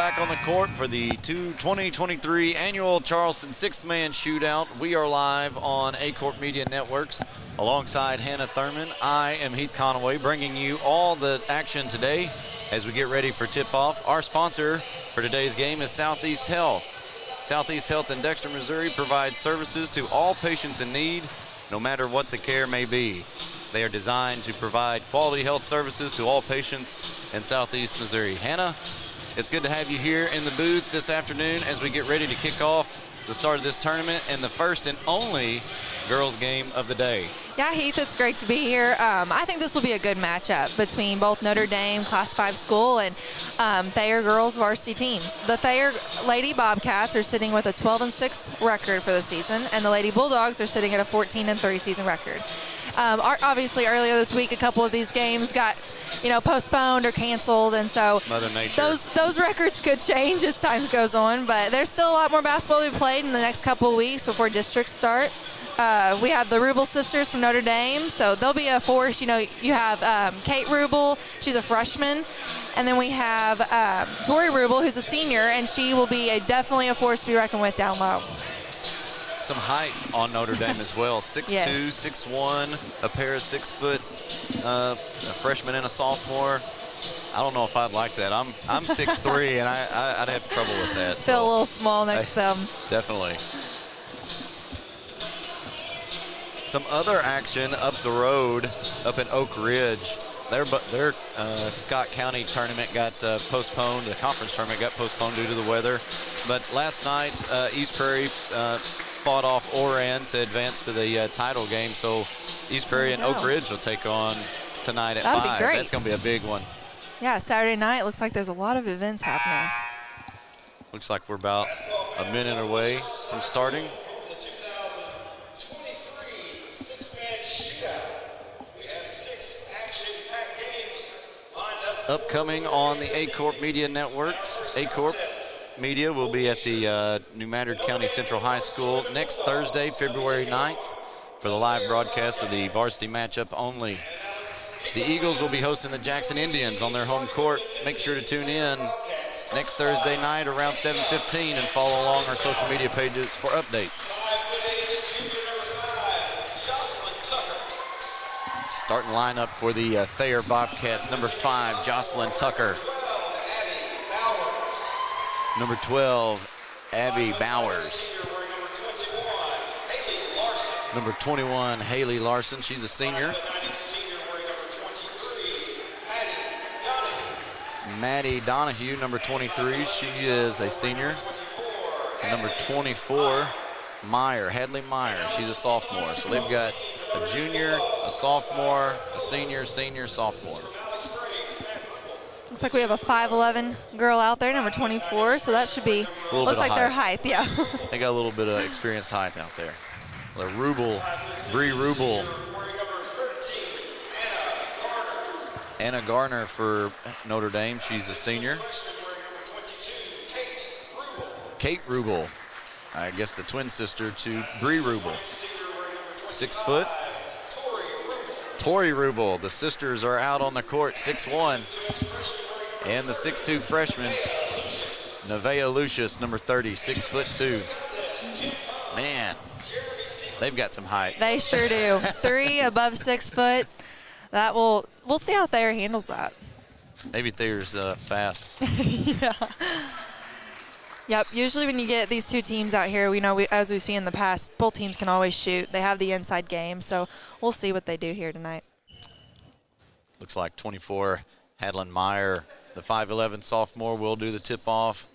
back on the court for the 2023 annual Charleston Sixth Man Shootout. We are live on Aycorp Media Networks alongside Hannah Thurman. I am Heath Conaway, bringing you all the action today as we get ready for tip-off. Our sponsor for today's game is Southeast Health. Southeast Health in Dexter, Missouri provides services to all patients in need, no matter what the care may be. They are designed to provide quality health services to all patients in Southeast Missouri. Hannah, it's good to have you here in the booth this afternoon as we get ready to kick off the start of this tournament and the first and only girls game of the day. Yeah, Heath, it's great to be here. I think this will be a good matchup between both Notre Dame Class 5 school and Thayer girls varsity teams. The Thayer Lady Bobcats are sitting with a 12-6 record for the season, and the Lady Bulldogs are sitting at a 14-3 season record. Obviously, earlier this week, a couple of these games got postponed or canceled, and so Mother Nature. those records could change as time goes on, but there's still a lot more basketball to be played in the next couple of weeks before districts start. We have the Rubel sisters from Notre Dame, so they'll be a force. You have Kate Rubel, she's a freshman, and then we have Tori Rubel, who's a senior, and she will be definitely a force to be reckoned with down low. Some height on Notre Dame as well. 6'2", Yes. 6'1", a pair of 6 foot, a freshman and a sophomore. I don't know if I'd like that. I'm 6'3", and I'd have trouble with that. Feel a little small next to them. Definitely. Some other action up the road, up in Oak Ridge. Their Scott County tournament got postponed. The conference tournament got postponed due to the weather. But last night, East Prairie fought off Oran to advance to the title game. So East Prairie and Oak Ridge will take on tonight at 5. That'd be great. That's going to be a big one. Yeah, Saturday night, looks like there's a lot of events happening. Looks like we're about a minute away from starting. Upcoming on the Aycorp Media Networks. Aycorp Media will be at the New Madrid County Central High School next Thursday, February 9th, for the live broadcast of the varsity matchup only. The Eagles will be hosting the Jackson Indians on their home court. Make sure to tune in next Thursday night around 7:15 and follow along our social media pages for updates. Starting lineup for the Thayer Bobcats. Number 5, Jocelyn Tucker. Number 12, Abby Bowers. Number 21, Haley Larson. She's a senior. Maddie Donahue, number 23. She is a senior. Number 24, Hadley Meyer. She's a sophomore. So they've got a junior, a sophomore, a senior, sophomore. Looks like we have a 5'11" girl out there, number 24, so that should be, looks like their height, yeah. They got a little bit of experienced height out there. The Bree Rubel. Anna Garner for Notre Dame, she's a senior. Kate Rubel, I guess the twin sister to Bree Rubel. 6 foot. Tori Rubel, the sisters are out on the court, 6'1". And the 6'2" freshman, Nevaeh Lucius, number 30, 6'2". Man, they've got some height. They sure do. 3 above 6 foot. We'll see how Thayer handles that. Maybe Thayer's fast. Yeah. Yep, usually when you get these two teams out here, as we've seen in the past, both teams can always shoot. They have the inside game, so we'll see what they do here tonight. Looks like 24, Hadley Meyer, the 5'11" sophomore, will do the tip-off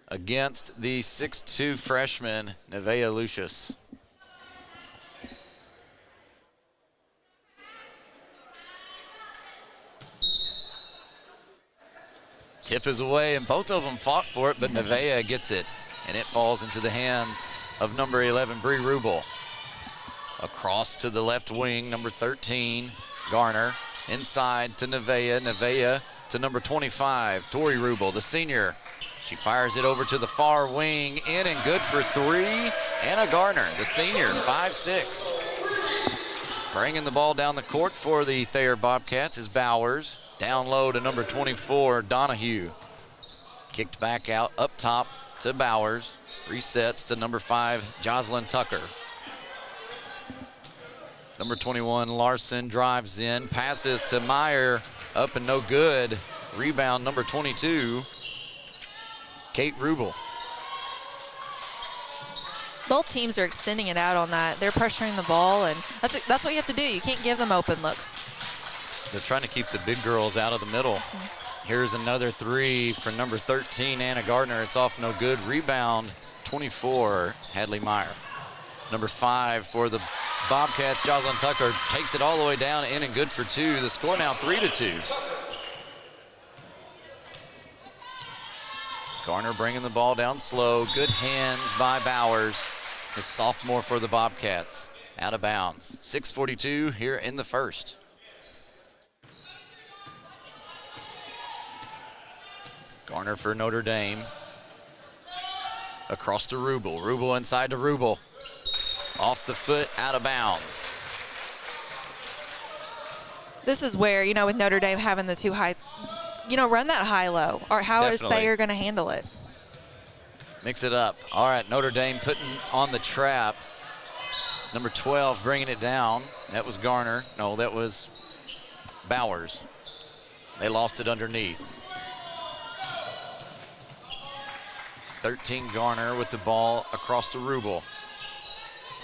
against the 6'2" freshman, Nevaeh Lucius. Tip is away, and both of them fought for it, but Nevaeh gets it, and it falls into the hands of number 11, Bree Rubel. Across to the left wing, number 13, Garner. Inside to Nevaeh. Nevaeh to number 25, Tori Rubel, the senior. She fires it over to the far wing, in and good for 3. Anna Garner, the senior, 5'6". Bringing the ball down the court for the Thayer Bobcats is Bowers. Down low to number 24, Donahue. Kicked back out up top to Bowers. Resets to number 5, Jocelyn Tucker. Number 21, Larson drives in. Passes to Meyer. Up and no good. Rebound, number 22, Kate Rubel. Both teams are extending it out on that. They're pressuring the ball, and that's what you have to do. You can't give them open looks. They're trying to keep the big girls out of the middle. Here's another 3 for number 13, Anna Gardner. It's off no good. Rebound, 24, Hadley Meyer. Number 5 for the Bobcats, Jocelyn Tucker, takes it all the way down, in and good for 2. The score now 3-2. Garner bringing the ball down slow. Good hands by Bowers, the sophomore for the Bobcats. Out of bounds. 6:42 here in the first. Garner for Notre Dame. Across to Rubel. Rubel inside to Rubel. Off the foot, out of bounds. This is where, with Notre Dame having the too high, run that high-low. Or how is Thayer going to handle it? Mix it up. All right, Notre Dame putting on the trap. Number 12 bringing it down. That was Garner. No, that was Bowers. They lost it underneath. 13 Garner with the ball across to Rubel.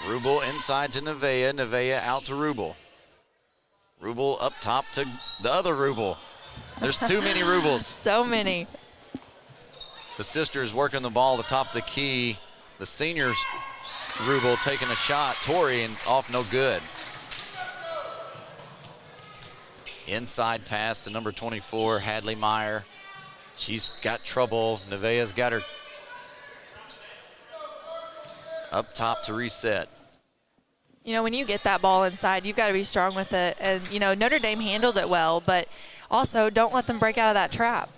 Rubel inside to Nevaeh. Nevaeh out to Rubel. Rubel up top to the other Rubel. There's too many Rubels. So many. The sisters working the ball at the top of the key. The seniors, Rubel taking a shot. Torrey, and it's off no good. Inside pass to number 24, Hadley Meyer. She's got trouble. Nevaeh's got her up top to reset. When you get that ball inside, you've got to be strong with it. And, Notre Dame handled it well, but also don't let them break out of that trap.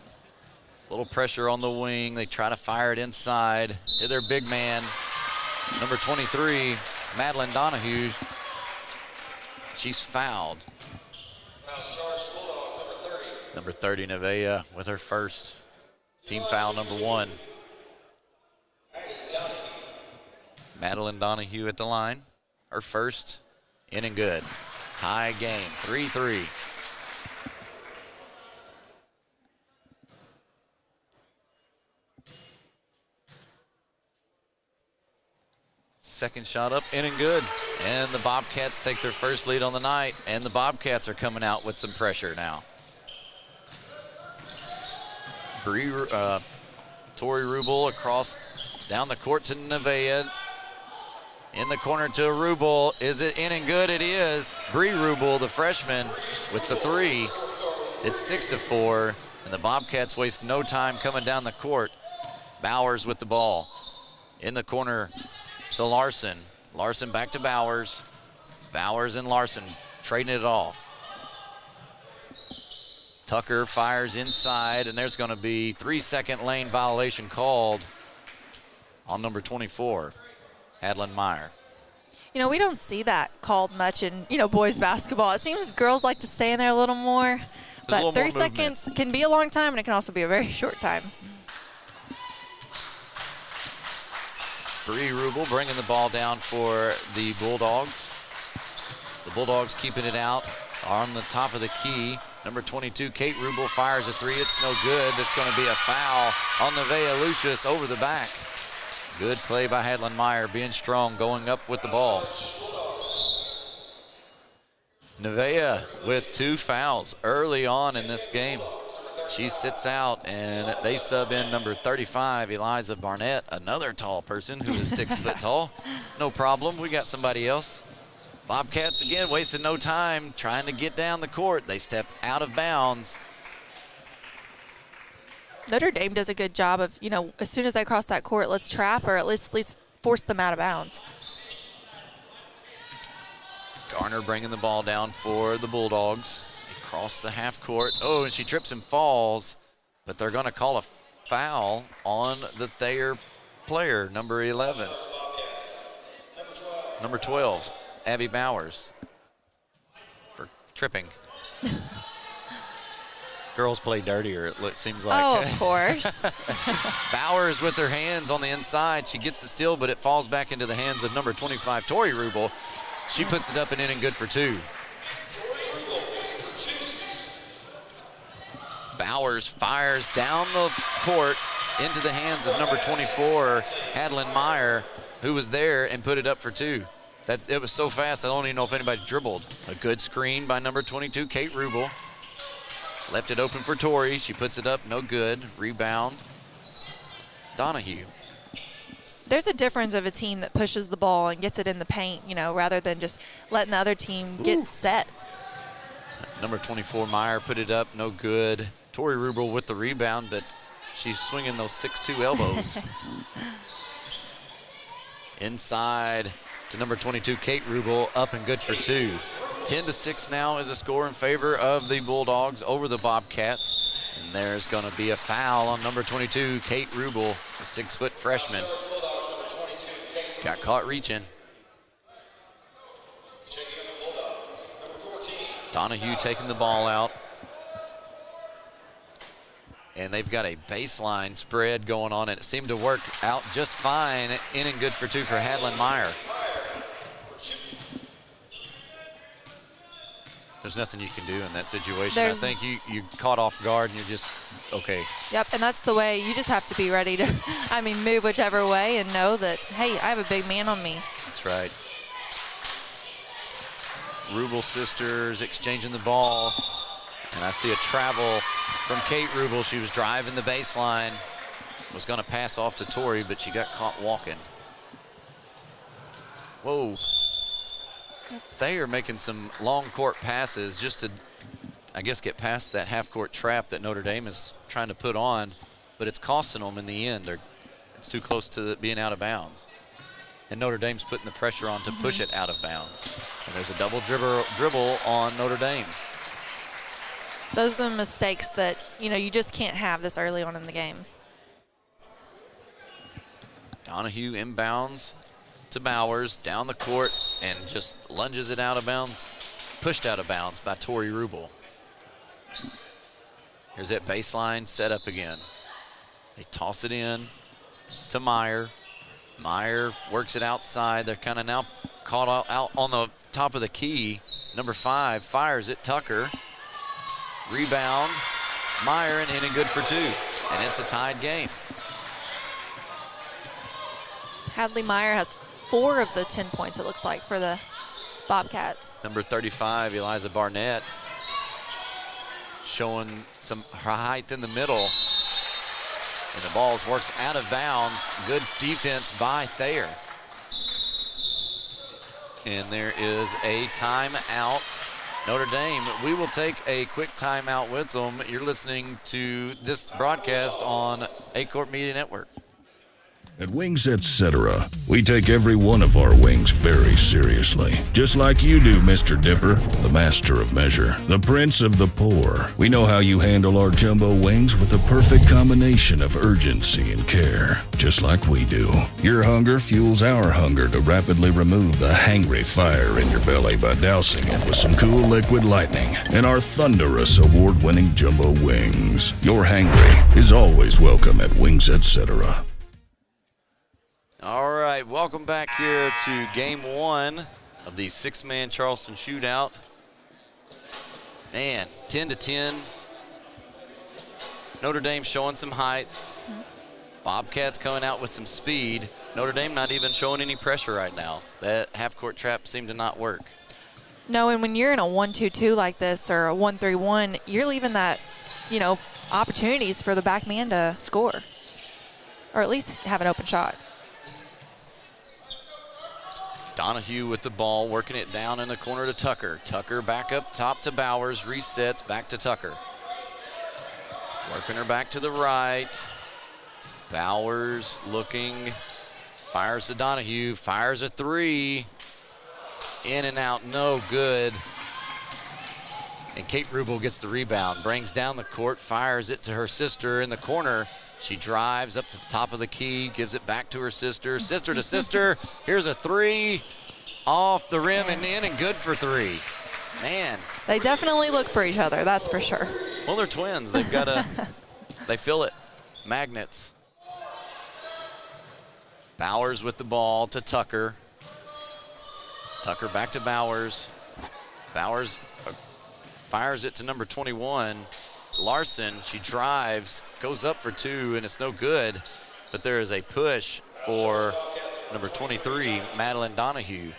A little pressure on the wing. They try to fire it inside to their big man, number 23, Madeline Donahue. She's fouled. Number 30, Nevaeh, with her first team foul, number 1. Madeline Donahue at the line. Her first, in and good. Tie game, 3-3. Second shot up, in and good. And the Bobcats take their first lead on the night, and the Bobcats are coming out with some pressure now. Torrey Rubel across down the court to Nevaeh. In the corner to Rubel. Is it in and good? It is. Bree Rubel, the freshman, with the 3. It's 6-4, and the Bobcats waste no time coming down the court. Bowers with the ball. In the corner to Larson. Larson back to Bowers. Bowers and Larson trading it off. Tucker fires inside, and there's going to be 3-second lane violation called on number 24. Hadley Meyer. We don't see that called much in, boys basketball. It seems girls like to stay in there a little more. But 3 seconds can be a long time, and it can also be a very short time. Bree Rubel bringing the ball down for the Bulldogs. The Bulldogs keeping it out on the top of the key. Number 22, Kate Rubel, fires a 3. It's no good. That's going to be a foul on Nevaeh Lucius over the back. Good play by Hadley Meyer, being strong, going up with the ball. Nevaeh with 2 fouls early on in this game. She sits out, and they sub in number 35, Eliza Barnett, another tall person who is 6 foot tall. No problem, we got somebody else. Bobcats, again, wasting no time trying to get down the court. They step out of bounds. Notre Dame does a good job of, as soon as they cross that court, let's trap or at least force them out of bounds. Garner bringing the ball down for the Bulldogs. They cross the half court. Oh, and she trips and falls, but they're going to call a foul on the Thayer player, number 11. Number 12, Abby Bowers, for tripping. girls play dirtier, it seems like. Oh, of course. Bowers with her hands on the inside. She gets the steal, but it falls back into the hands of number 25, Tori Rubel. She puts it up and in and good for 2. Bowers fires down the court into the hands of number 24, Hadlin Meyer, who was there and put it up for 2. It was so fast, I don't even know if anybody dribbled. A good screen by number 22, Kate Rubel. Left it open for Tori. She puts it up, no good. Rebound, Donahue. There's a difference of a team that pushes the ball and gets it in the paint, rather than just letting the other team get set. Number 24, Meyer, put it up, no good. Tori Rubel with the rebound, but she's swinging those 6'2" elbows. Inside to number 22, Kate Rubel, up and good for 2. 10-6 now is a score in favor of the Bulldogs over the Bobcats. And there's going to be a foul on number 22, Kate Rubel, a 6-foot freshman. Got caught reaching. Donahue taking the ball out. And they've got a baseline spread going on, and it seemed to work out just fine. In and good for 2 for Hadlin Meyer. There's nothing you can do in that situation. I think you caught off guard and you're just okay. Yep, and that's the way. You just have to be ready to, move whichever way and know that, hey, I have a big man on me. That's right. Rubel sisters exchanging the ball. And I see a travel from Kate Rubel. She was driving the baseline. Was going to pass off to Tori, but she got caught walking. Whoa. Thayer making some long court passes just to, I guess, get past that half-court trap that Notre Dame is trying to put on, but it's costing them in the end. It's too close to being out of bounds. And Notre Dame's putting the pressure on to push it out of bounds. And there's a double dribble on Notre Dame. Those are the mistakes that, you just can't have this early on in the game. Donahue inbounds to Bowers, down the court, and just lunges it out of bounds, pushed out of bounds by Tori Rubel. Here's that baseline set up again. They toss it in to Meyer. Meyer works it outside. They're kind of now caught out on the top of the key. Number 5 fires it, Tucker. Rebound, Meyer, and in and good for 2. And it's a tied game. Hadley Meyer has 4 of the 10 points, it looks like, for the Bobcats. Number 35, Eliza Barnett, showing some height in the middle. And the ball's worked out of bounds. Good defense by Thayer. And there is a timeout. Notre Dame, we will take a quick timeout with them. You're listening to this broadcast on Aycorp Media Network. At Wings Etc., we take every one of our wings very seriously. Just like you do, Mr. Dipper, the master of measure, the prince of the poor. We know how you handle our jumbo wings with the perfect combination of urgency and care, just like we do. Your hunger fuels our hunger to rapidly remove the hangry fire in your belly by dousing it with some cool liquid lightning and our thunderous award-winning jumbo wings. Your hangry is always welcome at Wings Etc. All right, welcome back here to game 1 of the six-man Charleston Shootout. Man, 10-10. Notre Dame showing some height. Bobcats coming out with some speed. Notre Dame not even showing any pressure right now. That half-court trap seemed to not work. No, and when you're in a 1-2-2 like this or a 1-3-1, you're leaving that, opportunities for the back man to score or at least have an open shot. Donahue with the ball, working it down in the corner to Tucker. Tucker back up top to Bowers, resets, back to Tucker. Working her back to the right. Bowers looking, fires to Donahue, fires a 3. In and out, no good. And Kate Rubel gets the rebound, brings down the court, fires it to her sister in the corner. She drives up to the top of the key, gives it back to her sister. Sister to sister. Here's a 3 off the rim and in and good for 3. Man. They definitely look for each other, that's for sure. Well, they're twins. They've got to, they feel it. Magnets. Bowers with the ball to Tucker. Tucker back to Bowers. Bowers fires it to number 21. Larson, she drives, goes up for two, and it's no good. But there is a push for number 23, Madeline Donahue.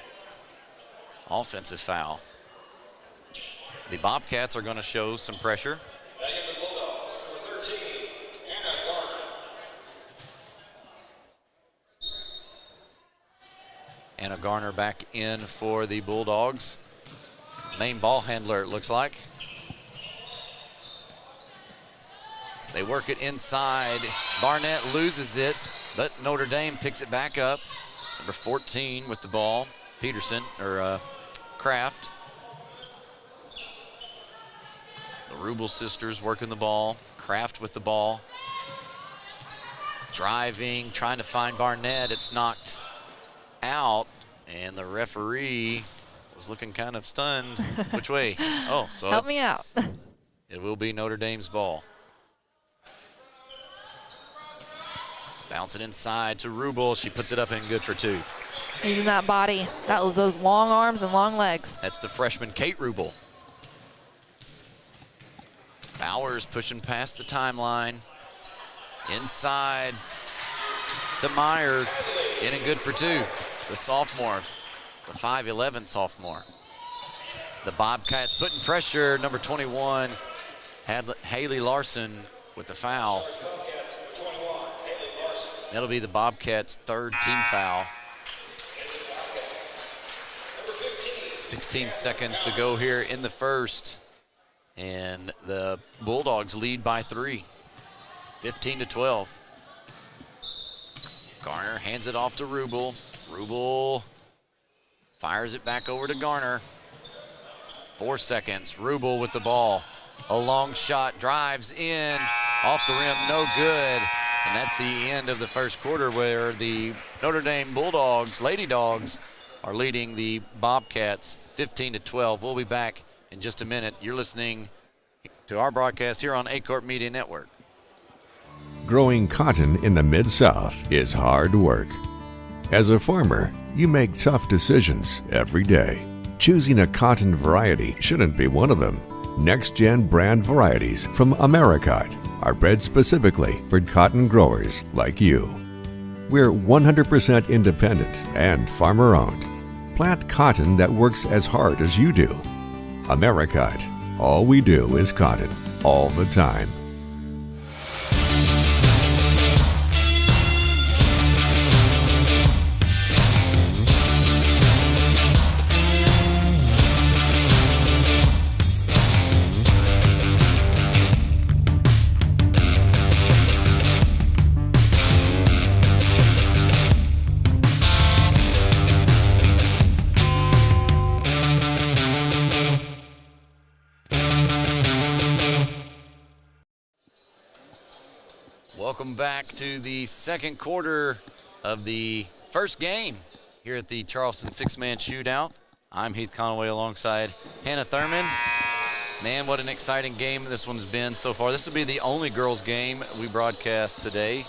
Offensive foul. The Bobcats are going to show some pressure. Anna Garner back in for the Bulldogs. Main ball handler, it looks like. They work it inside. Barnett loses it, but Notre Dame picks it back up. Number 14 with the ball, Peterson, or Kraft. The Rubel sisters working the ball. Kraft with the ball. Driving, trying to find Barnett. It's knocked out, and the referee was looking kind of stunned. Which way? Oh, so help me out. It will be Notre Dame's ball. Bounce it inside to Rubel. She puts it up and good for two. Using that body. That was those long arms and long legs. That's the freshman Kate Rubel. Bowers pushing past the timeline. Inside to Meyer. In and good for two. The sophomore, the 5'11" sophomore. The Bobcats putting pressure. Number 21 had Haley Larson with the foul. That'll be the Bobcats' third team foul. 16 seconds to go here in the first. And the Bulldogs lead by 3, 15-12. Garner hands it off to Rubel. Rubel fires it back over to Garner. 4 seconds, Rubel with the ball. A long shot, drives in, off the rim, no good. And that's the end of the first quarter, where the Notre Dame Bulldogs, Lady Dogs, are leading the Bobcats 15-12. We'll be back in just a minute. You're listening to our broadcast here on Aycorp Media Network. Growing cotton in the Mid-South is hard work. As a farmer, you make tough decisions every day. Choosing a cotton variety shouldn't be one of them. Next-gen brand varieties from Americot are bred specifically for cotton growers like you. We're 100% independent and farmer-owned. Plant cotton that works as hard as you do. Americot. All we do is cotton, all the time. Welcome back to the second quarter of the first game here at the Charleston Six-Man Shootout. I'm Heath Conaway alongside Hannah Thurman. Man, what an exciting game this one's been so far. This will be the only girls game we broadcast today.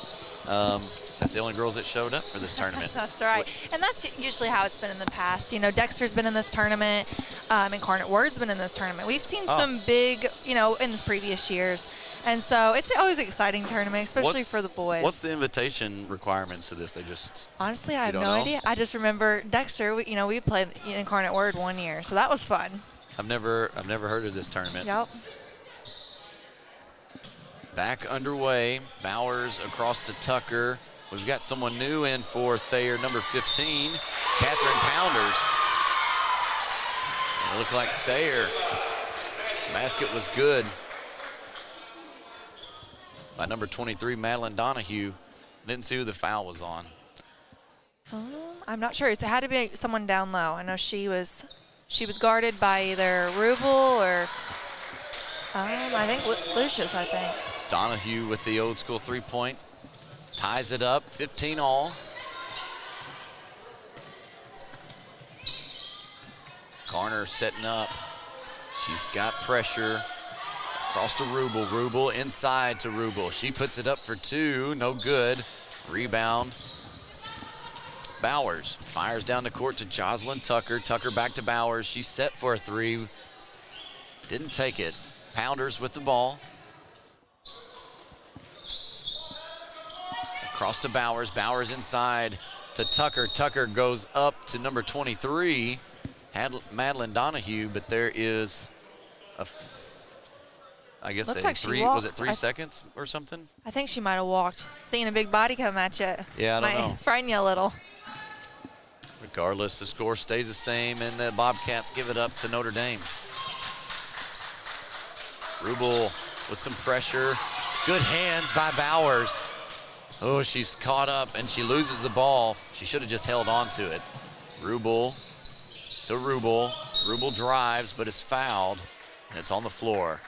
That's the only girls that showed up for this tournament. That's right. And that's usually how it's been in the past. You know, Dexter's been in this tournament, and Incarnate Word's been in this tournament. We've seen some big, you know, in the previous years. And so it's always an exciting tournament, especially for the boys. What's the invitation requirements to this? They just honestly, I have no idea. I just remember Dexter. We played Incarnate Word one year, so that was fun. I've never heard of this tournament. Yep. Back underway. Bowers across to Tucker. We've got someone new in for Thayer, number 15, Catherine Pounders. It looked like Thayer. Basket was good by number 23, Madeline Donahue. Didn't see who the foul was on. I'm not sure. It had to be someone down low. I know she was guarded by either Rubel or I think Lucius, I think. Donahue with the old school three-point. Ties it up, 15 all. Garner setting up. She's got pressure. Cross to Rubel. Rubel inside to Rubel. She puts it up for 2. No good. Rebound. Bowers fires down the court to Jocelyn Tucker. Tucker back to Bowers. She's set for a 3. Didn't take it. Pounders with the ball. Across to Bowers. Bowers inside to Tucker. Tucker goes up to number 23, Madeline Donahue, but there is a, I guess, Looks a like she 3, walked. was it 3 seconds or something? I think she might have walked. Seeing a big body come at you. Yeah, I don't know. Might frighten you a little. Regardless, the score stays the same, and the Bobcats give it up to Notre Dame. Rubel with some pressure. Good hands by Bowers. Oh, she's caught up, and she loses the ball. She should have just held on to it. Rubel to Rubel. Rubel drives, but is fouled, and it's on the floor.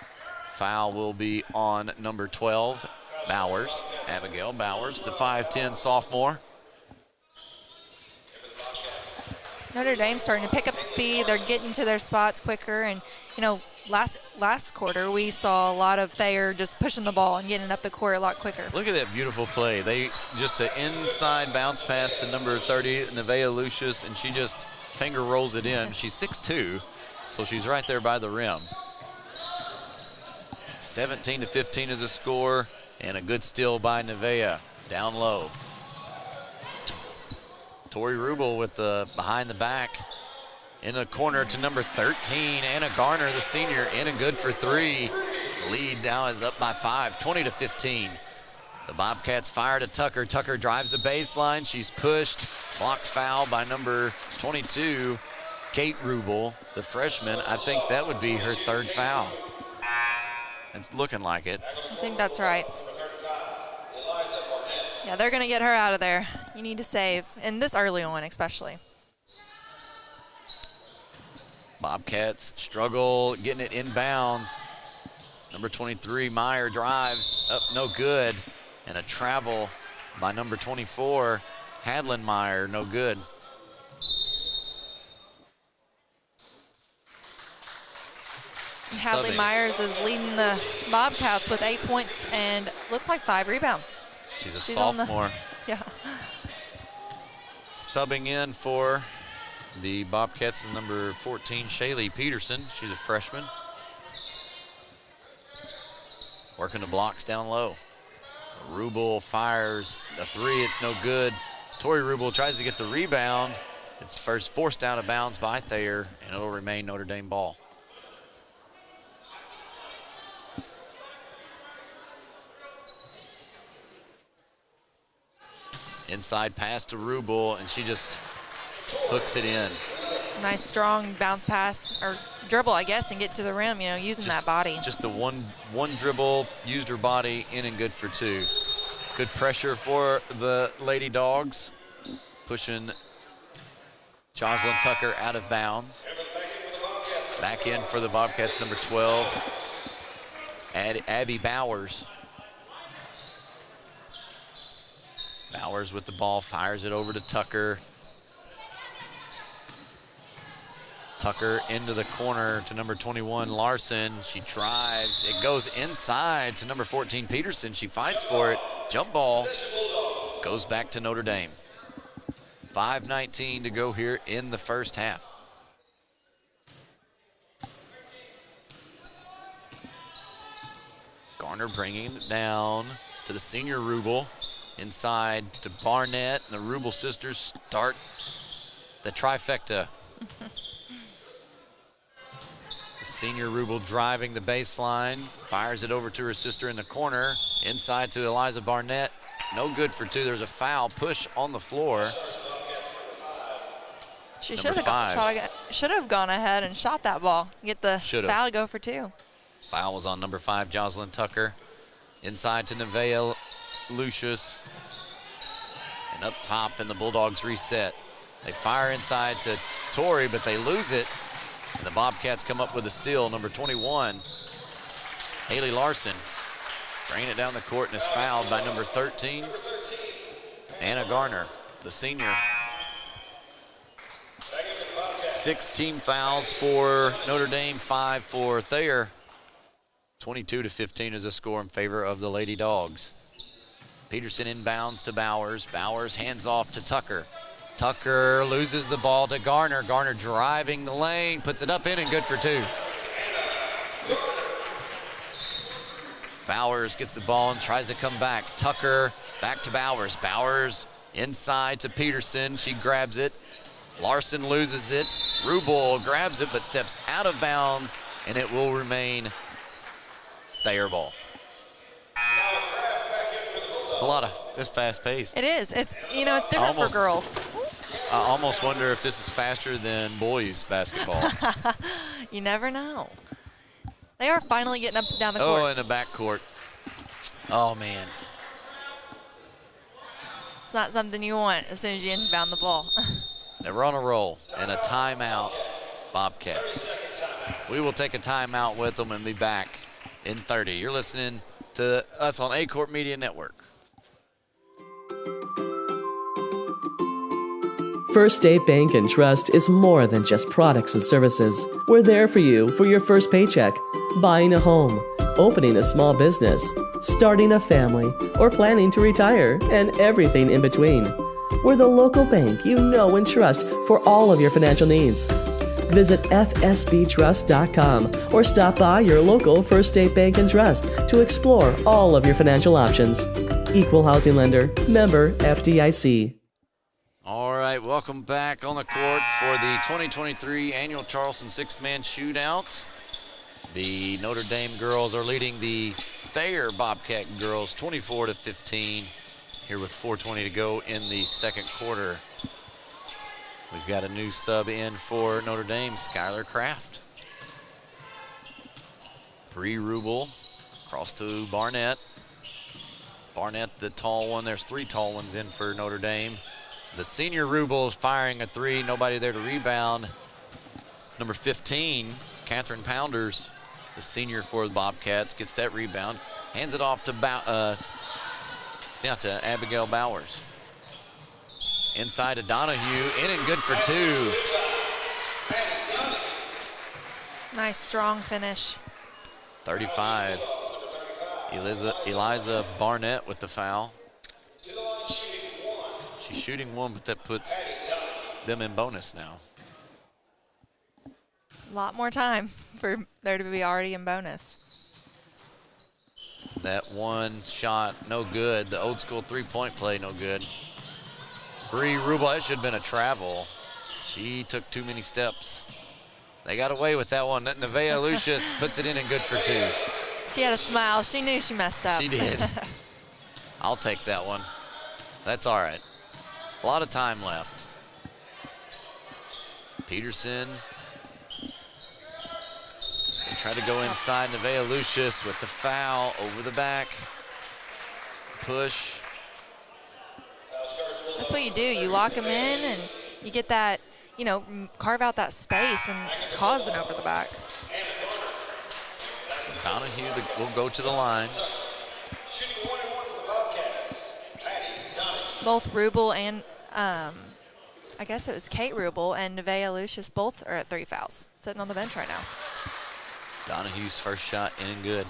Foul will be on number 12, Bowers. Abigail Bowers, the 5'10 sophomore. Notre Dame's starting to pick up the speed. They're getting to their spots quicker. And, you know, last quarter, we saw a lot of Thayer just pushing the ball and getting up the court a lot quicker. Look at that beautiful play. They just an inside bounce pass to number 30, Nevaeh Lucius, and she just finger rolls it in. She's 6'2", so she's right there by the rim. 17-15 is the score, and a good steal by Nevaeh. Down low. Tori Rubel with the behind the back. In the corner to number 13, Anna Garner, the senior, in and good for 3. The lead now is up by 5, 20-15. The Bobcats fire to Tucker. Tucker drives the baseline. She's pushed, blocked foul by number 22, Kate Rubel, the freshman. I think that would be her 3rd foul. It's looking like it. I think that's right. Yeah, they're going to get her out of there. You need to save, in this early one especially. Bobcats struggle getting it inbounds. Number 23, Meyer drives up, no good. And a travel by number 24, Hadlin Meyer, no good. Hadley Myers is leading the Bobcats with 8 points and looks like 5 rebounds. She's a sophomore. Yeah. Subbing in for the Bobcats is number 14, Shaylee Peterson. She's a freshman. Working the blocks down low. Rubel fires a 3, it's no good. Tori Rubel tries to get the rebound. It's first forced out of bounds by Thayer, and it'll remain Notre Dame ball. Inside pass to Rubel, and she just hooks it in. Nice strong bounce pass, or dribble, I guess, and get to the rim, you know, using that body. Just the one dribble, used her body, in and good for 2. Good pressure for the Lady Dogs, pushing Jocelyn Tucker out of bounds. Back in for the Bobcats, number 12, Abby Bowers. Bowers with the ball, fires it over to Tucker. Tucker into the corner to number 21, Larson. She drives, it goes inside to number 14, Peterson. She fights for it, jump ball, goes back to Notre Dame. 5:19 to go here in the first half. Garner bringing it down to the senior Rubel. Inside to Barnett, and the Rubel sisters start the trifecta. The senior Rubel driving the baseline, fires it over to her sister in the corner. Inside to Eliza Barnett, no good for 2. There's a foul, push on the floor. She should have gone ahead and shot that ball, get the foul, go for 2. Foul was on number 5, Jocelyn Tucker. Inside to Nevaeh Lucius, and up top, and the Bulldogs reset. They fire inside to Tori, but they lose it. And the Bobcats come up with a steal. Number 21, Haley Larson, bringing it down the court and is fouled by number 13, Anna Garner, the senior. 16 fouls for Notre Dame, 5 for Thayer. 22-15 is the score in favor of the Lady Dogs. Peterson inbounds to Bowers. Bowers hands off to Tucker. Tucker loses the ball to Garner. Garner driving the lane, puts it up in and good for 2. Bowers gets the ball and tries to come back. Tucker back to Bowers. Bowers inside to Peterson. She grabs it. Larson loses it. Rubel grabs it but steps out of bounds, and it will remain Thayer ball. A lot of this fast-paced. It is. It's different for girls. I almost wonder if this is faster than boys basketball. You never know. They are finally getting up and down the court. Oh, in the backcourt. Oh, man. It's not something you want as soon as you inbound the ball. They were on a roll, and a timeout, Bobcats. We will take a timeout with them and be back in 30. You're listening to us on Aycorp Media Network. First State Bank and Trust is more than just products and services. We're there for you for your first paycheck, buying a home, opening a small business, starting a family, or planning to retire, and everything in between. We're the local bank you know and trust for all of your financial needs. Visit fsbtrust.com or stop by your local First State Bank and Trust to explore all of your financial options. Equal housing lender, member FDIC. All right, welcome back on the court for the 2023 annual Charleston Sixth Man Shootout. The Notre Dame girls are leading the Thayer Bobcat girls 24-15 here with 4:20 to go in the second quarter. We've got a new sub in for Notre Dame, Skylar Kraft. Bree Rubel across to Barnett. Barnett, the tall one. There's 3 tall ones in for Notre Dame. The senior Rubel is firing a 3. Nobody there to rebound. Number 15, Catherine Pounders, the senior for the Bobcats, gets that rebound. Hands it off to Abigail Bowers. Inside to Donahue, in and good for 2. Nice, strong finish. 35. Eliza Barnett with the foul. She's shooting 1, but that puts them in bonus now. A lot more time for there to be already in bonus. That one shot, no good. The old school 3-point play, no good. Bree Rubel, that should have been a travel. She took too many steps. They got away with that one. Nevaeh Lucius puts it in and good for 2. She had a smile. She knew she messed up. She did. I'll take that one. That's all right. A lot of time left. Peterson. They try to go inside. Nevaeh Lucius with the foul over the back. Push. That's what you do. You lock them in and you get that, carve out that space and cause an over the back. So Donahue will go to the line. Both Rubel and, I guess it was Kate Rubel and Nevaeh Lucius both are at 3 fouls, sitting on the bench right now. Donahue's first shot in and good.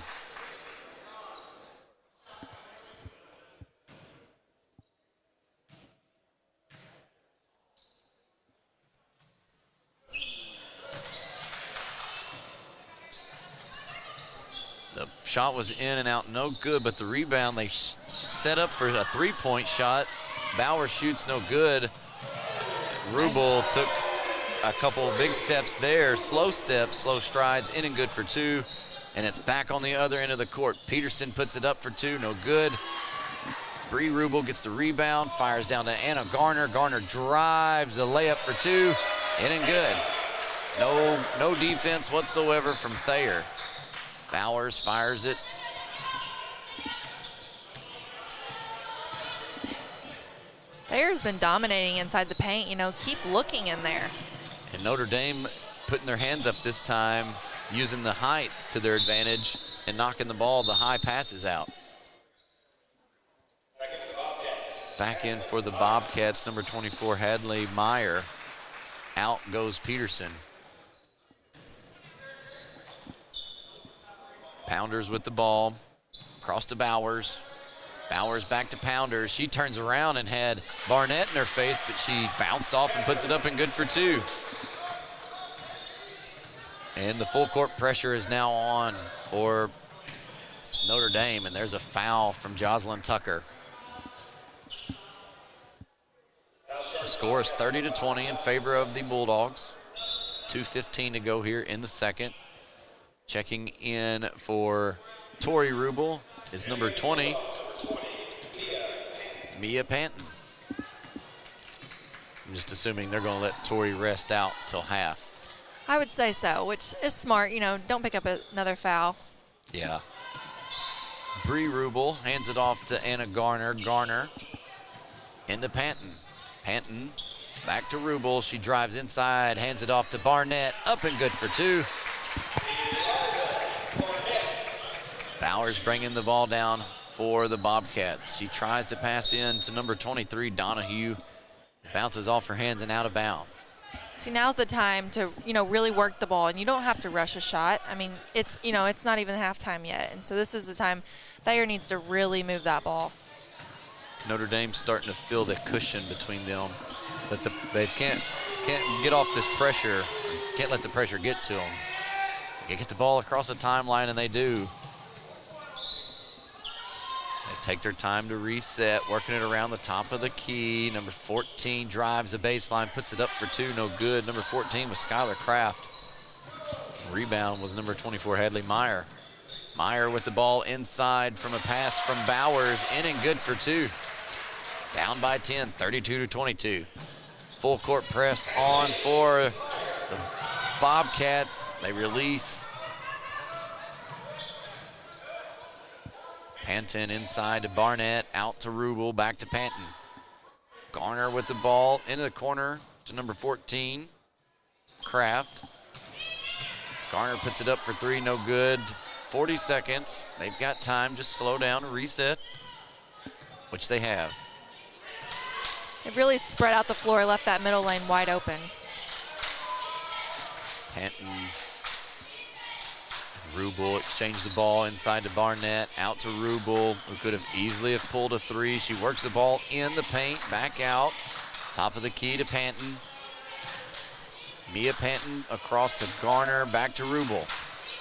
The shot was in and out, no good, but the rebound, they set up for a 3-point shot. Bauer shoots no good. Rubel took a couple big steps there, slow steps, slow strides, in and good for 2. And it's back on the other end of the court. Peterson puts it up for 2, no good. Bree Rubel gets the rebound, fires down to Anna Garner. Garner drives the layup for 2, in and good. No defense whatsoever from Thayer. Bowers fires it. Thayer's been dominating inside the paint. Keep looking in there. And Notre Dame putting their hands up this time, using the height to their advantage and knocking the high passes out. Back in for the Bobcats, number 24, Hadley Meyer. Out goes Peterson. Pounders with the ball. Across to Bowers. Bowers back to Pounders. She turns around and had Barnett in her face, but she bounced off and puts it up and good for 2. And the full court pressure is now on for Notre Dame, and there's a foul from Jocelyn Tucker. The score is 30-20 in favor of the Bulldogs. 2:15 to go here in the second. Checking in for Tori Rubel is number 20, Mia Panton. I'm just assuming they're going to let Tori rest out till half. I would say so, which is smart. You know, don't pick up another foul. Yeah. Bree Rubel hands it off to Anna Garner. Garner into Panton. Panton back to Rubel. She drives inside, hands it off to Barnett. Up and good for 2. Bowers bringing the ball down for the Bobcats. She tries to pass in to number 23, Donahue. Bounces off her hands and out of bounds. See, now's the time to, really work the ball, and you don't have to rush a shot. I mean, it's not even halftime yet, and so this is the time Thayer needs to really move that ball. Notre Dame's starting to feel the cushion between them, but they can't get off this pressure. Can't let the pressure get to them. They get the ball across the timeline, and they do. They take their time to reset, working it around the top of the key. Number 14 drives the baseline, puts it up for 2, no good. Number 14 was Skylar Kraft. Rebound was number 24, Hadley Meyer. Meyer with the ball inside from a pass from Bowers, in and good for 2. Down by 10, 32-22. Full court press on for the Bobcats. They release. Panton inside to Barnett, out to Rubel, back to Panton. Garner with the ball into the corner to number 14, Kraft. Garner puts it up for 3, no good. 40 seconds, they've got time, just slow down and reset, which they have. They've really spread out the floor, left that middle lane wide open. Panton, Rubel exchanged the ball inside to Barnett, out to Rubel, who could have easily have pulled a 3. She works the ball in the paint, back out, top of the key to Panton. Mia Panton across to Garner, back to Rubel.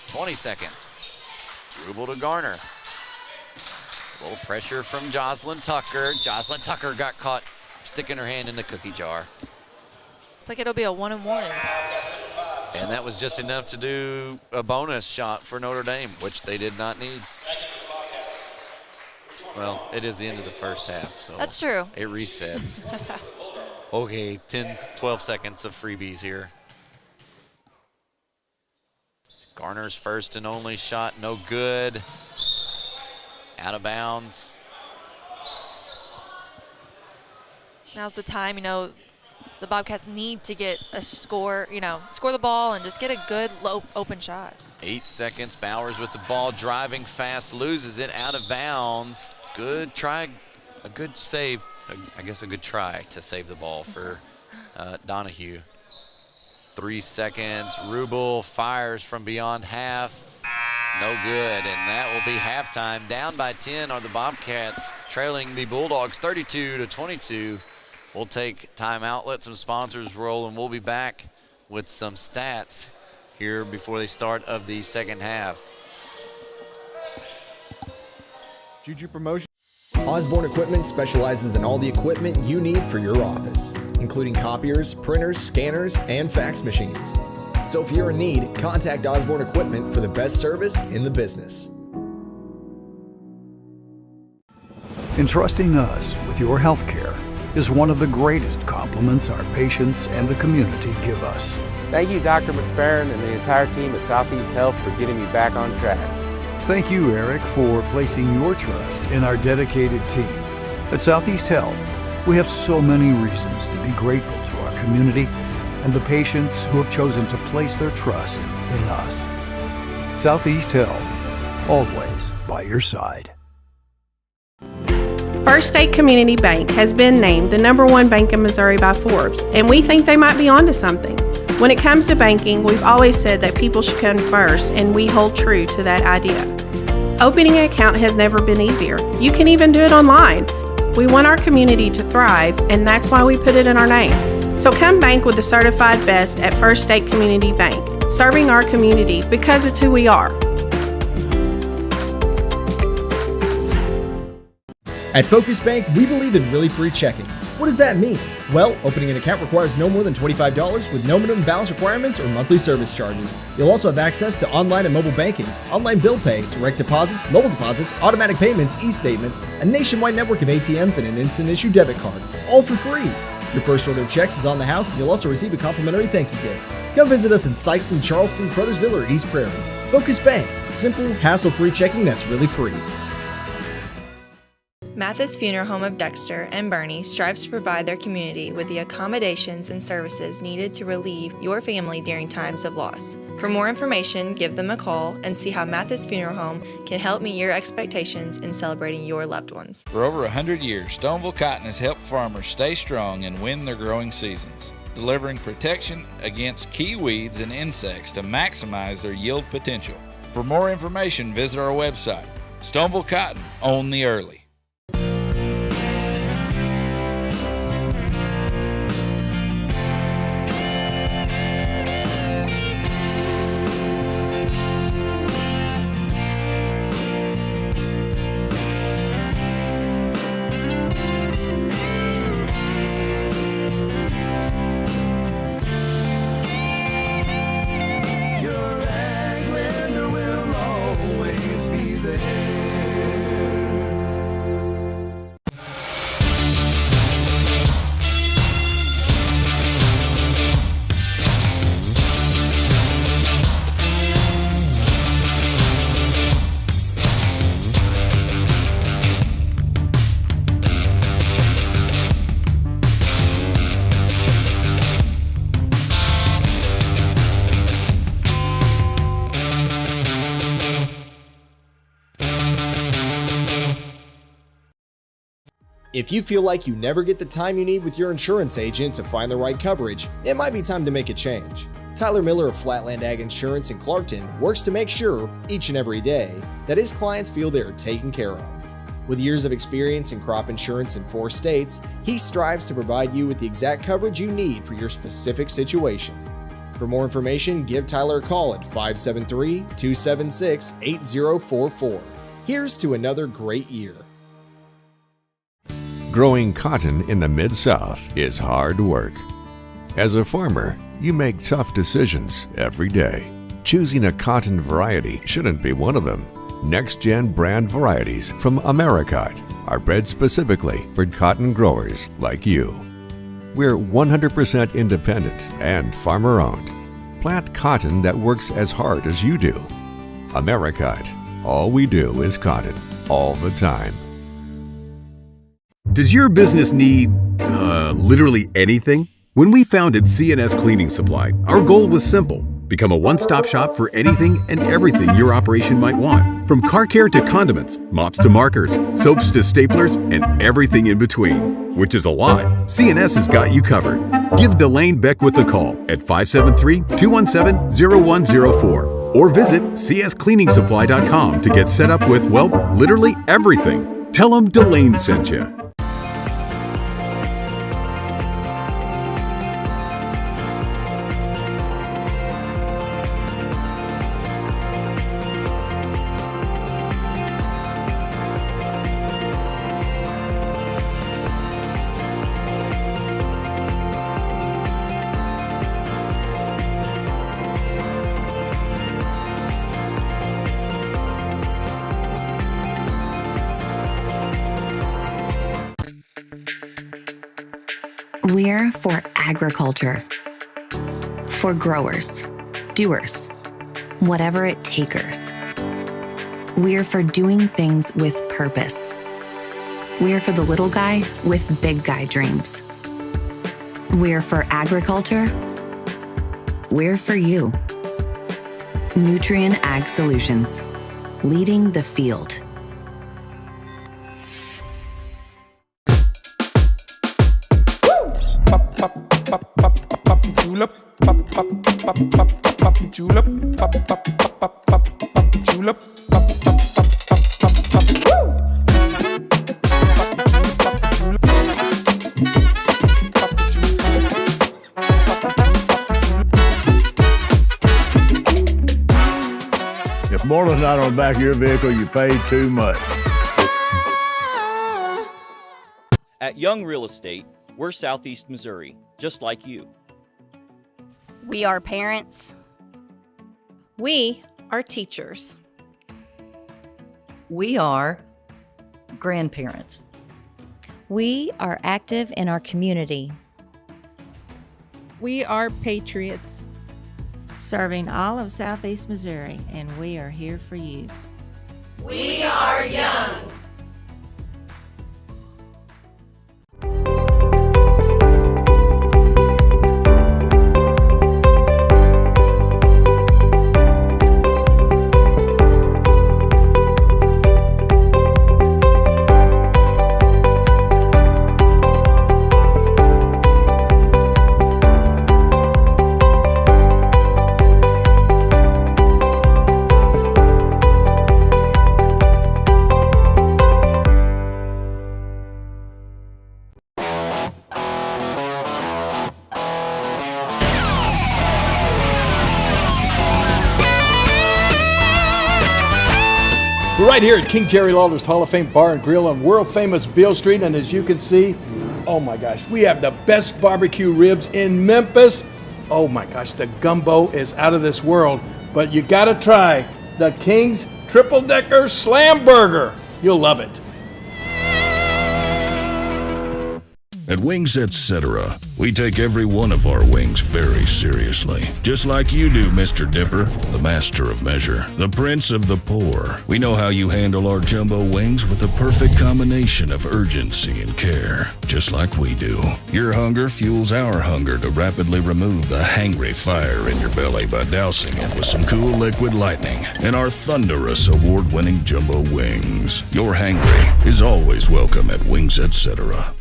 20 seconds. Rubel to Garner. A little pressure from Jocelyn Tucker. Jocelyn Tucker got caught sticking her hand in the cookie jar. Looks like it'll be a 1-and-1. And that was just enough to do a bonus shot for Notre Dame, which they did not need. Well, it is the end of the first half, so that's true. It resets. Okay, 10, 12 seconds of freebies here. Garner's first and only shot, no good. Out of bounds. Now's the time, the Bobcats need to get a score, score the ball and just get a good low open shot. 8 seconds, Bowers with the ball, driving fast, loses it out of bounds. Good try, a good save, I guess a good try to save the ball for Donahue. 3 seconds, Rubel fires from beyond half. No good, and that will be halftime. Down by 10 are the Bobcats, trailing the Bulldogs 32-22. We'll take timeout, let some sponsors roll, and we'll be back with some stats here before the start of the second half. Juju Promotion. Osborne Equipment specializes in all the equipment you need for your office, including copiers, printers, scanners, and fax machines. So if you're in need, contact Osborne Equipment for the best service in the business. Entrusting us with your health care is one of the greatest compliments our patients and the community give us. Thank you, Dr. McFerrin and the entire team at Southeast Health for getting me back on track. Thank you, Eric, for placing your trust in our dedicated team. At Southeast Health, we have so many reasons to be grateful to our community and the patients who have chosen to place their trust in us. Southeast Health, always by your side. First State Community Bank has been named the #1 bank in Missouri by Forbes, and we think they might be onto something. When it comes to banking, we've always said that people should come first, and we hold true to that idea. Opening an account has never been easier. You can even do it online. We want our community to thrive, and that's why we put it in our name. So come bank with the certified best at First State Community Bank, serving our community because it's who we are. At Focus Bank, we believe in really free checking. What does that mean? Well, opening an account requires no more than $25 with no minimum balance requirements or monthly service charges. You'll also have access to online and mobile banking, online bill pay, direct deposits, mobile deposits, automatic payments, e-statements, a nationwide network of ATMs, and an instant issue debit card, all for free. Your first order of checks is on the house, and you'll also receive a complimentary thank you gift. Come visit us in Sikeston, Charleston, Crothersville, or East Prairie. Focus Bank. Simple, hassle-free checking that's really free. Mathis Funeral Home of Dexter and Bernie strives to provide their community with the accommodations and services needed to relieve your family during times of loss. For more information, give them a call and see how Mathis Funeral Home can help meet your expectations in celebrating your loved ones. For over 100 years, Stoneville Cotton has helped farmers stay strong and win their growing seasons, delivering protection against key weeds and insects to maximize their yield potential. For more information, visit our website. Stoneville Cotton, own the early. If you feel like you never get the time you need with your insurance agent to find the right coverage, it might be time to make a change. Tyler Miller of Flatland Ag Insurance in Clarkton works to make sure, each and every day, that his clients feel they are taken care of. With years of experience in crop insurance in 4 states, he strives to provide you with the exact coverage you need for your specific situation. For more information, give Tyler a call at 573-276-8044. Here's to another great year. Growing cotton in the Mid-South is hard work. As a farmer, you make tough decisions every day. Choosing a cotton variety shouldn't be one of them. Next-gen brand varieties from Americot are bred specifically for cotton growers like you. We're 100% independent and farmer-owned. Plant cotton that works as hard as you do. Americot. All we do is cotton, all the time. Does your business need, literally anything? When we founded C&S Cleaning Supply, our goal was simple. Become a one-stop shop for anything and everything your operation might want. From car care to condiments, mops to markers, soaps to staplers, and everything in between. Which is a lot. C&S has got you covered. Give Delane Beckwith a call at 573-217-0104 or visit cscleaningsupply.com to get set up with, well, literally everything. Tell them Delane sent you. We're for agriculture, for growers, doers, whatever it takers. We're for doing things with purpose. We're for the little guy with big guy dreams. We're for agriculture. We're for you. Nutrien Ag Solutions, leading the field. pop, pop, pop, pop, pop, pop, julep, pop, pop, pop, pop, pop, pop, julep, pop, pop, pop, pop, pop, pop, woo! If more than not on the back of your vehicle, you pay too much. At Young Real Estate, we're Southeast Missouri, just like you. We are parents. We are teachers. We are grandparents. We are active in our community. We are patriots. Serving all of Southeast Missouri, and we are here for you. We are young. We're right here at King Jerry Lawler's Hall of Fame Bar and Grill on world famous Beale Street, and as you can see, oh my gosh, we have the best barbecue ribs in Memphis. Oh my gosh, the gumbo is out of this world, but you gotta try the King's Triple Decker Slam Burger. You'll love it. At Wings Etc., we take every one of our wings very seriously. Just like you do, Mr. Dipper, the master of measure, the prince of the poor. We know how you handle our jumbo wings with the perfect combination of urgency and care, just like we do. Your hunger fuels our hunger to rapidly remove the hangry fire in your belly by dousing it with some cool liquid lightning and our thunderous award-winning jumbo wings. Your hangry is always welcome at Wings Etc.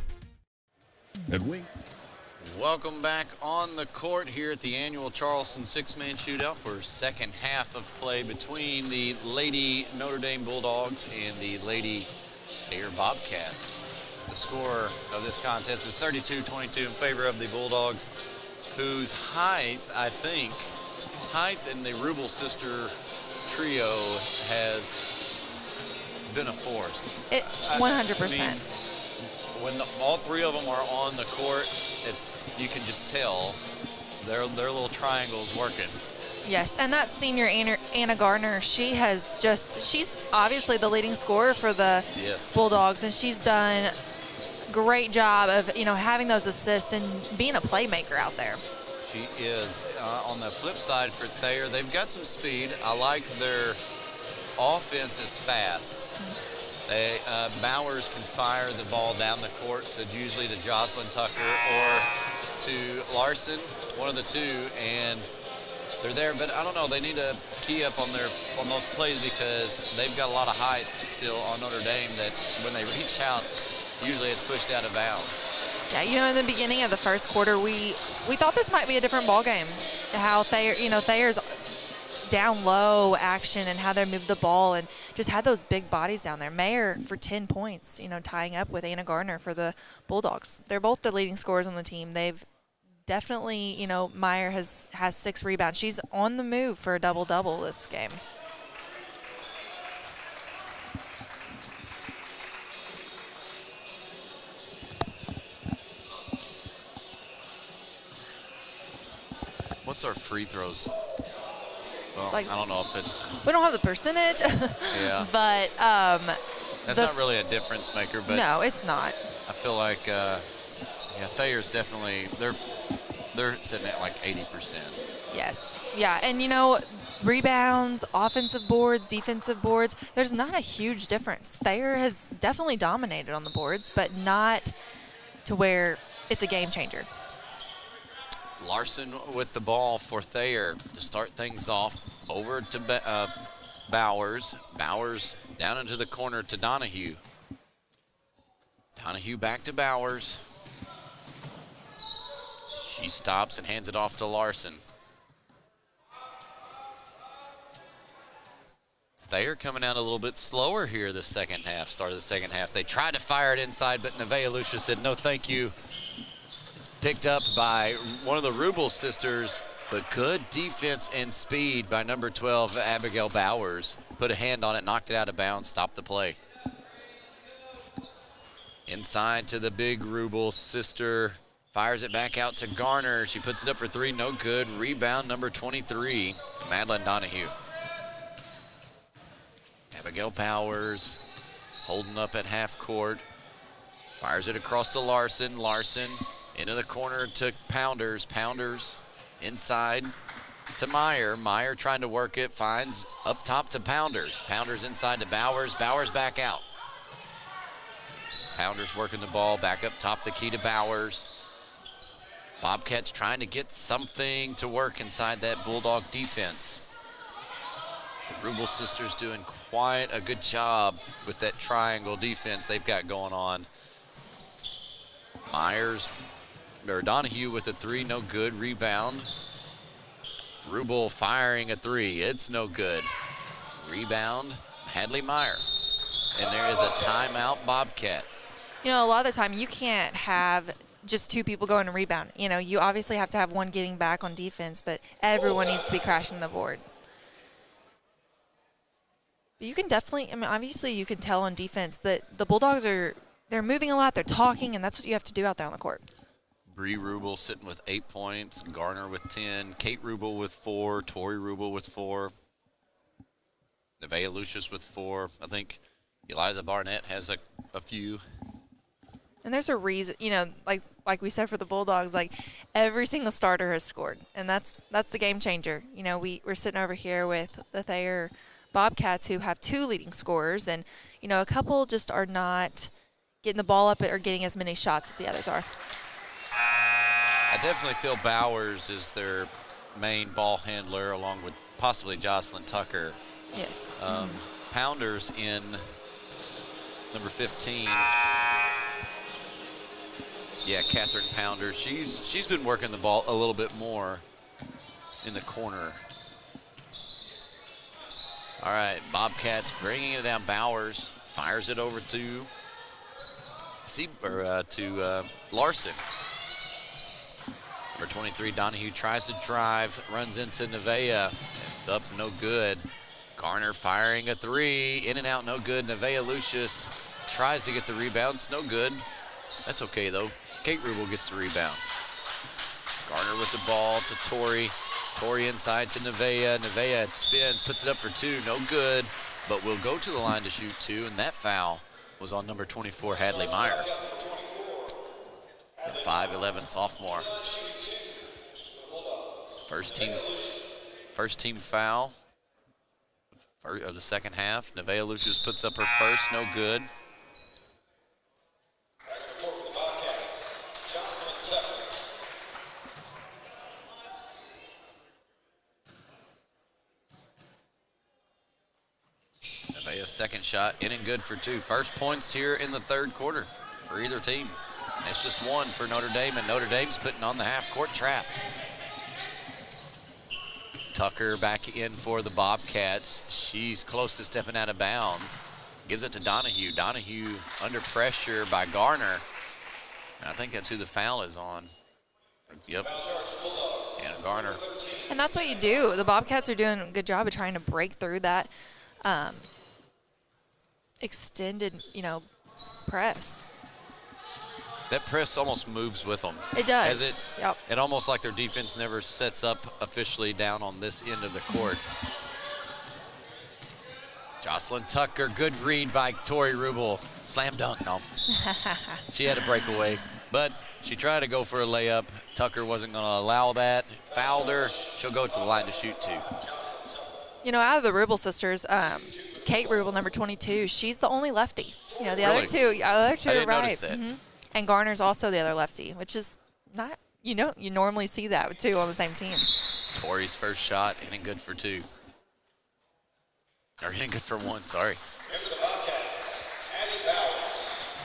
Welcome back on the court here at the annual Charleston Sixth Man Shootout for second half of play between the Lady Notre Dame Bulldogs and the Lady Thayer Bobcats. The score of this contest is 32-22 in favor of the Bulldogs, whose height in the Rubel sister trio has been a force. 100%. When all three of them are on the court, you can just tell their little triangle's working. Yes, and that senior Anna Gardner, she's obviously the leading scorer for the Bulldogs, and she's done a great job of having those assists and being a playmaker out there. She is. On the flip side for Thayer, they've got some speed. I like their offense is fast. Bowers can fire the ball down the court usually to Jocelyn Tucker or to Larson, one of the two, and they're there. But I don't know, they need to key up on those plays because they've got a lot of height still on Notre Dame that when they reach out, usually it's pushed out of bounds. Yeah, in the beginning of the first quarter, we thought this might be a different ball game. How Thayer, Thayer's down low action and how they moved the ball and just had those big bodies down there. Mayer for 10 points, tying up with Anna Gardner for the Bulldogs. They're both the leading scorers on the team. They've definitely, Meyer has 6 rebounds. She's on the move for a double-double this game. What's our free throws? Well, I don't know if it's... We don't have the percentage. Yeah. But... that's not really a difference maker, but... No, it's not. I feel like, Thayer's definitely... They're sitting at like 80%. Yes. Yeah, and rebounds, offensive boards, defensive boards, there's not a huge difference. Thayer has definitely dominated on the boards, but not to where it's a game changer. Larson with the ball for Thayer to start things off. Over to Bowers. Bowers down into the corner to Donahue. Donahue back to Bowers. She She stops and hands it off to Larson. Thayer coming out a little bit slower here the second half, start of the second half. They tried to fire it inside, but Nevaeh Lucia said, no, thank you. It's picked up by one of the Rubel sisters, but good defense and speed by number 12, Abigail Bowers. Put a hand on it, knocked it out of bounds, stopped the play. Inside to the big Rubel sister, fires it back out to Garner. She puts it up for three, no good. Rebound number 23, Madeline Donahue. Abigail Bowers holding up at half court. Fires it across to Larson. Larson into the corner to Pounders. Pounders inside to Meyer. Meyer trying to work it. Finds up top to Pounders. Pounders inside to Bowers. Bowers back out. Pounders working the ball back up top the key to Bowers. Bobcats trying to get something to work inside that Bulldog defense. The Rubel sisters doing quite a good job with that triangle defense they've got going on. Donahue with a three, no good. Rebound. Rubel firing a three, it's no good. Rebound, Hadley Meyer. And there is a timeout, Bobcats. You know, a lot of the time you can't have just two people going to rebound. You know, you obviously have to have one getting back on defense, but everyone needs to be crashing the board. You can definitely, I mean, obviously you can tell on defense that the Bulldogs they're moving a lot, they're talking, and that's what you have to do out there on the court. Bree Rubel sitting with 8 points, Garner with 10, Kate Rubel with 4, Tori Rubel with 4, Nevaeh Lucius with 4. I think Eliza Barnett has a few. And there's a reason, you know, like we said for the Bulldogs, like every single starter has scored, and that's the game changer. You know, we're sitting over here with the Thayer Bobcats who have 2 leading scorers, and you know, a couple just are not getting the ball up or getting as many shots as the others are. I definitely feel Bowers is their main ball handler, along with possibly Jocelyn Tucker. Yes. Pounders in number 15. Yeah, Catherine Pounders. She's been working the ball a little bit more in the corner. All right, Bobcats bringing it down. Bowers fires it over to Larson. Number 23, Donahue tries to drive, runs into Nevaeh. Up, no good. Garner firing a three, in and out, no good. Nevaeh Lucius tries to get the rebounds, no good. That's okay though. Kate Rubel gets the rebound. Garner with the ball to Tori. Tori inside to Nevaeh. Nevaeh spins, puts it up for 2, no good, but will go to the line to shoot 2, and that foul was on number 24, Hadley Meyer. The 5'11" sophomore. First team foul of the second half. Nevaeh Lucius puts up her first, no good. Nevaeh's second shot in and good for 2. First points here in the third quarter for either team. That's just 1 for Notre Dame, and Notre Dame's putting on the half-court trap. Tucker back in for the Bobcats. She's close to stepping out of bounds. Gives it to Donahue. Donahue under pressure by Garner. And I think that's who the foul is on. Yep. Anna Garner. And that's what you do. The Bobcats are doing a good job of trying to break through that extended, you know, press. That press almost moves with them. It does. Yep. It almost like their defense never sets up officially down on this end of the court. Jocelyn Tucker, good read by Tori Rubel. Slam dunk, no. She had a breakaway, but she tried to go for a layup. Tucker wasn't going to allow that. Fouled her. She'll go to the line to shoot 2. You know, out of the Rubel sisters, Kate Rubel, number 22, she's the only lefty. You know, the other two I are didn't right. notice that. And Garner's also the other lefty, which is not, you normally see that with 2 on the same team. Tori's first shot, in and good for 2. Or in and good for 1, sorry.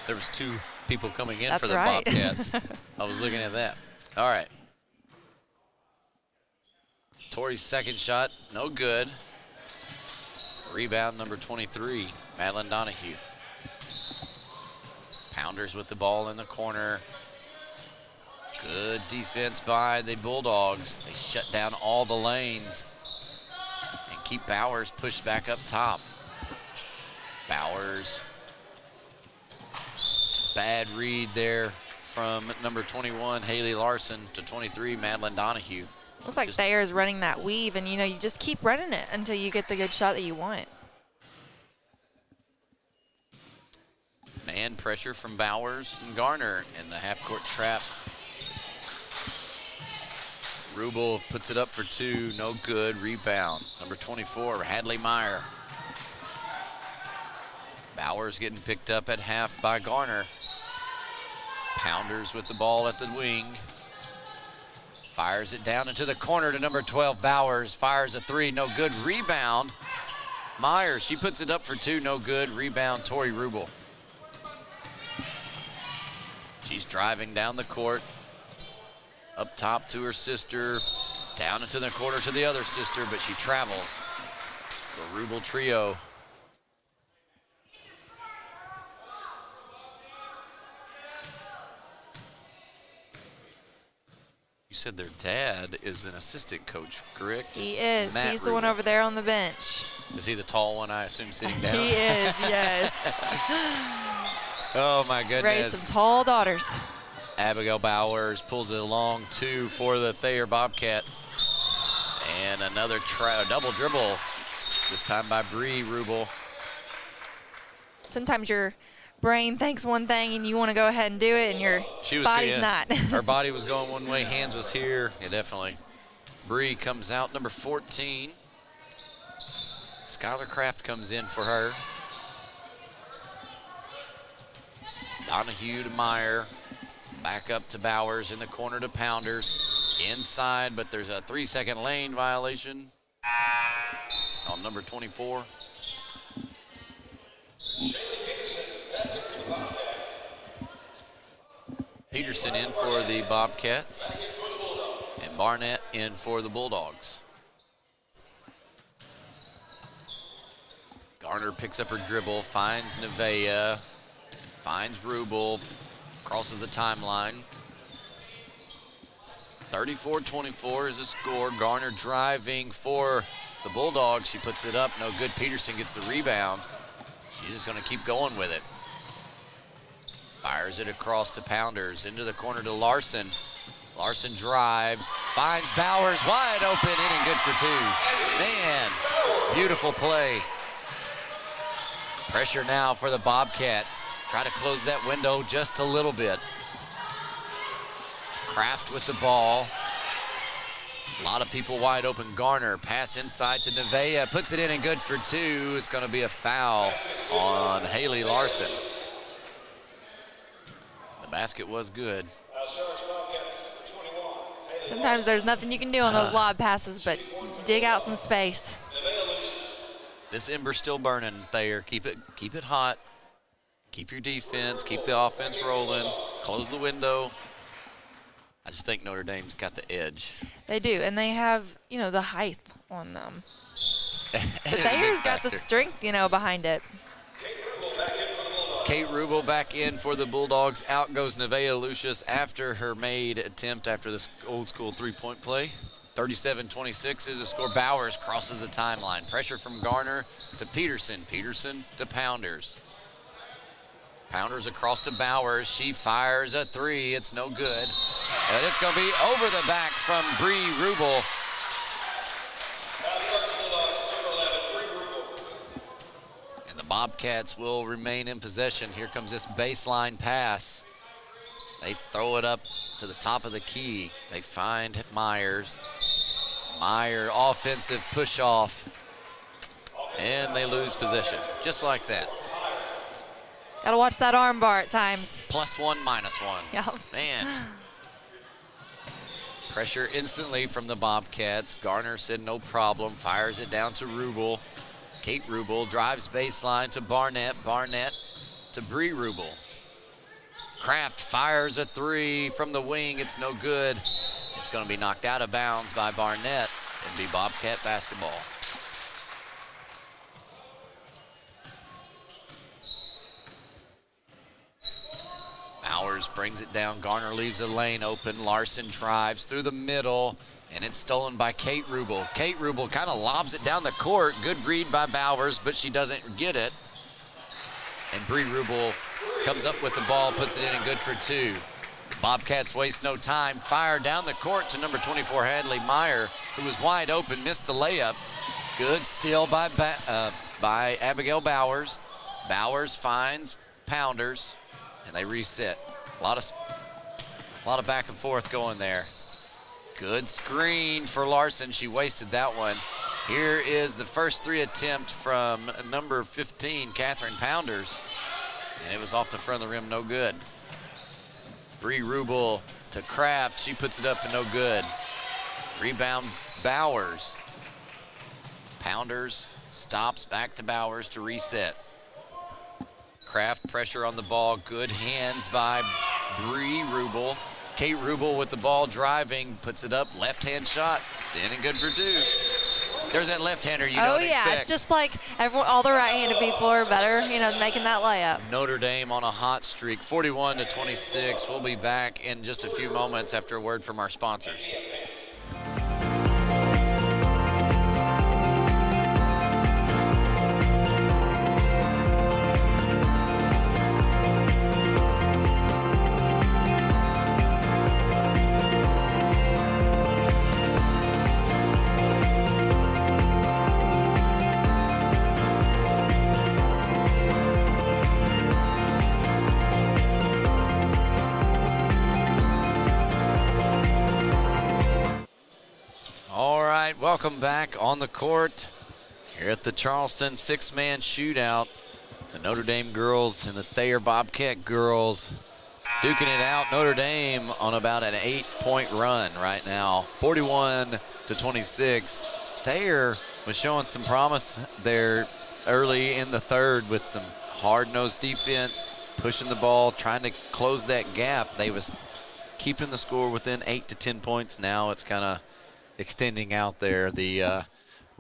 There was 2 people coming in for the Bobcats. I was looking at that. All right. Tori's second shot, no good. Rebound number 23, Madeline Donahue. Pounders with the ball in the corner. Good defense by the Bulldogs. They shut down all the lanes and keep Bowers pushed back up top. Bowers. It's a bad read there from number 21, Haley Larson, to 23, Madeline Donahue. Looks like Thayer is running that weave, and you just keep running it until you get the good shot that you want. Man pressure from Bowers and Garner in the half-court trap. Rubel puts it up for two, no good. Rebound, number 24, Hadley Meyer. Bowers getting picked up at half by Garner. Pounders with the ball at the wing. Fires it down into the corner to number 12, Bowers. Fires a three, no good. Rebound, Meyer. She puts it up for two, no good. Rebound, Tori Rubel. She's driving down the court. Up top to her sister. Down into the corner to the other sister, but she travels. The Rubel trio. You said their dad is an assistant coach, correct? He is. Matt He's the one Rubel. over there on the bench. Is he the tall one, I assume, sitting down? He is, yes. Oh, my goodness. Raised some tall daughters. Abigail Bowers pulls it along, two for the Thayer Bobcat. And another double dribble, this time by Bree Rubel. Sometimes your brain thinks one thing and you want to go ahead and do it, and your body's not. Her body was going one way, hands was here. Yeah, definitely. Bree comes out, number 14. Skylar Kraft comes in for her. Donahue to Meyer. Back up to Bowers, in the corner to Pounders. Inside, but there's a 3-second lane violation on number 24. Peterson in for the Bobcats, and Barnett in for the Bulldogs. Garner picks up her dribble, finds Nevaeh, finds Rubel, crosses the timeline. 34-24 is the score. Garner driving for the Bulldogs. She puts it up, no good. Peterson gets the rebound. She's just gonna keep going with it. Fires it across to Pounders, into the corner to Larson. Larson drives, finds Bowers wide open, in and good for two. Man, beautiful play. Pressure now for the Bobcats. Try to close that window just a little bit. Kraft with the ball. A lot of people wide open. Garner, pass inside to Nevaeh, puts it in and good for two. It's gonna be a foul on Haley Larson. The basket was good. Sometimes there's nothing you can do on those lob passes, but dig out some space. This ember's still burning, Thayer. Keep it hot. Keep your defense, keep the offense rolling, close the window. I just think Notre Dame's got the edge. They do, and they have, the height on them. But Thayer's got the strength, behind it. Kate Rubel back in for the Bulldogs. Out goes Nevaeh Lucius after her made attempt after this old school three-point play. 37-26 is the score. Bowers crosses the timeline. Pressure from Garner to Peterson. Peterson to Pounders. Pounders across to Bowers. She fires a three. It's no good. And it's going to be over the back from Bree Rubel. And the Bobcats will remain in possession. Here comes this baseline pass. They throw it up to the top of the key. They find Myers. Meyer, offensive push off. And they lose possession, just like that. Gotta watch that arm bar at times. +1, -1. Yep. Man. Pressure instantly from the Bobcats. Garner said no problem, fires it down to Rubel. Kate Rubel drives baseline to Barnett. Barnett to Bree Rubel. Kraft fires a three from the wing. It's no good. It's going to be knocked out of bounds by Barnett. It'd be Bobcat basketball. Bowers brings it down. Garner leaves the lane open. Larson drives through the middle, and it's stolen by Kate Rubel. Kate Rubel kind of lobs it down the court. Good read by Bowers, but she doesn't get it. And Bree Rubel comes up with the ball, puts it in, and good for two. The Bobcats waste no time. Fire down the court to number 24, Hadley Meyer, who was wide open, missed the layup. Good steal by Abigail Bowers. Bowers finds Pounders, and they reset. A lot of back and forth going there. Good screen for Larson. She wasted that one. Here is the first three attempt from number 15, Catherine Pounders, and it was off the front of the rim, no good. Bree Rubel to Kraft. She puts it up and no good. Rebound Bowers. Pounders stops, back to Bowers to reset. Kraft pressure on the ball. Good hands by Bree Rubel. Kate Rubel with the ball driving, puts it up, left-hand shot, in and good for two. There's that left-hander you don't expect. Oh, yeah, it's just like all the right-handed people are better, making that layup. Notre Dame on a hot streak, 41-26. We'll be back in just a few moments after a word from our sponsors. Welcome back on the court here at the Charleston Six-Man Shootout. The Notre Dame girls and the Thayer Bobcat girls duking it out. Notre Dame on about an 8-point run right now, 41-26. Thayer was showing some promise there early in the third with some hard-nosed defense, pushing the ball, trying to close that gap. They was keeping the score within 8 to 10 points. Now it's kind of extending out there. The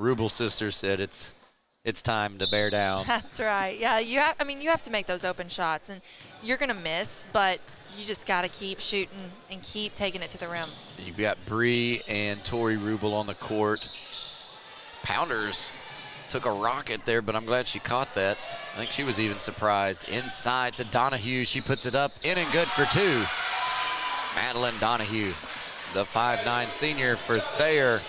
Rubel sisters said it's time to bear down. That's right. Yeah, you have to make those open shots, and you're gonna miss, but you just got to keep shooting and keep taking it to the rim. You've got Bree and Tori Rubel on the court. Pounders took a rocket there, but I'm glad she caught that. I think she was even surprised. Inside to Donahue. She puts it up, in and good for two. Madeline Donahue, the 5'9" senior for Thayer.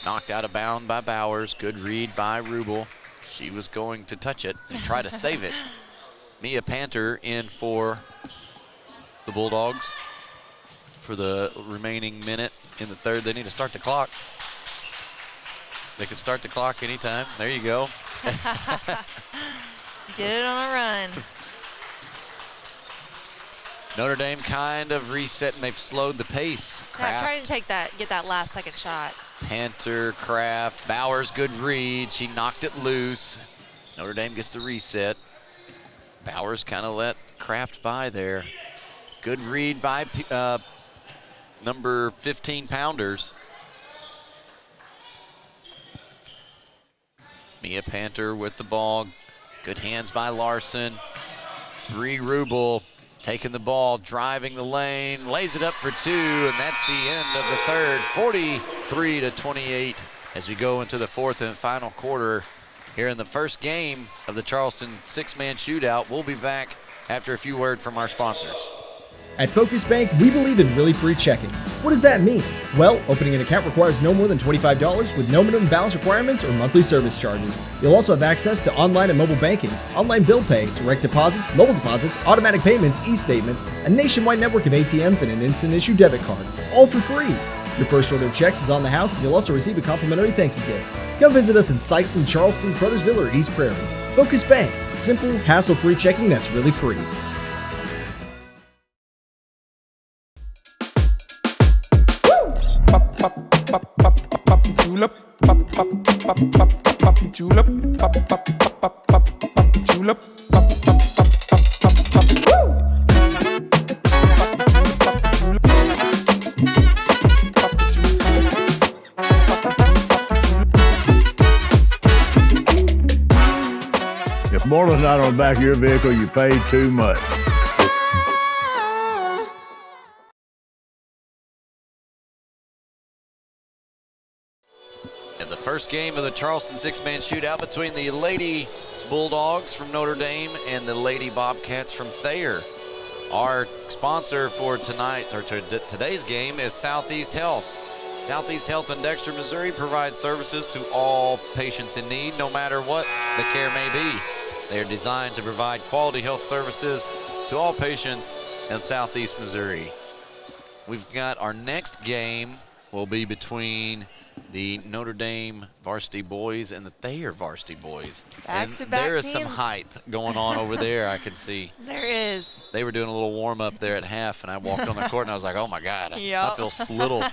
Knocked out of bounds by Bowers. Good read by Rubel. She was going to touch it and try to save it. Mia Panther in for the Bulldogs for the remaining minute in the third. They need to start the clock. They can start the clock anytime. There you go. Get it on a run. Notre Dame kind of reset, and they've slowed the pace. Yeah, trying to get that last second shot. Panther, Kraft, Bowers, good read. She knocked it loose. Notre Dame gets the reset. Bowers kind of let Kraft by there. Good read by number 15 Pounders. Mia Panther with the ball. Good hands by Larson. Bree Rubel taking the ball, driving the lane, lays it up for two, and that's the end of the third. 43-28 as we go into the fourth and final quarter here in the first game of the Charleston Six-Man Shootout. We'll be back after a few words from our sponsors. At Focus Bank, we believe in really free checking. What does that mean? Well, opening an account requires no more than $25 with no minimum balance requirements or monthly service charges. You'll also have access to online and mobile banking, online bill pay, direct deposits, mobile deposits, automatic payments, e-statements, a nationwide network of ATMs, and an instant issue debit card, all for free. Your first order of checks is on the house, and you'll also receive a complimentary thank you gift. Come visit us in Sikeston, Charleston, Crothersville, or East Prairie. Focus Bank, simple, hassle-free checking that's really free. Julep, pop julep, pop julep, not on the back of your vehicle, you paid too much. And the first game of the Charleston six-man shootout between the Lady Bulldogs from Notre Dame and the Lady Bobcats from Thayer. Our sponsor for tonight, or today's game, is Southeast Health. Southeast Health in Dexter, Missouri provides services to all patients in need, no matter what the care may be. They are designed to provide quality health services to all patients in Southeast Missouri. We've got our next game will be between the Notre Dame varsity boys and the Thayer varsity boys. Back-to-back there is teams. some height going on over there, I can see. There is. They were doing a little warm-up there at half, and I walked on the court, and I was like, oh, my God, I Yep. feel little. I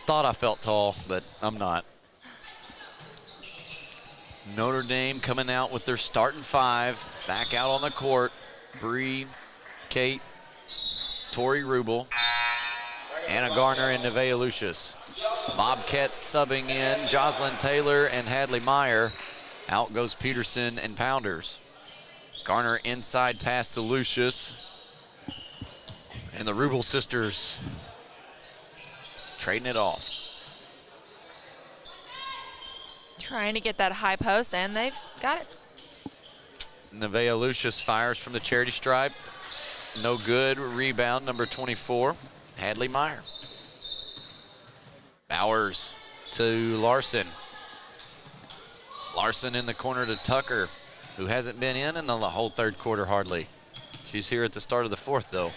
thought I felt tall, but I'm not. Notre Dame coming out with their starting five, back out on the court. Bree, Kate, Tori Rubel, Anna Garner, and Nevaeh Lucius. Bobcats subbing in Jocelyn Taylor and Hadley Meyer. Out goes Peterson and Pounders. Garner inside pass to Lucius. And the Rubel sisters trading it off. Trying to get that high post, and they've got it. Nevaeh Lucius fires from the charity stripe. No good. Rebound, number 24, Hadley Meyer. Bowers to Larson. Larson in the corner to Tucker, who hasn't been in the whole third quarter hardly. She's here at the start of the fourth, though.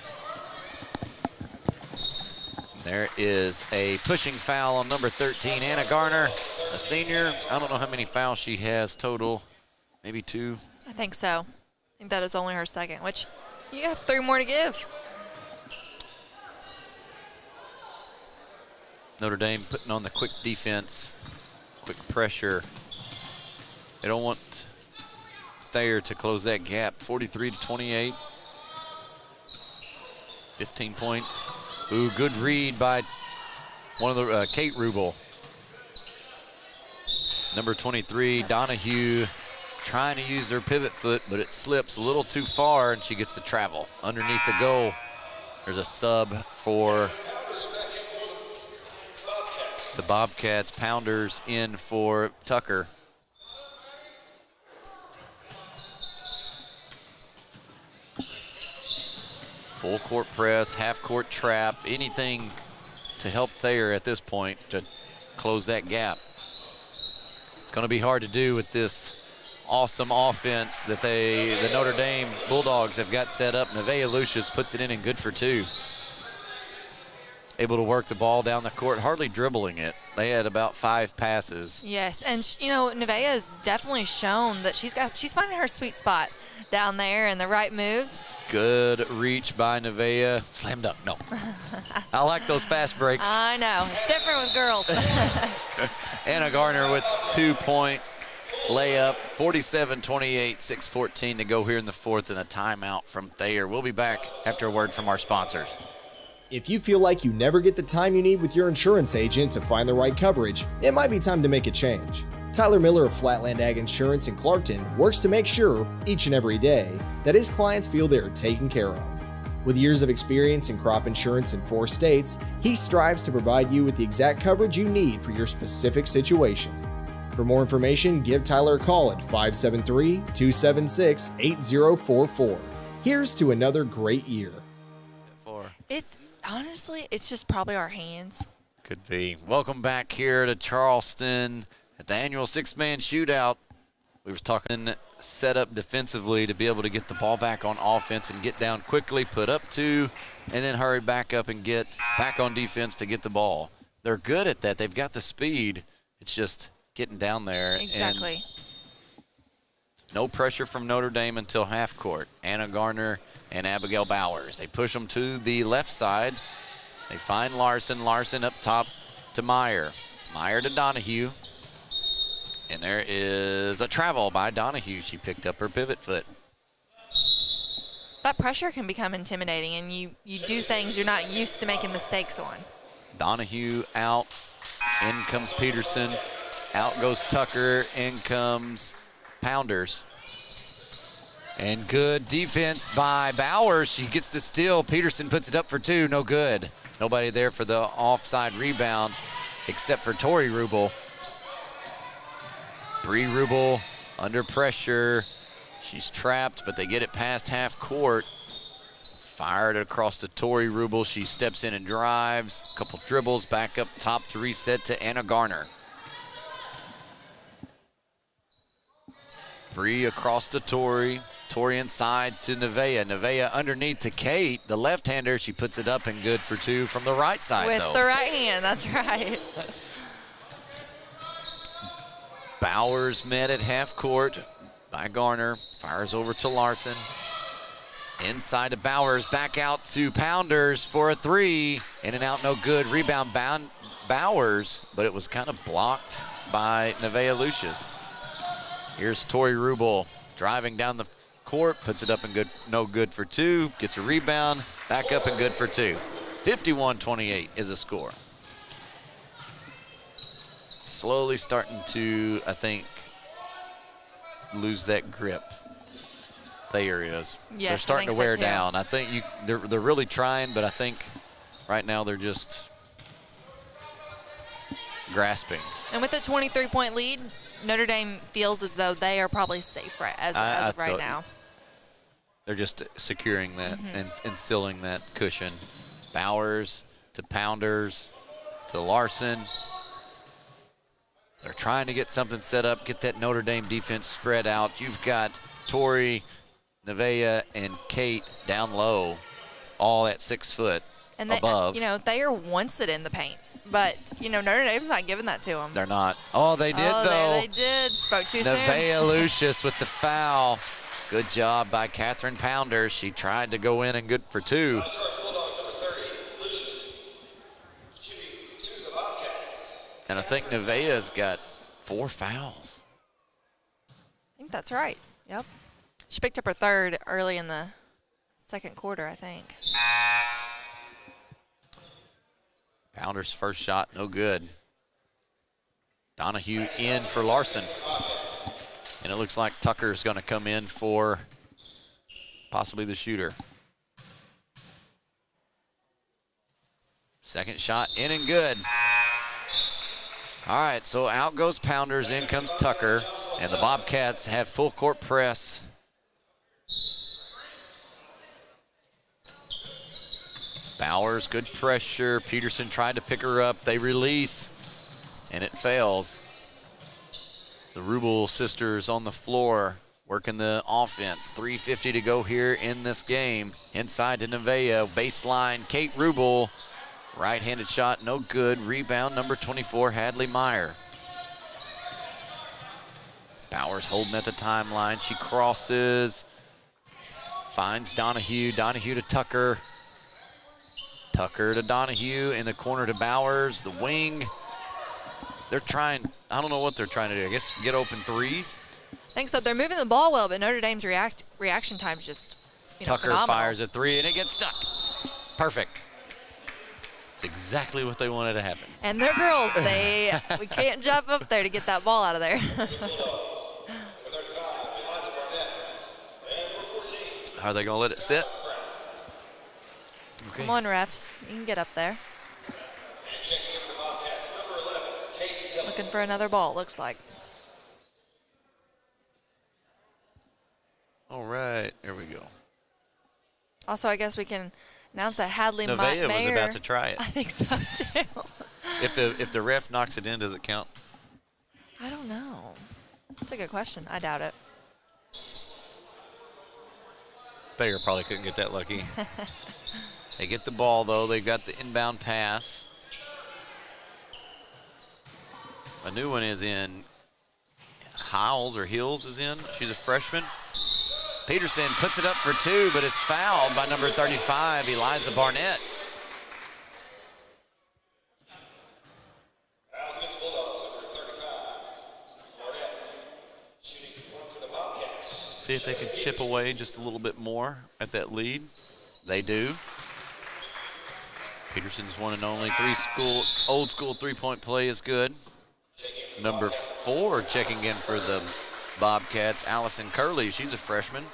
There is a pushing foul on number 13, Anna Garner, a senior. I don't know how many fouls she has total, maybe 2. I think so. I think that is only her second, which you have 3 more to give. Notre Dame putting on the quick defense, quick pressure. They don't want Thayer to close that gap. 43-28. 15 points. Ooh, good read by one of the Kate Rubel. Number 23, Donahue, trying to use her pivot foot, but it slips a little too far, and she gets to travel underneath the goal. There's a sub for the Bobcats. Pounders in for Tucker. Full court press, half court trap, anything to help Thayer at this point to close that gap. It's going to be hard to do with this awesome offense that the Notre Dame Bulldogs have got set up. Nevaeh Lucius puts it in and good for 2. Able to work the ball down the court, hardly dribbling it. They had about 5 passes. Yes, and Nevaeh has definitely shown that she's finding her sweet spot down there and the right moves. Good reach by Nevaeh. Slam dunk, no. I like those fast breaks. I know, it's different with girls. Anna Garner with 2-point layup, 47-28, 6:14 to go here in the fourth, and a timeout from Thayer. We'll be back after a word from our sponsors. If you feel like you never get the time you need with your insurance agent to find the right coverage, it might be time to make a change. Tyler Miller of Flatland Ag Insurance in Clarkton works to make sure, each and every day, that his clients feel they are taken care of. With years of experience in crop insurance in 4 states, he strives to provide you with the exact coverage you need for your specific situation. For more information, give Tyler a call at 573-276-8044. Here's to another great year. Honestly, it's just probably our hands. Could be. Welcome back here to Charleston at the annual six-man shootout. We were talking set up defensively to be able to get the ball back on offense and get down quickly, put up 2, and then hurry back up and get back on defense to get the ball. They're good at that. They've got the speed. It's just getting down there. Exactly. And no pressure from Notre Dame until half court. Anna Garner and Abigail Bowers. They push them to the left side. They find Larson. Larson up top to Meyer. Meyer to Donahue. And there is a travel by Donahue. She picked up her pivot foot. That pressure can become intimidating, and you do things you're not used to making mistakes on. Donahue out. In comes Peterson. Out goes Tucker. In comes Pounders. And good defense by Bowers. She gets the steal. Peterson puts it up for 2. No good. Nobody there for the offside rebound except for Tori Rubel. Bree Rubel under pressure. She's trapped, but they get it past half court. Fired it across to Tori Rubel. She steps in and drives. A couple dribbles back up top to reset to Anna Garner. Bree across to Tori. Tori inside to Nevaeh. Nevaeh underneath to Kate, the left-hander. She puts it up and good for 2 from the right side, With though. the right hand, that's right. Bowers met at half court by Garner. Fires over to Larson. Inside to Bowers, back out to Pounders for a 3. In and out, no good. Rebound Bowers, but it was kind of blocked by Nevaeh Lucius. Here's Tori Rubel driving down the court, puts it up and good, no good for 2. Gets a rebound, back up and good for 2. 51-28 is the score. Slowly starting to, I think, lose that grip. Thayer is. Yes, they're starting I to think wear so too. down. I think they're really trying, but I think right now they're just grasping. And with the 23-point lead, Notre Dame feels as though they are probably safe as of right now. They're just securing that and sealing that cushion. Bowers to Pounders to Larson. They're trying to get something set up, get that Notre Dame defense spread out. You've got Tori, Nevaeh, and Kate down low, all at 6 foot And above. you know, Thayer wants it in the paint, but you know Notre Dame's not giving that to them. They're not. Oh, they did though. They did. Spoke too soon. Nevaeh Lucius with the foul. Good job by Catherine Pounder. She tried to go in and good for 2. And I think Nevaeh's got 4 fouls. I think that's right. Yep. She picked up her 3rd early in the 2nd quarter, I think. Pounder's first shot, no good. Donahue in for Larson. And it looks like Tucker's going to come in for possibly the shooter. Second shot in and good. All right, so out goes Pounders, in comes Tucker, and the Bobcats have full court press. Bowers, good pressure. Peterson tried to pick her up. They release, and it fails. The Rubel sisters on the floor working the offense. 3:50 to go here in this game. Inside to Nevaeh, baseline, Kate Rubel. Right-handed shot, no good. Rebound, number 24, Hadley Meyer. Bowers holding at the timeline. She crosses, finds Donahue. Donahue to Tucker. Tucker to Donahue, in the corner to Bowers. The wing. They're trying, I don't know what they're trying to do. I guess get open threes. I think so. They're moving the ball well, but Notre Dame's reaction time's just, Tucker phenomenal. fires a 3, and it gets stuck. Perfect. It's exactly what they wanted to happen. And they're girls. We can't jump up there to get that ball out of there. Are they going to let it sit? Okay. Come on, refs. You can get up there. Looking for another ball, looks like. All right, here we go. Also, I guess we can announce that Hadley Nevaeh Meyer was about to try it. I think so, too. If the ref knocks it in, does it count? I don't know. That's a good question. I doubt it. Thayer probably couldn't get that lucky. They get the ball, though. They've got the inbound pass. A new one is in. Howells or Hills is in. She's a freshman. Peterson puts it up for 2, but is fouled by number 35, Eliza Barnett. See if they can chip away just a little bit more at that lead. They do. Peterson's one and only old school three-point play is good. Number 4 checking in for the Bobcats, Allison Curley. She's a freshman.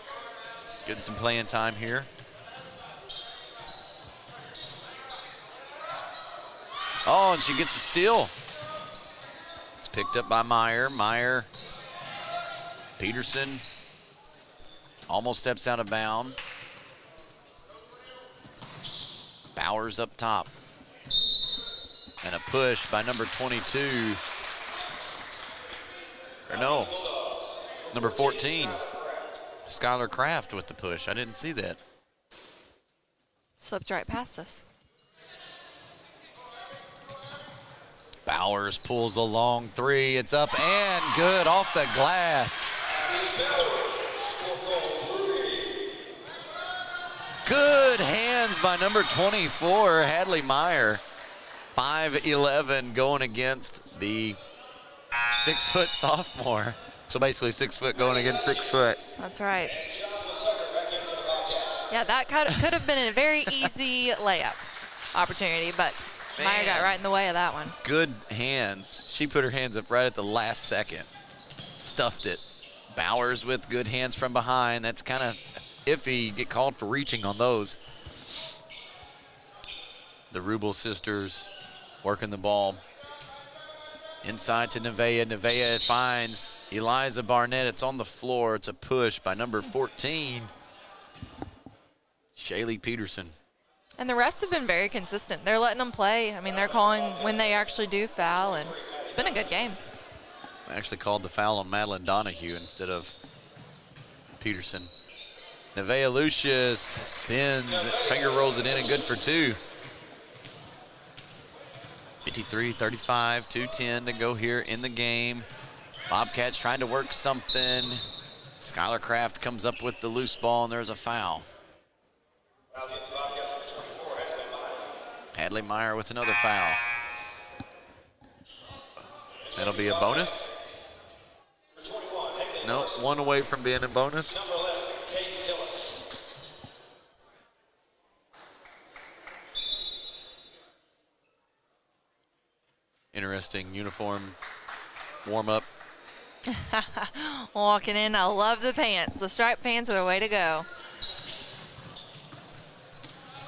Getting some playing time here. Oh, and she gets a steal. It's picked up by Meyer. Meyer, Peterson almost steps out of bounds. Bowers up top. And a push by number 22. Or no, number 14. Skylar Kraft with the push. I didn't see that. Slipped right past us. Bowers pulls a long three. It's up and good off the glass. Good hands by number 24, Hadley Meyer. 5'11", going against the 6-foot sophomore. So basically 6 foot going against 6 foot. That's right. Yeah, that could have been a very easy layup opportunity, but Meyer got right in the way of that one. Good hands. She put her hands up right at the last second. Stuffed it. Bowers with good hands from behind. That's kind of iffy. Get called for reaching on those. The Rubel sisters working the ball. Inside to Nevaeh. Nevaeh finds Eliza Barnett. It's on the floor. It's a push by number 14, Shaylee Peterson. And the refs have been very consistent. They're letting them play. I mean, they're calling when they actually do foul, and it's been a good game. I actually called the foul on Madeline Donahue instead of Peterson. Nevaeh Lucius spins, finger rolls it in, and good for two. 53-35, 2:10 to go here in the game. Bobcats trying to work something. Skylar Kraft comes up with the loose ball, and there's a foul. Hadley Meyer with another foul. That'll be a bonus. No, one away from being a bonus. Interesting uniform warm-up. Walking in, I love the pants. The striped pants are the way to go.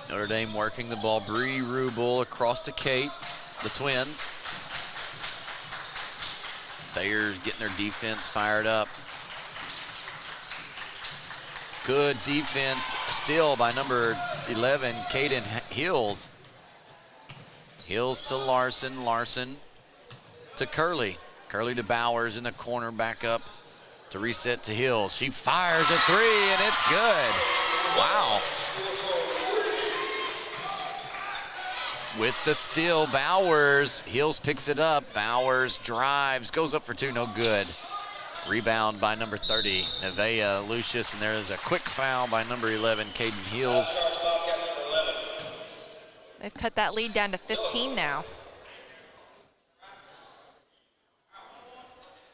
Notre Dame working the ball. Bree Rubel across to Kate, the twins. Thayer's getting their defense fired up. Good defense still by number 11, Kaden Hills. Hills to Larson, Larson to Curley. Curley to Bowers in the corner, back up to reset to Hills. She fires a three, and it's good. Wow. With the steal, Bowers. Hills picks it up. Bowers drives, goes up for two, no good. Rebound by number 30, Nevaeh Lucius, and there is a quick foul by number 11, Kaden Hills. They've cut that lead down to 15 now.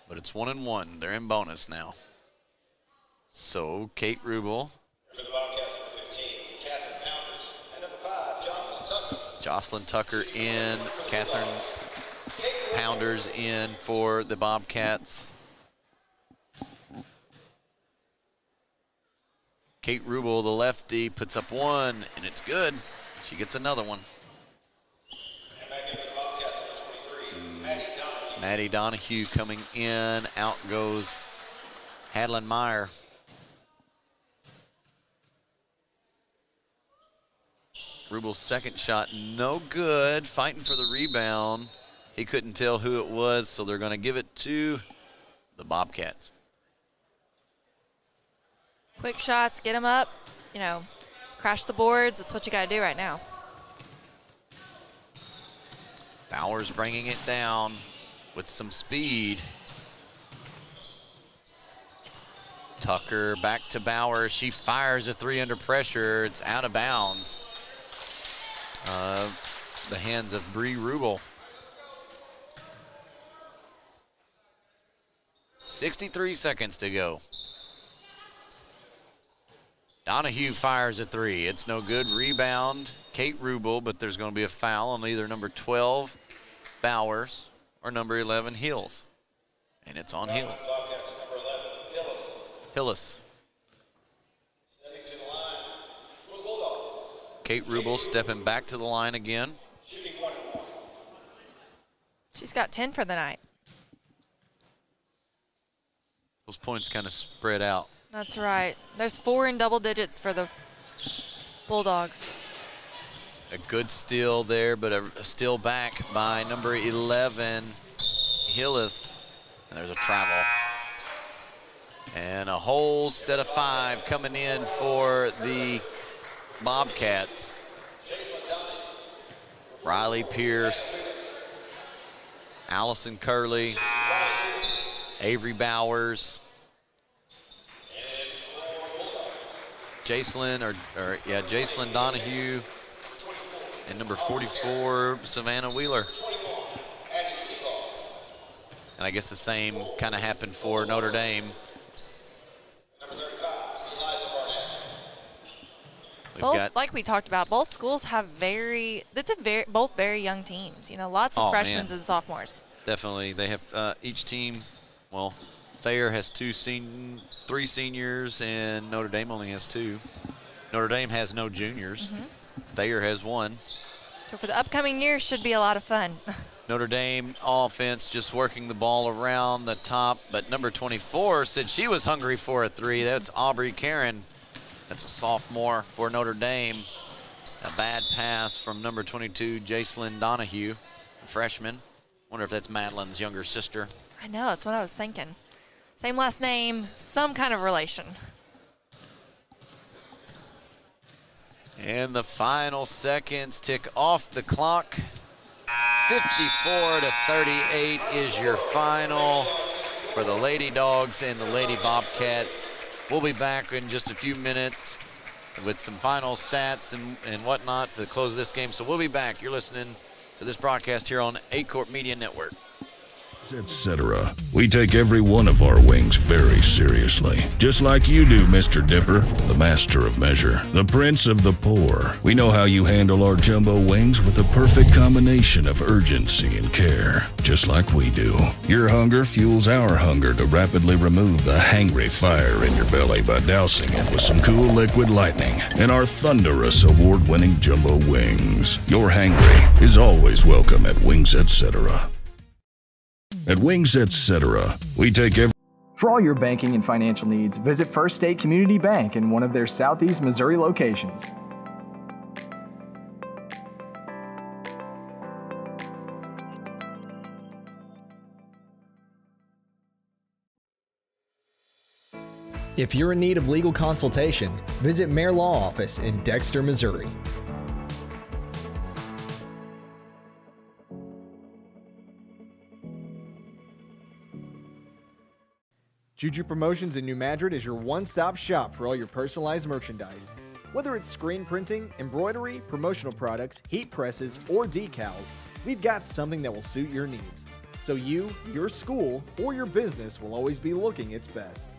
But it's 1-1. They're in bonus now. So Kate Rubel. Jocelyn Tucker in. Catherine Pounders in for the Bobcats. Kate Rubel, the lefty, puts up one, and it's good. She gets another one. Maddie Donahue coming in. Out goes Hadley Meyer. Rubel's second shot, no good. Fighting for the rebound. He couldn't tell who it was, so they're going to give it to the Bobcats. Quick shots, get them up, you know, crash the boards. That's what you got to do right now. Bowers bringing it down with some speed. Tucker back to Bowers. She fires a three under pressure. It's out of bounds. The hands of Bree Rubel. 63 seconds to go. Donahue fires a three. It's no good. Rebound, Kate Rubel, but there's going to be a foul on either number 12, Bowers, or number 11, Hills. And it's on Hills. Hillis. Kate Rubel stepping back to the line again. She's got 10 for the night. Those points kind of spread out. That's right. There's 4 in double digits for the Bulldogs. A good steal there, but a steal back by number 11, Hillis. And there's a travel. And a whole set of 5 coming in for the Bobcats. Riley Pierce, Allison Curley, Avery Bowers, Jacelyn Donahue, and number 44, Savannah Wheeler. And I guess the same kind of happened for Notre Dame. Like we talked about, both schools have both very young teams. You know, lots of freshmen and sophomores. Definitely, they have each team. Well, Thayer has 3 seniors, and Notre Dame only has 2. Notre Dame has no juniors. Thayer has 1. So for the upcoming year, should be a lot of fun. Notre Dame offense just working the ball around the top, but number 24 said she was hungry for a 3. That's Aubrey Karen. That's a sophomore for Notre Dame. A bad pass from number 22, Jacelyn Donahue, a freshman. Wonder if that's Madeline's younger sister. I know, that's what I was thinking. Same last name, some kind of relation. And the final seconds tick off the clock. 54-38 is your final for the Lady Dogs and the Lady Bobcats. We'll be back in just a few minutes with some final stats and whatnot to close this game. So we'll be back. You're listening to this broadcast here on Aycorp Media Network. Etc. We take every one of our wings very seriously. Just like you do, Mr. Dipper, the master of measure, the prince of the poor. We know how you handle our jumbo wings with the perfect combination of urgency and care. Just like we do. Your hunger fuels our hunger to rapidly remove the hangry fire in your belly by dousing it with some cool liquid lightning and our thunderous award-winning jumbo wings. Your hangry is always welcome at Wings Etc. At Wings Etc., we take every... For all your banking and financial needs, visit First State Community Bank in one of their Southeast Missouri locations. If you're in need of legal consultation, visit Mayor Law Office in Dexter, Missouri. Juju Promotions in New Madrid is your one-stop shop for all your personalized merchandise. Whether it's screen printing, embroidery, promotional products, heat presses, or decals, we've got something that will suit your needs. So you, your school, or your business will always be looking its best.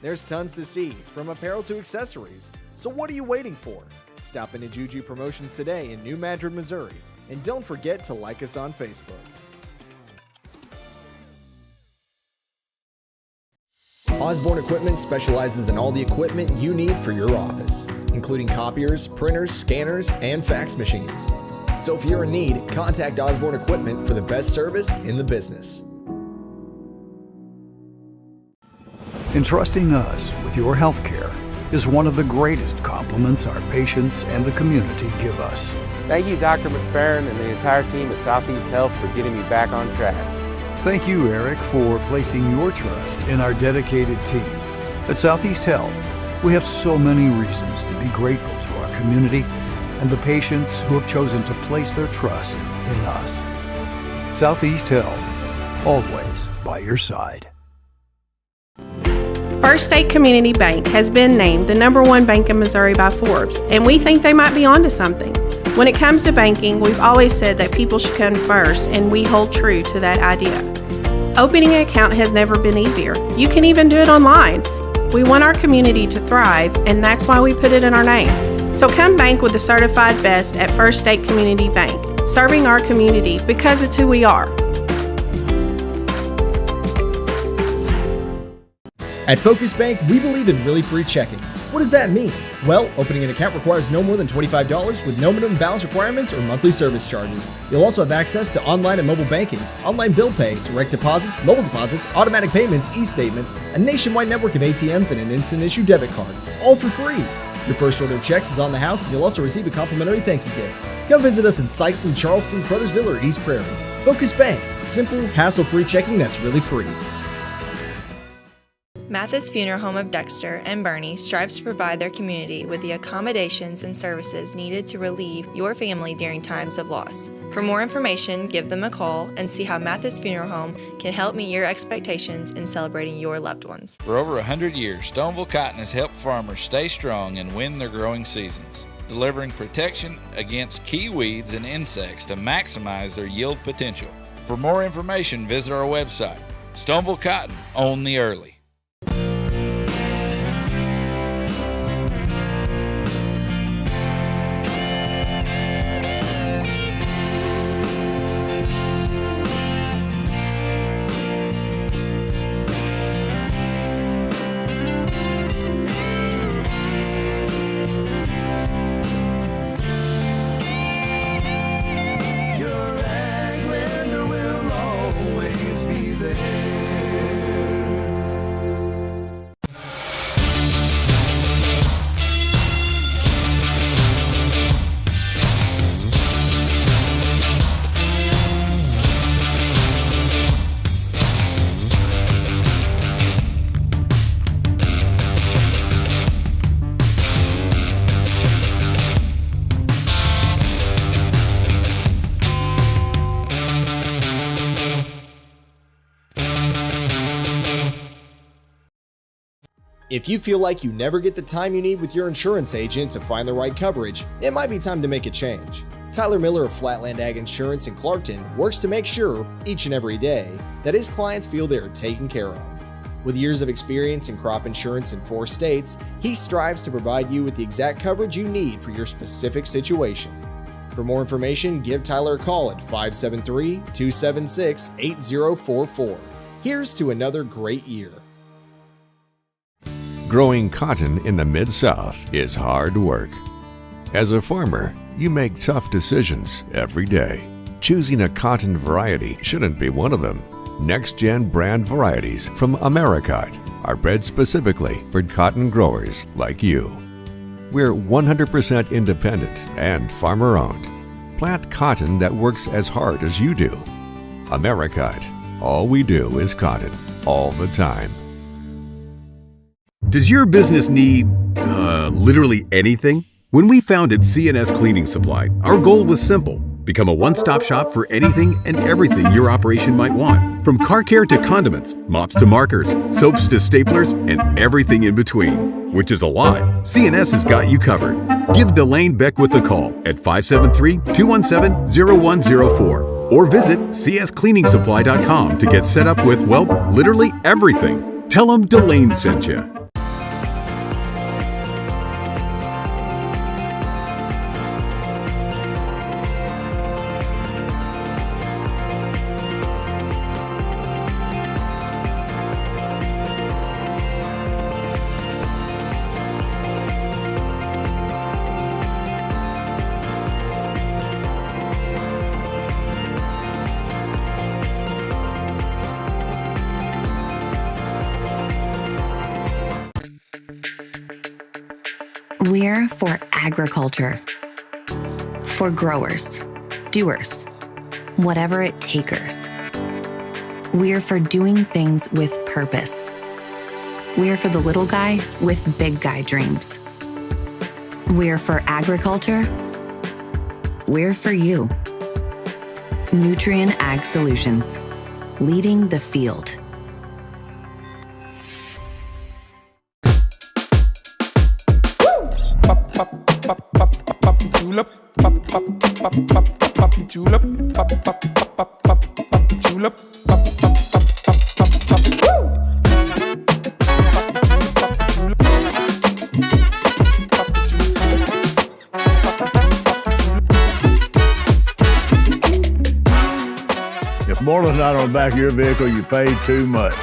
There's tons to see, from apparel to accessories. So what are you waiting for? Stop into Juju Promotions today in New Madrid, Missouri. And don't forget to like us on Facebook. Osborne Equipment specializes in all the equipment you need for your office, including copiers, printers, scanners, and fax machines. So if you're in need, contact Osborne Equipment for the best service in the business. Entrusting us with your health care is one of the greatest compliments our patients and the community give us. Thank you, Dr. McFerrin and the entire team at Southeast Health for getting me back on track. Thank you, Eric, for placing your trust in our dedicated team. At Southeast Health, we have so many reasons to be grateful to our community and the patients who have chosen to place their trust in us. Southeast Health, always by your side. First State Community Bank has been named the #1 bank in Missouri by Forbes, and we think they might be onto something. When it comes to banking, we've always said that people should come first, and we hold true to that idea. Opening an account has never been easier. You can even do it online. We want our community to thrive, and that's why we put it in our name. So come bank with the certified best at First State Community Bank, serving our community because it's who we are. At Focus Bank, we believe in really free checking. What does that mean? Well, opening an account requires no more than $25 with no minimum balance requirements or monthly service charges. You'll also have access to online and mobile banking, online bill pay, direct deposits, mobile deposits, automatic payments, e-statements, a nationwide network of ATMs, and an instant issue debit card, all for free. Your first order of checks is on the house, and you'll also receive a complimentary thank you gift. Come visit us in Sikeston, Charleston, Crothersville, or East Prairie. Focus Bank. Simple, hassle-free checking that's really free. Mathis Funeral Home of Dexter and Bernie strives to provide their community with the accommodations and services needed to relieve your family during times of loss. For more information, give them a call and see how Mathis Funeral Home can help meet your expectations in celebrating your loved ones. For over 100 years, Stoneville Cotton has helped farmers stay strong and win their growing seasons, delivering protection against key weeds and insects to maximize their yield potential. For more information, visit our website. Stoneville Cotton, own the early. If you feel like you never get the time you need with your insurance agent to find the right coverage, it might be time to make a change. Tyler Miller of Flatland Ag Insurance in Clarkton works to make sure, each and every day, that his clients feel they are taken care of. With years of experience in crop insurance in 4 states, he strives to provide you with the exact coverage you need for your specific situation. For more information, give Tyler a call at 573-276-8044. Here's to another great year. Growing cotton in the Mid-South is hard work. As a farmer, you make tough decisions every day. Choosing a cotton variety shouldn't be one of them. Next-gen brand varieties from Americot are bred specifically for cotton growers like you. We're 100% independent and farmer-owned. Plant cotton that works as hard as you do. Americot. All we do is cotton, all the time. Does your business need, literally anything? When we founded CNS Cleaning Supply, our goal was simple. Become a one-stop shop for anything and everything your operation might want. From car care to condiments, mops to markers, soaps to staplers, and everything in between. Which is a lot. CNS has got you covered. Give Delane Beckwith a call at 573-217-0104 or visit cscleaningsupply.com to get set up with, well, literally everything. Tell them Delane sent you. We're for agriculture. For growers, doers, whatever it takers. We're for doing things with purpose. We're for the little guy with big guy dreams. We're for agriculture. We're for you. Nutrien Ag Solutions, leading the field. Julep, pop pop pop pop pop julep, pop pop pop pop pop julep, pop pop pop pop pop woo. If more than not on the back of your vehicle, you paid too much.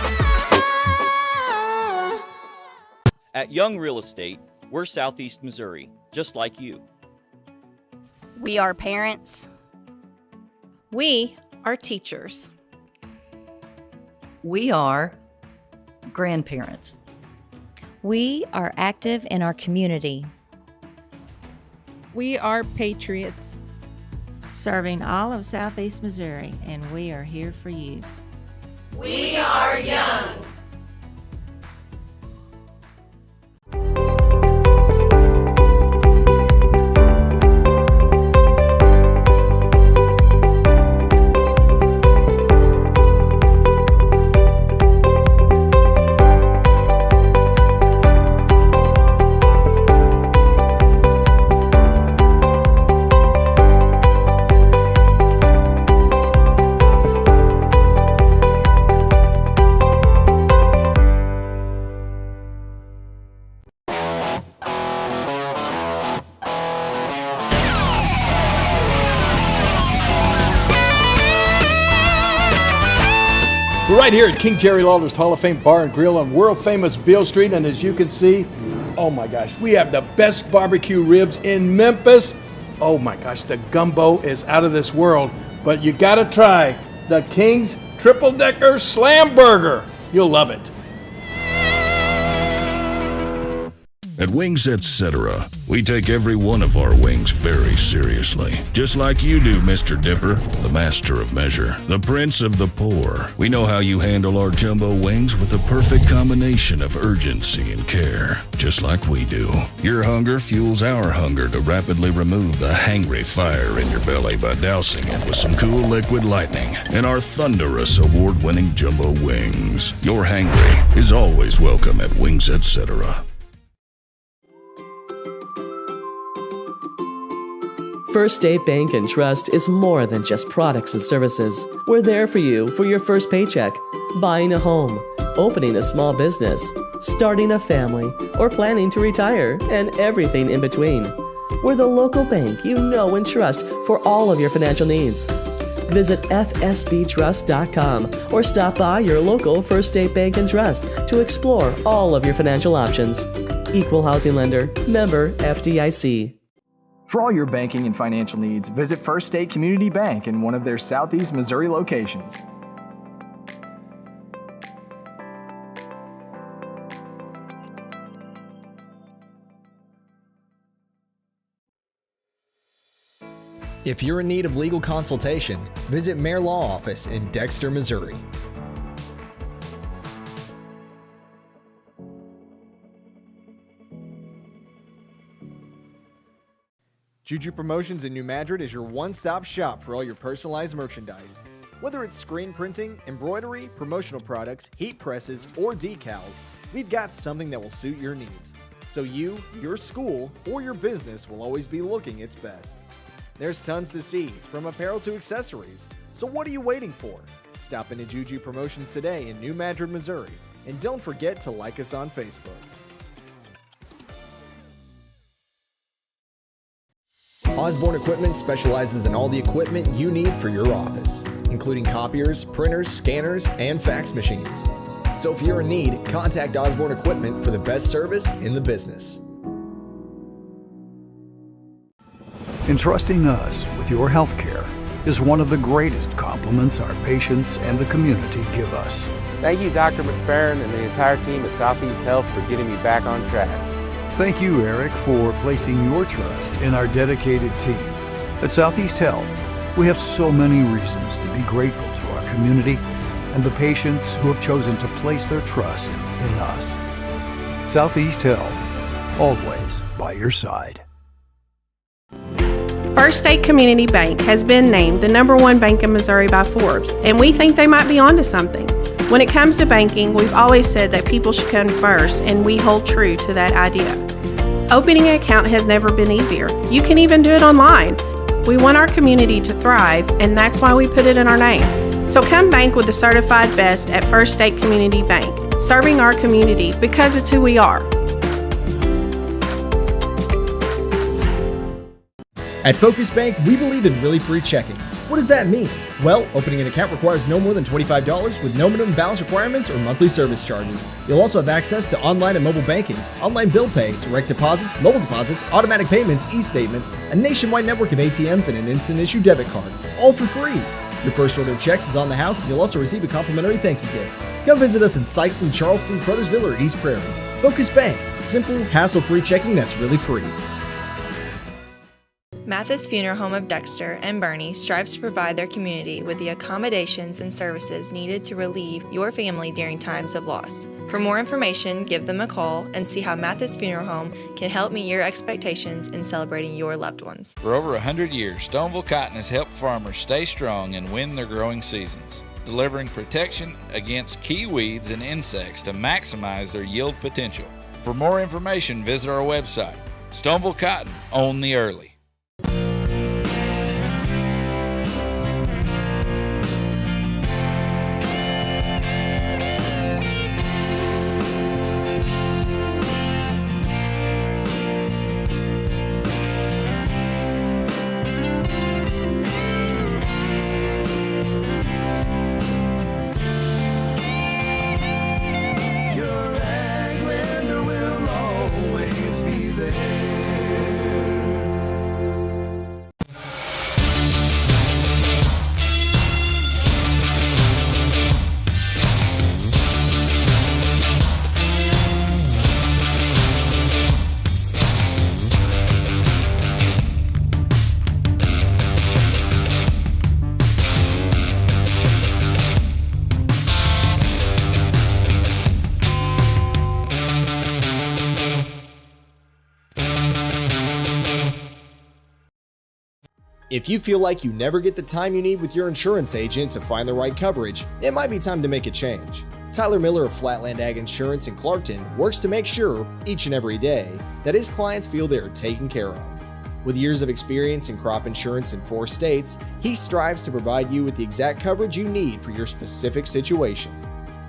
At Young Real Estate, we're Southeast Missouri, just like you. We are parents. We are teachers. We are grandparents. We are active in our community. We are patriots. Serving all of Southeast Missouri, and we are here for you. We are young. We're right here at King Jerry Lawler's Hall of Fame Bar and Grill on world famous Beale Street, and as you can see, oh my gosh, we have the best barbecue ribs in Memphis. Oh my gosh, the gumbo is out of this world, but you gotta try the King's Triple Decker Slam Burger. You'll love it. At Wings Etc., we take every one of our wings very seriously. Just like you do, Mr. Dipper, the master of measure, the prince of the poor. We know how you handle our jumbo wings with the perfect combination of urgency and care, just like we do. Your hunger fuels our hunger to rapidly remove the hangry fire in your belly by dousing it with some cool liquid lightning and our thunderous award-winning jumbo wings. Your hangry is always welcome at Wings Etc. First State Bank and Trust is more than just products and services. We're there for you for your first paycheck, buying a home, opening a small business, starting a family, or planning to retire, and everything in between. We're the local bank you know and trust for all of your financial needs. Visit fsbtrust.com or stop by your local First State Bank and Trust to explore all of your financial options. Equal housing lender, member FDIC. For all your banking and financial needs, visit First State Community Bank in one of their Southeast Missouri locations. If you're in need of legal consultation, visit Mayor Law Office in Dexter, Missouri. Juju Promotions in New Madrid is your one-stop shop for all your personalized merchandise. Whether it's screen printing, embroidery, promotional products, heat presses, or decals, we've got something that will suit your needs. So you, your school, or your business will always be looking its best. There's tons to see, from apparel to accessories. So what are you waiting for? Stop into Juju Promotions today in New Madrid, Missouri. And don't forget to like us on Facebook. Osborne Equipment specializes in all the equipment you need for your office, including copiers, printers, scanners, and fax machines. So if you're in need, contact Osborne Equipment for the best service in the business. Entrusting us with your health care is one of the greatest compliments our patients and the community give us. Thank you, Dr. McFerrin and the entire team at Southeast Health for getting me back on track. Thank you, Eric, for placing your trust in our dedicated team. At Southeast Health, we have so many reasons to be grateful to our community and the patients who have chosen to place their trust in us. Southeast Health, always by your side. First State Community Bank has been named the #1 bank in Missouri by Forbes, and we think they might be onto something. When it comes to banking, we've always said that people should come first, and we hold true to that idea. Opening an account has never been easier. You can even do it online. We want our community to thrive, and that's why we put it in our name. So come bank with the certified best at First State Community Bank, serving our community because it's who we are. At Focus Bank, we believe in really free checking. What does that mean? Well, opening an account requires no more than $25 with no minimum balance requirements or monthly service charges. You'll also have access to online and mobile banking, online bill pay, direct deposits, mobile deposits, automatic payments, e-statements, a nationwide network of ATMs, and an instant issue debit card, all for free. Your first order of checks is on the house, and you'll also receive a complimentary thank you gift. Come visit us in Sikeston, Charleston, Crothersville, or East Prairie. Focus Bank. Simple, hassle-free checking that's really free. Mathis Funeral Home of Dexter and Bernie strives to provide their community with the accommodations and services needed to relieve your family during times of loss. For more information, give them a call and see how Mathis Funeral Home can help meet your expectations in celebrating your loved ones. For over 100 years, Stoneville Cotton has helped farmers stay strong and win their growing seasons, delivering protection against key weeds and insects to maximize their yield potential. For more information, visit our website. Stoneville Cotton, own the early. If you feel like you never get the time you need with your insurance agent to find the right coverage, it might be time to make a change. Tyler Miller of Flatland Ag Insurance in Clarkton works to make sure, each and every day, that his clients feel they are taken care of. With years of experience in crop insurance in 4 states, he strives to provide you with the exact coverage you need for your specific situation.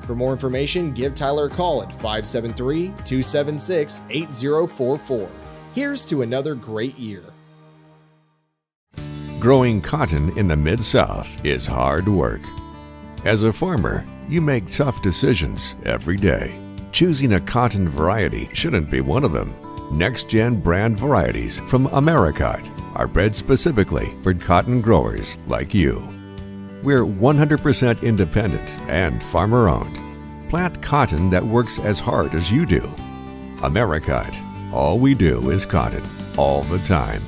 For more information, give Tyler a call at 573-276-8044. Here's to another great year. Growing cotton in the Mid-South is hard work. As a farmer, you make tough decisions every day. Choosing a cotton variety shouldn't be one of them. Next-gen brand varieties from Americot are bred specifically for cotton growers like you. We're 100% independent and farmer-owned. Plant cotton that works as hard as you do. Americot. All we do is cotton, all the time.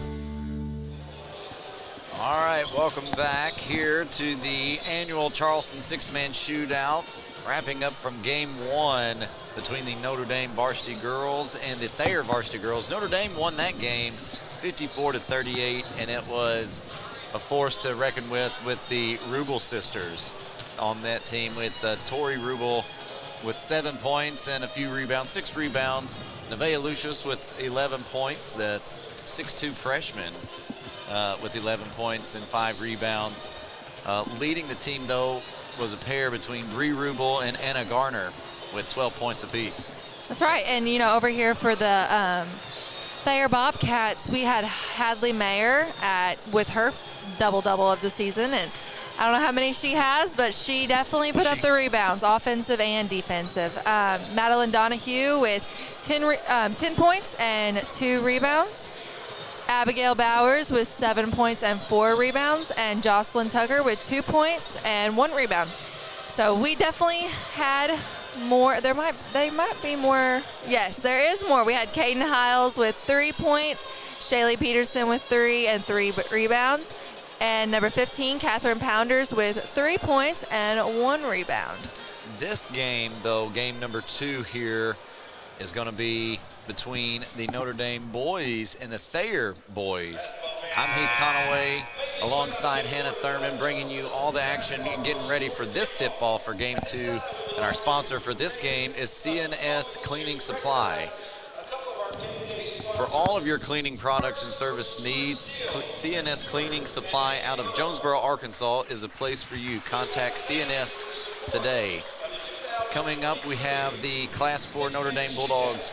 All right, welcome back here to the annual Charleston Sixth Man Shootout, wrapping up from Game 1 between the Notre Dame varsity girls and the Thayer varsity girls. Notre Dame won that game 54-38, and it was a force to reckon with the Rubel sisters on that team, with Tori Rubel with 7 points and a few rebounds, 6 rebounds. Nevaeh Lucius with 11 points, the 6'2" freshman. With 11 points and 5 rebounds. Leading the team, though, was a pair between Bree Rubel and Anna Garner with 12 points apiece. That's right. And, you know, over here for the Thayer Bobcats, we had Hadley Mayer with her double-double of the season. And I don't know how many she has, but she definitely put up the rebounds, offensive and defensive. Madeline Donahue with 10 points and 2 rebounds. Abigail Bowers with 7 points and 4 rebounds, and Jocelyn Tucker with 2 points and 1 rebound. So we definitely had more. They might be more. Yes, there is more. We had Caden Hiles with 3 points, Shaylee Peterson with 3 and 3 rebounds, and number 15, Catherine Pounders with 3 points and 1 rebound. This game, though, game number 2 here, is going to be between the Notre Dame boys and the Thayer boys. I'm Heath Conaway alongside Hannah Thurman, bringing you all the action and getting ready for this tip-off for Game 2. And our sponsor for this game is CNS Cleaning Supply. For all of your cleaning products and service needs, CNS Cleaning Supply out of Jonesboro, Arkansas is a place for you. Contact CNS today. Coming up, we have the Class 4 Notre Dame Bulldogs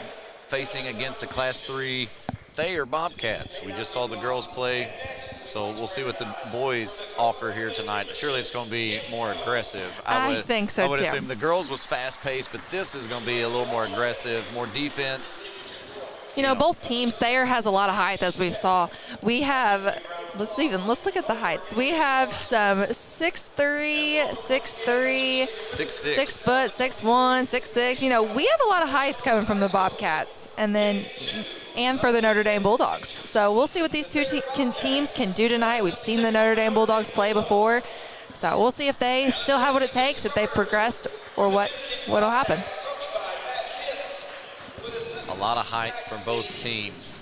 facing against the Class 3 Thayer Bobcats. We just saw the girls play, so we'll see what the boys offer here tonight. Surely it's going to be more aggressive. I think so, I would too. assume the girls was fast-paced, but this is going to be a little more aggressive, more defense. You know, both teams, Thayer has a lot of height, as we saw. We have, let's look at the heights. We have some 6'3", 6'3", 6 foot, 6'1", 6'6". You know, we have a lot of height coming from the Bobcats, and for the Notre Dame Bulldogs. So we'll see what these two teams can do tonight. We've seen the Notre Dame Bulldogs play before, so we'll see if they still have what it takes, if they've progressed, or what'll happen. A lot of height from both teams.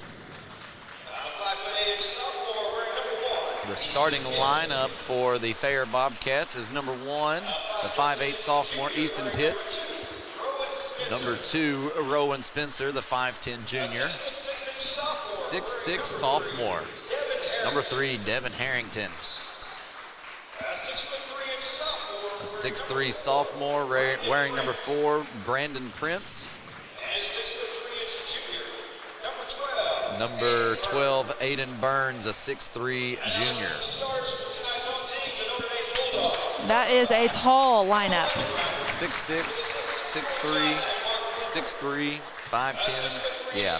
The starting lineup for the Thayer Bobcats is number 1, the 5'8" sophomore Easton Pitts. Number 2, Rowan Spencer, the 5'10" junior. 6'6" sophomore. Number 3, Devin Harrington. A 6'3" sophomore wearing number 4, Brandon Prince. Number 12, Aiden Burns, a 6'3" junior. That is a tall lineup. 6'6", 6'3", 6'3", 5'10", yeah.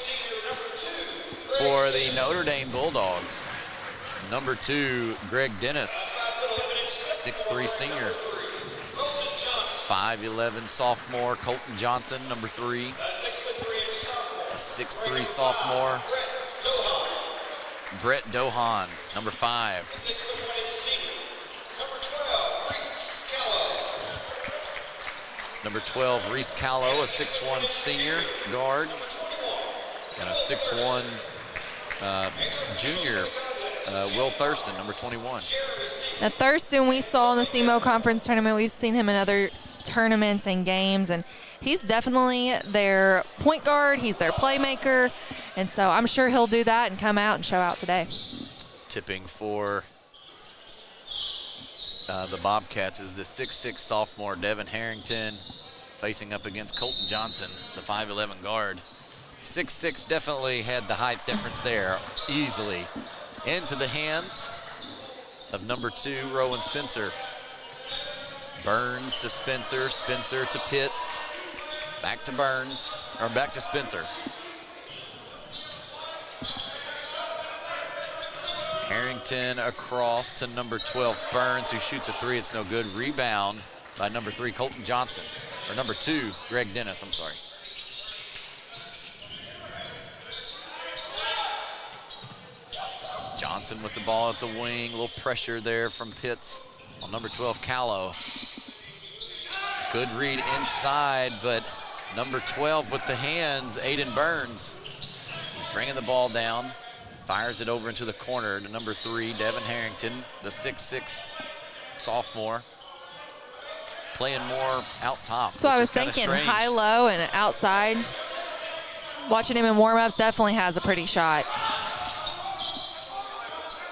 For the Notre Dame Bulldogs, number 2, Greg Dennis, 6'3" senior. 5'11" sophomore, Colton Johnson, number 3. A 6'3" sophomore, Brett Dohan, number 5. Number 12, Reese Callow, a 6'1" senior guard. And a 6'1" junior, Will Thurston, number 21. Now Thurston, we saw in the SEMO conference tournament. We've seen him in other tournaments and games, and he's definitely their point guard. He's their playmaker, and so I'm sure he'll do that and come out and show out today. Tipping for the Bobcats is the 6'6" sophomore Devin Harrington facing up against Colton Johnson, the 5'11" guard. 6'6" definitely had the height difference there easily. Into the hands of number 2, Rowan Spencer. Burns to Spencer, Spencer to Pitts, back to Burns, or back to Spencer. Harrington across to number 12, Burns, who shoots a 3. It's no good. Rebound by number 3, Colton Johnson, or number 2, Greg Dennis, I'm sorry. Johnson with the ball at the wing, a little pressure there from Pitts on number 12, Callow. Good read inside, but number 12 with the hands, Aiden Burns. He's bringing the ball down, fires it over into the corner to number 3, Devin Harrington, the 6'6" sophomore. Playing more out top. So I was thinking high-low and outside. Watching him in warm-ups, definitely has a pretty shot.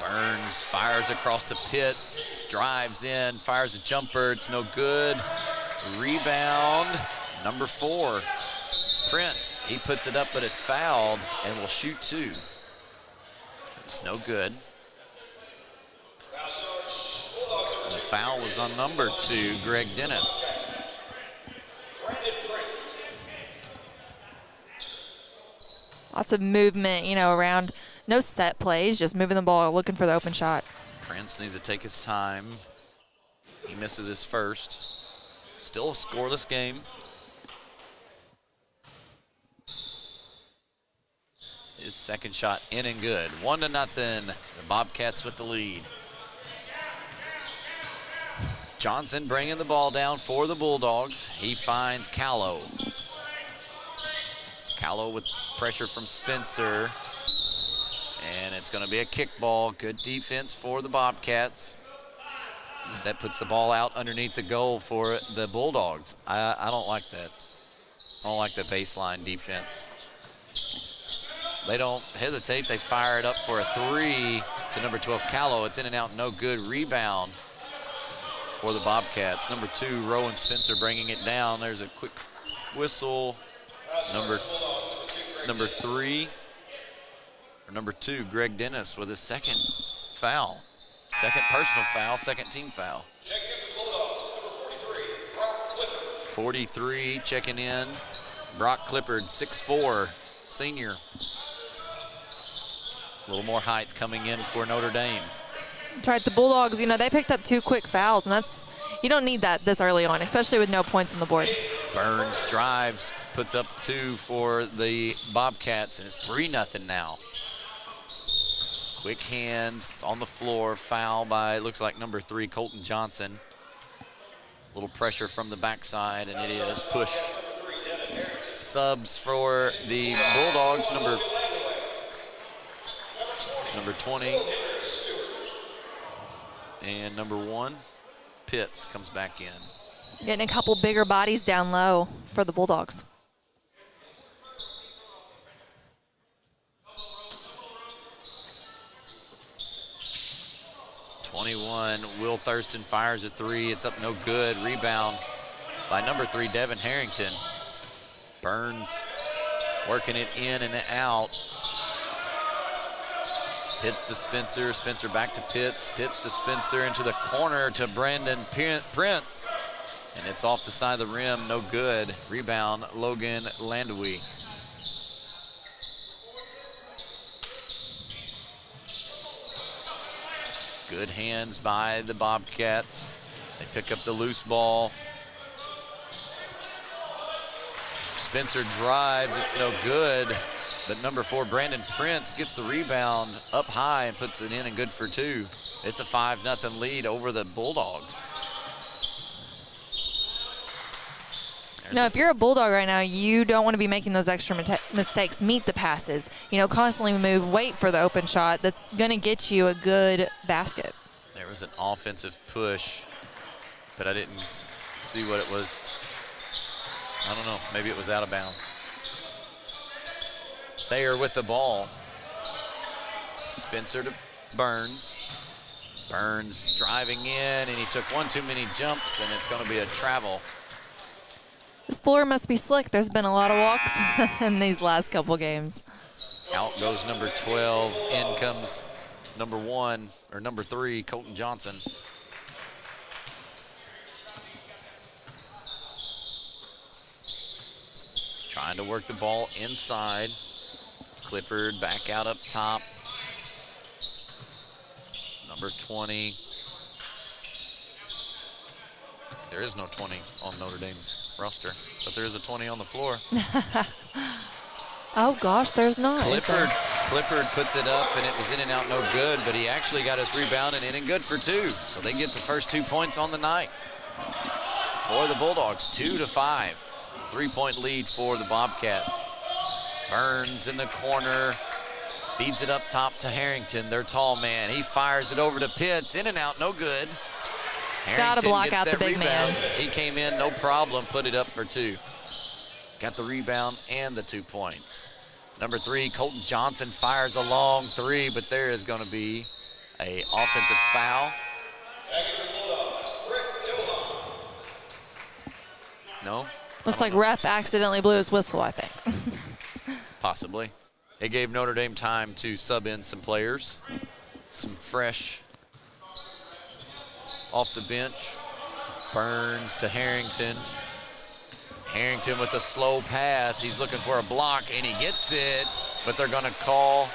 Burns fires across to Pitts, drives in, fires a jumper, it's no good. Rebound, number 4, Prince. He puts it up but is fouled and will shoot 2. It's no good. The foul was on number 2, Greg Dennis. Lots of movement, around. No set plays, just moving the ball, looking for the open shot. Prince needs to take his time. He misses his first. Still a scoreless game. His second shot in and good. 1-0. The Bobcats with the lead. Johnson bringing the ball down for the Bulldogs. He finds Callow. Callow with pressure from Spencer. And it's going to be a kickball. Good defense for the Bobcats. That puts the ball out underneath the goal for the Bulldogs. I don't like that. I don't like the baseline defense. They don't hesitate. They fire it up for a 3 to number 12, Callow. It's in and out, no good. Rebound for the Bobcats. Number 2, Rowan Spencer bringing it down. There's a quick whistle. Number 3. for number 2, Greg Dennis, with his second foul. Second personal foul, second team foul. 43 checking in. Brock Clifford, 6'4", senior. A little more height coming in for Notre Dame. That's right, the Bulldogs, you know, they picked up 2 quick fouls, and that's, you don't need that this early on, especially with no points on the board. Burns drives, puts up 2 for the Bobcats, and it's 3-0 now. Quick hands, it's on the floor, foul by, looks like number 3, Colton Johnson. A little pressure from the backside, and it is push. Subs for the Bulldogs, number 20. And number 1, Pitts comes back in. Getting a couple bigger bodies down low for the Bulldogs. Will Thurston fires a 3. It's up no good. Rebound by number 3, Devin Harrington. Burns working it in and out. Pitts to Spencer. Spencer back to Pitts. Pitts to Spencer into the corner to Brandon Prince. And it's off the side of the rim. No good. Rebound, Logan Landwy. Good hands by the Bobcats. They pick up the loose ball. Spencer drives, it's no good. But number 4, Brandon Prince gets the rebound up high and puts it in and good for 2. It's a 5-0 lead over the Bulldogs. No, if you're a Bulldog right now, you don't want to be making those extra mistakes. Meet the passes. You know, constantly move, wait for the open shot that's going to get you a good basket. There was an offensive push, but I didn't see what it was. I don't know, maybe it was out of bounds. Thayer with the ball. Spencer to Burns. Burns driving in, and he took one too many jumps, and it's going to be a travel. This floor must be slick. There's been a lot of walks in these last couple games. Out goes number 12. In comes number 1, or number 3, Colton Johnson. Trying to work the ball inside. Clifford back out up top. Number 20. There is no 20 on Notre Dame's roster, but there is a 20 on the floor. Oh gosh, there's not. Clifford puts it up, and it was in and out, no good, but he actually got his rebound and in and good for 2. So they get the first 2 points on the night. For the Bulldogs, 2-5. 3-point lead for the Bobcats. Burns in the corner, feeds it up top to Harrington, their tall man. He fires it over to Pitts, in and out, no good. Got to block out the big rebound. man. He came in, no problem, put it up for 2. Got the rebound and the 2 points. Number 3, Colton Johnson fires a long 3, but there is going to be an offensive foul. No? Looks like ref accidentally blew his whistle, I think. Possibly. It gave Notre Dame time to sub in some players, some fresh off the bench. Burns to Harrington. Harrington with a slow pass. He's looking for a block, and he gets it, but they're going to call.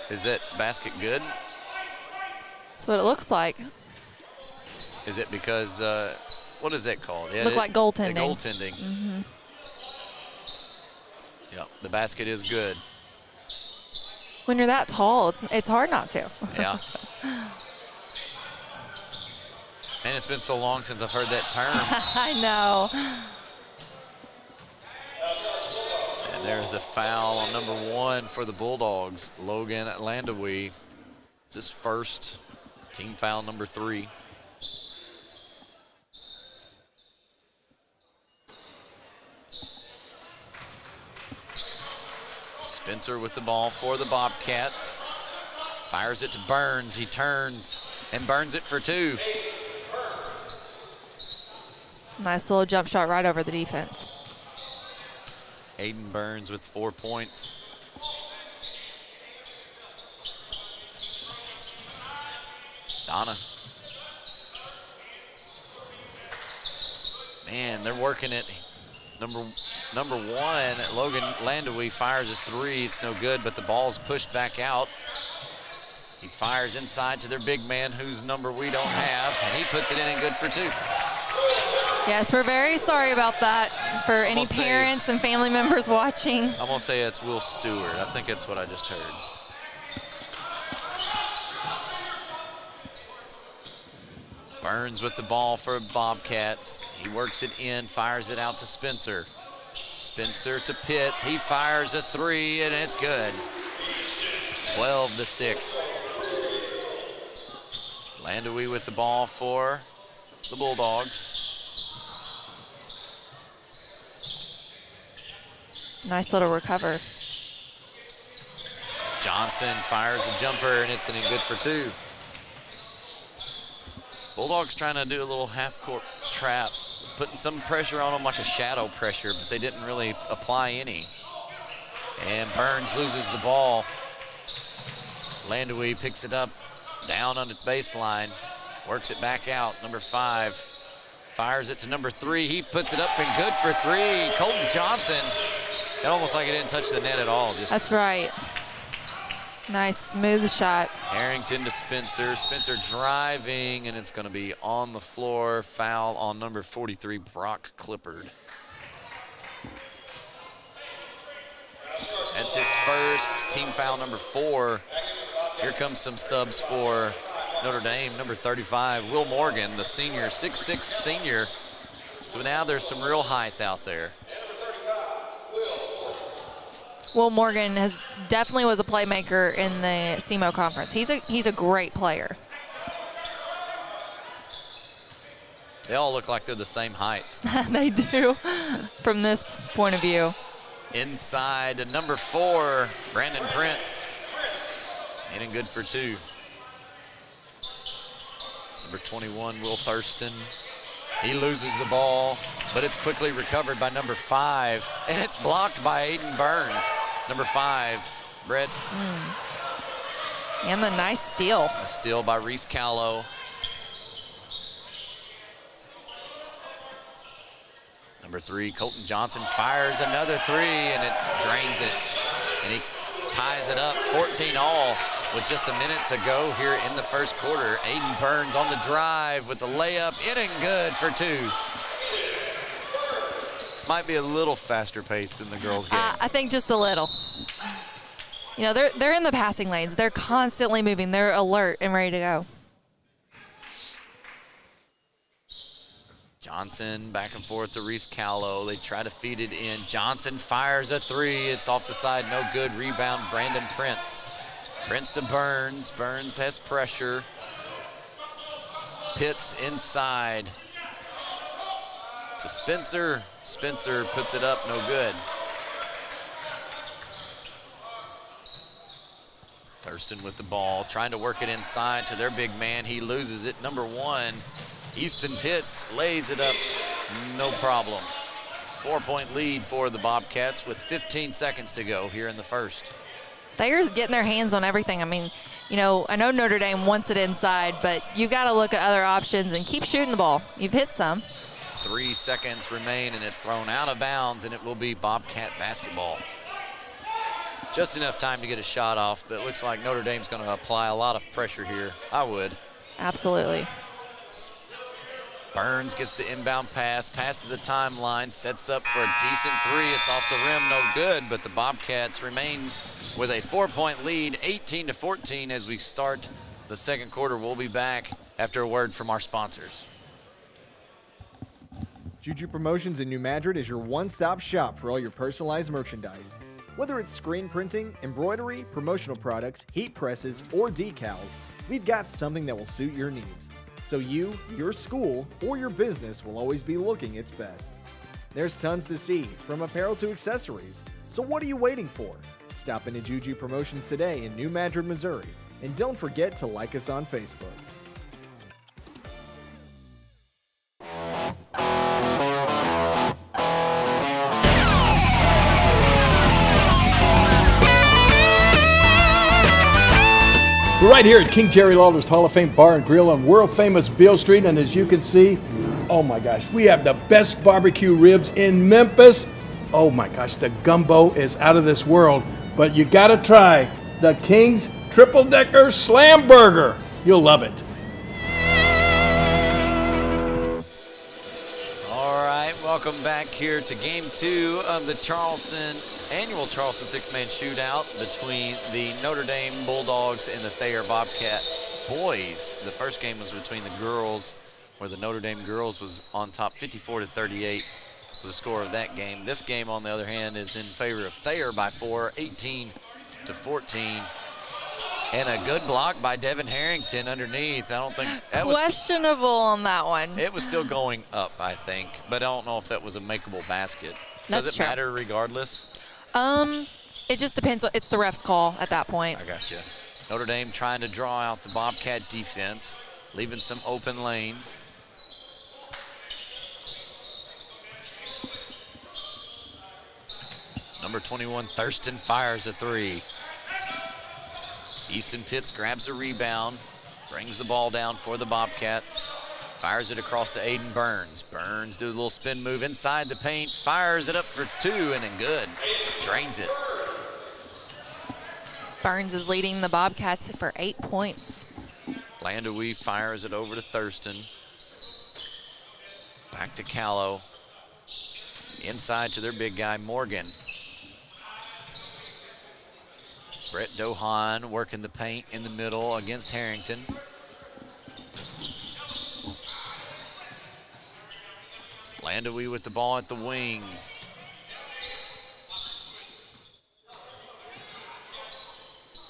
Is that basket good? That's what it looks like. Is it because, what is that called? Look like goaltending. Goaltending. Mm-hmm. Yeah, the basket is good. When you're that tall, it's hard not to. Yeah. And it's been so long since I've heard that term. I know. And there's a foul on number 1 for the Bulldogs, Logan Landwy. It's his first team foul, number 3. Spencer with the ball for the Bobcats. Fires it to Burns. He turns and burns it for 2. Nice little jump shot right over the defense. Aiden Burns with 4 points. Donna. Man, they're working it. Number one, Logan Landawee fires a three. It's no good, but the ball's pushed back out. He fires inside to their big man, whose number we don't have, and he puts it in and good for two. Yes, we're very sorry about that for any parents and family members watching. I'm going to say it's Will Stewart. I think that's what I just heard. Burns with the ball for Bobcats. He works it in, fires it out to Spencer. Spencer to Pitts. He fires a three, and it's good. 12-6. Landawee with the ball for the Bulldogs. Nice little recover. Johnson fires a jumper, and it's in and good for two. Bulldogs trying to do a little half-court trap, putting some pressure on them like a shadow pressure, but they didn't really apply any. And Burns loses the ball. Landawee picks it up down on the baseline, works it back out. Number 5 fires it to number 3. He puts it up and good for three. Colton Johnson, it almost like it didn't touch the net at all. That's right. Nice, smooth shot. Harrington to Spencer. Spencer driving, and it's going to be on the floor. Foul on number 43, Brock Clippard. That's his first, team foul number 4. Here comes some subs for Notre Dame. Number 35, Will Morgan, the senior, 6'6" senior. So now there's some real height out there. Will Morgan definitely was a playmaker in the SEMO conference. He's a great player. They all look like they're the same height. They do, from this point of view. Inside to number 4, Brandon Prince. In and good for two. Number 21, Will Thurston. He loses the ball, but it's quickly recovered by number 5, and it's blocked by Aiden Burns. Number 5, Brett. And the nice steal. A steal by Reese Callow. Number 3, Colton Johnson fires another three, and it drains it. And he ties it up 14-all with just a minute to go here in the first quarter. Aiden Burns on the drive with the layup, in and good for two. Might be a little faster pace than the girls' game. I think just a little. You know, they're in the passing lanes. They're constantly moving. They're alert and ready to go. Johnson back and forth to Reese Callow. They try to feed it in. Johnson fires a three. It's off the side, no good. Rebound, Brandon Prince. Prince to Burns. Burns has pressure. Pitts inside to Spencer. Spencer puts it up, no good. Thurston with the ball, trying to work it inside to their big man. He loses it. Number 1, Easton Pitts lays it up, no problem. 4-point lead for the Bobcats with 15 seconds to go here in the first. Thayer's getting their hands on everything. I mean, you know, I know Notre Dame wants it inside, but you got to look at other options and keep shooting the ball. You've hit some. 3 seconds remain, and it's thrown out of bounds, and it will be Bobcat basketball. Just enough time to get a shot off, but it looks like Notre Dame's going to apply a lot of pressure here. I would. Absolutely. Burns gets the inbound pass, passes the timeline, sets up for a decent three. It's off the rim, no good, but the Bobcats remain with a 4-point lead, 18-14 as we start the second quarter. We'll be back after a word from our sponsors. Juju Promotions in New Madrid is your one-stop shop for all your personalized merchandise. Whether it's screen printing, embroidery, promotional products, heat presses, or decals, we've got something that will suit your needs. So you, your school, or your business will always be looking its best. There's tons to see, from apparel to accessories. So what are you waiting for? Stop into Juju Promotions today in New Madrid, Missouri. And don't forget to like us on Facebook. We're right here at King Jerry Lawler's Hall of Fame Bar and Grill on world famous Beale Street, and as you can see, oh my gosh, we have the best barbecue ribs in Memphis. Oh my gosh, the gumbo is out of this world, but you gotta try the King's Triple Decker Slam Burger. You'll love it. All right, welcome back here to Game 2 of the annual Charleston Six-Man Shootout between the Notre Dame Bulldogs and the Thayer Bobcats boys. The first game was between the girls, where the Notre Dame girls was on top 54-38 was the score of that game. This game, on the other hand, is in favor of Thayer by 4, 18-14. And a good block by Devin Harrington underneath. I don't think that was questionable on that one. It was still going up, I think, but I don't know if that was a makeable basket. Does it matter regardless? It just depends. It's the ref's call at that point. I got you. Notre Dame trying to draw out the Bobcat defense, leaving some open lanes. Number 21, Thurston, fires a three. Easton Pitts grabs a rebound, brings the ball down for the Bobcats, fires it across to Aiden Burns. Burns do a little spin move inside the paint, fires it up for two, and then good. Drains it. Burns is leading the Bobcats for 8 points. Landawee fires it over to Thurston. Back to Callow. Inside to their big guy, Morgan. Brett Dohan working the paint in the middle against Harrington. Landawee with the ball at the wing.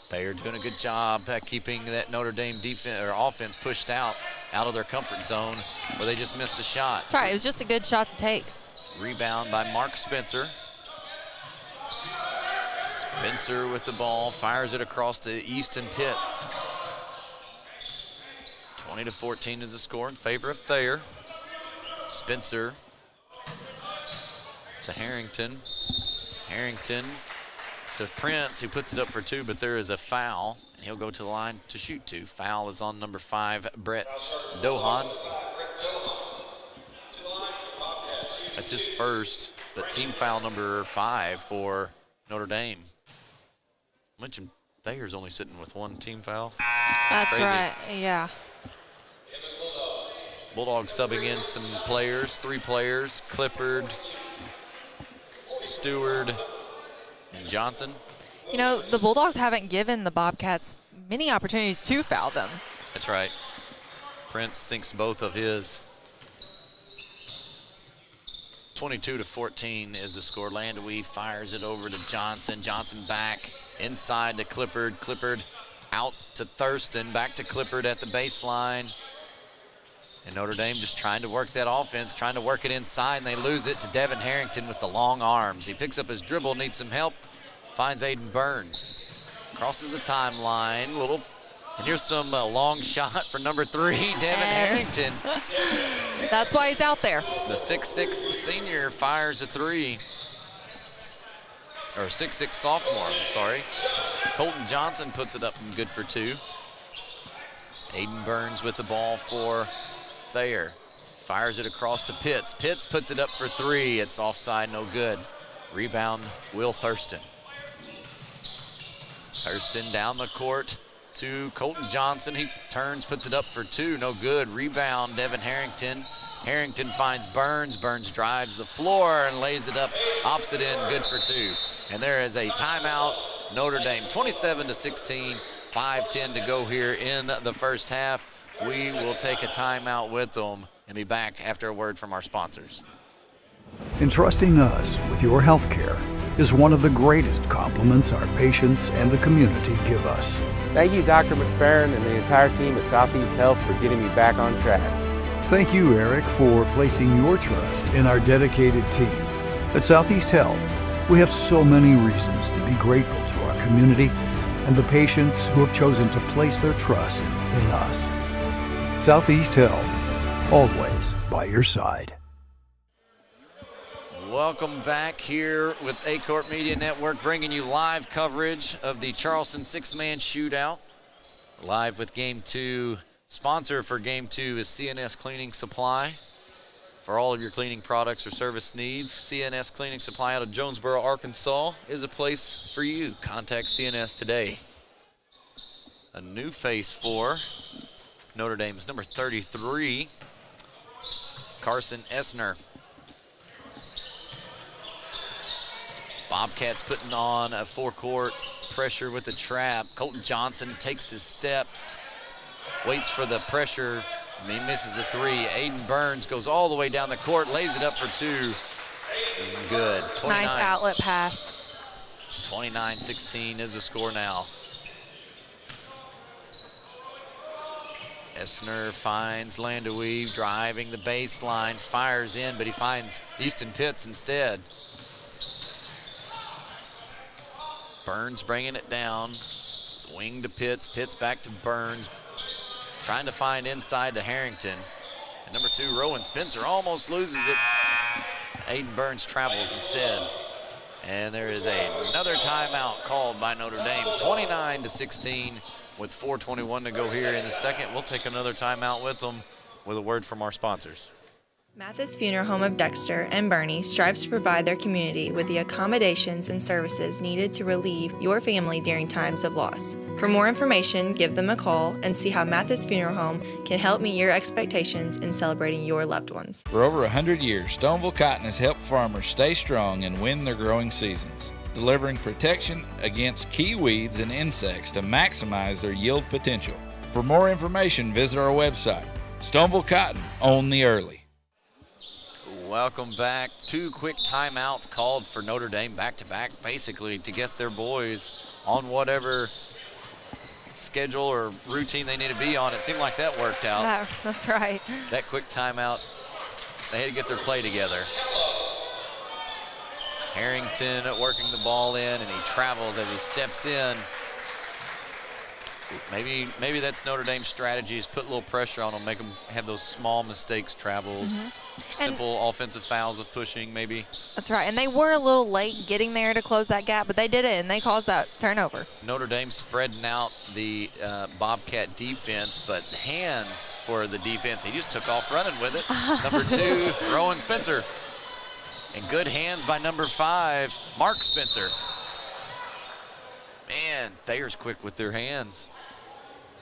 They're doing a good job at keeping that Notre Dame defense or offense pushed out of their comfort zone where they just missed a shot. That's right, it was just a good shot to take. Rebound by Mark Spencer. Spencer with the ball, fires it across to Easton Pitts. 20-14 is the score in favor of Thayer. Spencer to Harrington. Harrington to Prince, who puts it up for two, but there is a foul, and he'll go to the line to shoot two. Foul is on number 5, Brett Dohan. That's his first, but team foul number 5 for Notre Dame. I mentioned Thayer's only sitting with one team foul. That's crazy. right, yeah. Bulldogs subbing in some players, 3 players, Clippard, Stewart, and Johnson. You know, the Bulldogs haven't given the Bobcats many opportunities to foul them. That's right. Prince sinks both of his. 22-14 is the score. Landawee fires it over to Johnson. Johnson back inside to Clippard. Clippard out to Thurston. Back to Clippard at the baseline. And Notre Dame just trying to work that offense, trying to work it inside, and they lose it to Devin Harrington with the long arms. He picks up his dribble, needs some help, finds Aiden Burns. Crosses the timeline, and here's some long shot for number 3, Devin Harrington. That's why he's out there. The 6'6" senior fires a 3. Or 6'6" sophomore, I'm sorry. Colton Johnson puts it up and good for 2. Aiden Burns with the ball for Thayer. Fires it across to Pitts. Pitts puts it up for 3. It's offside, no good. Rebound, Will Thurston. Thurston down the court to Colton Johnson. He turns, puts it up for 2, no good. Rebound, Devin Harrington. Harrington finds Burns. Burns drives the floor and lays it up opposite end, good for 2. And there is a timeout. Notre Dame 27-16, 5:10 to go here in the first half. We will take a timeout with them and be back after a word from our sponsors. Entrusting us with your health care is one of the greatest compliments our patients and the community give us. Thank you, Dr. McFerrin and the entire team at Southeast Health for getting me back on track. Thank you, Eric, for placing your trust in our dedicated team. At Southeast Health, we have so many reasons to be grateful to our community and the patients who have chosen to place their trust in us. Southeast Health, always by your side. Welcome back here with Aycorp Media Network, bringing you live coverage of the Charleston Six-Man Shootout. Live with Game 2. Sponsor for Game 2 is CNS Cleaning Supply. For all of your cleaning products or service needs, CNS Cleaning Supply out of Jonesboro, Arkansas is a place for you. Contact CNS today. A new face for Notre Dame's number 33, Carson Essner. Bobcats putting on a forecourt pressure with the trap. Colton Johnson takes his step, waits for the pressure. He misses the three. Aiden Burns goes all the way down the court, lays it up for two. Good. 29. Nice outlet pass. 29-16 is the score now. Essner finds Landauer driving the baseline, fires in, but he finds Easton Pitts instead. Burns bringing it down. Wing to Pitts, Pitts back to Burns. Trying to find inside to Harrington. And number 2, Rowan Spencer almost loses it. Aiden Burns travels instead. And there is another timeout called by Notre Dame, 29-16 with 4:21 to go here in the second. We'll take another timeout with them with a word from our sponsors. Mathis Funeral Home of Dexter and Bernie strives to provide their community with the accommodations and services needed to relieve your family during times of loss. For more information, give them a call and see how Mathis Funeral Home can help meet your expectations in celebrating your loved ones. For over 100 years, Stoneville Cotton has helped farmers stay strong and win their growing seasons, delivering protection against key weeds and insects to maximize their yield potential. For more information, visit our website. Stoneville Cotton, own the early. Welcome back. 2 quick timeouts called for Notre Dame back-to-back, basically to get their boys on whatever schedule or routine they need to be on. It seemed like that worked out. No, that's right. That quick timeout, they had to get their play together. Harrington working the ball in, and he travels as he steps in. Maybe that's Notre Dame's strategy, is put a little pressure on them, make them have those small mistakes, travels, simple offensive fouls of pushing maybe. That's right, and they were a little late getting there to close that gap, but they did it, and they caused that turnover. Notre Dame spreading out the Bobcat defense, but hands for the defense. He just took off running with it. Number 2, Rowan Spencer. And good hands by number 5, Mark Spencer. Man, Thayer's quick with their hands.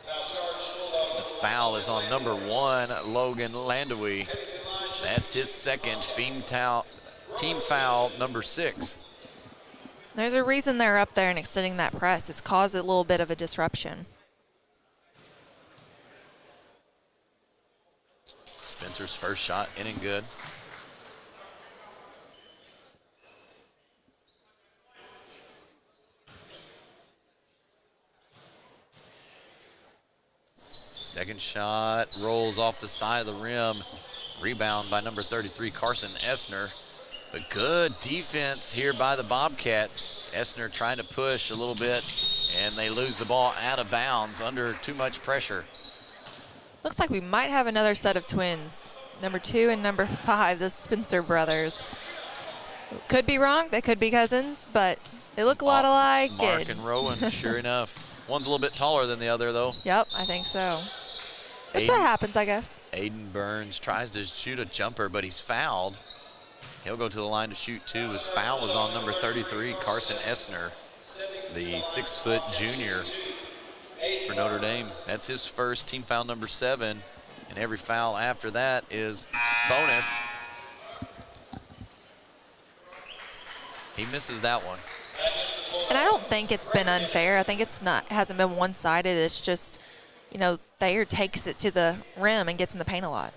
The foul is on number 1, Logan Landauer. That's his second team foul, number 6. There's a reason they're up there and extending that press. It's caused a little bit of a disruption. Spencer's first shot in and good. Second shot rolls off the side of the rim. Rebound by number 33, Carson Essner. But good defense here by the Bobcats. Essner trying to push a little bit, and they lose the ball out of bounds under too much pressure. Looks like we might have another set of twins. Number 2 and number 5, the Spencer brothers. Could be wrong, they could be cousins, but they look a lot alike. Mark and Rowan, sure enough. One's a little bit taller than the other, though. Yep, I think so. That's what happens, I guess. Aiden Burns tries to shoot a jumper, but he's fouled. He'll go to the line to shoot 2. His foul was on number 33, Carson Essner, the 6-foot junior for Notre Dame. That's his first, team foul number 7, and every foul after that is bonus. He misses that one. And I don't think it's been unfair. I think it hasn't been one-sided. It's just, you know, Thayer takes it to the rim and gets in the paint a lot.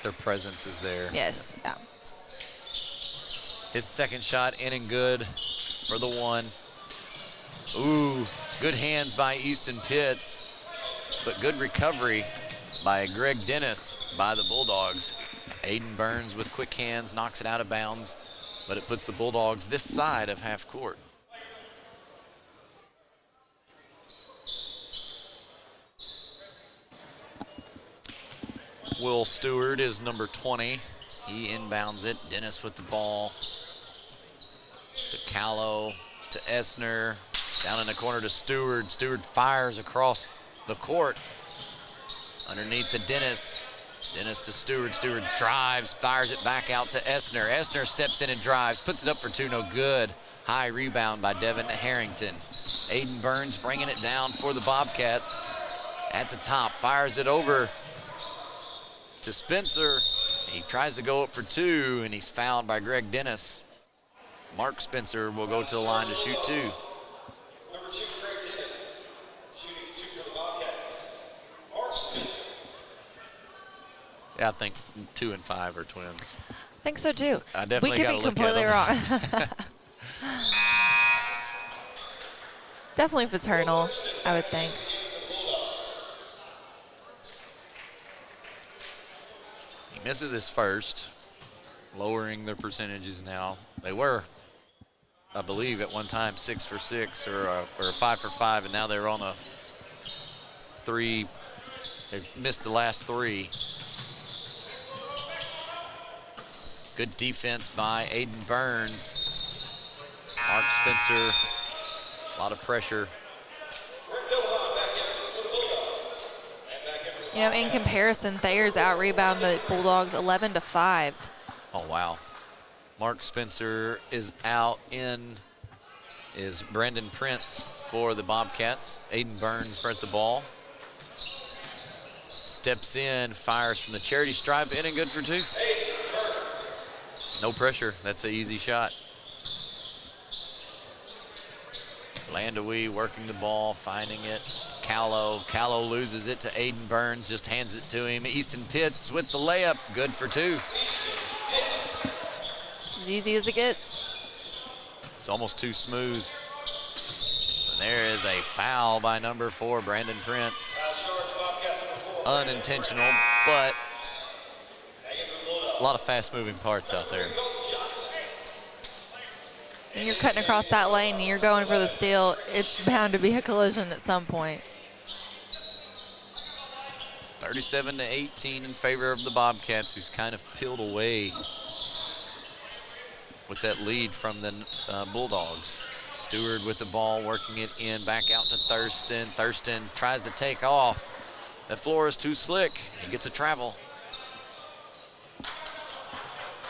Their presence is there. Yes, yeah. His second shot in and good for the 1. Ooh, good hands by Easton Pitts, but good recovery by Greg Dennis by the Bulldogs. Aiden Burns with quick hands knocks it out of bounds, but it puts the Bulldogs this side of half court. Will Stewart is number 20. He inbounds it. Dennis with the ball. To Callow, to Essner. Down in the corner to Stewart. Stewart fires across the court. Underneath to Dennis. Dennis to Stewart. Stewart drives, fires it back out to Essner. Essner steps in and drives, puts it up for two, no good. High rebound by Devin Harrington. Aiden Burns bringing it down for the Bobcats. At the top, fires it over to Spencer. He tries to go up for two, and he's fouled by Greg Dennis. Mark Spencer will go to the line to shoot two. Number 2, Greg Dennis, shooting 2 for the Bobcats. Mark Spencer. Yeah, I think 2 and 5 are twins. I think so too. I definitely we could gotta be look completely at wrong. Definitely fraternal, I would think. He misses his first, lowering their percentages now. They were, I believe, at one time 6 for 6 or 5 for 5, and now they're on a 3. They've missed the last 3. Good defense by Aiden Burns. Mark Spencer, a lot of pressure. You know, in comparison, Thayer's out-rebound the Bulldogs 11-5. Oh, wow. Mark Spencer is out. In is Brandon Prince for the Bobcats. Aiden Burns brought the ball. Steps in, fires from the charity stripe, in and good for two. No pressure, that's an easy shot. Landawee working the ball, finding it. Callow loses it to Aiden Burns, just hands it to him. Easton Pitts with the layup, good for two. It's as easy as it gets. It's almost too smooth. And there is a foul by number 4, Brandon Prince. Unintentional, but a lot of fast-moving parts out there. When you're cutting across that lane and you're going for the steal, it's bound to be a collision at some point. 37-18 in favor of the Bobcats, who's kind of peeled away with that lead from the Bulldogs. Stewart with the ball, working it in, back out to Thurston. Thurston tries to take off. The floor is too slick. He gets a travel.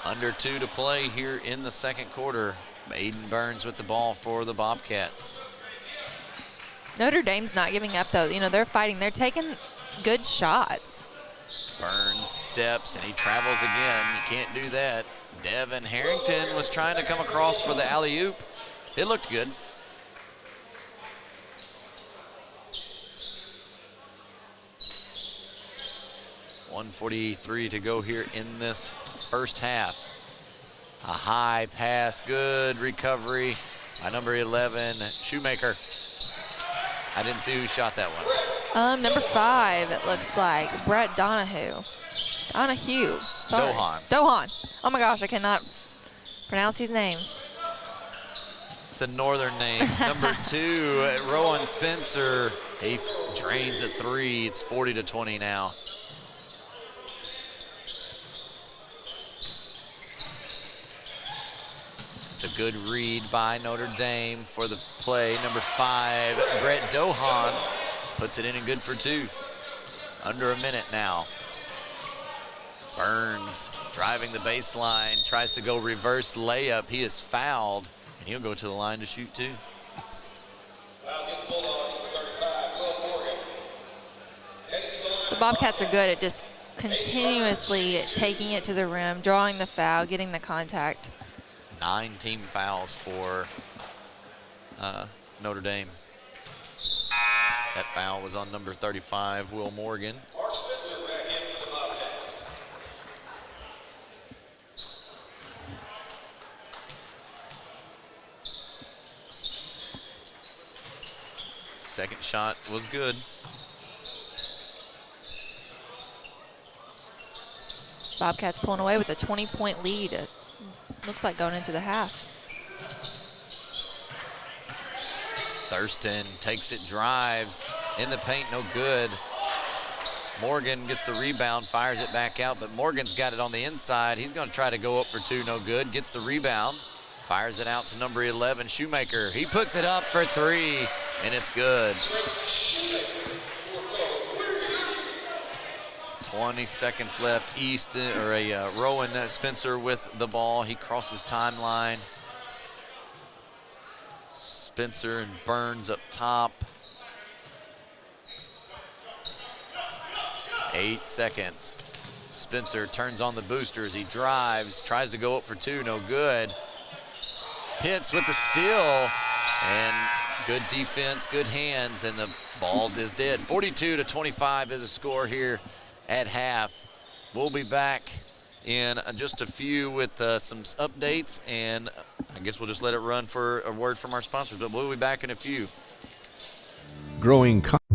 Under 2 to play here in the second quarter. Aiden Burns with the ball for the Bobcats. Notre Dame's not giving up, though. You know, they're fighting. They're taking good shots. Burns steps, and he travels again. You can't do that. Devin Harrington was trying to come across for the alley-oop. It looked good. .143 to go here in this first half. A high pass, good recovery by number 11, Shoemaker. I didn't see who shot that one. Number 5, it looks like. Brett Donahue. Sorry. Dohan. Oh my gosh, I cannot pronounce these names. It's the northern names. Number 2, Rowan Spencer. He drains at 3. It's 40-20 now. It's a good read by Notre Dame for the play. Number 5, Brett Dohan puts it in and good for 2. Under a minute now. Burns driving the baseline, tries to go reverse layup. He is fouled, and he'll go to the line to shoot 2. The Bobcats are good at just continuously taking it to the rim, drawing the foul, getting the contact. 9 team fouls for Notre Dame. That foul was on number 35, Will Morgan. Mark Spencer back in for the Bobcats. Second shot was good. Bobcats pulling away with a 20-point lead. It looks like going into the half. Thurston takes it, drives in the paint, no good. Morgan gets the rebound, fires it back out, but Morgan's got it on the inside. He's going to try to go up for 2, no good. Gets the rebound, Fires it out to number 11, Shoemaker. He puts it up for three, and it's good. 20 seconds left. Rowan Spencer with the ball. He crosses timeline. Spencer and Burns up top. 8 seconds. Spencer turns on the boosters. He drives, tries to go up for two, no good. Hits with the steal, and good defense, good hands, and the ball is dead. 42-25 is a score here at half. We'll be back in just a few with some updates, and I guess we'll just let it run for a word from our sponsors, but we'll be back in a few.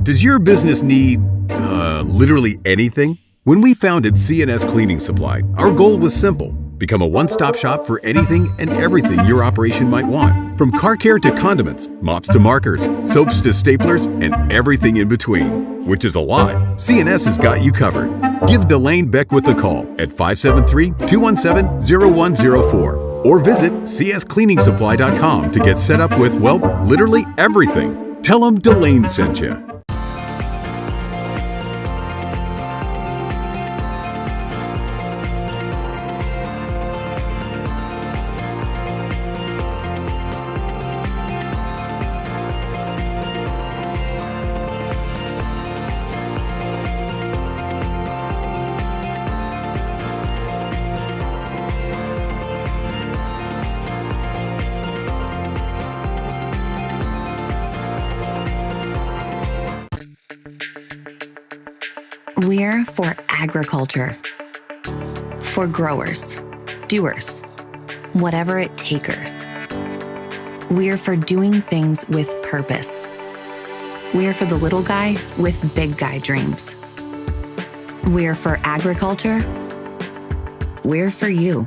Does your business need literally anything? When we founded CNS Cleaning Supply, our goal was simple. Become a one-stop shop for anything and everything your operation might want. From car care to condiments, mops to markers, soaps to staplers, and everything in between. Which is a lot. CNS has got you covered. Give Delane Beckwith a call at 573-217-0104 or visit cscleaningsupply.com to get set up with, well, literally everything. Tell them Delane sent you. We're for agriculture, for growers, doers, whatever it takers. We're for doing things with purpose. We're for the little guy with big guy dreams. We're for agriculture. We're for you.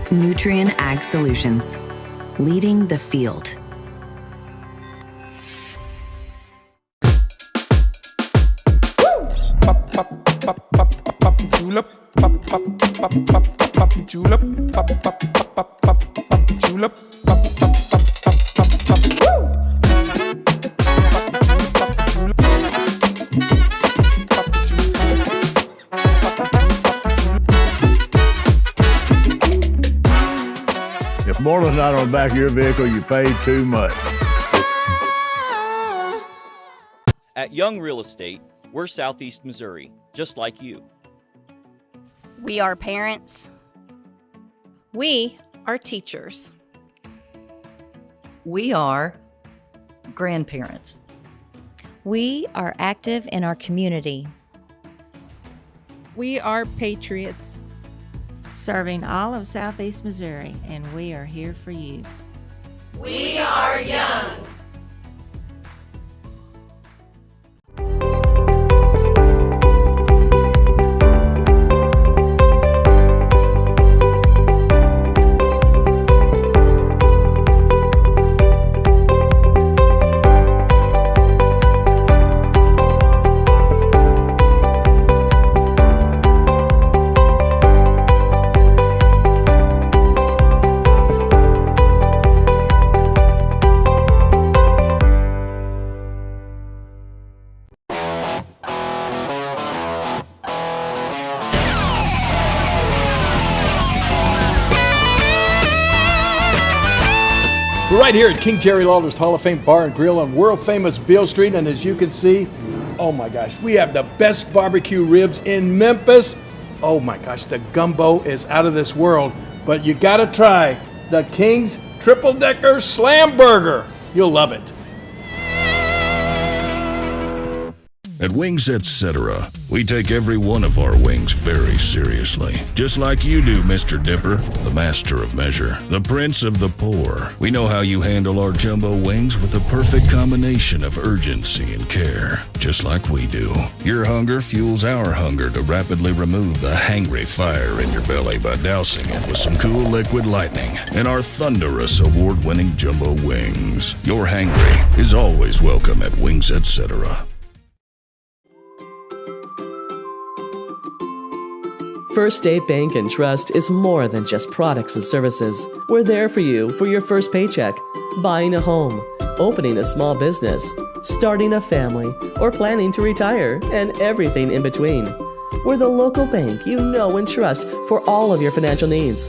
Nutrien Ag Solutions, leading the field. Julep, julep, julep, If more than not on the back of your vehicle, you paid too much. At Young Real Estate, we're Southeast Missouri, just like you. We are parents. We are teachers. We are grandparents. We are active in our community. We are patriots. Serving all of Southeast Missouri, and we are here for you. We are young. We're right here at King Jerry Lawler's Hall of Fame Bar and Grill on world famous Beale Street, and as you can see, oh my gosh, we have the best barbecue ribs in Memphis. Oh my gosh, the gumbo is out of this world, but you gotta try the King's Triple Decker Slam Burger. You'll love it. At Wings Etc., we take every one of our wings very seriously. Just like you do, Mr. Dipper, the master of measure, the prince of the poor. We know how you handle our jumbo wings with the perfect combination of urgency and care, just like we do. Your hunger fuels our hunger to rapidly remove the hangry fire in your belly by dousing it with some cool liquid lightning and our thunderous award-winning jumbo wings. Your hangry is always welcome at Wings Etc. First State Bank and Trust is more than just products and services. We're there for you for your first paycheck, buying a home, opening a small business, starting a family, or planning to retire, and everything in between. We're the local bank you know and trust for all of your financial needs.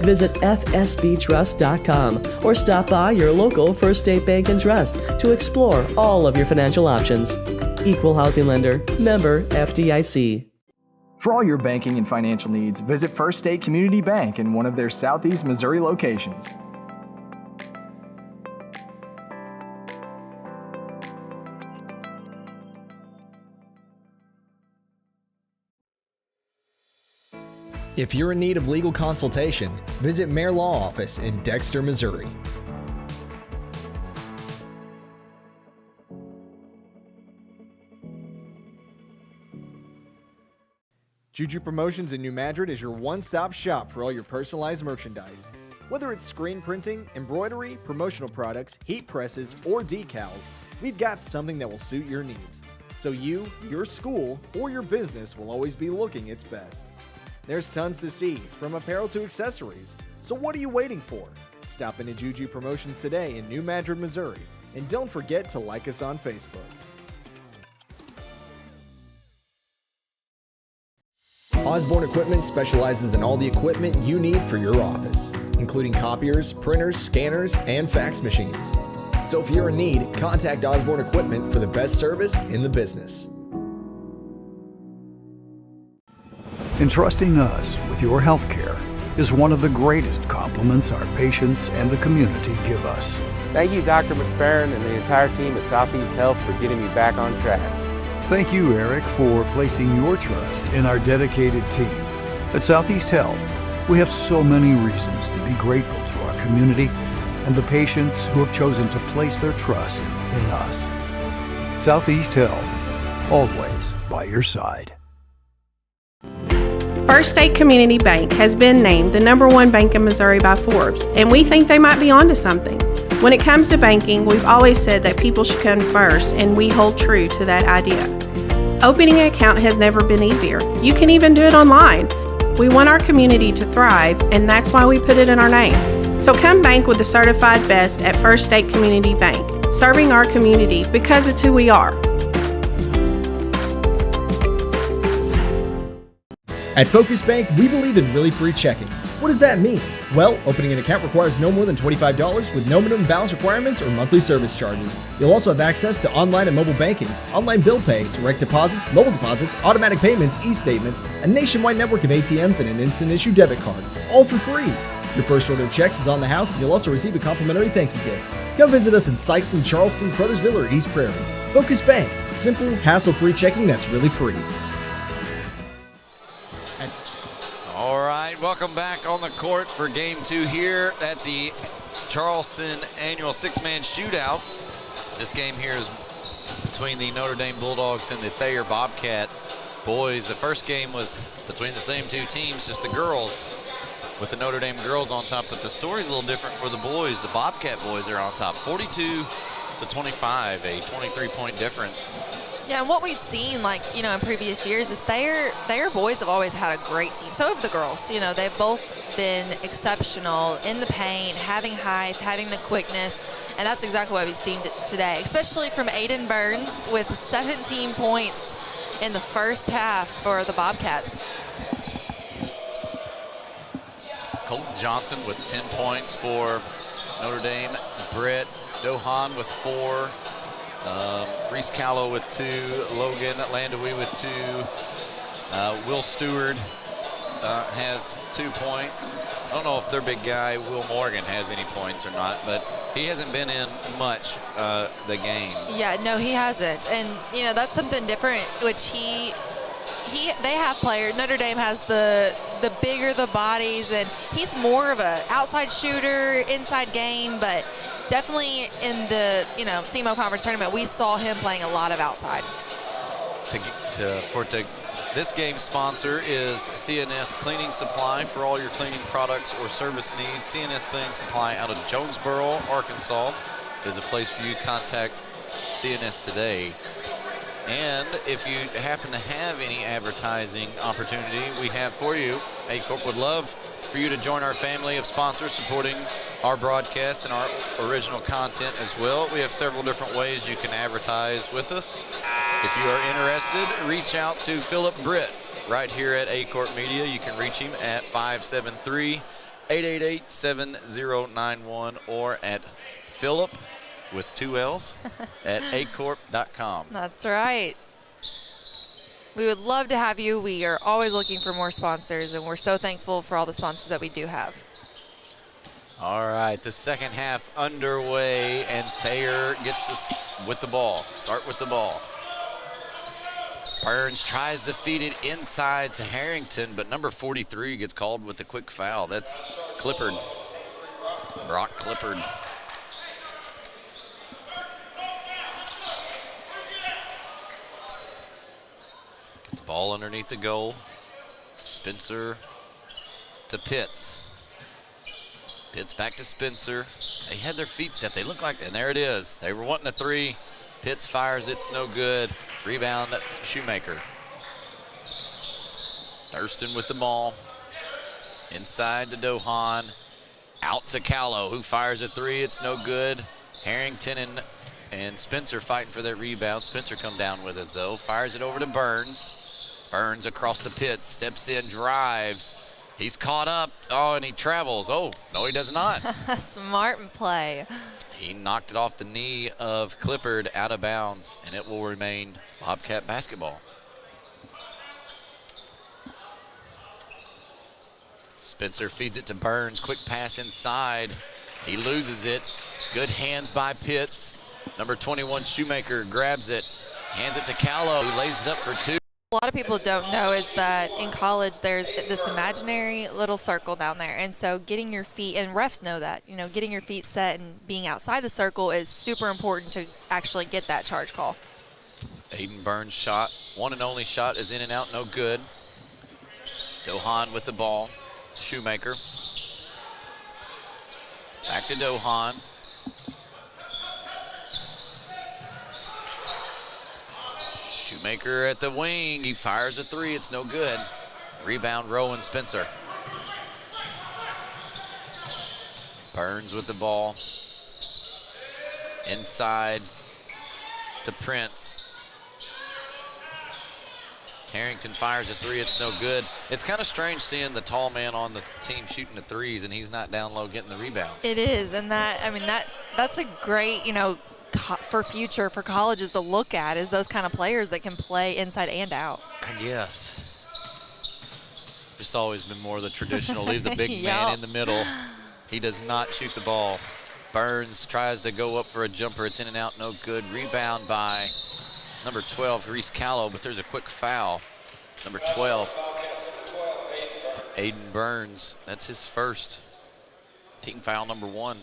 Visit fsbtrust.com or stop by your local First State Bank and Trust to explore all of your financial options. Equal housing lender, member FDIC. For all your banking and financial needs, visit First State Community Bank in one of their Southeast Missouri locations. If you're in need of legal consultation, visit Mayor Law Office in Dexter, Missouri. Juju Promotions in New Madrid is your one-stop shop for all your personalized merchandise. Whether it's screen printing, embroidery, promotional products, heat presses, or decals, we've got something that will suit your needs. So you, your school, or your business will always be looking its best. There's tons to see, from apparel to accessories. So what are you waiting for? Stop into Juju Promotions today in New Madrid, Missouri. And don't forget to like us on Facebook. Osborne Equipment specializes in all the equipment you need for your office, including copiers, printers, scanners, and fax machines. So if you're in need, contact Osborne Equipment for the best service in the business. Entrusting us with your health care is one of the greatest compliments our patients and the community give us. Thank you, Dr. McFerrin and the entire team at Southeast Health for getting me back on track. Thank you, Eric, for placing your trust in our dedicated team. At Southeast Health, we have so many reasons to be grateful to our community and the patients who have chosen to place their trust in us. Southeast Health, always by your side. First State Community Bank has been named the #1 bank in Missouri by Forbes, and we think they might be onto something. When it comes to banking, we've always said that people should come first, and we hold true to that idea. Opening an account has never been easier. You can even do it online. We want our community to thrive, and that's why we put it in our name. So come bank with the certified best at First State Community Bank, serving our community because it's who we are. At Focus Bank, we believe in really free checking. What does that mean? Well, opening an account requires no more than $25 with no minimum balance requirements or monthly service charges. You'll also have access to online and mobile banking, online bill pay, direct deposits, mobile deposits, automatic payments, e-statements, a nationwide network of ATMs, and an instant issue debit card, all for free. Your first order of checks is on the house, and you'll also receive a complimentary thank you gift. Come visit us in Sikeston, Charleston, Crothersville, or East Prairie. Focus Bank, simple, hassle-free checking that's really free. All right, welcome back on the court for game 2 here at the Charleston annual Six-Man Shootout. This game here is between the Notre Dame Bulldogs and the Thayer Bobcat boys. The first game was between the same two teams, just the girls, with the Notre Dame girls on top, but the story's a little different for the boys. The Bobcat boys are on top, 42-25, a 23-point difference. Yeah, and what we've seen, in previous years is Thayer boys have always had a great team. So have the girls. They've both been exceptional in the paint, having height, having the quickness, and that's exactly what we've seen today, especially from Aiden Burns with 17 points in the first half for the Bobcats. Colton Johnson with 10 points for Notre Dame. Brett Dohan with 4. Reese Callow with 2, Logan Landawee with 2, Will Stewart has 2 points. I don't know if their big guy, Will Morgan, has any points or not, but he hasn't been in much the game. Yeah, no, he hasn't. And, that's something different, which they have players. Notre Dame has the bigger the bodies, and he's more of an outside shooter, inside game, but definitely in the SEMO Conference Tournament, we saw him playing a lot of outside. This game's sponsor is CNS Cleaning Supply. For all your cleaning products or service needs, CNS Cleaning Supply out of Jonesboro, Arkansas is a place for you. Contact CNS today. And if you happen to have any advertising opportunity, we have for you. Aycorp would love for you to join our family of sponsors supporting our broadcast and our original content as well. We have several different ways you can advertise with us. If you are interested, reach out to Philip Britt right here at Aycorp Media. You can reach him at 573-888-7091 or at Philip with 2 L's at aycorp.com. That's right. We would love to have you. We are always looking for more sponsors, and we're so thankful for all the sponsors that we do have. All right, the second half underway, and Thayer gets this with the ball. Start with the ball. Burns tries to feed it inside to Harrington, but number 43 gets called with a quick foul. That's Clippard, Brock Clippard. Ball underneath the goal. Spencer to Pitts. Pitts back to Spencer. They had their feet set. They look like, and there it is. They were wanting a 3. Pitts fires, it's no good. Rebound, Shoemaker. Thurston with the ball. Inside to Dohan. Out to Callow, who fires a 3, it's no good. Harrington and Spencer fighting for that rebound. Spencer come down with it though. Fires it over to Burns. Burns across to Pitts, steps in, drives. He's caught up. Oh, and he travels. Oh, no, he does not. Smart play. He knocked it off the knee of Clippard out of bounds, and it will remain Bobcat basketball. Spencer feeds it to Burns. Quick pass inside. He loses it. Good hands by Pitts. Number 21, Shoemaker, grabs it. Hands it to Callow, who lays it up for 2. A lot of people don't know is that in college there's this imaginary little circle down there, and so getting your feet, and refs know that, you know, getting your feet set and being outside the circle is super important to actually get that charge call. Aiden Burns' shot, one and only shot, is in and out, no good. Dohan with the ball. Shoemaker. Back to Dohan. Shoemaker at the wing, he fires a 3, it's no good. Rebound, Rowan Spencer. Burns with the ball. Inside to Prince. Harrington fires a 3, it's no good. It's kind of strange seeing the tall man on the team shooting the 3s and he's not down low getting the rebounds. It is, and that, I mean, that's a great, you know, for future, for colleges to look at, is those kind of players that can play inside and out. Yes. Just always been more the traditional, leave the big man in the middle. He does not shoot the ball. Burns tries to go up for a jumper, it's in and out, no good. Rebound by number 12, Reese Callow, but there's a quick foul. Number 12, Aiden Burns, that's his first. Team foul number 1.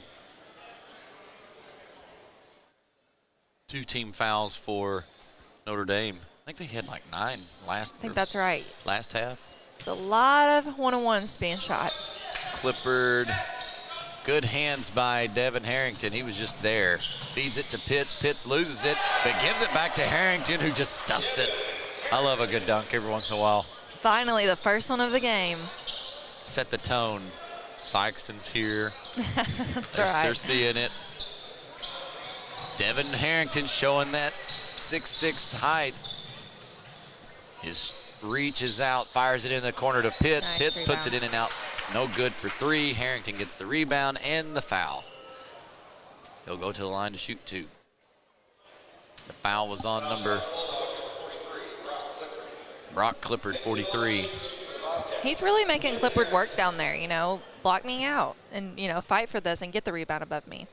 2 team fouls for Notre Dame. I think they had like 9 last. I think that's right. Last half. It's a lot of one-on-ones being shot. Clippard, good hands by Devin Harrington. He was just there. Feeds it to Pitts. Pitts loses it, but gives it back to Harrington, who just stuffs it. I love a good dunk every once in a while. Finally, the first one of the game. Set the tone. Sikeston's here. That's right. They're seeing it. Devin Harrington showing that 6'6" height. His reach is out, fires it in the corner to Pitts. Nice Pitts rebound. puts it in and out. No good for 3. Harrington gets the rebound and the foul. He'll go to the line to shoot 2. The foul was on number Brock Clippard, 43. He's really making Clippard work down there, you know, block me out and, you know, fight for this and get the rebound above me.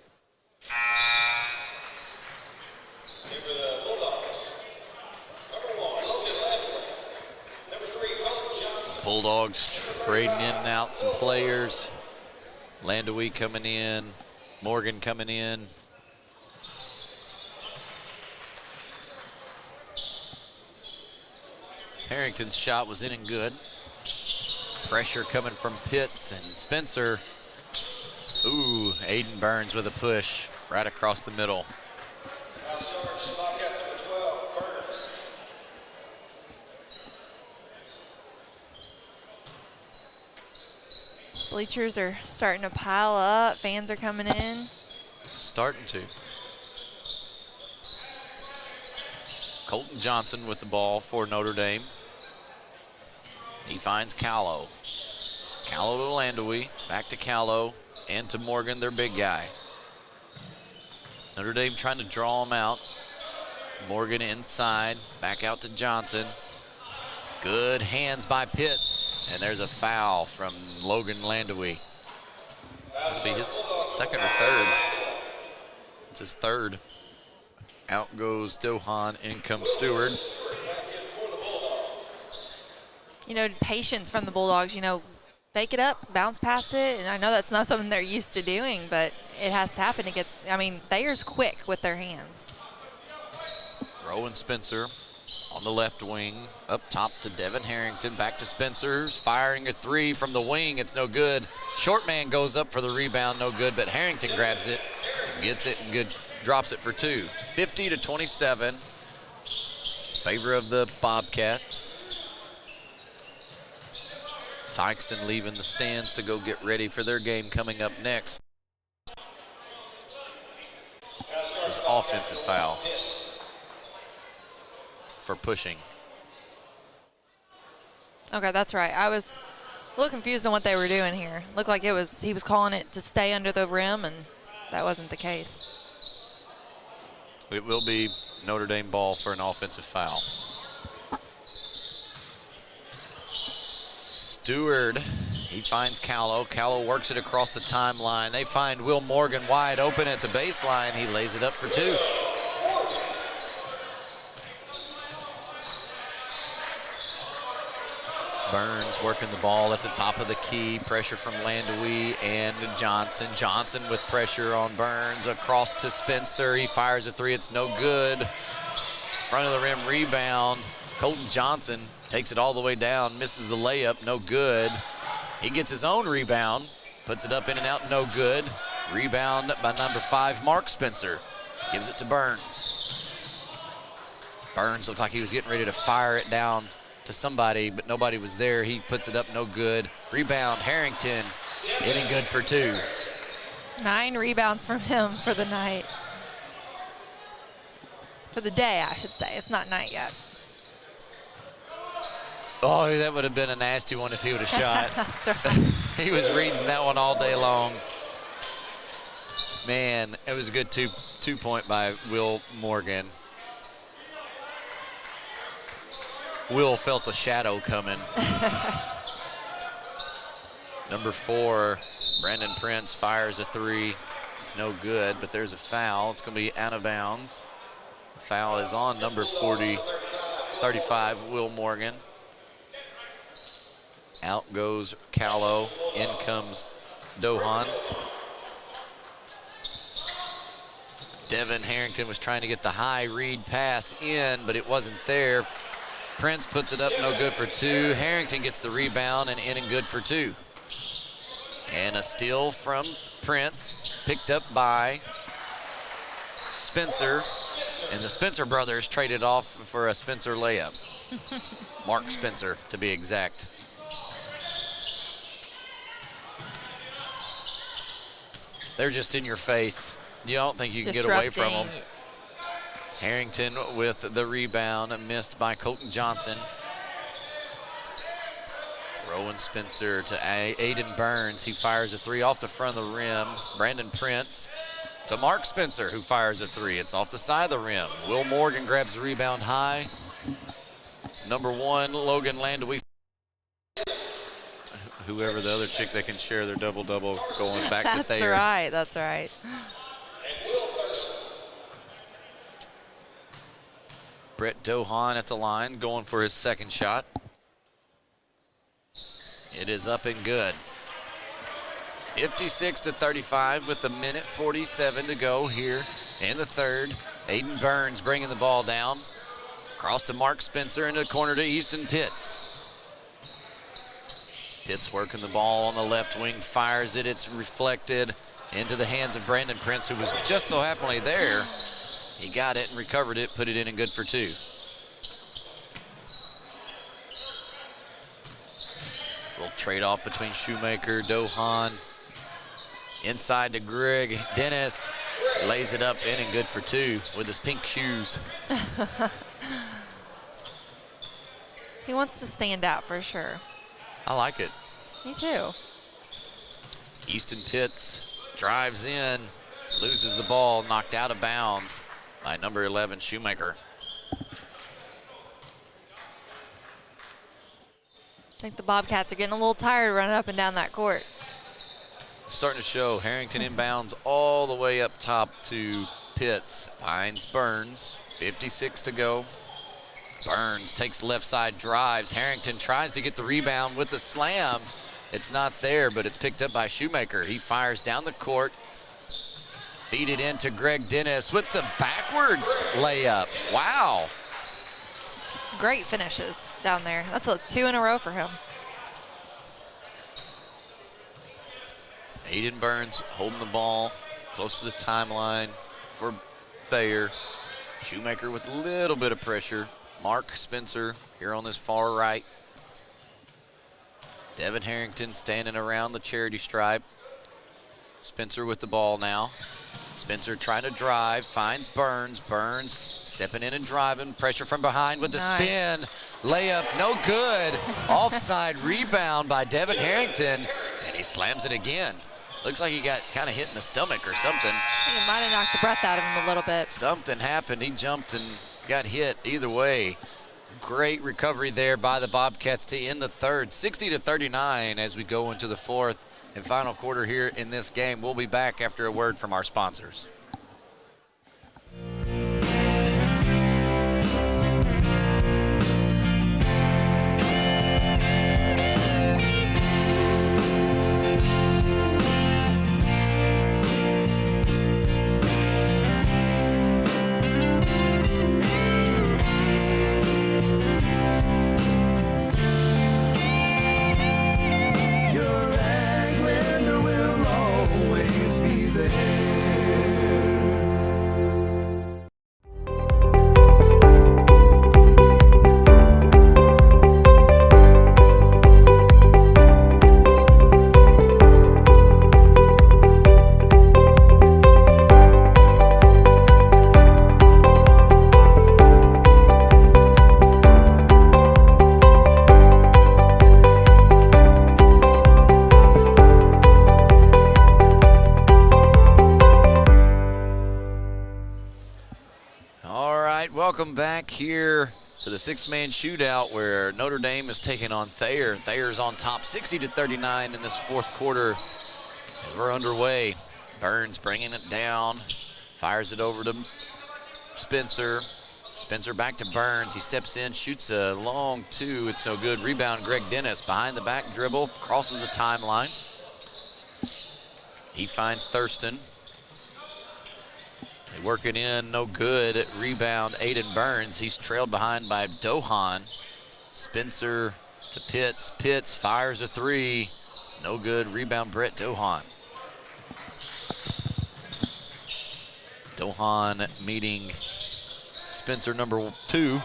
Bulldogs trading in and out some players. Landawee coming in, Morgan coming in. Harrington's shot was in and good. Pressure coming from Pitts and Spencer. Ooh, Aiden Burns with a push right across the middle. Bleachers are starting to pile up. Fans are coming in. Starting to. Colton Johnson with the ball for Notre Dame. He finds Callow. Callow to Landaway, back to Callow, and to Morgan, their big guy. Notre Dame trying to draw him out. Morgan inside, back out to Johnson. Good hands by Pitts, and there's a foul from Logan Landaway. That'll be his second or third. It's his third. Out goes Dohan, in comes Stewart. You know, patience from the Bulldogs, you know, fake it up, bounce past it, and I know that's not something they're used to doing, but it has to happen to get, I mean, Thayer's quick with their hands. Rowan Spencer on the left wing, up top to Devin Harrington, back to Spencer's, firing a three from the wing, it's no good. Short man goes up for the rebound, no good, but Harrington grabs it, gets it, and good, drops it for two. 50-27, favor of the Bobcats. Sikeston leaving the stands to go get ready for their game coming up next. There's offensive foul for pushing. Okay, that's right. I was a little confused on what they were doing here. Looked like he was calling it to stay under the rim, and that wasn't the case. It will be Notre Dame ball for an offensive foul. Stewart, he finds Callow. Callow works it across the timeline. They find Will Morgan wide open at the baseline. He lays it up for two. Burns working the ball at the top of the key. Pressure from Landaway and Johnson. Johnson with pressure on Burns. Across to Spencer. He fires a three. It's no good. Front of the rim rebound. Colton Johnson takes it all the way down. Misses the layup. No good. He gets his own rebound. Puts it up in and out. No good. Rebound by number 5, Mark Spencer. Gives it to Burns. Burns looked like he was getting ready to fire it down to somebody, but nobody was there. He puts it up, no good. Rebound, Harrington, hitting good for two. 9 rebounds from him for the night. For the day, I should say. It's not night yet. Oh, that would have been a nasty one if he would have shot. That's right. He was reading that one all day long. Man, it was a good two-point by Will Morgan. Will felt a shadow coming. Number 4, Brandon Prince fires a three. It's no good, but there's a foul. It's going to be out of bounds. The foul is on number 35, Will Morgan. Out goes Callow. In comes Dohan. Devin Harrington was trying to get the high read pass in, but it wasn't there. Prince puts it up, no good for two. Harrington gets the rebound and in and good for two. And a steal from Prince, picked up by Spencer. And the Spencer brothers traded off for a Spencer layup. Mark Spencer, to be exact. They're just in your face. You don't think you can get away from them. Harrington with the rebound, missed by Colton Johnson. Rowan Spencer to Aiden Burns. He fires a three off the front of the rim. Brandon Prince to Mark Spencer, who fires a three. It's off the side of the rim. Will Morgan grabs the rebound high. Number 1, Logan Landaway. Whoever the other chick that can share their double-double going back to Thayer. That's right, that's right. Brett Dohan at the line, going for his second shot. It is up and good. 56-35 with a minute 47 to go here in the third. Aiden Burns bringing the ball down. Across to Mark Spencer, into the corner to Easton Pitts. Pitts working the ball on the left wing, fires it. It's reflected into the hands of Brandon Prince, who was just so happily there. He got it and recovered it, put it in and good for two. Little trade-off between Shoemaker, Dohan. Inside to Greg Dennis. Lays it up in and good for 2 with his pink shoes. He wants to stand out for sure. I like it. Me too. Easton Pitts drives in, loses the ball, knocked out of bounds by number 11, Shoemaker. I think the Bobcats are getting a little tired running up and down that court. Starting to show. Harrington inbounds all the way up top to Pitts. Finds Burns. 56 to go. Burns takes left side, drives. Harrington tries to get the rebound with the slam. It's not there, but it's picked up by Shoemaker. He fires down the court. Feed it into Greg Dennis with the backwards layup. Wow. Great finishes down there. That's 2 in a row for him. Aiden Burns holding the ball close to the timeline for Thayer. Shoemaker with a little bit of pressure. Mark Spencer here on this far right. Devin Harrington standing around the charity stripe. Spencer with the ball now. Spencer trying to drive, finds Burns. Burns stepping in and driving. Pressure from behind with the spin. Layup, no good. Offside rebound by Devin Harrington, and he slams it again. Looks like he got kind of hit in the stomach or something. I think it might have knocked the breath out of him a little bit. Something happened. He jumped and got hit. Either way, great recovery there by the Bobcats to end the third. 60-39 as we go into the fourth and final quarter here in this game. We'll be back after a word from our sponsors. Welcome back here to the six-man shootout where Notre Dame is taking on Thayer. Thayer's on top 60-39 in this fourth quarter as we're underway. Burns bringing it down, fires it over to Spencer. Spencer back to Burns. He steps in, shoots a long 2. It's no good. Rebound, Greg Dennis. Behind the back dribble, crosses the timeline. He finds Thurston. They work it in, no good. Rebound, Aiden Burns. He's trailed behind by Dohan. Spencer to Pitts. Pitts fires a 3. It's no good. Rebound, Brett Dohan. Dohan meeting Spencer number 2.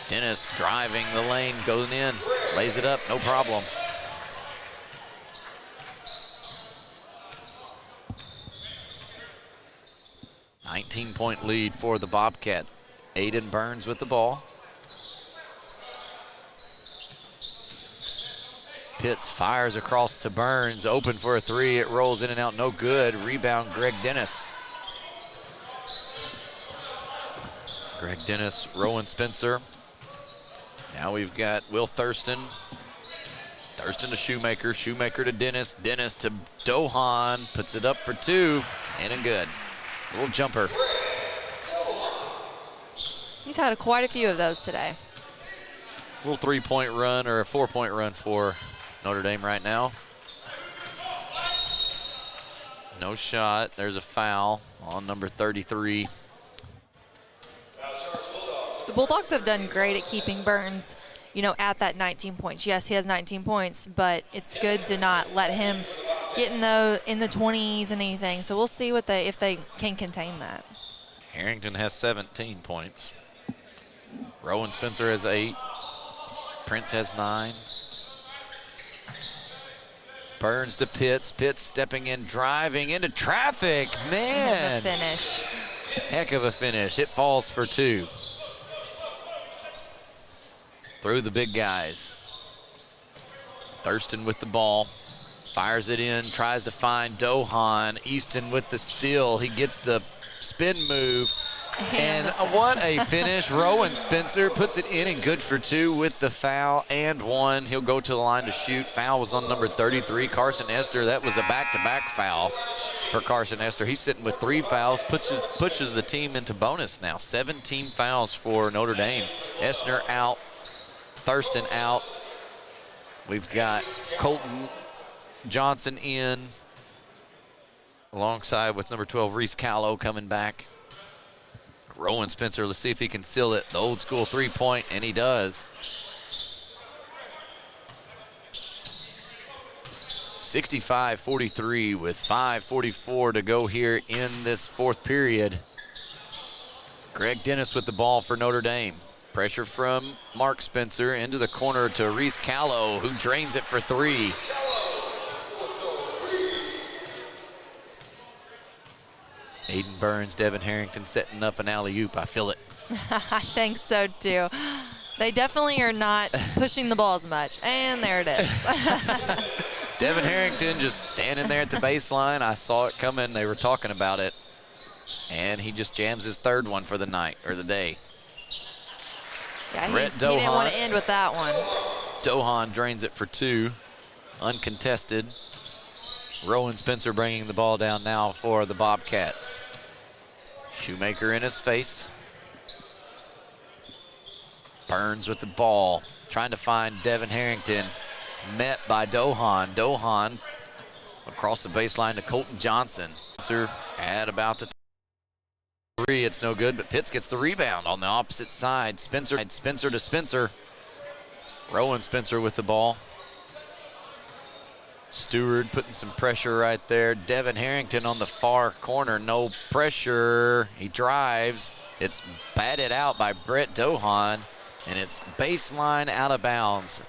Dennis driving the lane, goes in, lays it up, no problem. $19-point lead for the Bobcat. Aiden Burns with the ball. Pitts fires across to Burns, open for a 3. It rolls in and out, no good. Rebound, Greg Dennis. Greg Dennis, Rowan Spencer. Now we've got Will Thurston. Thurston to Shoemaker, Shoemaker to Dennis, Dennis to Dohan, puts it up for 2, and good. A little jumper. He's had quite a few of those today. A little 3-point run or a 4-point run for Notre Dame right now. No shot. There's a foul on number 33. The Bulldogs have done great at keeping Burns, you know, at that 19 points. Yes, he has 19 points, but it's good to not let him get in the 20s and anything. So we'll see what if they can contain that. Harrington has 17 points. Rowan Spencer has 8. Prince has 9. Burns to Pitts. Pitts stepping in, driving into traffic. Man. Finish. Heck of a finish. It falls for 2. Through the big guys. Thurston with the ball. Fires it in, tries to find Dohan. Easton with the steal. He gets the spin move. And what a finish. Rowan Spencer puts it in and good for 2 with the foul and 1. He'll go to the line to shoot. Foul was on number 33, Carson Esther. That was a back-to-back foul for Carson Esther. He's sitting with 3 fouls, pushes the team into bonus now. 17 fouls for Notre Dame. Esther out, Thurston out. We've got Colton Johnson in alongside with number 12, Reese Callow coming back. Rowan Spencer, let's see if he can seal it. The old school 3-point, and he does. 65-43 with 5:44 to go here in this 4th period. Greg Dennis with the ball for Notre Dame. Pressure from Mark Spencer into the corner to Reese Callow, who drains it for 3. Aiden Burns, Devin Harrington setting up an alley-oop. I feel it. I think so, too. They definitely are not pushing the ball as much. And there it is. Devin Harrington just standing there at the baseline. I saw it coming. They were talking about it. And he just jams his 3rd one for the night, or the day. Yeah, he didn't want to end with that one. Dohan drains it for 2. Uncontested. Rowan Spencer bringing the ball down now for the Bobcats. Shoemaker in his face. Burns with the ball, trying to find Devin Harrington. Met by Dohan. Dohan across the baseline to Colton Johnson. Spencer at about the 3. It's no good, but Pitts gets the rebound on the opposite side. Spencer to Spencer. Rowan Spencer with the ball. Stewart putting some pressure right there. Devin Harrington on the far corner, no pressure. He drives. It's batted out by Brett Dohan, and it's baseline out of bounds.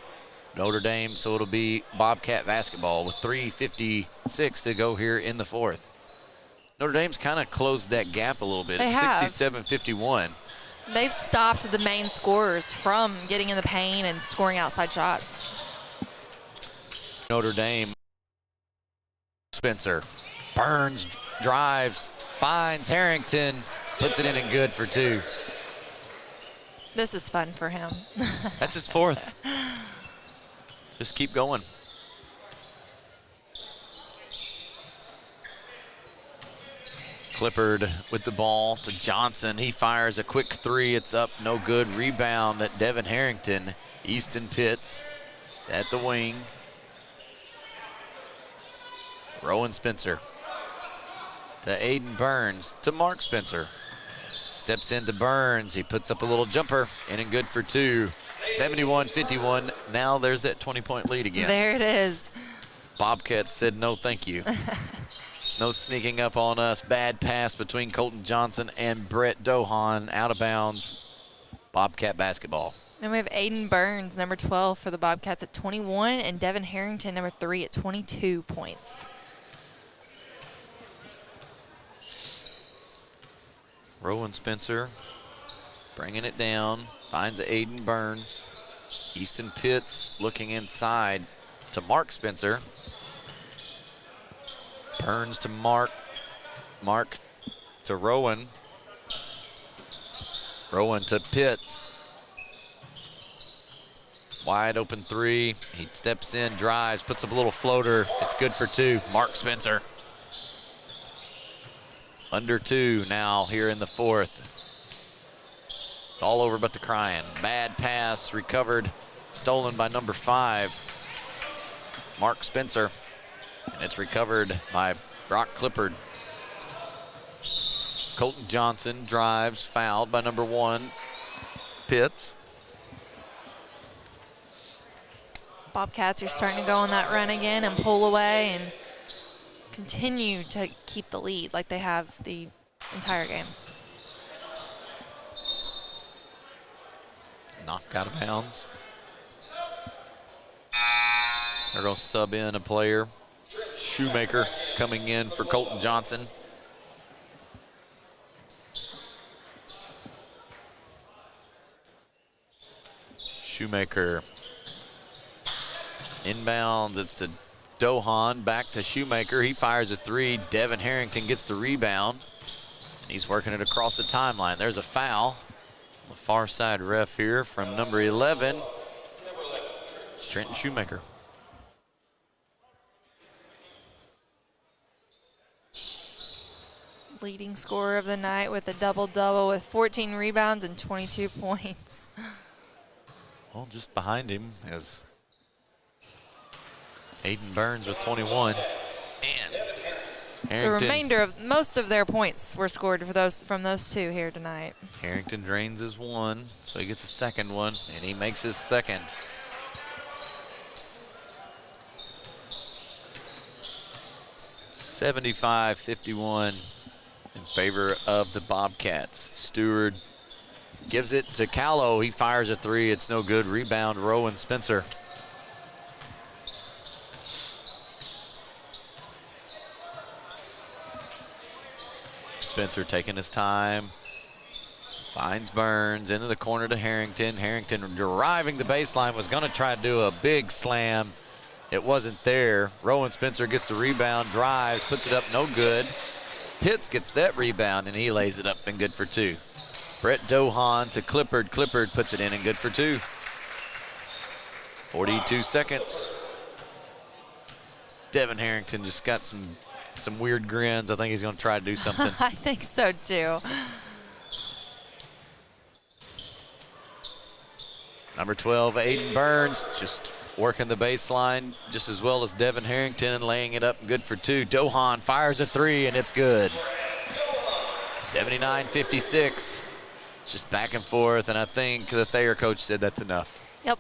Notre Dame, so it'll be Bobcat basketball with 3:56 to go here in the 4th. Notre Dame's kind of closed that gap a little bit. They It's have. 67-51. They've stopped the main scorers from getting in the paint and scoring outside shots. Notre Dame. Spencer. Burns drives, finds Harrington, puts it in and good for 2. This is fun for him. That's his 4th. Just keep going. Clippard with the ball to Johnson. He fires a quick 3. It's up, no good. Rebound at Devin Harrington. Easton Pitts at the wing. Rowan Spencer to Aiden Burns to Mark Spencer. Steps into Burns. He puts up a little jumper, in and good for 2. 71-51. Now there's that 20-point lead again. There it is. Bobcats said no thank you. No sneaking up on us. Bad pass between Colton Johnson and Brett Dohan. Out of bounds. Bobcat basketball. And we have Aiden Burns, number 12 for the Bobcats at 21, and Devin Harrington, number 3 at 22 points. Rowan Spencer bringing it down, finds Aiden Burns. Easton Pitts looking inside to Mark Spencer. Burns to Mark. Mark to Rowan. Rowan to Pitts. Wide open 3. He steps in, drives, puts up a little floater. It's good for 2. Mark Spencer. Under 2 now here in the 4th. It's all over but the crying. Bad pass, recovered, stolen by number 5, Mark Spencer. And it's recovered by Brock Clippard. Colton Johnson drives, fouled by number 1, Pitts. Bobcats are starting to go on that run again and pull away and continue to keep the lead like they have the entire game. Knocked out of bounds. They're going to sub in a player. Shoemaker coming in for Colton Johnson. Shoemaker inbounds, it's to Dohan, back to Shoemaker. He fires a three. Devin Harrington gets the rebound. And he's working it across the timeline. There's a foul. The far side ref here from number 11, Trenton Shoemaker. Leading scorer of the night with a double-double with 14 rebounds and 22 points. Well, just behind him is Aiden Burns with 21. And Harrington. The remainder of most of their points were scored for from those two here tonight. Harrington drains his one, so he gets a second one, and he makes his second. (75-51) in favor of the Bobcats. Stewart gives it to Callow. He fires a three. It's no good. Rebound, Rowan Spencer. Spencer taking his time. Finds Burns into the corner to Harrington. Harrington driving the baseline, was going to try to do a big slam. It wasn't there. Rowan Spencer gets the rebound, drives, puts it up, no good. Pitts gets that rebound, and he lays it up and good for two. Brett Dohan to Clippard. Clippard puts it in and good for two. 42 seconds. Devin Harrington just got some weird grins. I think he's going to try to do something. I think so too. Number 12, Aiden Burns, just working the baseline just as well as Devin Harrington, laying it up good for two. Dohan fires a three, and it's good. 79-56. Just back and forth, and I think the Thayer coach said that's enough. Yep.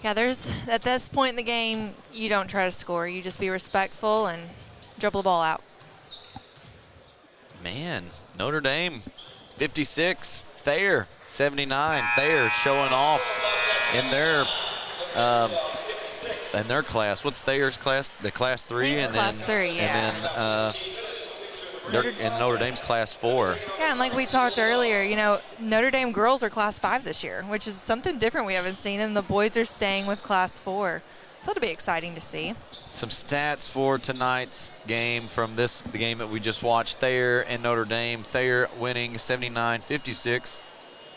Yeah, at this point in the game, you don't try to score. You just be respectful and dribble the ball out. Man, Notre Dame, 56. Thayer, 79. Thayer showing off in their class. What's Thayer's class? The class 3, and class then 3, yeah. And then they're in Notre Dame's class 4. Yeah, and like we talked earlier, you know, Notre Dame girls are class 5 this year, which is something different we haven't seen, and the boys are staying with class 4. So that'll be exciting to see. Some stats for tonight's game from the game that we just watched, Thayer and Notre Dame. Thayer winning 79-56.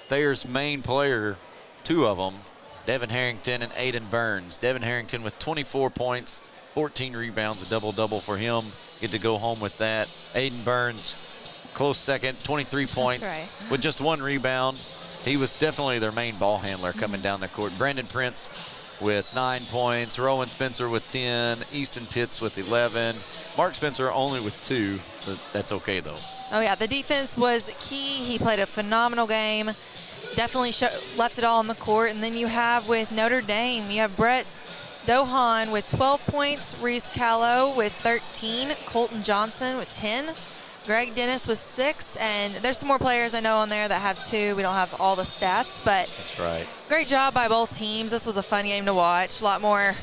Thayer's main player, two of them, Devin Harrington and Aiden Burns. Devin Harrington with 24 points, 14 rebounds, a double-double for him. Get to go home with that. Aiden Burns, close second, 23 points with just one rebound. He was definitely their main ball handler coming down the court. Brandon Prince with 9 points, Rowan Spencer with 10, Easton Pitts with 11, Mark Spencer only with 2, but that's okay though. Oh yeah, the defense was key. He played a phenomenal game. Definitely left it all on the court. And then you have with Notre Dame, you have Brett Dohan with 12 points, Reese Callow with 13, Colton Johnson with 10, Greg Dennis with 6, and there's some more players I know on there that have 2. We don't have all the stats, but that's right. Great job by both teams. This was a fun game to watch, a lot more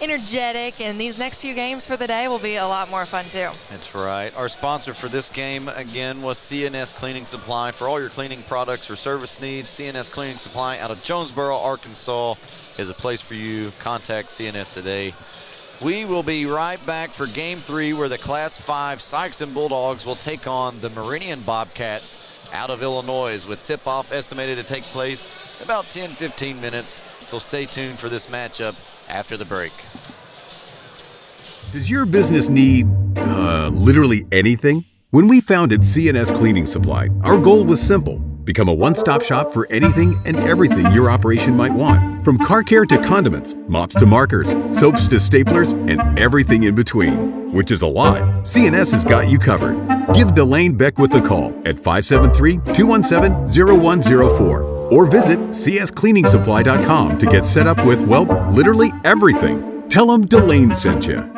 energetic, and these next few games for the day will be a lot more fun too. That's right. Our sponsor for this game again was CNS Cleaning Supply. For all your cleaning products or service needs, CNS Cleaning Supply out of Jonesboro, Arkansas is a place for you. Contact CNS today. We will be right back for Game 3, where the Class 5 Sikeston Bulldogs will take on the Meridian Bobcats out of Illinois, with tip-off estimated to take place in about 10-15 minutes. So stay tuned for this matchup after the break. Does your business need, literally anything? When we founded CNS Cleaning Supply, our goal was simple. Become a one-stop shop for anything and everything your operation might want. From car care to condiments, mops to markers, soaps to staplers, and everything in between. Which is a lot. CNS has got you covered. Give Delane Beckwith a call at 573-217-0104 or visit cscleaningsupply.com to get set up with, well, literally everything. Tell them Delane sent you.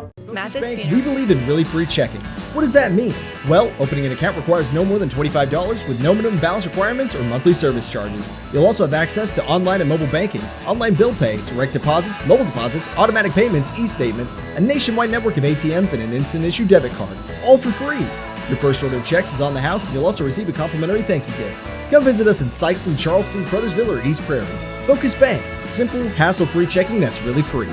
We believe in really free checking. What does that mean? Well, opening an account requires no more than $25 with no minimum balance requirements or monthly service charges. You'll also have access to online and mobile banking, online bill pay, direct deposits, mobile deposits, automatic payments, e-statements, a nationwide network of ATMs, and an instant issue debit card, all for free. Your first order of checks is on the house, and you'll also receive a complimentary thank you gift. Come visit us in Sikeston, Charleston, Crothersville, or East Prairie. Focus Bank, simple, hassle-free checking that's really free.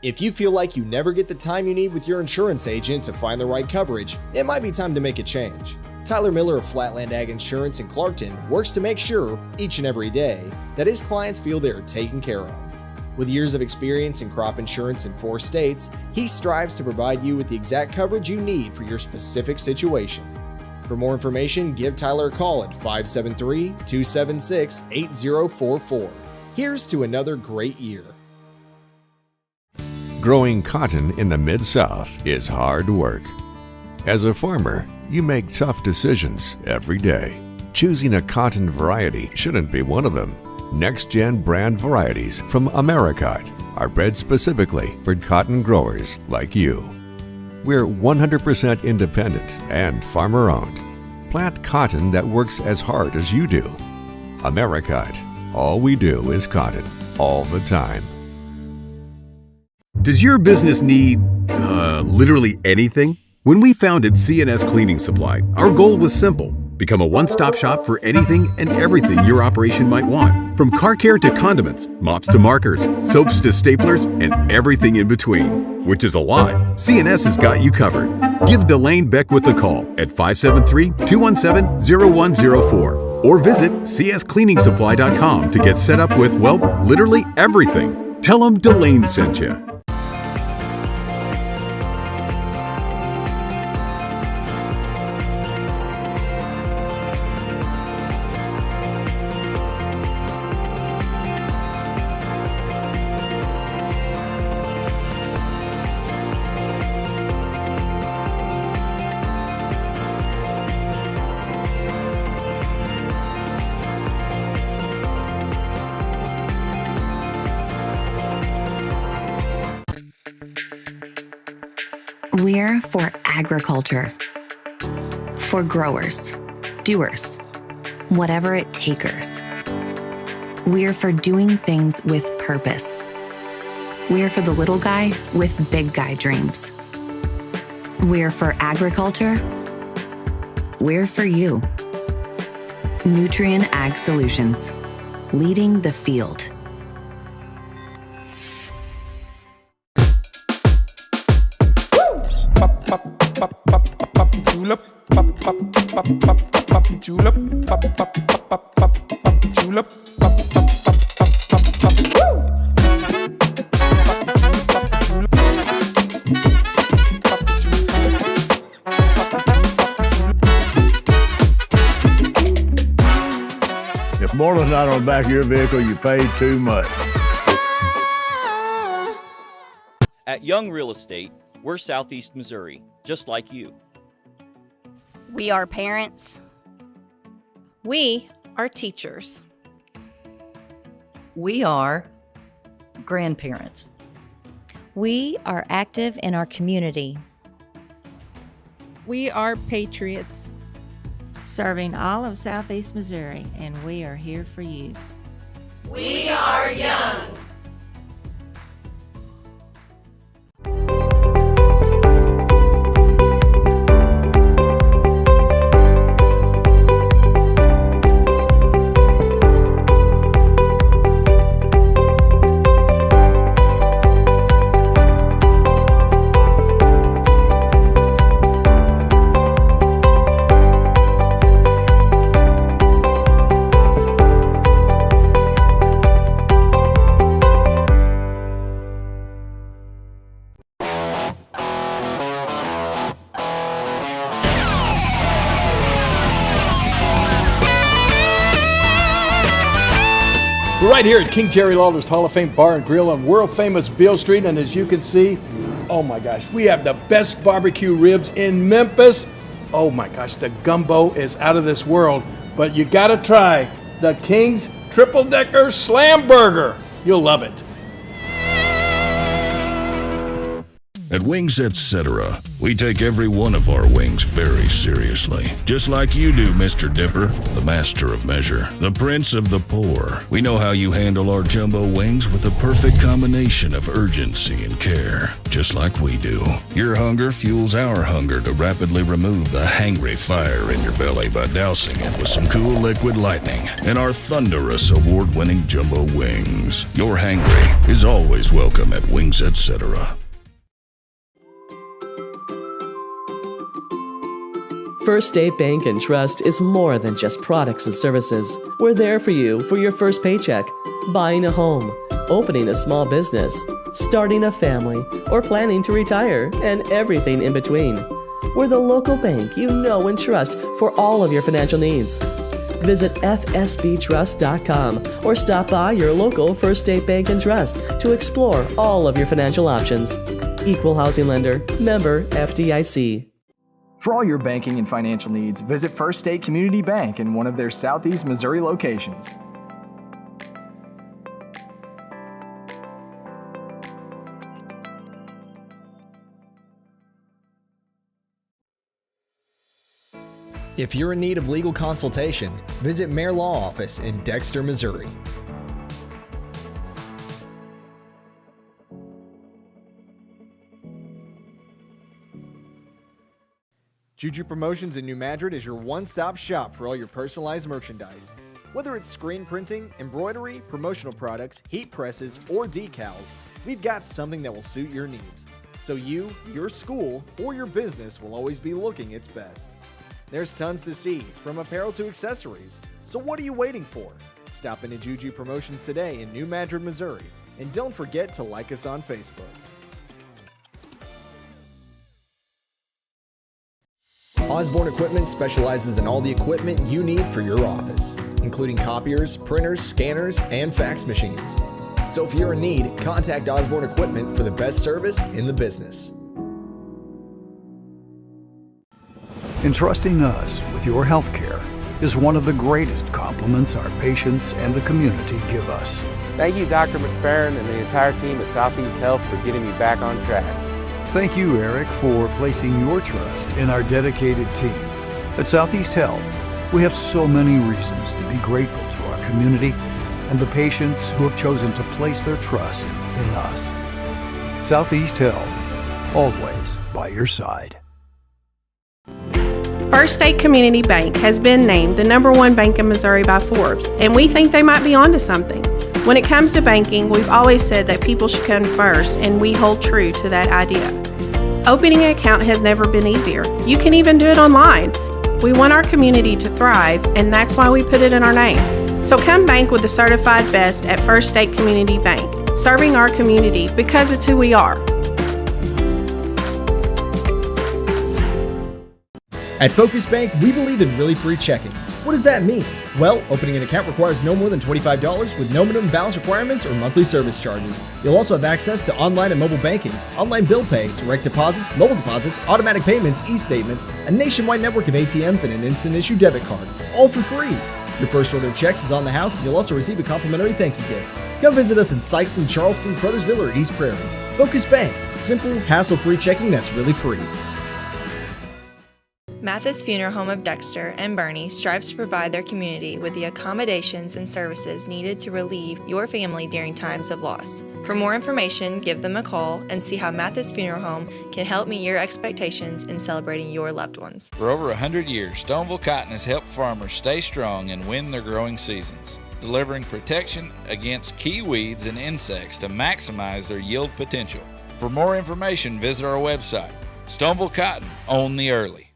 If you feel like you never get the time you need with your insurance agent to find the right coverage, it might be time to make a change. Tyler Miller of Flatland Ag Insurance in Clarkton works to make sure, each and every day, that his clients feel they are taken care of. With years of experience in crop insurance in 4 states, he strives to provide you with the exact coverage you need for your specific situation. For more information, give Tyler a call at 573-276-8044. Here's to another great year. Growing cotton in the Mid-South is hard work. As a farmer, you make tough decisions every day. Choosing a cotton variety shouldn't be one of them. Next-gen brand varieties from Americot are bred specifically for cotton growers like you. We're 100% independent and farmer-owned. Plant cotton that works as hard as you do. Americot. All we do is cotton, all the time. Does your business need, literally anything? When we founded C&S Cleaning Supply, our goal was simple. Become a one-stop shop for anything and everything your operation might want. From car care to condiments, mops to markers, soaps to staplers, and everything in between. Which is a lot. C&S has got you covered. Give Delane Beckwith a call at 573-217-0104 or visit cscleaningsupply.com to get set up with, well, literally everything. Tell them Delane sent you. We're for agriculture. For growers, doers, whatever it takers. We're for doing things with purpose. We're for the little guy with big guy dreams. We're for agriculture. We're for you. Nutrien Ag Solutions, leading the field. If Moreland's not on the back of your vehicle, you paid too much. At Young Real Estate, we're Southeast Missouri, just like you. We are parents. We are teachers. We are grandparents. We are active in our community. We are patriots. Serving all of Southeast Missouri, and we are here for you. We are young. We're right here at King Jerry Lawler's Hall of Fame Bar and Grill on world famous Beale Street, and as you can see, oh my gosh, we have the best barbecue ribs in Memphis. Oh my gosh, the gumbo is out of this world, but you gotta try the King's Triple Decker Slam Burger. You'll love it. At Wings Etc., we take every one of our wings very seriously. Just like you do, Mr. Dipper, the master of measure, the prince of the poor. We know how you handle our jumbo wings with the perfect combination of urgency and care, just like we do. Your hunger fuels our hunger to rapidly remove the hangry fire in your belly by dousing it with some cool liquid lightning and our thunderous award-winning jumbo wings. Your hangry is always welcome at Wings Etc. First State Bank and Trust is more than just products and services. We're there for you for your first paycheck, buying a home, opening a small business, starting a family, or planning to retire, and everything in between. We're the local bank you know and trust for all of your financial needs. Visit fsbtrust.com or stop by your local First State Bank and Trust to explore all of your financial options. Equal housing lender, member FDIC. For all your banking and financial needs, visit First State Community Bank in one of their Southeast Missouri locations. If you're in need of legal consultation, visit Mayor Law Office in Dexter, Missouri. Juju Promotions in New Madrid is your one-stop shop for all your personalized merchandise. Whether it's screen printing, embroidery, promotional products, heat presses, or decals, we've got something that will suit your needs. So you, your school, or your business will always be looking its best. There's tons to see, from apparel to accessories. So what are you waiting for? Stop into Juju Promotions today in New Madrid, Missouri. And don't forget to like us on Facebook. Osborne Equipment specializes in all the equipment you need for your office, including copiers, printers, scanners, and fax machines. So if you're in need, contact Osborne Equipment for the best service in the business. Entrusting us with your health care is one of the greatest compliments our patients and the community give us. Thank you, Dr. McFerrin and the entire team at Southeast Health for getting me back on track. Thank you, Eric, for placing your trust in our dedicated team. At Southeast Health, we have so many reasons to be grateful to our community and the patients who have chosen to place their trust in us. Southeast Health, always by your side. First State Community Bank has been named the #1 bank in Missouri by Forbes, and we think they might be onto something. When it comes to banking, we've always said that people should come first, and we hold true to that idea. Opening an account has never been easier. You can even do it online. We want our community to thrive, and that's why we put it in our name. So come bank with the certified best at First State Community Bank, serving our community because it's who we are. At Focus Bank, we believe in really free checking. What does that mean? Well, opening an account requires no more than $25 with no minimum balance requirements or monthly service charges. You'll also have access to online and mobile banking, online bill pay, direct deposits, mobile deposits, automatic payments, e-statements, a nationwide network of ATMs, and an instant issue debit card, all for free. Your first order of checks is on the house, and you'll also receive a complimentary thank you gift. Come visit us in Sikeston, Charleston, Crothersville, or East Prairie. Focus Bank, simple, hassle-free checking that's really free. Mathis Funeral Home of Dexter and Bernie strives to provide their community with the accommodations and services needed to relieve your family during times of loss. For more information, give them a call and see how Mathis Funeral Home can help meet your expectations in celebrating your loved ones. For over 100 years, Stoneville Cotton has helped farmers stay strong and win their growing seasons, delivering protection against key weeds and insects to maximize their yield potential. For more information, visit our website. Stoneville Cotton, own the early.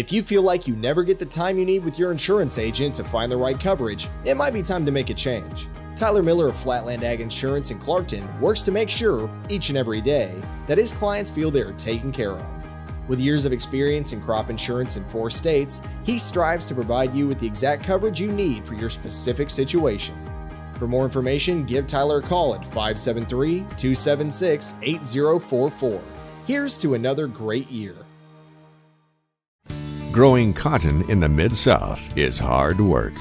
If you feel like you never get the time you need with your insurance agent to find the right coverage, it might be time to make a change. Tyler Miller of Flatland Ag Insurance in Clarkton works to make sure, each and every day, that his clients feel they are taken care of. With years of experience in crop insurance in 4 states, he strives to provide you with the exact coverage you need for your specific situation. For more information, give Tyler a call at 573-276-8044. Here's to another great year. Growing cotton in the Mid-South is hard work.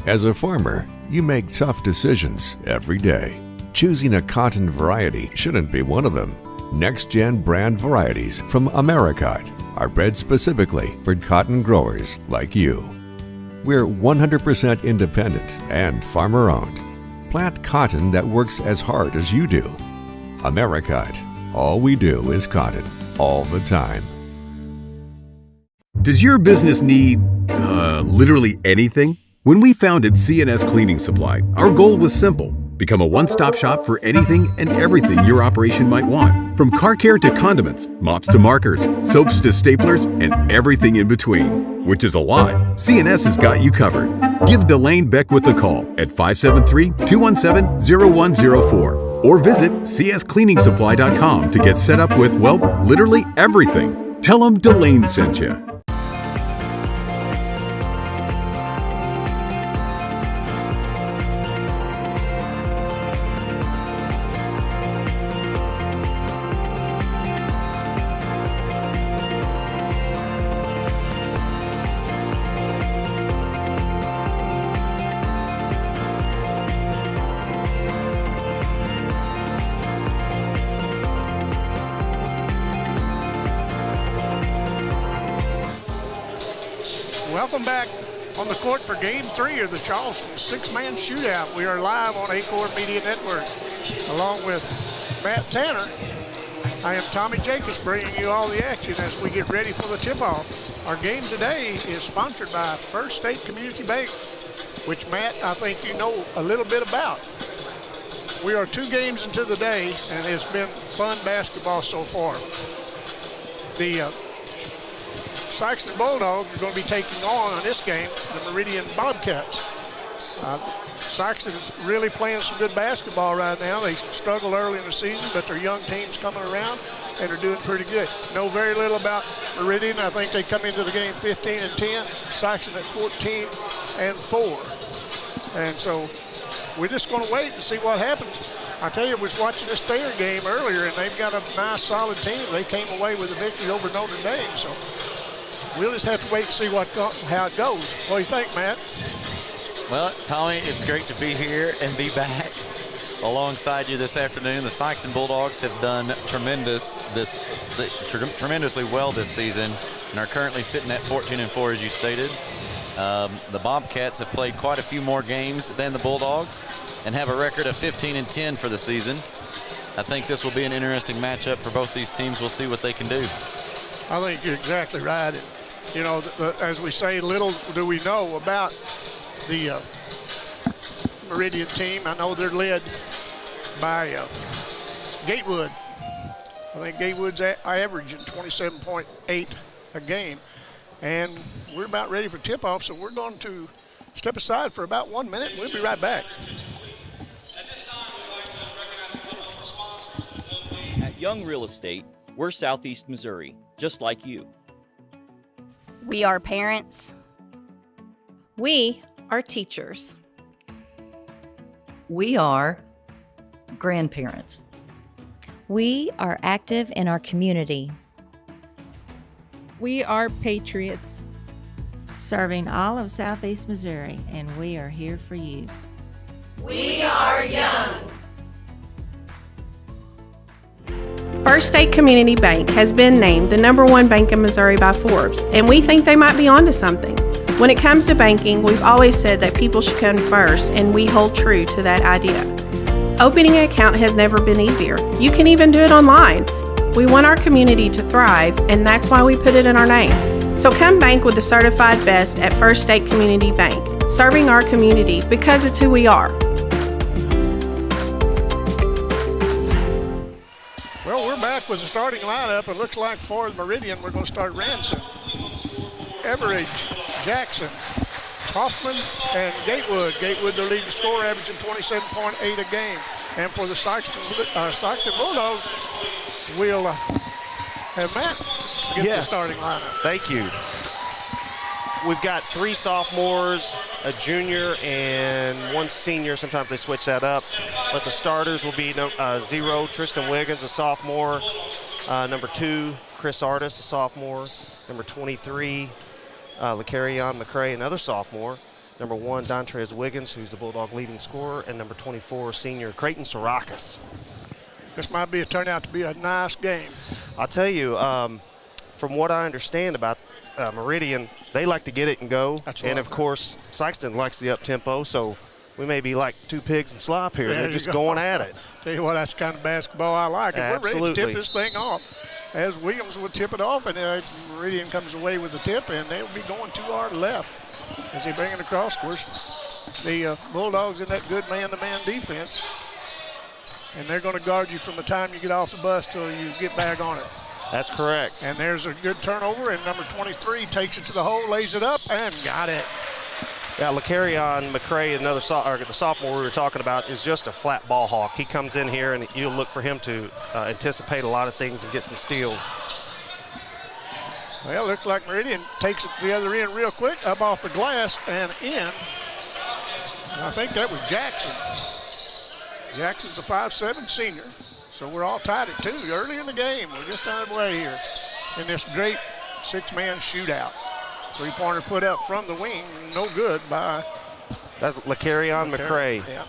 As a farmer, you make tough decisions every day. Choosing a cotton variety shouldn't be one of them. Next-gen brand varieties from Americot are bred specifically for cotton growers like you. We're 100% independent and farmer-owned. Plant cotton that works as hard as you do. Americot. All we do is cotton, all the time. Does your business need, literally anything? When we founded C&S Cleaning Supply, our goal was simple. Become a one-stop shop for anything and everything your operation might want. From car care to condiments, mops to markers, soaps to staplers, and everything in between. Which is a lot. C&S has got you covered. Give Delane Beckwith a call at 573-217-0104 or visit cscleaningsupply.com to get set up with, well, literally everything. Tell them Delane sent you. Welcome back on the court for Game 3 of the Charleston Sixth Man Shootout. We are live on Aycorp Media Network along with Matt Tanner. I am Tommy Jacobs bringing you all the action as we get ready for the tip-off. Our game today is sponsored by First State Community Bank, which, Matt, I think you know a little bit about. We are 2 games into the day, and it's been fun basketball so far. The Sikeston Bulldogs are going to be taking on this game the Meridian Bobcats. Sikeston is really playing some good basketball right now. They struggled early in the season, but their young team's coming around and are doing pretty good. Know very little about Meridian. I think they come into the game 15-10. Sikeston at 14-4. And so we're just going to wait and see what happens. I tell you, I was watching this Thayer game earlier, and they've got a nice, solid team. They came away with a victory over Notre Dame. So we'll just have to wait and see how it goes. What do you think, Matt? Well, Tommy, it's great to be here and be back alongside you this afternoon. The Sikeston Bulldogs have done tremendously well this season and are currently sitting at 14-4, as you stated. The Bobcats have played quite a few more games than the Bulldogs and have a record of 15-10 for the season. I think this will be an interesting matchup for both these teams. We'll see what they can do. I think you're exactly right. You know, as we say, little do we know about the Meridian team. I know they're led by Gatewood. I think Gatewood's averaging 27.8 a game. And we're about ready for tip-off, so we're going to step aside for about 1 minute. We'll be right back. At Young Real Estate, we're Southeast Missouri, just like you. We are parents. We are teachers. We are grandparents. We are active in our community. We are patriots. Serving all of Southeast Missouri, and we are here for you. We are young. First State Community Bank has been named the #1 bank in Missouri by Forbes, and we think they might be onto something. When it comes to banking, we've always said that people should come first, and we hold true to that idea. Opening an account has never been easier. You can even do it online. We want our community to thrive, and that's why we put it in our name. So come bank with the certified best at First State Community Bank, serving our community because it's who we are. Well, we're back with the starting lineup. It looks like for the Meridian, we're going to start Ransom. Everidge, Jackson, Hoffman, and Gatewood. Gatewood, the leading scorer, averaging 27.8 a game. And for the Sikeston Bulldogs, we'll have Matt get the starting lineup. Thank you. We've got 3 sophomores, a junior, and 1 senior. Sometimes they switch that up. But the starters will be 0, Tristan Wiggins, a sophomore. Number 2, Chris Artis, a sophomore. Number 23, Lacarion McCray, another sophomore. Number 1, Dontrez Wiggins, who's the Bulldog leading scorer. And number 24, senior Creighton Sorakis. This might turn out to be a nice game. I'll tell you, from what I understand about Meridian, they like to get it and go. And of course, Sikeston likes the up-tempo, so we may be like 2 pigs in slop here. They're just going at it. Tell you what, that's the kind of basketball I like. And Absolutely. we're ready to tip this thing off. As Williams will tip it off, and Meridian comes away with the tip, and they'll be going too hard left as they bring it across. Of course, the Bulldogs in that good man-to-man defense, and they're going to guard you from the time you get off the bus till you get back on it. That's correct. And there's a good turnover, and number 23 takes it to the hole, lays it up, and got it. Yeah, Lacarion McCray, the sophomore we were talking about, is just a flat ball hawk. He comes in here, and you'll look for him to anticipate a lot of things and get some steals. Well, looks like Meridian takes it to the other end real quick, up off the glass and in. I think that was Jackson. Jackson's a 5'7" senior. So we're all tied at 2 early in the game. We're just underway here in this great 6-man shootout. 3-pointer put up from the wing, no good by. That's Lacarion McCray. Yeah.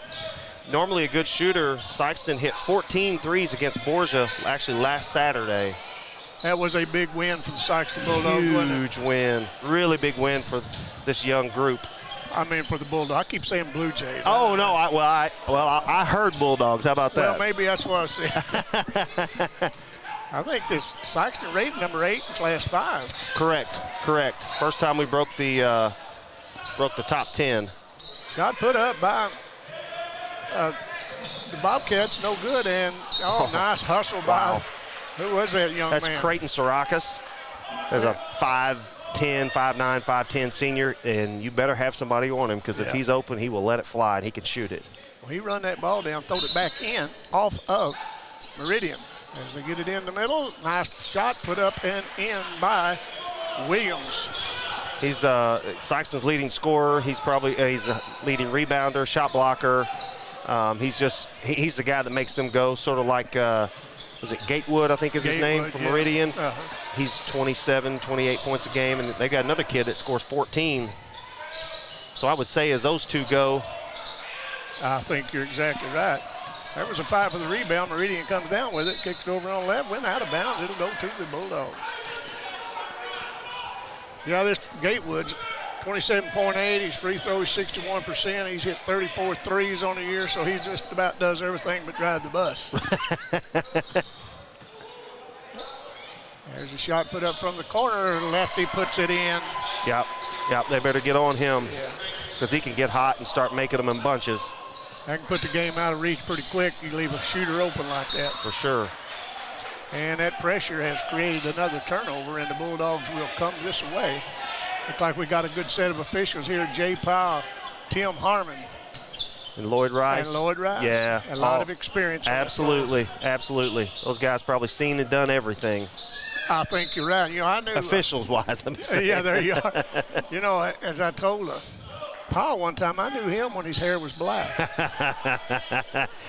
Normally a good shooter. Sikeston hit 14 threes against Borgia actually last Saturday. That was a big win for the Sikeston Bulldogs, wasn't it? Huge win. Really big win for this young group. I mean, for the Bulldogs. I keep saying Bluejays. Oh, no. I heard Bulldogs. How about that? Well, maybe that's what I said. I think this Sikeston rated number 8 in Class 5. Correct. First time we broke the top 10. Shot put up by the Bobcats, no good, and nice hustle by, who was that young man? That's Creighton Sorakis. There's a 5'10", 5'9", 5'10" senior, and you better have somebody on him, because if he's open, he will let it fly, and he can shoot it. Well, he run that ball down, throwed it back in, off of Meridian. As they get it in the middle, nice shot put up and in by Williams. He's Sikeston's leading scorer. He's a leading rebounder, shot blocker. He's the guy that makes them go, sort of like, was it Gatewood, I think is his name, from Meridian. He's 27, 28 points a game, and they got another kid that scores 14. So I would say as those two go. I think you're exactly right. That was a 5 for the rebound. Meridian comes down with it, kicks it over on the left, went out of bounds. It'll go to the Bulldogs. This Gatewood's 27.8. His free throw is 61%. He's hit 34 threes on the year, so he just about does everything but drive the bus. There's a shot put up from the corner. Lefty puts it in. Yep. They better get on him because he can get hot and start making them in bunches. I can put the game out of reach pretty quick. You leave a shooter open like that. For sure. And that pressure has created another turnover, and the Bulldogs will come this way. Looks like we got a good set of officials here. Jay Powell, Tim Harmon. And Lloyd Rice. Yeah. A lot of experience. Absolutely. Those guys probably seen and done everything. I think you're right. I knew. Officials-wise, let me say. Yeah, there you are. As I told Powell one time, I knew him when his hair was black.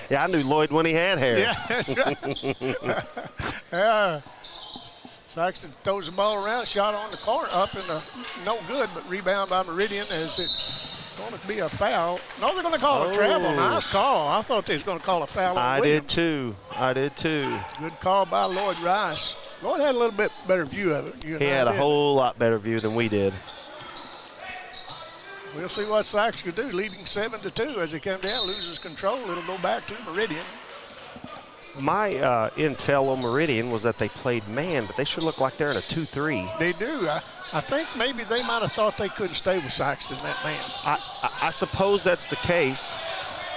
Yeah, I knew Lloyd when he had hair. Yeah. Sikeston throws the ball around, shot on the corner, up in the no good, but rebound by Meridian. Is it going to be a foul? No, they're going to call a travel. Nice call. I thought they was going to call a foul on Williams. I did too. Good call by Lloyd Rice. Lloyd had a little bit better view of it. He had a whole lot better view than we did. We'll see what Sikeston can do, leading 7-2 as they come down, loses control. It'll go back to Meridian. My intel on Meridian was that they played man, but they should look like they're in a 2-3. They do. I think maybe they might have thought they couldn't stay with Sikeston, that man. I suppose that's the case.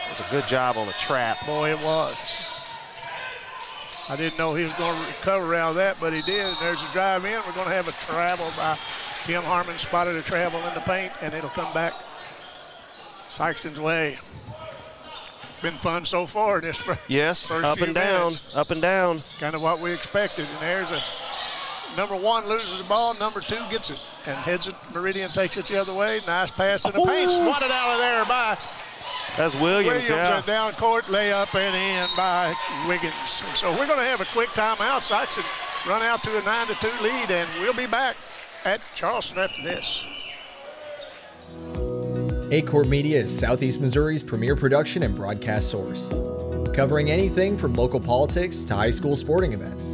It was a good job on the trap. Boy, it was. I didn't know he was going to recover out of that, but he did. And there's a drive in. We're going to have a travel by Tim Harmon spotted a travel in the paint, and it'll come back Sikeston's way. Been fun so far this yes, first up few and down, minutes. up and down. Kind of what we expected. And there's a number 1 loses the ball, number 2 gets it and heads it. Meridian takes it the other way. Nice pass in the paint, swatted out of there by That's Williams, yeah. And down court, layup and in by Wiggins. And so we're going to have a quick timeout. Sikeston run out to a 9-2 lead, and we'll be back at Charleston after this. Aycorp Media is Southeast Missouri's premier production and broadcast source, covering anything from local politics to high school sporting events.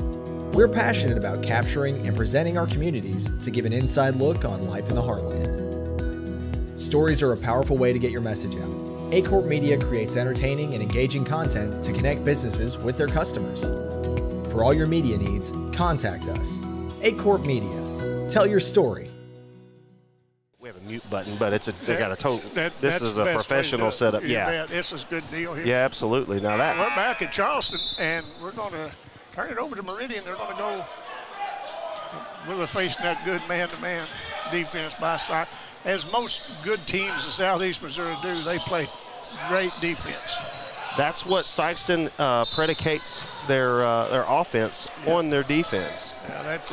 We're passionate about capturing and presenting our communities to give an inside look on life in the heartland. Stories are a powerful way to get your message out. Aycorp Media creates entertaining and engaging content to connect businesses with their customers. For all your media needs, contact us. Aycorp Media. Tell your story. We have a mute button, but they got a total. This is a professional setup. Yeah, this is a good deal here. Yeah, absolutely. Now that we're back at Charleston, and we're going to turn it over to Meridian. They're going to go. We're facing that good man-to-man defense by side. As most good teams in Southeast Missouri do, they play great defense. That's what Sikeston predicates their offense on their defense. Yeah, that's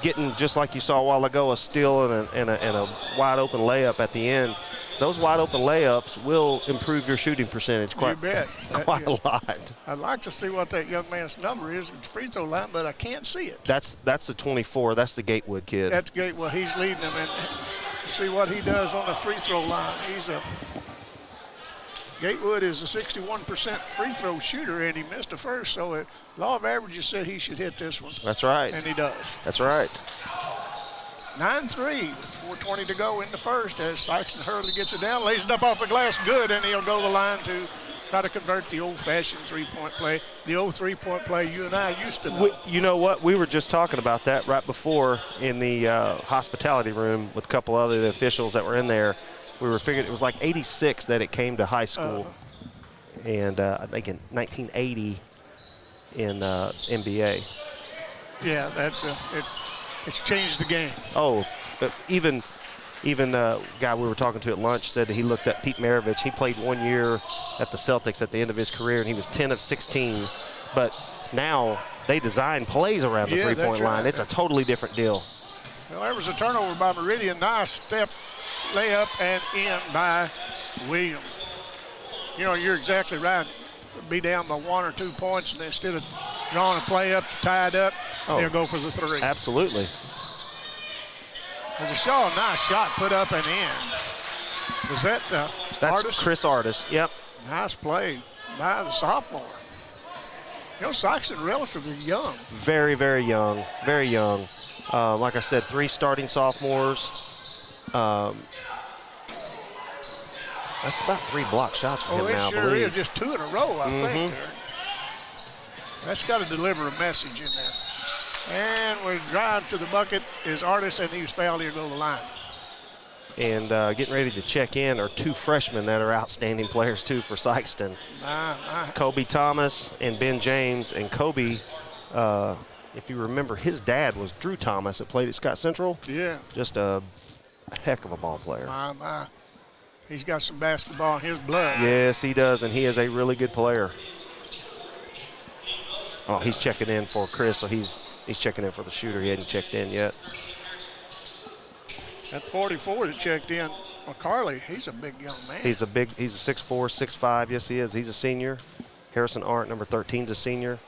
getting, just like you saw a while ago, a steal and a wide open layup at the end. Those wide open layups will improve your shooting percentage quite a lot. I'd like to see what that young man's number is at the free throw line, but I can't see it. That's the 24. That's the Gatewood kid. That's Gatewood. He's leading them, and see what he does on the free throw line. Gatewood is a 61% free throw shooter, and he missed the first, so law of averages said he should hit this one. That's right. And he does. That's right. 9-3 with 4:20 to go in the first as Sikeston Hurley gets it down, lays it up off the glass, good, and he'll go to the line to try to convert the old-fashioned three-point play, the old three-point play you and I used to know. You know what? We were just talking about that right before in the hospitality room with a couple other officials that were in there. We were figuring it was like 86 that it came to high school, and I think in 1980 in NBA. Yeah, that's it's changed the game. Oh, but even guy we were talking to at lunch said that he looked at Pete Maravich. He played 1 year at the Celtics at the end of his career, and he was 10 of 16. But now they design plays around the three-point line. It's a totally different deal. Well, there was a turnover by Meridian. Nice step, layup, and in by Williams. You know, you're exactly right. Be down by 1 or 2 points, and instead of drawing a play up to tie it up, they'll go for the three. Absolutely. There's a nice shot put up and in. Was that That's Artis? Chris Artis, yep. Nice play by the sophomore. You know, Sikeston relatively young. Very, very young, very young. Like I said, 3 starting sophomores. That's about 3 block shots for him now, I believe. Sure is. Just 2 in a row, I think. That's got to deliver a message in there. And we drive to the bucket is Artis, and he was fouled. He'll go to the line. And getting ready to check in are 2 freshmen that are outstanding players, too, for Sikeston. Kobe Thomas and Ben James. And Kobe, if you remember, his dad was Drew Thomas that played at Scott Central. Yeah. Just a heck of a ball player. He's got some basketball in his blood. Yes, he does, and he is a really good player. Oh, he's checking in for Chris, so he's checking in for the shooter. He hadn't checked in yet. That's 44 that checked in. McCarley, he's a big young man. He's a 6'4", 6'5", yes he is. He's a senior. Harrison Arndt, number 13, is a senior.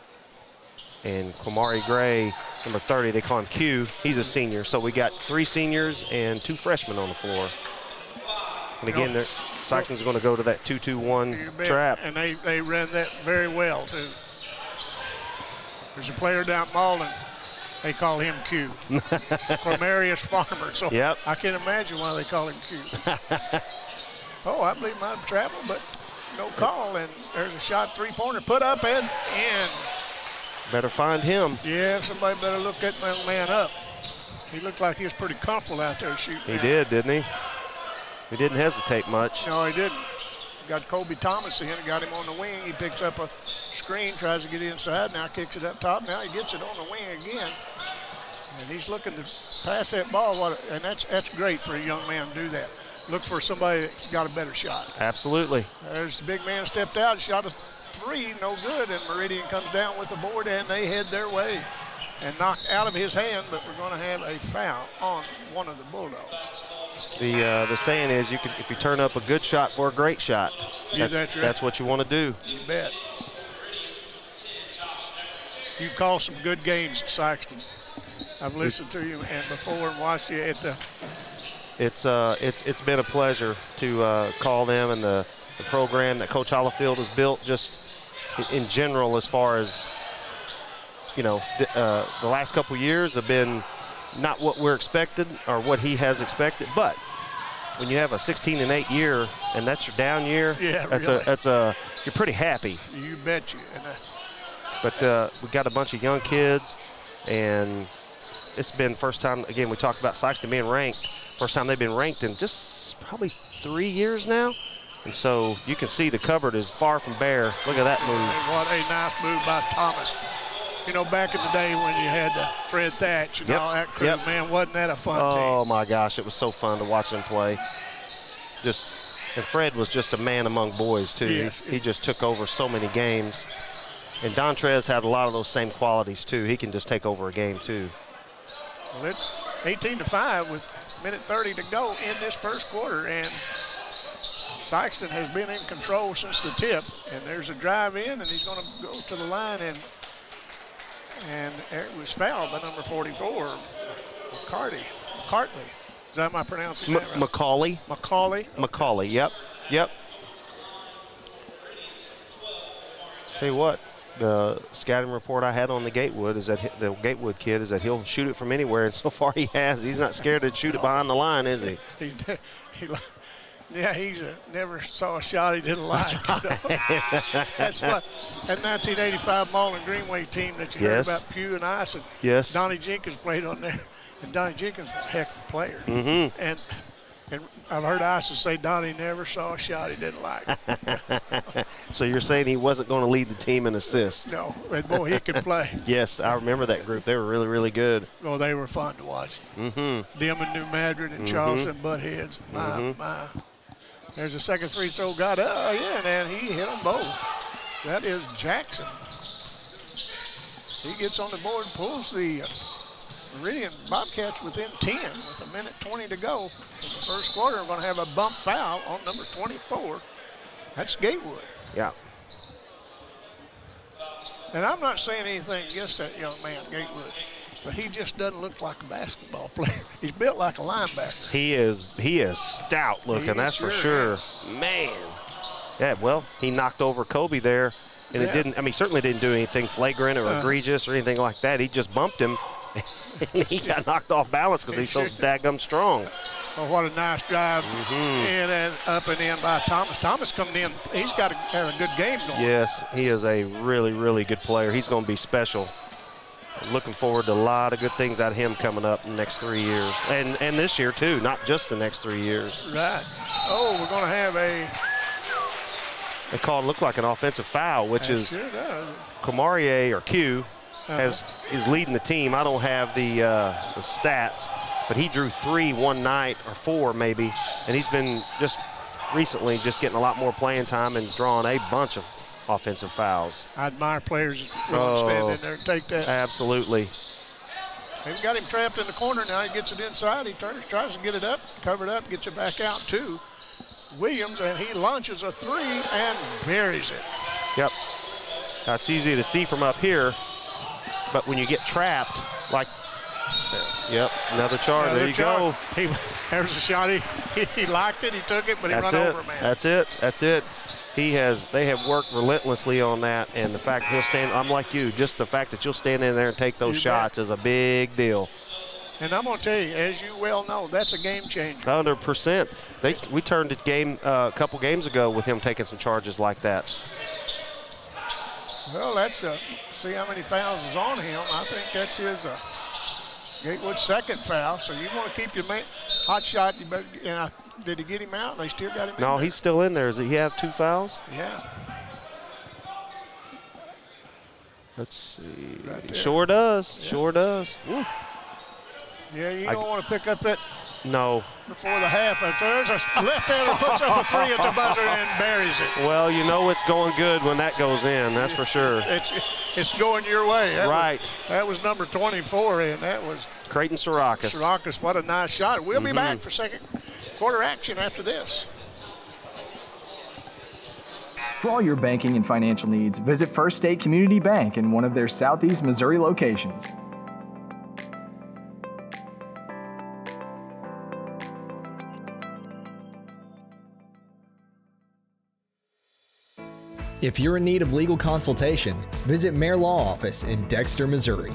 And Kwamari Gray, number 30, they call him Q, he's a senior. So we got 3 seniors and 2 freshmen on the floor. And again, Sikeston's going to go to that 2-2-1 trap. And they ran that very well, too. There's a player down Malden. They call him Q. Cormarius Farmer. So I can't imagine why they call him Q. I believe might have traveled, but no call. And there's a shot, 3-pointer, put up and in. Better find him. Yeah, somebody better look that young man up. He looked like he was pretty comfortable out there shooting. He did, didn't he? He didn't hesitate much. No, he didn't. Got Kobe Thomas in, got him on the wing. He picks up a screen, tries to get inside. Now kicks it up top. Now he gets it on the wing again. And he's looking to pass that ball, and that's great for a young man to do that. Look for somebody that's got a better shot. Absolutely. There's the big man stepped out, shot a 3, no good, and Meridian comes down with the board, and they head their way and knocked out of his hand, but we're going to have a foul on one of the Bulldogs. The saying is, if you turn up a good shot for a great shot, that's right. That's what you want to do. You bet. You've called some good games at Sikeston. I've listened to you and before and watched you at the. It's been a pleasure to call them, and the program that Coach Hollifield has built, just in general, as far as the last couple years have been not what we're expected or what he has expected, but when you have a 16-8 year and that's your down year, you're pretty happy. You bet you. But we got a bunch of young kids, and it's been first time, again, we talked about Sikeston being ranked, first time they've been ranked in just probably 3 years now. And so you can see the cupboard is far from bare. Look at that move. What a nice move by Thomas. Back in the day when you had Fred Thatch and all that crew, man, wasn't that a fun team? Oh, my gosh, it was so fun to watch them play. And Fred was just a man among boys, too. Yes. He just took over so many games. And Dontrez had a lot of those same qualities, too. He can just take over a game, too. Well, it's 18-5 with minute 30 to go in this first quarter, and Sikeston has been in control since the tip, and there's a drive in, and he's going to go to the line, and it was fouled by number 44, McCarty. Is that my pronouncing that right? Macaulay. Macaulay, yep. Tell you what, the scouting report I had on the Gatewood is that the Gatewood kid is that he'll shoot it from anywhere, and so far he has. He's not scared to shoot it behind the line, is he? Yeah, he's never saw a shot he didn't like. That's what that 1985 Mullen Greenway team that you heard about, Pugh and Ice, and Donnie Jenkins played on there, and Donnie Jenkins was a heck of a player. Mm-hmm. And I've heard Ice say Donnie never saw a shot he didn't like. So you're saying he wasn't going to lead the team in assists? No, and boy, he could play. Yes, I remember that group. They were really, really good. Well, they were fun to watch. Mm-hmm. Them and New Madrid and Charleston butt heads. My. There's a second free throw got up. Oh, yeah, and he hit them both. That is Jackson. He gets on the board, pulls the Meridian Bobcats within 10 with a minute 20 to go. In the first quarter, we're going to have a bump foul on number 24. That's Gatewood. Yeah. And I'm not saying anything against that young man, Gatewood, but he just doesn't look like a basketball player. He's built like a linebacker. He is stout looking, that's for sure. Man. Yeah, well, he knocked over Kobe there, and it didn't, he certainly didn't do anything flagrant or egregious or anything like that. He just bumped him, and he got knocked off balance because he's so daggum strong. Oh, what a nice drive in and up and in by Thomas. Thomas coming in, he's got to have a good game going. Yes, he is a really, really good player. He's going to be special. Looking forward to a lot of good things out of him coming up in the next 3 years. And this year, too, not just the next 3 years. Right. Oh, we're going to have They called it looked like an offensive foul, which is sure does. Comarier, or Q, is leading the team. I don't have the stats, but he drew 3 one night, or 4 maybe, and he's been just recently just getting a lot more playing time and drawing a bunch of offensive fouls. I admire players that will stand in there and take that. Absolutely. They've got him trapped in the corner now. He gets it inside. He turns, tries to get it up, cover it up, gets it back out to Williams, and he launches a 3 and buries it. Yep. That's easy to see from up here, but when you get trapped, like, another charge. There you go. There's a shot. He liked it. He took it, but he run over, man. That's it. They have worked relentlessly on that, and the fact he'll stand, I'm like you, just the fact that you'll stand in there and take those shots is a big deal. And I'm going to tell you, as you well know, that's a game changer. 100%. We turned the game a couple games ago with him taking some charges like that. Well, that's see how many fouls is on him. I think that's his Gatewood's second foul. So you want to keep your man hot shot. You better, did he get him out? They still got him. No, he's still in there. Does he have 2 fouls? Yeah. Let's see. Right, sure does. Sure does. Ooh. Yeah, you don't want to pick up that No. before the half. There's a left-hander puts up a three at the buzzer and buries it. Well, you know it's going good when that goes in, that's for sure. It's going your way. Right. That was number 24, and that was Creighton Sirakas. Sirakas, what a nice shot. We'll be back for second quarter action after this. For all your banking and financial needs, visit First State Community Bank in one of their Southeast Missouri locations. If you're in need of legal consultation, visit Mayor Law Office in Dexter, Missouri.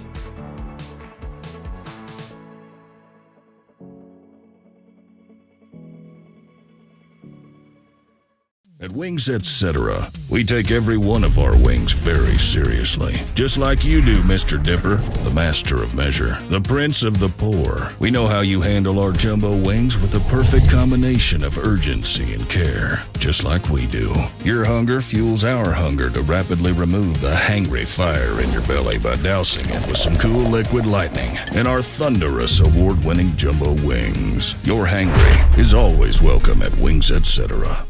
At Wings Etc., we take every one of our wings very seriously. Just like you do, Mr. Dipper, the master of measure, the prince of the poor. We know how you handle our jumbo wings with the perfect combination of urgency and care, just like we do. Your hunger fuels our hunger to rapidly remove the hangry fire in your belly by dousing it with some cool liquid lightning and our thunderous award-winning jumbo wings. Your hangry is always welcome at Wings Etc.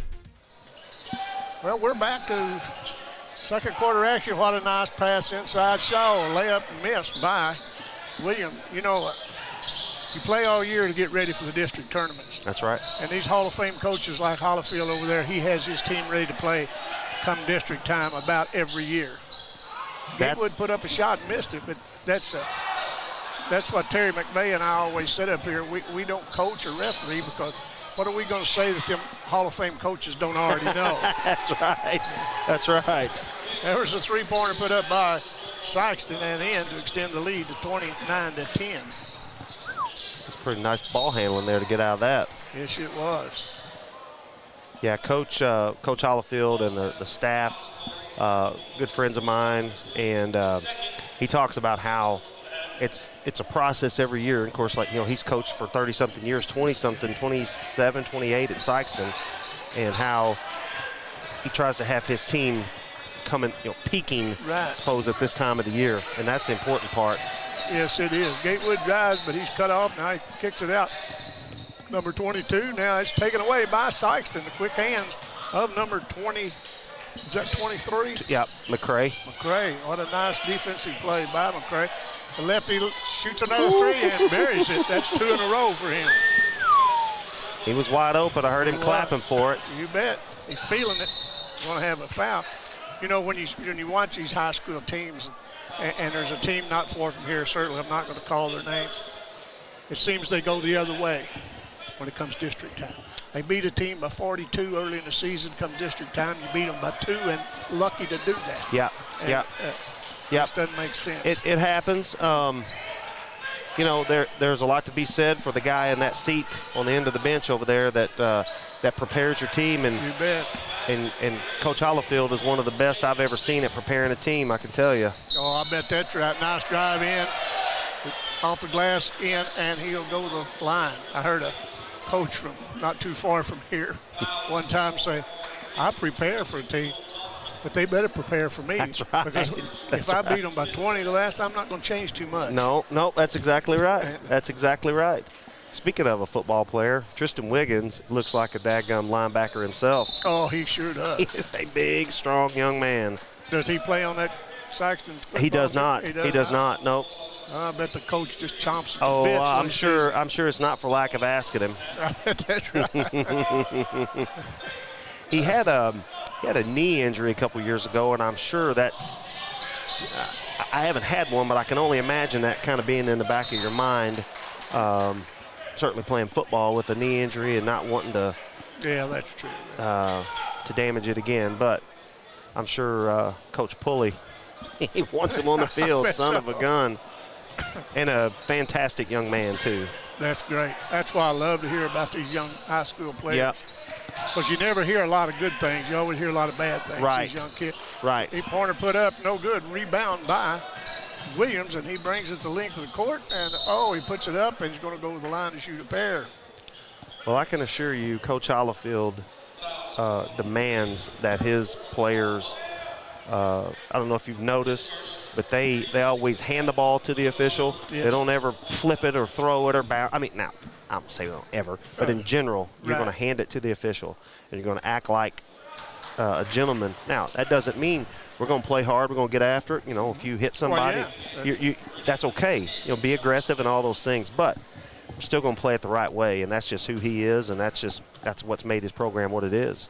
Well, we're back to second quarter action. What a nice pass inside Shaw. Layup and miss by William. You know, you play all year to get ready for the district tournaments. That's right. And these Hall of Fame coaches like Hollifield over there, he has his team ready to play come district time about every year. Gatewood put up a shot and missed it, but that's what Terry McVay and I always said up here. We don't coach or referee because what are we going to say that them Hall of Fame coaches don't already know? That's right. That's right. There was a three-pointer put up by Sikeston and in to extend the lead to 29-10. It's pretty nice ball handling there to get out of that. Yes, it was. Yeah, Coach Hollifield and the staff, good friends of mine, and he talks about how it's a process every year. And of course, like, you know, he's coached for 30-something years, 20-something, 27, 28 at Sikeston, and how he tries to have his team coming, you know, peaking, I suppose, at this time of the year, and that's the important part. Yes, it is. Gatewood drives, but he's cut off. Now he kicks it out. Number 22. Now it's taken away by Sikeston. The quick hands of number 20. Is that 23? Yep, McCray. McCray. What a nice defensive play by McCray. The lefty shoots another three and buries it. That's two in a row for him. He was wide open. I heard him clapping for it. You bet. He's feeling it. Going to have a foul. You know, when you watch these high school teams, and there's a team not far from here, certainly I'm not going to call their name, it seems they go the other way when it comes district time. They beat a team by 42 early in the season. Come district time, you beat them by 2, and lucky to do that. Yeah, yeah. This doesn't make sense. It happens. You know, there's a lot to be said for the guy in that seat on the end of the bench over there that prepares your team. And you bet. And Coach Hollifield is one of the best I've ever seen at preparing a team, I can tell you. Oh, I bet that's right. Nice drive in, off the glass in, and he'll go to the line. I heard a coach from not too far from here one time say, I prepare for a team, but they better prepare for me. That's right. Because if I beat them by 20 the last time, I'm not going to change too much. No, that's exactly right. That's exactly right. Speaking of a football player, Tristan Wiggins looks like a daggum linebacker himself. Oh, he sure does. He's a big, strong young man. Does he play on that Sikeston football He does team? not. He does not. Nope. I bet the coach just chomps at the bits. I'm sure it's not for lack of asking him. I bet that's right. He had a knee injury a couple years ago, and I'm sure that I haven't had one, but I can only imagine that kind of being in the back of your mind. Certainly playing football with a knee injury and not wanting to. Yeah, that's true. To damage it again, but I'm sure Coach Pulley, he wants him on the field, son of a gun, and a fantastic young man too. That's great. That's why I love to hear about these young high school players. Yep. Because you never hear a lot of good things. You always hear a lot of bad things. Right. These young kids. Right. He pointer put up, no good. Rebound by Williams, and he brings it to the length of the court, and he puts it up, and he's going to go to the line to shoot a pair. Well, I can assure you, Coach Hollifield demands that his players I don't know if you've noticed, but they always hand the ball to the official. Yes. They don't ever flip it or throw it or bounce. I mean, now, I don't say they don't ever, but in general, you're going to hand it to the official, and you're going to act like a gentleman. Now, that doesn't mean we're going to play hard. We're going to get after it. You know, if you hit somebody, that's okay. You know, be aggressive and all those things, but we're still going to play it the right way, and that's just who he is, and that's what's made his program what it is.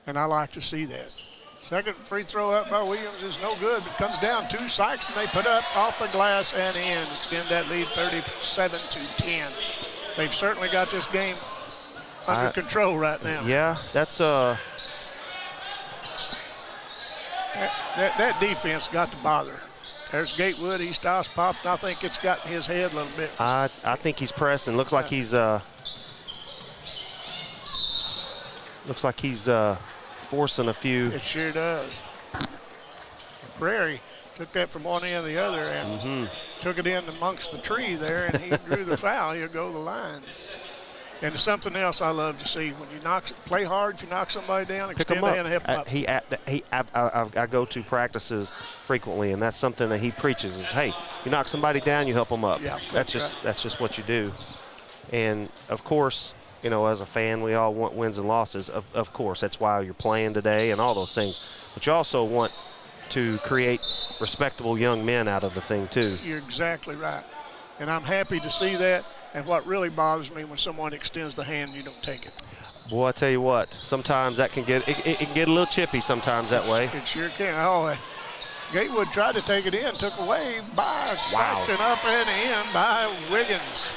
And I like to see that. Second free throw up by Williams is no good, but comes down to Sikeston. They put up off the glass and in. Extend that lead 37-10. They've certainly got this game under control right now. Yeah, that's that defense got to bother. There's Gatewood. He stops, pops, and I think it's got his head a little bit. I think he's pressing. Looks like he's forcing a few. It sure does. Prairie took that from one end to the other and took it in amongst the tree there, and he drew the foul. He'll go to the line. And it's something else I love to see. When you play hard, if you knock somebody down, extend the hand and help up. I go to practices frequently, and that's something that he preaches is, hey, you knock somebody down, you help them up. Yeah, that's just what you do. And, of course, you know, as a fan, we all want wins and losses. Of course, that's why you're playing today and all those things. But you also want to create respectable young men out of the thing, too. You're exactly right. And I'm happy to see that. And what really bothers me when someone extends the hand and you don't take it. Boy, I tell you what, sometimes that can get it can get a little chippy sometimes that way. It sure can. Oh, Gatewood tried to take it in, took away by Sikeston, up and in by Wiggins.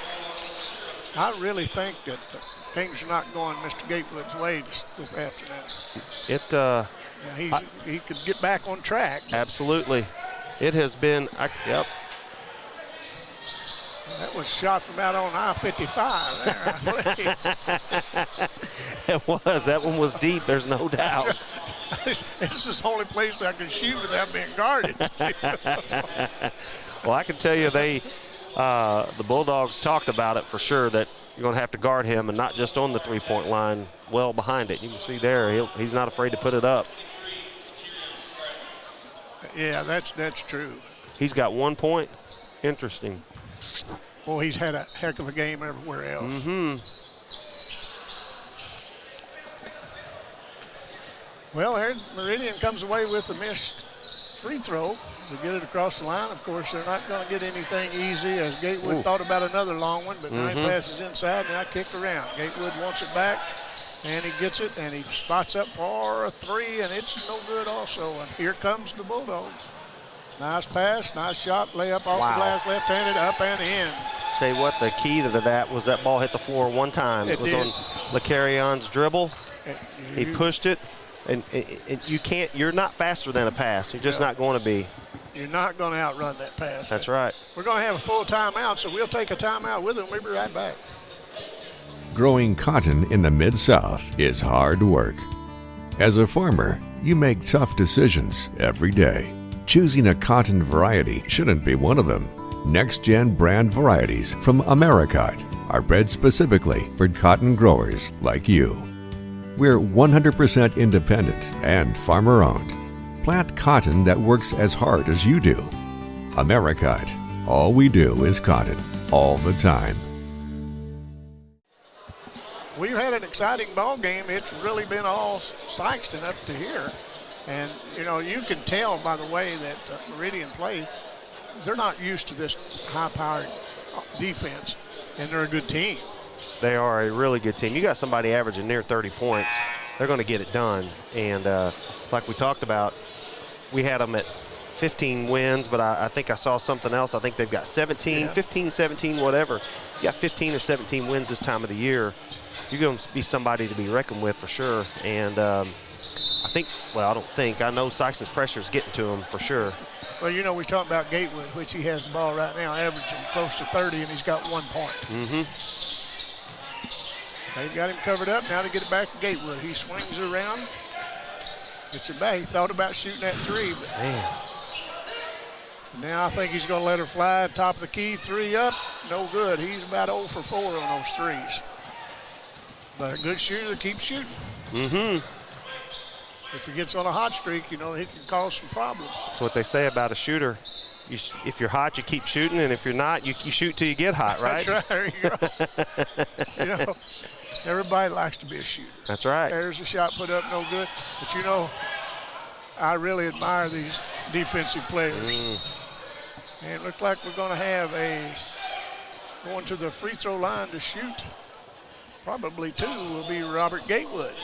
I really think that things are not going Mr. Gatewood's way this afternoon. He could get back on track. Absolutely. It has been, yep. That was shot from out on I-55 there, I believe. It was. That one was deep, there's no doubt. This is the only place I can shoot without being guarded. Well, I can tell you the Bulldogs talked about it for sure, that you're going to have to guard him, and not just on the three-point line, well behind it. You can see there, he's not afraid to put it up. Yeah, that's true. He's got 1 point. Interesting. Well, he's had a heck of a game everywhere else. Well, there's Meridian comes away with a missed free throw to get it across the line. Of course, they're not going to get anything easy, as Gatewood thought about another long one, but now he passes inside, now kicked around. Gatewood wants it back, and he gets it, and he spots up for a three, and it's no good also. And here comes the Bulldogs. Nice pass, nice shot, layup off the glass, left-handed, up and in. Tell you what, the key to that was that ball hit the floor one time. It was on LeCarrion's dribble. He pushed it, and you're not faster than a pass. You're just not going to be. You're not going to outrun that pass. That's right. We're going to have a full timeout, so we'll take a timeout with them. We'll be right back. Growing cotton in the Mid-South is hard work. As a farmer, you make tough decisions every day. Choosing a cotton variety shouldn't be one of them. Next-gen brand varieties from Americot are bred specifically for cotton growers like you. We're 100% independent and farmer-owned. Plant cotton that works as hard as you do. Americot. All we do is cotton, all the time. We've had an exciting ball game. It's really been all Sikeston up to here. And, you know, you can tell by the way that Meridian plays, they're not used to this high-powered defense, and they're a good team. They are a really good team. You got somebody averaging near 30 points. They're going to get it done. And like we talked about, we had them at 15 wins, but I think I saw something else. I think they've got 17, 15, 17, whatever. You got 15 or 17 wins this time of the year. You're going to be somebody to be reckoned with for sure. And I know Sikeston's pressure is getting to him for sure. Well, you know, we talked about Gatewood, which he has the ball right now, averaging close to 30, and he's got 1 point. They've got him covered up. Now to get it back to Gatewood. He swings around. Gets it back. He thought about shooting that three, but now I think he's going to let her fly. Top of the key, three up. No good. He's about 0 for 4 on those threes. But a good shooter keeps shooting. if he gets on a hot streak, he can cause some problems. That's what they say about a shooter. If you're hot, you keep shooting, and if you're not, you shoot till you get hot, right? That's right. There you go. Everybody likes to be a shooter. That's right. There's a shot put up, no good. But I really admire these defensive players. And it looks like we're going to have going to the free throw line to shoot. Probably two will be Robert Gatewood.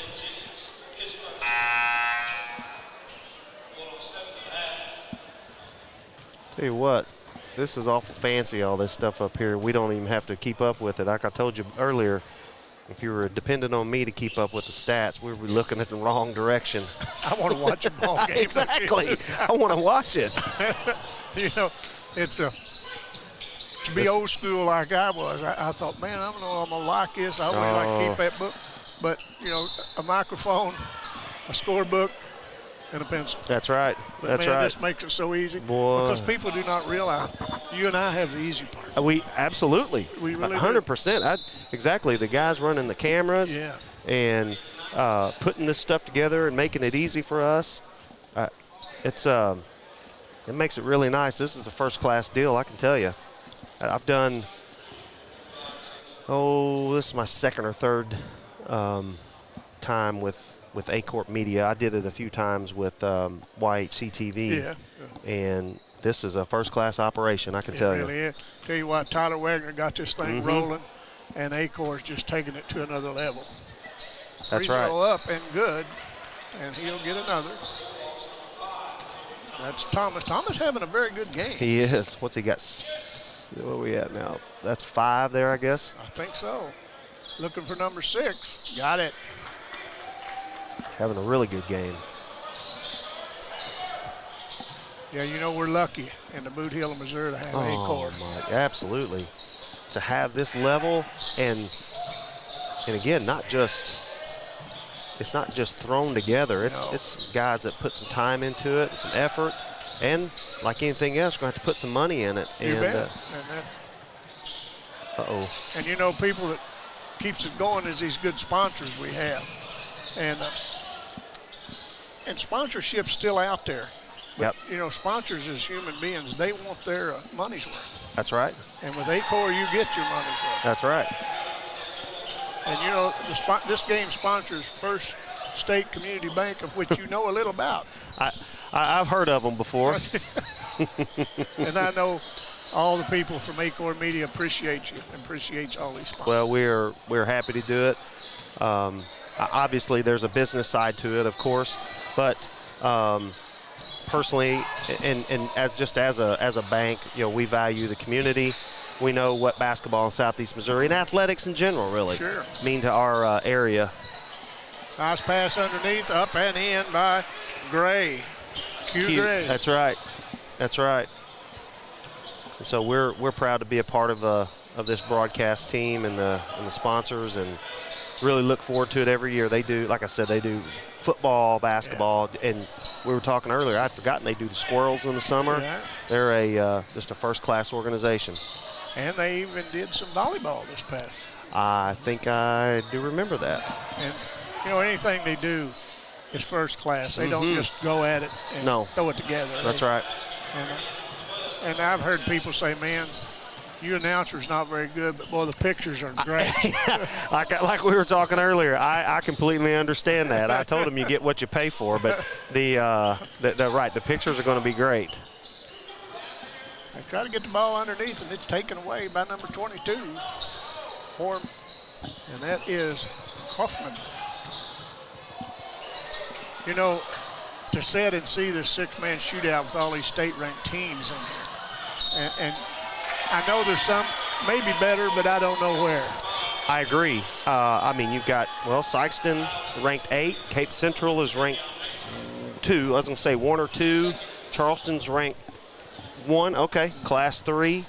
Tell you what, this is awful fancy, all this stuff up here. We don't even have to keep up with it. Like I told you earlier, if you were dependent on me to keep up with the stats, we would be looking at the wrong direction. I want to watch a ball game. Exactly. I want to watch it. It's to be old school like I was. I thought, man, I don't know I'm going to like this. I would like to keep that book. But, a microphone, a scorebook, and a pencil. That's right. But this makes it so easy. Boy. Because people do not realize you and I have the easy part. We absolutely. We really 100%. Exactly. The guys running the cameras and putting this stuff together and making it easy for us. It makes it really nice. This is a first-class deal, I can tell you. I've done, this is my second or third time with Aycorp Media. I did it a few times with YHC-TV. And this is a first-class operation, I can tell you. It really is. Tell you what, Tyler Wagner got this thing rolling, and Aycorp's just taking it to another level. That's Free right. throw up and good, and he'll get another. That's Thomas. Thomas having a very good game. He is. What's he got? Where are we at now? That's 5 there, I guess. I think so. Looking for number 6. Got it. Having a really good game. Yeah, we're lucky in the Boot Hill of Missouri to have Aycorp. Absolutely. To have this level and again, it's not just thrown together. It's guys that put some time into it, some effort, and like anything else, we're going to have to put some money in it. You bet. Uh-oh. And people that keeps it going is these good sponsors we have. And sponsorship's still out there. But, sponsors as human beings, they want their money's worth. That's right. And with Aycorp, you get your money's worth. That's right. And, this game sponsors First State Community Bank, of which you know a little about. I've heard of them before. And I know all the people from Aycorp Media appreciate you and appreciates all these sponsors. Well, we're happy to do it. Obviously, there's a business side to it, of course, but personally, and as a bank, we value the community. We know what basketball in Southeast Missouri and athletics in general really mean to our area. Nice pass underneath, up and in by Gray. Q Gray. That's right. That's right. And so we're proud to be a part of this broadcast team and the sponsors, and really look forward to it every year. They do, like I said, they do football, basketball, and we were talking earlier, I'd forgotten they do the Squirrels in the summer. They're just a first-class organization. And they even did some volleyball this past. I think I do remember that. And, anything they do is first class. They don't just go at it and throw it together. That's right. And I've heard people say, man, you announcers not very good, but, boy, the pictures are great. like we were talking earlier, I completely understand that. I told them you get what you pay for, but the pictures are going to be great. I try to get the ball underneath, and it's taken away by number 22 for him, and that is Kaufman. To sit and see this six-man shootout with all these state-ranked teams in here, and I know there's some maybe better, but I don't know where. I agree. You've got, Sikeston ranked 8. Cape Central is ranked 2. I was going to say 1 or 2. Charleston's ranked 1. Okay, Class 3.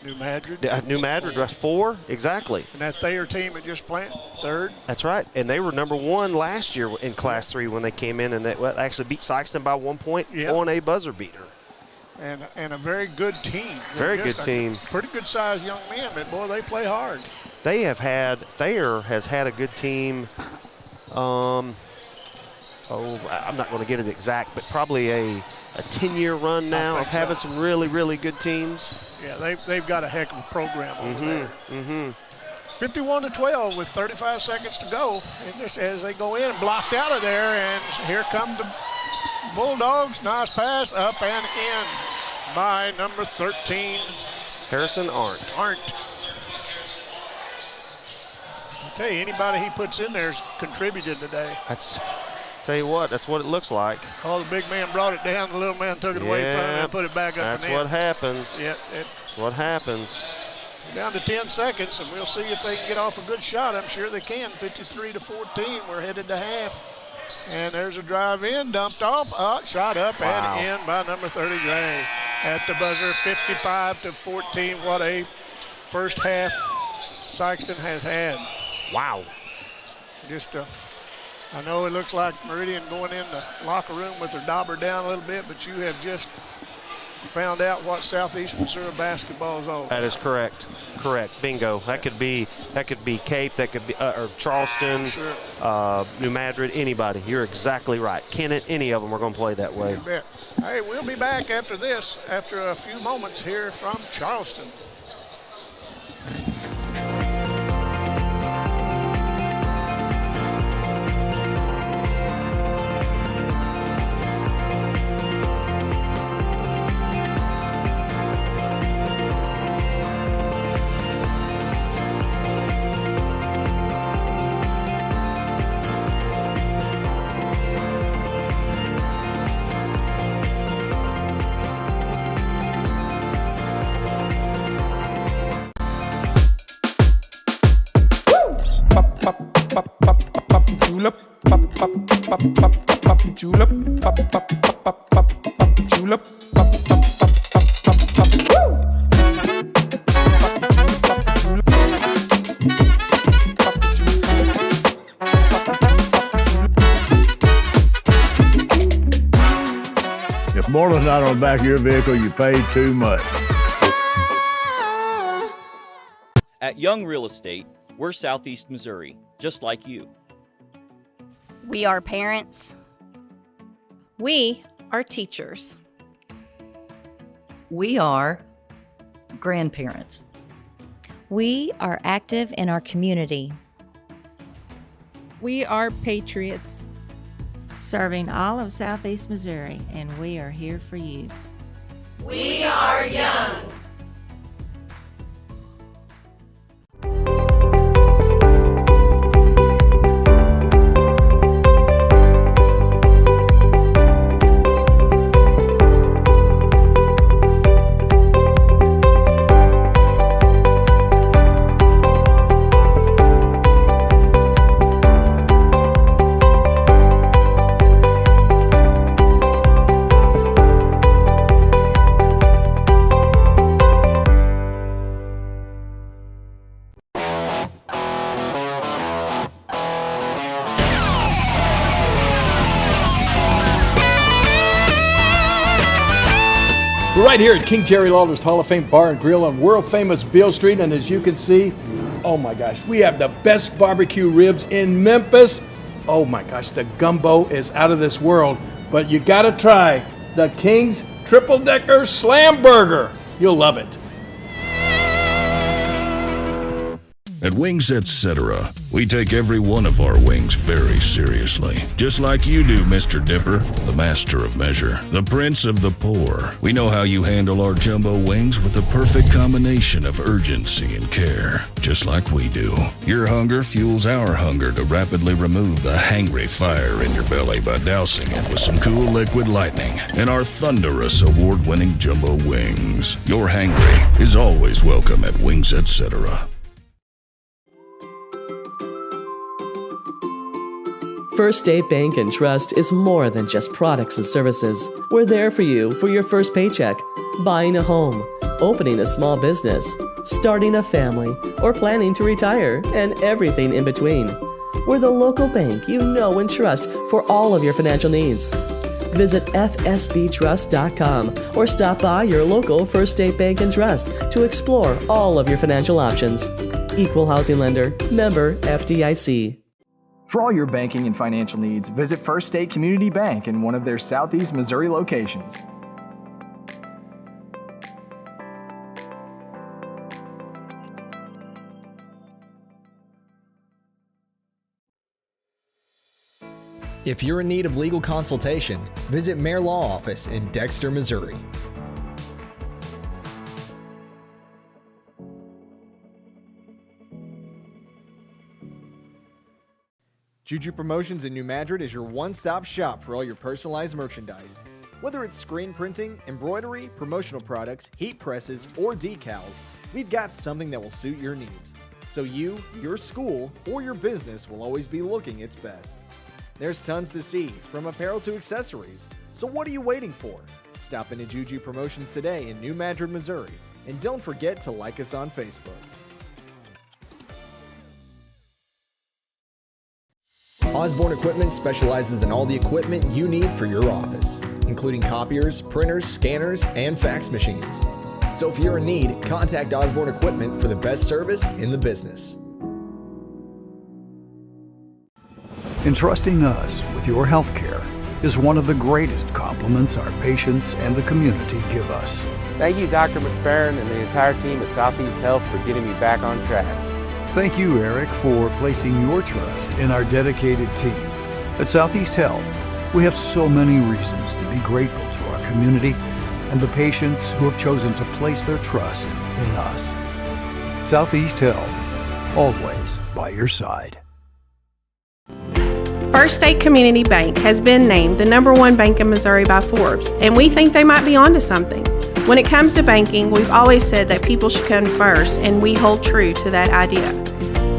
New Madrid. New Madrid, that's 4. Exactly. And that Thayer team that just played 3rd. That's right. And they were number 1 last year in Class 3 when they came in, and they actually beat Sikeston by 1 point on a buzzer beater. And a very good team. Very good team. Pretty good sized young men, but boy, they play hard. Thayer has had a good team. I'm not going to get it exact, but probably a 10-year run now of having some really, really good teams. Yeah, they've got a heck of a program over there. 51-12 with 35 seconds to go. And this, as they go in, blocked out of there, and here come the Bulldogs. Nice pass up and in by number 13, Harrison Arndt. I tell you, anybody he puts in there's contributed today. Tell you what, that's what it looks like. Oh, the big man brought it down, the little man took it away from him and put it back up. That's what happens. Yeah, that's what happens. Down to 10 seconds, and we'll see if they can get off a good shot. I'm sure they can. 53-14. We're headed to half. And there's a drive in, dumped off, shot up and in by number 30 Gray. At the buzzer, 55-14. What a first half Sikeston has had. Wow. I know it looks like Meridian going in the locker room with their dauber down a little bit, but you have just found out what Southeast Missouri basketball is all about. That is correct. Bingo. That could be Cape. That could be or Charleston, New Madrid. Anybody. You're exactly right. Kennett. Any of them are going to play that way. You bet. Hey, we'll be back after this, after a few moments here from Charleston. If more than not on the back of your vehicle, you paid too much. At Young Real Estate, we're Southeast Missouri, just like you. We are parents. We are teachers. We are grandparents. We are active in our community. We are patriots. Serving all of Southeast Missouri, and we are here for you. We are young. We're right here at King Jerry Lawler's Hall of Fame Bar and Grill on world-famous Beale Street, and as you can see, oh my gosh, we have the best barbecue ribs in Memphis. Oh my gosh, the gumbo is out of this world, but you gotta try the King's Triple Decker Slam Burger. You'll love it. At Wings Etc., we take every one of our wings very seriously. Just like you do, Mr. Dipper, the master of measure, the prince of the poor. We know how you handle our jumbo wings with the perfect combination of urgency and care. Just like we do. Your hunger fuels our hunger to rapidly remove the hangry fire in your belly by dousing it with some cool liquid lightning and our thunderous award-winning jumbo wings. Your hangry is always welcome at Wings Etc. First State Bank and Trust is more than just products and services. We're there for you for your first paycheck, buying a home, opening a small business, starting a family, or planning to retire, and everything in between. We're the local bank you know and trust for all of your financial needs. Visit fsbtrust.com or stop by your local First State Bank and Trust to explore all of your financial options. Equal housing lender, member FDIC. For all your banking and financial needs, visit First State Community Bank in one of their Southeast Missouri locations. If you're in need of legal consultation, visit Mayor Law Office in Dexter, Missouri. Juju Promotions in New Madrid is your one-stop shop for all your personalized merchandise. Whether it's screen printing, embroidery, promotional products, heat presses, or decals, we've got something that will suit your needs. So you, your school, or your business will always be looking its best. There's tons to see, from apparel to accessories. So what are you waiting for? Stop into Juju Promotions today in New Madrid, Missouri. And don't forget to like us on Facebook. Osborne Equipment specializes in all the equipment you need for your office, including copiers, printers, scanners, and fax machines. So if you're in need, contact Osborne Equipment for the best service in the business. Entrusting us with your health care is one of the greatest compliments our patients and the community give us. Thank you, Dr. McFerrin and the entire team at Southeast Health for getting me back on track. Thank you, Eric, for placing your trust in our dedicated team. At Southeast Health, we have so many reasons to be grateful to our community and the patients who have chosen to place their trust in us. Southeast Health, always by your side. First State Community Bank has been named the #1 bank in Missouri by Forbes, and we think they might be onto something. When it comes to banking, we've always said that people should come first, and we hold true to that idea.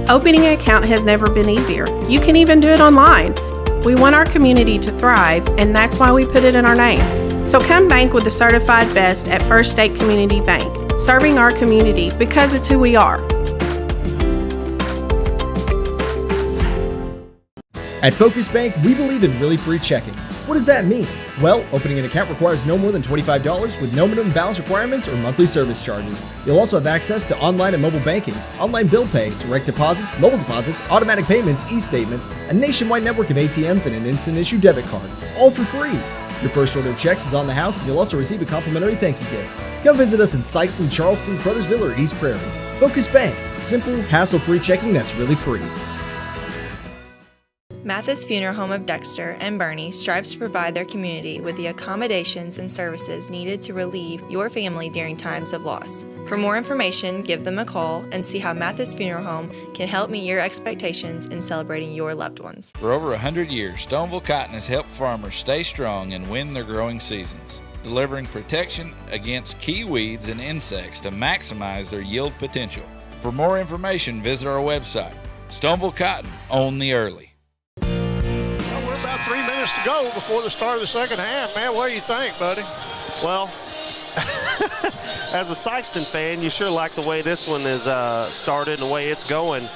Opening an account has never been easier. You can even do it online. We want our community to thrive, and that's why we put it in our name. So come bank with the certified best at First State Community Bank, serving our community because it's who we are. At Focus Bank, we believe in really free checking. What does that mean? Well, opening an account requires no more than $25 with no minimum balance requirements or monthly service charges. You'll also have access to online and mobile banking, online bill pay, direct deposits, mobile deposits, automatic payments, e-statements, a nationwide network of ATMs, and an instant issue debit card, all for free. Your first order of checks is on the house, and you'll also receive a complimentary thank you gift. Come visit us in Sikeston, Charleston, Crothersville, or East Prairie. Focus Bank, simple, hassle-free checking that's really free. Mathis Funeral Home of Dexter and Bernie strives to provide their community with the accommodations and services needed to relieve your family during times of loss. For more information, give them a call and see how Mathis Funeral Home can help meet your expectations in celebrating your loved ones. For over 100 years, Stoneville Cotton has helped farmers stay strong and win their growing seasons, delivering protection against key weeds and insects to maximize their yield potential. For more information, visit our website. Stoneville Cotton, own the early. 3 minutes to go before the start of the second half, man. What do you think, buddy? Well, as a Sikeston fan, you sure like the way this one is started and the way it's going.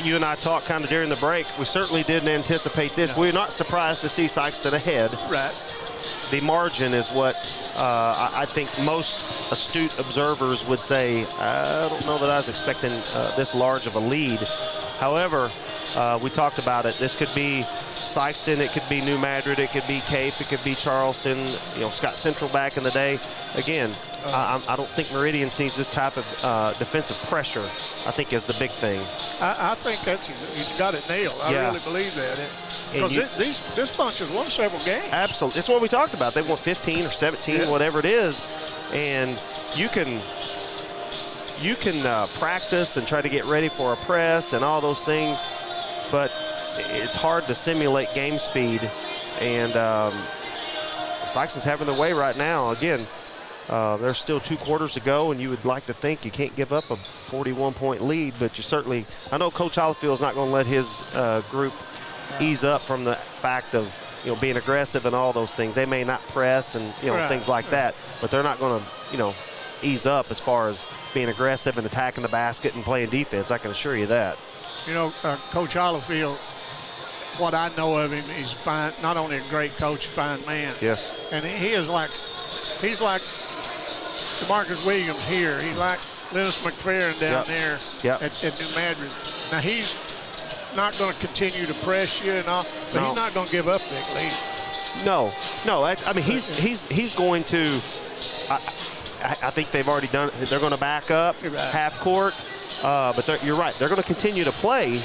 You and I talked kind of during the break. We certainly didn't anticipate this. No. We're not surprised to see Sikeston ahead. Right. The margin is what I think most astute observers would say, I don't know that I was expecting this large of a lead. However, we talked about it. This could be Sikeston, it could be New Madrid, it could be Cape, it could be Charleston, you know, Scott Central back in the day. Again, I don't think Meridian sees this type of defensive pressure, I think, is the big thing. I think you got it nailed. I really believe that. Because this bunch has won several games. Absolutely. It's what we talked about. They won 15 or 17, whatever it is. And you can practice and try to get ready for a press and all those things, but it's hard to simulate game speed, and Sikeston's having their way right now. Again, there's still 2 quarters to go, and you would like to think you can't give up a 41-point lead, but you certainly, I know Coach Hollifield's not going to let his group ease up from the fact of, you know, being aggressive and all those things. They may not press and, you know, things like that, but they're not going to, you know, ease up as far as being aggressive and attacking the basket and playing defense. I can assure you that. You know, Coach Hollifield, what I know of him, he's fine, not only a great coach, a fine man. Yes. And he's like DeMarcus Williams here. He's like Linus McFerrin down there at New Madrid. Now not going to continue to press you and all, but he's not going to give up big lead. No. I mean, he's going to. I think they've already done it. They're going to back up half court, but you're right. They're going to continue to play,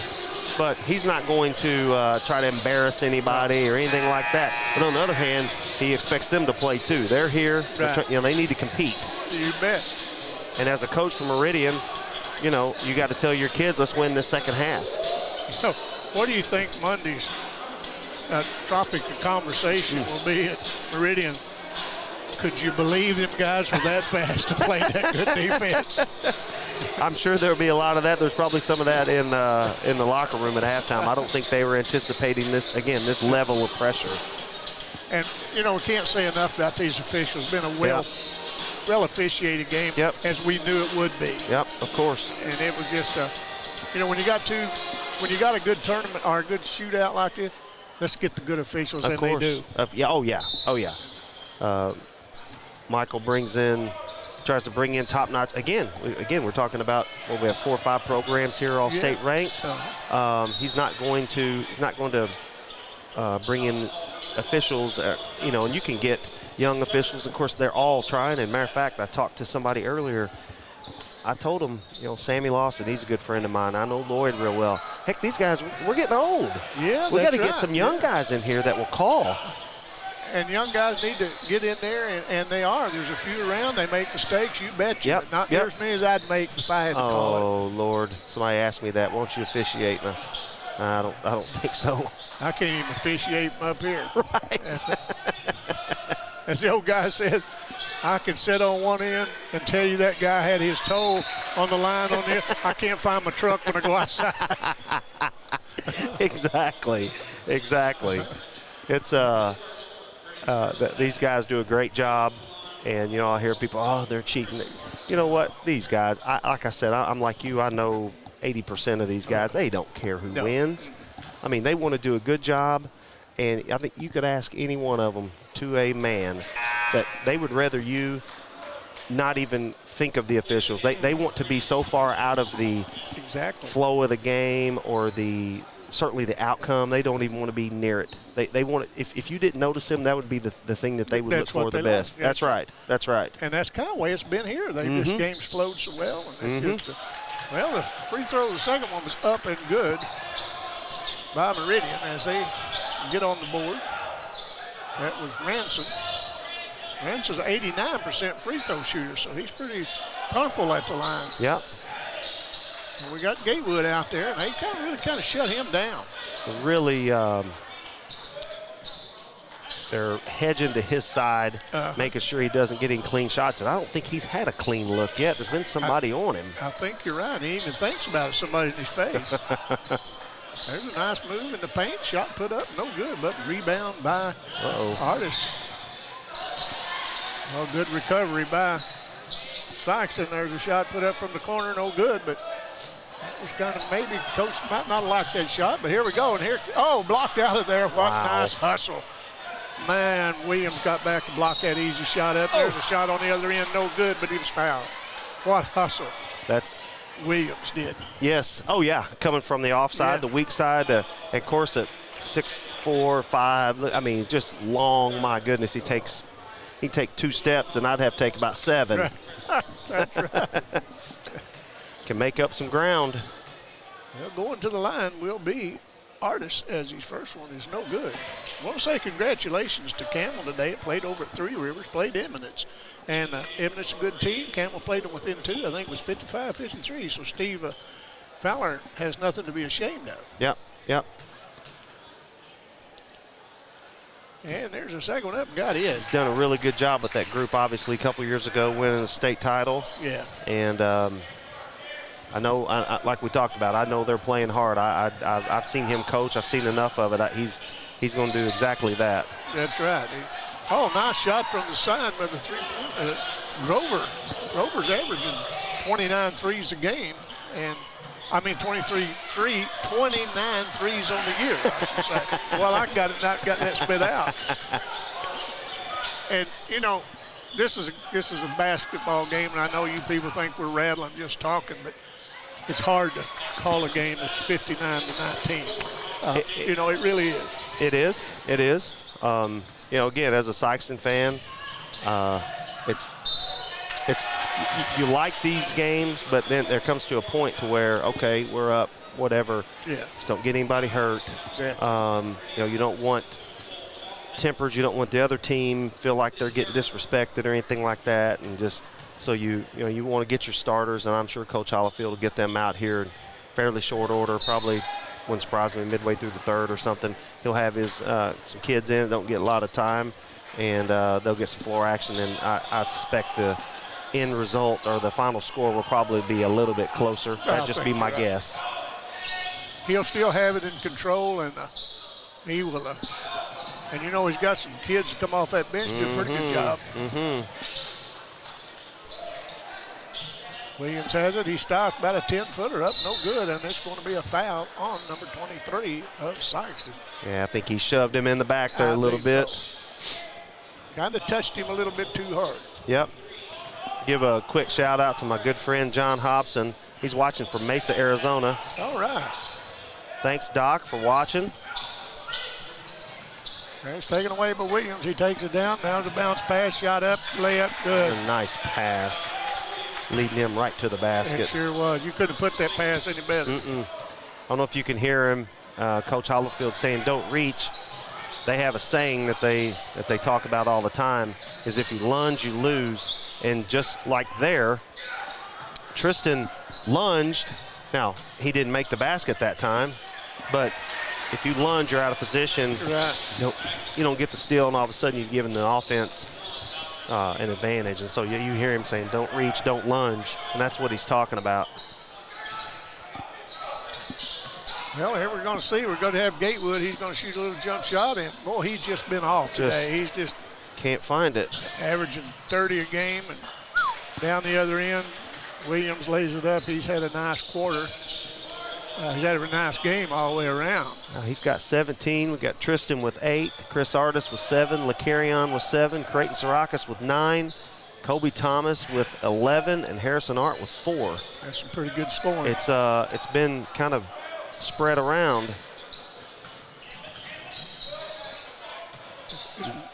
but he's not going to try to embarrass anybody or anything like that. But on the other hand, he expects them to play too. They're here. Right. They need to compete. You bet. And as a coach from Meridian, you got to tell your kids, let's win this second half. So, what do you think Monday's topic of conversation will be at Meridian? Could you believe them guys were that fast to play that good defense? I'm sure there'll be a lot of that. There's probably some of that in the locker room at halftime. I don't think they were anticipating this level of pressure. And, we can't say enough about these officials. It's been a well officiated game, as we knew it would be. Yep, of course. And it was just, when you got a good tournament or a good shootout like this, let's get the good officials, and they do. Oh yeah. Michael tries to bring in top-notch. Again, we're talking about, we have 4 or 5 programs here, all state ranked. He's not going to bring in officials, and you can get young officials. Of course, they're all trying. And matter of fact, I talked to somebody earlier. I told him, Sammy Lawson, he's a good friend of mine. I know Lloyd real well. Heck, these guys, we're getting old. Yeah, we got to get some young guys in here that will call. And young guys need to get in there, and they are. There's a few around. They make mistakes, you bet you. But not near as many as I'd make if I had to call it. Oh, Lord. Somebody asked me that. Won't you officiate us? I don't think so. I can't even officiate them up here. Right. As the old guy said, I can sit on one end and tell you that guy had his toe on the line on the I can't find my truck when I go outside. Exactly. It's these guys do a great job, and I hear people, they're cheating. You know what? These guys, like I said, I'm like you. I know 80% of these guys. They don't care who wins. I mean, they want to do a good job, and I think you could ask any one of them to a man that they would rather you not even think of the officials. They want to be so far out of the flow of the game or certainly the outcome. They don't even want to be near it. They want it. If you didn't notice them, that would be the thing that they would look for the best. Like. That's right. And that's kind of the way it's been here. This game's flowed so well. And it's just the free throw, the second one was up and good by Meridian as they get on the board. That was Ransom. Ransom's an 89% free throw shooter, so he's pretty comfortable at the line. Yep. And we got Gatewood out there, and they really shut him down. Really, they're hedging to his side, making sure he doesn't get in clean shots. And I don't think he's had a clean look yet. There's been somebody on him. I think you're right. He even thinks about it. Somebody in his face. There's a nice move in the paint. Shot put up, no good, but rebound by Artis. Well, good recovery by Sikeston. There's a shot put up from the corner, no good, but that was kind of maybe coach might not like that shot, but here we go. And here, blocked out of there. What a nice hustle. Man, Williams got back to block that easy shot up. There's a shot on the other end, no good, but he was fouled. What hustle. That's Williams did. Yes. Oh, yeah. Coming from the offside, the weak side. Of course, at 6'4", 5. I mean, just long. My goodness, he'd take 2 steps, and I'd have to take about 7. Right. That's right. Can make up some ground. Well, going to the line will be Artis, as his first one is no good. I want to say congratulations to Camel today. It played over at Three Rivers, played Eminence. And Eminence a good team. Camel played them within 2. I think it was 55-53. So Steve Fowler has nothing to be ashamed of. Yep. And there's a second one up. God is. He's done a really good job with that group, obviously, a couple years ago, winning the state title. Yeah. And I know, like we talked about, I know they're playing hard. I've seen him coach. I've seen enough of it. He's going to do exactly that. That's right. Nice shot from the side with the 3-point. Grover's averaging 29 threes a game. And, 29 threes on the year, I should say. Well, I got that spit out. And, this is a basketball game, and I know you people think we're rattling just talking, but it's hard to call a game that's 59-19. You know, it really is. It is. It is. You know, again, as a Sikeston fan, you like these games, but then there comes to a point to where, okay, we're up, whatever. Yeah. Just don't get anybody hurt. Exactly. You know, you don't want tempers. You don't want the other team feel like they're getting disrespected or anything like that. And just so you want to get your starters, and I'm sure Coach Hollifield will get them out here in fairly short order. Probably wouldn't surprise me midway through the third or something. He'll have his some kids in, don't get a lot of time, and they'll get some floor action. And I suspect the end result or the final score will probably be a little bit closer. That'd just be my guess. He'll still have it in control, and he will. And you know, he's got some kids come off that bench, do a pretty good job. Williams has it. He stopped about a 10-footer up, no good, and it's going to be a foul on number 23 of Sikeston. Yeah, I think he shoved him in the back there a little bit. So. Kind of touched him a little bit too hard. Yep. Give a quick shout out to my good friend John Hobson. He's watching from Mesa, Arizona. All right. Thanks, Doc, for watching. It's taken away by Williams. He takes it down. Now the bounce pass, shot up, layup, good. A nice pass, leading him right to the basket. It sure was. You couldn't put that pass any better. I don't know if you can hear him, Coach Hollifield saying, "Don't reach." They have a saying that they talk about all the time: is if you lunge, you lose. And just like there, Tristan lunged. Now he didn't make the basket that time, but if you lunge, you're out of position. Right. Nope. You don't get the steal, and all of a sudden you're giving the offense an advantage. And so you hear him saying, "Don't reach, don't lunge," and that's what he's talking about. Well, here we're going to see. We're going to have Gatewood. He's going to shoot a little jump shot, and boy, he's just been off today. He's just can't find it. Averaging 30 a game, and down the other end, Williams lays it up. He's had a nice quarter. He's had a nice game all the way around. He's got 17. We've got Tristan with 8, Chris Artis with 7, LeCarrion with 7, Creighton Sarakas with 9, Kobe Thomas with 11, and Harrison Art with 4. That's some pretty good scoring. It's been kind of spread around.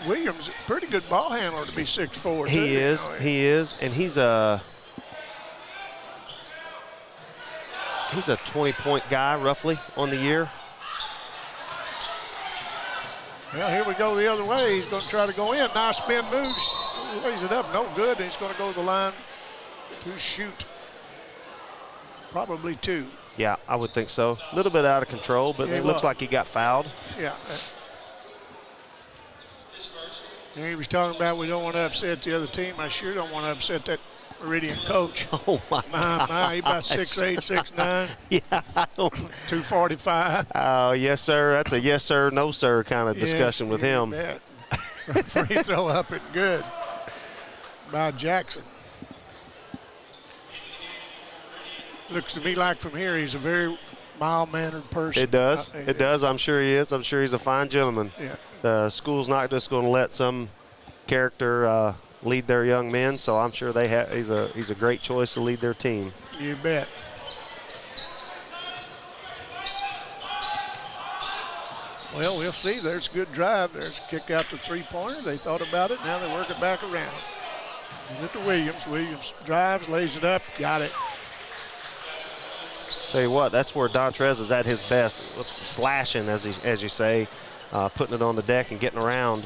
Williams, pretty good ball handler to be 6'4". He is, and he's a 20-point guy roughly on the year. Well, here we go the other way. He's going to try to go in. Nice spin moves, lays it up, no good. And he's going to go to the line to shoot probably 2. Yeah, I would think so. A little bit out of control, but it looks like he got fouled. Yeah. And he was talking about we don't want to upset the other team. I sure don't want to upset that Meridian coach. Oh, my He about 6'8", 6'9". Yeah. 245. Oh, yes, sir. That's a yes, sir, no, sir kind of discussion with him. Free throw up and good by Jackson. Looks to me like from here he's a very mild-mannered person. It does. It does. I'm sure he is. I'm sure he's a fine gentleman. Yeah. The school's not just going to let some character lead their young men, so I'm sure he's a great choice to lead their team. You bet. Well, we'll see. There's a good drive. There's a kick out to three-pointer. They thought about it. Now they work it back around. Give it to Williams. Williams drives, lays it up, got it. Tell you what, that's where Dontrez is at his best, slashing, as you say, putting it on the deck and getting around.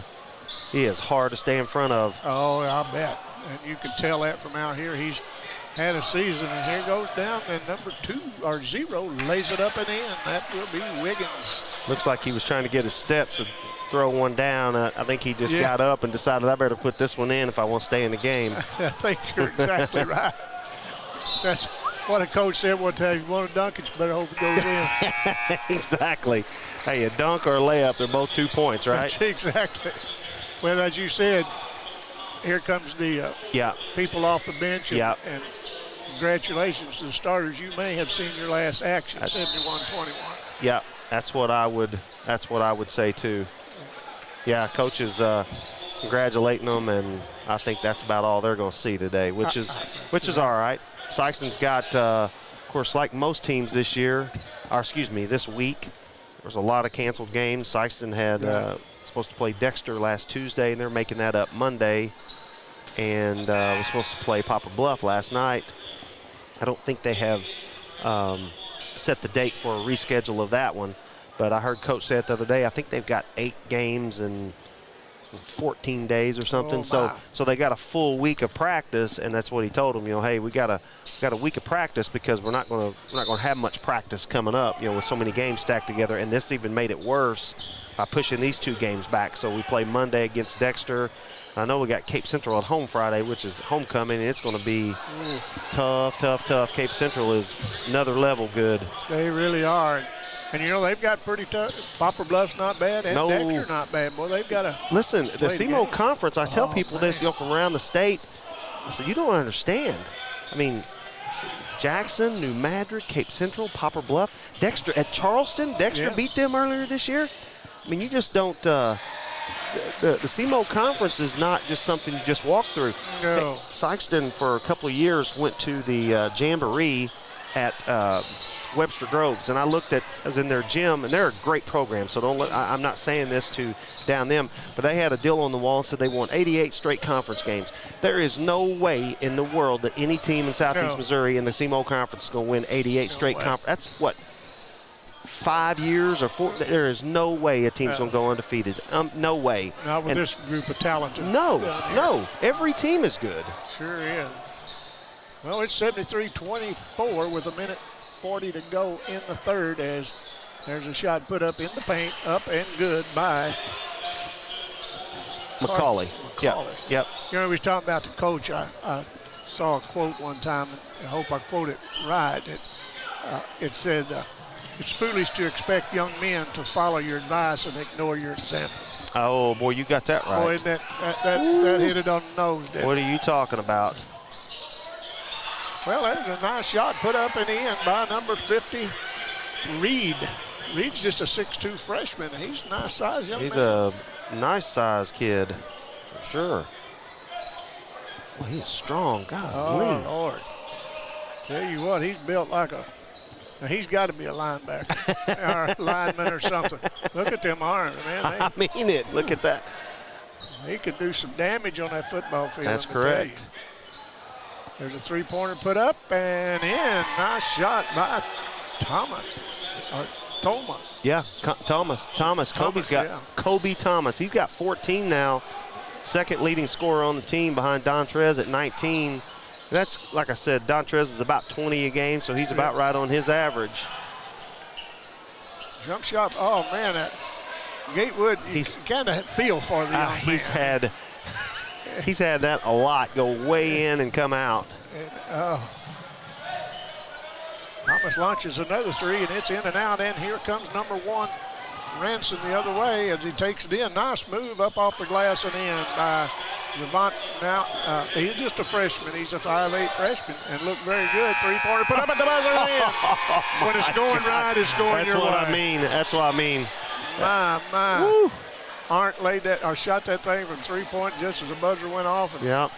He is hard to stay in front of. Oh, I bet. And you can tell that from out here. He's had a season, and here goes down, and number 0 lays it up and in. That will be Wiggins. Looks like he was trying to get his steps and throw one down. I think he just got up and decided I better put this one in if I want to stay in the game. I think you're exactly right. That's what a coach said one time. If you want to dunk it, you better hope it goes in. Exactly. Hey, a dunk or a layup, they're both 2 points, right? Exactly. Well, as you said, here comes the people off the bench. And, and congratulations to the starters. You may have seen your last action, 71-21. Yeah, that's what I would say too. Yeah, coaches congratulating them, and I think that's about all they're going to see today, which is all right. Sikeston's got Of course, like most teams this year, or excuse me, this week, there was a lot of canceled games. Sikeston had supposed to play Dexter last Tuesday, and they're making that up Monday. And was supposed to play Poplar Bluff last night. I don't think they have set the date for a reschedule of that one, but I heard Coach say it the other day. I think they've got 8 games in 14 days or something. So they got a full week of practice, and that's what he told them. You know, hey, we got a week of practice because we're not going to have much practice coming up. You know, with so many games stacked together, and this even made it worse by pushing these 2 games back. So we play Monday against Dexter. I know we got Cape Central at home Friday, which is homecoming, and it's going to be tough. Cape Central is another level good. They really are. And, you know, they've got pretty tough. Poplar Bluff's not bad, and Dexter not bad. Boy, they've got to listen, the SEMO Conference, I tell people this, you know, from around the state, I said, you don't understand. I mean, Jackson, New Madrid, Cape Central, Poplar Bluff, Dexter at Charleston. Dexter beat them earlier this year. I mean, you just don't the SEMO Conference is not just something you just walk through. No. Sikeston, for a couple of years, went to the Jamboree at Webster Groves, and I was in their gym, and they're a great program, so I'm not saying this to down them, but they had a deal on the wall and said they won 88 straight conference games. There is no way in the world that any team in Southeast Missouri in the SEMO Conference is going to win 88 straight conference. That's what, 5 years or 4? There is no way a team's going to go undefeated. No way. Not with this group of talented. No. Every team is good. Sure is. Well, it's 73-24 with 1:40 to go in the third, as there's a shot put up in the paint, up and good by McCauley. Yep. You know, we was talking about the coach. I saw a quote one time, and I hope I quote it right. It said, it's foolish to expect young men to follow your advice and ignore your example. Oh, boy, you got that right. Boy, that hit it on the nose, didn't What are you talking about? Well, there's a nice shot put up and in by number 50, Reed. Reed's just a 6'2" freshman. He's a nice size young man. He's a nice size kid, for sure. Well, he's strong. Golly. Oh, Lord. Tell you what, he's built like he's got to be a linebacker or a lineman or something. Look at them arms, man. I mean it. Look at that. He could do some damage on that football field. That's correct. There's a 3-pointer put up and in. Nice shot by Thomas. Yeah, Thomas. Kobe's got Kobe Thomas. He's got 14 now. Second leading scorer on the team behind Dontrez at 19. That's, like I said, Dontrez is about 20 a game, so he's about right on his average. Jump shot. Oh, man, that Gatewood, he's kind of feel for the young man. He's had that a lot, go way in and come out. Thomas launches another 3, and it's in and out, and here comes number 1, Ransom, the other way as he takes it in. Nice move up off the glass and in by Javant. Now, he's just a freshman. He's a 5'8" freshman and looked very good. 3-pointer put up at the buzzer and in. When it's going right, it's going your way. That's what I mean. My. Woo. Arndt laid that or shot that thing from 3-point just as the buzzer went off. And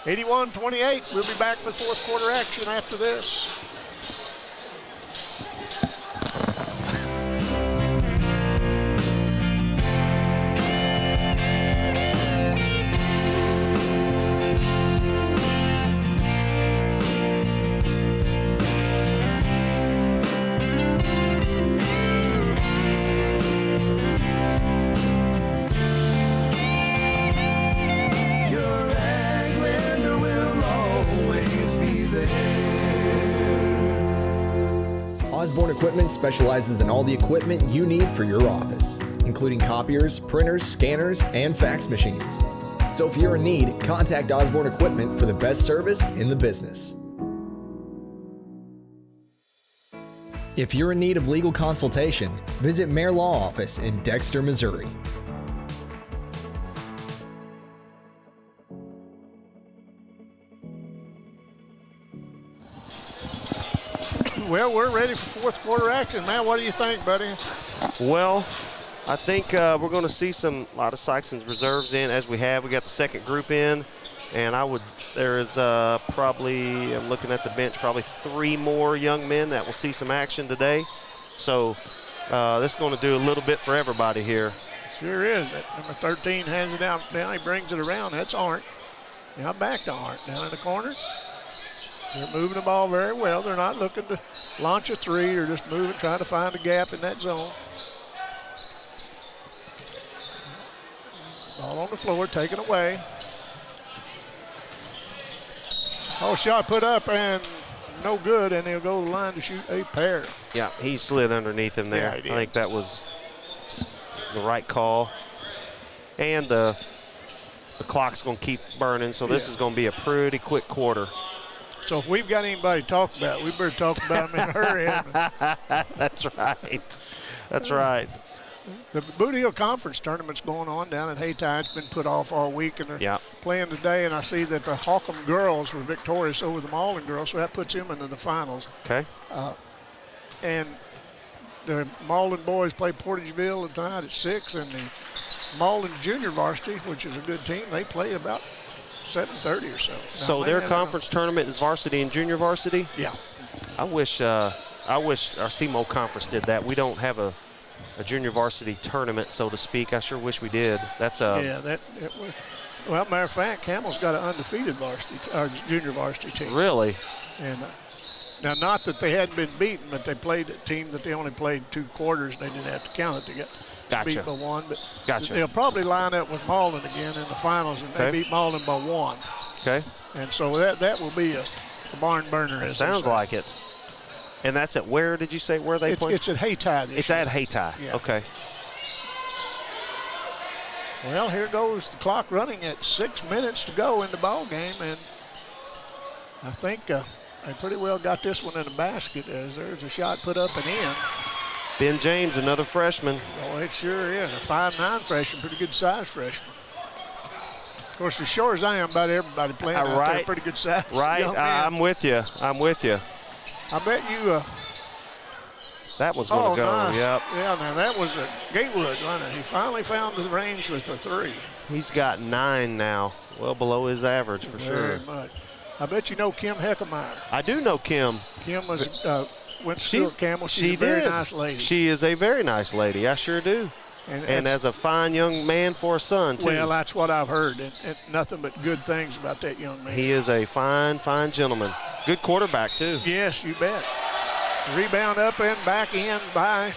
81-28. We'll be back with fourth quarter action after this. Osborne Equipment specializes in all the equipment you need for your office, including copiers, printers, scanners, and fax machines. So if you're in need, contact Osborne Equipment for the best service in the business. If you're in need of legal consultation, visit Mayor Law Office in Dexter, Missouri. Well, we're ready for fourth quarter action. Man, what do you think, buddy? Well, I think we're going to see a lot of Sikeston's reserves in as we have. We got the second group in. And there is probably, I'm looking at the bench, probably 3 more young men that will see some action today. So this is going to do a little bit for everybody here. Sure is. That number 13 hands it out. Now he brings it around. That's Arndt. Now back to Arndt. Down in the corner. They're moving the ball very well. They're not looking to launch a three. They're just moving, trying to find a gap in that zone. Ball on the floor, taken away. Oh, shot put up and no good, and he'll go to the line to shoot a pair. Yeah, he slid underneath him there. Yeah, I he did. think that was the right call. And the clock's going to keep burning, so this is going to be a pretty quick quarter. So if we've got anybody to talk about, we better talk about them in a hurry. That's right. That's right. The Boot Hill Conference tournament's going on down at Haytide. It's been put off all week, and they're playing today, and I see that the Hawkham girls were victorious over the Malden girls, so that puts them into the finals. Okay. And the Malden boys play Portageville tonight at 6, and the Malden junior varsity, which is a good team, they play about 7:30 or so. So their conference tournament is varsity and junior varsity? Yeah. I wish our CMO conference did that. We don't have a junior varsity tournament, so to speak. I sure wish we did. That's well, matter of fact, Camel's got an undefeated varsity, junior varsity team. Really? And now, not that they hadn't been beaten, but they played a team that they only played 2 quarters, and they didn't have to count it to get beat by 1. But they'll probably line up with Malden again in the finals, and they beat Malden by 1. Okay. And so that will be a barn burner. It sounds like it. And that's at where did you say where they play? It's at Haytide. It's at Haytide. Yeah. Okay. Well, here goes the clock running at 6 minutes to go in the ball game, and I think they pretty well got this one in the basket as there's a shot put up and in. Ben James, another freshman. Oh, it sure is. A 5'9" freshman, pretty good size freshman. Of course, as short as I am, about everybody playing out there, pretty good size. Right, I'm with you. I'm with you. I bet you. That one's going to go. Nice. Yep. Yeah, now that was a Gatewood, wasn't it? He finally found the range with the 3. He's got 9 now, well below his average for sure. Very much. I bet you know Kim Heckemeyer. I do know Kim. Kim was went to school at Camel. She's a very nice lady. She is a very nice lady. I sure do. And as a fine young man for a son, too. Well, that's what I've heard, and nothing but good things about that young man. He is a fine, fine gentleman. Good quarterback, too. Yes, you bet. Rebound up and back in by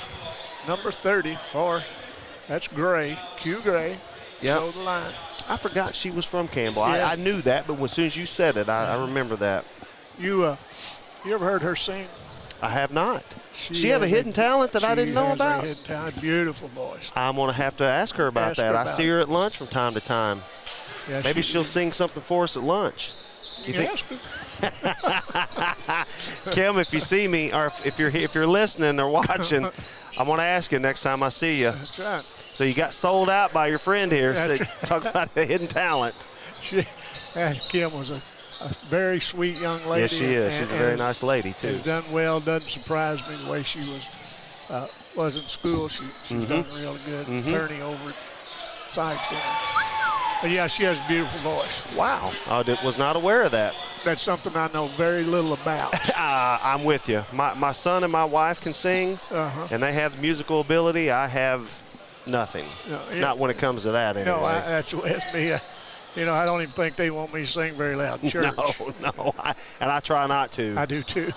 number 30 that's Gray, Q Gray. Yep. The line. I forgot she was from Campbell. Yeah. I knew that, but as soon as you said it, I remember that. You ever heard her sing? I have not. She have a hidden talent that I didn't know about? She has a hidden talent. Beautiful voice. I'm going to have to ask her about that. I see her at lunch from time to time. Yeah, maybe she'll sing something for us at lunch. You think? Kim, if you see me, or if you're listening or watching, I'm going to ask you next time I see you. That's right. So you got sold out by your friend here. So talk about a hidden talent. Kim was a very sweet young lady. Yes, she is. She's a very nice lady, too. Has done well. Doesn't surprise me the way she was in school. She's done real good. Attorney over at Sikeston. But yeah, she has a beautiful voice. Wow. I was not aware of that. That's something I know very little about. I'm with you. My son and my wife can sing, and they have musical ability. I have nothing. Not when it comes to that, anyway. No, that's me. I don't even think they want me to sing very loud in church. No, and I try not to. I do too.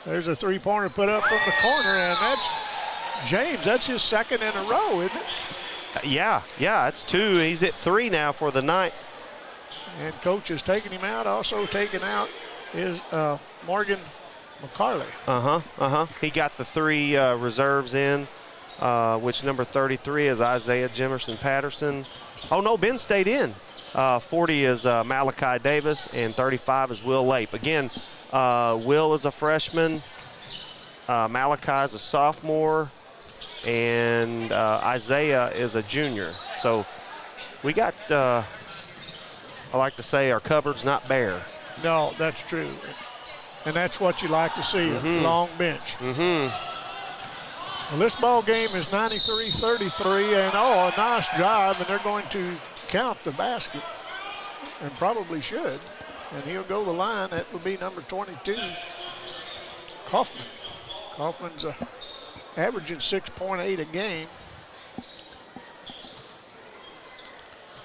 There's a 3-pointer put up from the corner, and that's James. That's his second in a row, isn't it? Yeah, it's 2. He's at 3 now for the night. And coach is taking him out. Also taking out is Morgan McCarley. He got the 3 reserves in, which number 33 is Isaiah Jimerson Patterson. Oh, no, Ben stayed in. 40 is Malachi Davis, and 35 is Will Lape. Again, Will is a freshman. Malachi is a sophomore. And Isaiah is a junior. So we got, I like to say, our cupboard's not bare. No, that's true. And that's what you like to see, a long bench. Well, this ball game is 93-33, and a nice drive, and they're going to count the basket. and probably should. And he'll go the line. That would be number 22, Kaufman. Kaufman's averaging 6.8 a game.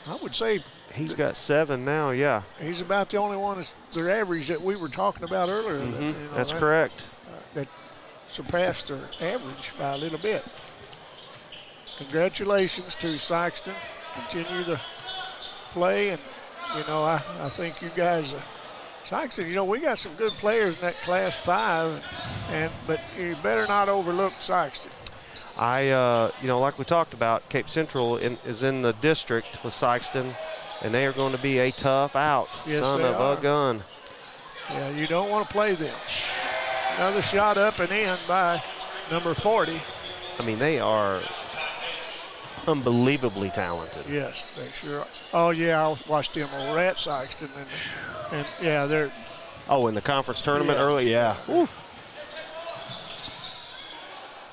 I would say he's got 7 now, yeah. He's about the only one that's their average that we were talking about earlier. That's correct. That surpassed their average by a little bit. Congratulations to Sikeston. Continue to play, and I think you guys, Sikeston, we got some good players in that Class 5, but you better not overlook Sikeston. Like we talked about, Cape Central is in the district with Sikeston, and they are going to be a tough out. Yes, son they of are. a gun. Yeah, you don't want to play them. Another shot up and in by number 40. I mean, they are unbelievably talented. Yes, they sure are. Oh, yeah, I watched them over at Sikeston, and yeah, they're. Oh, in the conference tournament early? Yeah. Woo.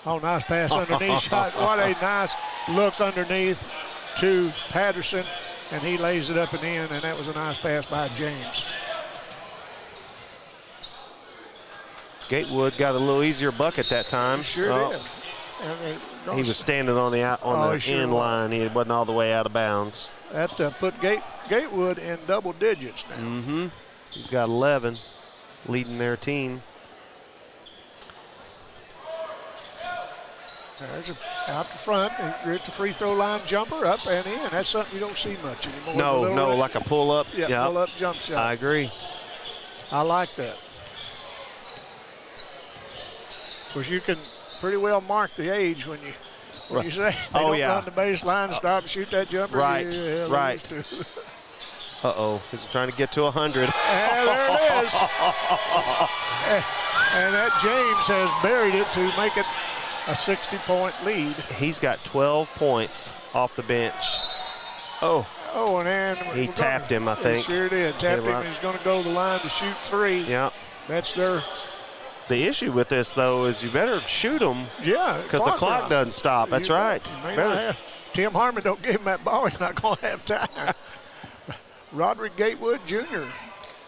Oh, nice pass underneath shot. What a nice look underneath to Patterson, and he lays it up and in, and that was a nice pass by James. Gatewood got a little easier bucket that time. He sure did. And he was standing on the end line. He wasn't all the way out of bounds. That put Gatewood in double digits now. Mm-hmm. He's got 11, leading their team. There's out the front, at the free throw line jumper, up and in. That's something you don't see much anymore. No, like a pull-up. Yeah, pull-up jump shot. I agree. I like that. Of course, you can pretty well mark the age when you say they don't run the baseline, stop and shoot that jumper. Right, yeah, right. Uh-oh, he's trying to get to 100. And there it is. And that James has buried it to make it a 60-point lead. He's got 12 points off the bench. Oh, and then he tapped him, I think. He sure did. Tapped him. He's going to go to the line to shoot 3. Yeah. That's their. The issue with this, though, is you better shoot them. Yeah. Because the clock doesn't stop. That's right. Tim Harmon don't give him that ball. He's not going to have time. Roderick Gatewood Jr.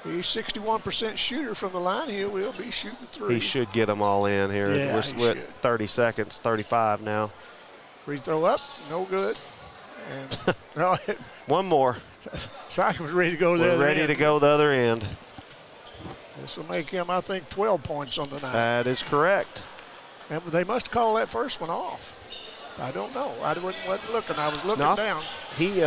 He's 61% shooter from the line. He will be shooting 3. He should get them all in here. Yeah, we're split 30 seconds, 35 now. Free throw up, no good. And one more. Sikeston was ready to go the other end. We're ready to go the other end. This will make him, I think, 12 points on the night. That is correct. And they must call that first one off. I don't know. I wasn't looking. I was looking down. He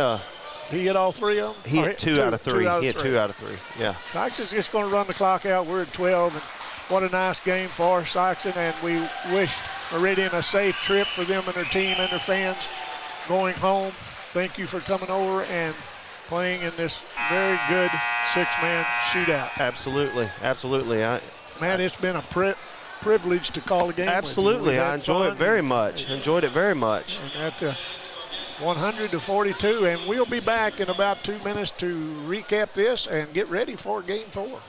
hit all 3 of them? He hit 2 out of 3. He hit 2 out of 3, yeah. Sikeston's just going to run the clock out. We're at 12, and what a nice game for Sikeston, and we wish Meridian a safe trip for them and their team and their fans going home. Thank you for coming over and playing in this very good 6-man shootout. Absolutely, absolutely. Man, it's been a privilege to call a game. Absolutely, I enjoy it very much. Enjoyed it very much. And at 100-42, and we'll be back in about 2 minutes to recap this and get ready for Game 4.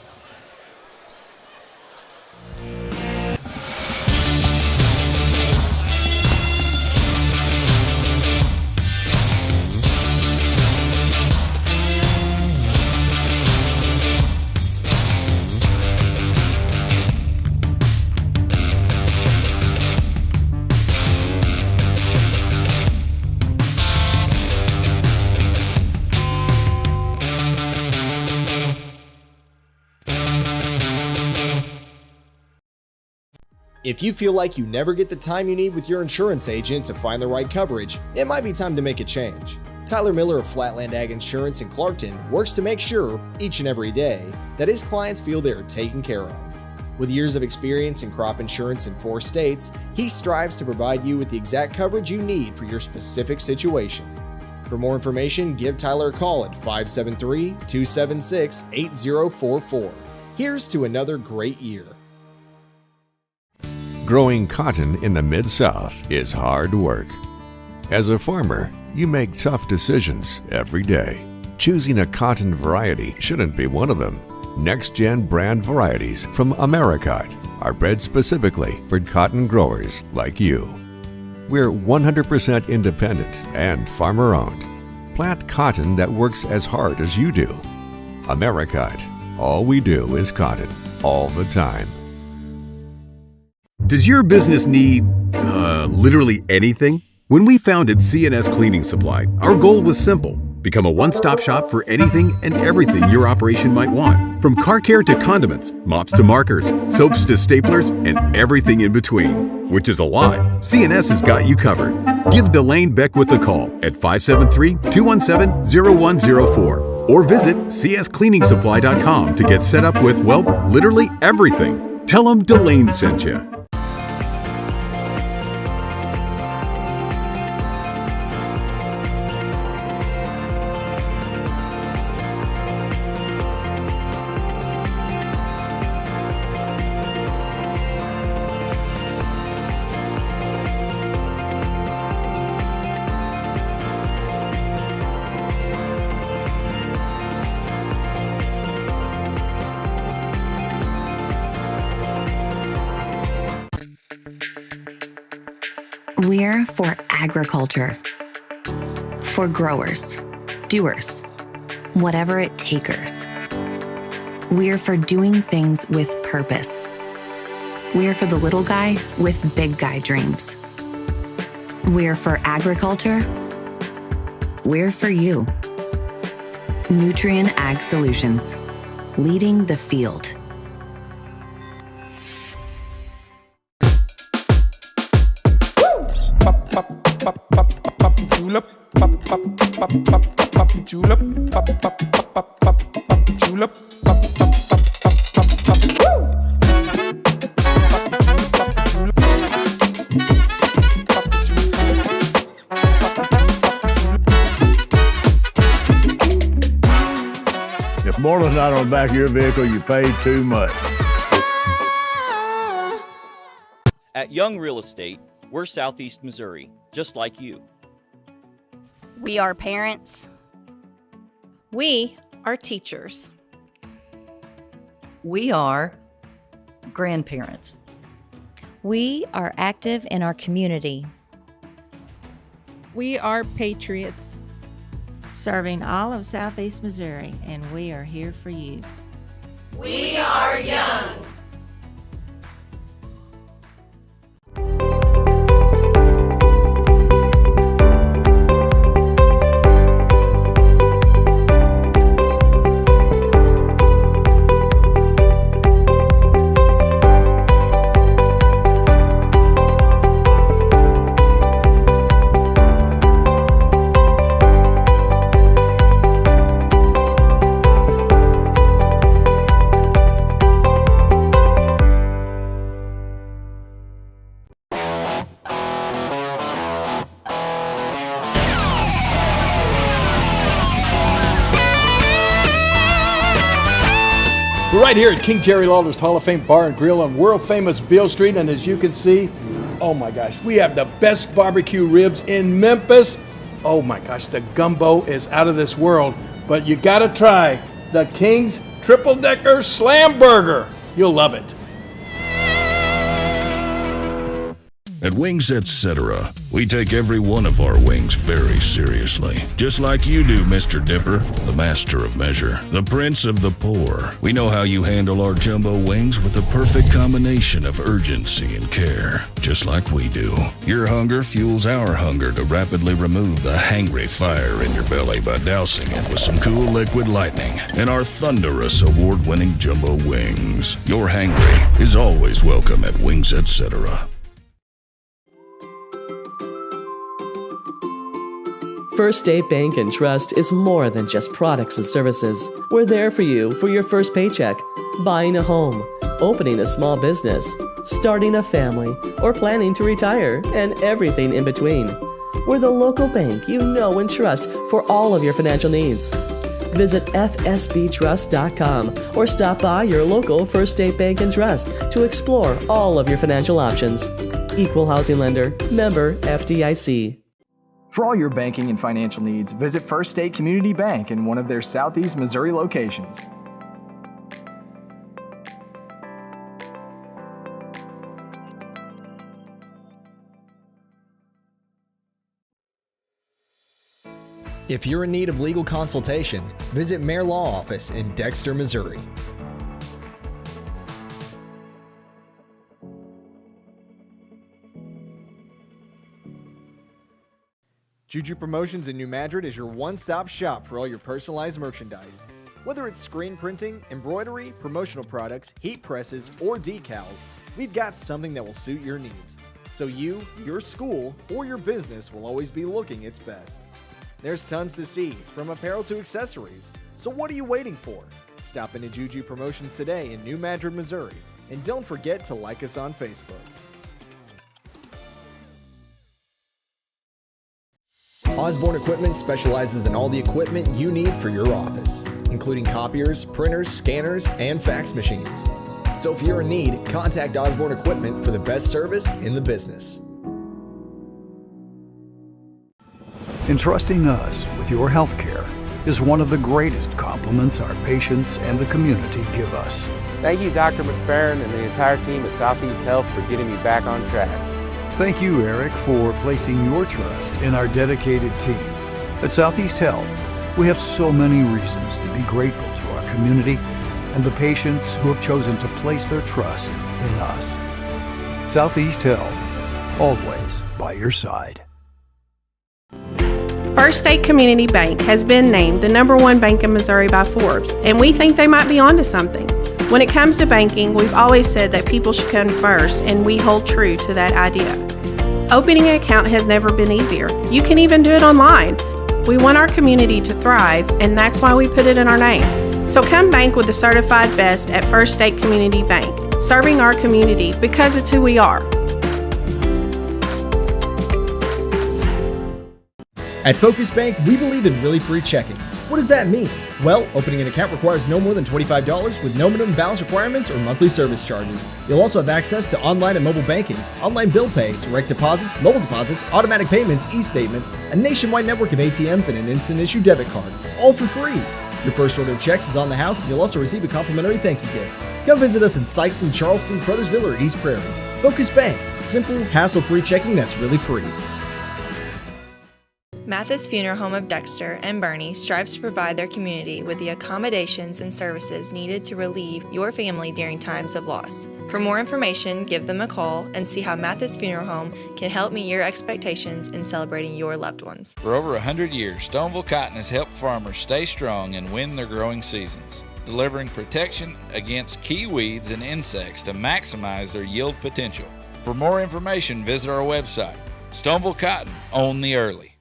If you feel like you never get the time you need with your insurance agent to find the right coverage, it might be time to make a change. Tyler Miller of Flatland Ag Insurance in Clarkton works to make sure, each and every day, that his clients feel they are taken care of. With years of experience in crop insurance in 4 states, he strives to provide you with the exact coverage you need for your specific situation. For more information, give Tyler a call at 573-276-8044. Here's to another great year. Growing cotton in the Mid-South is hard work. As a farmer, you make tough decisions every day. Choosing a cotton variety shouldn't be one of them. Next-gen brand varieties from Americot are bred specifically for cotton growers like you. We're 100% independent and farmer-owned. Plant cotton that works as hard as you do. Americot. All we do is cotton. All the time. Does your business need, literally anything? When we founded C&S Cleaning Supply, our goal was simple. Become a one-stop shop for anything and everything your operation might want. From car care to condiments, mops to markers, soaps to staplers, and everything in between. Which is a lot. C&S has got you covered. Give Delane Beckwith a call at 573-217-0104 or visit cscleaningsupply.com to get set up with, well, literally everything. Tell them Delane sent you. We're for agriculture, for growers, doers, whatever it takers. We're for doing things with purpose. We're for the little guy with big guy dreams. We're for agriculture. We're for you. Nutrien Ag Solutions, leading the field. Julep, julep, julep, If more than not on the back of your vehicle, you paid too much. At Young Real Estate, we're Southeast Missouri, just like you. We are parents. We are teachers. We are grandparents. We are active in our community. We are patriots. Serving all of Southeast Missouri, and we are here for you. We are young. We're right here at King Jerry Lawler's Hall of Fame Bar and Grill on world famous Beale Street, and as you can see, oh my gosh, we have the best barbecue ribs in Memphis. Oh my gosh, the gumbo is out of this world, but you gotta try the King's Triple Decker Slam Burger. You'll love it. At Wings Etc., we take every one of our wings very seriously. Just like you do, Mr. Dipper, the master of measure, the prince of the poor. We know how you handle our jumbo wings with the perfect combination of urgency and care, just like we do. Your hunger fuels our hunger to rapidly remove the hangry fire in your belly by dousing it with some cool liquid lightning and our thunderous award-winning jumbo wings. Your hangry is always welcome at Wings Etc. First State Bank and Trust is more than just products and services. We're there for you for your first paycheck, buying a home, opening a small business, starting a family, or planning to retire, and everything in between. We're the local bank you know and trust for all of your financial needs. Visit fsbtrust.com or stop by your local First State Bank and Trust to explore all of your financial options. Equal housing lender, member FDIC. For all your banking and financial needs, visit First State Community Bank in one of their Southeast Missouri locations. If you're in need of legal consultation, visit Mayor Law Office in Dexter, Missouri. Juju Promotions in New Madrid is your one-stop shop for all your personalized merchandise. Whether it's screen printing, embroidery, promotional products, heat presses, or decals, we've got something that will suit your needs. So you, your school, or your business will always be looking its best. There's tons to see, from apparel to accessories. So what are you waiting for? Stop into Juju Promotions today in New Madrid, Missouri. And don't forget to like us on Facebook. Osborne Equipment specializes in all the equipment you need for your office, including copiers, printers, scanners, and fax machines. So if you're in need, contact Osborne Equipment for the best service in the business. Entrusting us with your health care is one of the greatest compliments our patients and the community give us. Thank you, Dr. McFerrin and the entire team at Southeast Health for getting me back on track. Thank you, Eric, for placing your trust in our dedicated team. At Southeast Health, we have so many reasons to be grateful to our community and the patients who have chosen to place their trust in us. Southeast Health, always by your side. First State Community Bank has been named the #1 bank in Missouri by Forbes, and we think they might be onto something. When it comes to banking, we've always said that people should come first, and we hold true to that idea. Opening an account has never been easier. You can even do it online. We want our community to thrive, and that's why we put it in our name. So come bank with the certified best at First State Community Bank, serving our community because it's who we are. At Focus Bank, we believe in really free checking. What does that mean? Well, opening an account requires no more than $25 with no minimum balance requirements or monthly service charges. You'll also have access to online and mobile banking, online bill pay, direct deposits, mobile deposits, automatic payments, e-statements, a nationwide network of ATMs, and an instant issue debit card, all for free. Your first order of checks is on the house, and you'll also receive a complimentary thank you gift. Come visit us in Sikeston, Charleston, Crothersville, or East Prairie. Focus Bank, simple, hassle-free checking that's really free. Mathis Funeral Home of Dexter and Bernie strives to provide their community with the accommodations and services needed to relieve your family during times of loss. For more information, give them a call and see how Mathis Funeral Home can help meet your expectations in celebrating your loved ones. For over 100 years, Stoneville Cotton has helped farmers stay strong and win their growing seasons, delivering protection against key weeds and insects to maximize their yield potential. For more information, visit our website. Stoneville Cotton, own the early.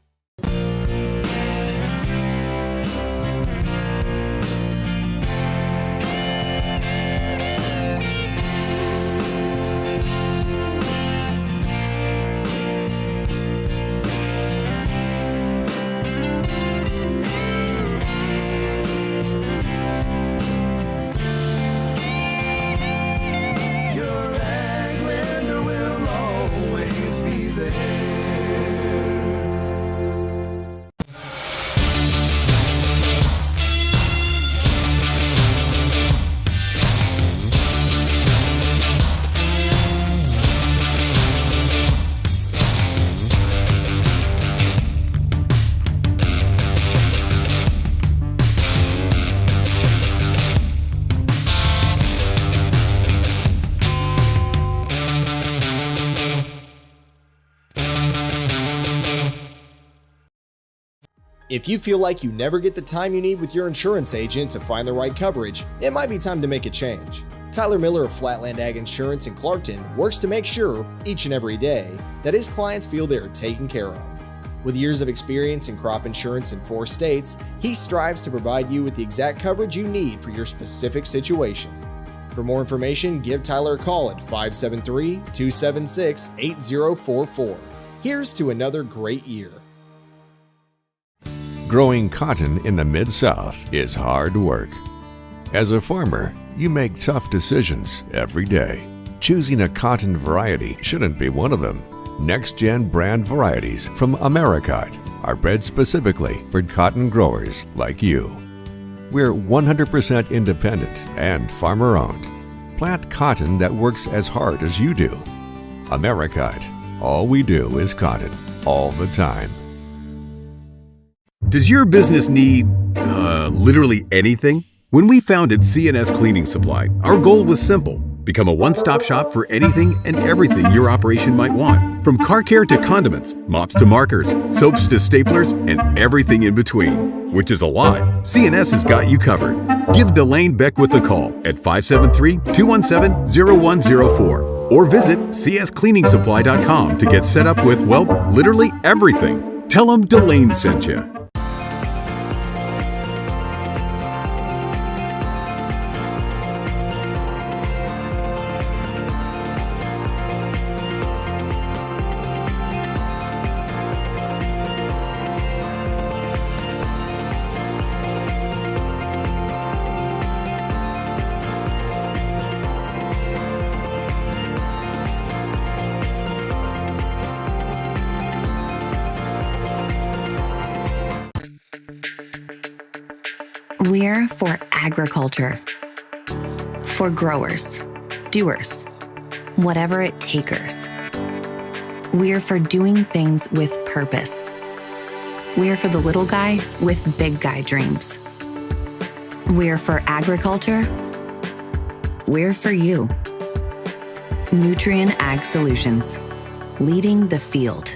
If you feel like you never get the time you need with your insurance agent to find the right coverage, it might be time to make a change. Tyler Miller of Flatland Ag Insurance in Clarkton works to make sure, each and every day, that his clients feel they are taken care of. With years of experience in crop insurance in 4 states, he strives to provide you with the exact coverage you need for your specific situation. For more information, give Tyler a call at 573-276-8044. Here's to another great year. Growing cotton in the Mid-South is hard work. As a farmer, you make tough decisions every day. Choosing a cotton variety shouldn't be one of them. Next-gen brand varieties from Americot are bred specifically for cotton growers like you. We're 100% independent and farmer-owned. Plant cotton that works as hard as you do. Americot. All we do is cotton, all the time. Does your business need, literally anything? When we founded C&S Cleaning Supply, our goal was simple. Become a one-stop shop for anything and everything your operation might want. From car care to condiments, mops to markers, soaps to staplers, and everything in between. Which is a lot. C&S has got you covered. Give Delane Beckwith a call at 573-217-0104 or visit cscleaningsupply.com to get set up with, well, literally everything. Tell them Delane sent you. We're for agriculture. For growers, doers, whatever it takers. We're for doing things with purpose. We're for the little guy with big guy dreams. We're for agriculture. We're for you. Nutrien Ag Solutions, leading the field.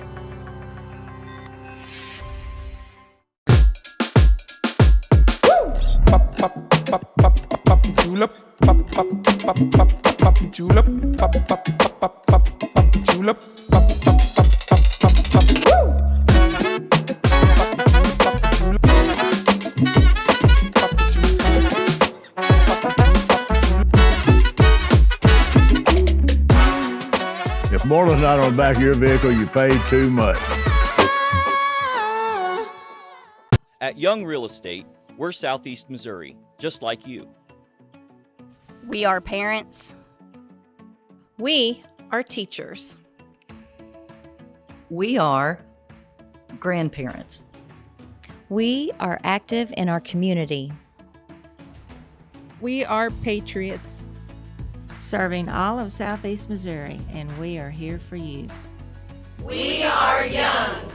Julep, julep, julep, If more than not on the back of your vehicle, you paid too much. At Young Real Estate, we're Southeast Missouri, just like you. We are parents. We are teachers. We are grandparents. We are active in our community. We are patriots. Serving all of Southeast Missouri, and we are here for you. We are young.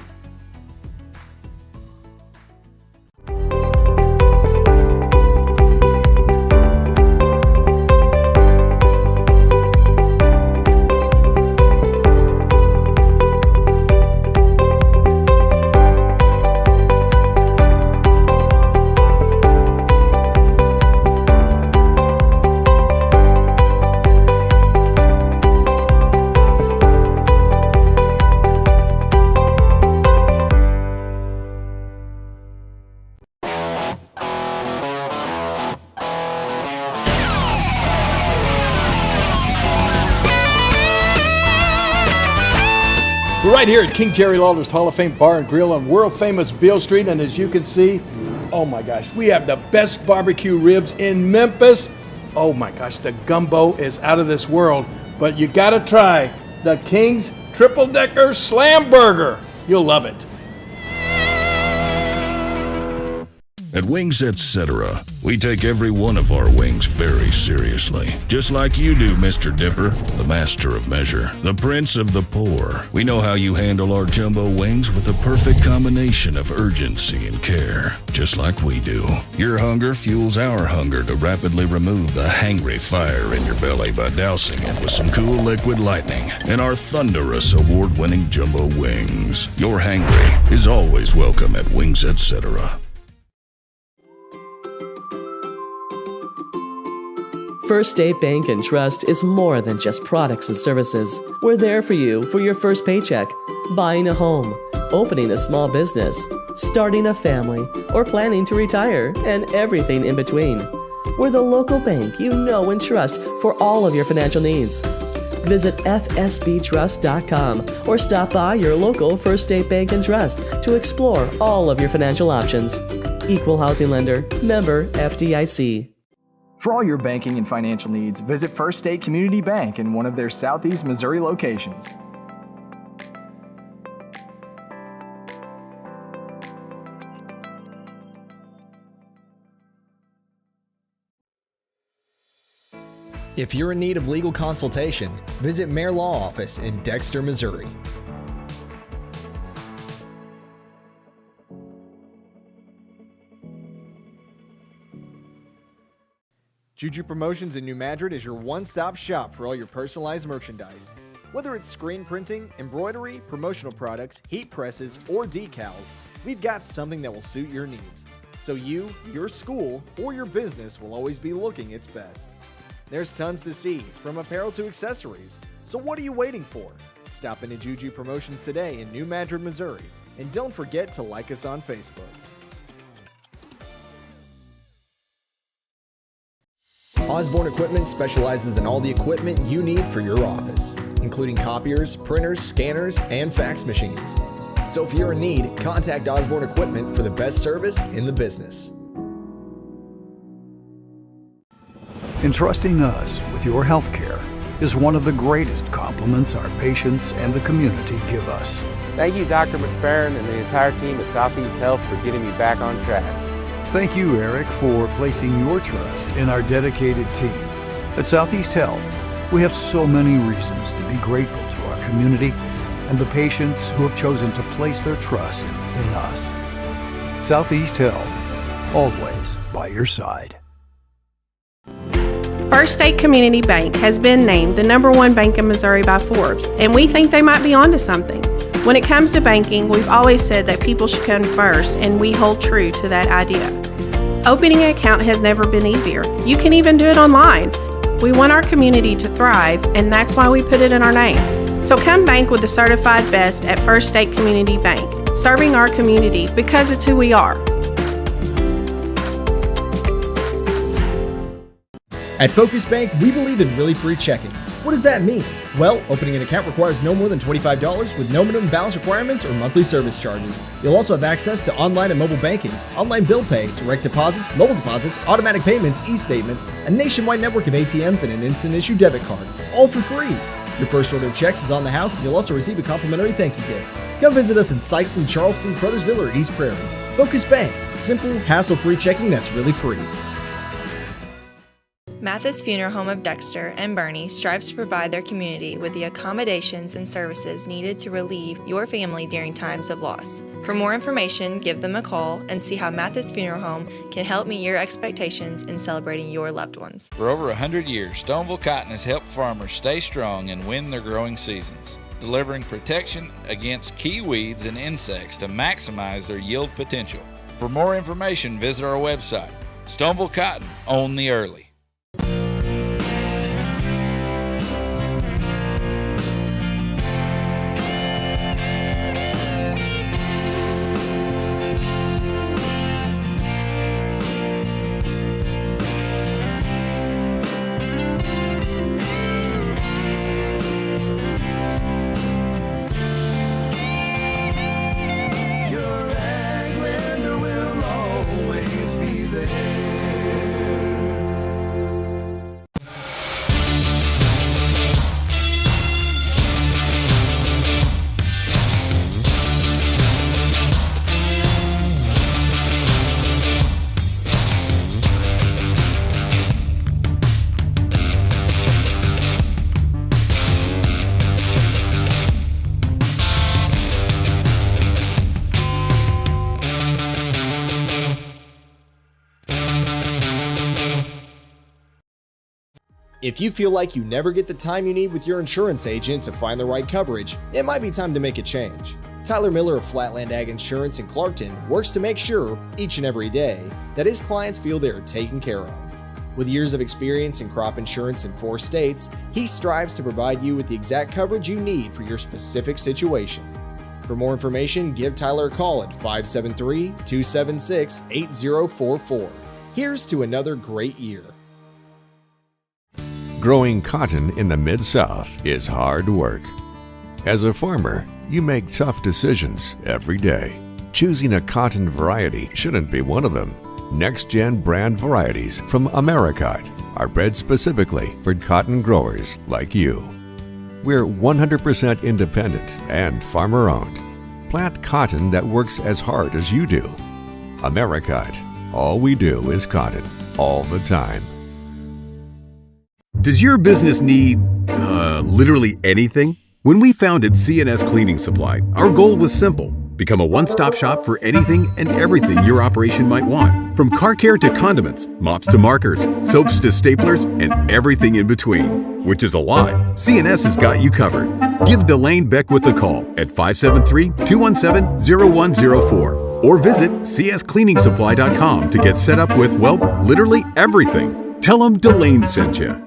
We're right here at King Jerry Lawler's Hall of Fame Bar and Grill on world famous Beale Street, and as you can see, oh my gosh, we have the best barbecue ribs in Memphis. Oh my gosh, the gumbo is out of this world, but you gotta try the King's Triple Decker Slam Burger. You'll love it. At Wings Etc., we take every one of our wings very seriously. Just like you do, Mr. Dipper, the master of measure, the prince of the poor. We know how you handle our jumbo wings with the perfect combination of urgency and care, just like we do. Your hunger fuels our hunger to rapidly remove the hangry fire in your belly by dousing it with some cool liquid lightning and our thunderous award-winning jumbo wings. Your hangry is always welcome at Wings Etc. First State Bank and Trust is more than just products and services. We're there for you for your first paycheck, buying a home, opening a small business, starting a family, or planning to retire, and everything in between. We're the local bank you know and trust for all of your financial needs. Visit fsbtrust.com or stop by your local First State Bank and Trust to explore all of your financial options. Equal housing lender, member FDIC. For all your banking and financial needs, visit First State Community Bank in one of their Southeast Missouri locations. If you're in need of legal consultation, visit Mayor Law Office in Dexter, Missouri. Juju Promotions in New Madrid is your one-stop shop for all your personalized merchandise. Whether it's screen printing, embroidery, promotional products, heat presses, or decals, we've got something that will suit your needs. So you, your school, or your business will always be looking its best. There's tons to see, from apparel to accessories. So what are you waiting for? Stop into Juju Promotions today in New Madrid, Missouri. And don't forget to like us on Facebook. Osborne Equipment specializes in all the equipment you need for your office, including copiers, printers, scanners, and fax machines. So if you're in need, contact Osborne Equipment for the best service in the business. Entrusting us with your health care is one of the greatest compliments our patients and the community give us. Thank you, Dr. McFerrin and the entire team at Southeast Health for getting me back on track. Thank you, Eric, for placing your trust in our dedicated team. At Southeast Health, we have so many reasons to be grateful to our community and the patients who have chosen to place their trust in us. Southeast Health, always by your side. First State Community Bank has been named the #1 bank in Missouri by Forbes, and we think they might be onto something. When it comes to banking, we've always said that people should come first, and we hold true to that idea. Opening an account has never been easier. You can even do it online. We want our community to thrive, and that's why we put it in our name. So come bank with the certified best at First State Community Bank, serving our community because it's who we are. At Focus Bank, we believe in really free checking. What does that mean? Well, opening an account requires no more than $25 with no minimum balance requirements or monthly service charges. You'll also have access to online and mobile banking, online bill pay, direct deposits, mobile deposits, automatic payments, e-statements, a nationwide network of ATMs, and an instant issue debit card, all for free. Your first order of checks is on the house, and you'll also receive a complimentary thank you gift. Come visit us in Sikeston, Charleston, Crothersville, or East Prairie. Focus Bank, simple, hassle-free checking that's really free. Mathis Funeral Home of Dexter and Bernie strives to provide their community with the accommodations and services needed to relieve your family during times of loss. For more information, give them a call and see how Mathis Funeral Home can help meet your expectations in celebrating your loved ones. For over 100 years, Stoneville Cotton has helped farmers stay strong and win their growing seasons, delivering protection against key weeds and insects to maximize their yield potential. For more information, visit our website. Stoneville Cotton, own the early. If you feel like you never get the time you need with your insurance agent to find the right coverage, it might be time to make a change. Tyler Miller of Flatland Ag Insurance in Clarkton works to make sure, each and every day, that his clients feel they are taken care of. With years of experience in crop insurance in 4 states, he strives to provide you with the exact coverage you need for your specific situation. For more information, give Tyler a call at 573-276-8044. Here's to another great year. Growing cotton in the Mid-South is hard work. As a farmer, you make tough decisions every day. Choosing a cotton variety shouldn't be one of them. Next-gen brand varieties from Americot are bred specifically for cotton growers like you. We're 100% independent and farmer-owned. Plant cotton that works as hard as you do. Americot. All we do is cotton, all the time. Does your business need, literally anything? When we founded CNS Cleaning Supply, our goal was simple. Become a one-stop shop for anything and everything your operation might want. From car care to condiments, mops to markers, soaps to staplers, and everything in between. Which is a lot. CNS has got you covered. Give Delane Beckwith a call at 573-217-0104 or visit cscleaningsupply.com to get set up with, well, literally everything. Tell them Delane sent you.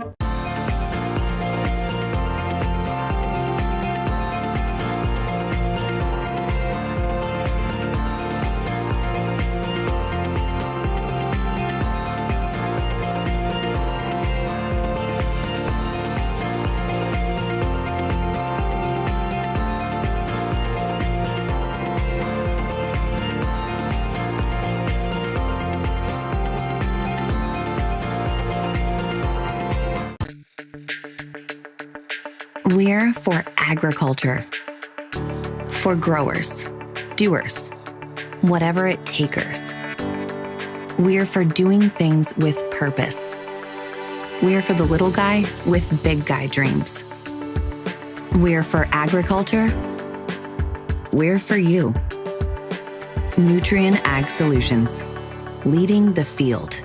We're for agriculture, for growers, doers, whatever it takers. We're for doing things with purpose. We're for the little guy with big guy dreams. We're for agriculture. We're for you. Nutrien Ag Solutions, leading the field.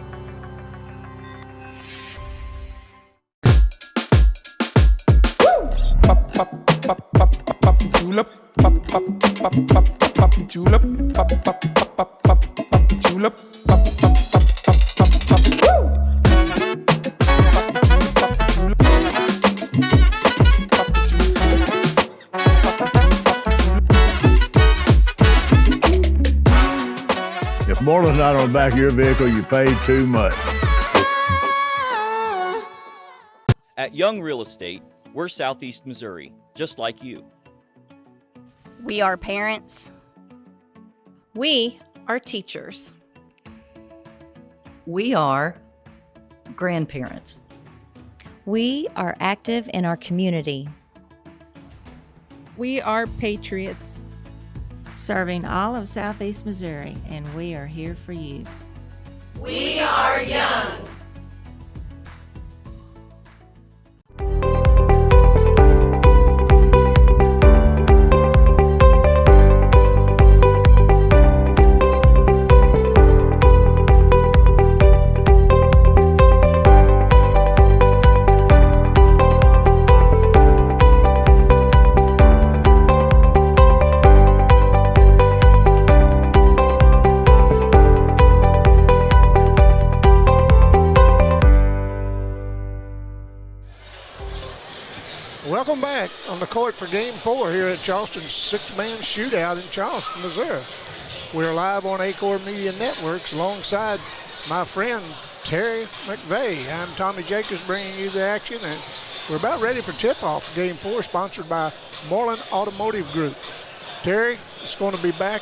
Julep, julep, julep, If Moreland's not on the back of your vehicle, you paid too much. At Young Real Estate, we're Southeast Missouri, just like you. We are parents. We are teachers. We are grandparents. We are active in our community. We are patriots, serving all of Southeast Missouri, and we are here for you. We are young. Welcome back on the court for Game 4 here at Charleston's Sixth Man Shootout in Charleston, Missouri. We're live on Aycorp Media Networks alongside my friend Terry McVeigh. I'm Tommy Jacobs bringing you the action, and we're about ready for tip-off for Game 4, sponsored by Moreland Automotive Group. Terry is going to be back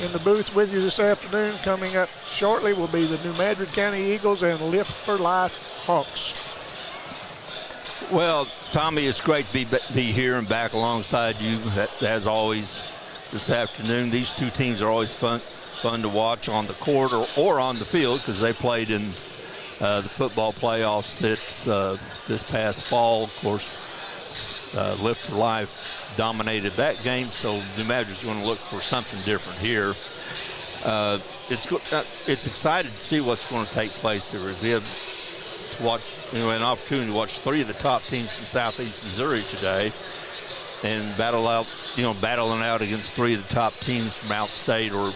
in the booth with you this afternoon. Coming up shortly will be the New Madrid County Eagles and Lift for Life Hawks. Well, Tommy, it's great to be here and back alongside you, as always, this afternoon. These two teams are always fun to watch on the court or on the field, because they played in the football playoffs this past fall. Of course, Lift for Life dominated that game, so New Madrid's going to look for something different here. It's exciting to see what's going to take place here. We have to watch, an opportunity to watch three of the top teams in Southeast Missouri today, and battling out against three of the top teams from out state or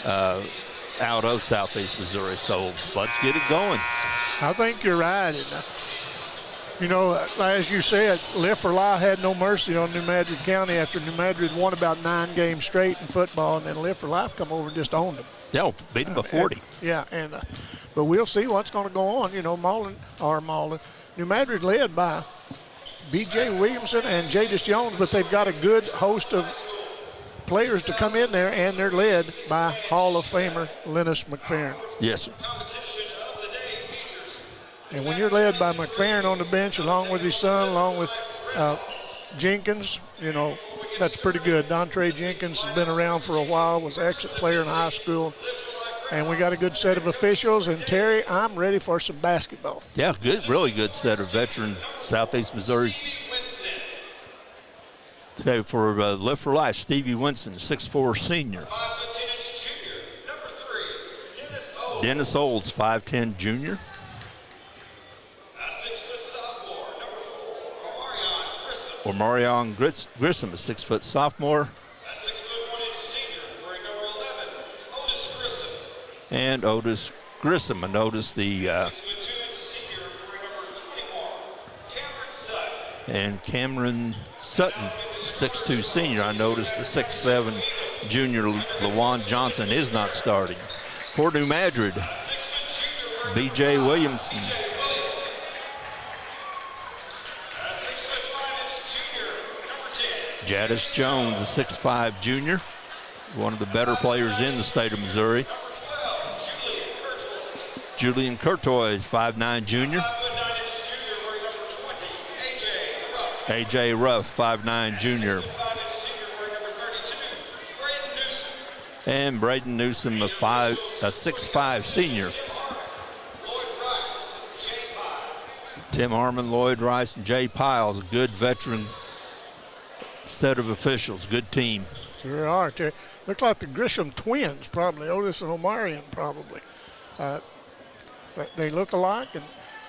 out of Southeast Missouri. So let's get it going. I think you're right. And, as you said, Lift for Life had no mercy on New Madrid County after New Madrid won about 9 games straight in football, and then Lift for Life come over and just owned them. Yeah, beat them by 40. But we'll see what's going to go on. New Madrid led by B.J. Williamson and Jadis Jones, but they've got a good host of players to come in there, and they're led by Hall of Famer Lennis McFerrin. Yes, sir. And when you're led by McFerrin on the bench, along with his son, along with Jenkins, that's pretty good. Dontre Jenkins has been around for a while, was an excellent player in high school. And we got a good set of officials. And, Terry, I'm ready for some basketball. Yeah, really good set of veteran Southeast Missouri So for Live for Life, Stevie Winston, 6'4" senior. 5'10" junior, number 3, Dennis Olds. Dennis Olds, 5'10" junior. 6-foot sophomore, number 4, Omarion Grissom. Omarion Grissom, a 6-foot sophomore. 6'1" senior, wearing number 11, Otis Grissom. And Otis Grissom. And notice the 6'2" senior, wearing number 21, Cameron Sutton. And Cameron Sutton, 6'2" senior. I noticed the 6'7" junior LaJuan Johnson is not starting. For New Madrid, B.J. Williamson. 6'5" junior, number 10. Jadis Jones, a 6'5" junior. One of the better players in the state of Missouri. Julian Courtois, 5'9" junior. 5'9" junior, wearing number 20, A.J. Ruff, 5'9" junior. 5'5" senior, wearing number 32, Braden Newsom. And Braden Newsom, a 6'5" senior. Tim Harmon, Lloyd Rice, and Jay Piles, a good veteran set of officials, good team. Sure are. Look like the Grisham twins, probably. Otis and Omarion, probably. They look alike,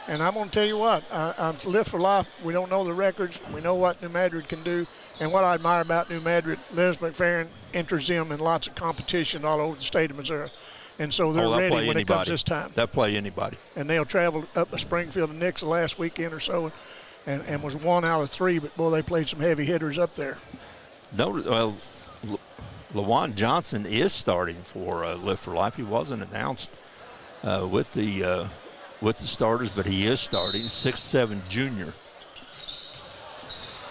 and I'm going to tell you what, I Live for Life, we don't know the records. We know what New Madrid can do. And what I admire about New Madrid, Les McFerrin enters them in lots of competition all over the state of Missouri. And so they're ready when it comes this time. They'll play anybody. And they'll travel up to Springfield and Nix the last weekend or so, and was 1 out of 3, but, boy, they played some heavy hitters up there. No, well, LaJuan Johnson is starting for Live for Life. He wasn't announced with the starters, but he is starting. 6'7" junior.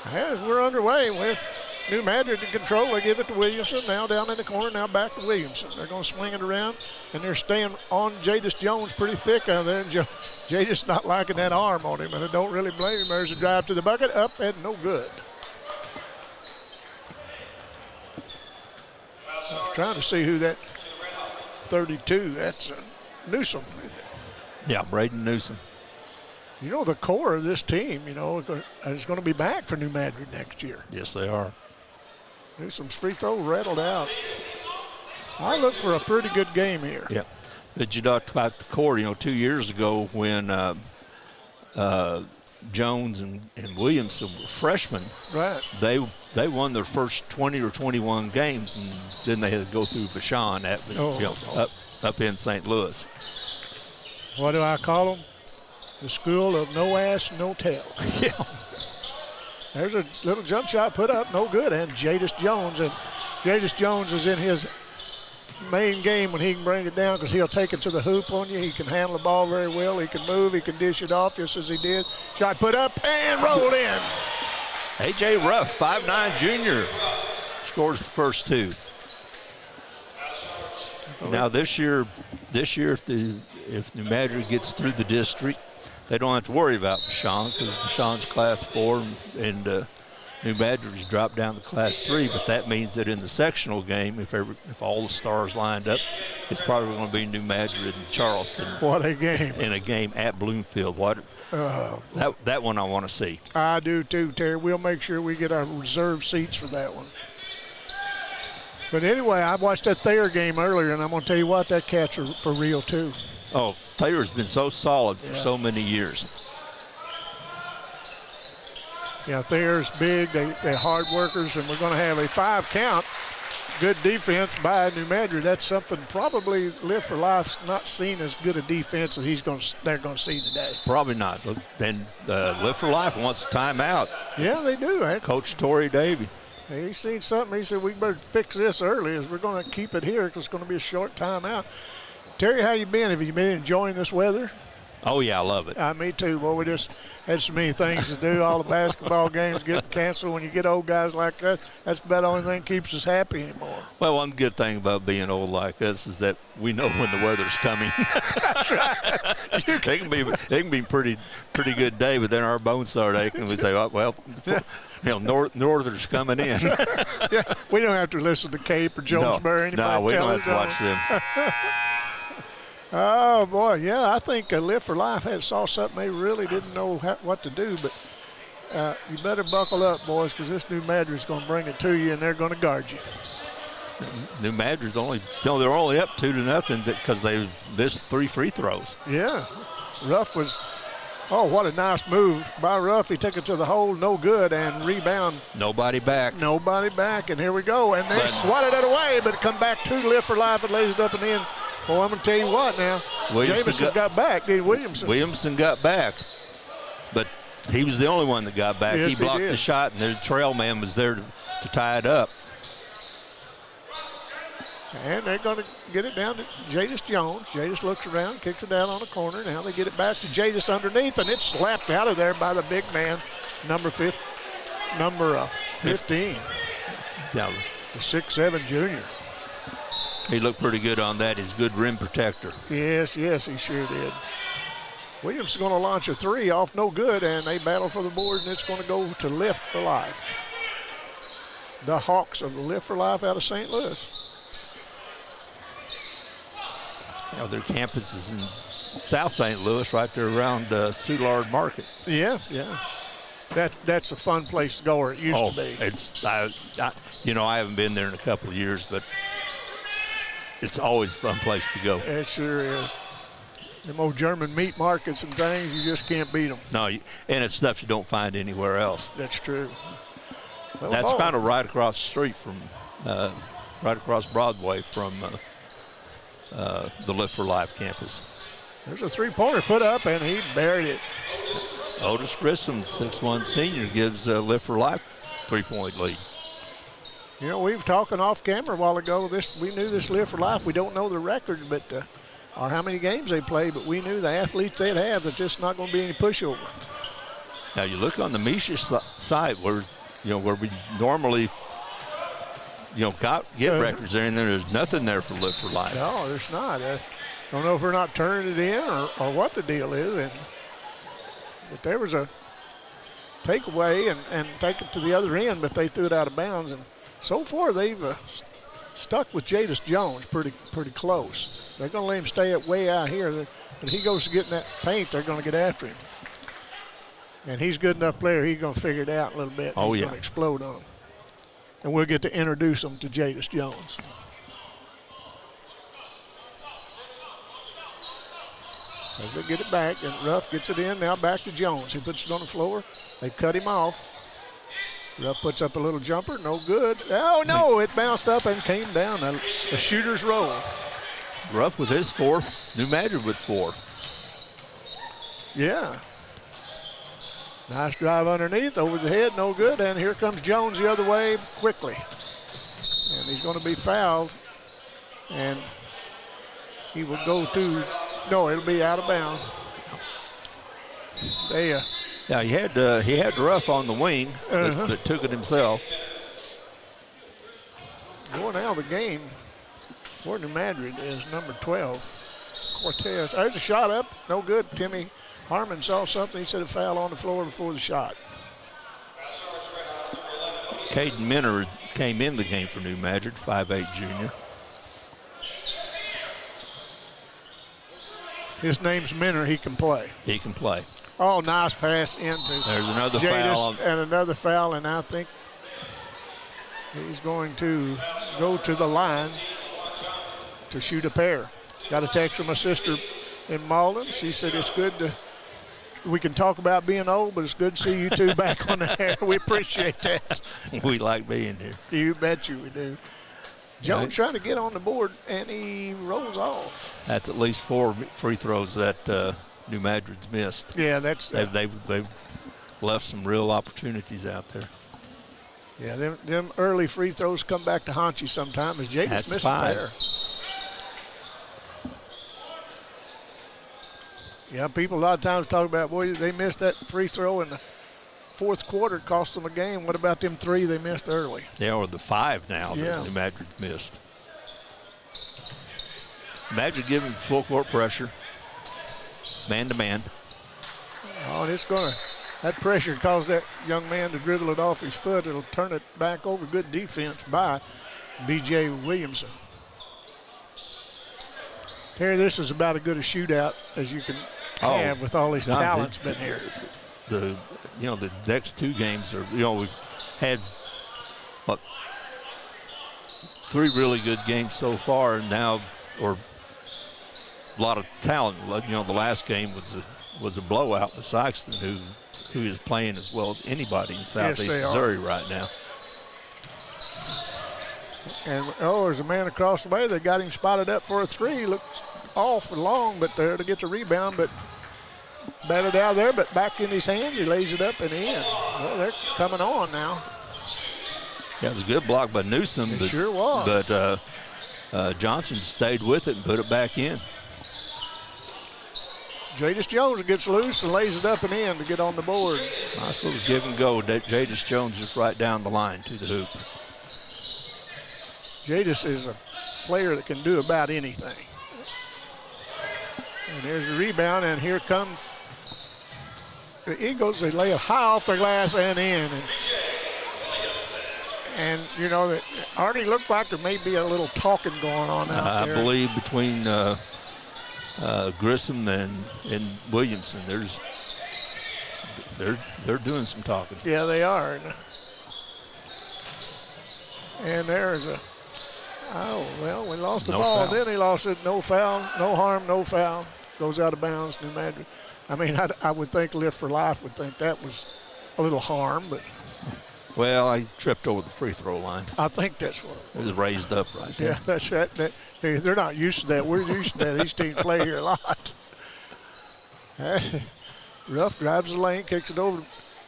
As we're underway with New Madrid in control, they give it to Williamson. Now down in the corner, now back to Williamson. They're going to swing it around, and they're staying on Jadis Jones pretty thick out there. And Jadis not liking that arm on him, and I don't really blame him. There's a drive to the bucket, up and no good. I was trying to see who that 32, that's Newsom. Yeah, Braden Newsom. You know, the core of this team, you know, is going to be back for New Madrid next year. Yes, they are. Newsom's free throw rattled out. I look for a pretty good game here. Yeah. But you talked about the core, you know, 2 years ago when Jones and Williamson were freshmen. Right. They won their first 20 or 21 games, and then they had to go through Vashon up in St. Louis. What do I call them? The school of no ass, no tell. Yeah. There's a little jump shot put up, no good, and Jadis Jones. And Jadis Jones is in his main game when he can bring it down because he'll take it to the hoop on you. He can handle the ball very well. He can move. He can dish it off just as he did. Shot put up and rolled in. A.J. Ruff, 5'9" junior, scores the first two. Now this year, if New Madrid gets through the district, they don't have to worry about Vashon because Vashon's Class 4 and New Madrid's dropped down to Class 3. But that means that in the sectional game, if all the stars lined up, it's probably going to be New Madrid and Charleston. What a game! In a game at Bloomfield. That one I want to see. I do too, Terry. We'll make sure we get our reserve seats for that one. But anyway, I watched that Thayer game earlier, and I'm going to tell you what, that catcher for real too. Oh, Thayer's been so solid for so many years. Yeah, Thayer's big. They're hard workers, and we're going to have a 5 count. Good defense by New Madrid. That's something probably Live for Life's not seen as good a defense as they're going to see today. Probably not. Then Live for Life wants a timeout. Yeah, they do. Eh? Coach Torrey Davey. He's seen something. He said, we better fix this early as we're going to keep it here because it's going to be a short timeout. Terry, how you been? Have you been enjoying this weather? Oh, yeah, I love it. Me too. Well, we just had so many things to do. All the basketball games get canceled. When you get old guys like us, that's about the only thing that keeps us happy anymore. Well, one good thing about being old like us is that we know when the weather's coming. That's right. It can be pretty good day, but then our bones start aching. We say, oh, well, Norther's coming in. Yeah, we don't have to listen to Cape or Jonesboro. No, we don't have to watch them. Oh, boy, yeah, I think Live for Life saw something they really didn't know what to do. But you better buckle up, boys, because this New Madrid's going to bring it to you, and they're going to guard you. New Madrid's they're only up 2-0 because they missed 3 free throws. Yeah. Ruff was, what a nice move by Ruff. He took it to the hole, no good, and rebound. Nobody back, and here we go. And they swatted it away, but it come back to Live for Life and lays it up and in. Well, I'm going to tell you what now. Jamison got back, did Williamson? Williamson got back, but he was the only one that got back. Yes, he blocked the shot, and the trail man was there to tie it up. And they're going to get it down to Jadis Jones. Jadis looks around, kicks it down on the corner. Now they get it back to Jadis underneath, and it's slapped out of there by the big man, number 15. Yeah. The 6'7" junior. He looked pretty good on that. He's a good rim protector. Yes, he sure did. Williams is going to launch a 3 off no good, and they battle for the board, and it's going to go to Lift for Life. The Hawks of the Lift for Life out of St. Louis. Their campus is in South St. Louis, right there around Soulard Market. Yeah. That's a fun place to go, or it used to be. I haven't been there in a couple of years, but it's always a fun place to go. It sure is. Them old German meat markets and things, you just can't beat them. No, and it's stuff you don't find anywhere else. That's true. Well, that's kind of right across the street from, right across Broadway from the Live for Life campus. There's a 3-pointer put up, and he buried it. Otis Grissom, 6'1" senior, gives Live for Life 3-point lead. You know, we were talking off camera a while ago. We knew this Live for Life. We don't know the record, but or how many games they play, but we knew the athletes they'd have that just not going to be any pushover. Now you look on the Misha side where we normally get records there, and there's nothing there for Live for Life. No, there's not. I don't know if we're not turning it in or what the deal is. But there was a takeaway and take it to the other end, but they threw it out of bounds. And so far they've stuck with Jadis Jones pretty close. They're going to let him stay way out here. But he goes to get in that paint, they're going to get after him. And he's a good enough player, he's going to figure it out a little bit. He's going to explode on him. And we'll get to introduce him to Jadis Jones. As they get it back, and Ruff gets it in, now back to Jones. He puts it on the floor. They cut him off. Ruff puts up a little jumper, no good. Oh, no, it bounced up and came down. A shooter's roll. Ruff with his 4th, New Madrid with 4. Yeah. Nice drive underneath, over the head, no good. And here comes Jones the other way quickly. And he's going to be fouled. And he will go to, no, it'll be out of bounds. Yeah, he had Ruff on the wing, but took it himself. Going out of the game for New Madrid is number 12, Cortez. There's a shot up, no good. Timmy Harmon saw something. He said a foul on the floor before the shot. Caden Minner came in the game for New Madrid, 5'8" junior. His name's Minner. He can play. He can play. Oh, nice pass into. There's another Jadis foul. And another foul, and I think he's going to go to the line to shoot a pair. Got a text from my sister in Malden. She said it's good to, we can talk about being old, but it's good to see you two back on the air. We appreciate that. We like being here. You bet you we do. Jones trying to get on the board, and he rolls off. That's at least 4 free throws that New Madrid's missed. Yeah, that's they've left some real opportunities out there. Yeah, them early free throws come back to haunt you sometime. As Jacobs missed a pair. Yeah, people a lot of times talk about, boy, they missed that free throw in the 4th quarter, cost them a game. What about them 3 they missed early? Yeah, or the 5 now that New Madrid missed. Madrid giving full court pressure, man to man. Oh, and it's going to, that pressure caused that young man to dribble it off his foot. It'll turn it back over. Good defense by B.J. Williamson. Terry, this is about as good a shootout as you can have with all these talents been here. the next two games are, we've had what, 3 really good games so far, and now, or a lot of talent. The last game was a blowout with Sikeston, who is playing as well as anybody in Southeast Missouri right now. And there's a man across the way. They got him spotted up for a 3. Looks off and long, but there to get the rebound, but batted out there, but back in his hands. He lays it up and in. Well, they're coming on now. Yeah, it was a good block by Newsom. It sure was. But Johnson stayed with it and put it back in. Jadis Jones gets loose and lays it up and in to get on the board. Nice little give and go. Jadis Jones just right down the line to the hoop. Jadis is a player that can do about anything. And there's the rebound, and here comes the Eagles. They lay it high off the glass and in. And that already looked like there may be a little talking going on out there. I believe between Grissom and Williamson, they're doing some talking. Yeah, they are. And there's we lost the ball. Foul. Then he lost it. No foul, no harm, no foul. Goes out of bounds, New Madrid. I mean, I would think Lift for Life would think that was a little harm, but. Well, I tripped over the free throw line. I think that's what it was raised up right there. Yeah, that's right. They're not used to that. We're used to that. These teams play here a lot. Ruff drives the lane, kicks it over.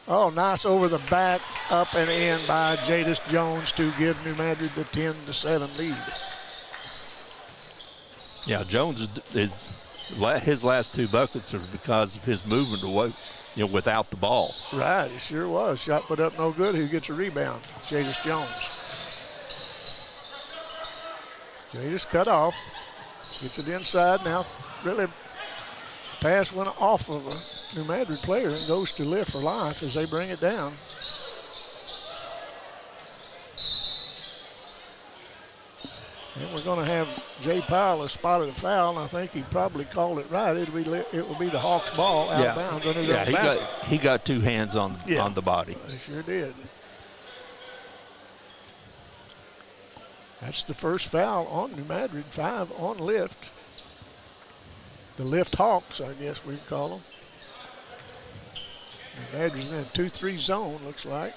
Oh, nice over the back, up and in by Jadis Jones to give New Madrid the 10-7 lead. Yeah, Jones his last 2 buckets are because of his movement away, without the ball. Right, it sure was. Shot put up no good. Who gets a rebound? Jadis Jones. Jadis cut off. Gets it inside now. Really, pass went off of a New Madrid player and goes to Lift for Life as they bring it down. And we're going to have Jay Powell has spotted a foul, and I think he probably called it right. It will be the Hawks' ball out of bounds under their basket. He got 2 hands on the body. He sure did. That's the first foul on New Madrid, 5 on Lift. The Lift Hawks, I guess we'd call them. New Madrid's in a 2-3 zone, looks like.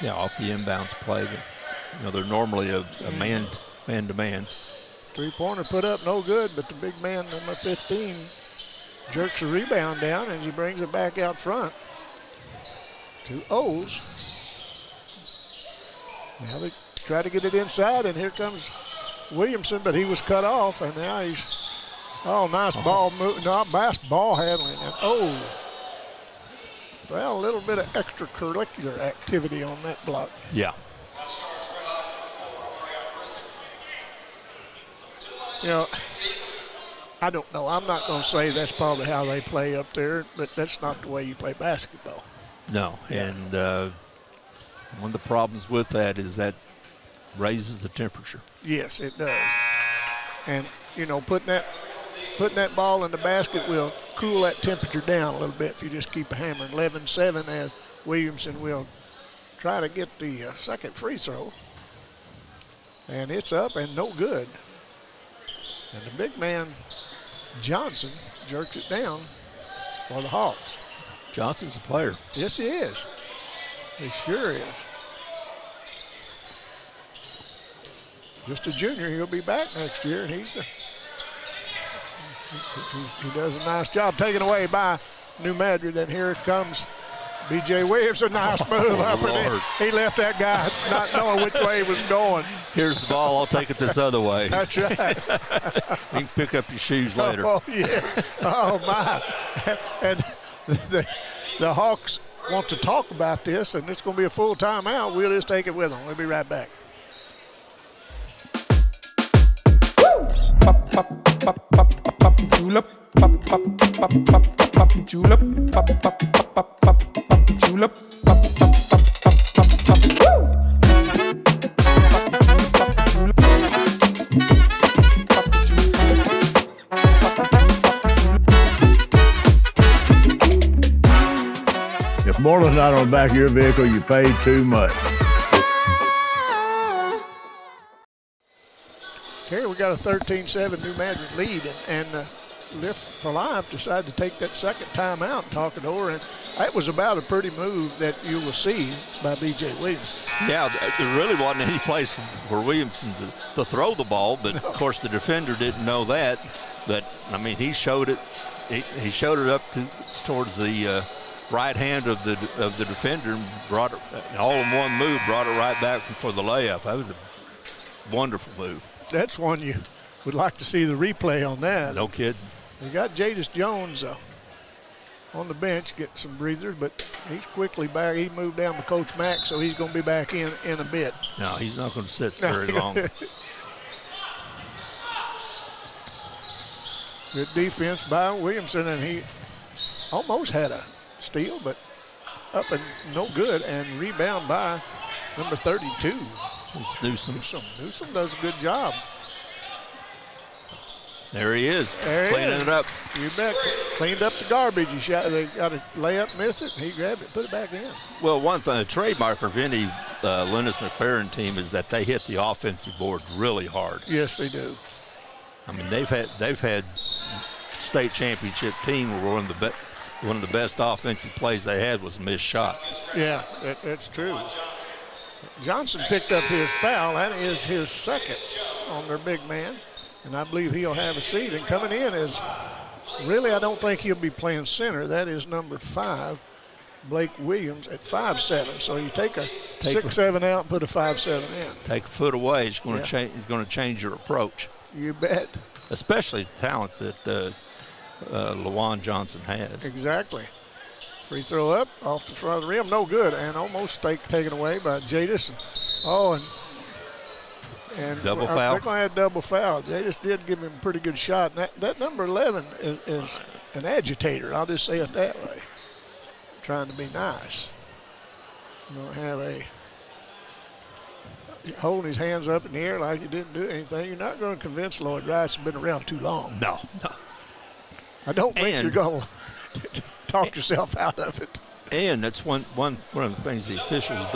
Yeah, off the inbounds play. But, they're normally a man-to-man. Three-pointer put up no good, but the big man, number 15, jerks the rebound down as he brings it back out front to O's. Now they try to get it inside, and here comes Williamson, but he was cut off, and now he's, nice ball move, nice ball handling, and well, a little bit of extracurricular activity on that block. Yeah. I don't know. I'm not going to say that's probably how they play up there, but that's not the way you play basketball. No, and one of the problems with that is that raises the temperature. Yes, it does. And, putting that ball in the basket will cool that temperature down a little bit if you just keep hammering. 11-7 as Williamson will try to get the second free throw. And it's up and no good. And the big man, Johnson, jerks it down for the Hawks. Johnson's a player. Yes, he is. He sure is. Just a junior. He'll be back next year, and he does a nice job. Taken away by New Madrid, and here it comes B.J. Williams. A nice move up, and he left that guy not knowing which way he was going. Here's the ball. I'll take it this other way. That's right. You can pick up your shoes later. Oh, yeah. Oh, my. And the Hawks want to talk about this, and it's going to be a full timeout. We'll just take it with them. We'll be right back. Pop, pop, pop, pop, pop, pop, julep. Pop, pop, pop, pop, pop, pop, julep. Pop, pop, pop, pop, pop, pop, julep. Pop, pop, pop, pop, pop, pop. Woo! warranty light on the back of your vehicle, you paid too much. Here we got a 13-7 New Madrid lead, and Lift for Life decided to take that second timeout and talk it over, and that was about a pretty move that you will see by B.J. Williamson. Yeah, there really wasn't any place for Williamson to throw the ball, but of course the defender didn't know that. But I mean, he showed it. He showed it up towards the right hand of the defender and brought it all in one move. Brought it right back for the layup. That was a wonderful move. That's one you would like to see the replay on that. No kidding. We got Jadis Jones on the bench getting some breathers, but he's quickly back. He moved down to Coach Mack, so he's going to be back in a bit. No, he's not going to sit very long. Good defense by Williamson, and he almost had a steal, but up and no good, and rebound by number 32. It's Newsom. Newsom does a good job. There he is, cleaning it up. You bet. Cleaned up the garbage. He shot. They got a layup, miss it. He grabbed it, put it back in. Well, one thing, a trademark of any Lennis McFerrin team is that they hit the offensive board really hard. Yes, they do. I mean, they've had state championship team where one of the best offensive plays they had was a missed shot. Yeah, that's true. Johnson picked up his foul. That is his second on their big man. And I believe he'll have a seat. And coming in is, really, I don't think he'll be playing center. That is number 5, Blake Williams at 5'7". So you take a 6'7" out and put a 5'7" in. Take a foot away. It's going to change your approach. You bet. Especially the talent that LaJuan Johnson has. Exactly. Free throw up off the front of the rim. No good. And almost taken away by Jadis. And double foul. They're going to have double foul. They just did give him a pretty good shot. And that number 11 is an agitator. I'll just say it that way. Trying to be nice. You don't have holding his hands up in the air like he didn't do anything. You're not going to convince Lloyd Rice has been around too long. No. I don't think you're going to talk yourself out of it. And that's one of the things the officials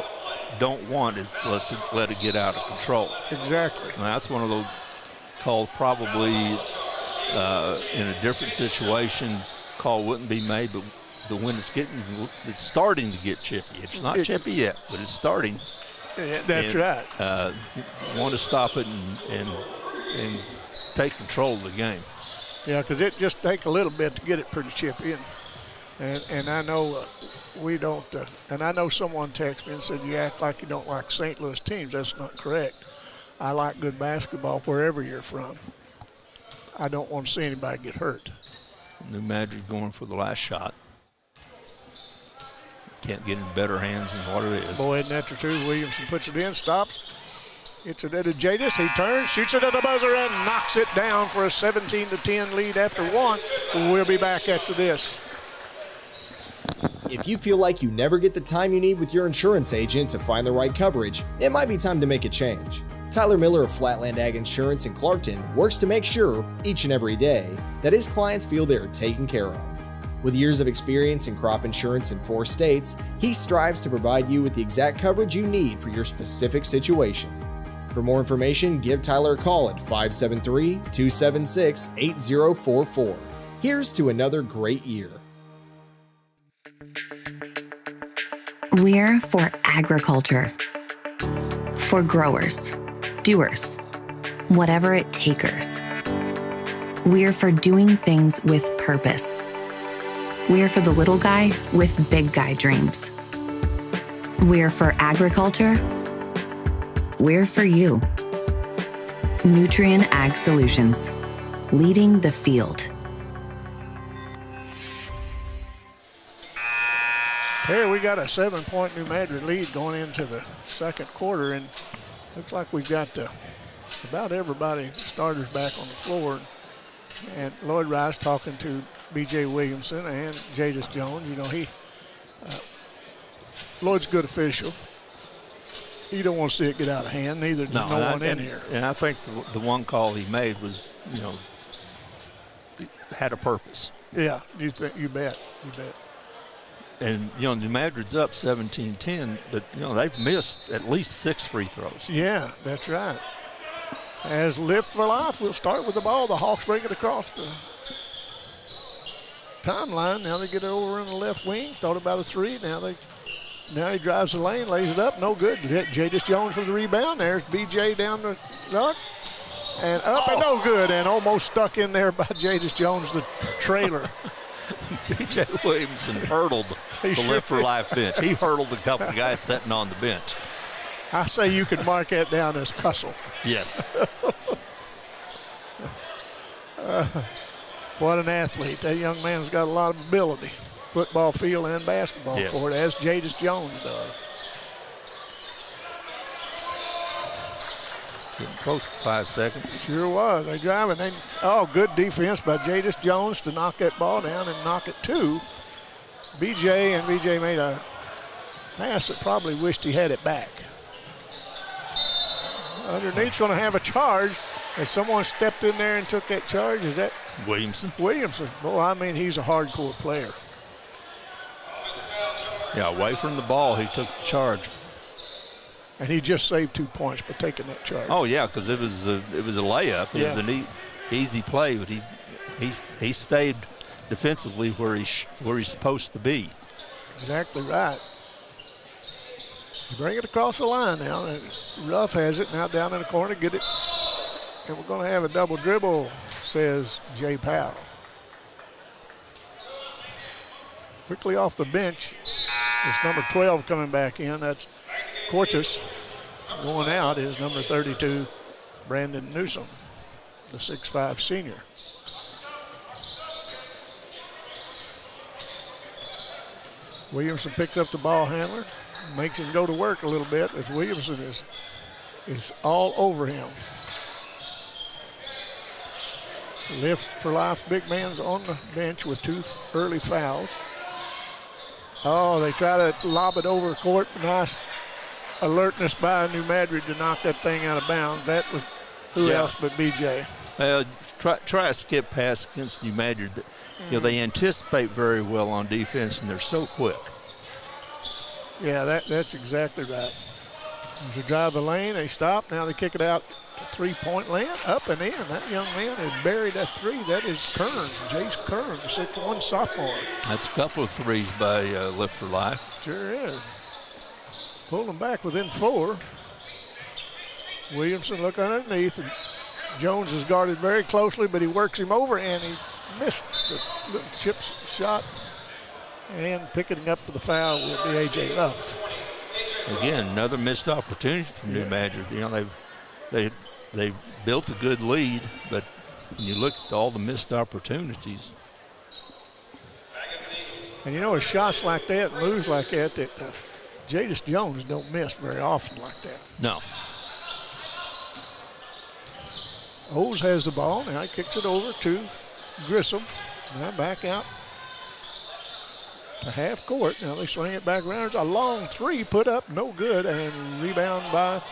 don't want is to let it get out of control. Exactly. Now, that's one of those called probably in a different situation, call wouldn't be made, but when it's starting to get chippy. It's not chippy yet, but it's starting. Yeah, that's right. You want to stop it and take control of the game. Yeah, because it just takes a little bit to get it pretty chippy. And I know we don't, and I know someone texted me and said, you act like you don't like St. Louis teams. That's not correct. I like good basketball wherever you're from. I don't want to see anybody get hurt. New Madrid going for the last shot. Can't get in better hands than what it is. Boy, isn't that the truth? Williamson puts it in, stops. It's it to Jadis. He turns, shoots it at the buzzer, and knocks it down for a 17-10 lead after one. We'll be back after this. If you feel like you never get the time you need with your insurance agent to find the right coverage, it might be time to make a change. Tyler Miller of Flatland Ag Insurance in Clarkton works to make sure, each and every day, that his clients feel they are taken care of. With years of experience in crop insurance in 4 states, he strives to provide you with the exact coverage you need for your specific situation. For more information, give Tyler a call at 573-276-8044. Here's to another great year. We're for agriculture. For growers, doers, whatever it takers. We're for doing things with purpose. We're for the little guy with big guy dreams. We're for agriculture. We're for you. Nutrien Ag Solutions, leading the field. Here we got a 7-point New Madrid lead going into the second quarter, and looks like we've got about everybody, starters, back on the floor. And Lloyd Rice talking to B.J. Williamson and Jadis Jones. You know, Lloyd's a good official. You don't want to see it get out of hand. Neither does no one in here. And I think the one call he made was, had a purpose. Yeah, you bet. And, you know, New Madrid's up 17-10, but, you know, they've missed at least 6 free throws. Yeah, that's right. As Lift for Life, we'll start with the ball. The Hawks bring it across the timeline. Now they get it over in the left wing. Thought about a three. Now he drives the lane, lays it up. No good. Jadis Jones for the rebound. There's BJ down the arc. And up and no good. And almost stuck in there by Jadis Jones, the trailer. B.J. Williamson hurdled the Lift for Life bench. He hurdled a couple of guys sitting on the bench. I say you could mark that down as hustle. Yes. What an athlete. That young man's got a lot of ability. Football field and basketball court, as Jadis Jones does. Getting close to 5 seconds. Sure was. They driving. Good defense by Jadis Jones to knock that ball down and knock it to BJ, and BJ made a pass that probably wished he had it back. Underneath's going to have a charge. Has someone stepped in there and took that charge? Is that Williamson? Williamson. Boy, I mean, he's a hardcore player. Yeah, away from the ball, he took the charge. And he just saved 2 points by taking that charge. Oh yeah, because it was a layup. It was an easy play, but he stayed defensively where he's supposed to be. Exactly right. You bring it across the line now. And Ruff has it now down in the corner. Get it, and we're going to have a double dribble, says Jay Powell. Quickly off the bench, it's number 12 coming back in. That's Cortis. Going out is number 32, Brandon Newsom, the 6'5" senior. Williamson picks up the ball handler, makes him go to work a little bit as Williamson is all over him. Lift for Life big man's on the bench with 2 early fouls. Oh, they try to lob it over court. Nice alertness by New Madrid to knock that thing out of bounds. That was who else but BJ. Try a skip pass against New Madrid. You know, they anticipate very well on defense, and they're so quick. Yeah, that's exactly right. As you drive the lane, they stop. Now they kick it out. 3-point land, up and in. That young man has buried that three. That is Kern, Jace Kern, the 6'1" sophomore. That's a couple of threes by Lift for Life. Sure is. Pulled them back within 4. Williamson look underneath, and Jones is guarded very closely, but he works him over, and he missed the little chip shot. And picking up the foul will be A.J. Ruff. Again, another missed opportunity from New Madrid. You know, they built a good lead, but when you look at all the missed opportunities. And you know, shots like that, moves like that, Jadis Jones don't miss very often like that. No. Oles has the ball. Now he kicks it over to Grissom. Now back out to half court. Now they swing it back around. There's a long three put up, no good, and rebound by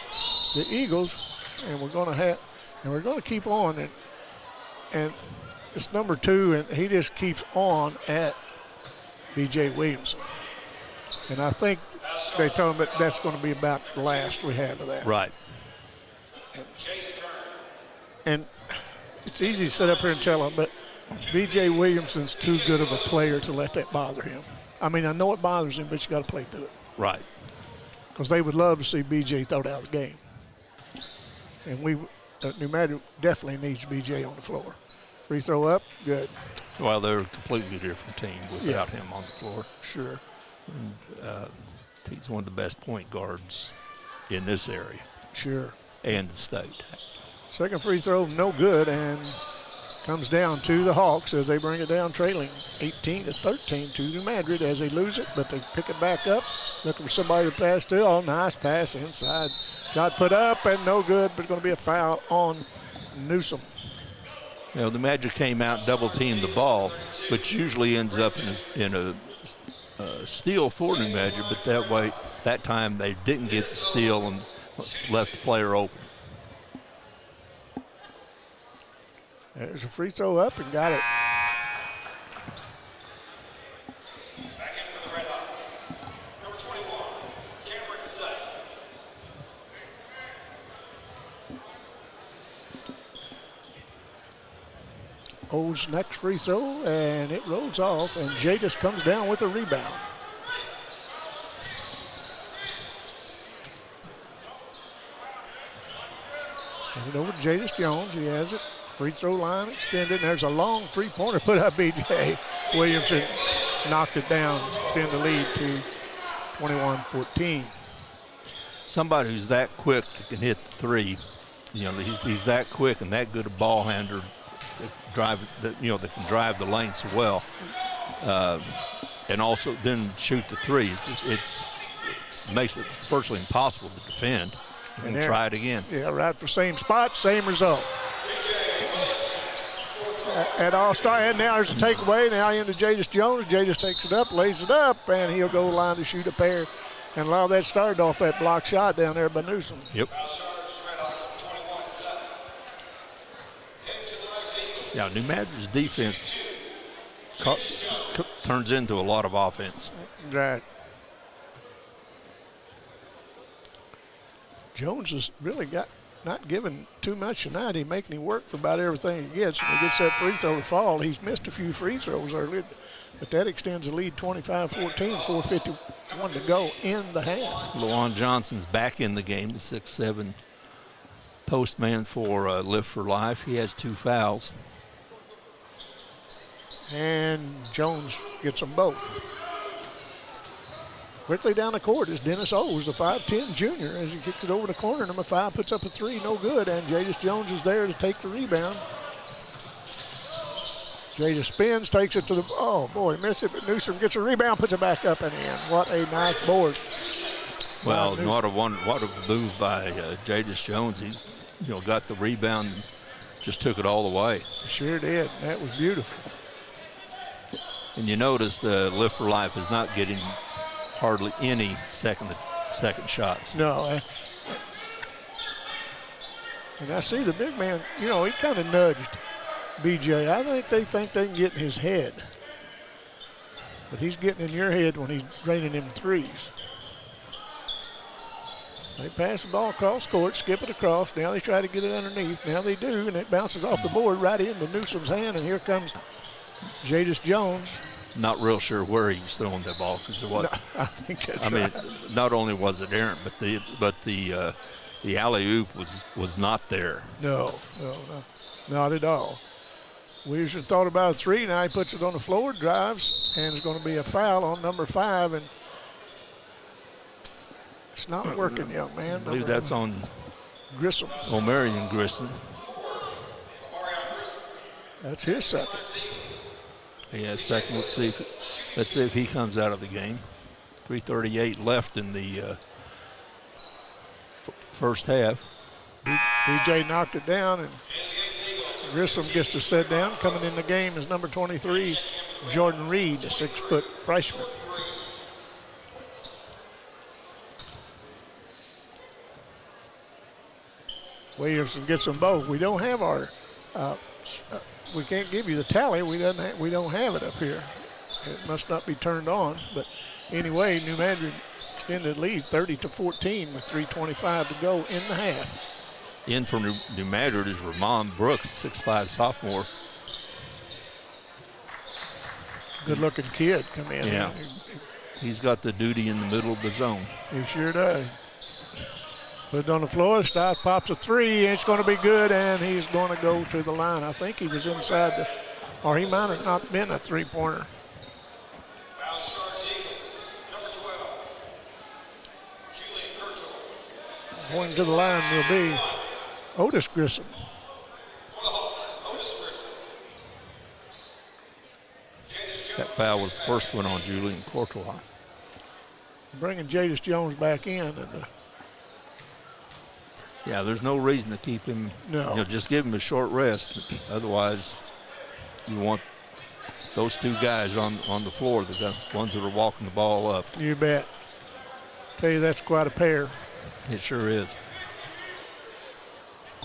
the Eagles. And we're going to keep on. And it's number 2, and he just keeps on at B.J. Williamson. And I think they told him that's going to be about the last we have of that. Right. And it's easy to sit up here and tell him, but B.J. Williamson's too good of a player to let that bother him. I mean, I know it bothers him, but you got to play through it. Right. Because they would love to see B.J. thrown out of the game. And New Madrid definitely needs B.J. on the floor. Free throw up, good. Well, they're a completely different team without him on the floor. Sure. And, he's one of the best point guards in this area. Sure. And the state. Second free throw, no good, and comes down to the Hawks as they bring it down, trailing 18-13 to New Madrid as they lose it, but they pick it back up, looking for somebody to pass to. Oh, nice pass inside. Shot put up and no good, but it's going to be a foul on Newsom. You know, the Magic came out, double-teamed the ball, which usually ends up in a steal for New Madrid, but that time they didn't get the steal and left the player open. There's a free throw up and got it. O's next free throw, and it rolls off, and Jadis comes down with a rebound. Turn it over to Jadis Jones. He has it. Free throw line extended. And there's a long three-pointer put up. B.J. Williamson knocked it down, extend the lead to 21-14. Somebody who's that quick that can hit the three, you know, he's that quick and that good a ball handler that can drive the lane so well, and also then shoot the three. It makes it virtually impossible to defend. And try it again. Yeah, right for same spot, same result. At All-Star, and now there's a takeaway. Now into Jadis Jones. Jadis takes it up, lays it up, and he'll go line to shoot a pair. And a lot of that started off that block shot down there by Newsom. Yep. Now, New Madrid's defense turns into a lot of offense. Right. Jones has really not given too much tonight. He's making him work for about everything he gets. And he gets that free throw to fall. He's missed a few free throws earlier, but that extends the lead 25-14, 4:51 to go in the half. Lawan Johnson's back in the game, the 6'7" postman for Live for Life. He has 2 fouls. And Jones gets them both. Quickly down the court is Dennis Owes, the 5'10" junior, as he kicks it over the corner. Number 5 puts up a 3, no good, and Jadis Jones is there to take the rebound. Jadis spins, takes it to the, oh boy, missed it, but Newsom gets a rebound, puts it back up and in. What a nice board. Well, what a move by Jadis Jones. He's got the rebound, and just took it all the way. Sure did. That was beautiful. And you notice the Live for Life is not getting hardly any second shots. No. And I see the big man, he kind of nudged BJ. I think they can get in his head. But he's getting in your head when he's draining them threes. They pass the ball across court, skip it across. Now they try to get it underneath. Now they do, and it bounces off the board right into Newsom's hand, and here comes Jadis Jones. Not real sure where he was throwing that ball, because it was. No, I think that's right. I mean, not only was it errant, but the alley-oop was not there. No, not at all. Williamson thought about a 3. Now he puts it on the floor, drives, and it's going to be a foul on number 5, and it's not working, young man. I believe that's on Grissom. O'Marion Grissom. That's his second. Yeah, second. Let's see if he comes out of the game. 3:38 left in the first half. DJ knocked it down, and Grissom gets to sit down. Coming in the game is number 23, Jordan Reed, a 6-foot freshman. Williamson gets them both. We don't have our we can't give you the tally. We don't have it up here. It must not be turned on. But anyway, New Madrid extended lead 30-14 with 3:25 to go in the half. In for New Madrid is Ramon Brooks, 6'5" sophomore. Good-looking kid come in. Yeah, he's got the duty in the middle of the zone. He sure does. Put it on the floor, Stiles pops a 3, and it's going to be good, and he's going to go to the line. I think he was inside or he might have not been a 3-pointer. Going to the line will be Otis Grissom. That foul was the first one on Julian Courtois. Bringing Jadis Jones back in. And yeah, there's no reason to keep him. No. Just give him a short rest. Otherwise, you want those 2 guys on the floor, the ones that are walking the ball up. You bet. Tell you, that's quite a pair. It sure is.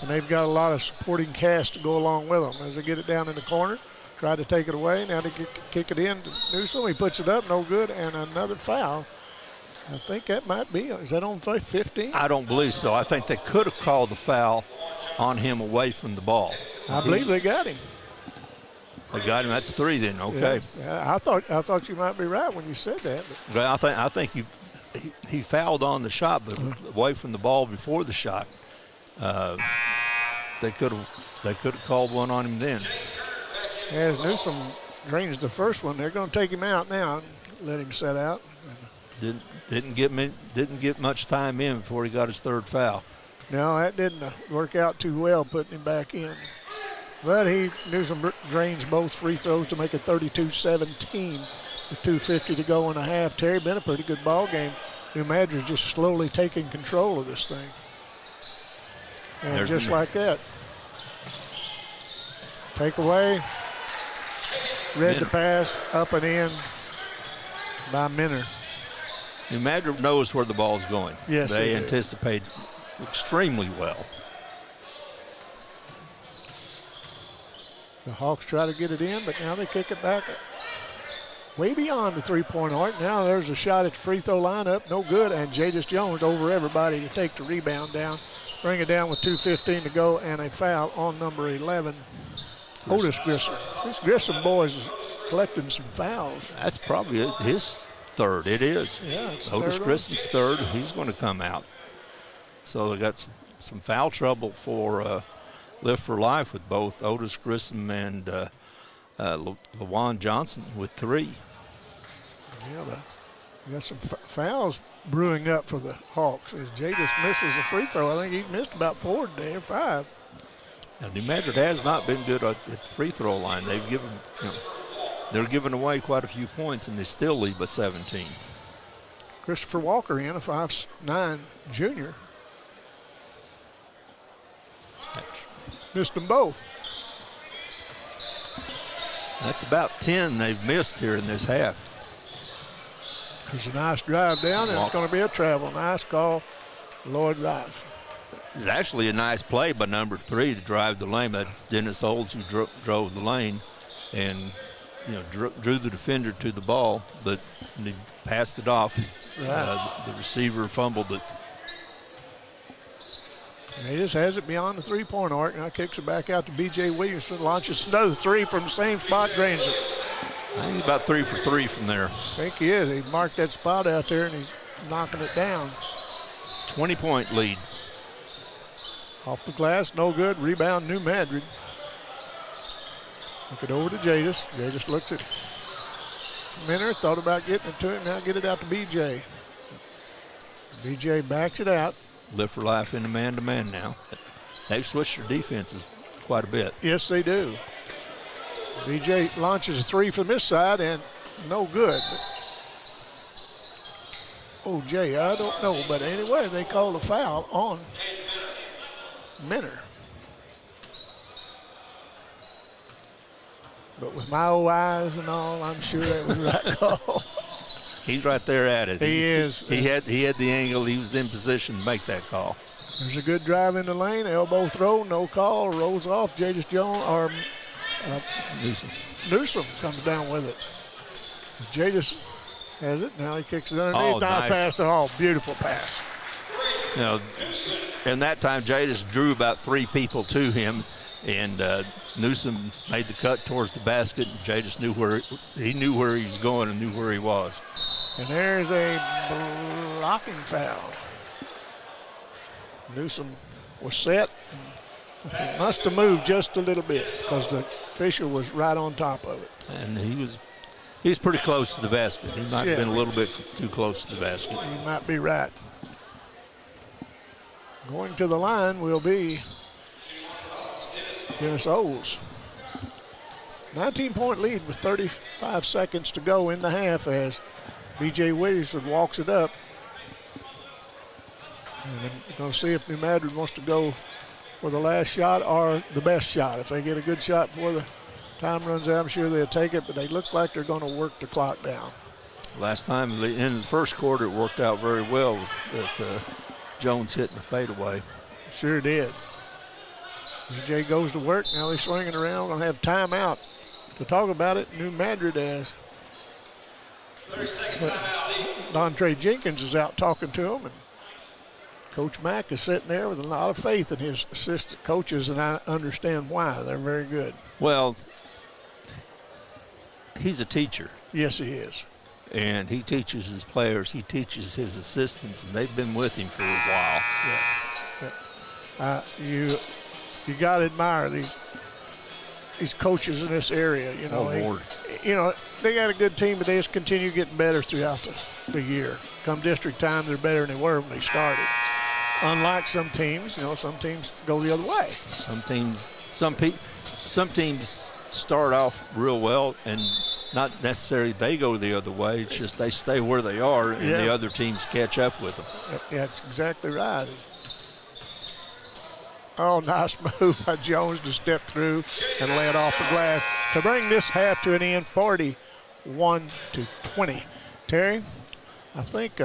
And they've got a lot of supporting cast to go along with them as they get it down in the corner. Try to take it away. Now they kick it in to Newsom. He puts it up, no good, and another foul. I think that might be. Is that on 15? I don't believe so. I think they could have called the foul on him away from the ball. I believe they got him. They got him. That's 3 then. Okay. Yeah, I thought you might be right when you said that. But. Well, I think he fouled on the shot, but away from the ball before the shot. They could have called one on him then. As Newsom drains the first one, they're going to take him out now and let him set out. Didn't get much time in before he got his 3rd foul. No, that didn't work out too well, putting him back in. But Newsom drains both free throws to make it 32-17 with 2:50 to go in the half. Terry, been a pretty good ball game. New Madrid just slowly taking control of this thing. And there's just like that. Take away. Read the pass, up and in by Minner. New Madrid knows where the ball's going. Yes, they anticipate extremely well. The Hawks try to get it in, but now they kick it back way beyond the 3-point arc. Now there's a shot at the free throw line up, no good, and Jadis Jones over everybody to take the rebound down. Bring it down with 2:15 to go, and a foul on number 11, Otis Grissom. This Grissom boy is collecting some fouls. That's probably his 3rd. It is. Yeah, it's Otis third Grissom's 3rd. He's going to come out. So they got some foul trouble for Live for Life with both Otis Grissom and LaJuan Johnson with 3. Yeah, we got some fouls brewing up for the Hawks as Jadis misses a free throw. I think he missed about 4 today or 5. Now, New Madrid has not been good at the free throw line. They've given, they're giving away quite a few points, and they still lead by 17. Christopher Walker in, a 5'9" junior. Missed them both. That's about 10 they've missed here in this half. There's a nice drive down, and it's going to be a travel. Nice call, Lloyd Rice. It's actually a nice play by number 3 to drive the lane. That's Dennis Olds who drove the lane and drew the defender to the ball, but he passed it off. Right. The receiver fumbled it. And he just has it beyond the 3-point arc. Now kicks it back out to B.J. Williamson. Launches another 3 from the same spot. Drains it. I think he's about 3 for 3 from there. I think he is. He marked that spot out there, and he's knocking it down. 20-point lead. Off the glass, no good. Rebound, New Madrid. Look it over to Jadis. Jadis looks at Minner. Thought about getting it to him. Now get it out to B.J. B.J. backs it out. Live for Life in the man-to-man now. They've switched their defenses quite a bit. Yes, they do. B.J. launches a 3 from this side, and no good. Oh, Jay, I don't know. But anyway, they called a foul on Minner. But with my old eyes and all, I'm sure that was the right call. He's right there at it. He is. He had the angle. He was in position to make that call. There's a good drive in the lane. Elbow throw, no call. Rolls off. Jadis Jones or Newsom comes down with it. Jadis has it. Now he kicks it underneath. Nice pass to Hall. Beautiful pass. And that time Jadis drew about 3 people to him, and Newsom made the cut towards the basket. And Jadis knew where he was going and knew where he was. And there's a blocking foul. Newsom was set. He must have moved just a little bit because the official was right on top of it. And he was pretty close to the basket. He might have been a little bit too close to the basket. You might be right. Going to the line will be Dennis Olds. 19-point lead with 35 seconds to go in the half as B.J. Williamson walks it up. And I'm going to see if New Madrid wants to go for the last shot or the best shot. If they get a good shot before the time runs out, I'm sure they'll take it, but they look like they're going to work the clock down. Last time in the first quarter, it worked out very well with Jones hitting the fadeaway. Sure did. B.J. goes to work. Now they're swinging around. Going to have timeout to talk about it. New Madrid as Dontre Jenkins is out talking to him, and Coach Mack is sitting there with a lot of faith in his assistant coaches, and I understand why. They're very good. Well, he's a teacher. Yes, he is. And he teaches his players, he teaches his assistants, and they've been with him for a while. Yeah. You got to admire these coaches in this area. You know, Lord. They got a good team, but they just continue getting better throughout the year. Come district time, they're better than they were when they started. Unlike some teams, some teams go the other way. Some teams start off real well, and not necessarily they go the other way. It's just they stay where they are, and the other teams catch up with them. Yeah, that's exactly right. Oh, nice move by Jones to step through and lay it off the glass to bring this half to an end, 41-20. Terry, I think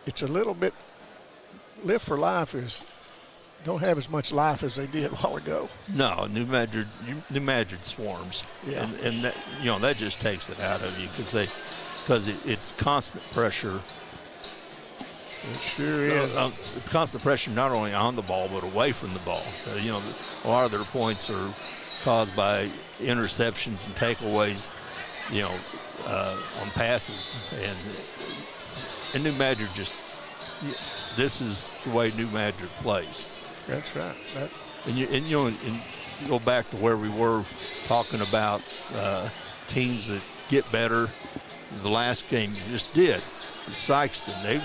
it's a little bit. Live for Life don't have as much life as they did a while ago. No, New Madrid swarms, and that, that just takes it out of you because it's constant pressure. It sure is. Constant pressure not only on the ball but away from the ball. A lot of their points are caused by interceptions and takeaways, on passes, and New Madrid this is the way New Madrid plays. That's right. And you go back to where we were talking about teams that get better. The last game you just did, Sikeston. They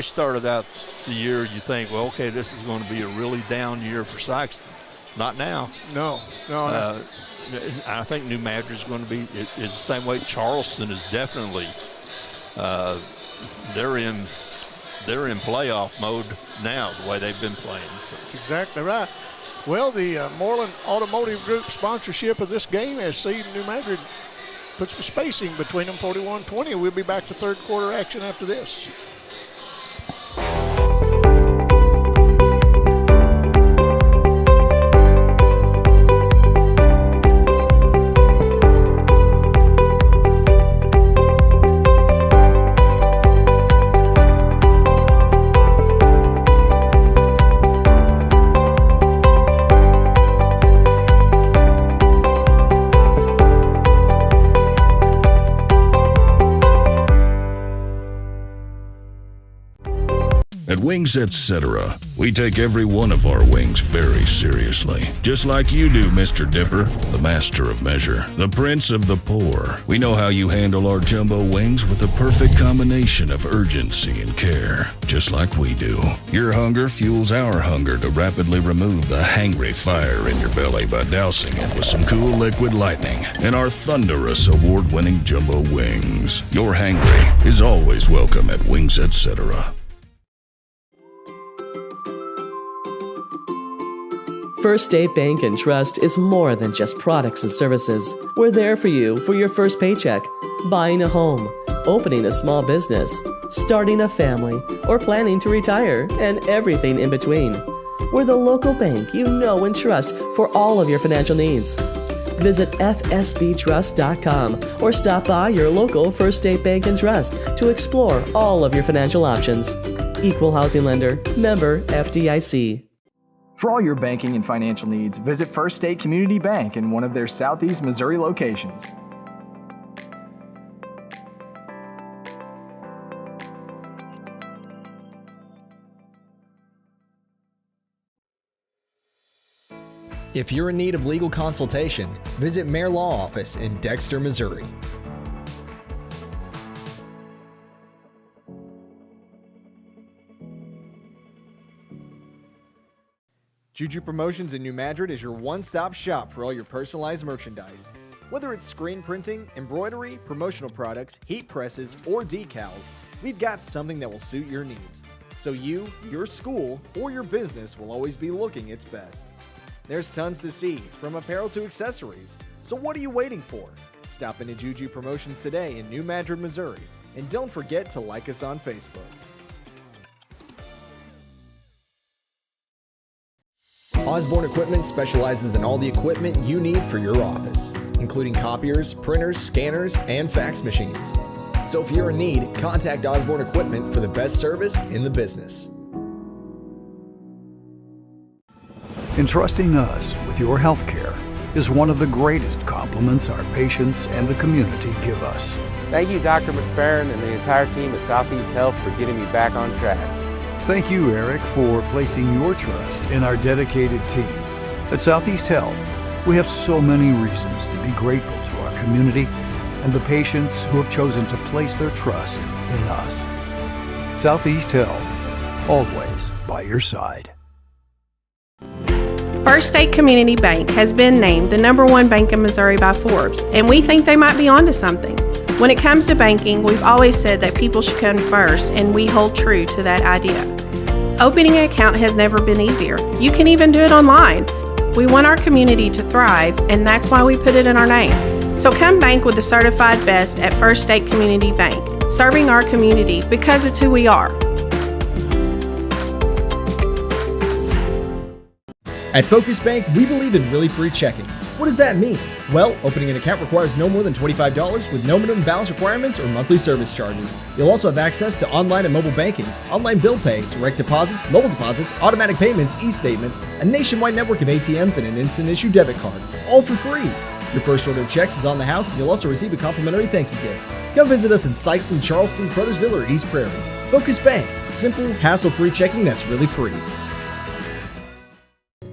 started out the year. You think, well, okay, this is going to be a really down year for Sikeston. Not now. No. I think New Madrid is going to be is the same way. Charleston is definitely. They're in playoff mode now, the way they've been playing. So. That's exactly right. Well, the Moreland Automotive Group sponsorship of this game has seen New Madrid put some spacing between them, 41-20. We'll be back to third quarter action after this. At Wings Etc., we take every one of our wings very seriously. Just like you do, Mr. Dipper, the master of measure, the prince of the poor. We know how you handle our jumbo wings with the perfect combination of urgency and care, just like we do. Your hunger fuels our hunger to rapidly remove the hangry fire in your belly by dousing it with some cool liquid lightning and our thunderous award-winning jumbo wings. Your hangry is always welcome at Wings Etc. First State Bank and Trust is more than just products and services. We're there for you for your first paycheck, buying a home, opening a small business, starting a family, or planning to retire, and everything in between. We're the local bank you know and trust for all of your financial needs. Visit fsbtrust.com or stop by your local First State Bank and Trust to explore all of your financial options. Equal housing lender, member FDIC. For all your banking and financial needs, visit First State Community Bank in one of their Southeast Missouri locations. If you're in need of legal consultation, visit Mayor Law Office in Dexter, Missouri. Juju Promotions in New Madrid is your one-stop shop for all your personalized merchandise. Whether it's screen printing, embroidery, promotional products, heat presses, or decals, we've got something that will suit your needs. So you, your school, or your business will always be looking its best. There's tons to see, from apparel to accessories. So what are you waiting for? Stop into Juju Promotions today in New Madrid, Missouri. And don't forget to like us on Facebook. Osborne Equipment specializes in all the equipment you need for your office, including copiers, printers, scanners, and fax machines. So if you're in need, contact Osborne Equipment for the best service in the business. Entrusting us with your health care is one of the greatest compliments our patients and the community give us. Thank you, Dr. McFerrin and the entire team at Southeast Health for getting me back on track. Thank you, Eric, for placing your trust in our dedicated team. At Southeast Health, we have so many reasons to be grateful to our community and the patients who have chosen to place their trust in us. Southeast Health, always by your side. First State Community Bank has been named the #1 bank in Missouri by Forbes, and we think they might be onto something. When it comes to banking, we've always said that people should come first, and we hold true to that idea. Opening an account has never been easier. You can even do it online. We want our community to thrive, and that's why we put it in our name. So come bank with the certified best at First State Community Bank, serving our community because it's who we are. At Focus Bank, we believe in really free checking. What does that mean? Well, opening an account requires no more than $25 with no minimum balance requirements or monthly service charges. You'll also have access to online and mobile banking, online bill pay, direct deposits, mobile deposits, automatic payments, e-statements, a nationwide network of ATMs, and an instant issue debit card, all for free. Your first order of checks is on the house, and you'll also receive a complimentary thank you gift. Come visit us in Sikeston, Charleston, Crothersville, or East Prairie. Focus Bank, simple, hassle-free checking that's really free.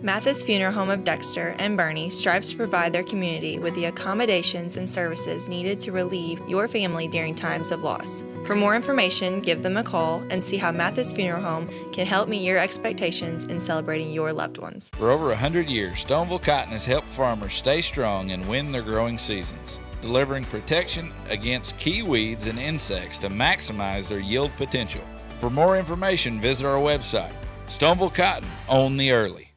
Mathis Funeral Home of Dexter and Bernie strives to provide their community with the accommodations and services needed to relieve your family during times of loss. For more information, give them a call and see how Mathis Funeral Home can help meet your expectations in celebrating your loved ones. For over 100 years, Stoneville Cotton has helped farmers stay strong and win their growing seasons, delivering protection against key weeds and insects to maximize their yield potential. For more information, visit our website. Stoneville Cotton, own the early.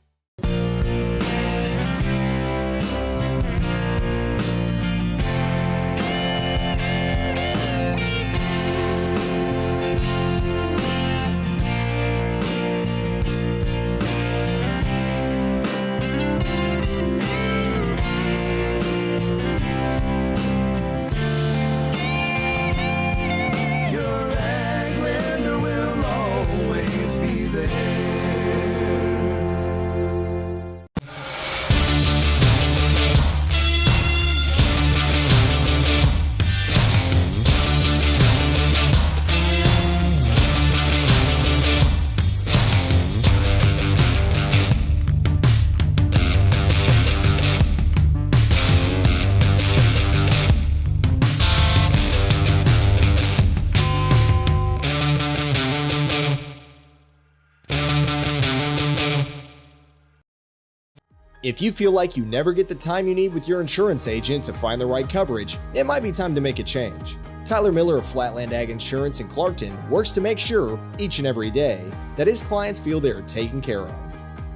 If you feel like you never get the time you need with your insurance agent to find the right coverage, it might be time to make a change. Tyler Miller of Flatland Ag Insurance in Clarkton works to make sure, each and every day, that his clients feel they are taken care of.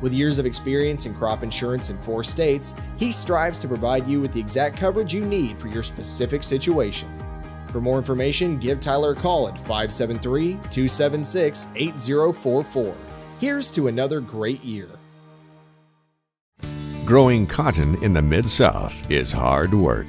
With years of experience in crop insurance in 4 states, he strives to provide you with the exact coverage you need for your specific situation. For more information, give Tyler a call at 573-276-8044. Here's to another great year. Growing cotton in the Mid-South is hard work.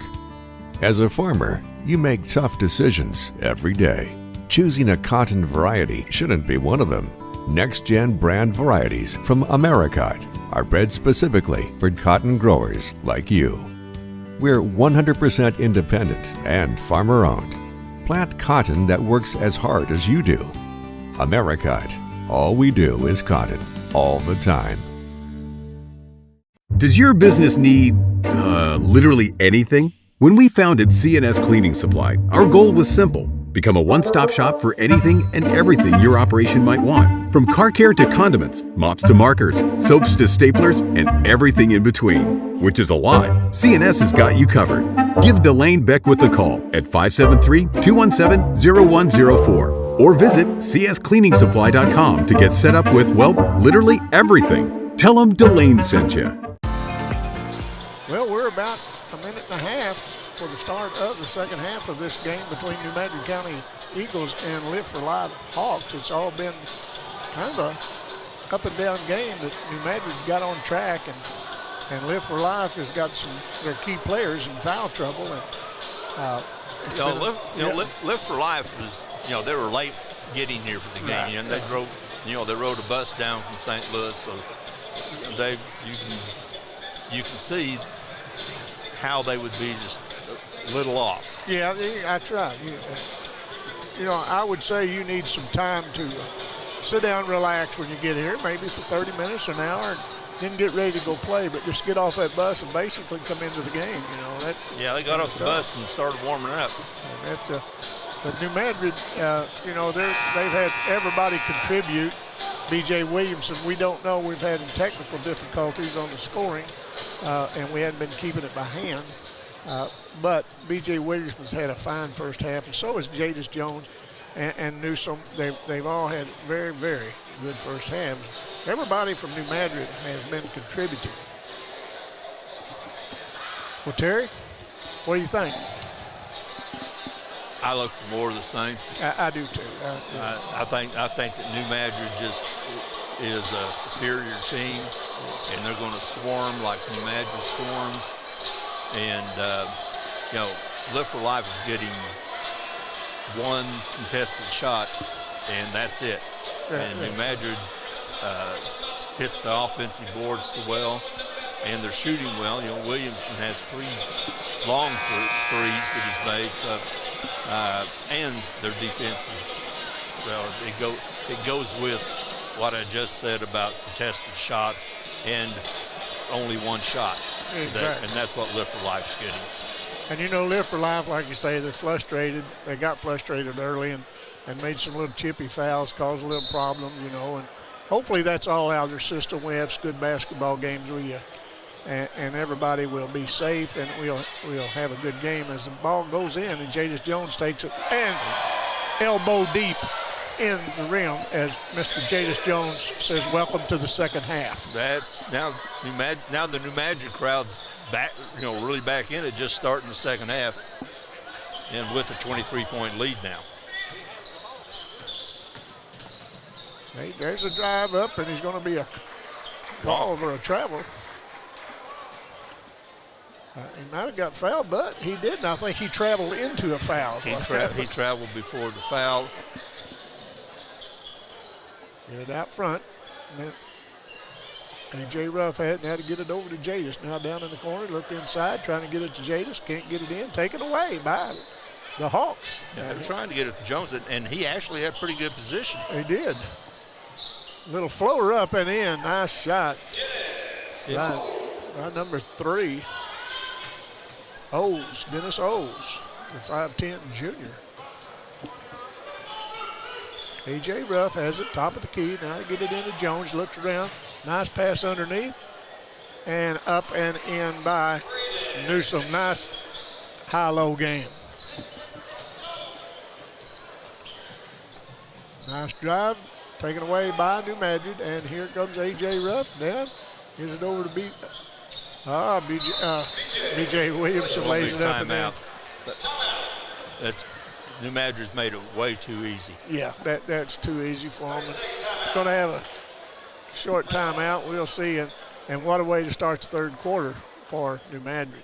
As a farmer, you make tough decisions every day. Choosing a cotton variety shouldn't be one of them. Next-gen brand varieties from Americot are bred specifically for cotton growers like you. We're 100% independent and farmer-owned. Plant cotton that works as hard as you do. Americot. All we do is cotton, all the time. Does your business need, literally anything? When we founded CNS Cleaning Supply, our goal was simple. Become a one-stop shop for anything and everything your operation might want. From car care to condiments, mops to markers, soaps to staplers, and everything in between. Which is a lot. CNS has got you covered. Give Delane Beckwith a call at 573-217-0104 or visit cscleaningsupply.com to get set up with, well, literally everything. Tell them Delane sent you. Well, we're about a minute and a half for the start of the second half of this game between New Madrid County Eagles and Live for Life Hawks. It's all been kind of a up and down game that New Madrid got on track, and Live for Life has got some their key players in foul trouble. And Live for Life was, they were late getting here for the game. And they drove, they rode a bus down from St. Louis, so you can see how they would be just a little off. Yeah, I tried. You know, I would say you need some time to sit down, relax when you get here, maybe for 30 minutes, an hour, and then get ready to go play. But just get off that bus and basically come into the game. You know that. Yeah, they got off the bus and started warming up. And that's but New Madrid, you know, they've had everybody contribute. B.J. Williamson, we don't know. We've had technical difficulties on the scoring, and we hadn't been keeping it by hand. But B.J. Williamson's had a fine first half, and so has Jadis Jones and Newsom. They've all had very, very good first halves. Everybody from New Madrid has been contributing. Well, Terry, what do you think? I look for more of the same. I do too. I think that New Madrid just is a superior team, and they're going to swarm like New Madrid swarms. And you know, Live for Life is getting one contested shot, and that's it. And New Madrid hits the offensive boards well, and they're shooting well. You know, Williamson has 3 long threes that he's made. So. And their defense is, well, it goes with what I just said about contested shots and only one shot. Exactly. And that's what Live for Life's getting. And you know, Live for Life, like you say, they're frustrated. They got frustrated early and made some little chippy fouls, caused a little problem, you know. And hopefully that's all out of their system. We have some good basketball games with you. And everybody will be safe, and we'll have a good game as the ball goes in, and Jadis Jones takes it and elbow deep in the rim as Mr. Jadis Jones says, "Welcome to the second half." That's now the New Madrid crowd's back, you know, really back in it, just starting the second half, and with a 23-point lead now. Hey, there's a drive up, and he's going to be a call over a travel. He might have got fouled, but he didn't. I think he traveled into a foul. He traveled before the foul. Get it out front. And Jay Ruff had to get it over to Jadis. Now down in the corner, look inside, trying to get it to Jadis. Can't get it in. Taken away by the Hawks. Yeah, they're trying to get it to Jones, and he actually had pretty good position. He did. Little floater up and in. Nice shot. By number 3. Dennis O's, the 5'10" junior. A.J. Ruff has it, top of the key. Now to get it into Jones, looks around. Nice pass underneath. And up and in by Newsom. Nice high-low game. Nice drive, taken away by New Madrid. And here comes A.J. Ruff down. Gives it over to B.J. Williamson lays it up and down. That's New Madrid's made it way too easy. Yeah, that's too easy for them. Going to have a short timeout. We'll see. And what a way to start the third quarter for New Madrid.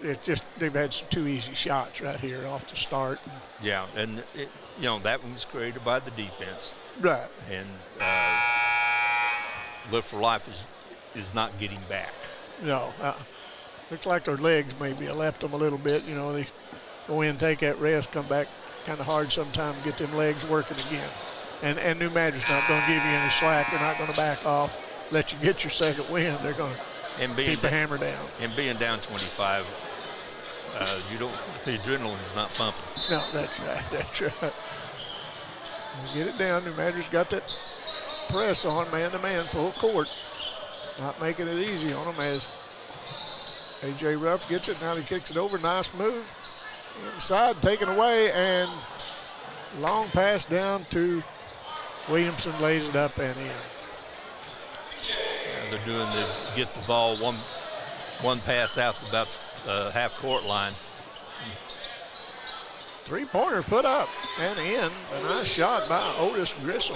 It's just they've had some too easy shots right here off the start. Yeah, and you know that one was created by the defense. Right. And Live for Life is not getting back. No, looks like their legs maybe left them a little bit. You know, they go in, take that rest, come back kind of hard sometimes, get them legs working again. And New Madrid's not going to give you any slack. They're not going to back off, let you get your second win. They're going to keep the hammer down. And being down 25, the adrenaline's not pumping. No, that's right. That's right. Get it down. New Madrid's got that press on, man-to-man, full court. Not making it easy on them as A.J. Ruff gets it. Now he kicks it over. Nice move. Inside, taken away, and long pass down to Williamson, lays it up and in. Yeah, they're doing this, get the ball one pass out to about half-court line. Three-pointer put up and in. A nice shot by Otis Grissom.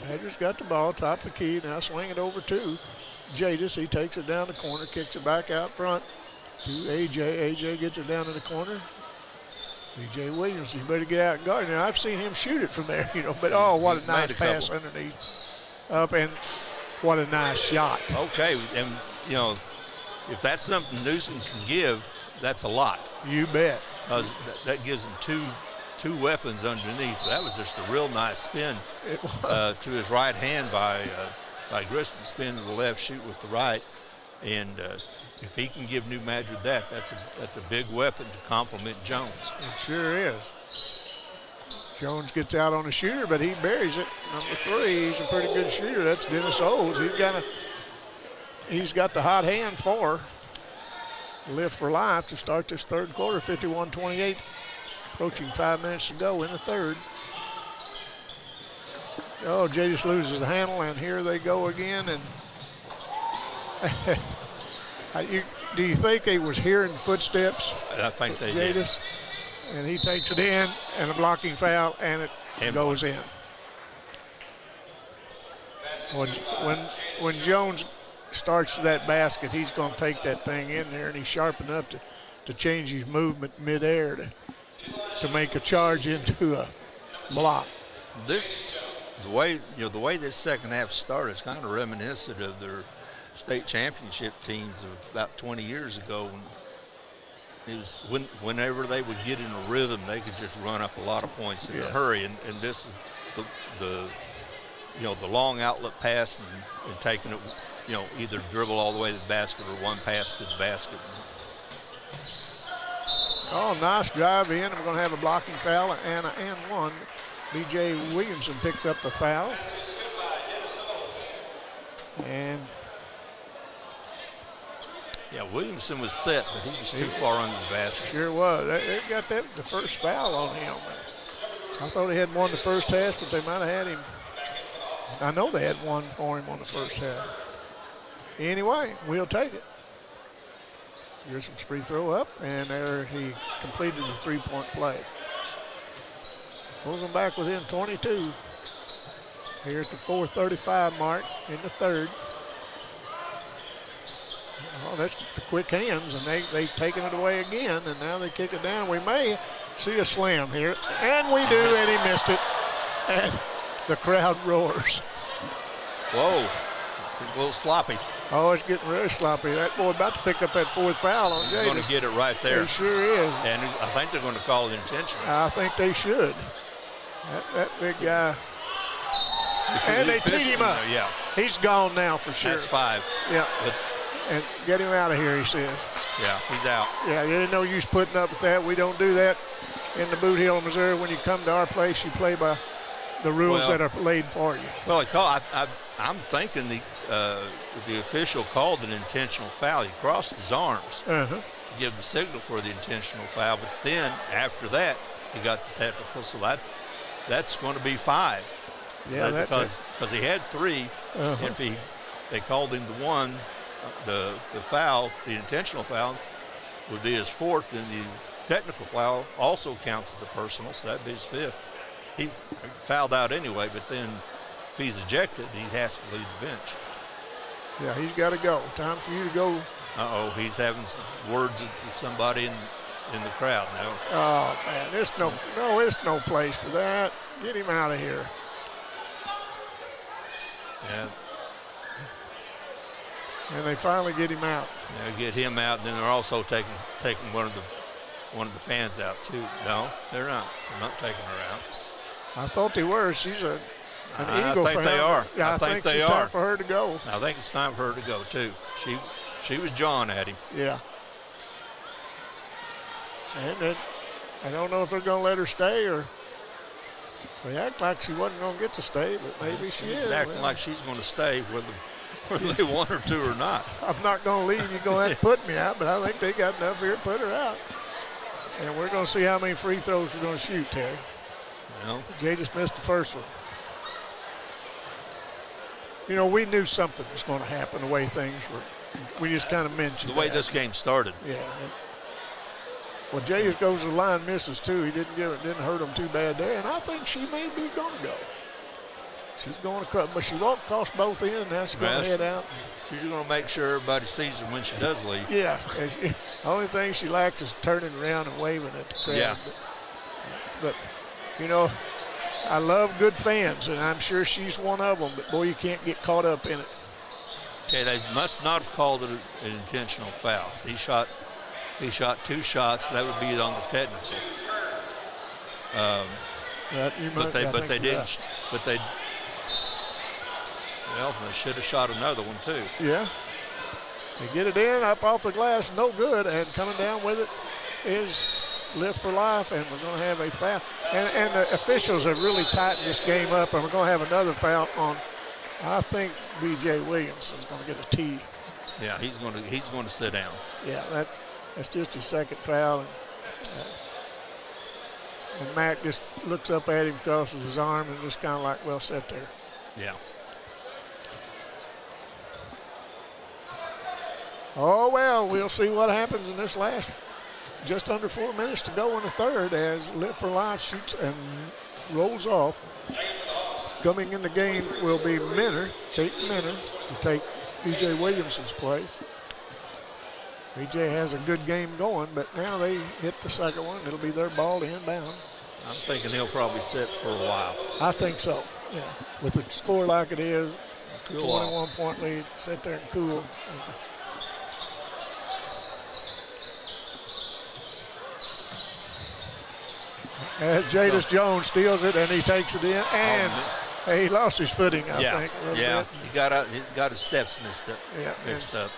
Madrid's got the ball, top of the key, now swing it over to Jadis. He takes it down the corner, kicks it back out front to A.J. A.J. gets it down in the corner. B.J. Williams, you better get out and guard. Now, I've seen him shoot it from there, but oh, what He's a nice made a pass couple. underneath. Up, and what a nice shot. Okay, and, if that's something Newsom can give, that's a lot. You bet. That gives him two weapons underneath. That was just a real nice spin to his right hand by Grissom. Spin to the left, shoot with the right. And if he can give New Madrid that's a big weapon to complement Jones. It sure is. Jones gets out on the shooter, but he buries it. Number 3, he's a pretty good shooter. That's Dennis Olds. He's got the hot hand for Lift for Life to start this third quarter, 51-28. Approaching 5 minutes to go in the third. Oh, Jay just loses the handle, and here they go again. And do you think he was hearing footsteps? I think they did. Jadis? And he takes it in, and a blocking foul, and it goes in. When Jones starts that basket, he's going to take that thing in there, and he's sharp enough to change his movement midair to make a charge into a block. The way this second half started is kind of reminiscent of their state championship teams of about 20 years ago. It was whenever they would get in a rhythm, they could just run up a lot of points in a hurry. And this is the long outlet pass and taking it, either dribble all the way to the basket or one pass to the basket. Oh, nice drive in. We're going to have a blocking foul and one. B.J. Williamson picks up the foul. And Williamson was set, but he was too far under the basket. Sure was. They got the first foul on him. I thought he had won the first half, but they might have had him. I know they had one for him on the first half. Anyway, we'll take it. Grissom's free throw up, and there he completed the three-point play. Pulls them back within 22. Here at the 4:35 mark in the third. Oh, that's the quick hands, and they've taken it away again, and now they kick it down. We may see a slam here, and we do, and he missed it. And the crowd roars. Whoa, it's a little sloppy. Oh, it's getting really sloppy. That boy about to pick up that fourth foul on Jay. He's going to get it right there. He sure is. And I think they're going to call it intentional. I think they should. That big guy. And they teed him up. Yeah. He's gone now for sure. That's 5. Yeah. And get him out of here, he says. Yeah, he's out. Yeah, there's no use putting up with that. We don't do that in the Boot Hill, Missouri. When you come to our place, you play by the rules that are laid for you. Well, I'm thinking the official called an intentional foul. He crossed his arms to give the signal for the intentional foul, but then after that, he got the technical. So that's going to be 5. Yeah, because he had 3. If they called him the one, the foul, the intentional foul, would be his 4th. Then the technical foul also counts as a personal, so that'd be his 5th. He fouled out anyway, but then if he's ejected, he has to leave the bench. Yeah, he's got to go. Time for you to go. He's having some words with somebody in the crowd now. Oh man, it's no place for that. Get him out of here. Yeah. And they finally get him out. Yeah, get him out, and then they're also taking one of the fans out too. No, they're not. They're not taking her out. I thought they were. She's an Eagle. I think they are. Yeah, I think they are. Time for her to go. I think it's time for her to go too. She was jawing at him. Yeah. And then, I don't know if they're going to let her stay or. They act like she wasn't going to get to stay, but maybe she is. She's acting like she's going to stay whether they want her to or not. I'm not going to leave. You're going to have to put me out, but I think they got enough here to put her out. And we're going to see how many free throws we're going to shoot, Terry. Well, Jay just missed the first one. You know, we knew something was going to happen the way things were. We just kind of mentioned the way this game started. Yeah. Well, Jay just goes to the line, misses too. He didn't hurt him too bad there, and I think she may be going to go. She's going across, but she walked across both ends. Now she's going to head out. She's going to make sure everybody sees her when she does leave. Yeah. The only thing she lacks is turning around and waving at the crowd. Yeah. but, you know, I love good fans, and I'm sure she's one of them, but, boy, you can't get caught up in it. Okay, they must not have called it an intentional foul. He shot 2 shots. That would be on the technical. But they didn't. But they should have shot another one too. Yeah. They get it in, up off the glass, no good, and coming down with it is Live for Life, and we're going to have a foul. And the officials have really tightened this game up, and we're going to have another foul on, I think, B.J. Williamson's going to get a T. Yeah, he's going to sit down. Yeah, that's just his second foul. And Mac just looks up at him, crosses his arm, and just kind of like, well, sit there. Yeah. Oh, well, we'll see what happens in this last just under 4 minutes to go in the third as Live for Life shoots and rolls off. Coming in the game will be Kate Minner, to take B.J. Williamson's place. B.J. has a good game going, but now they hit the second one. It'll be their ball to inbound. I'm thinking he'll probably sit for a while. I think so, yeah. With a score like it is, Cool 21-point lead, sit there and cool. As Jadis Jones steals it and he takes it in, and he lost his footing, I think. Yeah, he got his steps mixed up.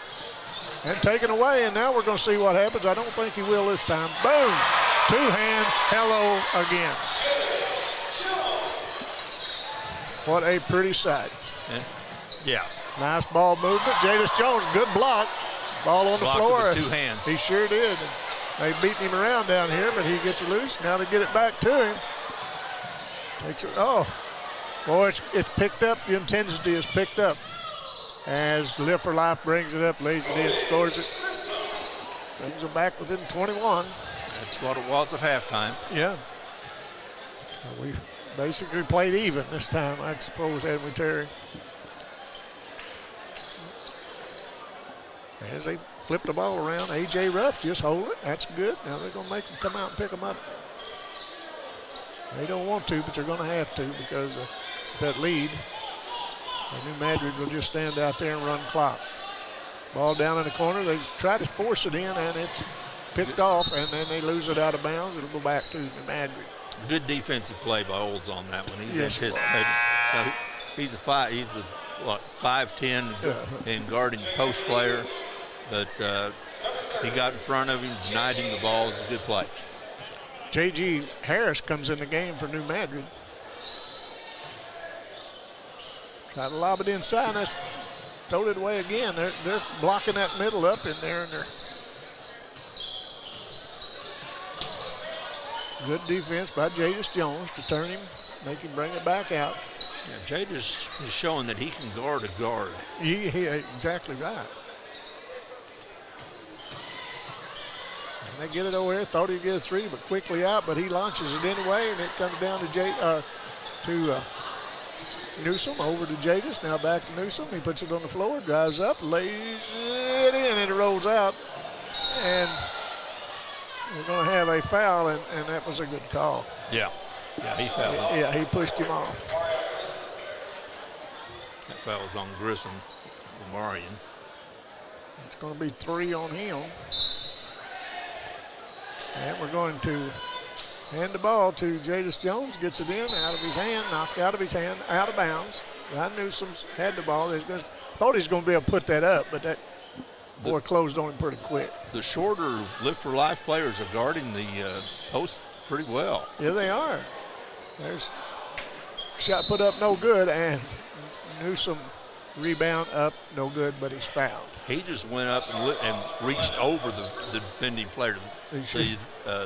And taken away, and now we're going to see what happens. I don't think he will this time. Boom! Two-hand hello again. What a pretty sight. Yeah. Nice ball movement. Jadis Jones, good block. Ball on the floor. With 2 hands. He sure did. They beating him around down here, but he gets it loose. Now they get it back to him. Takes it. Oh, boy, it's picked up. The intensity is picked up. As Live for Life brings it up, lays it in, scores it. Brings them back within 21. That's what it was at halftime. Yeah. We basically played even this time, I suppose, hadn't we, Terry? As they flip the ball around, A.J. Ruff just hold it. That's good. Now they're going to make them come out and pick them up. They don't want to, but they're going to have to because of that lead. New Madrid will just stand out there and run clock. Ball down in the corner. They try to force it in, and it's picked off, and then they lose it out of bounds. It'll go back to New Madrid. Good defensive play by Olds on that one. He's anticipated. He's a 5'10" and guarding post player, but he got in front of him, denied him the ball. It's a good play. J.G. Harris comes in the game for New Madrid. Try to lob it inside. That's throwed it away again. They're blocking that middle up in there, and they're good defense by Jadis Jones to turn him, make him bring it back out. Yeah, Jadis is showing that he can guard a guard. He exactly right. And they get it over here. Thought he'd get a three, but quickly out. But he launches it anyway, and it comes down to Newsom, over to Jadis, now back to Newsom. He puts it on the floor, drives up, lays it in, and it rolls out. And we're going to have a foul, and that was a good call. Yeah, he fouled off. Yeah, he pushed him off. That foul was on Grissom, Meridian. It's going to be 3 on him. And we're going to hand the ball to Jadis Jones, gets it in, out of his hand, knocked out of his hand, out of bounds. Ryan Newsom's had the ball. Thought he was going to be able to put that up, but that boy closed on him pretty quick. The shorter Live for Life players are guarding the post pretty well. Yeah, they are. There's shot put up, no good, and Newsom rebound up, no good, but he's fouled. He just went up and reached over the defending player. The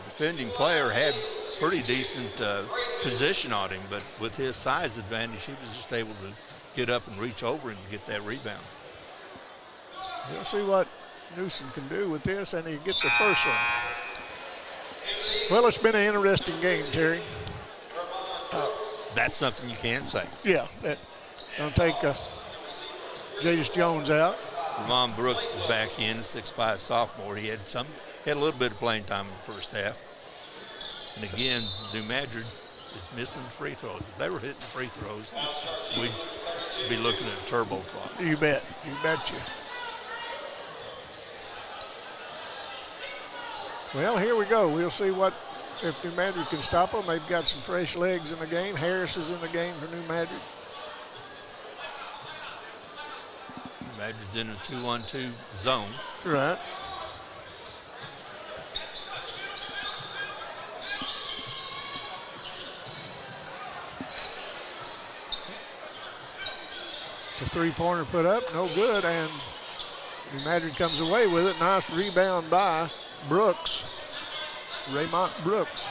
defending player had pretty decent position on him, but with his size advantage, he was just able to get up and reach over and get that rebound. We'll see what Newsom can do with this, and he gets the first one. Well, it's been an interesting game, Terry. That's something you can say. Yeah, going to take Jadis Jones out. Ramon Brooks is back in, 6'5" sophomore. He had a little bit of playing time in the first half. And again, New Madrid is missing free throws. If they were hitting free throws, we'd be looking at a turbo clock. You bet. You bet you. Well, here we go. We'll see if New Madrid can stop them. They've got some fresh legs in the game. Harris is in the game for New Madrid. New Madrid's in a 2-on-2 zone. Right. It's a three-pointer put up, no good, and New Madrid comes away with it. Nice rebound by Brooks, Raymond Brooks.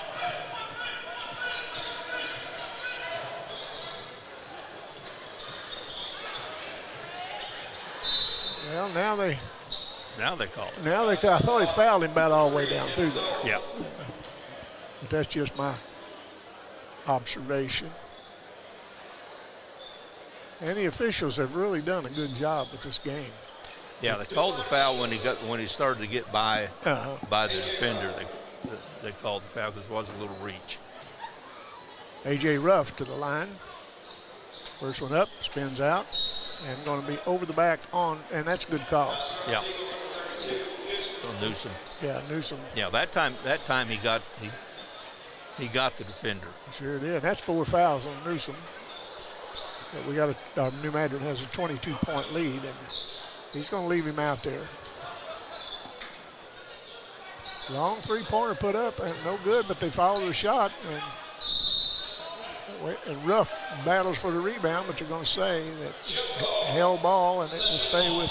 Well, now they call it. I thought he fouled him about all the way down through there. Yeah. But that's just my observation. And the officials have really done a good job with this game. Yeah, they called the foul when he started to get by the defender. They called the foul because it was a little reach. A.J. Ruff to the line. First one up, spins out, and going to be over the back on, and that's a good call. Yeah. So Newsom. Yeah, Newsom. Yeah, that time he got the defender. Sure did. That's 4 fouls on Newsom. But we got New Madrid has a 22-point lead, and he's going to leave him out there. Long three-pointer put up, and no good, but they followed the shot, and Ruff battles for the rebound, but you're going to say that held ball, and it will stay with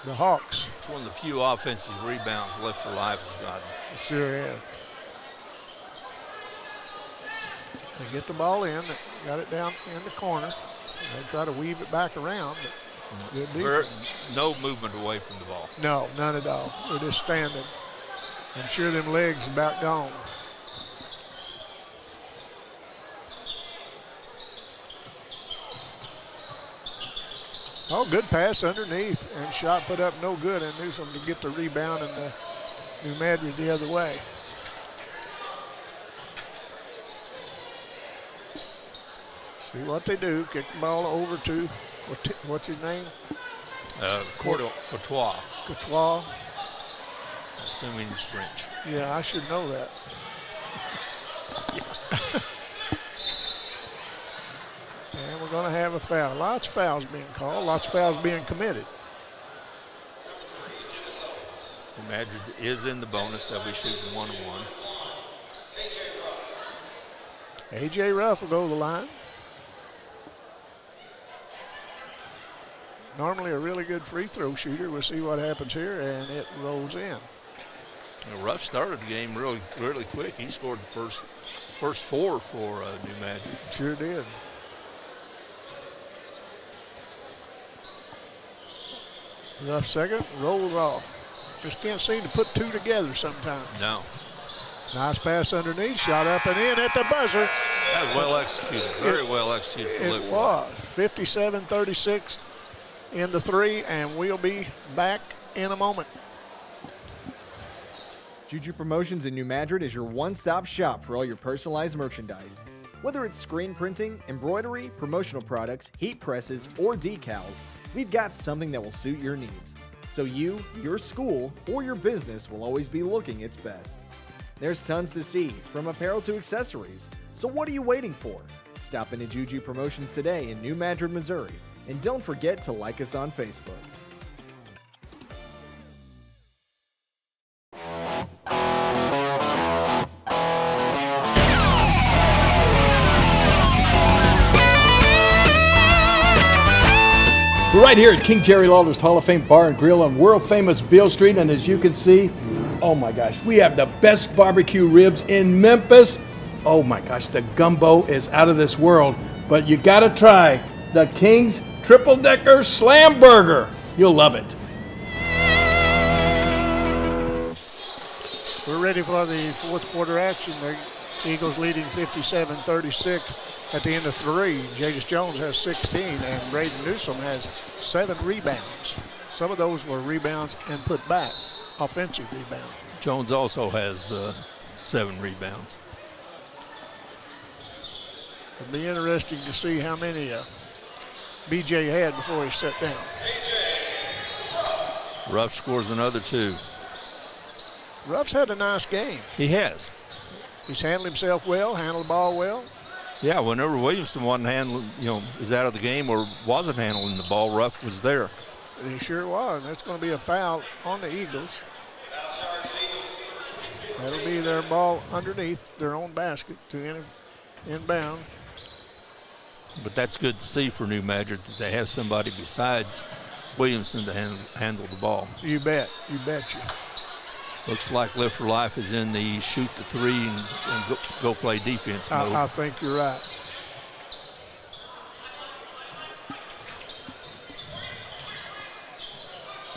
the Hawks. It's one of the few offensive rebounds left for life has gotten. It sure is. They get the ball in, got it down in the corner. They try to weave it back around, but good defense. No movement away from the ball. No, none at all. They're just standing. I'm sure them legs about gone. Oh, good pass underneath, and shot put up no good, and Newsom to get the rebound, and the New Madrid the other way. See what they do. Kick the ball over to, what's his name? Courtois. Courtois. Assuming he's French. Yeah, I should know that. And we're going to have a foul. Lots of fouls being called. Lots of fouls being committed. Madrid is in the bonus. They'll be shooting 1-1. A.J. Ruff will go to the line. Normally a really good free throw shooter. We'll see what happens here, and it rolls in. Ruff started the game really quick. He scored the first 4 for New Madrid. Sure did. Ruff second, rolls off. Just can't seem to put two together sometimes. No. Nice pass underneath, shot up and in at the buzzer. That was well executed, very well executed. It was 57-36 into 3, and we'll be back in a moment. Juju Promotions in New Madrid is your one-stop shop for all your personalized merchandise. Whether it's screen printing, embroidery, promotional products, heat presses, or decals, we've got something that will suit your needs. So you, your school, or your business will always be looking its best. There's tons to see, from apparel to accessories. So what are you waiting for? Stop into Juju Promotions today in New Madrid, Missouri. And don't forget to like us on Facebook. We're right here at King Jerry Lawler's Hall of Fame Bar and Grill on world-famous Beale Street, and as you can see, oh my gosh, we have the best barbecue ribs in Memphis. Oh my gosh, the gumbo is out of this world, but you gotta try the King's Triple Decker Slam Burger. You'll love it. We're ready for the fourth quarter action. The Eagles leading 57-36. At the end of 3, Jadis Jones has 16, and Braden Newsom has 7 rebounds. Some of those were rebounds and put back, offensive rebound. Jones also has 7 rebounds. It'll be interesting to see how many BJ had before he sat down. Ruff scores another 2. Ruff's had a nice game. He has. He's handled himself well, handled the ball well. Yeah, whenever Williamson wasn't handling, is out of the game or wasn't handling the ball, Ruff was there. He sure was. That's going to be a foul on the Eagles. That'll be their ball underneath their own basket to inbound. But that's good to see for New Madrid that they have somebody besides Williamson to handle the ball. You bet. You betcha. Looks like Live for Life is in the shoot the 3 and go play defense mode. I think you're right.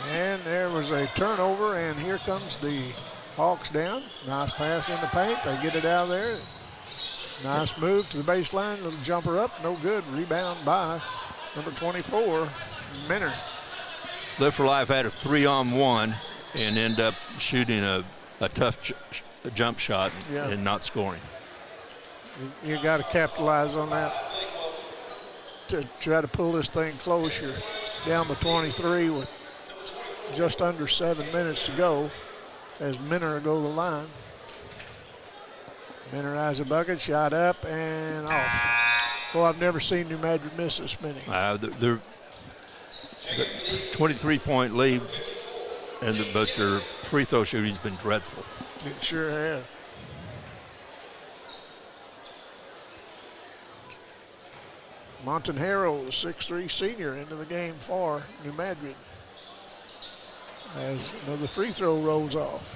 And there was a turnover, and here comes the Hawks down. Nice pass in the paint. They get it out of there. Nice move to the baseline. Little jumper up. No good. Rebound by number 24, Minner. Live for Life had a 3-on-1 and end up shooting a tough jump shot and not scoring. You got to capitalize on that to try to pull this thing close. You're down by 23 with just under 7 minutes to go as Minner go to the line. Minner has a bucket, shot up and off. Well, I've never seen New Madrid miss this many. The 23-point lead, but their free throw shooting's been dreadful. It sure has. Montanjero, the 6'3" senior, into the game for New Madrid as another free throw rolls off.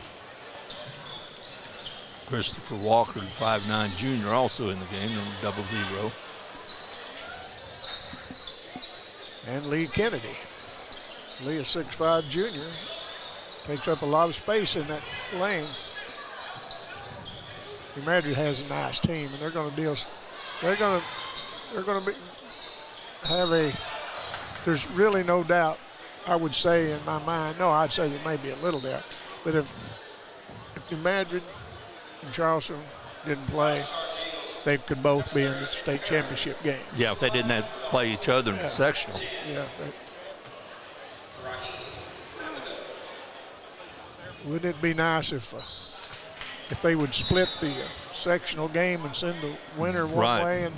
Christopher Walker, the 5'9" junior, also in the game, number 00. And Lee Kennedy. Lee, a 6'5" junior, takes up a lot of space in that lane. New Madrid has a nice team, and they're going to deal. They're going to have a. There's really no doubt. I would say in my mind, no, I'd say there may be a little doubt, but if New Madrid and Charleston didn't play, they could both be in the state championship game. Yeah, if they didn't play each other in the sectional. Yeah. Wouldn't it be nice if they would split the sectional game and send the winner one way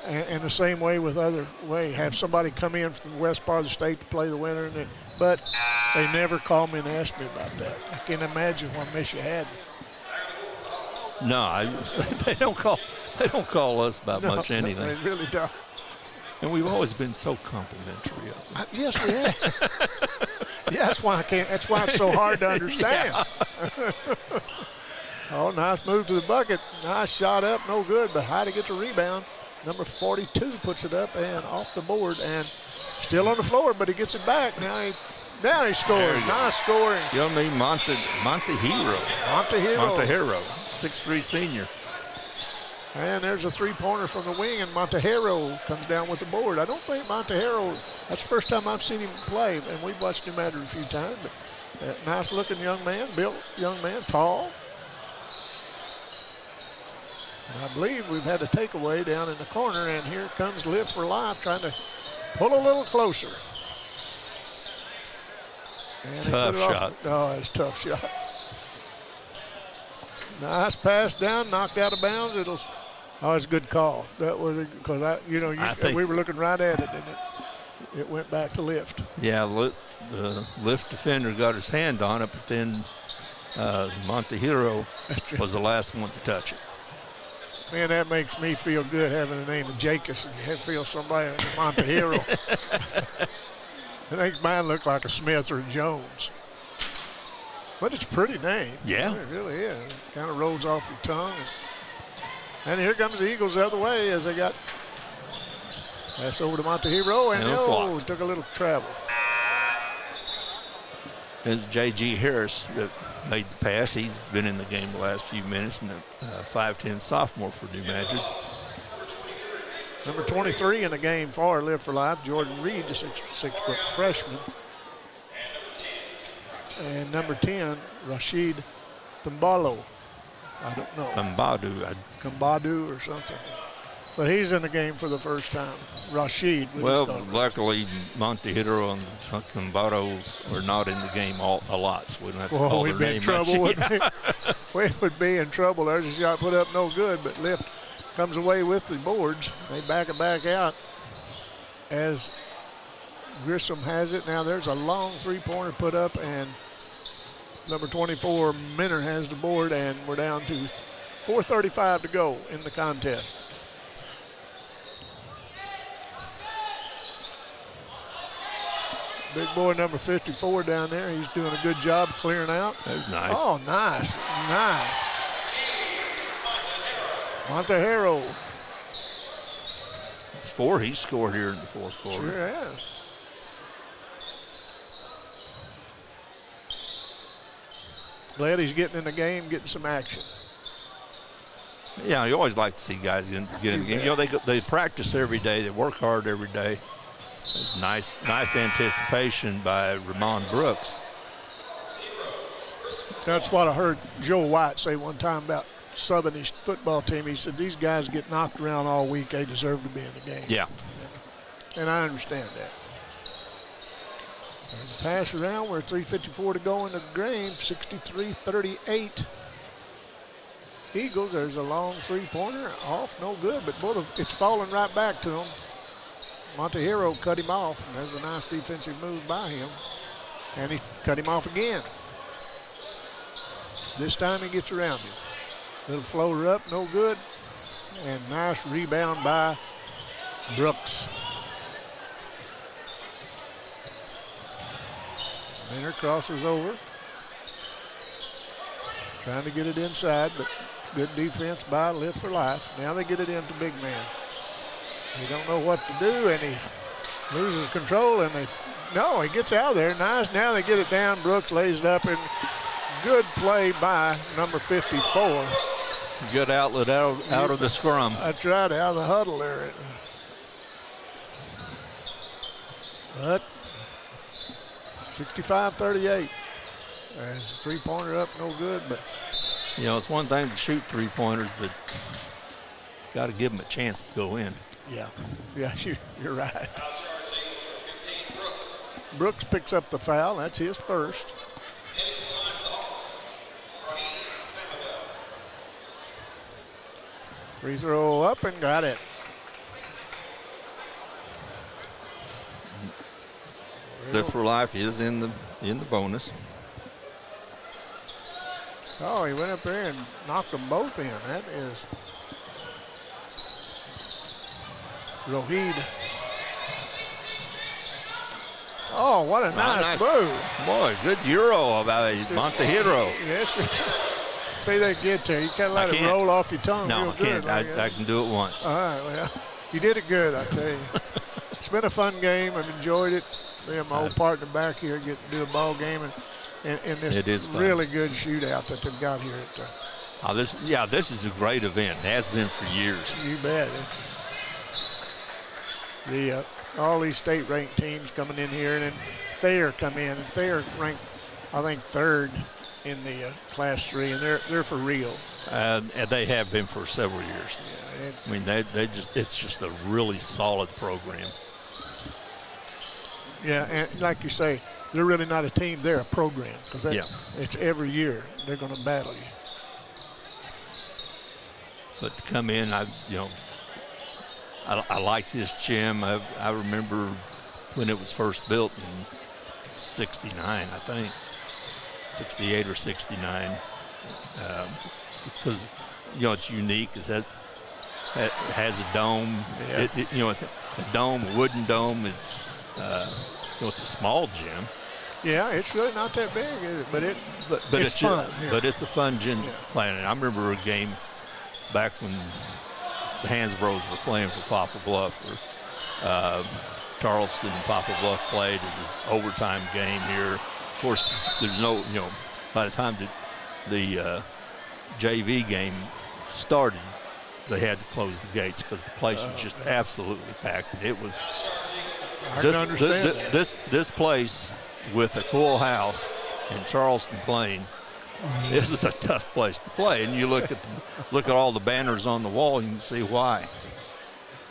and the same way with other way, have somebody come in from the west part of the state to play the winner, but they never called me and asked me about that. I can't imagine what mess you had. No, they don't call us about much anything. No, they really don't. And we've always been so complimentary of them. Yes, we have. Yeah, that's why it's so hard to understand. Oh, nice move to the bucket. Nice shot up, no good, but Heide gets a rebound. Number 42 puts it up and off the board and still on the floor, but he gets it back. Now he scores. Nice scoring. You know what I mean? Montanjero, 6'3" senior. And there's a three-pointer from the wing, and Montanjero comes down with the board. I don't think Montanjero, that's the first time I've seen him play, and we've watched New Madrid a few times, but nice-looking young man, built young man, tall. And I believe we've had a takeaway down in the corner, and here comes Live for Life trying to pull a little closer. And tough shot. Oh, it's a tough shot. Nice pass down, knocked out of bounds. It's a good call. That was because we were looking right at it, and it went back to Lift. Yeah, the Lift defender got his hand on it, but then Montanjero was the last one to touch it. Man, that makes me feel good having the name of Jacobs, and you feel somebody like Montanjero. It makes mine look like a Smith or a Jones. But it's a pretty name. Yeah. It really is. It kind of rolls off your tongue. And here comes the Eagles the other way as they got pass over to Montanjero, and took a little travel. It's J.G. Harris that made the pass. He's been in the game the last few minutes, and the 5'10" sophomore for New Madrid. Number 23 in the game for Live for Life, Jordan Reed, the 6-foot freshman. And number 10, Rashid Tambalo, I don't know. Kambadu. or something. But he's in the game for the first time. Rashid. Well, luckily, Montehiro and Kambado are not in the game a lot, so we don't have to call their name much. We would be in trouble. There's a shot put up no good, but Lift comes away with the boards. They back it back out as Grissom has it. Now there's a long three-pointer put up, and number 24, Minner, has the board, and we're down to 4:35 to go in the contest. Big boy number 54 down there. He's doing a good job clearing out. That was nice. Oh, nice. Montehiro. It's 4 he scored here in the fourth quarter. Sure has. Glad he's getting in the game, getting some action. Yeah, you always like to see guys get in the game. You know, they practice every day. They work hard every day. It's nice anticipation by Ramon Brooks. That's what I heard Joe White say one time about subbing his football team. He said, these guys get knocked around all week. They deserve to be in the game. Yeah. And I understand that. There's a pass around. We're 3:54 to go in the game. 63-38. Eagles, there's a long three-pointer. Off, no good, but it's falling right back to him. Montehiro cut him off, and there's a nice defensive move by him. And he cut him off again. This time he gets around him. Little floater up, no good. And nice rebound by Brooks. Minner crosses over. Trying to get it inside, but good defense by Lift for Life. Now they get it into big man. They don't know what to do, and he loses control, and he gets out of there. Nice. Now they get it down. Brooks lays it up, and good play by number 54. Good outlet out of the scrum. I tried out of the huddle there. But 65-38. As a three-pointer up, no good, but. You know, it's one thing to shoot three-pointers, but got to give them a chance to go in. Yeah, you're right. Brooks picks up the foul. That's his first. Free throw up and got it. Lift for Life is in the bonus. Oh, he went up there and knocked them both in. That is Rohid. Oh, what a nice move. Boy, good Euro about Montehiro. Yes. Say that again, Terry. You can't let it roll off your tongue. No, real I can't. Good, I can do it once. All right, well, you did it good, I tell you. It's been a fun game. I've enjoyed it. Me and my old partner back here get to do a ball game and this really good shootout that they've got here at this is a great event. It has been for years. You bet. It's all these state-ranked teams coming in here, and then Thayer come in, and Thayer ranked, I think, third in the Class 3, and they're for real. And they have been for several years. Yeah, it's just a really solid program. Yeah, and like you say, they're really not a team; they're a program because it's every year they're going to battle you. But to come in, I like this gym. I remember when it was first built in '69, I think, 68 or 69, because it's unique. Is that it has a dome? Yeah. A wooden dome. It's it's a small gym. Yeah, it's really not that big, is it? But it's fun. But it's a fun gym playing. And I remember a game back when the Hansbros were playing for Poplar Bluff, or Charleston and Poplar Bluff played. It was an overtime game here. Of course, there's no, by the time the JV game started, they had to close the gates because the place was just absolutely packed. And it was understand this place with a full house and Charleston playing, this is a tough place to play. And you look at all the banners on the wall, you can see why.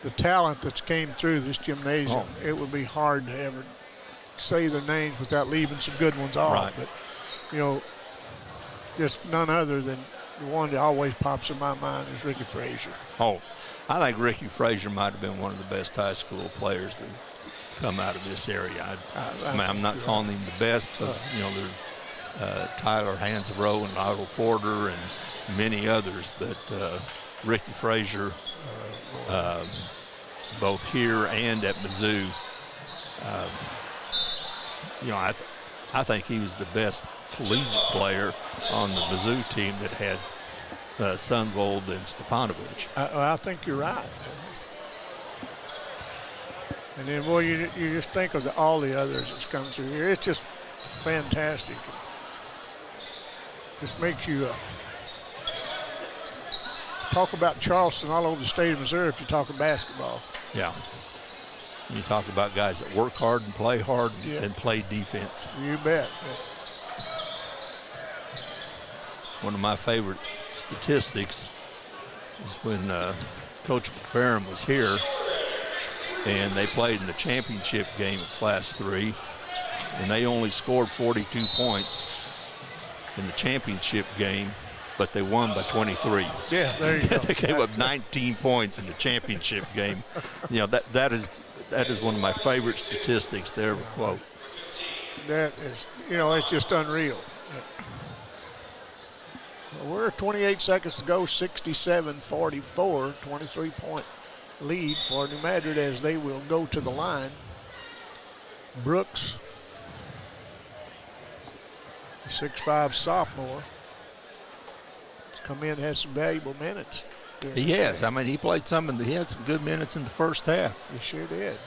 The talent that's came through this gymnasium, it would be hard to ever say their names without leaving some good ones off. Right. But, you know, just none other than the one that always pops in my mind is Ricky Frazier. Oh, I think Ricky Frazier might have been one of the best high school players that come out of this area. I mean, I'm not calling him the best because, you know, there's Tyler Hansbrough and Otto Porter and many others, but Ricky Frazier, both here and at Mizzou, you know, I think he was the best collegiate player on the Mizzou team that had Sunvold and Stepanovic. I think you're right. And then, boy, you just think of all the others that's come through here. It's just fantastic. Just makes you talk about Charleston all over the state of Missouri if you're talking basketball. Yeah. You talk about guys that work hard and play hard and play defense. You bet. One of my favorite statistics is when Coach McFerrin was here and they played in the championship game of Class 3, and they only scored 42 points in the championship game, but they won by 23. Yeah, there you go. They gave up 19 points in the championship game. You know, that is one of my favorite statistics to ever quote. That is, you know, it's just unreal. We're 28 seconds to go, 67-44, 23-point lead for New Madrid as they will go to the line. Brooks, 6'5" sophomore, has come in and had some valuable minutes. He has. I mean, he played he had some good minutes in the first half. He sure did.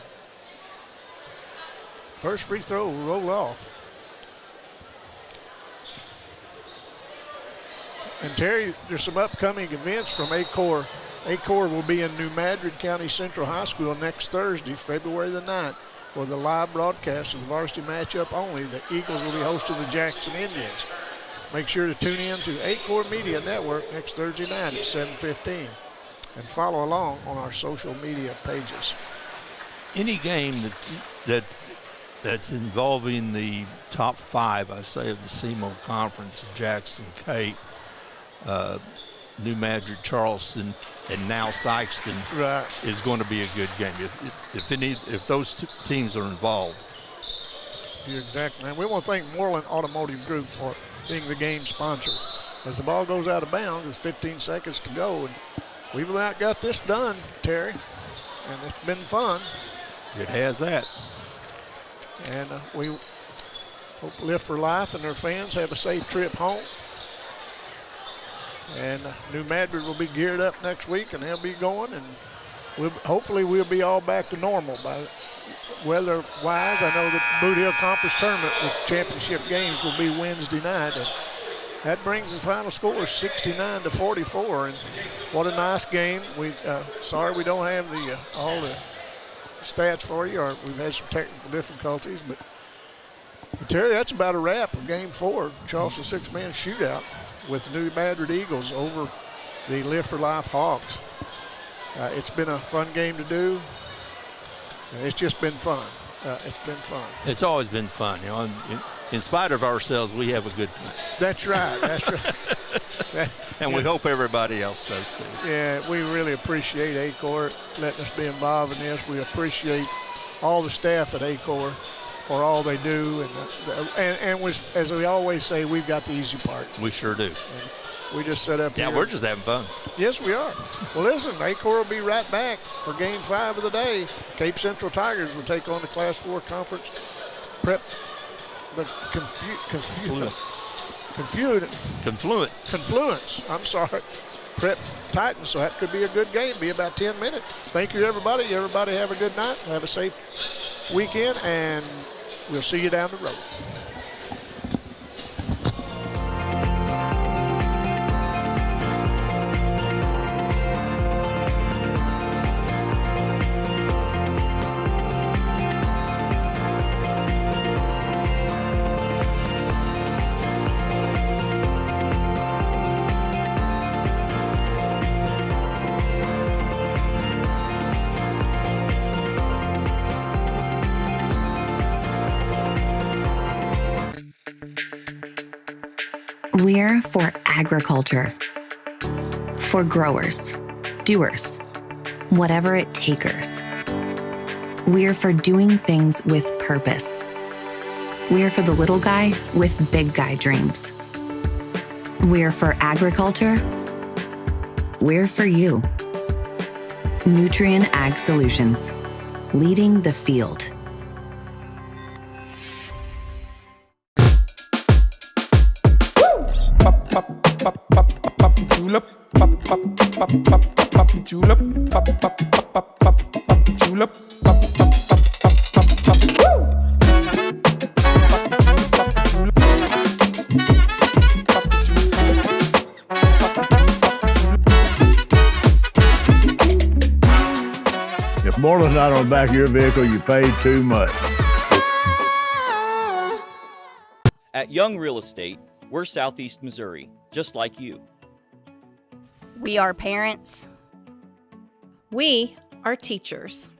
First free throw will roll off. And Terry, there's some upcoming events from Aycorp. Aycorp will be in New Madrid County Central High School next Thursday, February the 9th, for the live broadcast of the varsity matchup only. The Eagles will be hosting the Jackson Indians. Make sure to tune in to Aycorp Media Network next Thursday night at 7:15 and follow along on our social media pages. Any game that's involving the top 5, I say, of the SEMO Conference, Jackson, Cape, New Madrid, Charleston, and now Sikeston, is going to be a good game. If those two teams are involved. You're exactly, man. We want to thank Moreland Automotive Group for being the game sponsor. As the ball goes out of bounds with 15 seconds to go, and we've about got this done, Terry, and it's been fun. It has that. And we hope Live for Life and their fans have a safe trip home. And New Madrid will be geared up next week, and they'll be going, and hopefully we'll be all back to normal by weather-wise. I know the Boot Hill Conference Tournament with championship games will be Wednesday night, and that brings the final score 69-44. And what a nice game. Sorry we don't have all the stats for you, or we've had some technical difficulties, but Terry, that's about a wrap of Game 4, Charleston Six-Man Shootout, with New Madrid Eagles over the Live for Life Hawks. It's been a fun game to do. It's just been fun. It's been fun. It's always been fun. You know, in spite of ourselves, we have a good time. That's right. That's right. And we hope everybody else does too. Yeah, we really appreciate Aycorp letting us be involved in this. We appreciate all the staff at Aycorp for all they do, and as we always say, we've got the easy part. We sure do. And we just set up here. Yeah, we're just having fun. Yes, we are. Well, listen, Aycorp will be right back for Game 5 of the day. Cape Central Tigers will take on the Class 4 Conference Prep. The Confluence. I'm sorry. Prep Titans, so that could be a good game, be about 10 minutes. Thank you, everybody. Everybody have a good night. Have a safe weekend, and we'll see you down the road. We're for agriculture. For growers, doers, whatever it takers. We're for doing things with purpose. We're for the little guy with big guy dreams. We're for agriculture. We're for you. Nutrien Ag Solutions, leading the field. Julep, pop pop pop pop pop julep, pop pop pop pop pop julep, pop pop pop pop pop pop. If more than not on the back of your vehicle, you paid too much. At Young Real Estate, we're Southeast Missouri, just like you. We are parents. We are teachers.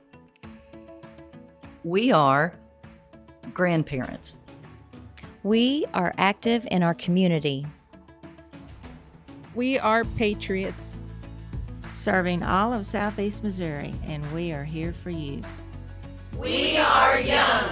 We are grandparents. We are active in our community. We are patriots. Serving all of Southeast Missouri, and we are here for you. We are young.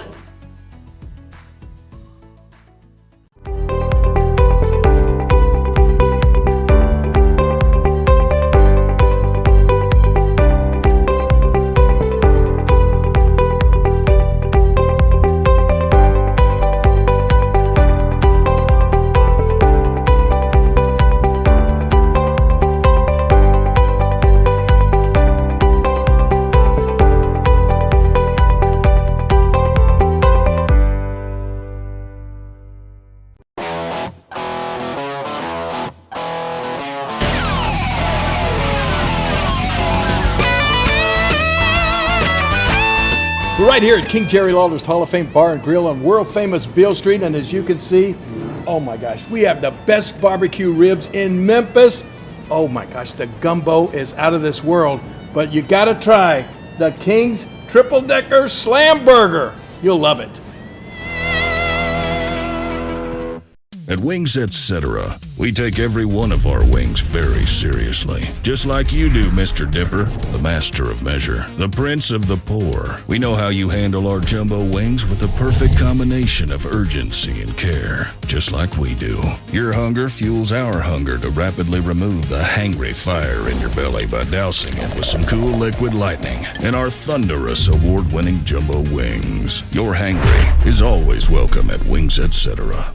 We're right here at King Jerry Lawler's Hall of Fame Bar and Grill on world famous Beale Street, and as you can see, oh my gosh, we have the best barbecue ribs in Memphis. Oh my gosh, the gumbo is out of this world, but you gotta try the King's Triple Decker Slam Burger. You'll love it. At Wings Etc., we take every one of our wings very seriously. Just like you do, Mr. Dipper, the master of measure, the prince of the poor. We know how you handle our jumbo wings with the perfect combination of urgency and care, just like we do. Your hunger fuels our hunger to rapidly remove the hangry fire in your belly by dousing it with some cool liquid lightning and our thunderous award-winning jumbo wings. Your hangry is always welcome at Wings Etc.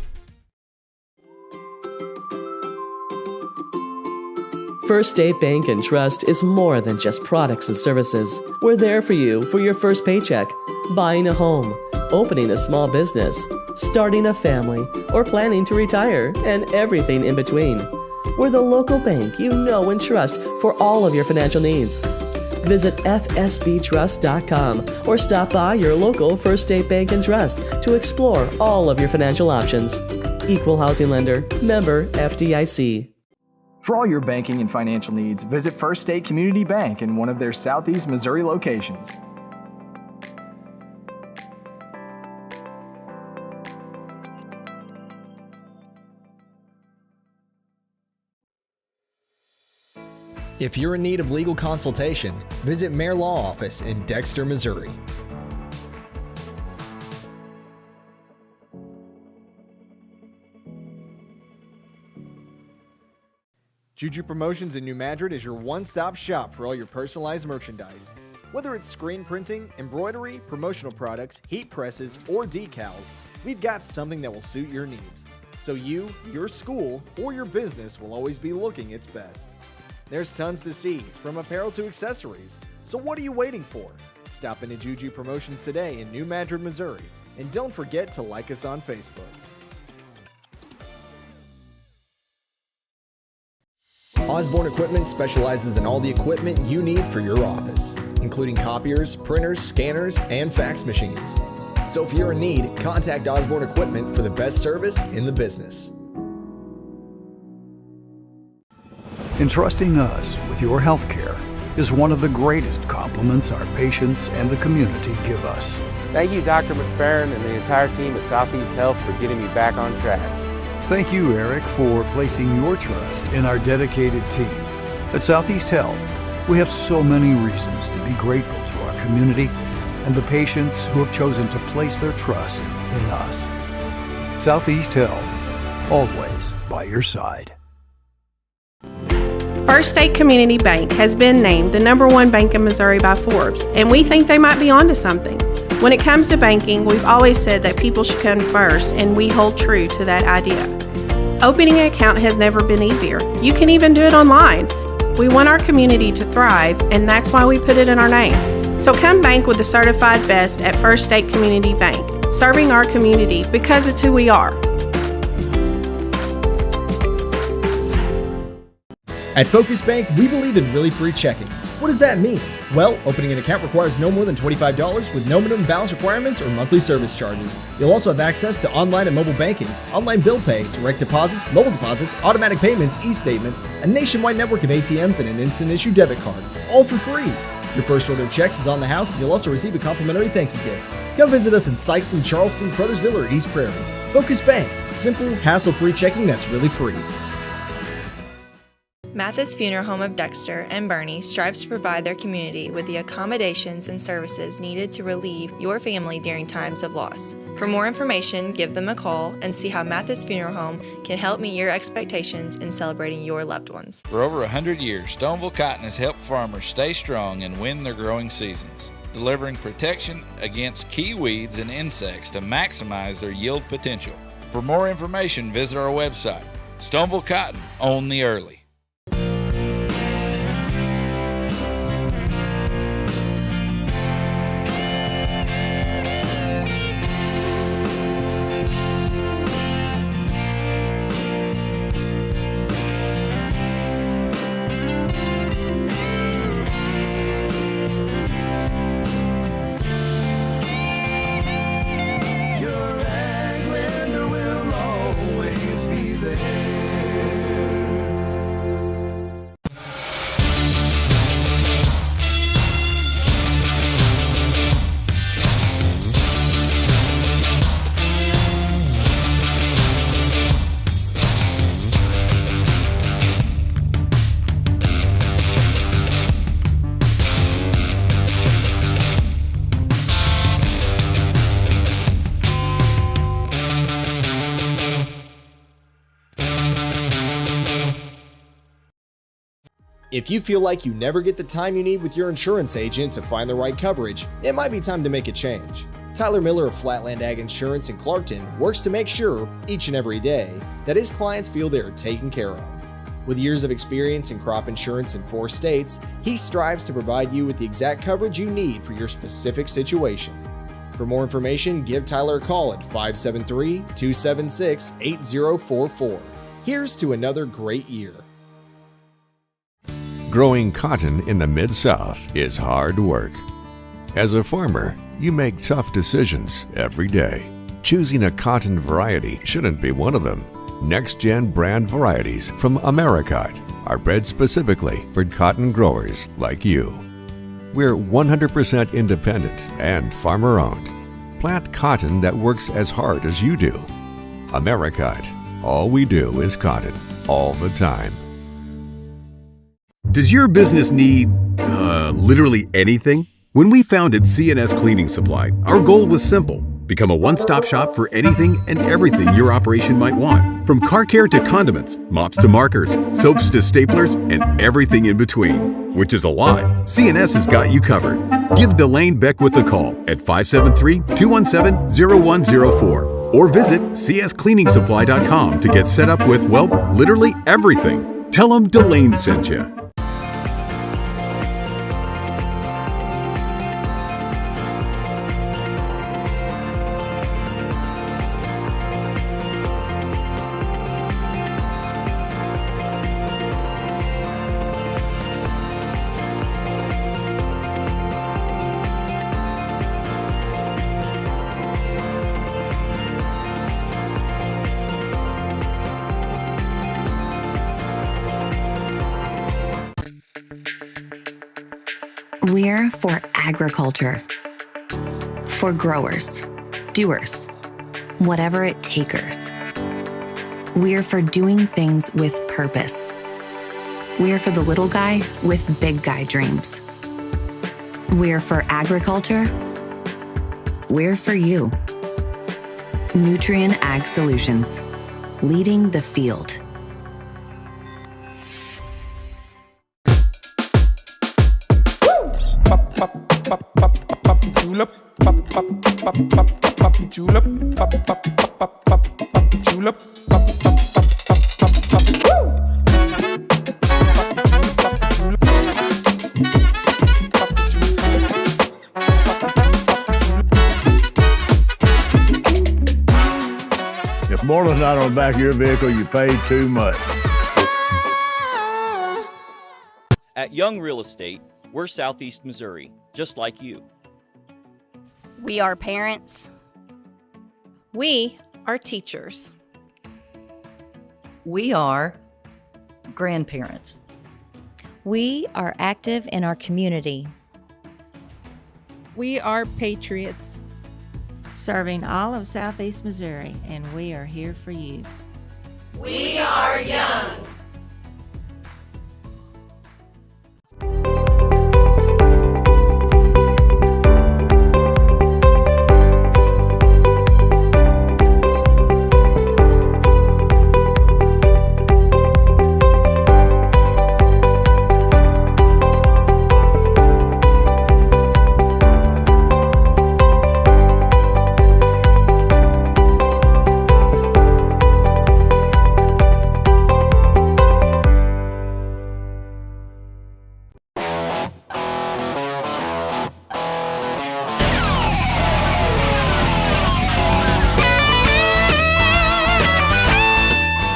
First State Bank and Trust is more than just products and services. We're there for you for your first paycheck, buying a home, opening a small business, starting a family, or planning to retire, and everything in between. We're the local bank you know and trust for all of your financial needs. Visit fsbtrust.com or stop by your local First State Bank and Trust to explore all of your financial options. Equal housing lender, member FDIC. For all your banking and financial needs, visit First State Community Bank in one of their Southeast Missouri locations. If you're in need of legal consultation, visit Mayor Law Office in Dexter, Missouri. Juju Promotions in New Madrid is your one-stop shop for all your personalized merchandise. Whether it's screen printing, embroidery, promotional products, heat presses, or decals, we've got something that will suit your needs. So you, your school, or your business will always be looking its best. There's tons to see, from apparel to accessories. So what are you waiting for? Stop into Juju Promotions today in New Madrid, Missouri. And don't forget to like us on Facebook. Osborne Equipment specializes in all the equipment you need for your office, including copiers, printers, scanners, and fax machines. So if you're in need, contact Osborne Equipment for the best service in the business. Entrusting us with your health care is one of the greatest compliments our patients and the community give us. Thank you, Dr. McFerrin and the entire team at Southeast Health for getting me back on track. Thank you, Eric, for placing your trust in our dedicated team. At Southeast Health, we have so many reasons to be grateful to our community and the patients who have chosen to place their trust in us. Southeast Health, always by your side. First State Community Bank has been named the #1 bank in Missouri by Forbes, and we think they might be onto something. When it comes to banking, we've always said that people should come first, and we hold true to that idea. Opening an account has never been easier. You can even do it online. We want our community to thrive, and that's why we put it in our name. So come bank with the certified best at First State Community Bank, serving our community because it's who we are. At Focus Bank, we believe in really free checking. What does that mean? Well, opening an account requires no more than $25 with no minimum balance requirements or monthly service charges. You'll also have access to online and mobile banking, online bill pay, direct deposits, mobile deposits, automatic payments, e-statements, a nationwide network of ATMs, and an instant issue debit card, all for free. Your first order of checks is on the house, and you'll also receive a complimentary thank you gift. Come visit us in Sikeston, Charleston, Crothersville, or East Prairie. Focus Bank, simple, hassle-free checking that's really free. Mathis Funeral Home of Dexter and Bernie strives to provide their community with the accommodations and services needed to relieve your family during times of loss. For more information, give them a call and see how Mathis Funeral Home can help meet your expectations in celebrating your loved ones. For over 100 years, Stoneville Cotton has helped farmers stay strong and win their growing seasons, delivering protection against key weeds and insects to maximize their yield potential. For more information, visit our website. Stoneville Cotton, own the early. If you feel like you never get the time you need with your insurance agent to find the right coverage, it might be time to make a change. Tyler Miller of Flatland Ag Insurance in Clarkton works to make sure, each and every day, that his clients feel they are taken care of. With years of experience in crop insurance in 4 states, he strives to provide you with the exact coverage you need for your specific situation. For more information, give Tyler a call at 573-276-8044. Here's to another great year. Growing cotton in the Mid-South is hard work. As a farmer, you make tough decisions every day. Choosing a cotton variety shouldn't be one of them. Next-gen brand varieties from Americot are bred specifically for cotton growers like you. We're 100% independent and farmer-owned. Plant cotton that works as hard as you do. Americot. All we do is cotton, all the time. Does your business need, literally anything? When we founded C&S Cleaning Supply, our goal was simple. Become a one-stop shop for anything and everything your operation might want. From car care to condiments, mops to markers, soaps to staplers, and everything in between. Which is a lot. C&S has got you covered. Give Delane Beckwith a call at 573-217-0104 or visit cscleaningsupply.com to get set up with, well, literally everything. Tell them Delane sent you. We're for agriculture. For growers, doers, whatever it takers. We're for doing things with purpose. We're for the little guy with big guy dreams. We're for agriculture. We're for you. Nutrien Ag Solutions, leading the field. If more than not on the back of your vehicle, you paid too much. At Young Real Estate, we're Southeast Missouri, just like you. We are parents. We are teachers. We are grandparents. We are active in our community. We are patriots. Serving all of Southeast Missouri, and we are here for you. We are young.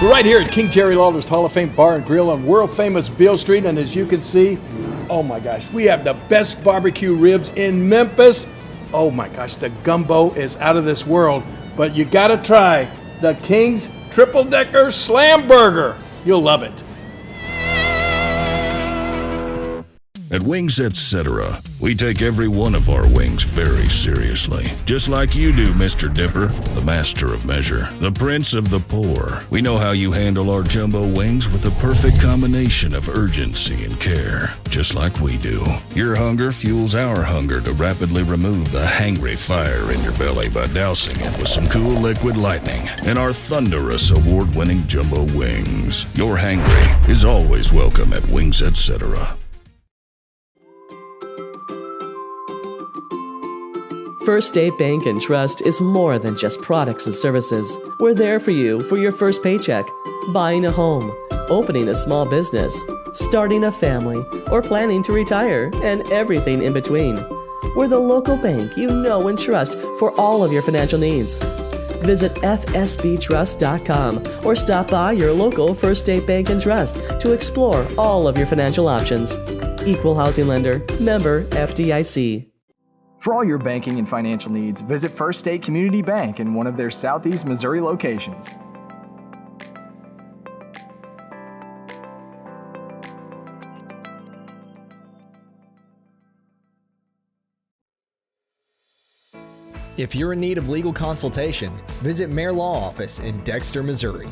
We're right here at King Jerry Lawler's Hall of Fame Bar and Grill on world-famous Beale Street, and as you can see, oh my gosh, we have the best barbecue ribs in Memphis. Oh my gosh, the gumbo is out of this world, but you gotta try the King's Triple Decker Slam Burger. You'll love it. At Wings Etc., we take every one of our wings very seriously. Just like you do, Mr. Dipper, the master of measure, the prince of the poor. We know how you handle our jumbo wings with the perfect combination of urgency and care, just like we do. Your hunger fuels our hunger to rapidly remove the hangry fire in your belly by dousing it with some cool liquid lightning and our thunderous award-winning jumbo wings. Your hangry is always welcome at Wings Etc. First State Bank and Trust is more than just products and services. We're there for you for your first paycheck, buying a home, opening a small business, starting a family, or planning to retire, and everything in between. We're the local bank you know and trust for all of your financial needs. Visit fsbtrust.com or stop by your local First State Bank and Trust to explore all of your financial options. Equal housing lender, member FDIC. For all your banking and financial needs, visit First State Community Bank in one of their Southeast Missouri locations. If you're in need of legal consultation, visit Mayor Law Office in Dexter, Missouri.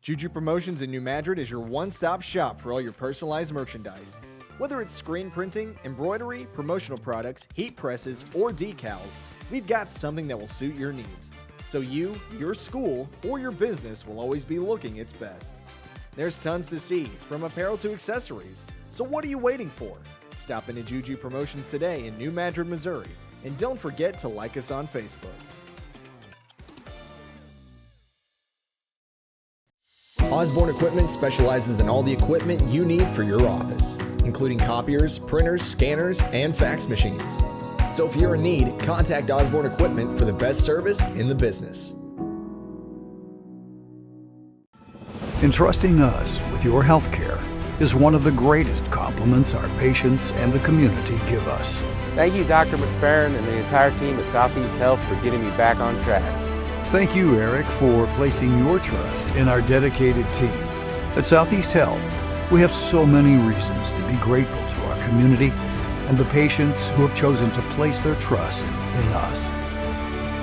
Juju Promotions in New Madrid is your one-stop shop for all your personalized merchandise. Whether it's screen printing, embroidery, promotional products, heat presses, or decals, we've got something that will suit your needs. So you, your school, or your business will always be looking its best. There's tons to see, from apparel to accessories. So what are you waiting for? Stop into Juju Promotions today in New Madrid, Missouri. And don't forget to like us on Facebook. Osborne Equipment specializes in all the equipment you need for your office, including copiers, printers, scanners, and fax machines. So if you're in need, contact Osborne Equipment for the best service in the business. Entrusting us with your health care is one of the greatest compliments our patients and the community give us. Thank you, Dr. McFerrin and the entire team at Southeast Health for getting me back on track. Thank you, Eric, for placing your trust in our dedicated team. At Southeast Health, we have so many reasons to be grateful to our community and the patients who have chosen to place their trust in us.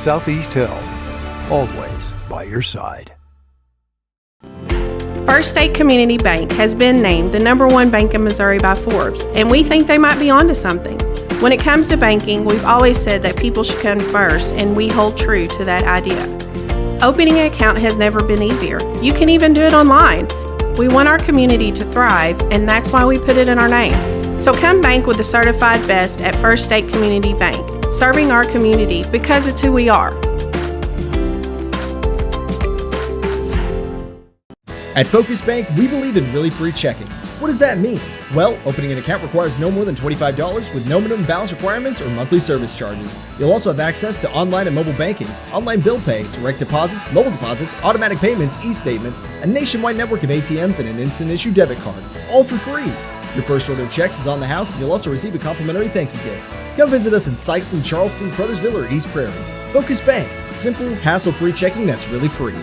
Southeast Health, always by your side. First State Community Bank has been named the #1 bank in Missouri by Forbes, and we think they might be onto something. When it comes to banking, we've always said that people should come first, and we hold true to that idea. Opening an account has never been easier. You can even do it online. We want our community to thrive, and that's why we put it in our name. So come bank with the certified best at First State Community Bank, serving our community because it's who we are. At Focus Bank, we believe in really free checking. What does that mean? Well, opening an account requires no more than $25 with no minimum balance requirements or monthly service charges. You'll also have access to online and mobile banking, online bill pay, direct deposits, mobile deposits, automatic payments, e-statements, a nationwide network of ATMs, and an instant issue debit card, all for free. Your first order of checks is on the house, and you'll also receive a complimentary thank you gift. Come visit us in Sikeston, Charleston, Crothersville, or East Prairie. Focus Bank, simple, hassle-free checking that's really free.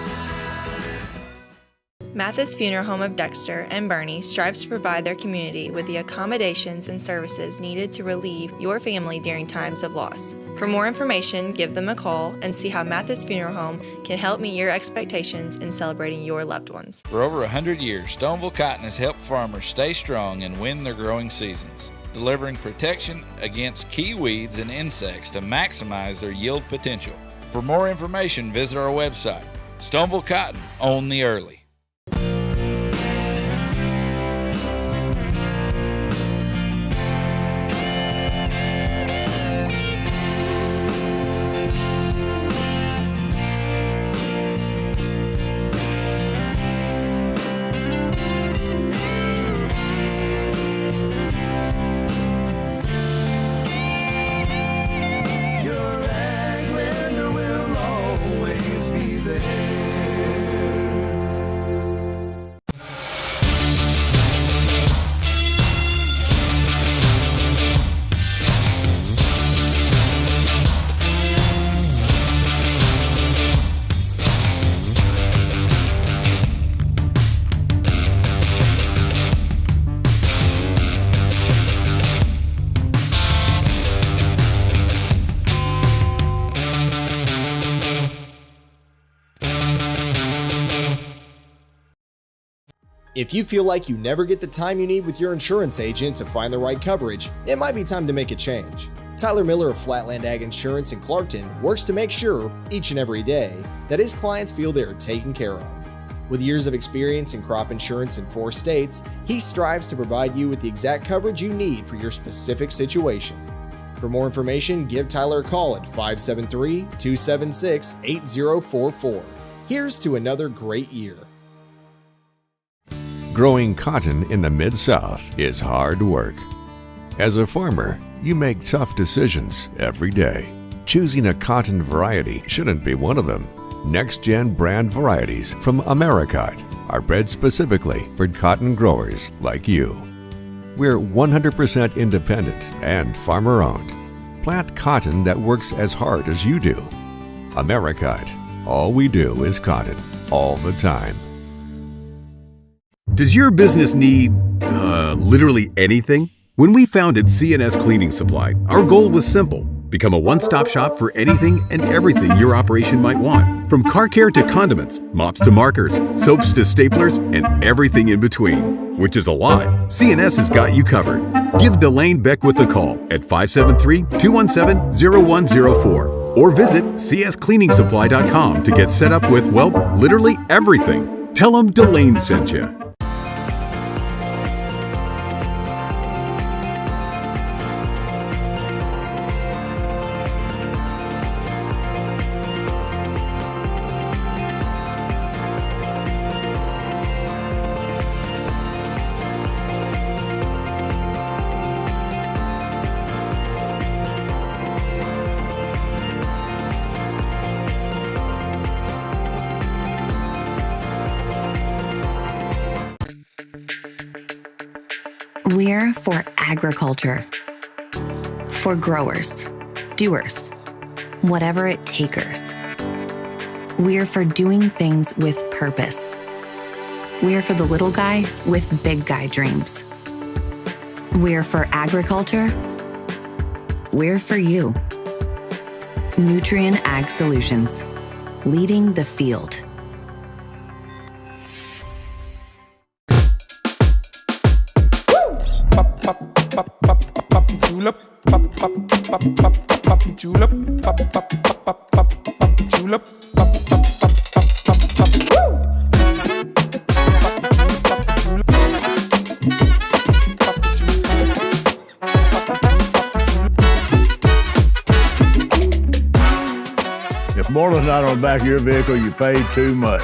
Mathis Funeral Home of Dexter and Bernie strives to provide their community with the accommodations and services needed to relieve your family during times of loss. For more information, give them a call and see how Mathis Funeral Home can help meet your expectations in celebrating your loved ones. For over 100 years, Stoneville Cotton has helped farmers stay strong and win their growing seasons, delivering protection against key weeds and insects to maximize their yield potential. For more information, visit our website. Stoneville Cotton, own the early. If you feel like you never get the time you need with your insurance agent to find the right coverage, it might be time to make a change. Tyler Miller of Flatland Ag Insurance in Clarkton works to make sure, each and every day, that his clients feel they are taken care of. With years of experience in crop insurance in 4 states, he strives to provide you with the exact coverage you need for your specific situation. For more information, give Tyler a call at 573-276-8044. Here's to another great year. Growing cotton in the Mid-South is hard work. As a farmer, you make tough decisions every day. Choosing a cotton variety shouldn't be one of them. Next-gen brand varieties from Americot are bred specifically for cotton growers like you. We're 100% independent and farmer-owned. Plant cotton that works as hard as you do. Americot. All we do is cotton, all the time. Does your business need, literally anything? When we founded C&S Cleaning Supply, our goal was simple. Become a one-stop shop for anything and everything your operation might want. From car care to condiments, mops to markers, soaps to staplers, and everything in between. Which is a lot. C&S has got you covered. Give Delane Beckwith a call at 573-217-0104 or visit cscleaningsupply.com to get set up with, well, literally everything. Tell them Delane sent you. We're for agriculture, for growers, doers, whatever it takers. We're for doing things with purpose. We're for the little guy with big guy dreams. We're for agriculture, we're for you. Nutrien Ag Solutions, leading the field. Julep, pop, pop, pop, pop, pop, julep, pop, pop, pop, pop, pop, julep, pop, pop, pop, pop, pop, woo! If more than not on the back of your vehicle, you paid too much.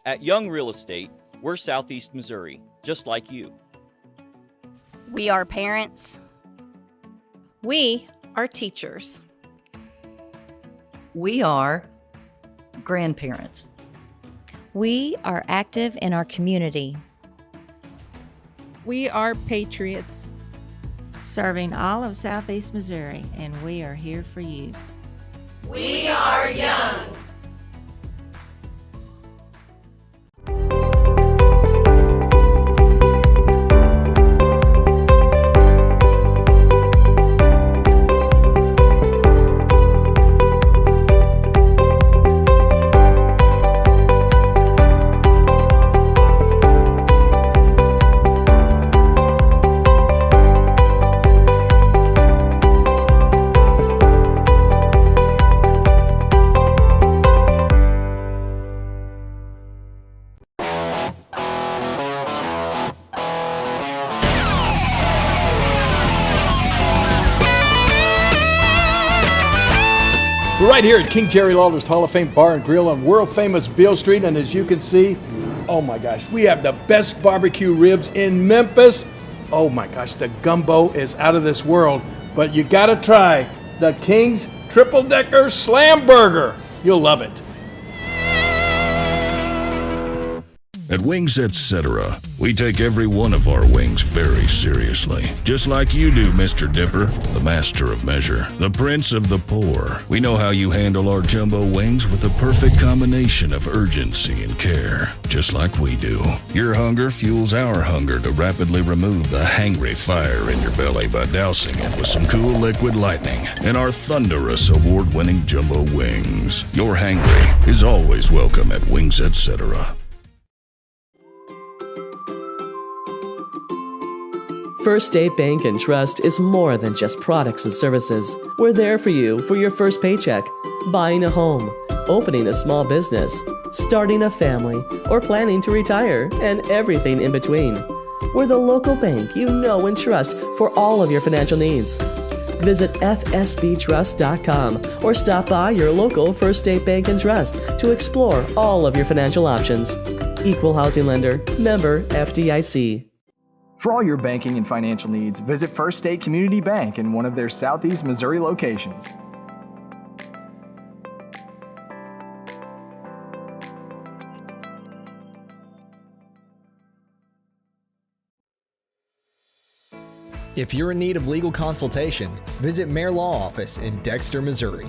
At Young Real Estate, we're Southeast Missouri, just like you. We are parents. We are teachers. We are grandparents. We are active in our community. We are patriots. Serving all of Southeast Missouri, and we are here for you. We are young. We're right here at King Jerry Lawler's Hall of Fame Bar and Grill on world famous Beale Street, and as you can see, oh my gosh, we have the best barbecue ribs in Memphis. Oh my gosh, the gumbo is out of this world, but you gotta try the King's Triple Decker Slam Burger. You'll love it. At Wings Etc., we take every one of our wings very seriously. Just like you do, Mr. Dipper, the master of measure, the prince of the poor. We know how you handle our jumbo wings with the perfect combination of urgency and care, just like we do. Your hunger fuels our hunger to rapidly remove the hangry fire in your belly by dousing it with some cool liquid lightning and our thunderous award-winning jumbo wings. Your hangry is always welcome at Wings Etc. First State Bank and Trust is more than just products and services. We're there for you for your first paycheck, buying a home, opening a small business, starting a family, or planning to retire, and everything in between. We're the local bank you know and trust for all of your financial needs. Visit fsbtrust.com or stop by your local First State Bank and Trust to explore all of your financial options. Equal housing lender, member FDIC. For all your banking and financial needs, visit First State Community Bank in one of their Southeast Missouri locations. If you're in need of legal consultation, visit Mayor Law Office in Dexter, Missouri.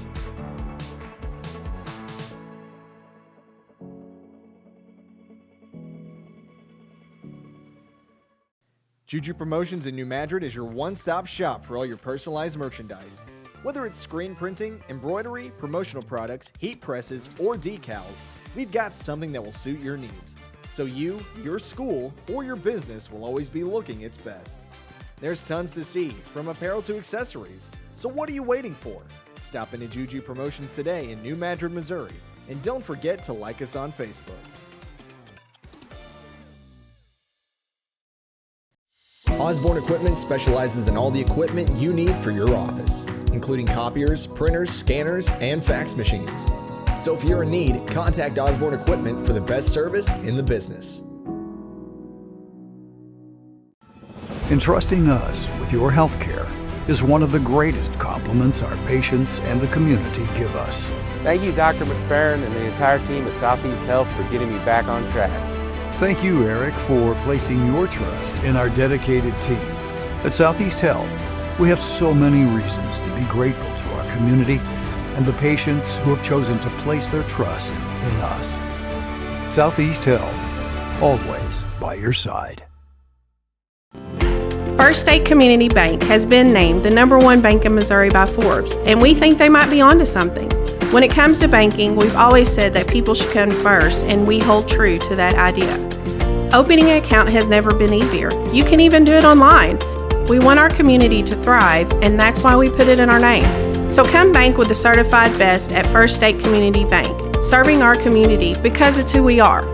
Juju Promotions in New Madrid is your one-stop shop for all your personalized merchandise. Whether it's screen printing, embroidery, promotional products, heat presses, or decals, we've got something that will suit your needs. So you, your school, or your business will always be looking its best. There's tons to see, from apparel to accessories. So what are you waiting for? Stop into Juju Promotions today in New Madrid, Missouri. And don't forget to like us on Facebook. Osborne Equipment specializes in all the equipment you need for your office, including copiers, printers, scanners, and fax machines. So if you're in need, contact Osborne Equipment for the best service in the business. Entrusting us with your health care is one of the greatest compliments our patients and the community give us. Thank you, Dr. McFerrin and the entire team at Southeast Health for getting me back on track. Thank you, Eric, for placing your trust in our dedicated team. At Southeast Health, we have so many reasons to be grateful to our community and the patients who have chosen to place their trust in us. Southeast Health, always by your side. First State Community Bank has been named the #1 bank in Missouri by Forbes, and we think they might be onto something. When it comes to banking, we've always said that people should come first, and we hold true to that idea. Opening an account has never been easier. You can even do it online. We want our community to thrive, and that's why we put it in our name. So come bank with the certified best at First State Community Bank, serving our community because it's who we are.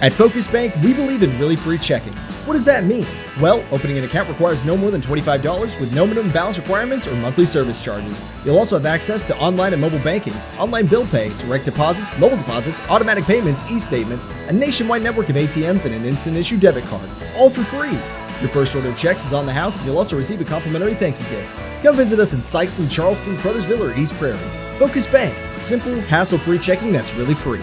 At Focus Bank, we believe in really free checking. What does that mean? Well, opening an account requires no more than $25 with no minimum balance requirements or monthly service charges. You'll also have access to online and mobile banking, online bill pay, direct deposits, mobile deposits, automatic payments, e-statements, a nationwide network of ATMs, and an instant issue debit card, all for free. Your first order of checks is on the house, and you'll also receive a complimentary thank you gift. Come visit us in Sikeston, Charleston, Crothersville, or East Prairie. Focus Bank, simple, hassle-free checking that's really free.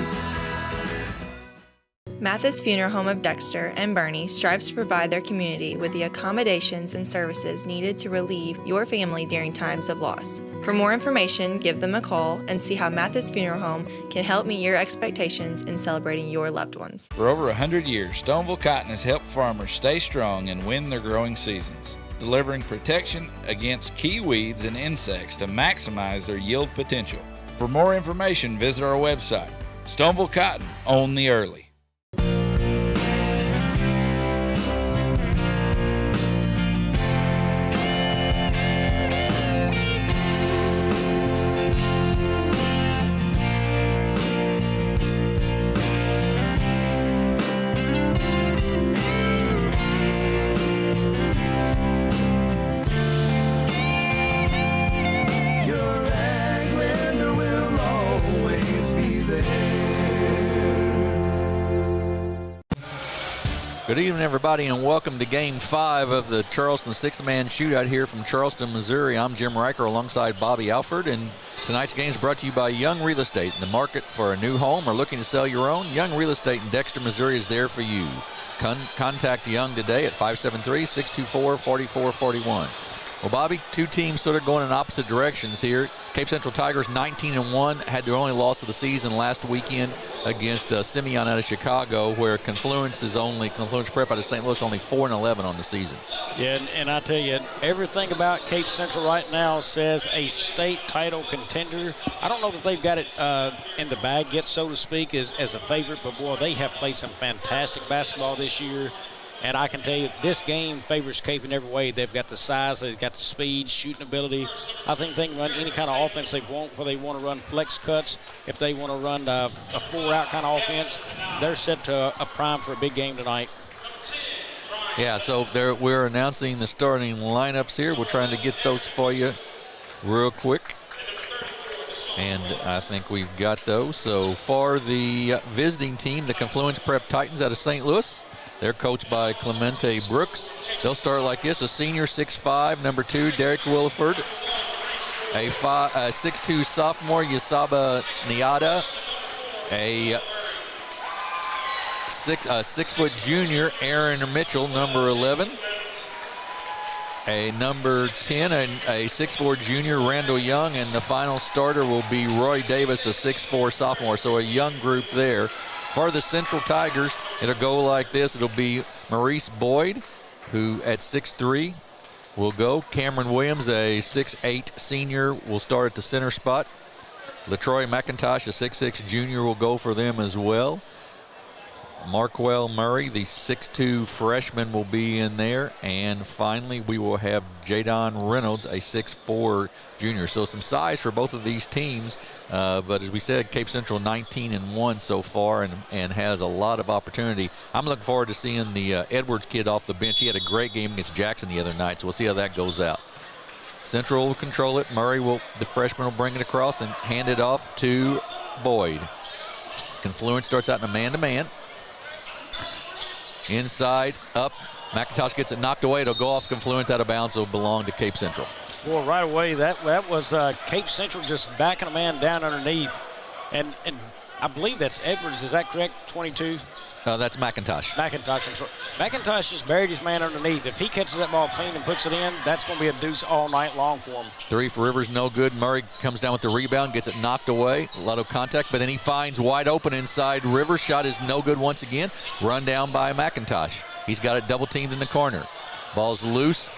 Mathis Funeral Home of Dexter and Bernie strives to provide their community with the accommodations and services needed to relieve your family during times of loss. For more information, give them a call and see how Mathis Funeral Home can help meet your expectations in celebrating your loved ones. For over 100 years, Stoneville Cotton has helped farmers stay strong and win their growing seasons, delivering protection against key weeds and insects to maximize their yield potential. For more information, visit our website. Stoneville Cotton, own the early. Good evening, everybody, and welcome to Game 5 of the Charleston Sixth Man Shootout here from Charleston, Missouri. I'm Jim Riker alongside Bobby Alford, and tonight's game is brought to you by Young Real Estate. In the market for a new home or looking to sell your own, Young Real Estate in Dexter, Missouri is there for you. Contact Young today at 573-624-4441. Well, Bobby, two teams sort of going in opposite directions here. Cape Central Tigers 19-1, had their only loss of the season last weekend against Simeon out of Chicago, where Confluence Prep out of St. Louis only 4-11 on the season. Yeah, and I tell you, everything about Cape Central right now says a state title contender. I don't know that they've got it in the bag yet, so to speak, as a favorite, but boy, they have played some fantastic basketball this year. And I can tell you, this game favors Cape in every way. They've got the size, they've got the speed, shooting ability. I think they can run any kind of offense they want, whether they want to run flex cuts, if they want to run a four-out kind of offense. They're set to a prime for a big game tonight. Yeah, so we're announcing the starting lineups here. We're trying to get those for you real quick. And I think we've got those. So for the visiting team, the Confluence Prep Titans out of St. Louis, they're coached by Clemente Brooks. They'll start like this: a senior 6'5", number 2, Derek Williford; a 6'2" sophomore, Yasaba Niada; a 6-foot junior, Aaron Mitchell, number 11; a number 10, a 6'4" junior, Randall Young; and the final starter will be Roy Davis, a 6'4" sophomore. So a young group there. For the Central Tigers, it'll go like this. It'll be Maurice Boyd, who at 6'3" will go. Cameron Williams, a 6'8" senior, will start at the center spot. LaTroy McIntosh, a 6'6" junior, will go for them as well. Marquell Murray, the 6'2" freshman, will be in there. And finally, we will have Jadon Reynolds, a 6'4" junior. So some size for both of these teams. But as we said, Cape Central 19-1 so far and has a lot of opportunity. I'm looking forward to seeing the Edwards kid off the bench. He had a great game against Jackson the other night, so we'll see how that goes out. Central will control it. Murray the freshman will bring it across and hand it off to Boyd. Confluence starts out in a man-to-man. Inside, up, McIntosh gets it knocked away. It'll go off Confluence, out of bounds. It'll belong to Cape Central. Well, right away, that was Cape Central just backing a man down underneath. And I believe that's Edwards. Is that correct, 22? That's McIntosh. McIntosh just buried his man underneath. If he catches that ball clean and puts it in, that's going to be a deuce all night long for him. 3 for Rivers, no good. Murray comes down with the rebound, gets it knocked away. A lot of contact, but then he finds wide open inside. Rivers' shot is no good once again. Run down by McIntosh. He's got it double teamed in the corner. Ball's loose.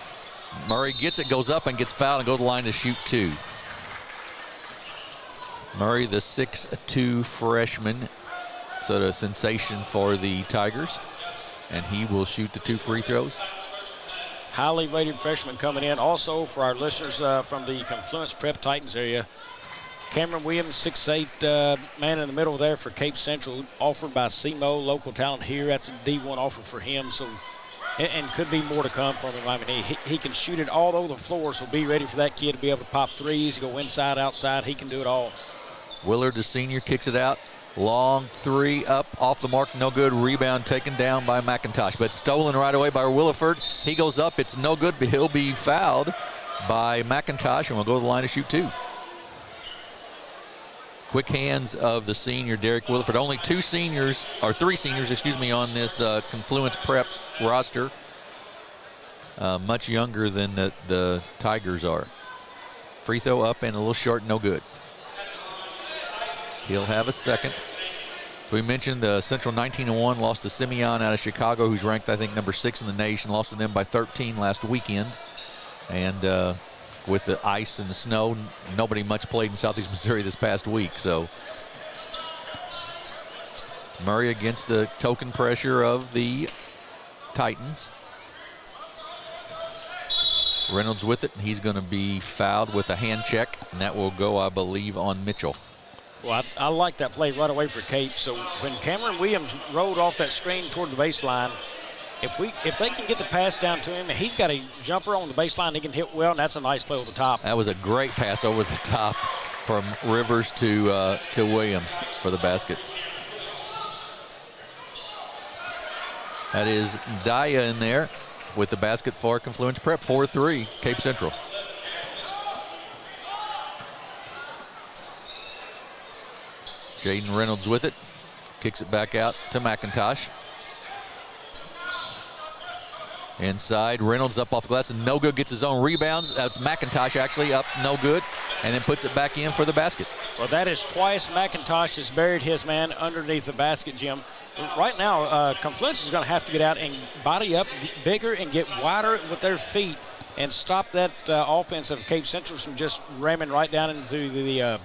Murray gets it, goes up and gets fouled and goes to the line to shoot 2. Murray, the 6'2" freshman, sort of sensation for the Tigers, and he will shoot the 2 free throws. Highly rated freshman coming in. Also, for our listeners from the Confluence Prep Titans area, Cameron Williams, 6'8", man in the middle there for Cape Central, offered by SEMO, local talent here. That's a D1 offer for him, so and could be more to come from him. I mean, he can shoot it all over the floor, so be ready for that kid to be able to pop threes, go inside, outside. He can do it all. Willard, the senior, kicks it out. Long 3 up, off the mark, no good. Rebound taken down by McIntosh, but stolen right away by Williford. He goes up, it's no good, but he'll be fouled by McIntosh, and will go to the line to shoot 2. Quick hands of the senior, Derek Williford. Only 3 seniors, on this Confluence Prep roster. Much younger than the Tigers are. Free throw up and a little short, no good. He'll have a second. So we mentioned Central 19-1, lost to Simeon out of Chicago, who's ranked, I think, number 6 in the nation. Lost to them by 13 last weekend. And with the ice and the snow, nobody much played in Southeast Missouri this past week. So Murray against the token pressure of the Titans. Reynolds with it, and he's going to be fouled with a hand check, and that will go, I believe, on Mitchell. Well, I like that play right away for Cape. So when Cameron Williams rolled off that screen toward the baseline, if they can get the pass down to him, he's got a jumper on the baseline he can hit well, and that's a nice play over the top. That was a great pass over the top from Rivers to Williams for the basket. That is Thayer in there with the basket for Confluence Prep. 4-3, Cape Central. Jaden Reynolds with it, kicks it back out to McIntosh. Inside, Reynolds up off the glass and no good, gets his own rebounds. That's McIntosh actually up, no good, and then puts it back in for the basket. Well, that is twice McIntosh has buried his man underneath the basket, Jim. Right now, Confluence is going to have to get out and body up bigger and get wider with their feet and stop that offense of Cape Central from just ramming right down into the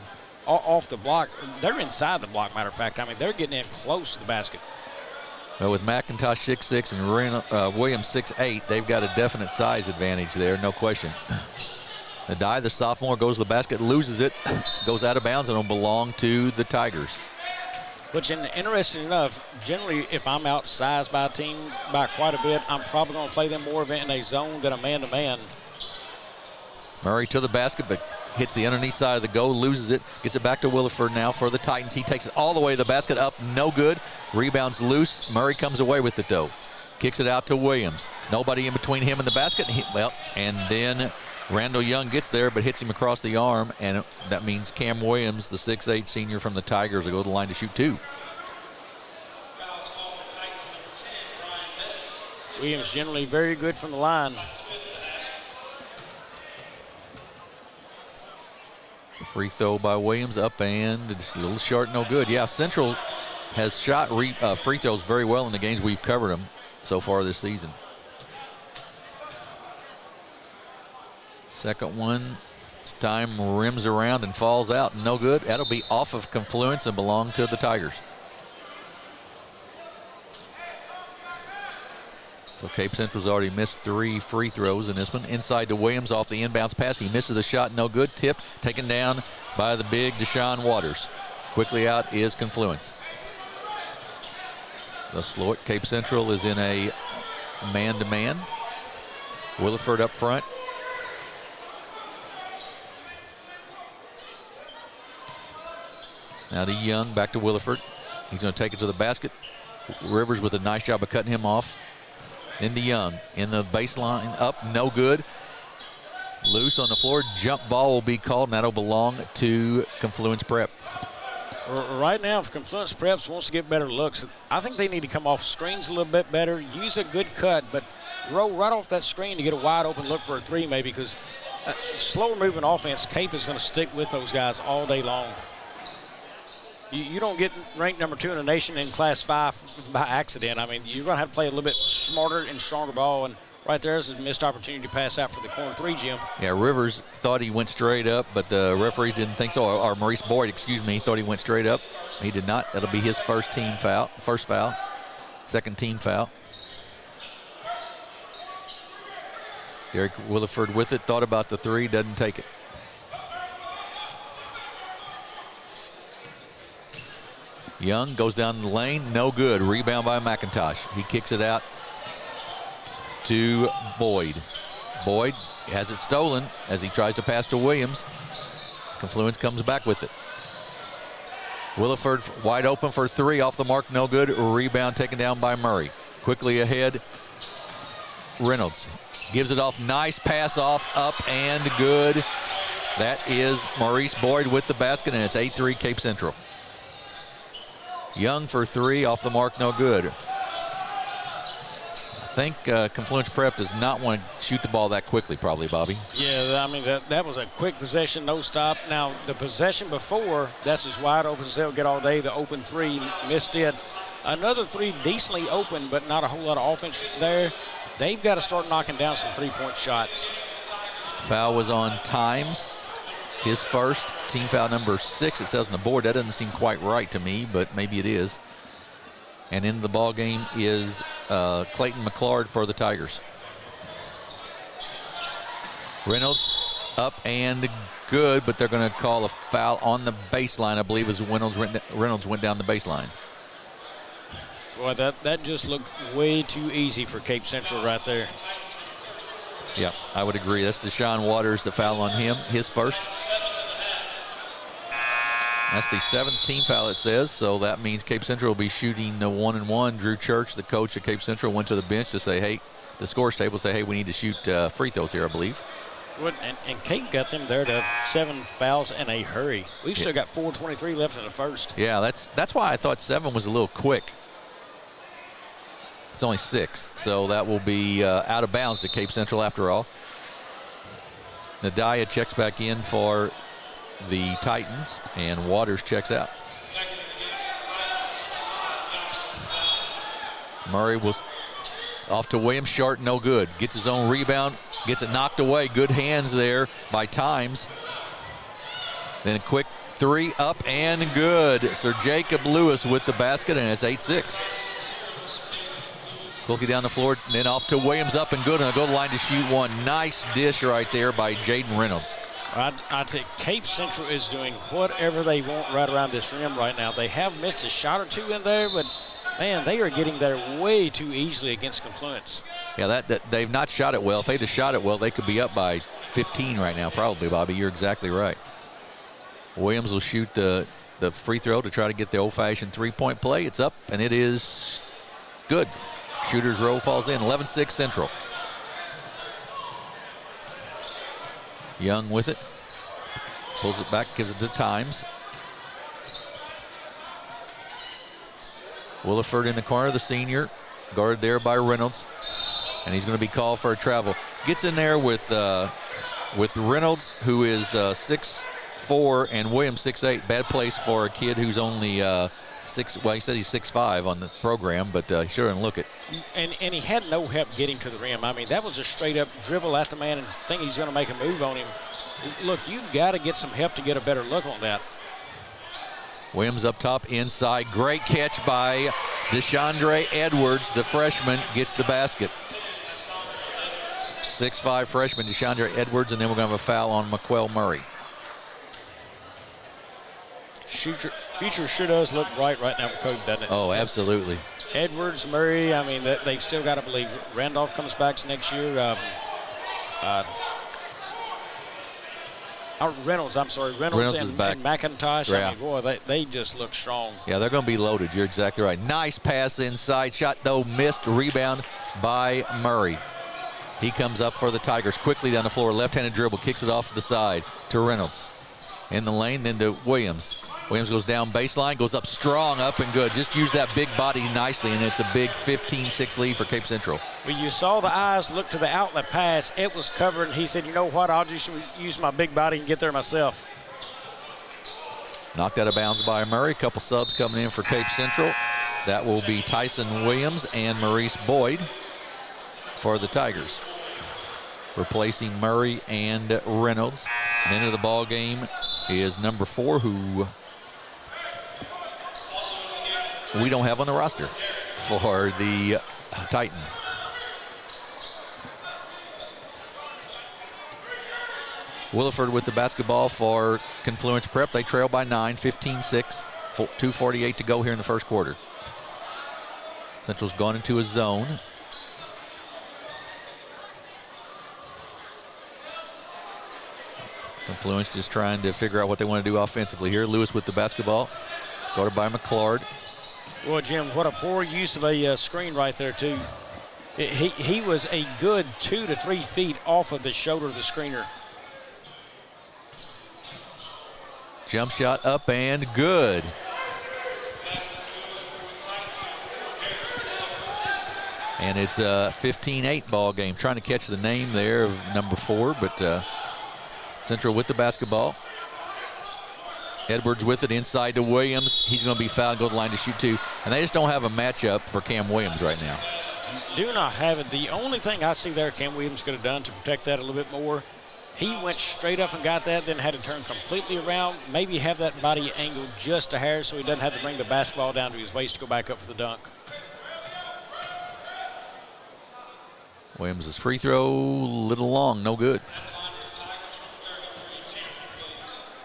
off the block. They're inside the block, matter of fact. I mean, they're getting in close to the basket. Well, with McIntosh 6'6" and Williams 6'8", they've got a definite size advantage there, no question. Nadai, the sophomore, goes to the basket, loses it, goes out of bounds, and it'll belong to the Tigers. Which, interesting enough, generally, if I'm outsized by a team by quite a bit, I'm probably going to play them more of it in a zone than a man-to-man. Murray to the basket, but hits the underneath side of the goal, loses it, gets it back to Williford now for the Titans. He takes it all the way to the basket, up, no good. Rebounds loose. Murray comes away with it, though. Kicks it out to Williams. Nobody in between him and the basket. And then Randall Young gets there, but hits him across the arm, and that means Cam Williams, the 6'8" senior from the Tigers, will go to the line to shoot 2. Williams generally very good from the line. Free throw by Williams, up and it's a little short, no good. Yeah, Central has shot free throws very well in the games we've covered them so far this season. Second one, this time rims around and falls out, no good. That'll be off of Confluence and belong to the Tigers. So Cape Central's already missed 3 free throws in this one. Inside to Williams off the inbounds pass. He misses the shot, no good. Tip taken down by the big Deshaun Waters. Quickly out is Confluence. They'll slow it. Cape Central is in a man-to-man. Williford up front. Now to Young, back to Williford. He's going to take it to the basket. Rivers with a nice job of cutting him off. Into Young, in the baseline, up, no good. Loose on the floor, jump ball will be called, and that'll belong to Confluence Prep. Right now, if Confluence Preps wants to get better looks, I think they need to come off screens a little bit better, use a good cut, but roll right off that screen to get a wide open look for a three maybe, because slower moving offense, Cape is going to stick with those guys all day long. You don't get ranked number 2 in the nation in Class 5 by accident. I mean, you're going to have to play a little bit smarter and stronger ball, and right there is a missed opportunity to pass out for the corner 3, Jim. Yeah, Rivers thought he went straight up, but the referees didn't think so. Or Maurice Boyd, thought he went straight up. He did not. That'll be his first foul, second team foul. Derek Williford with it, thought about the 3, doesn't take it. Young goes down the lane, no good. Rebound by McIntosh. He kicks it out to Boyd. Boyd has it stolen as he tries to pass to Williams. Confluence comes back with it. Williford wide open for 3, off the mark, no good. Rebound taken down by Murray. Quickly ahead, Reynolds gives it off, nice pass off, up and good. That is Maurice Boyd with the basket, and it's 8-3 Cape Central. Young for 3, off the mark, no good. I think Confluence Prep does not want to shoot the ball that quickly, probably, Bobby. Yeah, I mean, that was a quick possession, no stop. Now, the possession before, that's as wide open as they'll get all day. The open 3, missed it. Another 3 decently open, but not a whole lot of offense there. They've got to start knocking down some three-point shots. Foul was on Times. His first, team foul number 6, it says on the board. That doesn't seem quite right to me, but maybe it is. And into the ball game is Clayton McClard for the Tigers. Reynolds up and good, but they're going to call a foul on the baseline, I believe, as Reynolds went down the baseline. Boy, that just looked way too easy for Cape Central right there. Yeah, I would agree. That's Deshaun Waters, the foul on him, his first. That's the 7th team foul, it says, so that means Cape Central will be shooting the 1-and-1. Drew Church, the coach of Cape Central, went to the bench to say, hey, the scores table say, hey, we need to shoot free throws here, I believe. And Cape got them there to 7 fouls in a hurry. We've still got 4:23 left in the first. Yeah, that's why I thought 7 was a little quick. It's only 6, so that will be out of bounds to Cape Central after all. Nadaya checks back in for the Titans, and Waters checks out. Murray was off to Williams, short, no good. Gets his own rebound, gets it knocked away. Good hands there by Times. Then a quick 3 up and good. Sir Jacob Lewis with the basket, and it's 8-6. Cookie down the floor, then off to Williams, up and good, and a goal line to shoot 1. Nice dish right there by Jaden Reynolds. I'd say Cape Central is doing whatever they want right around this rim right now. They have missed a shot or 2 in there, but, man, they are getting there way too easily against Confluence. Yeah, that they've not shot it well. If they'd have shot it well, they could be up by 15 right now, probably, Bobby. You're exactly right. Williams will shoot the free throw to try to get the old-fashioned three-point play. It's up, and it is good. Shooter's row falls in, 11-6 Central. Young with it. Pulls it back, gives it to Times. Williford in the corner, the senior. Guarded there by Reynolds. And he's going to be called for a travel. Gets in there with Reynolds, who is 6'4", and Williams 6'8". Bad place for a kid who's only well, he says he's 6'5" on the program, but he sure didn't look it. And he had no help getting to the rim. I mean, that was a straight-up dribble at the man and think he's going to make a move on him. Look, you've got to get some help to get a better look on that. Williams up top, inside. Great catch by DeShondre Edwards, the freshman, gets the basket. 6'5" freshman DeShondre Edwards, and then we're going to have a foul on McQuell Murray. Future sure does look bright right now for Kobe, doesn't it? Oh, absolutely. Edwards, Murray, I mean, they've still got to believe. Randolph comes back next year. Reynolds, I'm sorry. Reynolds is back. And McIntosh, Yeah. I mean, boy, they just look strong. Yeah, they're going to be loaded. You're exactly right. Nice pass inside. Shot, though, missed. Rebound by Murray. He comes up for the Tigers quickly down the floor. Left-handed dribble, kicks it off to the side to Reynolds. In the lane, then to Williams. Williams goes down baseline, goes up strong, up and good. Just use that big body nicely, and it's a big 15-6 lead for Cape Central. Well, you saw the eyes look to the outlet pass. It was covered, and he said, you know what, I'll just use my big body and get there myself. Knocked out of bounds by Murray. A couple subs coming in for Cape Central. That will be Tyson Williams and Maurice Boyd for the Tigers, replacing Murray and Reynolds. And into the ball game is number 4, who we don't have on the roster for the Titans. Williford with the basketball for Confluence Prep. They trail by 9, 15-6, 2:48 to go here in the first quarter. Central's gone into a zone. Confluence just trying to figure out what they want to do offensively here. Lewis with the basketball, guarded by McClard. Well, Jim, what a poor use of a screen right there, too. He was a good 2 to 3 feet off of the shoulder of the screener. Jump shot up and good. And it's a 15-8 ball game. Trying to catch the name there of number 4, but Central with the basketball. Edwards with it inside to Williams. He's going to be fouled, go to the line to shoot 2. And they just don't have a matchup for Cam Williams right now. Do not have it. The only thing I see there Cam Williams could have done to protect that a little bit more, he went straight up and got that, then had to turn completely around, maybe have that body angled just a hair so he doesn't have to bring the basketball down to his waist to go back up for the dunk. Williams' free throw, little long, no good.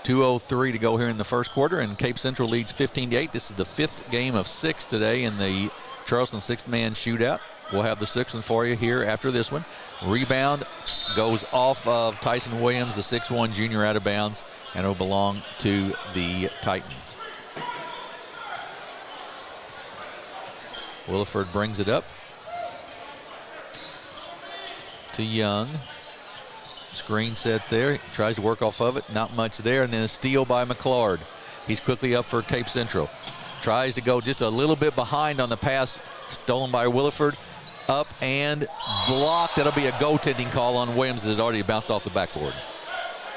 2:03 to go here in the first quarter, and Cape Central leads 15-8. This is the 5th game of 6 today in the Charleston Sixth Man Shootout. We'll have the 6th one for you here after this one. Rebound goes off of Tyson Williams, the 6'1 junior, out of bounds, and it'll belong to the Titans. Williford brings it up to Young. Screen set there. He tries to work off of it. Not much there. And then a steal by McClard. He's quickly up for Cape Central. Tries to go just a little bit behind on the pass. Stolen by Williford. Up and blocked. That'll be a goaltending call on Williams that had already bounced off the backboard.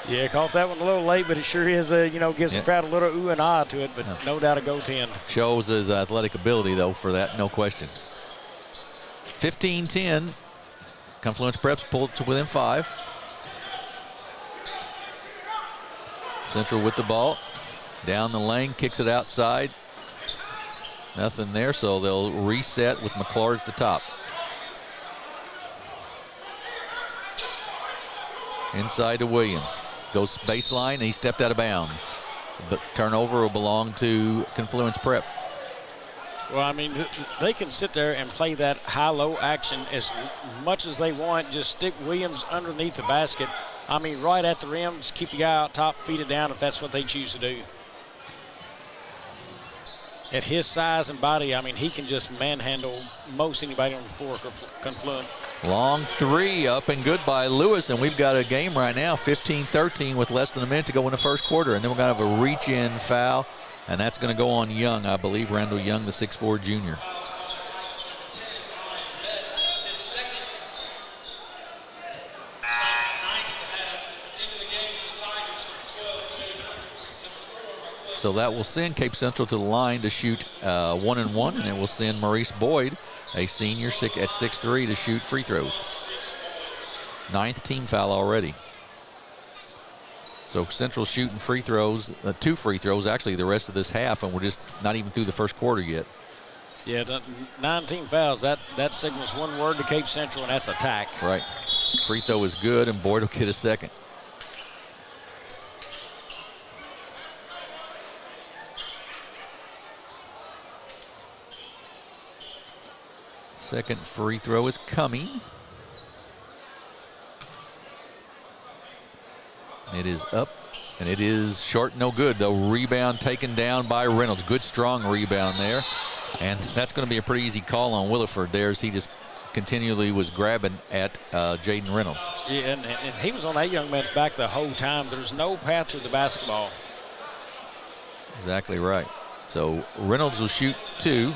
Yeah, caught that one a little late, but it sure is, gives the crowd a little ooh and ah to it, but no doubt a goaltend. Shows his athletic ability, though, for that, no question. 15-10. Confluence Preps pulled to within 5. Central with the ball. Down the lane, kicks it outside. Nothing there, so they'll reset with McClard at the top. Inside to Williams. Goes baseline, and he stepped out of bounds. But turnover will belong to Confluence Prep. Well, I mean, they can sit there and play that high-low action as much as they want. Just stick Williams underneath the basket. I mean, right at the rim, just keep the guy out top, feed it down if that's what they choose to do. At his size and body, I mean, he can just manhandle most anybody on the floor, Confluent. Long 3 up and good by Lewis, and we've got a game right now, 15-13 with less than a minute to go in the first quarter. And then we're going to have a reach-in foul, and that's going to go on Young, I believe, Randall Young, the 6'4 junior. So that will send Cape Central to the line to shoot 1-and-1, and it will send Maurice Boyd, a senior at 6'3", to shoot free throws. 9th team foul already. So Central shooting free throws, 2 free throws actually the rest of this half, and we're just not even through the first quarter yet. Yeah, 19 fouls. That signals one word to Cape Central, and that's attack. Right. Free throw is good, and Boyd will get a second. Second free throw is coming. It is up, and it is short, no good. The rebound taken down by Reynolds. Good, strong rebound there. And that's going to be a pretty easy call on Williford there, as he just continually was grabbing at Jaden Reynolds. Yeah, and he was on that young man's back the whole time. There's no path to the basketball. Exactly right. So Reynolds will shoot 2.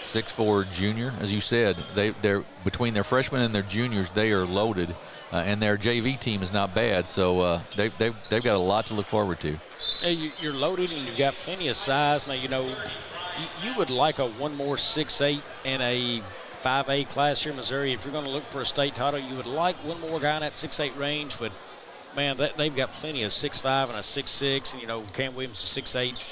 6'4" junior, as you said, they're between their freshmen and their juniors, they are loaded, and their JV team is not bad. So they've got a lot to look forward to. Hey, you're loaded and you've got plenty of size. Now, you know, you would like one more 6'8" in a 5A class here in Missouri. If you're going to look for a state title, you would like one more guy in that 6'8" range. But man, they've got plenty of 6'5" and a 6'6", and you know, Cam Williams is 6'8".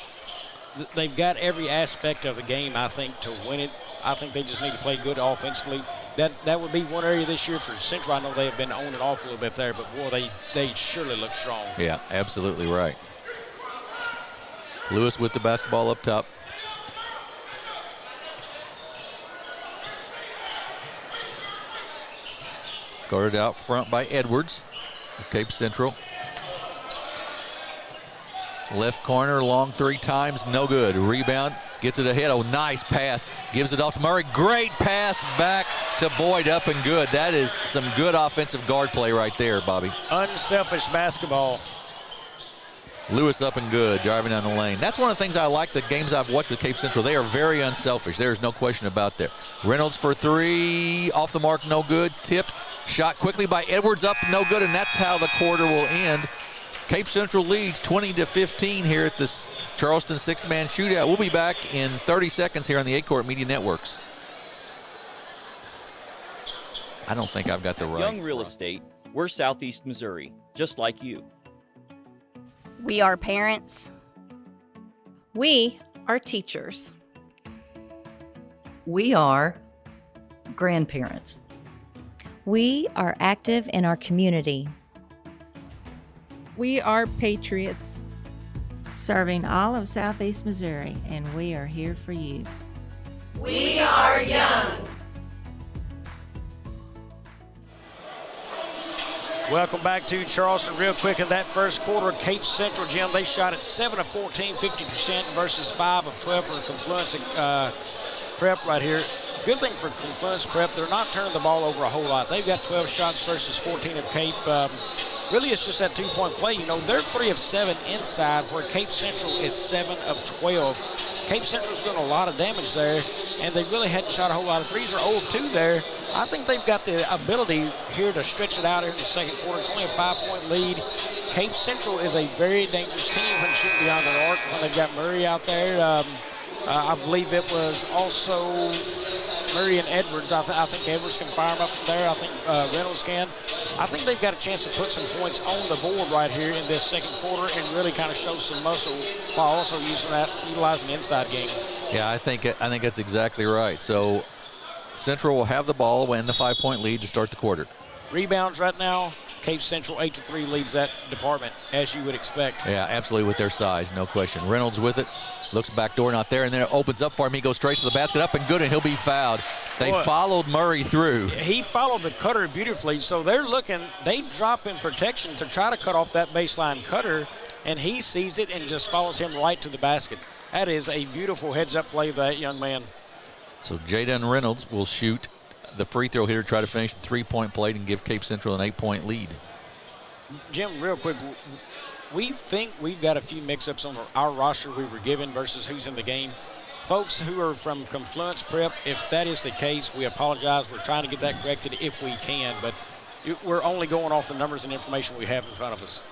They've got every aspect of the game, I think, to win it. I think they just need to play good offensively. That would be one area this year for Central. I know they have been on and off a little bit there, but boy, they surely look strong. Yeah, absolutely right. Lewis with the basketball up top. Guarded out front by Edwards of Cape Central. Left corner, long 3 times, no good. Rebound, gets it ahead. Oh, nice pass. Gives it off to Murray. Great pass back to Boyd, up and good. That is some good offensive guard play right there, Bobby. Unselfish basketball. Lewis up and good, driving down the lane. That's one of the things I like the games I've watched with Cape Central. They are very unselfish. There's no question about that. Reynolds for 3, off the mark, no good. Tipped, shot quickly by Edwards, up, no good, and that's how the quarter will end. Cape Central leads 20-15 here at the Charleston Sixth Man Shootout. We'll be back in 30 seconds here on the Aycorp Media Networks. I don't think I've got the right. Young Real Estate, we're Southeast Missouri, just like you. We are parents. We are teachers. We are grandparents. We are active in our community. We are patriots, serving all of Southeast Missouri, and we are here for you. We are young. Welcome back to Charleston. Real quick, in that first quarter, Cape Central, Jim, they shot at 7 of 14, 50% versus 5 of 12 for Confluence Prep right here. Good thing for Confluence Prep, they're not turning the ball over a whole lot. They've got 12 shots versus 14 of Cape. Really, it's just that 2-point play. You know, they're 3 of 7 inside, where Cape Central is 7 of 12. Cape Central's doing a lot of damage there, and they really hadn't shot a whole lot of threes. Or 0 of 2 there. I think they've got the ability here to stretch it out here in the second quarter. It's only a 5-point lead. Cape Central is a very dangerous team when shooting beyond the arc. When they've got Murray out there, I believe it was also Murray and Edwards. I think Edwards can fire them up from there. I think Reynolds can. I think they've got a chance to put some points on the board right here in this second quarter and really kind of show some muscle while also utilizing the inside game. Yeah, I think that's exactly right. So Central will have the ball and the 5-point lead to start the quarter. Rebounds right now, Cape Central 8-3 leads that department, as you would expect. Yeah, absolutely, with their size, no question. Reynolds with it. Looks back door, not there, and then it opens up for him. He goes straight to the basket, up and good, and he'll be fouled. They followed Murray through. He followed the cutter beautifully, so they drop in protection to try to cut off that baseline cutter, and he sees it and just follows him right to the basket. That is a beautiful heads-up play of that young man. So Jaden Reynolds will shoot the free throw here to try to finish the 3-point play and give Cape Central an 8-point lead. Jim, real quick, we think we've got a few mix-ups on our roster we were given versus who's in the game. Folks who are from Confluence Prep, if that is the case, we apologize. We're trying to get that corrected if we can, but we're only going off the numbers and information we have in front of us.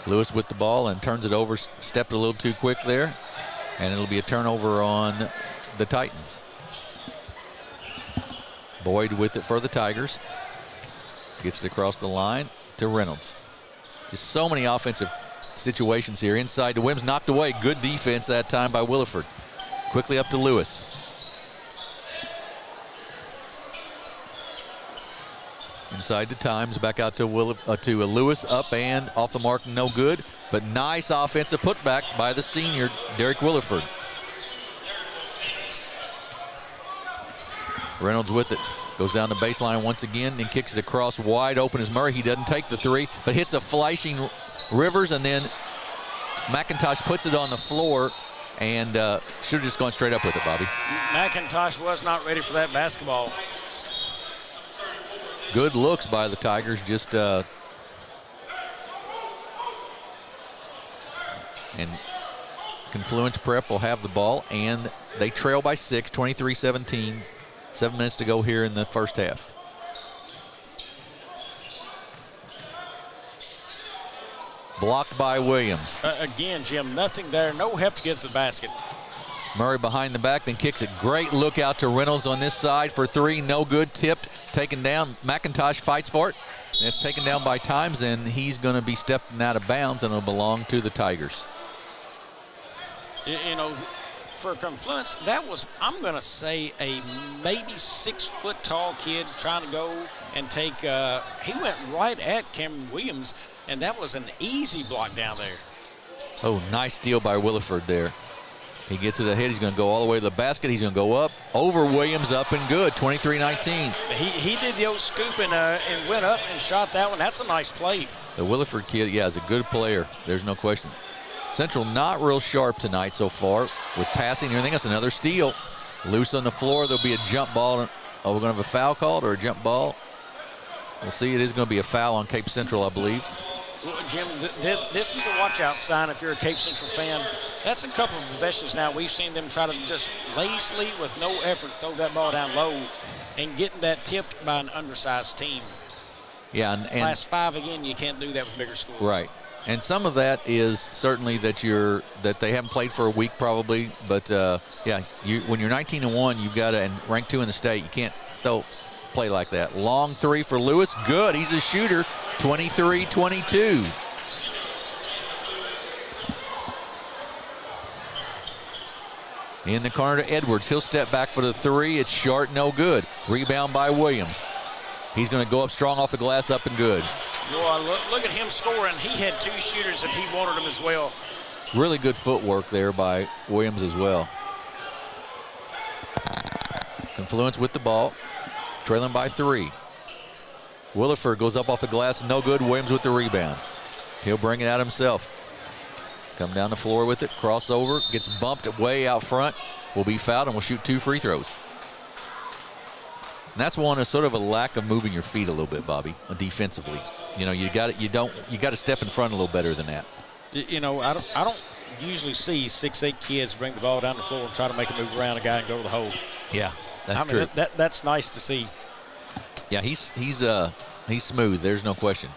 Lewis with the ball and turns it over, stepped a little too quick there, and it'll be a turnover on the Titans. Boyd with it for the Tigers. Gets it across the line to Reynolds. Just so many offensive situations here. Inside to Wims, knocked away. Good defense that time by Williford. Quickly up to Lewis. Inside to Times, back out to Lewis, up and off the mark, no good. But nice offensive putback by the senior, Derek Williford. Reynolds with it. Goes down the baseline once again and kicks it across wide open as Murray. He doesn't take the three, but hits a flashing Rivers, and then McIntosh puts it on the floor and should have just gone straight up with it, Bobby. McIntosh was not ready for that basketball. Good looks by the Tigers, just And Confluence Prep will have the ball, and they trail by 6, 23-17. 7 minutes to go here in the first half. Blocked by Williams. Again, Jim, nothing there. No help to get to the basket. Murray behind the back, then kicks it. Great look out to Reynolds on this side for 3. No good. Tipped. Taken down. McIntosh fights for it. And it's taken down by Times, and he's going to be stepping out of bounds, and it'll belong to the Tigers. You know, for Confluence, that was, I'm going to say, a maybe 6-foot-tall kid trying to go and take, he went right at Cameron Williams, and that was an easy block down there. Oh, nice steal by Williford there. He gets it ahead. He's going to go all the way to the basket. He's going to go up over Williams, up and good, 23-19. He did the old scoop and went up and shot that one. That's a nice play. The Williford kid, yeah, is a good player. There's no question. Central not real sharp tonight so far with passing and everything. That's another steal. Loose on the floor. There'll be a jump ball. Oh, we're going to have a foul called or a jump ball? We'll see. It is going to be a foul on Cape Central, I believe. Well, Jim, this is a watch-out sign if you're a Cape Central fan. That's a couple of possessions now. We've seen them try to just lazily, with no effort, throw that ball down low and getting that tipped by an undersized team. Yeah, and Class 5, again, you can't do that with bigger schools. Right. And some of that is certainly that they haven't played for a week probably. But, yeah, when you're 19-1, you've got to, and ranked 2 in the state, you can't play like that. Long 3 for Lewis. Good. He's a shooter. 23-22. In the corner to Edwards. He'll step back for the 3. It's short, no good. Rebound by Williams. He's going to go up strong off the glass, up and good. Boy, look at him scoring. He had 2 shooters if he wanted them as well. Really good footwork there by Williams as well. Confluence with the ball, trailing by 3. Williford goes up off the glass, no good. Williams with the rebound. He'll bring it out himself. Come down the floor with it, crossover, gets bumped way out front, will be fouled, and will shoot 2 free throws. And that's one of sort of a lack of moving your feet a little bit, Bobby, defensively. You know, you got to step in front a little better than that. You know, I don't usually see 6'8" kids bring the ball down the floor and try to make a move around a guy and go to the hole. Yeah, that's true. That's nice to see. Yeah, he's smooth. There's no question.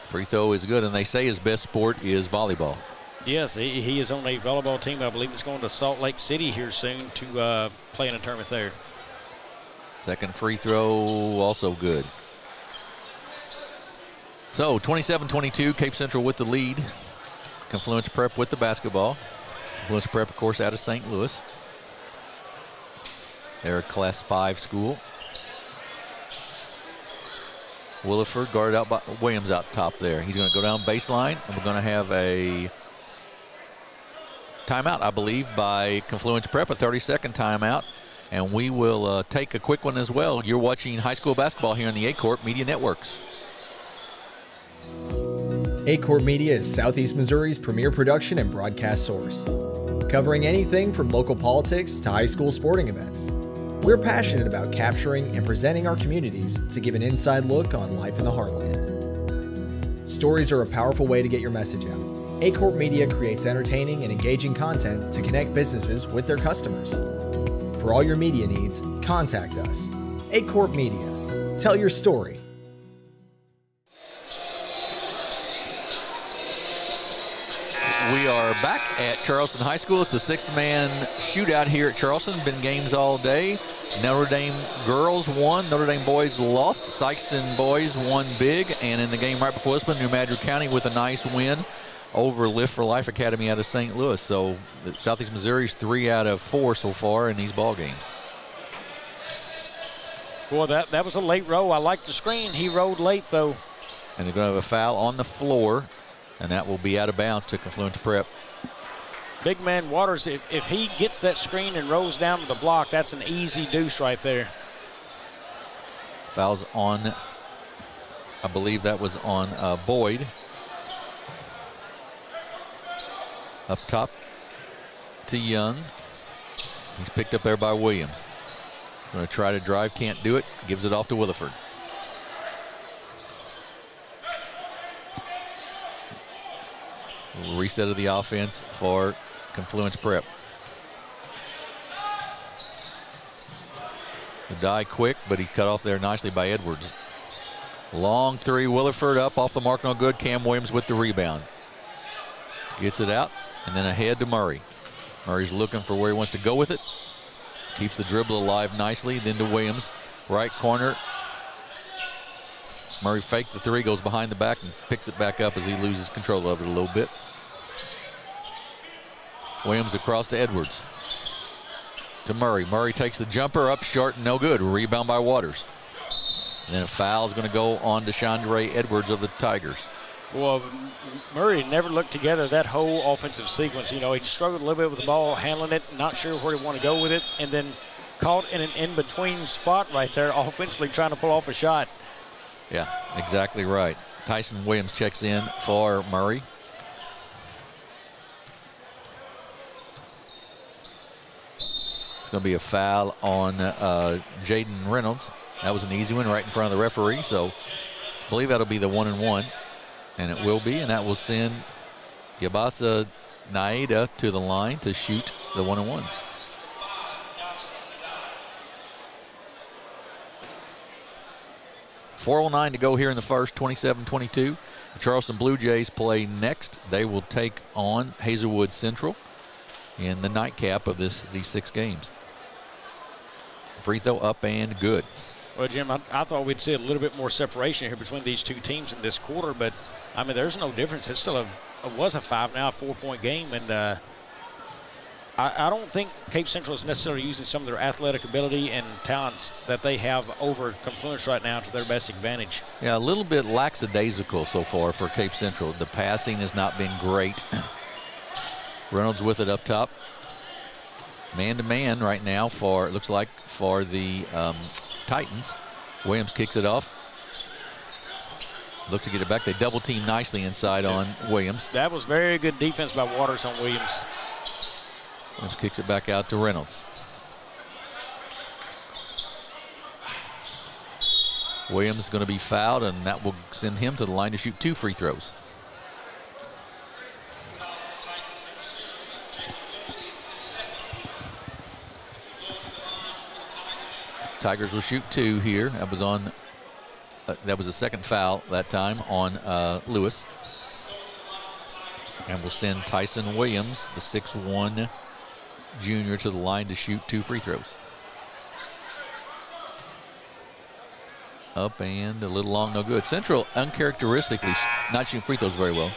Free throw is good, and they say his best sport is volleyball. Yes, he is on a volleyball team. I believe it's going to Salt Lake City here soon to play in a tournament there. Second free throw also good. So 27-22, Cape Central with the lead. Confluence Prep with the basketball. Confluence Prep, of course, out of St. Louis. They're a Class 5 school. Williford guarded out by Williams out top there. He's going to go down baseline, and we're going to have a timeout, I believe, by Confluence Prep, a 30-second timeout. And we will take a quick one as well. You're watching high school basketball here on the Aycorp Media Networks. Aycorp Media is Southeast Missouri's premier production and broadcast source, covering anything from local politics to high school sporting events. We're passionate about capturing and presenting our communities to give an inside look on life in the heartland. Stories are a powerful way to get your message out. Aycorp Media creates entertaining and engaging content to connect businesses with their customers. For all your media needs, contact us. Aycorp Media. Tell your story. We are back at Charleston High School. It's the Sixth Man Shootout here at Charleston. Been games all day. Notre Dame girls won. Notre Dame boys lost. Sikeston boys won big. And in the game right before this one, New Madrid County with a nice win over Lift for Life Academy out of St. Louis. So Southeast Missouri's 3 out of 4 so far in these ball games. Boy, that was a late roll. I like the screen. He rolled late, though. And they're going to have a foul on the floor, and that will be out of bounds to Confluence Prep. Big man Waters, if he gets that screen and rolls down to the block, that's an easy deuce right there. Fouls on, I believe that was on Boyd. Up top to Young. He's picked up there by Williams. Going to try to drive, can't do it. Gives it off to Williford. Reset of the offense for Confluence Prep. The die quick, but he's cut off there nicely by Edwards. Long three, Williford up off the mark, no good. Cam Williams with the rebound. Gets it out, and then ahead to Murray. Murray's looking for where he wants to go with it. Keeps the dribble alive nicely, then to Williams. Right corner. Murray faked the three, goes behind the back, and picks it back up as he loses control of it a little bit. Williams across to Edwards. To Murray. Murray takes the jumper up short, no good. Rebound by Waters. And then a foul is going to go on to Chandre Edwards of the Tigers. Well, Murray never looked together that whole offensive sequence. You know, he struggled a little bit with the ball, handling it, not sure where he wanted to go with it, and then caught in an in-between spot right there, offensively trying to pull off a shot. Yeah, exactly right. Tyson Williams checks in for Murray. It's going to be a foul on Jaden Reynolds. That was an easy one right in front of the referee, so I believe that'll be the 1-and-1. And it will be, and that will send Yabasa Naida to the line to shoot the 1-and-1. .409 to go here in the first, 27-22. The Charleston Bluejays play next. They will take on Hazelwood Central in the nightcap of these 6 games. Free throw up and good. Well, Jim, I thought we'd see a little bit more separation here between these two teams in this quarter, but, I mean, there's no difference. It's still was a 4-point game, and I don't think Cape Central is necessarily using some of their athletic ability and talents that they have over Confluence right now to their best advantage. Yeah, a little bit lackadaisical so far for Cape Central. The passing has not been great. Reynolds with it up top. Man-to-man right now for, it looks like, for the Titans. Williams kicks it off. Look to get it back. They double team nicely inside on Williams. That was very good defense by Waters on Williams. Williams kicks it back out to Reynolds. Williams is going to be fouled, and that will send him to the line to shoot 2 free throws. Tigers will shoot 2 here. That was on. That was a second foul that time on Lewis. And we'll send Tyson Williams, the 6'1" junior, to the line to shoot 2 free throws. Up and a little long, no good. Central uncharacteristically not shooting free throws very well.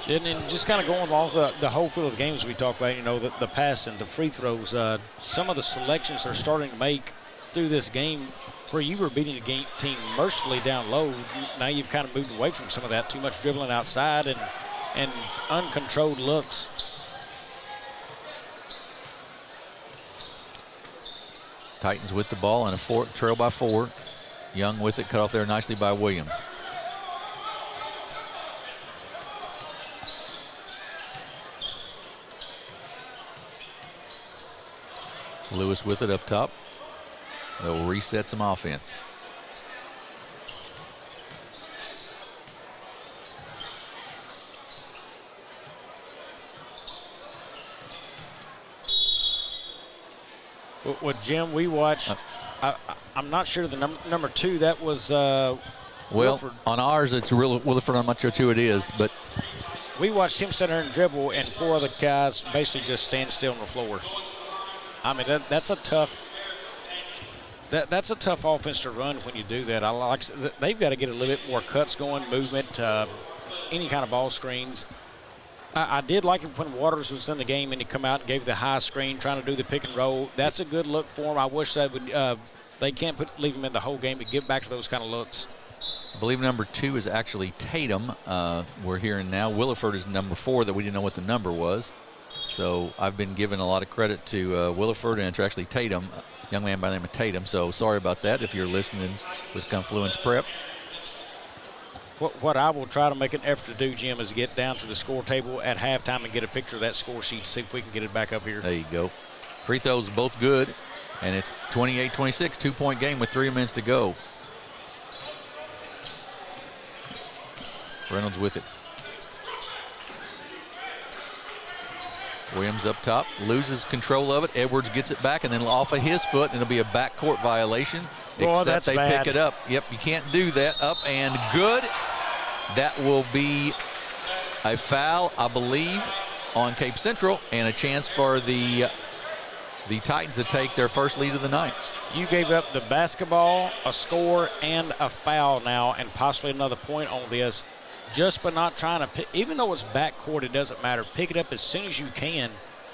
And then just kind of going along the whole field of the games we talked about, you know, the pass and the free throws, some of the selections they're starting to make through this game where you were beating the team mercifully down low. Now you've kind of moved away from some of that, too much dribbling outside and uncontrolled looks. Titans with the ball and a trail by 4. Young with it, cut off there nicely by Williams. Lewis with it up top. They'll reset some offense. Well, Jim, we watched. I'm not sure the number 2. That was. Well, Wilford. On ours, it's Williford. I'm not sure who it is, but we watched him sit there and dribble, and 4 other guys basically just stand still on the floor. I mean, that's a tough. That's a tough offense to run when you do that. They've got to get a little bit more cuts going, movement, any kind of ball screens. I did like it when Waters was in the game and he come out and gave the high screen, trying to do the pick and roll. That's a good look for him. I wish they would. They can't leave him in the whole game to get back to those kind of looks. I believe number 2 is actually Tatum. We're hearing now. Williford is number 4 that we didn't know what the number was. So I've been giving a lot of credit to Williford, and it's actually Tatum, a young man by the name of Tatum. So sorry about that if you're listening with Confluence Prep. What I will try to make an effort to do, Jim, is get down to the score table at halftime and get a picture of that score sheet, see if we can get it back up here. There you go. Free throws both good, and it's 28-26, 2-point game with 3 minutes to go. Reynolds with it. Williams up top, loses control of it. Edwards gets it back, and then off of his foot, and it'll be a backcourt violation. Boy, except that's they bad. pick it up. Yep, you can't do that. Up and good. That will be a foul, I believe, on Cape Central, and a chance for the Titans to take their first lead of the night. You gave up the basketball, a score, and a foul now, and possibly another point on this. Just by not trying to pick, even though it's backcourt, it doesn't matter. Pick it up as soon as you can.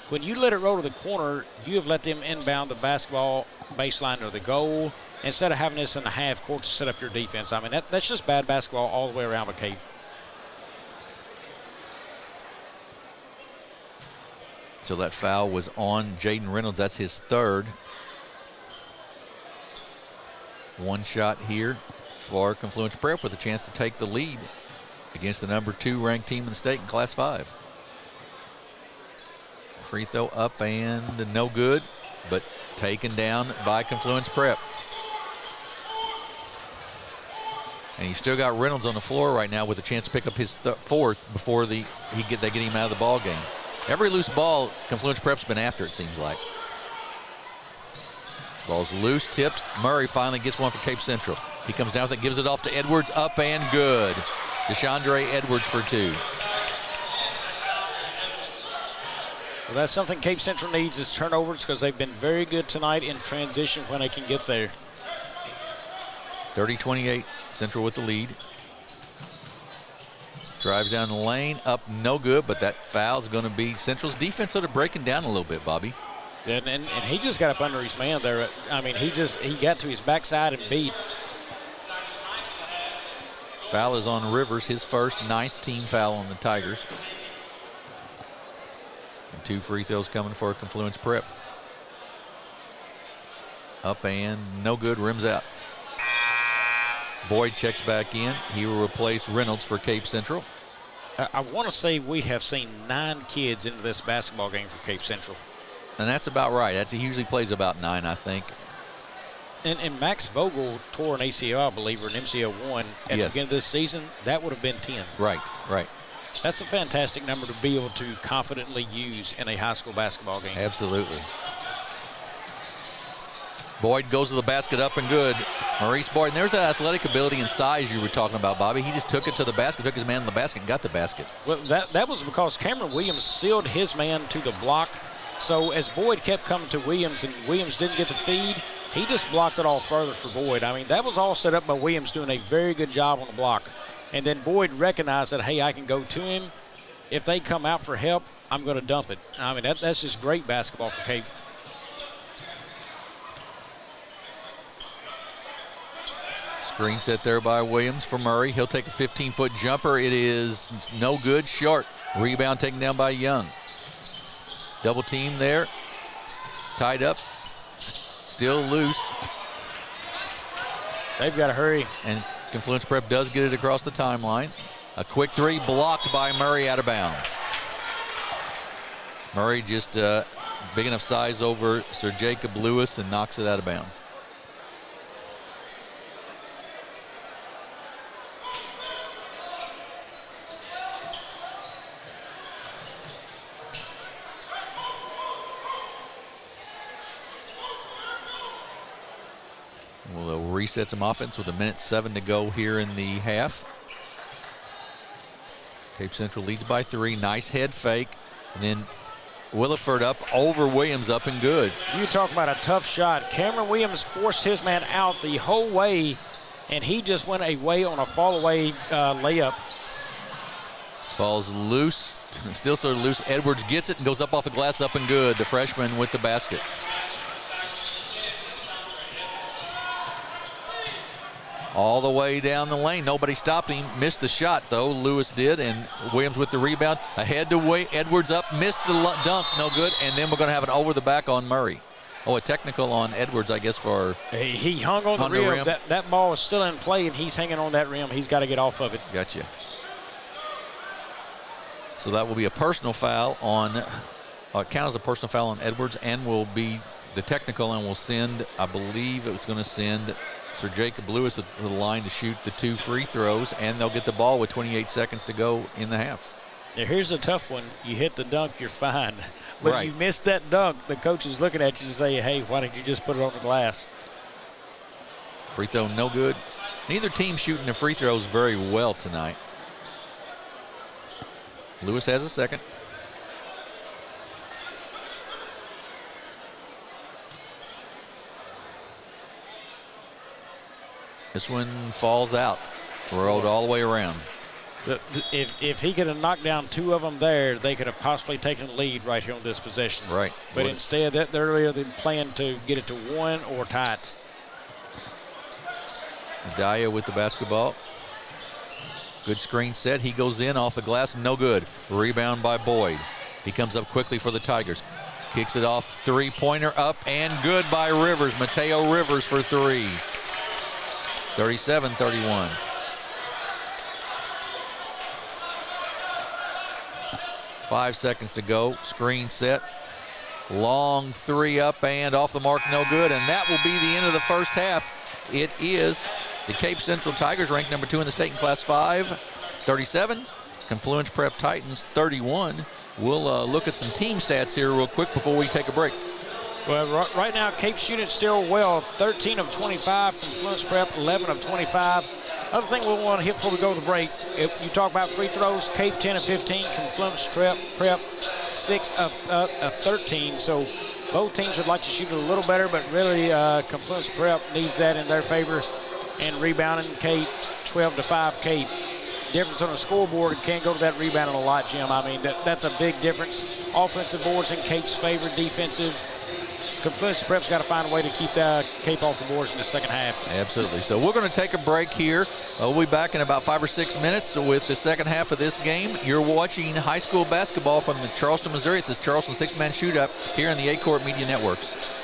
When you let it roll to the corner, you have let them inbound the basketball baseline or the goal instead of having this in the half court to set up your defense. I mean, that's just bad basketball all the way around with Cape. So that foul was on Jaden Reynolds. That's his third. One shot here for Confluence Prep with a chance to take the lead against the number 2 ranked team in the state in Class 5. Free throw up and no good, but taken down by Confluence Prep. And you've still got Reynolds on the floor right now with a chance to pick up his fourth before they get him out of the ball game. Every loose ball, Confluence Prep's been after, it seems like. Ball's loose, tipped. Murray finally gets one for Cape Central. He comes down with it, gives it off to Edwards, up and good. DeShondre Edwards for 2. Well, that's something Cape Central needs is turnovers, because they've been very good tonight in transition when they can get there. 30-28, Central with the lead. Drives down the lane, up no good, but that foul is going to be Central's defense sort of breaking down a little bit, Bobby. And he just got up under his man there. I mean, he got to his backside and beat. Foul is on Rivers, his first, 9th team foul on the Tigers. And 2 free throws coming for Confluence Prep. Up and no good, rims out. Boyd checks back in. He will replace Reynolds for Cape Central. I want to say we have seen 9 kids into this basketball game for Cape Central. And that's about right. He usually plays about 9, I think. And Max Vogel tore an ACL, I believe, or an MCL1 at the beginning of this season. That would have been 10. Right. That's a fantastic number to be able to confidently use in a high school basketball game. Absolutely. Boyd goes to the basket, up and good. Maurice Boyd, and there's that athletic ability and size you were talking about, Bobby. He just took it to the basket, took his man in the basket, and got the basket. Well, that was because Cameron Williams sealed his man to the block. So as Boyd kept coming to Williams and Williams didn't get the feed, he just blocked it all further for Boyd. I mean, that was all set up by Williams doing a very good job on the block. And then Boyd recognized that, hey, I can go to him. If they come out for help, I'm going to dump it. I mean, that's just great basketball for Cape. Screen set there by Williams for Murray. He'll take a 15-foot jumper. It is no good, short. Rebound taken down by Young. Double team there. Tied up. Still loose. They've got to hurry. And Confluence Prep does get it across the timeline. A quick 3 blocked by Murray, out of bounds. Murray just big enough size over Sir Jacob Lewis and knocks it out of bounds. We'll reset some offense with 1:07 to go here in the half. Cape Central leads by 3. Nice head fake. And then Williford up over Williams, up and good. You talk about a tough shot. Cameron Williams forced his man out the whole way, and he just went away on a fall-away layup. Ball's loose, still sort of loose. Edwards gets it and goes up off the glass, up and good. The freshman with the basket. All the way down the lane. Nobody stopped him. Missed the shot, though. Lewis did, and Williams with the rebound. Ahead to Edwards up. Missed the dunk. No good. And then we're going to have an over the back on Murray. Oh, a technical on Edwards, I guess, for... He hung on the rim. That ball is still in play, and he's hanging on that rim. He's got to get off of it. Gotcha. So that will be a personal foul on... count as a personal foul on Edwards, and will be the technical, and will send, I believe it was going to send... Sir Jacob Lewis at the line to shoot the 2 free throws, and they'll get the ball with 28 seconds to go in the half. Now, here's a tough one. You hit the dunk, you're fine. But Right. you missed that dunk, the coach is looking at you to say, hey, why didn't you just put it on the glass? Free throw no good. Neither team shooting the free throws very well tonight. Lewis has a second. This one falls out. Rolled all the way around. If he could have knocked down two of them there, they could have possibly taken the lead right here on this possession. Right. But instead, they're really playing to get it to one or tie it. Thayer with the basketball. Good screen set. He goes in off the glass. No good. Rebound by Boyd. He comes up quickly for the Tigers. Kicks it off. Three-pointer up and good by Rivers. Mateo Rivers for three. 37-31. Five seconds to go. Screen set. Long three up and off the mark. No good. And that will be the end of the first half. It is the Cape Central Tigers, ranked number 2 in the state in Class 5, 37. Confluence Prep Titans, 31. We'll look at some team stats here real quick before we take a break. Well, right now, Cape shooting still well. 13 of 25. Confluence Prep, 11 of 25. Other thing we want to hit before we go to the break, if you talk about free throws, Cape 10 of 15, Confluence Prep 6 of 13. So both teams would like to shoot a little better, but really Confluence Prep needs that in their favor. And rebounding, Cape 12 to 5. Cape. Difference on the scoreboard, can't go to that rebounding a lot, Jim. I mean, that's a big difference. Offensive boards in Cape's favor, defensive. Confluence Prep's got to find a way to keep Cape off the boards in the second half. Absolutely. So we're going to take a break here. We'll be back in about 5 or 6 minutes with the second half of this game. You're watching high school basketball from the Charleston, Missouri at this Charleston Sixth Man Shootout here on the Aycorp Media Networks.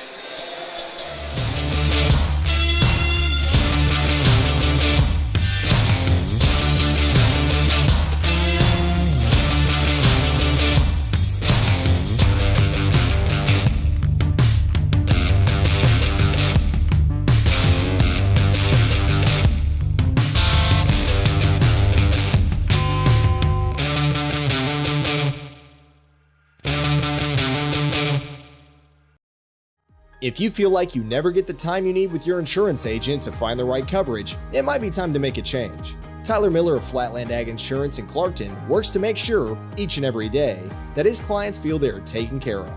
If you feel like you never get the time you need with your insurance agent to find the right coverage, it might be time to make a change. Tyler Miller of Flatland Ag Insurance in Clarkton works to make sure, each and every day, that his clients feel they are taken care of.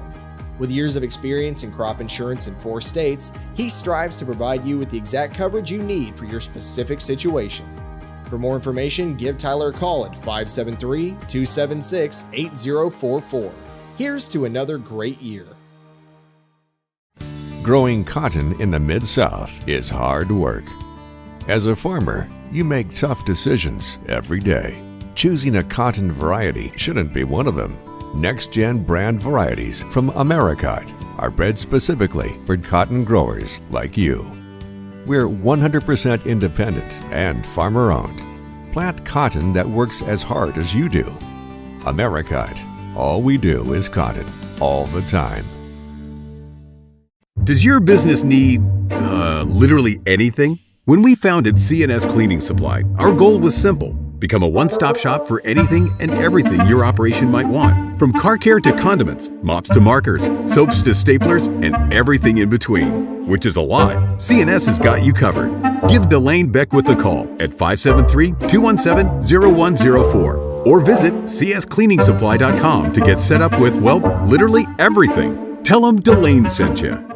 With years of experience in crop insurance in 4 states, he strives to provide you with the exact coverage you need for your specific situation. For more information, give Tyler a call at 573-276-8044. Here's to another great year. Growing cotton in the Mid-South is hard work. As a farmer, you make tough decisions every day. Choosing a cotton variety shouldn't be one of them. Next-gen brand varieties from Americot are bred specifically for cotton growers like you. We're 100% independent and farmer-owned. Plant cotton that works as hard as you do. Americot. All we do is cotton, all the time. Does your business need, literally anything? When we founded CNS Cleaning Supply, our goal was simple. Become a one-stop shop for anything and everything your operation might want. From car care to condiments, mops to markers, soaps to staplers, and everything in between. Which is a lot. CNS has got you covered. Give Delane Beckwith a call at 573-217-0104 or visit cscleaningsupply.com to get set up with, well, literally everything. Tell them Delane sent you.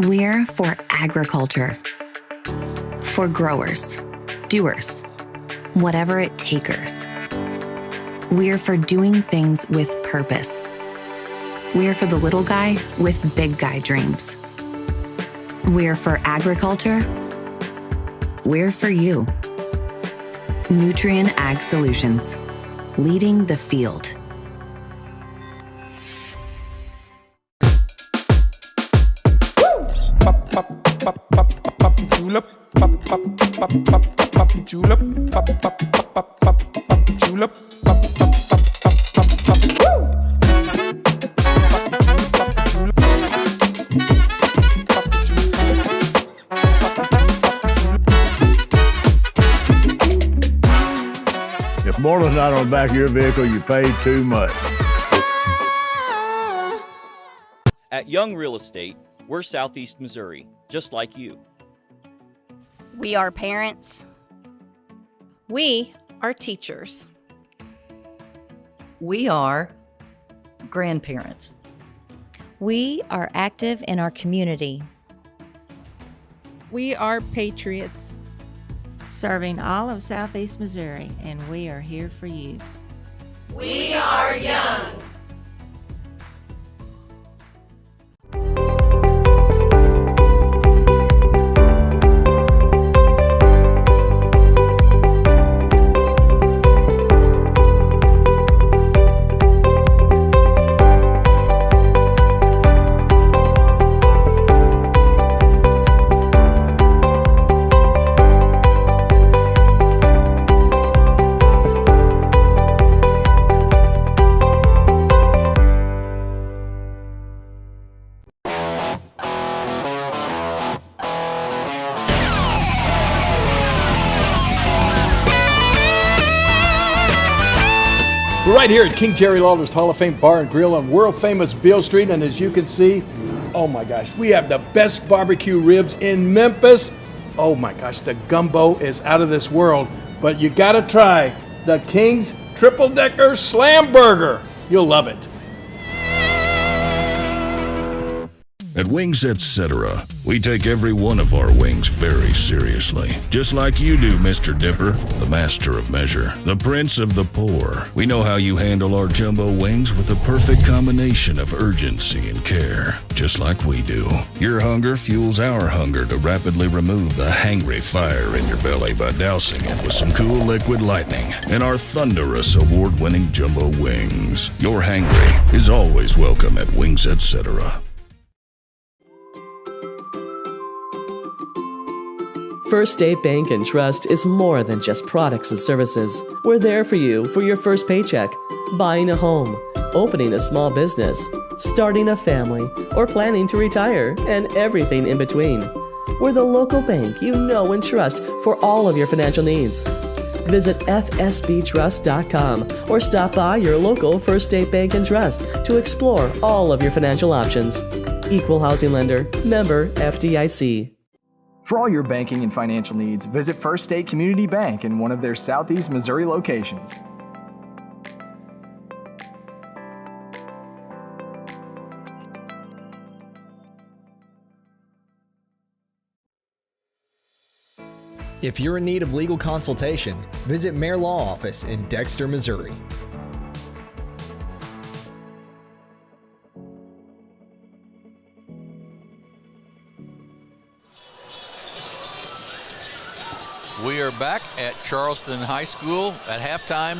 We're for agriculture, for growers, doers, whatever it takers. We're for doing things with purpose. We're for the little guy with big guy dreams. We're for agriculture. We're for you. Nutrien Ag Solutions, leading the field. Julep, pop, pop, pop, pop, pop, julep, pop, pop, pop, pop, pop, julep, pop, pop, pop, pop, pop, woo! If more than not on the back of your vehicle, you paid too much. At Young Real Estate, we're Southeast Missouri, just like you. We are parents. We are teachers. We are grandparents. We are active in our community. We are patriots, serving all of Southeast Missouri, and we are here for you. We are young. We're right here at King Jerry Lawler's Hall of Fame Bar and Grill on world famous Beale Street, and as you can see, oh my gosh, we have the best barbecue ribs in Memphis. Oh my gosh, the gumbo is out of this world, but you gotta try the King's Triple Decker Slam Burger. You'll love it. At Wings Etc., we take every one of our wings very seriously. Just like you do, Mr. Dipper, the master of measure, the prince of the poor. We know how you handle our jumbo wings with the perfect combination of urgency and care, just like we do. Your hunger fuels our hunger to rapidly remove the hangry fire in your belly by dousing it with some cool liquid lightning and our thunderous award-winning jumbo wings. Your hangry is always welcome at Wings Etc. First State Bank and Trust is more than just products and services. We're there for you for your first paycheck, buying a home, opening a small business, starting a family, or planning to retire, and everything in between. We're the local bank you know and trust for all of your financial needs. Visit fsbtrust.com or stop by your local First State Bank and Trust to explore all of your financial options. Equal housing lender, member FDIC. For all your banking and financial needs, visit First State Community Bank in one of their Southeast Missouri locations. If you're in need of legal consultation, visit Mayor Law Office in Dexter, Missouri. We are back at Charleston High School. At halftime,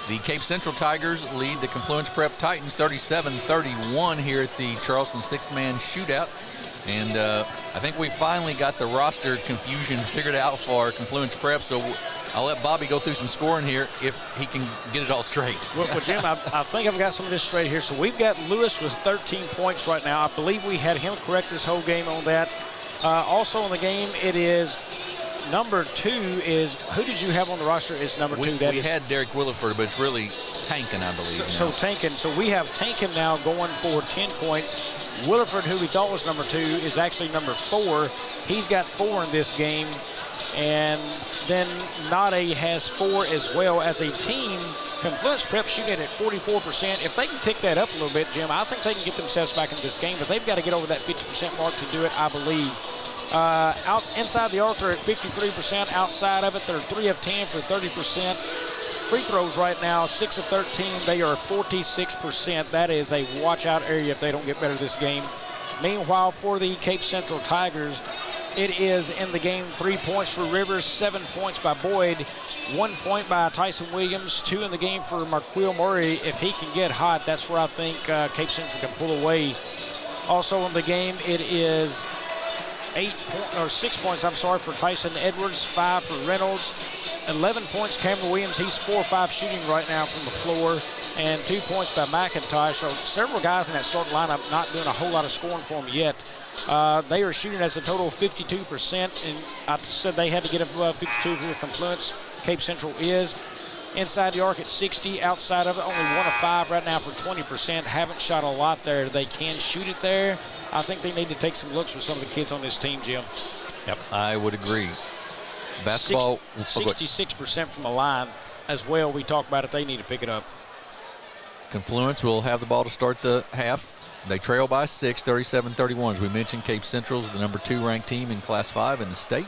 the Cape Central Tigers lead the Confluence Prep Titans 37-31 here at the Charleston Sixth Man Shootout. And I think we finally got the roster confusion figured out for Confluence Prep, so I'll let Bobby go through some scoring here if he can get it all straight. Well, Jim, I think I've got some of this straight here. So we've got Lewis with 13 points right now. I believe we had him correct this whole game on that. Also in the game, it is number 2 is, who did you have on the roster? It's number 2. We had Derek Williford, but it's really Tankin, I believe. So Tankin. So we have Tankin now going for 10 points. Williford, who we thought was number 2, is actually number 4. He's got 4 in this game. And then Nade has 4 as well. As a team, Confluence Prep shooting at 44%. If they can tick that up a little bit, Jim, I think they can get themselves back in this game. But they've got to get over that 50% mark to do it, I believe. Out inside the arc, they're at 53%. Outside of it, they're 3 of 10 for 30%. Free throws right now, 6 of 13. They are 46%. That is a watch-out area if they don't get better this game. Meanwhile, for the Cape Central Tigers, It is in the game. 3 points for Rivers, 7 points by Boyd, 1 point by Tyson Williams, 2 in the game for Marquil Murray. If he can get hot, that's where I think Cape Central can pull away. Also in the game, it is 6 points, for Tyson Edwards, 5 for Reynolds, 11 points Cameron Williams. He's 4-5 shooting right now from the floor, and 2 points by McIntosh. So several guys in that starting lineup not doing a whole lot of scoring for them yet. They are shooting as a total of 52%, and I said they had to get above 52 for Confluence. Cape Central is. Inside the arc at 60, outside of it, only 1 of 5 right now for 20%. Haven't shot a lot there. They can shoot it there. I think they need to take some looks with some of the kids on this team, Jim. Yep, I would agree. Basketball. 66% from the line as well. We talked about it. They need to pick it up. Confluence will have the ball to start the half. They trail by 6, 37-31. As we mentioned, Cape Central's the number 2 ranked team in Class 5 in the state.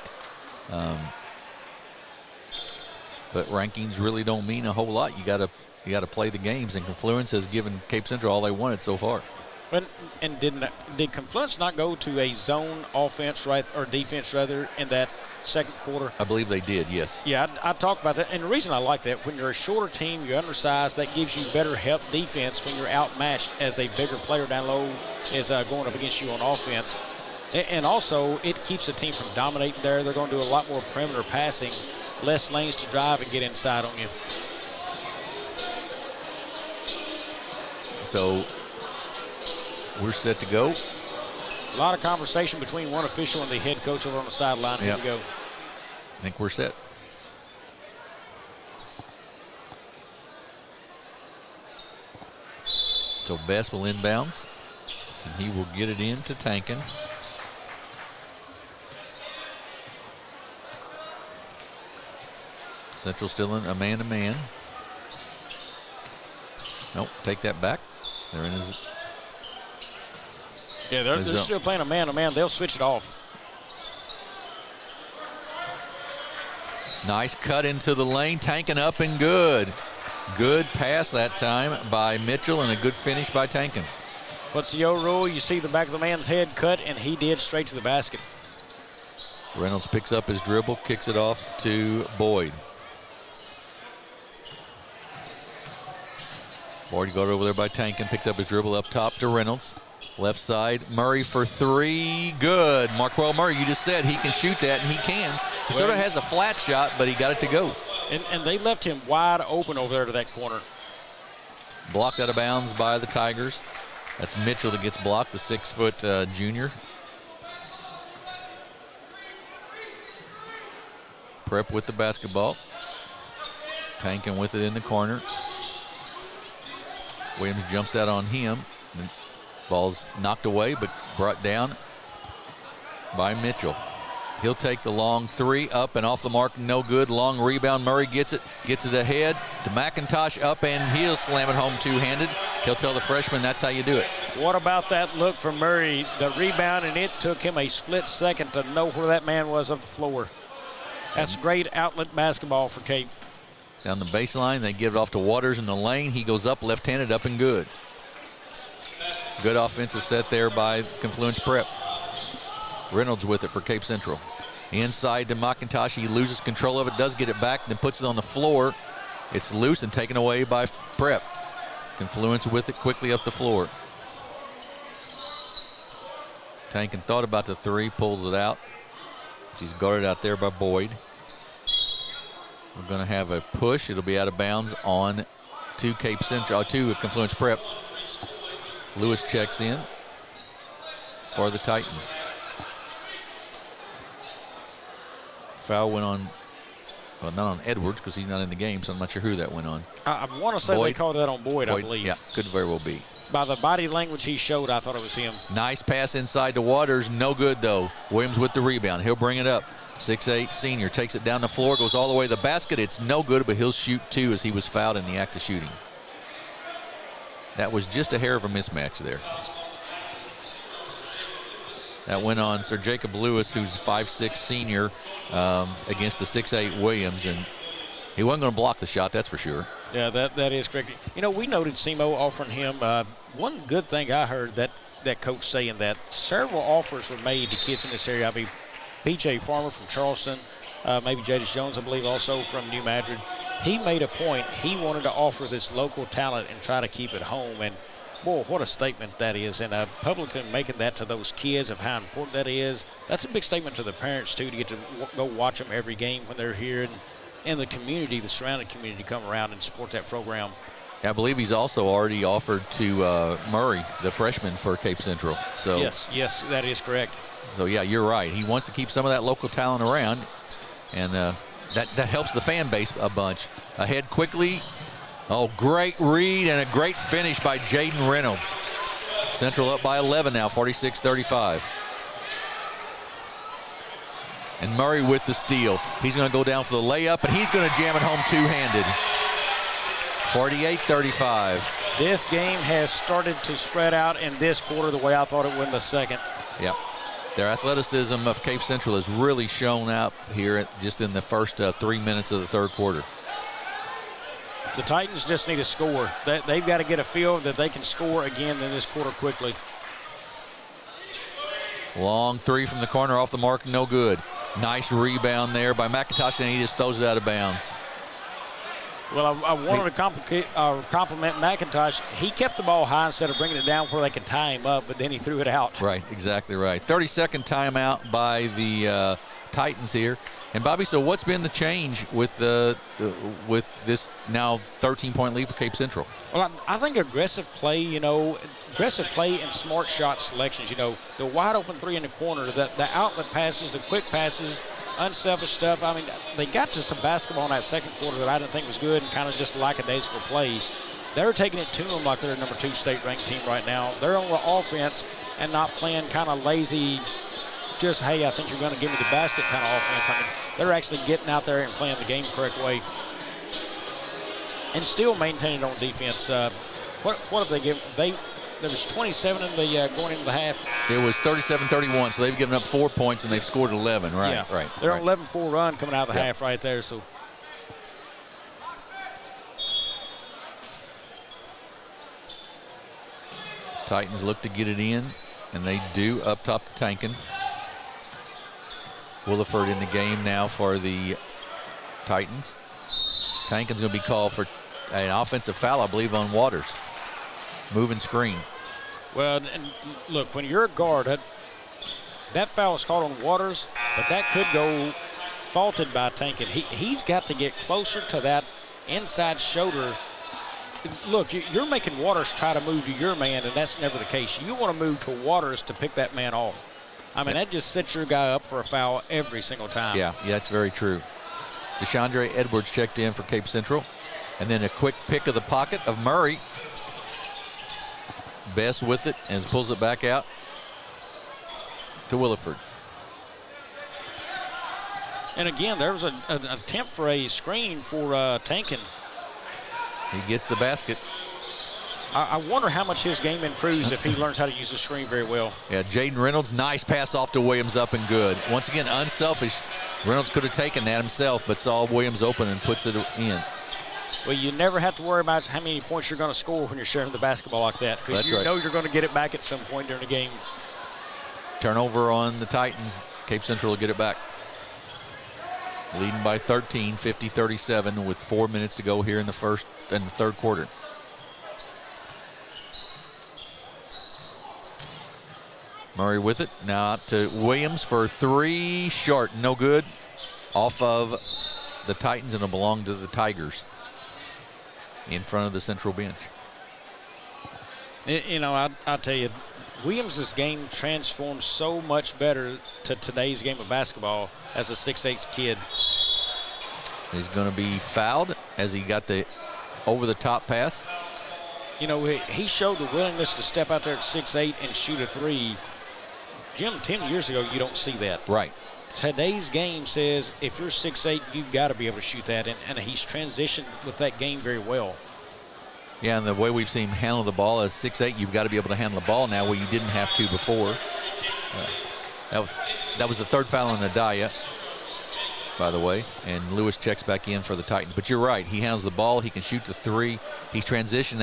But rankings really don't mean a whole lot. You got to play the games, and Confluence has given Cape Central all they wanted so far. And did Confluence not go to a zone offense, right, or defense rather, in that second quarter? I believe they did, yes. Yeah, I talked about that, and the reason I like that, when you're a shorter team, you're undersized, that gives you better help defense when you're outmatched as a bigger player down low is going up against you on offense. And also, it keeps the team from dominating there. They're going to do a lot more perimeter passing, less lanes to drive and get inside on you. So we're set to go. A lot of conversation between one official and the head coach over on the sideline. Here we go. I think we're set. So Best will inbounds, and he will get it in to Tankin. Central still in a man-to-man. Nope, take that back. They're in his. Yeah, they're still playing a man-to-man. They'll switch it off. Nice cut into the lane. Tankin up and good. Good pass that time by Mitchell and a good finish by Tankin. What's the old rule? You see the back of the man's head cut, and he did straight to the basket. Reynolds picks up his dribble, kicks it off to Boyd. Boyd got over there by Tankin, picks up his dribble up top to Reynolds. Left side, Murray for 3, good. Marquel Murray, you just said he can shoot that, and he can. He sort of has a flat shot, but he got it to go. And they left him wide open over there to that corner. Blocked out of bounds by the Tigers. That's Mitchell that gets blocked, the 6-foot junior. Prep with the basketball. Tankin with it in the corner. Williams jumps out on him. Ball's knocked away, but brought down by Mitchell. He'll take the long 3 up and off the mark, no good. Long rebound, Murray gets it ahead to McIntosh, up, and he'll slam it home two-handed. He'll tell the freshman that's how you do it. What about that look from Murray? The rebound, and it took him a split second to know where that man was up the floor. That's great outlet basketball for Cape. Down the baseline, they give it off to Waters in the lane. He goes up, left-handed, up and good. Good offensive set there by Confluence Prep. Reynolds with it for Cape Central. Inside to McIntosh. He loses control of it, does get it back, then puts it on the floor. It's loose and taken away by Prep. Confluence with it quickly up the floor. Tankin thought about the 3, pulls it out. He's guarded out there by Boyd. We're going to have a push. It'll be out of bounds on to Cape Central, to Confluence Prep. Lewis checks in for the Titans. Foul went on, well, not on Edwards because he's not in the game, so I'm not sure who that went on. I want to say Boyd. they called that on Boyd, I believe. Yeah, could very well be. By the body language he showed, I thought it was him. Nice pass inside to Waters, no good though. Williams with the rebound, he'll bring it up. 6'8" senior takes it down the floor, goes all the way to the basket. It's no good, but he'll shoot 2 as he was fouled in the act of shooting. That was just a hair of a mismatch there. That went on Sir Jacob Lewis, who's 5'6" senior, against the 6'8" Williams, and he wasn't going to block the shot, that's for sure. Yeah, that is correct. You know, we noted SEMO offering him. One good thing I heard that coach saying that several offers were made to kids in this area. I mean, P.J. Farmer from Charleston, maybe Jadis Jones, I believe, also from New Madrid. He made a point. He wanted to offer this local talent and try to keep it home. And, boy, what a statement that is. And a publican making that to those kids of how important that is. That's a big statement to the parents, too, to get to go watch them every game when they're here. And the community, the surrounding community, come around and support that program. I believe he's also already offered to Murray, the freshman for Cape Central. So yes, that is correct. So, yeah, you're right. He wants to keep some of that local talent around, and that helps the fan base a bunch. Ahead quickly. Oh, great read and a great finish by Jaden Reynolds. Central up by 11 now, 46-35. And Murray with the steal. He's going to go down for the layup, and he's going to jam it home two-handed. 48-35. This game has started to spread out in this quarter the way I thought it would in the second. Yep. Their athleticism of Cape Central has really shown up here just in the first 3 minutes of the third quarter. The Titans just need a score. They've got to get a feel that they can score again in this quarter quickly. Long three from the corner, off the mark, no good. Nice rebound there by McIntosh, and he just throws it out of bounds. Well, I wanted to compliment McIntosh. He kept the ball high instead of bringing it down where they could tie him up, but then he threw it out. Right, exactly right. 30-second timeout by the Titans here. And Bobby, so what's been the change with with this now 13-point lead for Cape Central? Well, I think aggressive play, and smart shot selections. The wide open three in the corner, the outlet passes, the quick passes, unselfish stuff. I mean, they got to some basketball in that second quarter that I didn't think was good and kind of just lackadaisical play. They're taking it to them like they're a number 2 state-ranked team right now. They're on the offense and not playing kind of lazy, just, hey, I think you're going to give me the basket kind of offense. I mean, they're actually getting out there and playing the game the correct way and still maintaining on defense. What have they given? There was 27 in the going into the half. It was 37-31, so they've given up 4 points and they've scored 11. Right, yeah. Right. They're right. on 11-4 run coming out of the half right there. So. Titans look to get it in, and they do up top to Tankin. Williford in the game now for the Titans. Tankin's going to be called for an offensive foul, I believe, on Waters. Moving screen. Well, and look, when you're a guard, that foul is called on Waters, but that could go faulted by Tankin. He's got to get closer to that inside shoulder. Look, you're making Waters try to move to your man, and that's never the case. You want to move to Waters to pick that man off. I mean, that just sets your guy up for a foul every single time. Yeah, that's very true. Deshandre Edwards checked in for Cape Central. And then a quick pick of the pocket of Murray. Best with it and pulls it back out to Williford. And again, there was an attempt for a screen for Tankin. He gets the basket. I wonder how much his game improves if he learns how to use the screen very well. Yeah, Jaden Reynolds, nice pass off to Williams, up and good. Once again, unselfish. Reynolds could have taken that himself, but saw Williams open and puts it in. Well, you never have to worry about how many points you're going to score when you're sharing the basketball like that, because you know you're going to get it back at some point during the game. Turnover on the Titans. Cape Central will get it back. Leading by 13, 50-37, with 4 minutes to go here in the third quarter. Murray with it. Now out to Williams for three. Short. No good. Off of the Titans, and it'll belong to the Tigers in front of the Central bench. I'll tell you, Williams' game transformed so much better to today's game of basketball as a 6'8" kid. He's going to be fouled as he got the over-the-top pass. He showed the willingness to step out there at 6'8" and shoot a three. Jim, 10 years ago, you don't see that. Right. Today's game says if you're 6'8", you've got to be able to shoot that, and he's transitioned with that game very well. Yeah, and the way we've seen him handle the ball as 6'8", you've got to be able to handle the ball now where you didn't have to before. That was the third foul on Nadaya, by the way, and Lewis checks back in for the Titans. But you're right, he handles the ball, he can shoot the three. He's transitioned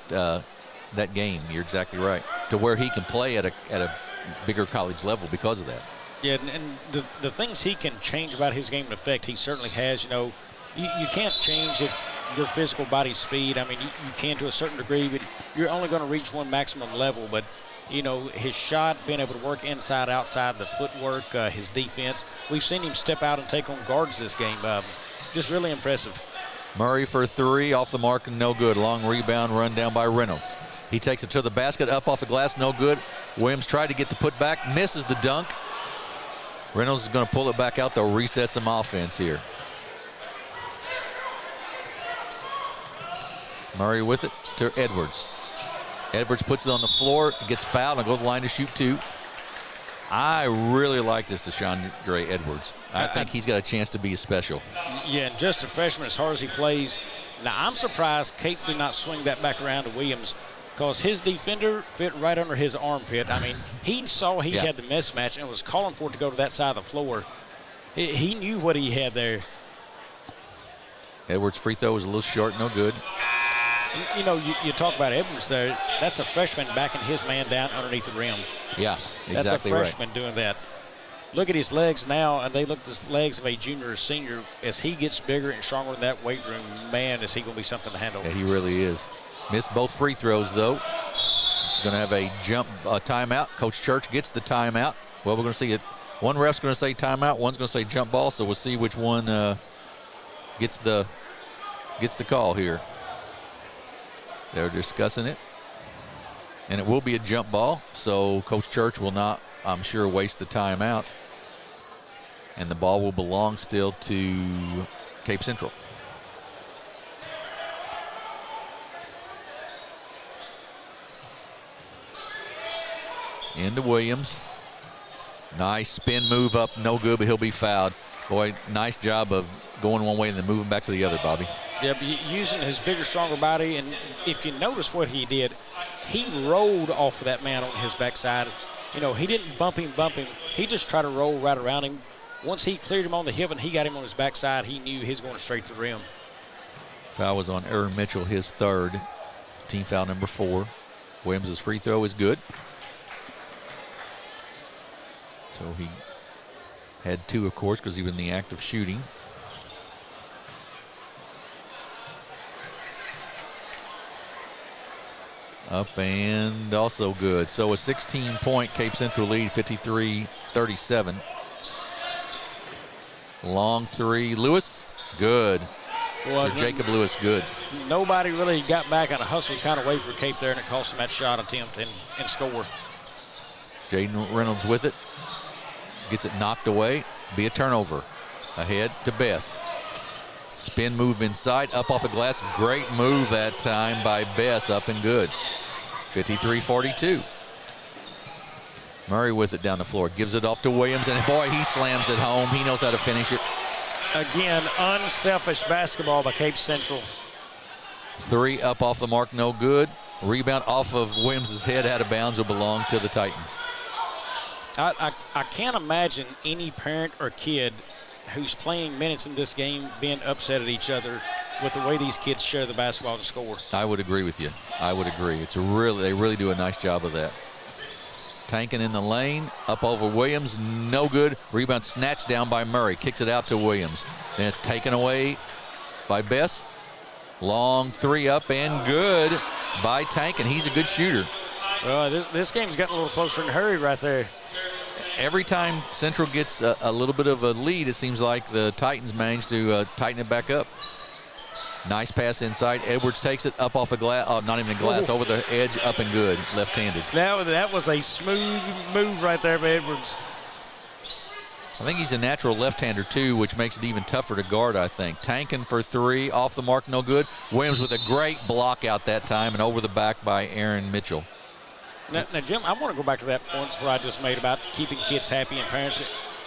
that game. You're exactly right, to where he can play at a bigger college level because of that. Yeah, and the things he can change about his game in effect, he certainly has. You know, you can't change your physical body speed. I mean, you can to a certain degree, but you're only going to reach one maximum level. But, you know, his shot, being able to work inside, outside, the footwork, his defense. We've seen him step out and take on guards this game. Just really impressive. Murray for 3, off the mark and no good. Long rebound run down by Reynolds. He takes it to the basket, up off the glass, no good. Williams tried to get the putback, misses the dunk. Reynolds is going to pull it back out, though, reset some offense here. Murray with it to Edwards. Edwards puts it on the floor, gets fouled, and goes to the line to shoot 2. I really like this DeShondre Edwards. I think he's got a chance to be special. Yeah, and just a freshman, as hard as he plays. Now, I'm surprised Cape did not swing that back around to Williams, because his defender fit right under his armpit. I mean, he saw he had the mismatch and was calling for it to go to that side of the floor. He knew what he had there. Edwards' free throw was a little short, no good. You know, you talk about Edwards there. That's a freshman backing his man down underneath the rim. Yeah, exactly right. That's a freshman doing that. Look at his legs now, and they look at the legs of a junior or senior. As he gets bigger and stronger in that weight room, man, is he going to be something to handle. Yeah, he really is. Missed both free throws, though. Going to have a timeout. Coach Church gets the timeout. Well, we're going to see it. One ref's going to say timeout. One's going to say jump ball. So we'll see which one gets the call here. They're discussing it. And it will be a jump ball. So Coach Church will not, I'm sure, waste the timeout. And the ball will belong still to Cape Central. Into Williams. Nice spin move up, no good, but he'll be fouled. Boy, nice job of going one way and then moving back to the other, Bobby. Yeah, but using his bigger, stronger body, and if you notice what he did, he rolled off of that man on his backside. You know, he didn't bump him. He just tried to roll right around him. Once he cleared him on the hip and he got him on his backside, he knew he was going straight to the rim. Foul was on Aaron Mitchell, his 3rd. Team foul number 4. Williams' free throw is good. So he had 2, of course, because he was in the act of shooting. Up and also good. So a 16-point Cape Central lead, 53-37. Long 3, Lewis, good. Well, Sir Jacob Lewis, good. Nobody really got back on a hustle kind of way for Cape there, and it cost him that shot attempt and score. Jaden Reynolds with it. Gets it knocked away. Be a turnover. Ahead to Bess. Spin move inside, up off the glass. Great move that time by Bess, up and good. 53-42. Murray with it down the floor. Gives it off to Williams, and boy, he slams it home. He knows how to finish it. Again, unselfish basketball by Cape Central. 3 up off the mark, no good. Rebound off of Williams' head, out of bounds, will belong to the Titans. I can't imagine any parent or kid who's playing minutes in this game being upset at each other with the way these kids share the basketball and score. I would agree with you. I would agree. They really do a nice job of that. Tanking in the lane, up over Williams, no good. Rebound snatched down by Murray, kicks it out to Williams. Then it's taken away by Bess. Long 3 up and good by Tankin. He's a good shooter. This game's gotten a little closer in a hurry right there. Every time Central gets a little bit of a lead, it seems like the Titans manage to tighten it back up. Nice pass inside. Edwards takes it up off the glass. Oh, not even the glass, over the edge, up and good, left-handed. That was a smooth move right there by Edwards. I think he's a natural left-hander, too, which makes it even tougher to guard, I think. Tankin for 3, off the mark, no good. Williams with a great block out that time and over the back by Aaron Mitchell. Now, Jim, I want to go back to that point where I just made about keeping kids happy and parents.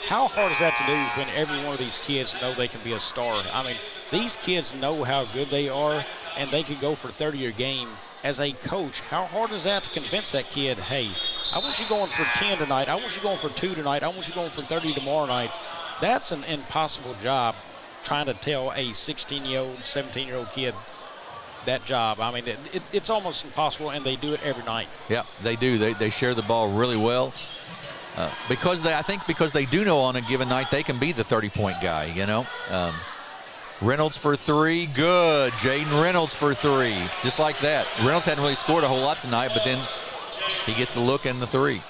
How hard is that to do when every one of these kids know they can be a star? I mean, these kids know how good they are, and they could go for 30 a game. As a coach, how hard is that to convince that kid, hey, I want you going for 10 tonight, I want you going for 2 tonight, I want you going for 30 tomorrow night. That's an impossible job, trying to tell a 16-year-old, 17-year-old kid that job. I mean, it's almost impossible, and they do it every night. Yeah, they do. They share the ball really well. because they do know on a given night they can be the 30-point guy, you know. Reynolds for three, good. Jaden Reynolds for three, just like that. Reynolds hadn't really scored a whole lot tonight, but then he gets the look and the three.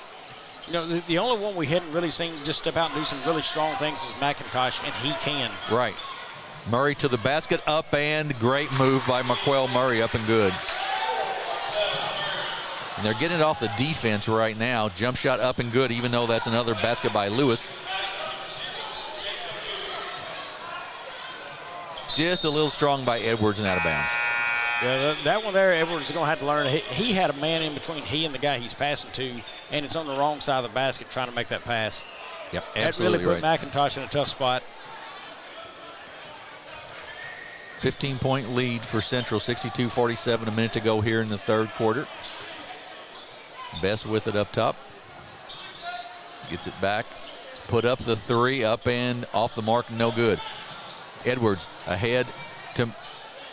You know, the only one we hadn't really seen just step out and do some really strong things is McIntosh, and he can. Right. Murray to the basket, up and great move by Marquel Murray, up and good. And they're getting it off the defense right now. Jump shot up and good, even though that's another basket by Lewis. Just a little strong by Edwards and out of bounds. Yeah, that one there, Edwards is going to have to learn. He had a man in between he and the guy he's passing to, and it's on the wrong side of the basket trying to make that pass. Yep, absolutely that really put McIntosh in a tough spot. 15-point lead for Central, 62-47, a minute to go here in the third quarter. Best with it up top. Gets it back, put up the three, up and off the mark, no good. Edwards ahead to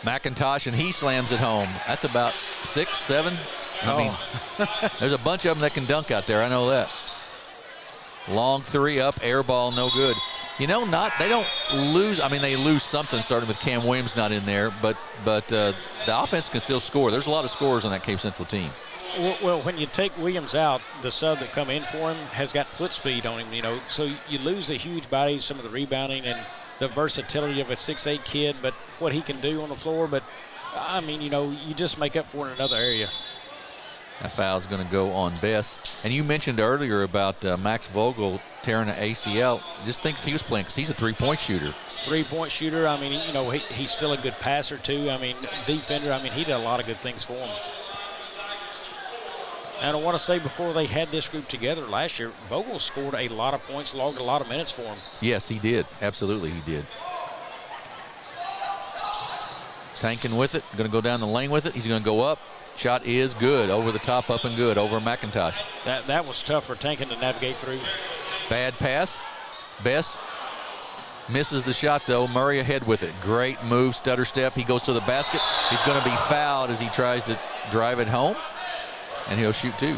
McIntosh, and he slams it home. That's about 6, 7. I mean, there's a bunch of them that can dunk out there. I know that. Long three up, air ball, no good. You know, they don't lose. I mean, they lose something starting with Cam Williams not in there, but the offense can still score. There's a lot of scorers on that Cape Central team. Well, when you take Williams out, the sub that come in for him has got foot speed on him, you know, so you lose the huge body, some of the rebounding, and the versatility of a 6'8" kid, but what he can do on the floor. But, I mean, you know, you just make up for it in another area. That foul's going to go on Bess. And you mentioned earlier about Max Vogel tearing an ACL. Just think if he was playing, because he's a three-point shooter. Three-point shooter. I mean, you know, he's still a good passer, too. I mean, defender. I mean, he did a lot of good things for him. And I want to say before they had this group together last year, Vogel scored a lot of points, logged a lot of minutes for him. Yes, he did. Absolutely, he did. Tanking with it, going to go down the lane with it. He's going to go up. Shot is good. Over the top, up and good. Over McIntosh. That was tough for Tankin to navigate through. Bad pass. Bess misses the shot, though. Murray ahead with it. Great move, stutter step. He goes to the basket. He's going to be fouled as he tries to drive it home. And he'll shoot two.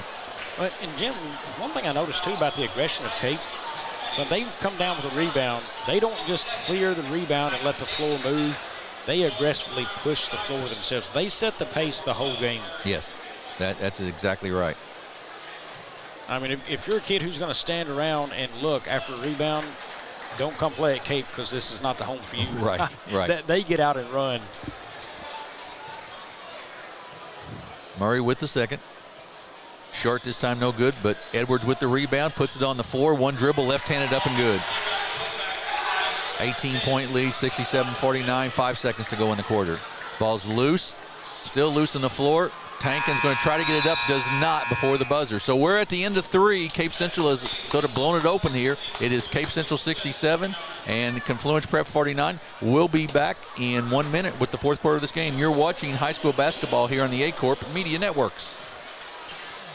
But, and Jim, one thing I noticed too about the aggression of Cape, when they come down with a rebound, they don't just clear the rebound and let the floor move. They aggressively push the floor themselves. They set the pace the whole game. Yes, that's exactly right. I mean, if you're a kid who's going to stand around and look after a rebound, don't come play at Cape because this is not the home for you. Right, right. They get out and run. Murray with the second. Short this time, no good, but Edwards with the rebound, puts it on the floor. One dribble, left-handed, up and good. 18-point lead, 67-49, 5 seconds to go in the quarter. Ball's loose, still loose on the floor. Tankin's going to try to get it up, does not before the buzzer. So we're at the end of three. Cape Central has sort of blown it open here. It is Cape Central 67 and Confluence Prep 49. We'll be back in 1 minute with the fourth quarter of this game. You're watching high school basketball here on the Aycorp Media Networks.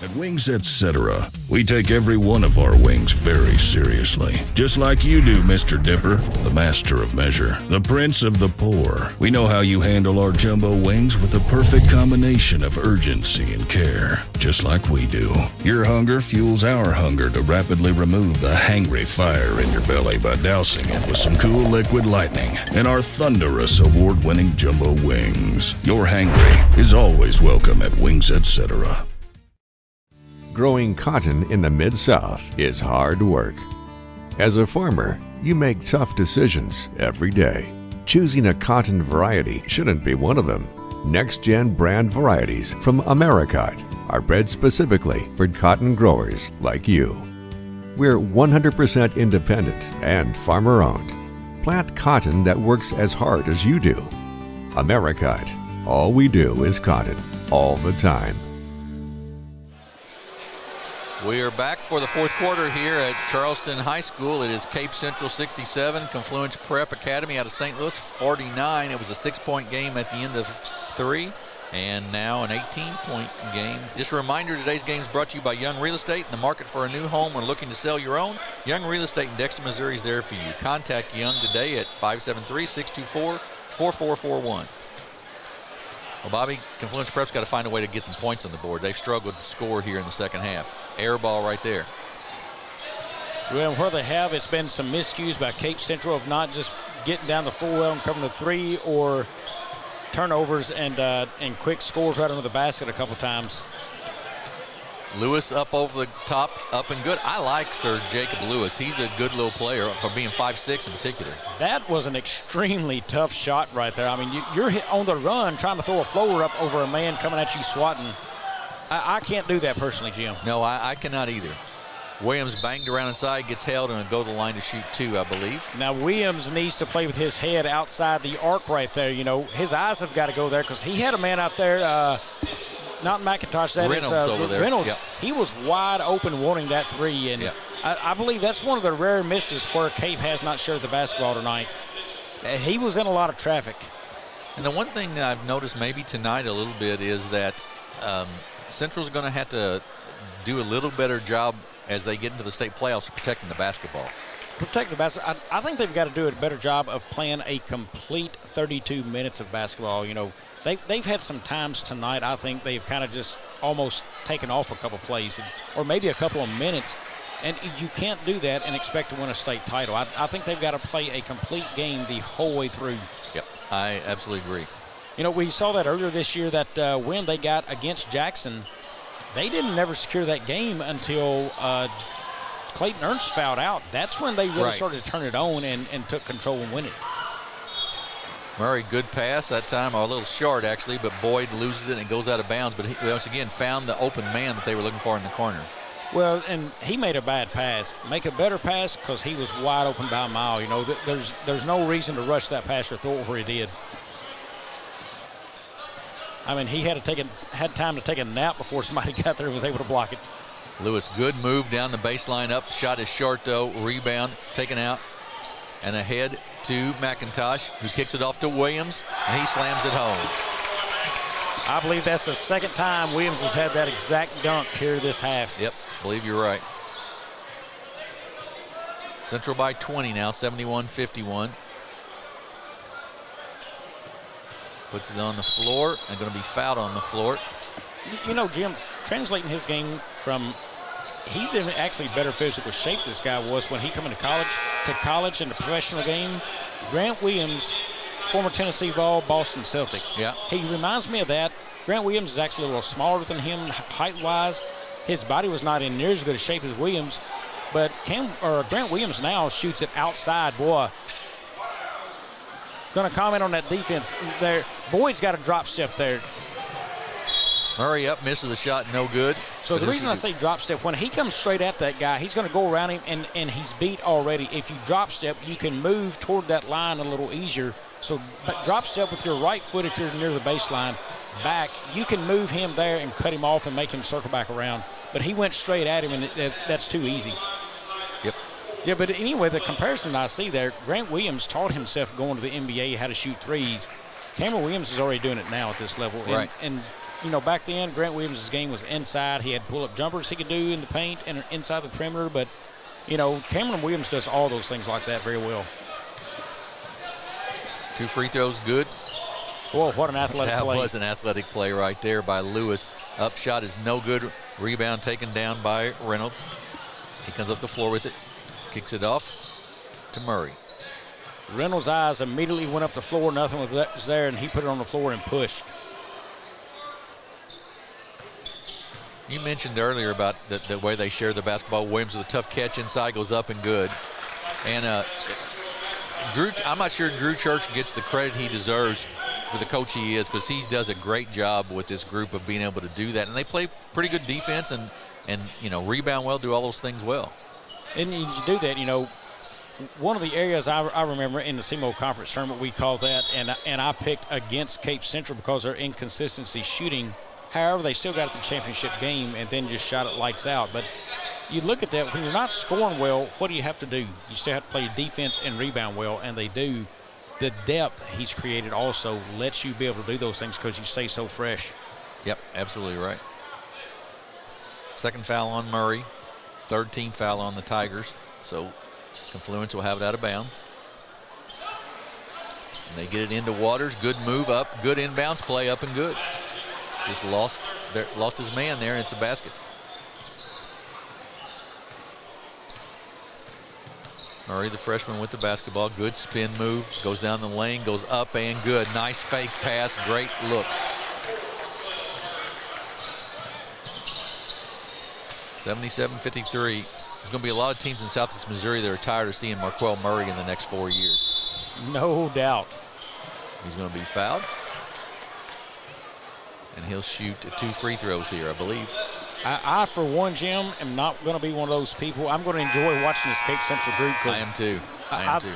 At Wings Etc., we take every one of our wings very seriously. Just like you do, Mr. Dipper, the master of measure, the prince of the poor. We know how you handle our jumbo wings with the perfect combination of urgency and care, just like we do. Your hunger fuels our hunger to rapidly remove the hangry fire in your belly by dousing it with some cool liquid lightning and our thunderous award-winning jumbo wings. Your hangry is always welcome at Wings Etc. Growing cotton in the Mid-South is hard work. As a farmer, you make tough decisions every day. Choosing a cotton variety shouldn't be one of them. Next-gen brand varieties from Americot are bred specifically for cotton growers like you. We're 100% independent and farmer-owned. Plant cotton that works as hard as you do. Americot. All we do is cotton, all the time. We are back for the fourth quarter here at Charleston High School. It is Cape Central 67, Confluence Prep Academy out of St. Louis 49. It was a 6-point game at the end of three, and now an 18-point game. Just a reminder, today's game is brought to you by Young Real Estate. In the market for a new home or looking to sell your own, Young Real Estate in Dexter, Missouri is there for you. Contact Young today at 573-624-4441. Well, Bobby, Confluence Prep's got to find a way to get some points on the board. They've struggled to score here in the second half. Air ball right there. Well, where they have, it's been some miscues by Cape Central of not just getting down the floor well and covering the three, or turnovers and quick scores right under the basket a couple times. Lewis up over the top, up and good. I like Sir Jacob Lewis. He's a good little player for being 5'6" in particular. That was an extremely tough shot right there. I mean, you're on the run trying to throw a floater up over a man coming at you swatting. I can't do that personally, Jim. No, I cannot either. Williams banged around inside, gets held, and go to the line to shoot 2, I believe. Now, Williams needs to play with his head outside the arc right there. You know, his eyes have got to go there because he had a man out there, not McIntosh, that Reynolds is over there. Reynolds. Yep. He was wide open wanting that three, and yep. I believe that's one of the rare misses where Cape has not shared the basketball tonight. He was in a lot of traffic. And the one thing that I've noticed maybe tonight a little bit is that Central's going to have to do a little better job as they get into the state playoffs protecting the basketball. Protect the basketball. I think they've got to do a better job of playing a complete 32 minutes of basketball. You know, they've had some times tonight, I think they've kind of just almost taken off a couple plays or maybe a couple of minutes. And you can't do that and expect to win a state title. I think they've got to play a complete game the whole way through. Yep, I absolutely agree. You know, we saw that earlier this year, that win they got against Jackson. They didn't never secure that game until Clayton Ernst fouled out. That's when they really started to turn it on and took control and win it. Murray, good pass that time, or a little short actually, but Boyd loses it and it goes out of bounds. But he once again found the open man that they were looking for in the corner. Well, and he made a bad pass. Make a better pass because he was wide open by a mile. You know, there's no reason to rush that pass or throw it where he did. I mean, he had time to take a nap before somebody got there and was able to block it. Lewis, good move down the baseline up. Shot is short, though. Rebound taken out. And ahead to McIntosh, who kicks it off to Williams, and he slams it home. I believe that's the second time Williams has had that exact dunk here this half. Yep, I believe you're right. Central by 20 now, 71-51. Puts it on the floor and going to be fouled on the floor. You know, Jim, translating his game from, he's in actually better physical shape this guy was when he came into college in the professional game. Grant Williams, former Tennessee Vol, Boston Celtic. Yeah. He reminds me of that. Grant Williams is actually a little smaller than him height-wise. His body was not in near as good a shape as Williams, but Grant Williams now shoots it outside. Boy, going to comment on that defense there. Boyd's got a drop step there. Murray up, misses the shot, no good. So the reason I say drop step, when he comes straight at that guy, he's going to go around him, and he's beat already. If you drop step, you can move toward that line a little easier. So drop step with your right foot if you're near the baseline back. You can move him there and cut him off and make him circle back around. But he went straight at him, and that's too easy. Yep. Yeah, but anyway, the comparison I see there, Grant Williams taught himself going to the NBA how to shoot threes. Cameron Williams is already doing it now at this level. Right. And you know, back then, Grant Williams' game was inside. He had pull-up jumpers he could do in the paint and inside the perimeter. But, you know, Cameron Williams does all those things like that very well. 2 free throws, good. Boy, what an athletic play. That was an athletic play right there by Lewis. Up shot is no good. Rebound taken down by Reynolds. He comes up the floor with it. Kicks it off to Murray. Reynolds' eyes immediately went up the floor. Nothing was there, and he put it on the floor and pushed. You mentioned earlier about the way they share the basketball. Williams with a tough catch inside, goes up and good. And I'm not sure Drew Church gets the credit he deserves for the coach he is, because he does a great job with this group of being able to do that. And they play pretty good defense and you know, rebound well, do all those things well. And you do that, you know. One of the areas I remember in the SEMO conference tournament, we called that, and I picked against Cape Central because their inconsistency shooting. However, they still got the championship game and then just shot it lights out. But you look at that, when you're not scoring well, what do you have to do? You still have to play defense and rebound well, and they do. The depth he's created also lets you be able to do those things because you stay so fresh. Yep, absolutely right. Second foul on Murray. Third team foul on the Tigers. So Confluence will have it out of bounds. And they get it into Waters. Good move up. Good inbounds play, up and good. Just lost his man there, and it's a basket. Murray, the freshman, with the basketball. Good spin move. Goes down the lane, goes up and good. Nice fake pass. Great look. 77-53. There's going to be a lot of teams in Southeast Missouri that are tired of seeing Marquel Murray in the next 4 years. No doubt. He's going to be fouled. And he'll shoot 2 free throws here, I believe. I, for one, Jim, am not going to be one of those people. I'm going to enjoy watching this Cape Central group. I am too. I am too.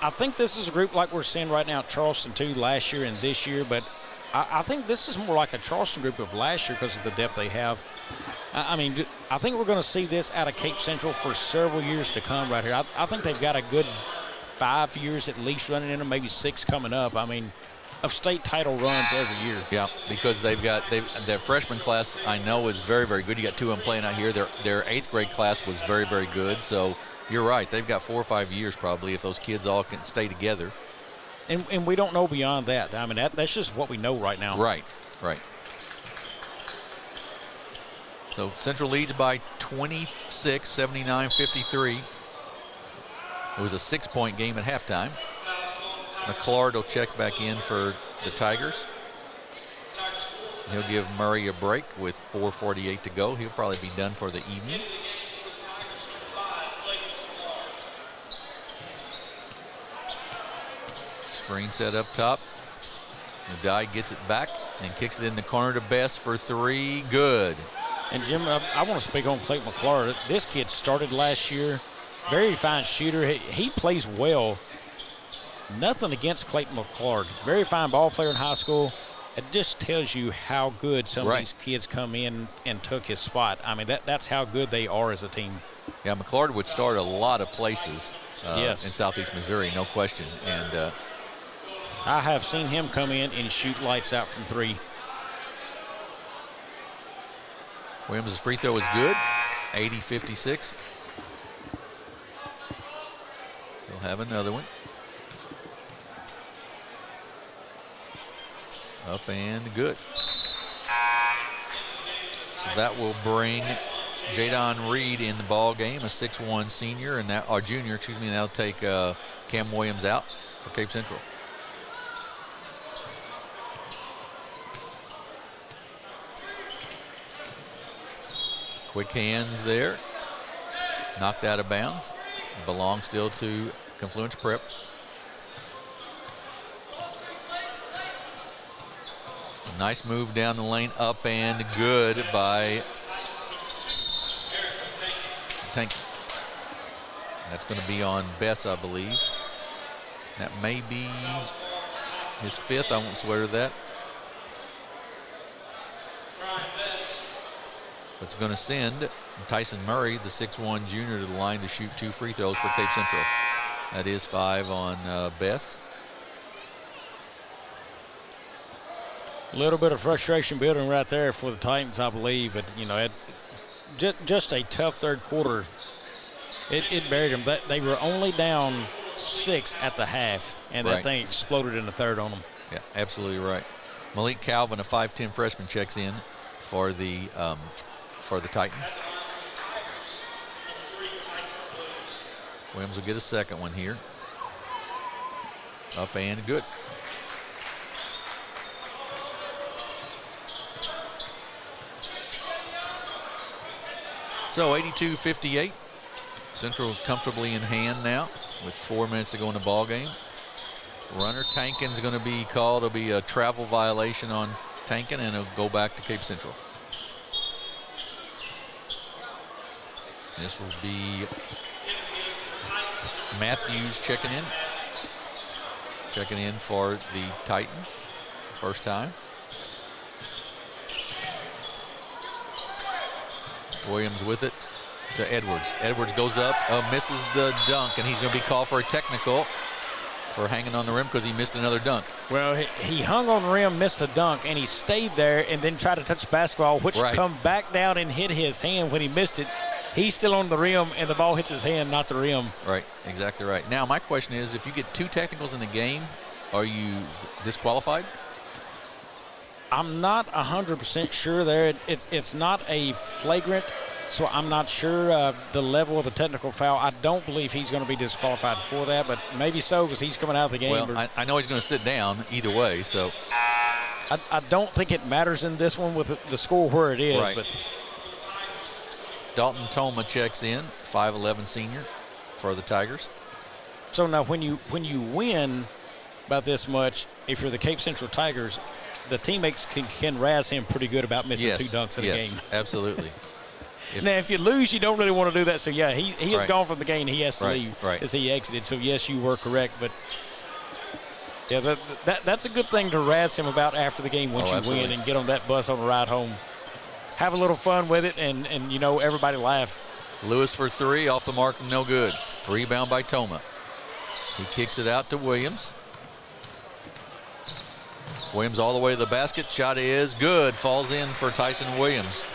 I think this is a group like we're seeing right now at Charleston too, last year and this year, but I think this is more like a Charleston group of last year because of the depth they have. I mean, I think we're going to see this out of Cape Central for several years to come right here. I think they've got a good 5 years at least running in them, maybe 6 coming up. I mean, of state title runs every year. Yeah, because their freshman class, I know, is very, very good. You got 2 of them playing out here. Their 8th grade class was very, very good. So you're right. They've got 4 or 5 years probably if those kids all can stay together. And we don't know beyond that. I mean, that's just what we know right now. Right. So Central leads by 26, 79-53. It was a 6-point game at halftime. McClard will check back in for the Tigers. He'll give Murray a break with 4:48 to go. He'll probably be done for the evening. Screen set up top. Nadai gets it back and kicks it in the corner to Best for 3. Good. And Jim, I want to speak on Clayton McClard. This kid started last year. Very fine shooter. He plays well. Nothing against Clayton McClard. Very fine ball player in high school. It just tells you how good some of these kids come in and took his spot. I mean, that's how good they are as a team. Yeah, McClard would start a lot of places in Southeast Missouri, no question. And I have seen him come in and shoot lights out from 3. Williams' free throw is good, 80-56. He'll have another one. Up and good. So that will bring Jadon Reed in the ball game, a 6'1" senior, and that, or junior, excuse me, and that'll take Cam Williams out for Cape Central. Quick hands there. Knocked out of bounds. Belongs still to Confluence Prep. Nice move down the lane, up and good by Tank. That's going to be on Bess, I believe. That may be his 5th. I won't swear to that. It's going to send Tyson Murray, the 6'1" junior, to the line to shoot 2 free throws for Cape Central. That is 5 on Bess. A little bit of frustration building right there for the Titans, I believe. But, you know, just a tough third quarter. It buried them. They were only down 6 at the half, and that thing exploded in the third on them. Yeah, absolutely right. Malik Calvin, a 5'10" freshman, checks in for the Titans. Williams will get a second one here. Up and good. So 82-58. Central comfortably in hand now with 4 minutes to go in the ball game. Runner Tankin's going to be called. There'll be a travel violation on Tankin, and it'll go back to Cape Central. This will be Matthews checking in. Checking in for the Titans. First time. Williams with it to Edwards. Edwards goes up, misses the dunk, and he's going to be called for a technical for hanging on the rim because he missed another dunk. Well, he hung on the rim, missed the dunk, and he stayed there and then tried to touch the basketball, which come back down and hit his hand when he missed it. He's still on the rim, and the ball hits his hand, not the rim. Right, exactly right. Now, my question is, if you get 2 technicals in the game, are you disqualified? I'm not 100% sure there. It's not a flagrant So I'm not sure the level of the technical foul. I don't believe he's going to be disqualified for that, but maybe so because he's coming out of the game. Well, I know he's going to sit down either way, so. I don't think it matters in this one with the score where it is. Right. But Dalton Toma checks in, 5'11" senior for the Tigers. So now when you win by this much, if you're the Cape Central Tigers, the teammates can razz him pretty good about missing 2 dunks in a game. Absolutely. Now, if you lose, you don't really want to do that. So, yeah, he has Right. gone from the game. He has to leave as he exited. So, yes, you were correct. But, yeah, that's a good thing to razz him about after the game once you absolutely. win and get on that bus on the ride home. Have a little fun with it and everybody laugh. Lewis for 3, off the mark, no good. Rebound by Toma. He kicks it out to Williams. Williams all the way to the basket. Shot is good. Falls in for Tyson Williams.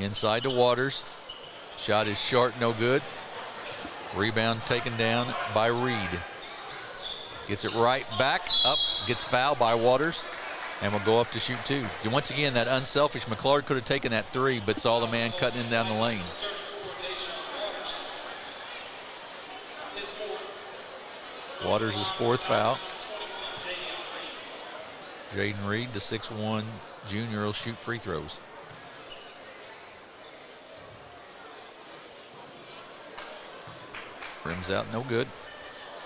Inside to Waters. Shot is short, no good. Rebound taken down by Reed. Gets it right back up. Gets fouled by Waters. And will go up to shoot 2. Once again, that unselfish McClard could have taken that 3, but saw the man cutting in down the lane. Waters' 4th foul. Jaden Reed, the 6'1" junior, will shoot free throws. Rims out, no good.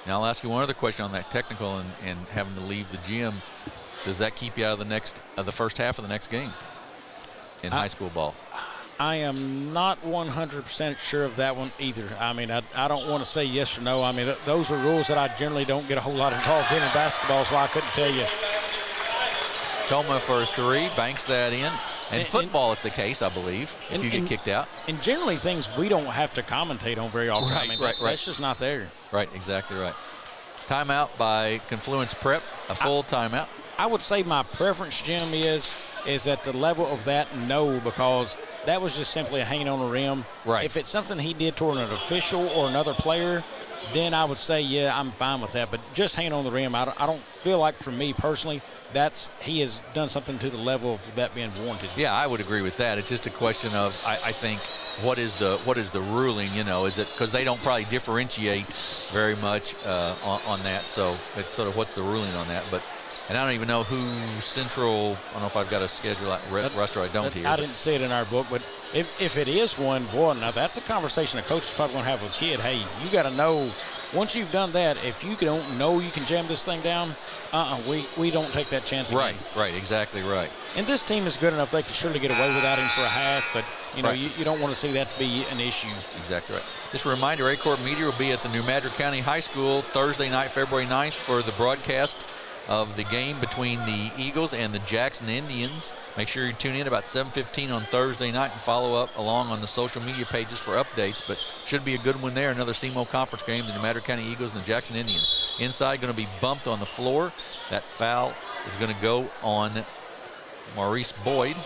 Now I'll ask you one other question on that technical and having to leave the gym. Does that keep you out of the first half of the next game in high school ball? I am not 100% sure of that one either. I mean, I don't want to say yes or no. I mean, those are rules that I generally don't get a whole lot involved in basketball, so I couldn't tell you. Toma for 3, banks that in. And football is the case, I believe, if you get kicked out. And generally things we don't have to commentate on very often. Right, I mean, right. That's just not there. Right, exactly right. Timeout by Confluence Prep, a full timeout. I would say my preference, Jim, is at the level of that, no, because that was just simply a hanging on the rim. Right. If it's something he did toward an official or another player, then I would say, yeah, I'm fine with that. But just hanging on the rim, I don't feel like, for me personally, he has done something to the level of that being warranted. Yeah, I would agree with that. It's just a question of, I think, what is the ruling? Is it because they don't probably differentiate very much on that? So it's sort of what's the ruling on that? And I don't even know who Central. I don't know if I've got a schedule at Ruster. I don't here. I didn't see it in our book, but if it is one, boy, now that's a conversation a coach is probably going to have with a kid. Hey, you got to know. Once you've done that, if you don't know you can jam this thing down, we don't take that chance again. Right, exactly right. And this team is good enough; they can surely get away without him for a half. But you don't want to see that to be an issue. Exactly right. Just a reminder: Aycorp Media will be at the New Madrid County High School Thursday night, February 9th, for the broadcast of the game between the Eagles and the Jackson Indians. Make sure you tune in about 7:15 on Thursday night and follow up along on the social media pages for updates. But should be a good one there. Another SEMO conference game, the New Madrid County Eagles and the Jackson Indians. Inside, going to be bumped on the floor. That foul is going to go on Maurice Boyd.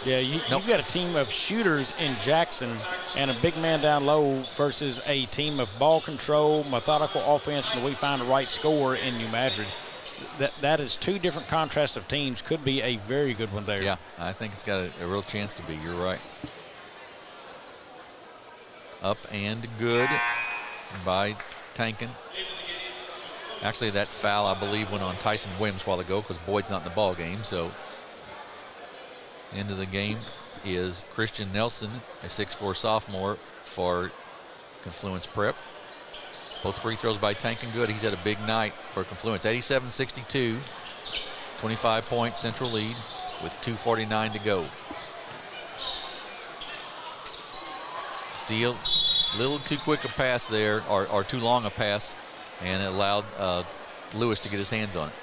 Yeah, you've got a team of shooters in Jackson and a big man down low versus a team of ball control, methodical offense, and we find the right score in New Madrid. That is 2 different contrasts of teams. Could be a very good one there. Yeah, I think it's got a real chance to be. You're right. Up and good by Tankin. Actually, that foul, I believe, went on Tyson Williams a while ago because Boyd's not in the ball game. So, end of the game is Christian Nelson, a 6'4" sophomore for Confluence Prep. Both free throws by Tankin good. He's had a big night for Confluence. 87-62, 25-point Central lead with 2:49 to go. Steele, a little too quick a pass there, or too long a pass, and it allowed Lewis to get his hands on it.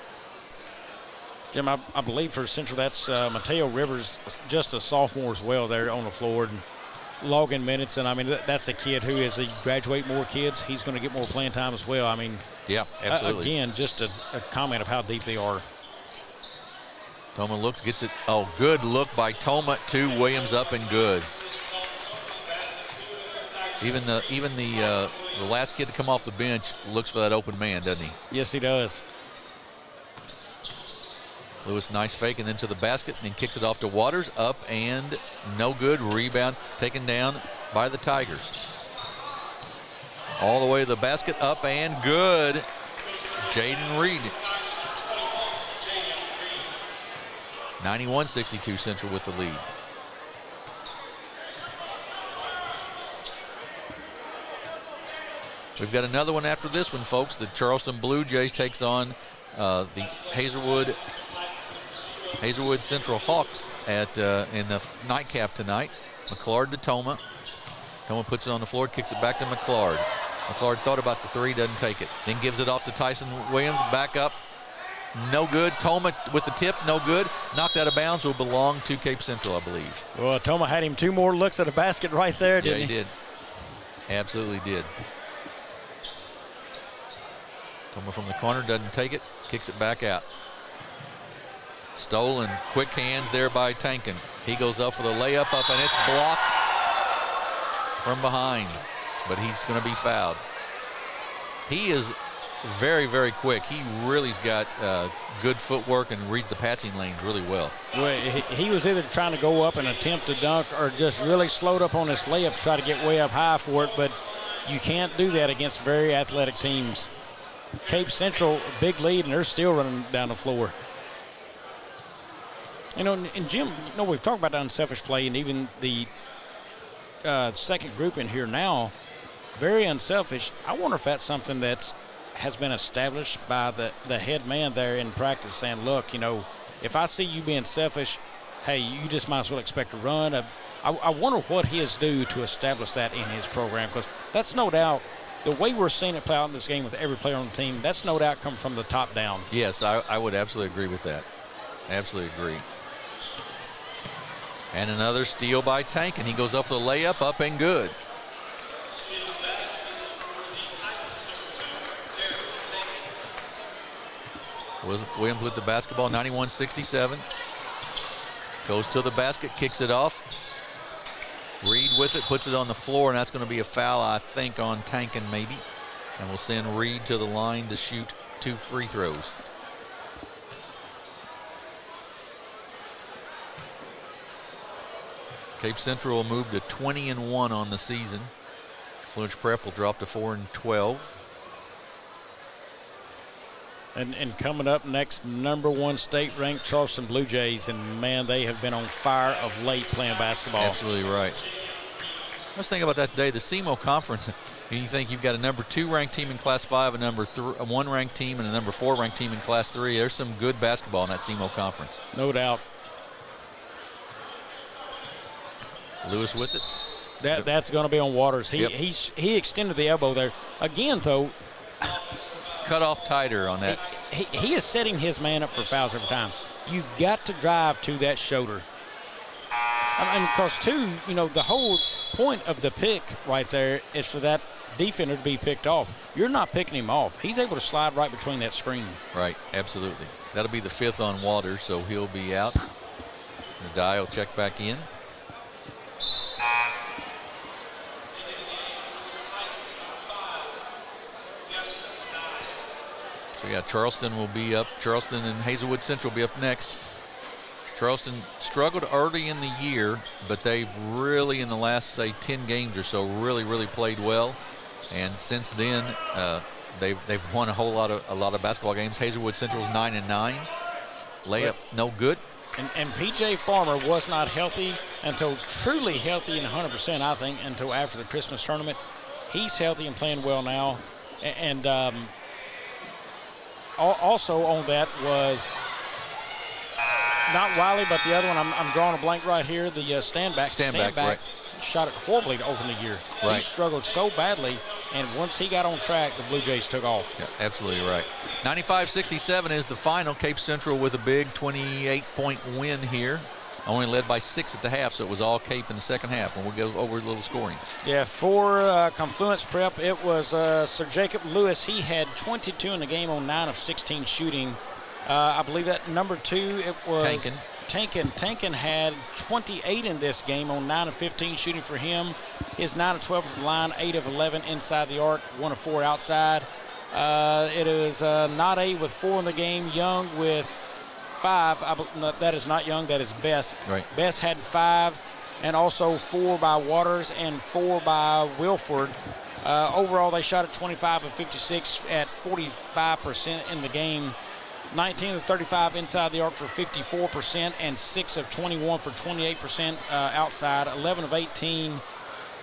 Jim, I believe for Central, that's Mateo Rivers, just a sophomore as well there on the floor. And logging minutes, and I mean that's a kid who, as he graduate more kids, he's going to get more playing time as well. I mean, yeah, absolutely. Again, just a comment of how deep they are. Toma looks, gets it. Oh, good look by Toma to Williams, up and good. Even the last kid to come off the bench looks for that open man, doesn't he? Yes, he does. Lewis, nice fake, and then to the basket, and then kicks it off to Waters. Up and no good. Rebound taken down by the Tigers. All the way to the basket, up and good. Jaden Reed. 91-62 Central with the lead. We've got another one after this one, folks. The Charleston Bluejays takes on the Hazelwood Central Hawks in the nightcap tonight. McClard to Toma. Toma puts it on the floor, kicks it back to McClard. McClard thought about the three, doesn't take it. Then gives it off to Tyson Williams, back up. No good. Toma with the tip, no good. Knocked out of bounds, will belong to Cape Central, I believe. Well, Toma had him 2 more looks at the basket right there, didn't he? Yeah, he did. Absolutely did. Toma from the corner, doesn't take it, kicks it back out. Stolen, quick hands there by Tankin. He goes up for the layup up, and it's blocked from behind, but he's going to be fouled. He is very, very quick. He really's got good footwork and reads the passing lanes really well. Well, he was either trying to go up and attempt to dunk or just really slowed up on his layup to try to get way up high for it, but you can't do that against very athletic teams. Cape Central, big lead, and they're still running down the floor. You know, and Jim, you know, we've talked about unselfish play, and even the second group in here now, very unselfish. I wonder if that's something that has been established by the head man there in practice, saying, look, you know, if I see you being selfish, hey, you just might as well expect a run. I wonder what he is due to establish that in his program, because that's no doubt the way we're seeing it play out in this game with every player on the team, that's no doubt come from the top down. Yes, I would absolutely agree with that. Absolutely agree. And another steal by Tank, and he goes up for the layup, up and good. Williams with the basketball, 91-67. Goes to the basket, kicks it off. Reed with it, puts it on the floor, and that's going to be a foul, I think, on Tankin maybe. And we'll send Reed to the line to shoot 2 free throws. Cape Central will move to 20-1 on the season. Confluence Prep will drop to 4-12. And coming up next, #1 state-ranked Charleston Bluejays, and man, they have been on fire of late playing basketball. Absolutely right. Let's think about that today. The SEMO Conference, you think you've got a #2 ranked team in Class 5, a #1 ranked team, and a #4 ranked team in Class 3. There's some good basketball in that SEMO Conference. No doubt. Lewis with it. That's going to be on Waters. He extended the elbow there. Again, though, cut off tighter on that. He is setting his man up for fouls every time. You've got to drive to that shoulder. And of course, too, you know, the whole point of the pick right there is for that defender to be picked off. You're not picking him off. He's able to slide right between that screen. Right, absolutely. That'll be the 5th on Waters, so he'll be out. The die will check back in. So yeah, Charleston will be up. Charleston and Hazelwood Central will be up next. Charleston struggled early in the year, but they've really, in the last, say, 10 games or so, really played well. And since then, they've won a lot of basketball games. Hazelwood Central's 9-9. Layup, no good. And P.J. Farmer was not healthy until truly healthy and 100%, I think, until after the Christmas tournament. He's healthy and playing well now. And also on that was not Wiley, but the other one. I'm drawing a blank right here. The Standback right. Shot it horribly to open the year. Right. He struggled so badly, and once he got on track, the Blue Jays took off. Yeah, absolutely right. 95-67 is the final. Cape Central with a big 28-point win here. Only led by 6 at the half, so it was all Cape in the second half, and we'll go over a little scoring. Yeah, for Confluence Prep, it was Sir Jacob Lewis. He had 22 in the game on 9 of 16 shooting. I believe that #2, it was Tankin had 28 in this game on 9 of 15 shooting for him. His 9 of 12 from the line, 8 of 11 inside the arc, 1 of 4 outside. It is Nade with 4 in the game, Young with 5. That is not Young, that is Best. Right. Best had 5, and also 4 by Waters and 4 by Wilford. Overall, they shot at 25 of 56 at 45% in the game. 19 of 35 inside the arc for 54%, and 6 of 21 for 28% outside. 11 of 18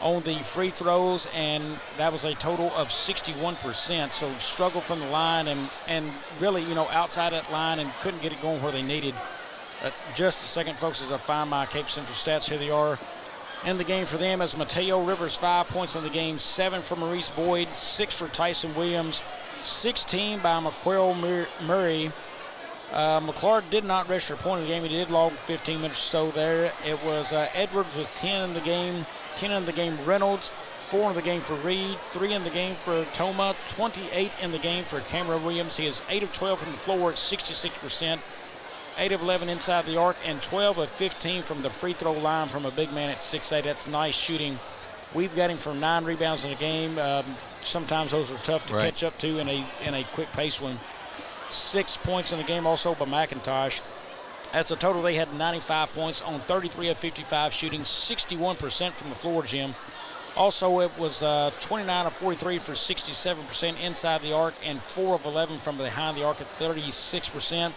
on the free throws, and that was a total of 61%. So struggled from the line and really, outside that line, and couldn't get it going where they needed. Just a second, folks, as I find my Cape Central stats. Here they are. In the game for them as Mateo Rivers, 5 points in the game, 7 for Maurice Boyd, 6 for Tyson Williams, 16 by McQuarrie Murray. McClard did not register a point in the game. He did log 15 minutes or so there. It was Edwards with 10 in the game, 10 in the game Reynolds, 4 in the game for Reed, 3 in the game for Toma, 28 in the game for Cameron Williams. He is 8 of 12 from the floor at 66%, 8 of 11 inside the arc, and 12 of 15 from the free throw line from a big man at 6'8". That's nice shooting. We've got him for 9 rebounds in the game. Sometimes those are tough to catch up to in a quick pace one. 6 points in the game also by McIntosh. As a total, they had 95 points on 33 of 55 shooting, 61% from the floor, Jim. Also, it was 29 of 43 for 67% inside the arc, and 4 of 11 from behind the arc at 36%.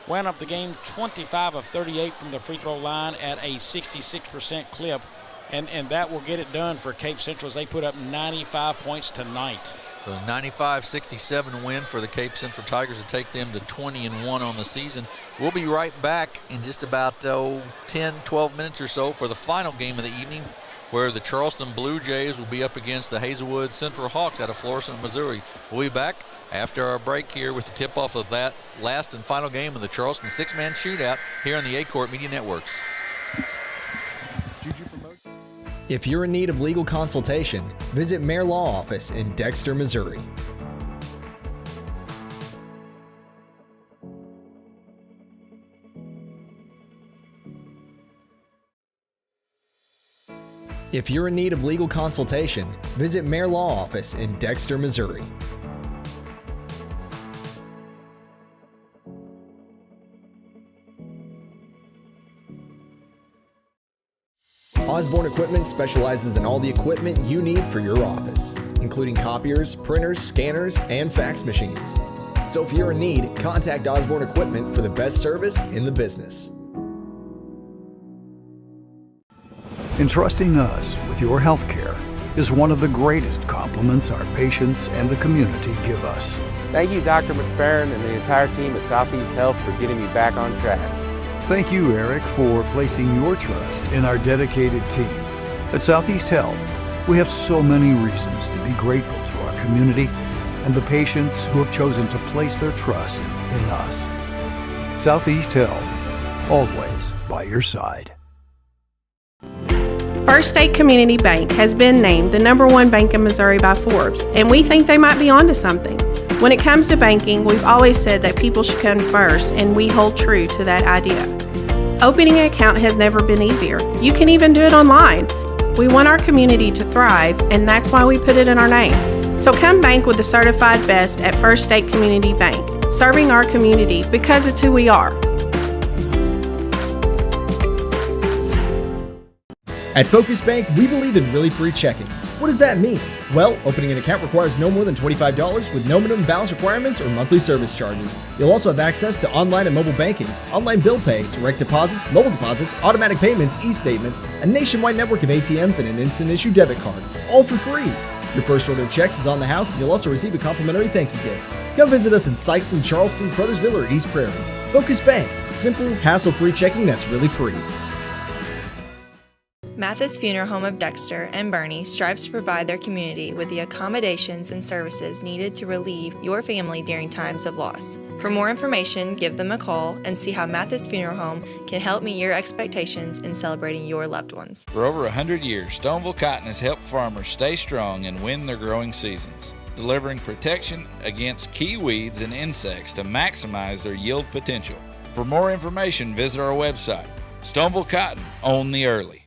Wound up the game 25 of 38 from the free throw line at a 66% clip. And that will get it done for Cape Central as they put up 95 points tonight. So 95-67 win for the Cape Central Tigers to take them to 20-1 on the season. We'll be right back in just about 10-12 minutes or so for the final game of the evening, where the Charleston Bluejays will be up against the Hazelwood Central Hawks out of Florissant, Missouri. We'll be back after our break here with the tip-off of that last and final game of the Charleston Six-Man Shootout here on the Aycorp Media Networks. If you're in need of legal consultation, visit Mayor Law Office in Dexter, Missouri. If you're in need of legal consultation, visit Mayor Law Office in Dexter, Missouri. Osborne Equipment specializes in all the equipment you need for your office, including copiers, printers, scanners, and fax machines. So if you're in need, contact Osborne Equipment for the best service in the business. Entrusting us with your health care is one of the greatest compliments our patients and the community give us. Thank you, Dr. McFerrin and the entire team at Southeast Health for getting me back on track. Thank you, Eric, for placing your trust in our dedicated team. At Southeast Health, we have so many reasons to be grateful to our community and the patients who have chosen to place their trust in us. Southeast Health, always by your side. First State Community Bank has been named the #1 bank in Missouri by Forbes, and we think they might be onto something. When it comes to banking, we've always said that people should come first, and we hold true to that idea. Opening an account has never been easier. You can even do it online. We want our community to thrive, and that's why we put it in our name. So come bank with the certified best at First State Community Bank, serving our community because it's who we are. At Focus Bank, we believe in really free checking. What does that mean? Well, opening an account requires no more than $25 with no minimum balance requirements or monthly service charges. You'll also have access to online and mobile banking, online bill pay, direct deposits, mobile deposits, automatic payments, e-statements, a nationwide network of ATMs, and an instant issue debit card, all for free. Your first order of checks is on the house, and you'll also receive a complimentary thank you gift. Come visit us in Sikeston, Charleston, Crothersville, or East Prairie. Focus Bank, simple, hassle-free checking that's really free. Mathis Funeral Home of Dexter and Bernie strives to provide their community with the accommodations and services needed to relieve your family during times of loss. For more information, give them a call and see how Mathis Funeral Home can help meet your expectations in celebrating your loved ones. For over 100 years, Stoneville Cotton has helped farmers stay strong and win their growing seasons, delivering protection against key weeds and insects to maximize their yield potential. For more information, visit our website. Stoneville Cotton, own the early.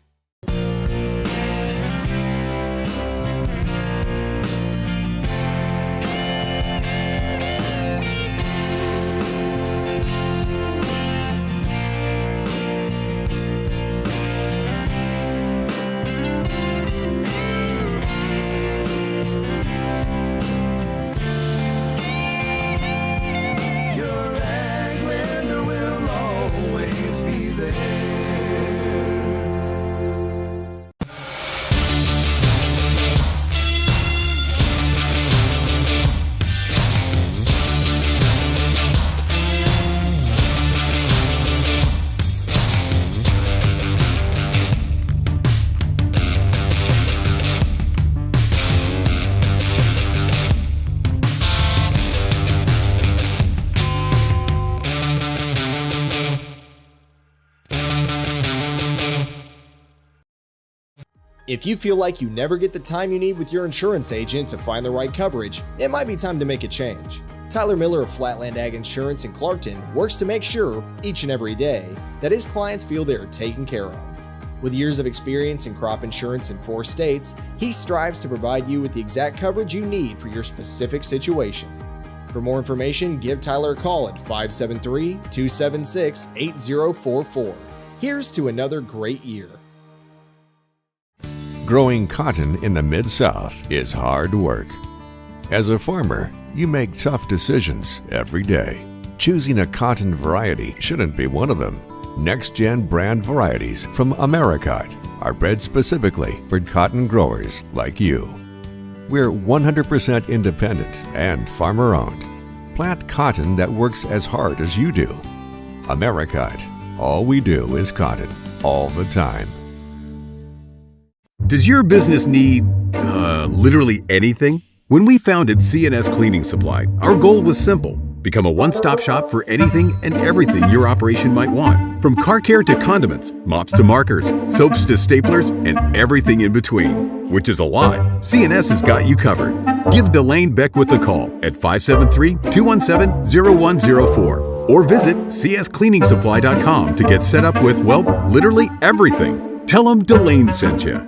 If you feel like you never get the time you need with your insurance agent to find the right coverage, it might be time to make a change. Tyler Miller of Flatland Ag Insurance in Clarkton works to make sure, each and every day, that his clients feel they are taken care of. With years of experience in crop insurance in 4 states, he strives to provide you with the exact coverage you need for your specific situation. For more information, give Tyler a call at 573-276-8044. Here's to another great year. Growing cotton in the Mid-South is hard work. As a farmer, you make tough decisions every day. Choosing a cotton variety shouldn't be one of them. Next-gen brand varieties from Americot are bred specifically for cotton growers like you. We're 100% independent and farmer-owned. Plant cotton that works as hard as you do. Americot. All we do is cotton, all the time. Does your business need, literally anything? When we founded CNS Cleaning Supply, our goal was simple. Become a one-stop shop for anything and everything your operation might want. From car care to condiments, mops to markers, soaps to staplers, and everything in between. Which is a lot. CNS has got you covered. Give Delane Beckwith a call at 573-217-0104 or visit cscleaningsupply.com to get set up with, well, literally everything. Tell them Delane sent you.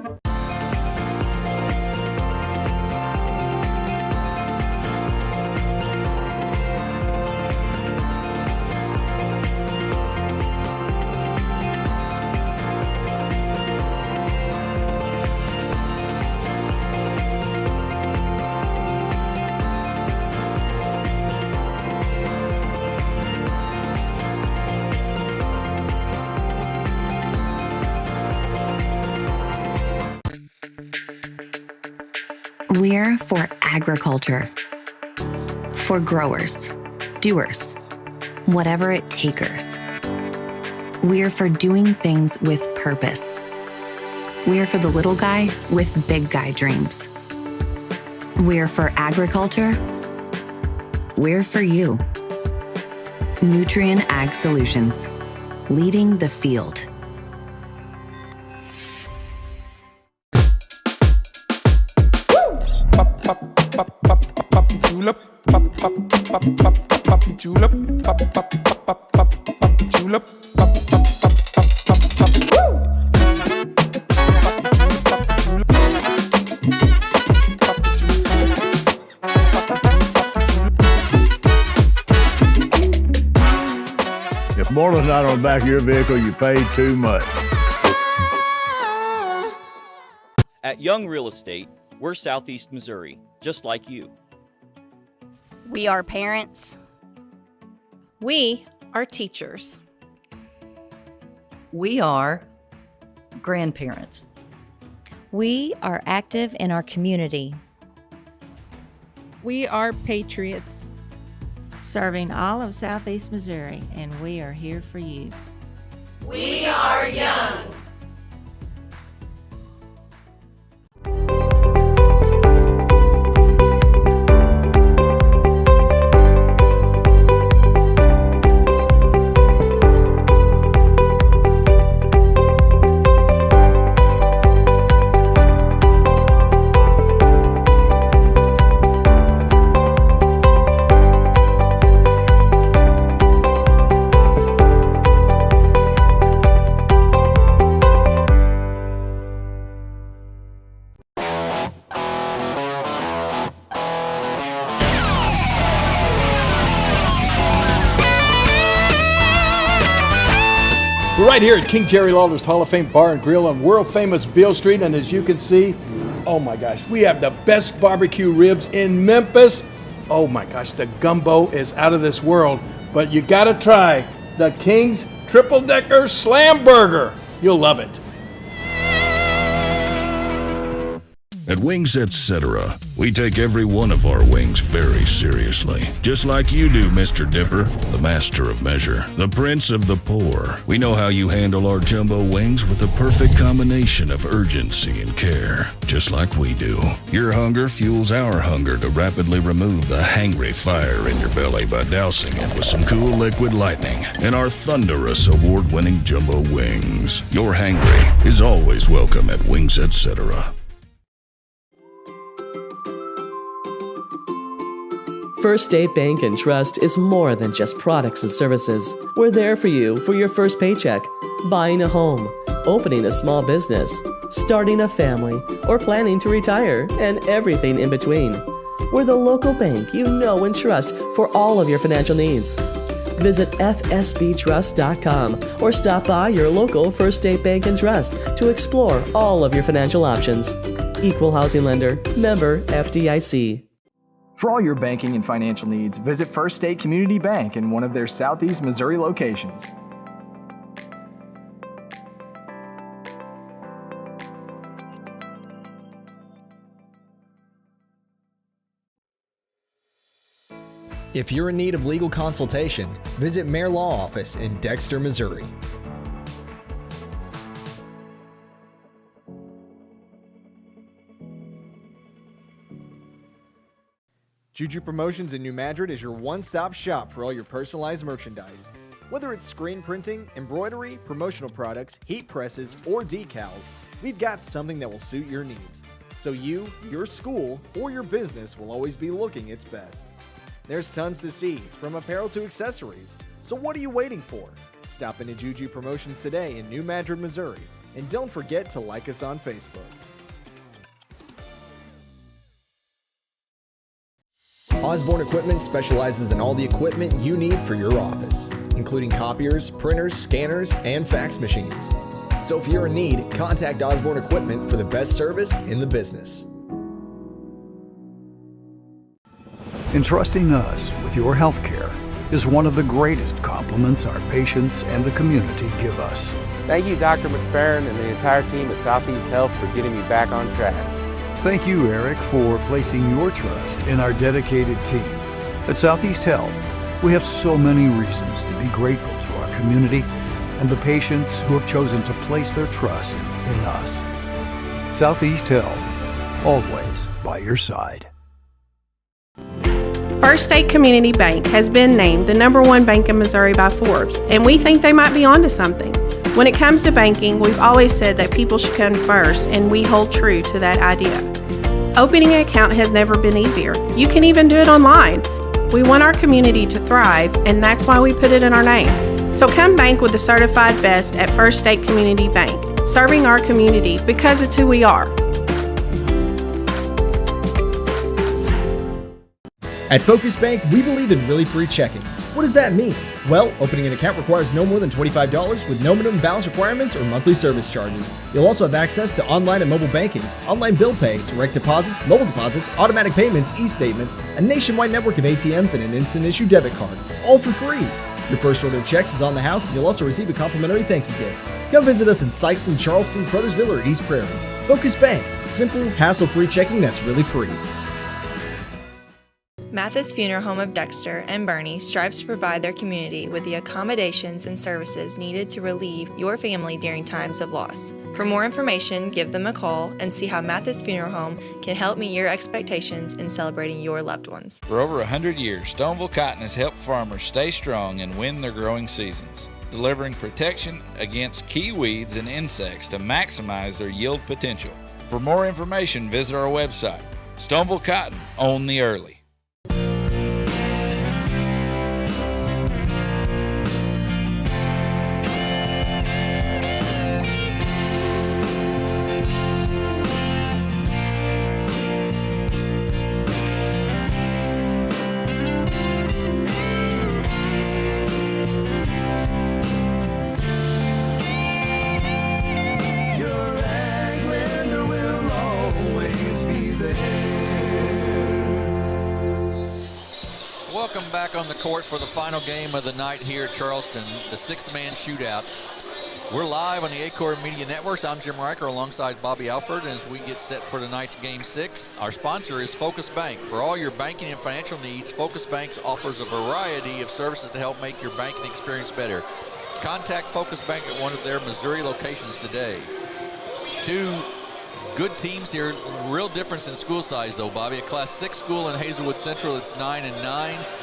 We're for agriculture, for growers, doers, whatever it takers. We're for doing things with purpose. We're for the little guy with big guy dreams. We're for agriculture. We're for you. Nutrien Ag Solutions, leading the field. Julep, julep, julep, If more than not on the back of your vehicle, you paid too much. At Young Real Estate, we're Southeast Missouri, just like you. We are parents. We are teachers. We are grandparents. We are active in our community. We are patriots. Serving all of Southeast Missouri, and we are here for you. We are young. We're right here at King Jerry Lawler's Hall of Fame Bar and Grill on world famous Beale Street, and as you can see, oh my gosh, we have the best barbecue ribs in Memphis. Oh my gosh, the gumbo is out of this world, but you gotta try the King's Triple Decker Slam Burger. You'll love it. At Wings Etc., we take every one of our wings very seriously. Just like you do, Mr. Dipper, the master of measure, the prince of the poor. We know how you handle our jumbo wings with the perfect combination of urgency and care, just like we do. Your hunger fuels our hunger to rapidly remove the hangry fire in your belly by dousing it with some cool liquid lightning and our thunderous award-winning jumbo wings. Your hangry is always welcome at Wings Etc. First State Bank and Trust is more than just products and services. We're there for you for your first paycheck, buying a home, opening a small business, starting a family, or planning to retire, and everything in between. We're the local bank you know and trust for all of your financial needs. Visit fsbtrust.com or stop by your local First State Bank and Trust to explore all of your financial options. Equal housing lender, member FDIC. For all your banking and financial needs, visit First State Community Bank in one of their Southeast Missouri locations. If you're in need of legal consultation, visit Mayor Law Office in Dexter, Missouri. Juju Promotions in New Madrid is your one-stop shop for all your personalized merchandise. Whether it's screen printing, embroidery, promotional products, heat presses, or decals, we've got something that will suit your needs. So you, your school, or your business will always be looking its best. There's tons to see, from apparel to accessories. So what are you waiting for? Stop into Juju Promotions today in New Madrid, Missouri. And don't forget to like us on Facebook. Osborne Equipment specializes in all the equipment you need for your office, including copiers, printers, scanners, and fax machines. So if you're in need, contact Osborne Equipment for the best service in the business. Entrusting us with your health care is one of the greatest compliments our patients and the community give us. Thank you, Dr. McFerrin and the entire team at Southeast Health for getting me back on track. Thank you, Eric, for placing your trust in our dedicated team. At Southeast Health, we have so many reasons to be grateful to our community and the patients who have chosen to place their trust in us. Southeast Health, always by your side. First State Community Bank has been named the #1 bank in Missouri by Forbes, and we think they might be onto something. When it comes to banking, we've always said that people should come first, and we hold true to that idea. Opening an account has never been easier. You can even do it online. We want our community to thrive, and that's why we put it in our name. So come bank with the certified best at First State Community Bank, serving our community because it's who we are. At Focus Bank, we believe in really free checking. What does that mean? Well, opening an account requires no more than $25 with no minimum balance requirements or monthly service charges. You'll also have access to online and mobile banking, online bill pay, direct deposits, mobile deposits, automatic payments, e-statements, a nationwide network of ATMs, and an instant issue debit card, all for free. Your first order of checks is on the house, and you'll also receive a complimentary thank you gift. Come visit us in Sikeston, Charleston, Crothersville, or East Prairie. Focus Bank, simple, hassle-free checking that's really free. Mathis Funeral Home of Dexter and Bernie strives to provide their community with the accommodations and services needed to relieve your family during times of loss. For more information, give them a call and see how Mathis Funeral Home can help meet your expectations in celebrating your loved ones. For over 100 years, Stoneville Cotton has helped farmers stay strong and win their growing seasons, delivering protection against key weeds and insects to maximize their yield potential. For more information, visit our website. Stoneville Cotton, own the early. Welcome back on the court for the final game of the night here at Charleston, the Sixth Man Shootout. We're live on the Aycorp Media Networks. I'm Jim Riker alongside Bobby Alford as we get set for tonight's Game 6. Our sponsor is Focus Bank. For all your banking and financial needs, Focus Bank offers a variety of services to help make your banking experience better. Contact Focus Bank at one of their Missouri locations today. Two good teams here. Real difference in school size, though, Bobby. A Class 6 school in Hazelwood Central, it's 9-9.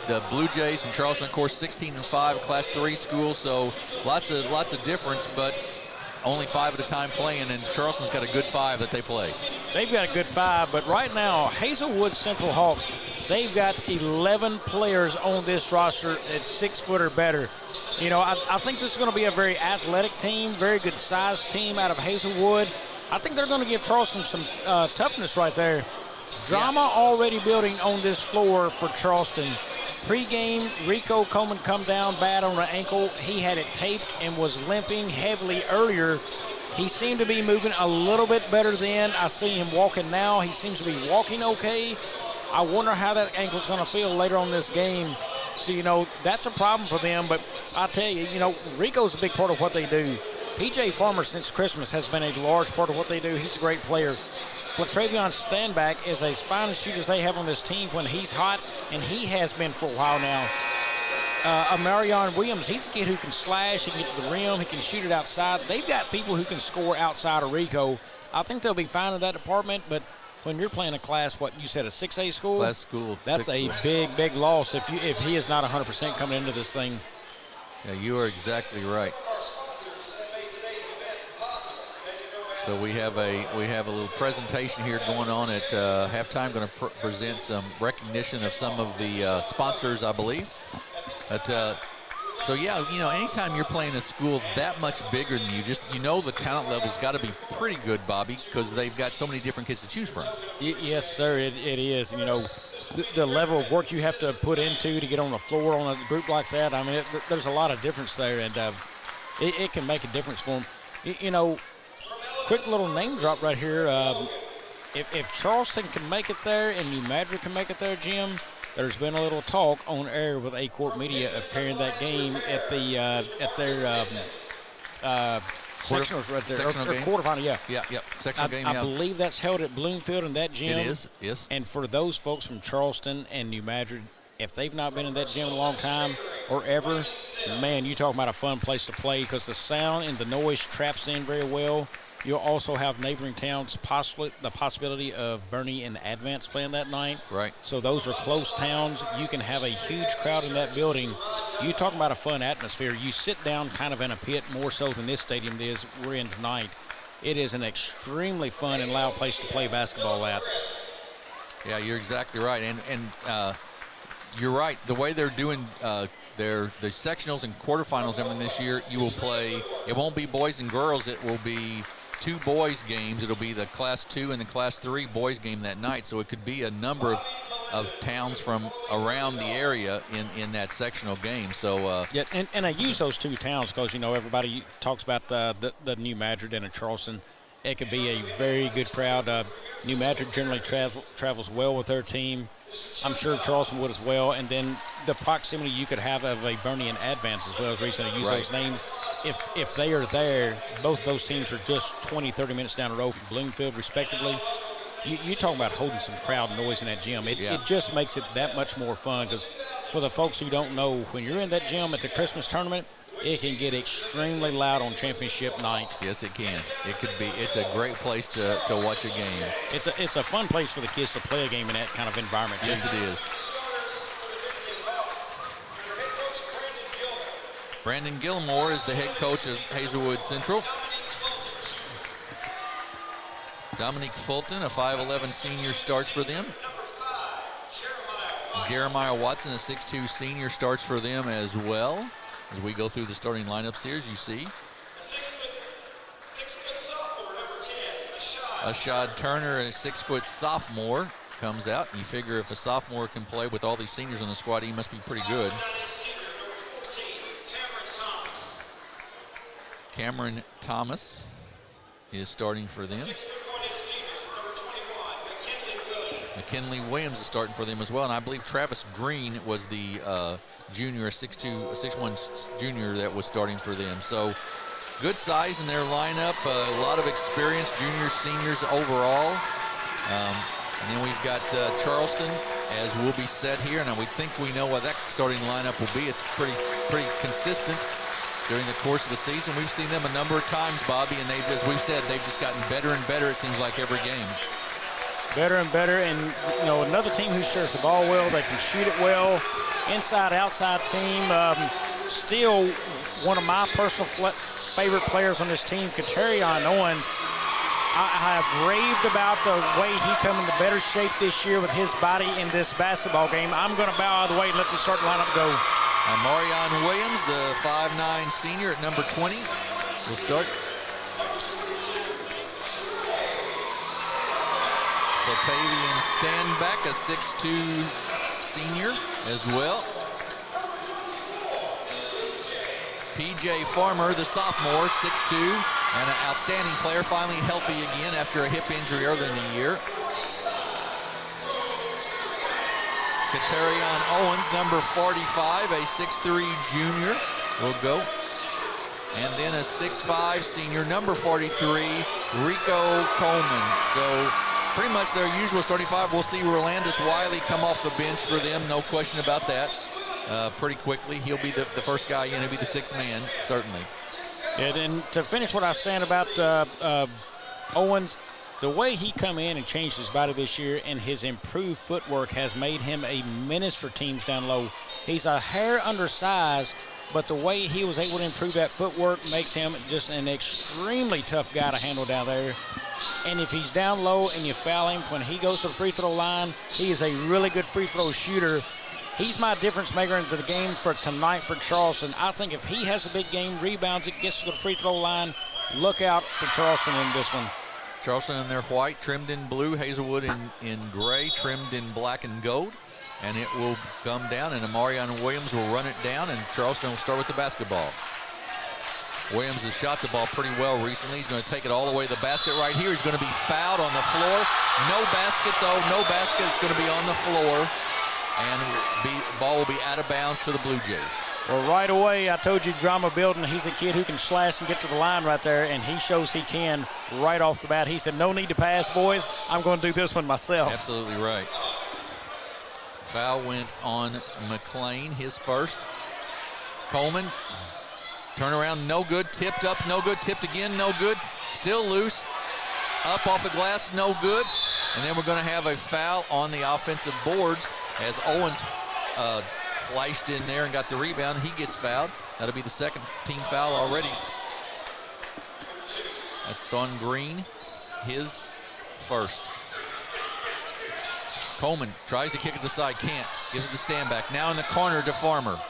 The Bluejays from Charleston, of course, 16-5, a Class 3 school, so lots of difference, but only 5 at a time playing, and Charleston's got a good 5 that they play. They've got a good 5, but right now, Hazelwood Central Hawks, they've got 11 players on this roster at 6 foot or better. You know, I think this is going to be a very athletic team, very good size team out of Hazelwood. I think they're going to give Charleston some toughness right there. Drama already building on this floor for Charleston. Pre-game, Rico Coleman come down bad on the ankle. He had it taped and was limping heavily earlier. He seemed to be moving a little bit better then. I see him walking now. He seems to be walking okay. I wonder how that ankle's going to feel later on this game. So, you know, that's a problem for them. But I tell you, you know, Rico's a big part of what they do. P.J. Farmer since Christmas has been a large part of what they do. He's a great player. Latravion Standback is as fine a shooter as they have on this team when he's hot, and he has been for a while now. Amarion Williams, he's a kid who can slash, he can get to the rim, he can shoot it outside. They've got people who can score outside of Rico. I think they'll be fine in that department, but when you're playing a class, what you said, a 6A school? Class school. That's a big loss if he is not 100% coming into this thing. Yeah, you are exactly right. So we have a little presentation here going on at halftime. Going to present some recognition of some of the sponsors, I believe. But so yeah, you know, anytime you're playing a school that much bigger than you, you know the talent level's got to be pretty good, Bobby, because they've got so many different kids to choose from. Yes, sir, it is. You know, the level of work you have to put into to get on the floor on a group like that. I mean, there's a lot of difference there, and it can make a difference for them. You know. Quick little name drop right here. If Charleston can make it there and New Madrid can make it there, Jim, there's been a little talk on air with Aycorp Media of carrying that game at their sectionals right there. Sectional game? Quarterfinal, yeah. Yep. Sectional game, yeah. I believe that's held at Bloomfield in that gym. It is, yes. And for those folks from Charleston and New Madrid, if they've not been in that gym a long time or ever, man, you talking about a fun place to play because the sound and the noise traps in very well. You'll also have neighboring towns, possibly the possibility of Bernie and Advance playing that night. Right. So those are close towns. You can have a huge crowd in that building. You talk about a fun atmosphere. You sit down kind of in a pit more so than this stadium is we're in tonight. It is an extremely fun and loud place to play basketball at. Yeah, you're exactly right. And you're right. The way they're doing the sectionals and quarterfinals everything this year, you will play. It won't be boys and girls. It will be 2 boys games. It'll be the Class 2 and the Class 3 boys game that night. So it could be a number of towns from around the area in that sectional game. So yeah, and I use those 2 towns because, you know, everybody talks about the New Madrid and the Charleston. It could be a very good crowd. New Madrid generally travels well with their team. I'm sure Charleston would as well. And then the proximity you could have of a Bernie and Advance as well as recently use those names. If they are there, both those teams are just 20, 30 minutes down the road from Bloomfield, respectively. You're talking about holding some crowd noise in that gym. It just makes it that much more fun because for the folks who don't know, when you're in that gym at the Christmas tournament, it can get extremely loud on championship night. Yes, it can. It could be. It's a great place to watch a game. It's a fun place for the kids to play a game in that kind of environment. Yes, it is. Brandon Gilmore is the head coach of Hazelwood Central. Dominique Fulton, a 5'11 senior, starts for them. Jeremiah Watson, a 6'2 senior, starts for them as well. As we go through the starting lineups here, as you see. Ashad Turner, a 6-foot sophomore, comes out. You figure if a sophomore can play with all these seniors on the squad, he must be pretty good. Cameron Thomas is starting for them. McKinley Williams is starting for them as well, and I believe Travis Green was the junior, 6'1 junior that was starting for them. So good size in their lineup, a lot of experience, juniors, seniors overall. And then we've got Charleston, as will be set here, and we think we know what that starting lineup will be. It's pretty consistent during the course of the season. We've seen them a number of times, Bobby, and they've, as we've said, they've just gotten better and better, it seems like, every game. Better and better, and another team who shares the ball well, they can shoot it well, inside, outside team. Still one of my personal favorite players on this team, Katerion Owens. I have raved about the way he come into better shape this year with his body in this basketball game. I'm going to bow out of the way and let the starting lineup go. Marion Williams, the 5'9" senior at number 20, will start. Latavian Standback, a 6'2" senior as well. P.J. Farmer, the sophomore, 6'2", and an outstanding player, finally healthy again after a hip injury early in the year. Katerion Owens, number 45, a 6'3" junior, will go. And then a 6'5" senior, number 43, Rico Coleman. So pretty much their usual starting five. We'll see Rolandis Wiley come off the bench for them, no question about that. Pretty quickly. He'll be the first guy in. He'll be the sixth man, certainly. Yeah, and to finish what I was saying about Owens, the way he come in and changed his body this year and his improved footwork has made him a menace for teams down low. He's a hair undersized, but the way he was able to improve that footwork makes him just an extremely tough guy to handle down there. And if he's down low and you foul him, when he goes to the free throw line, he is a really good free throw shooter. He's my difference maker into the game for tonight for Charleston. I think if he has a big game, rebounds it, gets to the free throw line, look out for Charleston in this one. Charleston in their white, trimmed in blue, Hazelwood in gray, trimmed in black and gold. And it will come down, and Amarion Williams will run it down, and Charleston will start with the basketball. Williams has shot the ball pretty well recently. He's going to take it all the way to the basket right here. He's going to be fouled on the floor. No basket, though. No basket. It's going to be on the floor. And ball will be out of bounds to the Bluejays. Well, right away, I told you drama building. He's a kid who can slash and get to the line right there, and he shows he can right off the bat. He said, no need to pass, boys. I'm going to do this one myself. Absolutely right. Foul went on McLean, his first. Coleman, turnaround, no good. Tipped up, no good. Tipped again, no good. Still loose. Up off the glass, no good. And then we're going to have a foul on the offensive boards as Owens flashed in there and got the rebound. He gets fouled. That'll be the second team foul already. That's on Green, his first. Coleman tries to kick it to the side, can't. Gives it to Standback. Now in the corner to Farmer.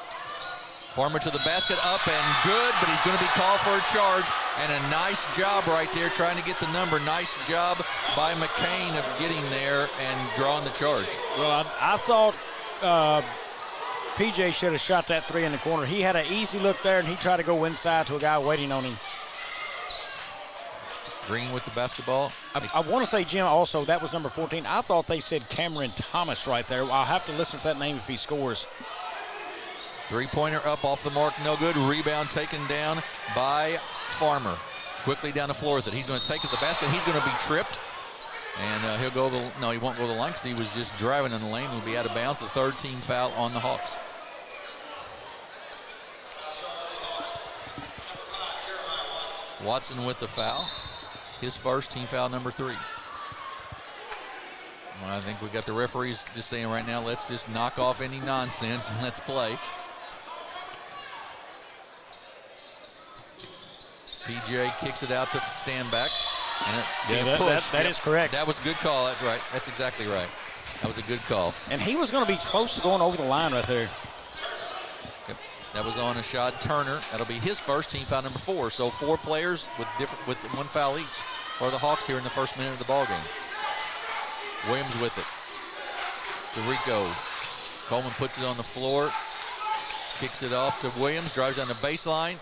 Farmer to the basket, up and good, but he's going to be called for a charge. And a nice job right there trying to get the number. Nice job by McCain of getting there and drawing the charge. Well, I thought PJ should have shot that three in the corner. He had an easy look there, and he tried to go inside to a guy waiting on him. Green with the basketball. I want to say, Jim, also, that was number 14. I thought they said Cameron Thomas right there. I'll have to listen to that name if he scores. Three-pointer up off the mark, no good. Rebound taken down by Farmer. Quickly down the floor with it. He's going to take it to the basket. He's going to be tripped. And he'll go no, he won't go to the line because he was just driving in the lane. He'll be out of bounds. The third team foul on the Hawks. Watson with the foul. His first, team foul number 3. Well, I think we got the referees just saying right now, let's just knock off any nonsense and let's play. PJ kicks it out to Standback. And that is correct. That was a good call. That's right. That's exactly right. That was a good call. And he was going to be close to going over the line right there. Yep. That was on Ashad Turner. That'll be his first, team foul number 4. So 4 players with one foul each for the Hawks here in the first minute of the ball game. Williams with it to Rico. Coleman puts it on the floor, kicks it off to Williams, drives down the baseline,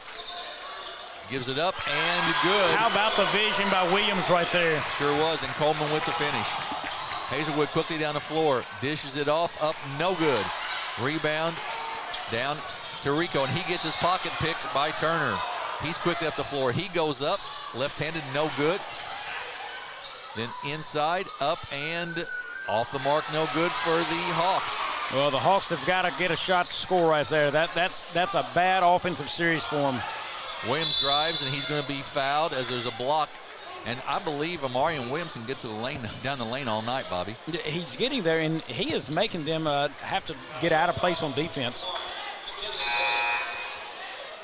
gives it up, and good. How about the vision by Williams right there? Sure was, and Coleman with the finish. Hazelwood quickly down the floor, dishes it off, up, no good. Rebound down to Rico, and he gets his pocket picked by Turner. He's quickly up the floor. He goes up, left-handed, no good. Then inside, up and off the mark, no good for the Hawks. Well, the Hawks have got to get a shot to score right there. That's a bad offensive series for them. Williams drives, and he's going to be fouled as there's a block. And I believe Amarian Williams can get to the lane, down the lane all night, Bobby. He's getting there, and he is making them have to get out of place on defense.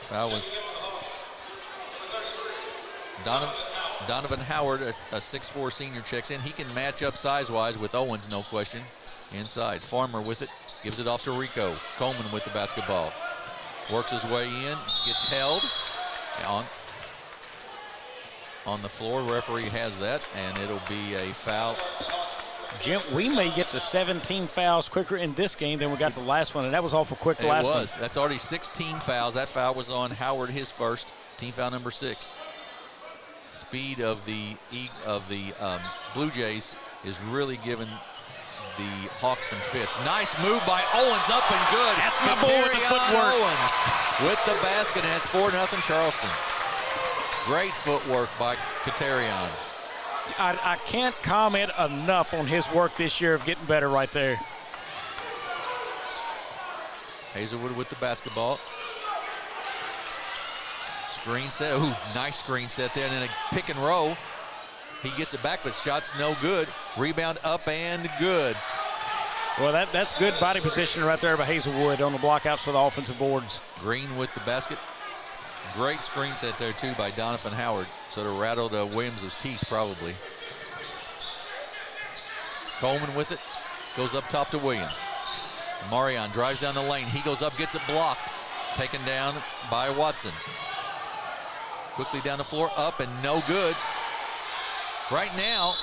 Foul was Donovan Howard, a 6'4 senior, checks in. He can match up size-wise with Owens, no question. Inside, Farmer with it, gives it off to Rico. Coleman with the basketball. Works his way in, gets held on the floor. Referee has that, and it'll be a foul. Jim, we may get to 17 fouls quicker in this game than we got the last one, and that was awful quick the last one. It was. That's already 16 fouls. That foul was on Howard, his first, team foul number 6. Speed of the Blue Jays is really giving the Hawks some fits. Nice move by Owens, up and good. That's my boy with the footwork. Owens with the basket, and it's 4-0 Charleston. Great footwork by Katerion. I can't comment enough on his work this year of getting better right there. Hazelwood with the basketball. Screen set. Ooh, nice screen set there. And then a pick and roll. He gets it back, but shot's no good. Rebound up and good. Well, that's good body position right there by Hazelwood on the blockouts for the offensive boards. Green with the basket. Great screen set there, too, by Donovan Howard. Sort of rattled Williams' teeth, probably. Coleman with it. Goes up top to Williams. Marion drives down the lane. He goes up, gets it blocked. Taken down by Watson. Quickly down the floor, up and no good. Right now,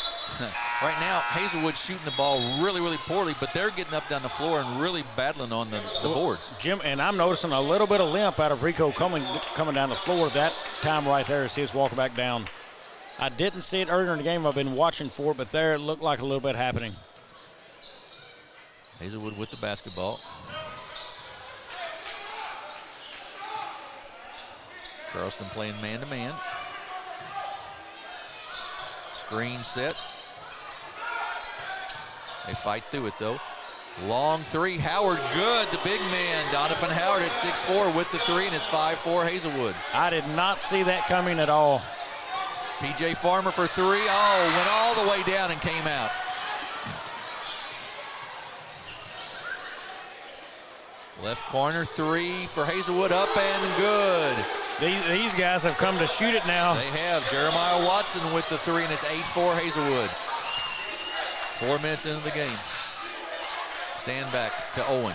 Hazelwood's shooting the ball really, really poorly, but they're getting up down the floor and really battling on the boards. Jim, and I'm noticing a little bit of limp out of Rico coming down the floor that time right there as he was walking back down. I didn't see it earlier in the game. I've been watching for it, but there it looked like a little bit happening. Hazelwood with the basketball. Charleston playing man-to-man. Screen set. They fight through it, though. Long three. Howard, good. The big man, Donovan Howard at 6'4" with the three, and it's 5-4 Hazelwood. I did not see that coming at all. P.J. Farmer for three. Oh, went all the way down and came out. Left corner three for Hazelwood, up and good. These guys have come to shoot it now. They have. Jeremiah Watson with the three, and it's 8-4 Hazelwood. 4 minutes into the game. Stand back to Owen.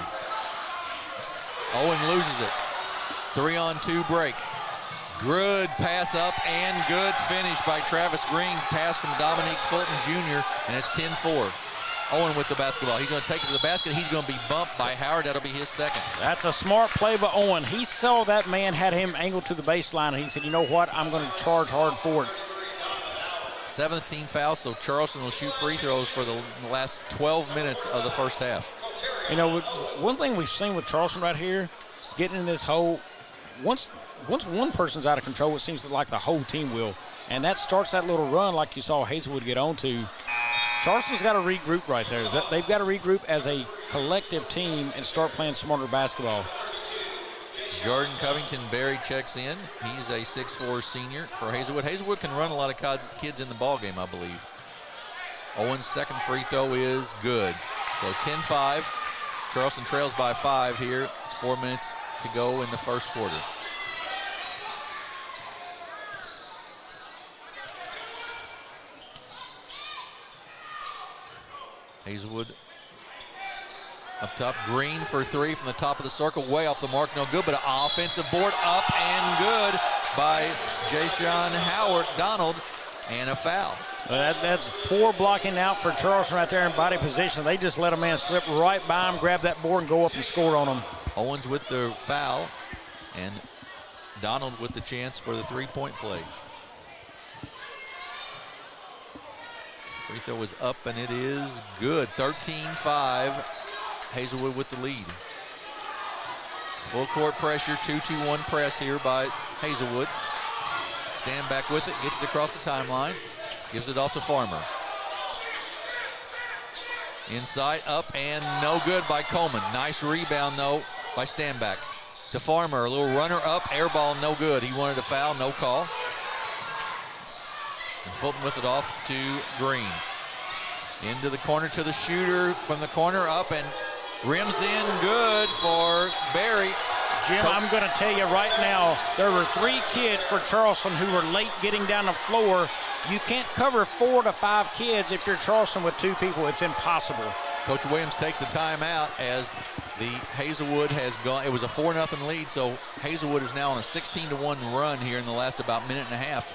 Owen loses it. 3-on-2 break. Good pass up and good finish by Travis Green. Pass from Dominique Fulton Jr., and it's 10-4. Owen with the basketball. He's going to take it to the basket. He's going to be bumped by Howard. That'll be his second. That's a smart play by Owen. He saw that man had him angled to the baseline, and he said, you know what, I'm going to charge hard for it. 17 fouls, so Charleston will shoot free throws for the last 12 minutes of the first half. You know, one thing we've seen with Charleston right here, getting in this hole, once one person's out of control, it seems like the whole team will. And that starts that little run like you saw Hazelwood get onto. Charleston's got to regroup right there. They've got to regroup as a collective team and start playing smarter basketball. Jordan Covington-Berry checks in. He's a 6'4 senior for Hazelwood. Hazelwood can run a lot of kids in the ball game, I believe. Owen's second free throw is good. So 10-5. Charleston trails by 5 here. 4 minutes to go in the first quarter. Hazelwood up top. Green for three from the top of the circle. Way off the mark. No good, but an offensive board up and good by Jayshawn Howard Donald, and a foul. Well, that's poor blocking out for Charleston right there in body position. They just let a man slip right by him, grab that board, and go up and score on him. Owens with the foul, and Donald with the chance for the three-point play. Free throw is up, and it is good. 13-5. Hazelwood with the lead. Full court pressure, 2-2-1 press here by Hazelwood. Stand back with it, gets it across the timeline, gives it off to Farmer. Inside, up, and no good by Coleman. Nice rebound, though, by Standback. To Farmer, a little runner up, air ball, no good. He wanted a foul, no call. And Fulton with it off to Green. Into the corner to the shooter, from the corner up, and rims in good for Barry. Jim, I'm going to tell you right now, there were 3 kids for Charleston who were late getting down the floor. You can't cover 4 to 5 kids if you're Charleston with 2 people. It's impossible. Coach Williams takes the timeout as the Hazelwood has gone. It was a 4-0 lead, so Hazelwood is now on a 16-1 run here in the last about minute and a half.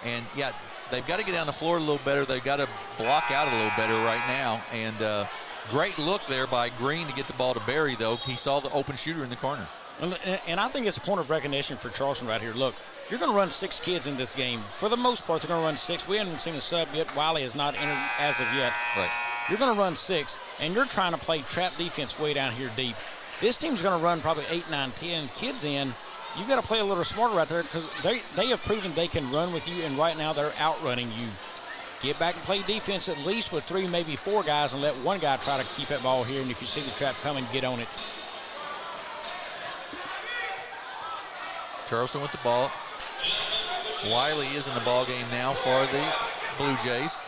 And yeah, they've got to get down the floor a little better. They've got to block out a little better right now. And great look there by Green to get the ball to Barry, though. He saw the open shooter in the corner. And I think it's a point of recognition for Charleston right here. Look, you're going to run 6 kids in this game. For the most part, they're going to run 6. We haven't seen a sub yet. Wiley has not entered as of yet. Right. You're going to run 6, and you're trying to play trap defense way down here deep. This team's going to run probably 8, 9, 10 kids in. You've got to play a little smarter right there because they have proven they can run with you, and right now they're outrunning you. Get back and play defense at least with 3, maybe 4 guys, and let one guy try to keep that ball here, and if you see the trap coming, get on it. Charleston with the ball. Wiley is in the ball game now for the Blue Jays.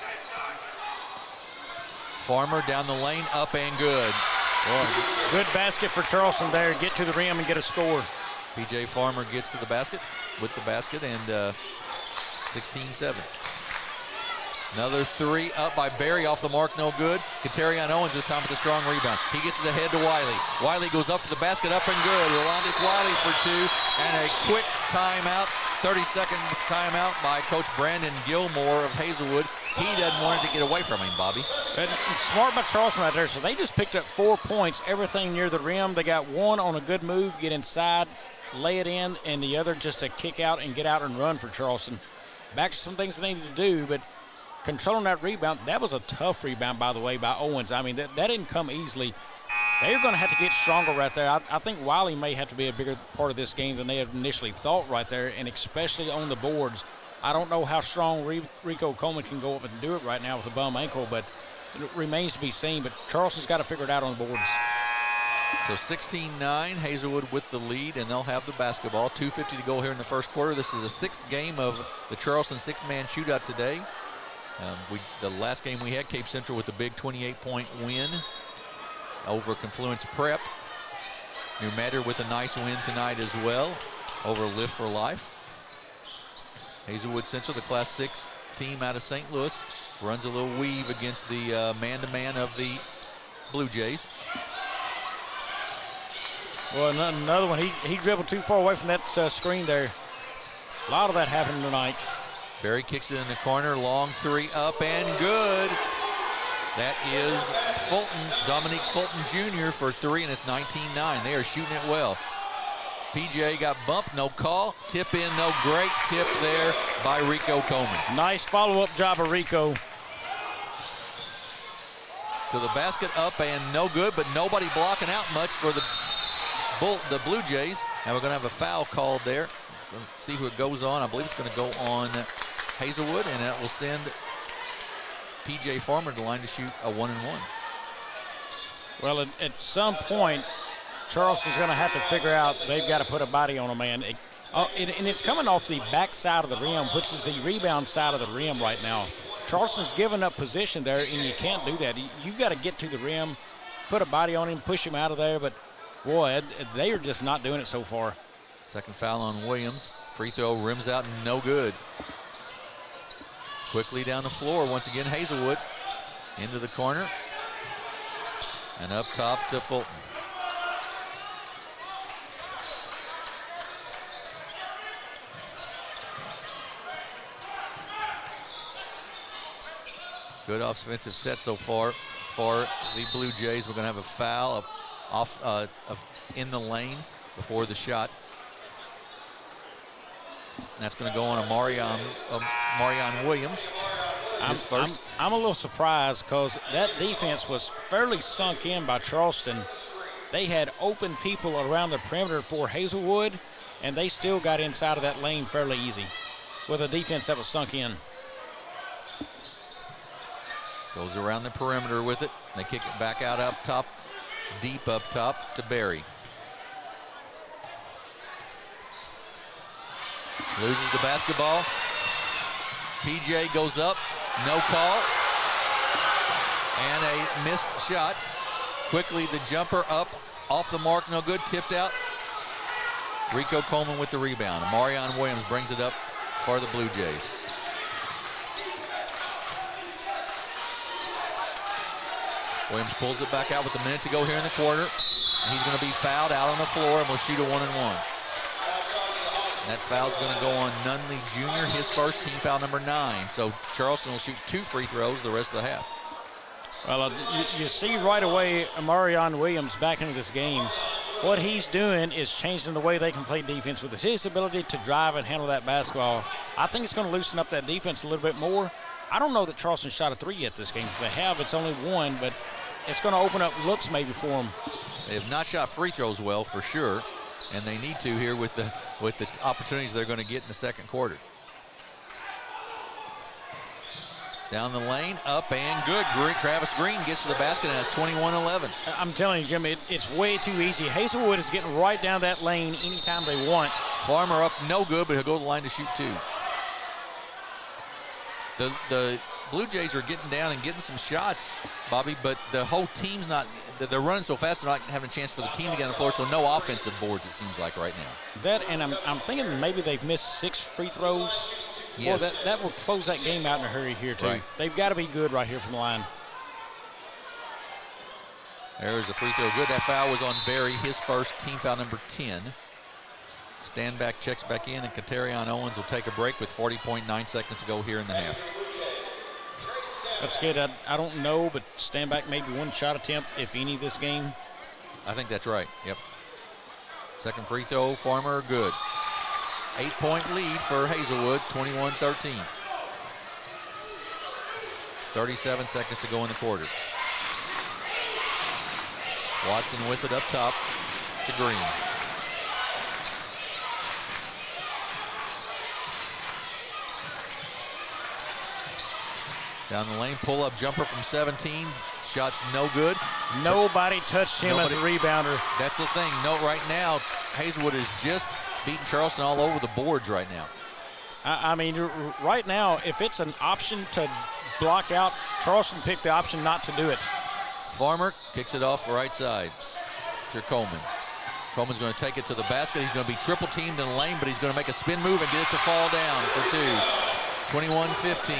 Farmer down the lane, up and good. Boy, good basket for Charleston there. Get to the rim and get a score. P.J. Farmer gets to the basket, with the basket, and 16-7. Another 3 up by Barry off the mark, no good. Katerion Owens this time with a strong rebound. He gets it ahead to Wiley. Wiley goes up to the basket, up and good. Rolandis Wiley for 2, and a quick timeout, 30-second timeout by Coach Brandon Gilmore of Hazelwood. He doesn't want it to get away from him, Bobby. And smart by Charleston right there. So they just picked up 4 points, everything near the rim. They got 1 on a good move, get inside, lay it in, and the other just a kick out and get out and run for Charleston. Back to some things they need to do, but controlling that rebound, that was a tough rebound, by the way, by Owens. I mean, that didn't come easily. They're going to have to get stronger right there. I think Wiley may have to be a bigger part of this game than they had initially thought right there, and especially on the boards. I don't know how strong Rico Coleman can go up and do it right now with a bum ankle, but it remains to be seen. But Charleston's got to figure it out on the boards. So 16-9, Hazelwood with the lead, and they'll have the basketball. 2:50 to go here in the first quarter. This is the 6th game of the Charleston Six-Man Shootout today. The last game we had, Cape Central with the big 28-point win over Confluence Prep. New Madrid with a nice win tonight as well over Lift for Life. Hazelwood Central, the Class 6 team out of St. Louis, runs a little weave against the man-to-man of the Blue Jays. Well, another one. He dribbled too far away from that screen there. A lot of that happened tonight. Barry kicks it in the corner, long 3 up and good. That is Fulton, Dominique Fulton Jr. for 3, and it's 19-9. They are shooting it well. PJ got bumped, no call. Tip in, no. Great tip there by Rico Coleman. Nice follow-up job of Rico. To the basket, up and no good, but nobody blocking out much for the Blue Jays. Now we're going to have a foul called there. Let's see who it goes on. I believe it's going to go on Hazelwood, and that will send P.J. Farmer to the line to shoot a 1-and-1. Well, at some point, Charleston's going to have to figure out they've got to put a body on a man. And it's coming off the back side of the rim, which is the rebound side of the rim right now. Charleston's giving up position there, and you can't do that. You've got to get to the rim, put a body on him, push him out of there. But, boy, they are just not doing it so far. Second foul on Williams. Free throw rims out, no good. Quickly down the floor, once again, Hazelwood into the corner. And up top to Fulton. Good offensive set so far for the Blue Jays. We're going to have a foul in the lane before the shot. And that's going to go on a Marion Williams. I'm a little surprised because that defense was fairly sunk in by Charleston. They had open people around the perimeter for Hazelwood, and they still got inside of that lane fairly easy with a defense that was sunk in. Goes around the perimeter with it. They kick it back out up top, deep up top to Barry. Loses the basketball. PJ goes up, no call. And a missed shot. Quickly the jumper up, off the mark, no good, tipped out. Rico Coleman with the rebound. Marion Williams brings it up for the Blue Jays. Williams pulls it back out with a minute to go here in the quarter. He's going to be fouled out on the floor and will shoot a 1-and-1. That foul's going to go on Nunley Jr., his first, team foul number 9. So Charleston will shoot 2 free throws the rest of the half. Well, you see right away Marion Williams back into this game. What he's doing is changing the way they can play defense with his ability to drive and handle that basketball. I think it's going to loosen up that defense a little bit more. I don't know that Charleston shot a 3 yet this game. If they have, it's only 1, but it's going to open up looks maybe for them. They have not shot free throws well for sure, and they need to here with the opportunities they're going to get in the second quarter. Down the lane, up and good. Travis Green gets to the basket and has 21-11. I'm telling you, Jim, it's way too easy. Hazelwood is getting right down that lane anytime they want. Farmer up, no good, but he'll go to the line to shoot 2. The Blue Jays are getting down and getting some shots, Bobby, but the whole team's not, they're running so fast they're not having a chance for the team to get on the floor, so no offensive boards, it seems like, right now. That, and I'm thinking maybe they've missed 6 free throws. Yes. Well, that will close that game out in a hurry here, too. Right. They've got to be good right here from the line. There's a free throw good. That foul was on Barry, his first, team foul number 10. Standback checks back in, and Katarion Owens will take a break with 40.9 seconds to go here in the half. That's good. I don't know, but Standback maybe 1 shot attempt, if any, this game. I think that's right, yep. Second free throw, Farmer, good. 8-point lead for Hazelwood, 21-13. 37 seconds to go in the quarter. Watson with it up top to Green. Down the lane, pull-up jumper from 17. Shots no good. Nobody touched him as a rebounder. That's the thing. No, right now, Hazelwood is just beating Charleston all over the boards right now. I mean, right now, if it's an option to block out, Charleston picked the option not to do it. Farmer kicks it off right side to Coleman. Coleman's going to take it to the basket. He's going to be triple teamed in the lane, but he's going to make a spin move and get it to fall down for 2. 21-15.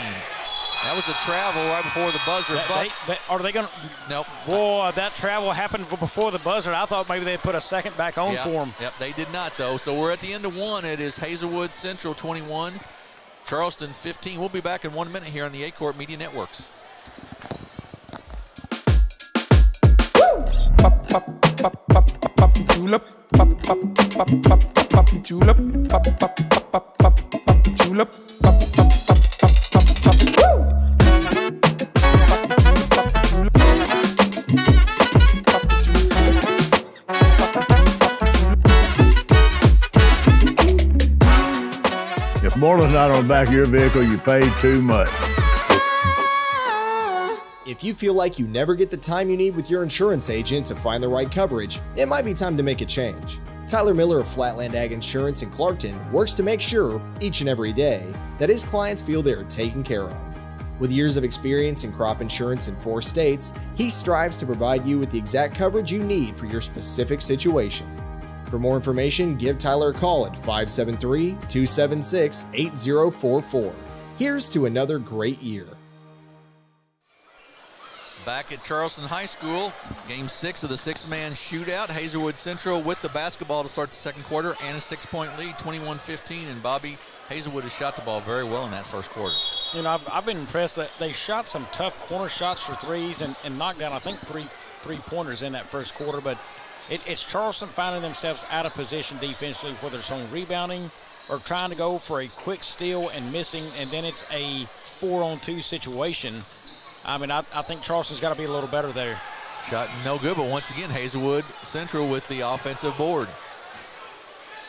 That was the travel right before the buzzer. Are they going to? Nope. Boy, that travel happened before the buzzer. I thought maybe they'd put a second back on for him. Yep, they did not, though. So we're at the end of 1. It is Hazelwood Central 21, Charleston 15. We'll be back in 1 minute here on the Aycorp Media Networks. Julep, julep, julep. If more than not on the back of your vehicle, you paid too much. If you feel like you never get the time you need with your insurance agent to find the right coverage, it might be time to make a change. Tyler Miller of Flatland Ag Insurance in Clarkton works to make sure, each and every day, that his clients feel they are taken care of. With years of experience in crop insurance in 4 states, he strives to provide you with the exact coverage you need for your specific situation. For more information, give Tyler a call at 573-276-8044. Here's to another great year. Back at Charleston High School, game 6 of the Sixth Man Shootout. Hazelwood Central with the basketball to start the second quarter and a 6-point lead, 21-15. And Bobby, Hazelwood has shot the ball very well in that first quarter. You know, I've been impressed that they shot some tough corner shots for threes and knocked down, I think, three-pointers in that first quarter. But it's Charleston finding themselves out of position defensively, whether it's on rebounding or trying to go for a quick steal and missing, and then it's a 4-on-2 situation. I mean, I think Charleston's got to be a little better there. Shot no good, but once again, Hazelwood Central with the offensive board.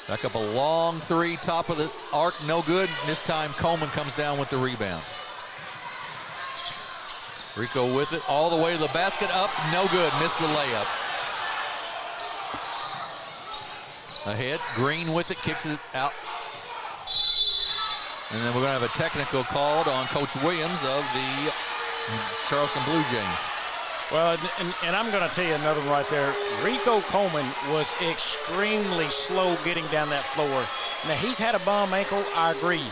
Back up a long three, top of the arc, no good. This time Coleman comes down with the rebound. Rico with it all the way to the basket, up, no good, missed the layup. Ahead, Green with it, kicks it out. And then we're going to have a technical called on Coach Williams of the Charleston Bluejays. Well, and I'm going to tell you another one right there. Rico Coleman was extremely slow getting down that floor. Now, he's had a bum ankle, I agree.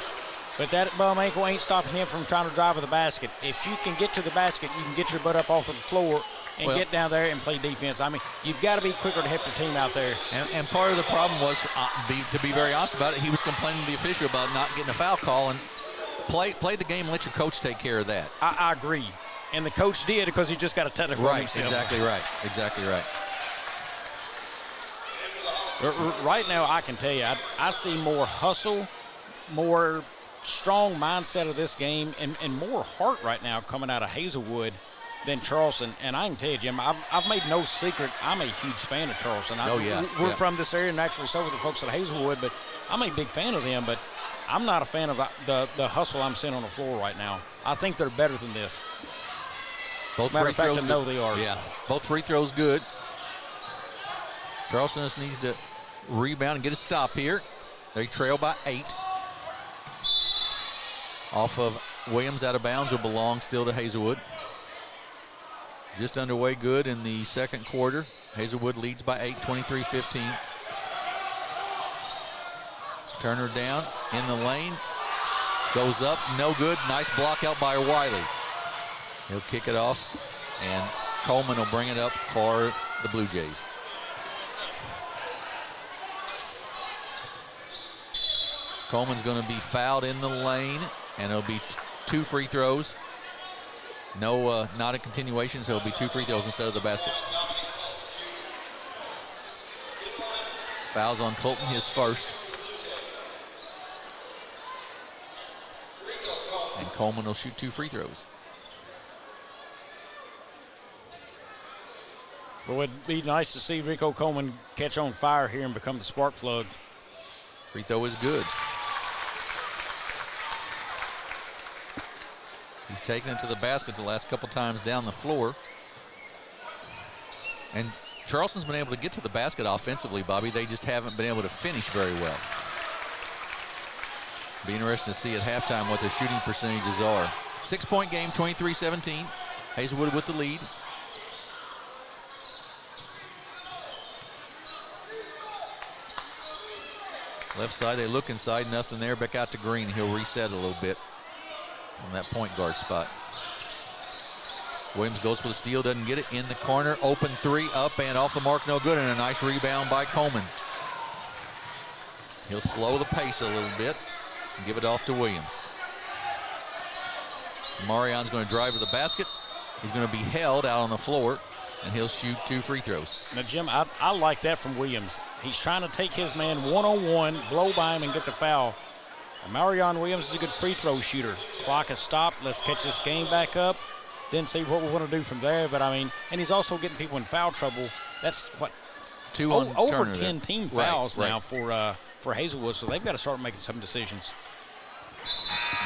But that bum ankle ain't stopping him from trying to drive with the basket. If you can get to the basket, you can get your butt up off of the floor and get down there and play defense. I mean, you've got to be quicker to help your team out there. And part of the problem was, to be very honest about it, he was complaining to the official about not getting a foul call. And play the game and let your coach take care of that. I agree. And the coach did because he just got a technical on himself. Exactly right. Exactly right. Right now, I can tell you, I see more hustle, more strong mindset of this game, and more heart right now coming out of Hazelwood than Charleston. And I can tell you, Jim, I've made no secret I'm a huge fan of Charleston. We're from this area, and actually so with the folks at Hazelwood, but I'm a big fan of them. But I'm not a fan of the hustle I'm seeing on the floor right now. I think they're better than this. Both Matter free of fact, throws I know good. they are. Yeah, both free throws good. Charleston just needs to rebound and get a stop here. They trail by 8. Off of Williams, out of bounds, will belong still to Hazelwood. Just underway good in the second quarter. Hazelwood leads by 8, 23-15. Turner down in the lane. Goes up, no good. Nice block out by Wiley. He'll kick it off, and Coleman will bring it up for the Blue Jays. Coleman's going to be fouled in the lane, and it'll be 2 free throws. No, not a continuation, so it'll be 2 free throws instead of the basket. Fouls on Fulton, his first. And Coleman will shoot 2 free throws. Well, it'd be nice to see Rico Coleman catch on fire here and become the spark plug. Free throw is good. He's taken it to the basket the last couple times down the floor. And Charleston's been able to get to the basket offensively, Bobby. They just haven't been able to finish very well. Be interesting to see at halftime what their shooting percentages are. 6-point game, 23-17. Hazelwood with the lead. Left side, they look inside, nothing there. Back out to Green. He'll reset a little bit on that point guard spot. Williams goes for the steal, doesn't get it. In the corner, open 3, up and off the mark, no good. And a nice rebound by Coleman. He'll slow the pace a little bit and give it off to Williams. Marion's going to drive to the basket. He's going to be held out on the floor, and he'll shoot 2 free throws. Now, Jim, I like that from Williams. He's trying to take his man one-on-one, blow by him, and get the foul. And Marion Williams is a good free throw shooter. Clock has stopped. Let's catch this game back up, then see what we want to do from there. But, I mean, and he's also getting people in foul trouble. That's, what, 2 on over Turner 10 there. team fouls now for Hazelwood, so they've got to start making some decisions.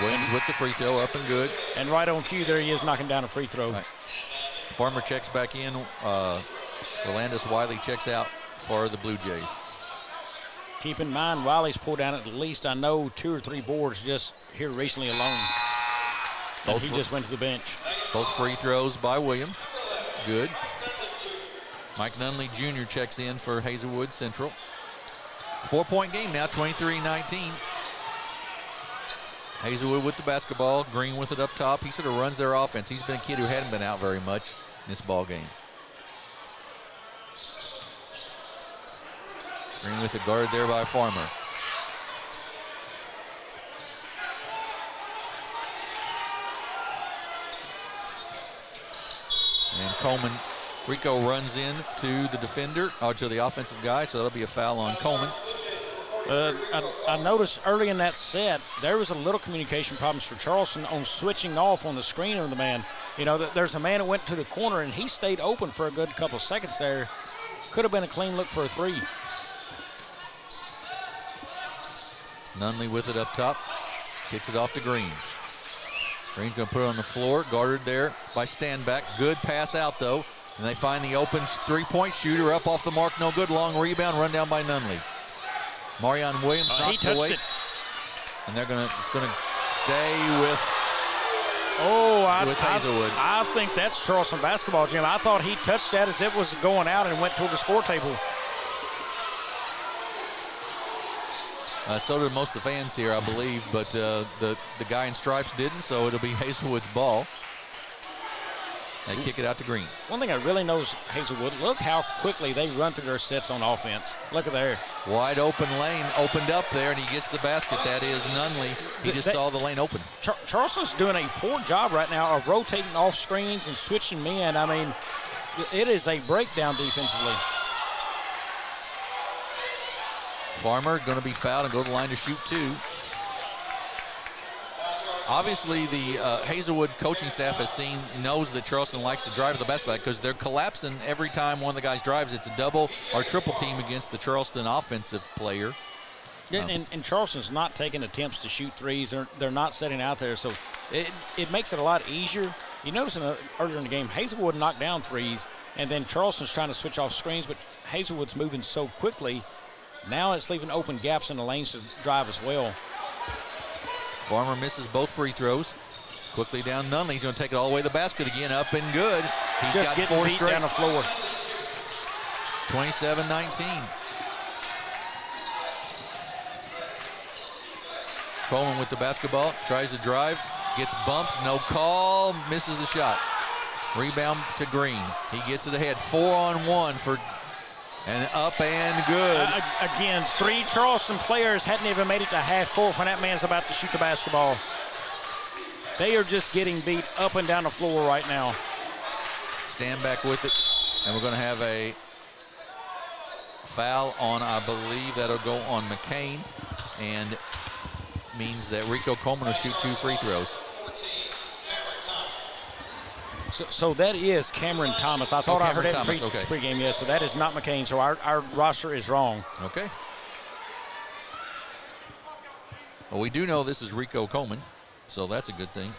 Williams with the free throw, up and good. And right on cue, there he is knocking down a free throw. Right. Farmer checks back in. Orlandis Wiley checks out for the Blue Jays. Keep in mind, Wiley's pulled down at least, I know, 2 or 3 boards just here recently alone. And he just went to the bench. Both free throws by Williams. Good. Mike Nunley Jr. checks in for Hazelwood Central. 4-point game now, 23-19. Hazelwood with the basketball. Green with it up top. He sort of runs their offense. He's been a kid who hadn't been out very much in this ball game. Green with the guard there by Farmer. And Coleman, Rico runs in to the defender, or to the offensive guy, so that'll be a foul on Coleman. I noticed early in that set there was a little communication problems for Charleston on switching off on the screen of the man. You know, there's a man that went to the corner and he stayed open for a good couple of seconds there. Could have been a clean look for a three. Nunley with it up top, kicks it off to Green. Green's going to put it on the floor, guarded there by Standback. Good pass out though, and they find the open three-point shooter up off the mark, no good. Long rebound, run down by Nunley. Marion Williams knocks it away, and it's going to stay with Hazelwood. I think that's Charleston basketball, Jim. I thought he touched that as it was going out and went toward the score table. So did most of the fans here, I believe, but the guy in stripes didn't, so it'll be Hazelwood's ball. They kick it out to Green. One thing I really notice, Hazelwood, look how quickly they run through their sets on offense. Look at there. Wide open lane opened up there, and he gets the basket. That is Nunley. He just saw the lane open. Charleston's doing a poor job right now of rotating off screens and switching men. I mean, it is a breakdown defensively. Farmer going to be fouled and go to the line to shoot two. Obviously, the Hazelwood coaching staff knows that Charleston likes to drive to the basket because they're collapsing every time one of the guys drives. It's a double or triple team against the Charleston offensive player. Yeah, and Charleston's not taking attempts to shoot threes. They're not setting out there, so it makes it a lot easier. You notice earlier in the game, Hazelwood knocked down threes, and then Charleston's trying to switch off screens, but Hazelwood's moving so quickly. Now it's leaving open gaps in the lanes to drive as well. Farmer misses both free throws. Quickly down Nunley. He's going to take it all the way to the basket again. Up and good. He's just got four straight down the floor. 27-19. Coleman with the basketball. Tries to drive. Gets bumped. No call. Misses the shot. Rebound to Green. He gets it ahead. 4-on-1 for... And up and good. Again, three Charleston players hadn't even made it to half court when that man's about to shoot the basketball. They are just getting beat up and down the floor right now. Stand back with it. And we're going to have a foul on, I believe that'll go on McCain. And means that Rico Coleman will shoot two free throws. So that is Cameron Thomas. I thought I heard that pregame, yes. So that is not McCain. So our roster is wrong. Okay. Well, we do know this is Rico Coleman, so that's a good thing.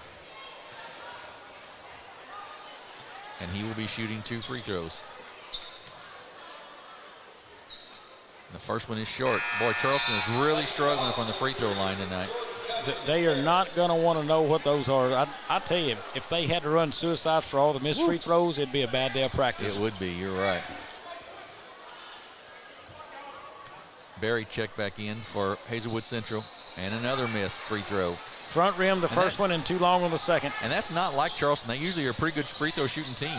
And he will be shooting two free throws. The first one is short. Boy, Charleston is really struggling from the free throw line tonight. They are not going to want to know what those are. I tell you, if they had to run suicides for all the missed free throws, it'd be a bad day of practice. It would be. You're right. Barry checked back in for Hazelwood Central, and another missed free throw. Front rim, the first one, and too long on the second. And that's not like Charleston. They usually are a pretty good free throw shooting team.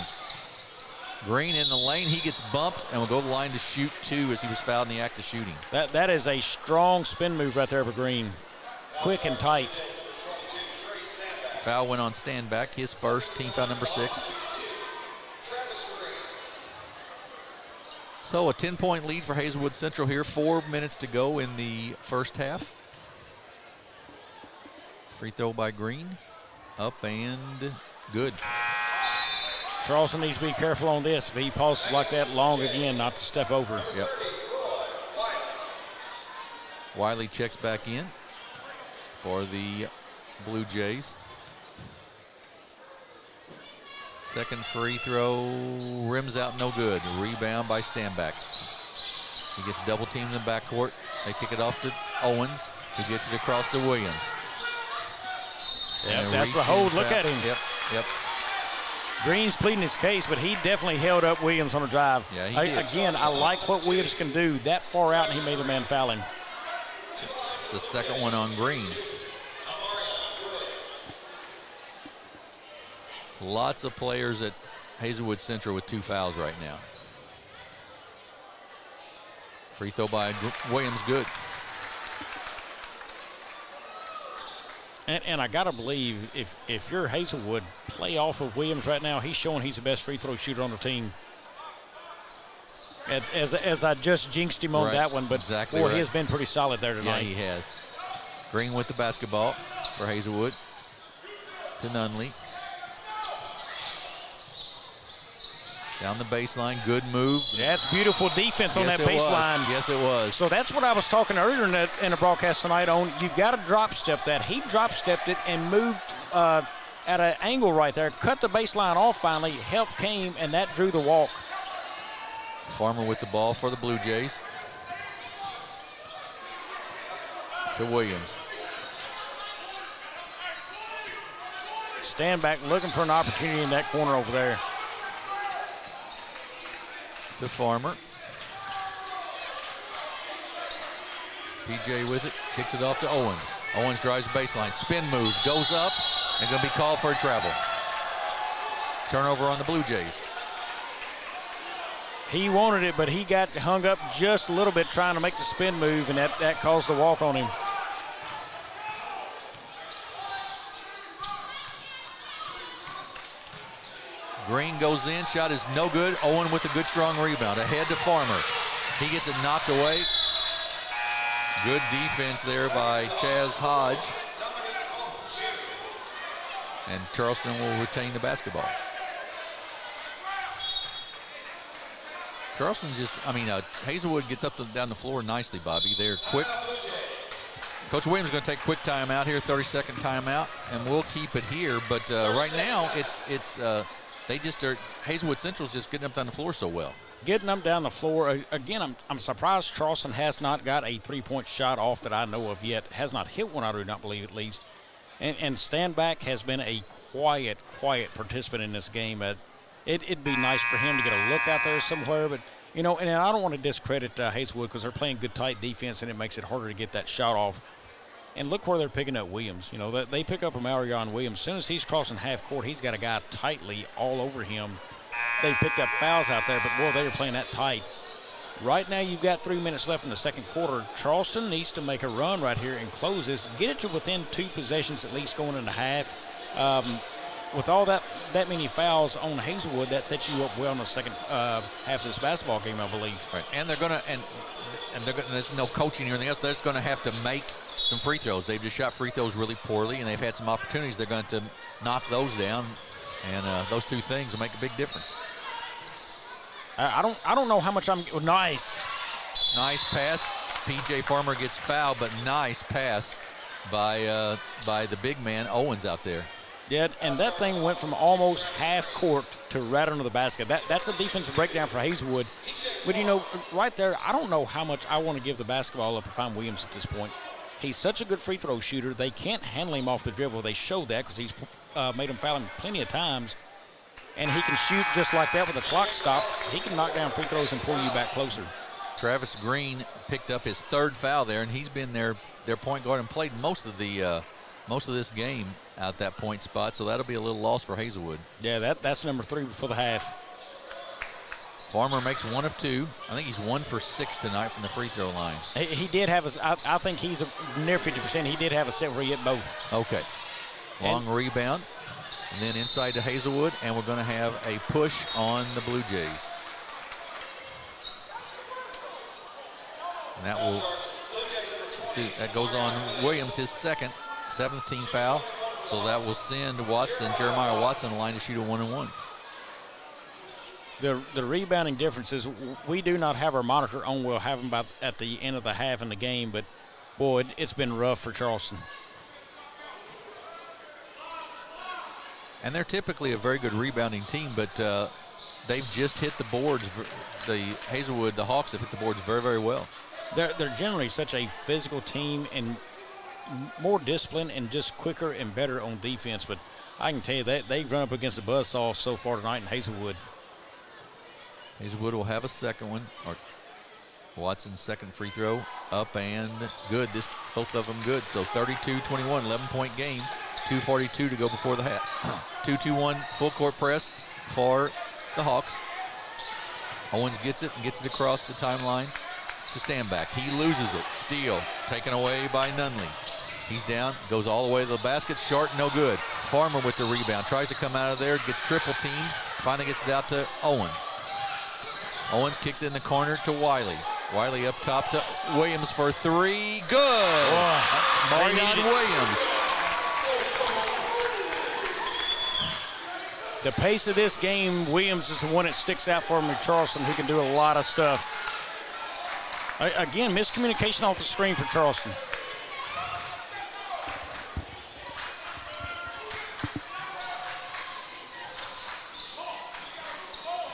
Green in the lane. He gets bumped and will go to the line to shoot two as he was fouled in the act of shooting. That is a strong spin move right there for Green. Quick and tight. Foul went on Standback, his first, team foul number 6. So a 10-point lead for Hazelwood Central here. 4 minutes to go in the first half. Free throw by Green. Up and good. Charleston needs to be careful on this. If he pauses like that long again, not to step over. Yep. Wiley checks back in for the Blue Jays. Second free throw, rims out, no good. Rebound by Standback. He gets double teamed in the backcourt. They kick it off to Owens, who gets it across to Williams. Yep, that's the hold. Look at him. Yep. Green's pleading his case, but he definitely held up Williams on the drive. Yeah, he did. Again, I like what Williams can do that far out, and he made the man foul him. It's the second one on Green. Lots of players at Hazelwood Central with 2 fouls right now. Free throw by Williams, good. And I got to believe if you're Hazelwood, play off of Williams right now. He's showing he's the best free throw shooter on the team. As I just jinxed him on that one, but exactly boy, he has been pretty solid there tonight. Yeah, he has. Green with the basketball for Hazelwood to Nunley. Down the baseline, good move. That's beautiful defense on that baseline. Yes, it was. So that's what I was talking earlier in the broadcast tonight on. You've got to drop step that. He drop stepped it and moved at an angle right there, cut the baseline off finally, help came, and that drew the walk. Farmer with the ball for the Blue Jays. To Williams. Stand back looking for an opportunity in that corner over there. To Farmer. PJ with it, kicks it off to Owens. Owens drives the baseline, spin move, goes up, and going to be called for a travel. Turnover on the Blue Jays. He wanted it, but he got hung up just a little bit trying to make the spin move, and that caused the walk on him. Green goes in, shot is no good. Owen with a good strong rebound. Ahead to Farmer. He gets it knocked away. Good defense there by Chaz Hodge. And Charleston will retain the basketball. Charleston Hazelwood gets up and down the floor nicely, Bobby. They're quick. Coach Williams is going to take a quick timeout here, 30-second timeout, and we'll keep it here. But right now, Hazelwood Central's just getting up down the floor so well. Getting them down the floor. Again, I'm surprised Charleston has not got a three-point shot off that I know of yet. Has not hit one, I do not believe, at least. And Standback has been a quiet participant in this game. It'd be nice for him to get a look out there somewhere. But, and I don't want to discredit Hazelwood because they're playing good, tight defense, and it makes it harder to get that shot off. And look where they're picking up Williams. They pick up a Marion Williams. As soon as he's crossing half court, he's got a guy tightly all over him. They've picked up fouls out there, but, boy, they are playing that tight. Right now you've got 3 minutes left in the second quarter. Charleston needs to make a run right here and close this. Get it to within 2 possessions at least going into half. With all that many fouls on Hazelwood, that sets you up well in the second half of this basketball game, I believe. Right. And they're gonna there's no coaching or anything else. They're just gonna have to make some free throws. They've just shot free throws really poorly, and they've had some opportunities. They're going to knock those down, and those two things will make a big difference. I don't know how much nice pass. PJ Farmer gets fouled, but nice pass by the big man Owens out there. Yeah, and that thing went from almost half court to right under the basket. That's a defensive breakdown for Hazelwood. But, right there, I don't know how much I want to give the basketball up if I'm Williams at this point. He's such a good free throw shooter. They can't handle him off the dribble. They showed that because he's made him foul him plenty of times. And he can shoot just like that with the clock stopped. He can knock down free throws and pull you back closer. Travis Green picked up his third foul there, and he's been their point guard and played most of this game out that point spot. So that'll be a little loss for Hazelwood. Yeah, that's number 3 for the half. Farmer makes 1 of 2. I think he's 1 for 6 tonight from the free throw line. He did have I think he's near 50%. He did have a set where he hit both. Okay. Long rebound. And then inside to Hazelwood, and we're going to have a push on the Blue Jays. And that goes on Williams, his second, 7th team foul. So that will send Jeremiah Watson, the line to shoot a 1-and-1. The rebounding differences, we do not have our monitor on. We'll have them at the end of the half in the game, but, boy, it's been rough for Charleston. And they're typically a very good rebounding team, but they've just hit the boards. The Hawks have hit the boards very, very well. They're generally such a physical team and more disciplined and just quicker and better on defense. But I can tell you that they've run up against a buzzsaw so far tonight in Hazelwood. Hazelwood will have a second one. Watson's second free throw up and good. Both of them good. So 32-21, 11-point game. 2:42 to go before the half. 2-2-1 full court press for the Hawks. Owens gets it and gets it across the timeline to Standback. He loses it. Steal taken away by Nunley. He's down, goes all the way to the basket. Short, no good. Farmer with the rebound. Tries to come out of there, gets triple teamed. Finally gets it out to Owens. Owens kicks it in the corner to Wiley. Wiley up top to Williams for three. Good. Marion Williams. The pace of this game, Williams is the one that sticks out for him in Charleston, who can do a lot of stuff. Again, miscommunication off the screen for Charleston.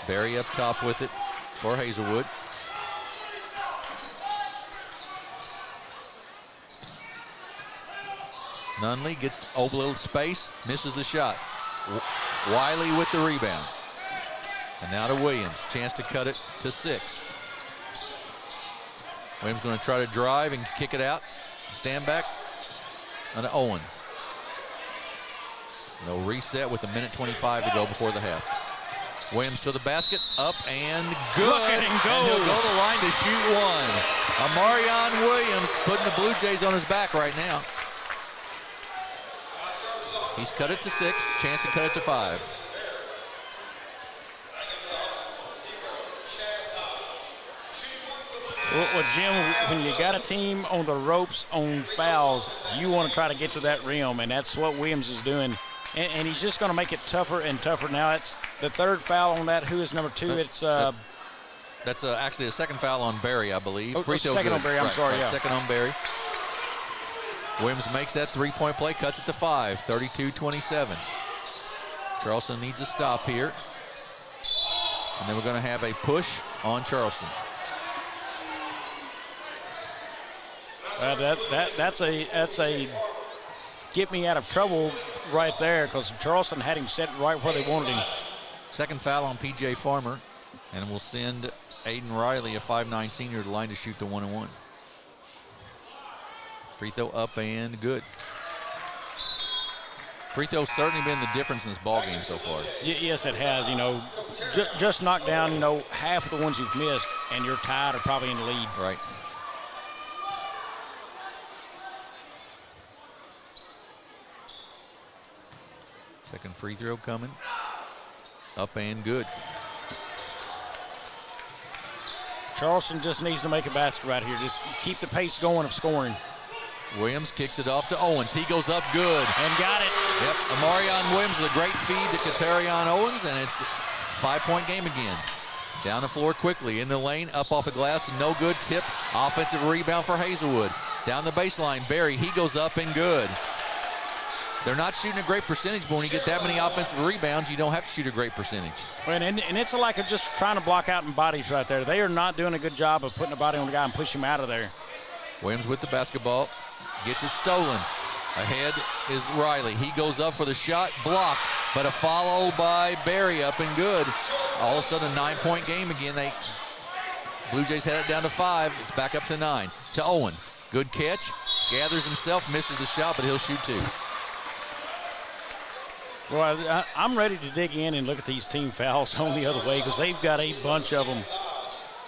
Barry up top with it for Hazelwood. Nunley gets a little space, misses the shot. Wiley with the rebound. And now to Williams. Chance to cut it to 6. Williams going to try to drive and kick it out. Stand back. And to Owens. No reset with 1:25 to go before the half. Williams to the basket, up and good. Look at him go. And he'll go to the line to shoot one. Amarion Williams putting the Blue Jays on his back right now. He's cut it to 6, chance to cut it to 5. Well, Jim, when you got a team on the ropes on fouls, you want to try to get to that rim, and that's what Williams is doing. And he's just going to make it tougher and tougher. Now it's the 3rd foul on that. Who is number 2? That's actually a 2nd foul on Barry, I believe. Free throw second good. On Barry. I'm sorry. Yeah. 2nd on Barry. Williams makes that 3-point play, cuts it to 5, 32-27. Charleston needs a stop here. And then we're going to have a push on Charleston. That's a get me out of trouble right there, because Charleston had him set right where they wanted him. 2nd foul on P.J. Farmer, and we'll send Aiden Riley, a 5'9" senior, to the line to shoot the 1-and-1. Free throw up and good. Free throw's certainly been the difference in this ball game so far. Yes, it has. You know, just knock down, half of the ones you've missed, and you're tied or probably in the lead. Right. Second free throw coming. Up and good. Charleston just needs to make a basket right here. Just keep the pace going of scoring. Williams kicks it off to Owens. He goes up good. And got it. Yep, Amarion Williams with a great feed to Katarion Owens, and it's a 5-point game again. Down the floor quickly, in the lane, up off the glass, no good. Tip, offensive rebound for Hazelwood. Down the baseline, Barry, he goes up and good. They're not shooting a great percentage, but when you get that many offensive rebounds, you don't have to shoot a great percentage. And it's like just trying to block out in bodies right there. They are not doing a good job of putting a body on the guy and pushing him out of there. Williams with the basketball, gets it stolen. Ahead is Riley. He goes up for the shot, blocked, but a follow by Barry, up and good. All of a sudden, a 9-point game again. Blue Jays had it down to 5. It's back up to 9. To Owens. Good catch. Gathers himself, misses the shot, but he'll shoot 2. Well, I'm ready to dig in and look at these team fouls on the other way, because they've got a bunch of them.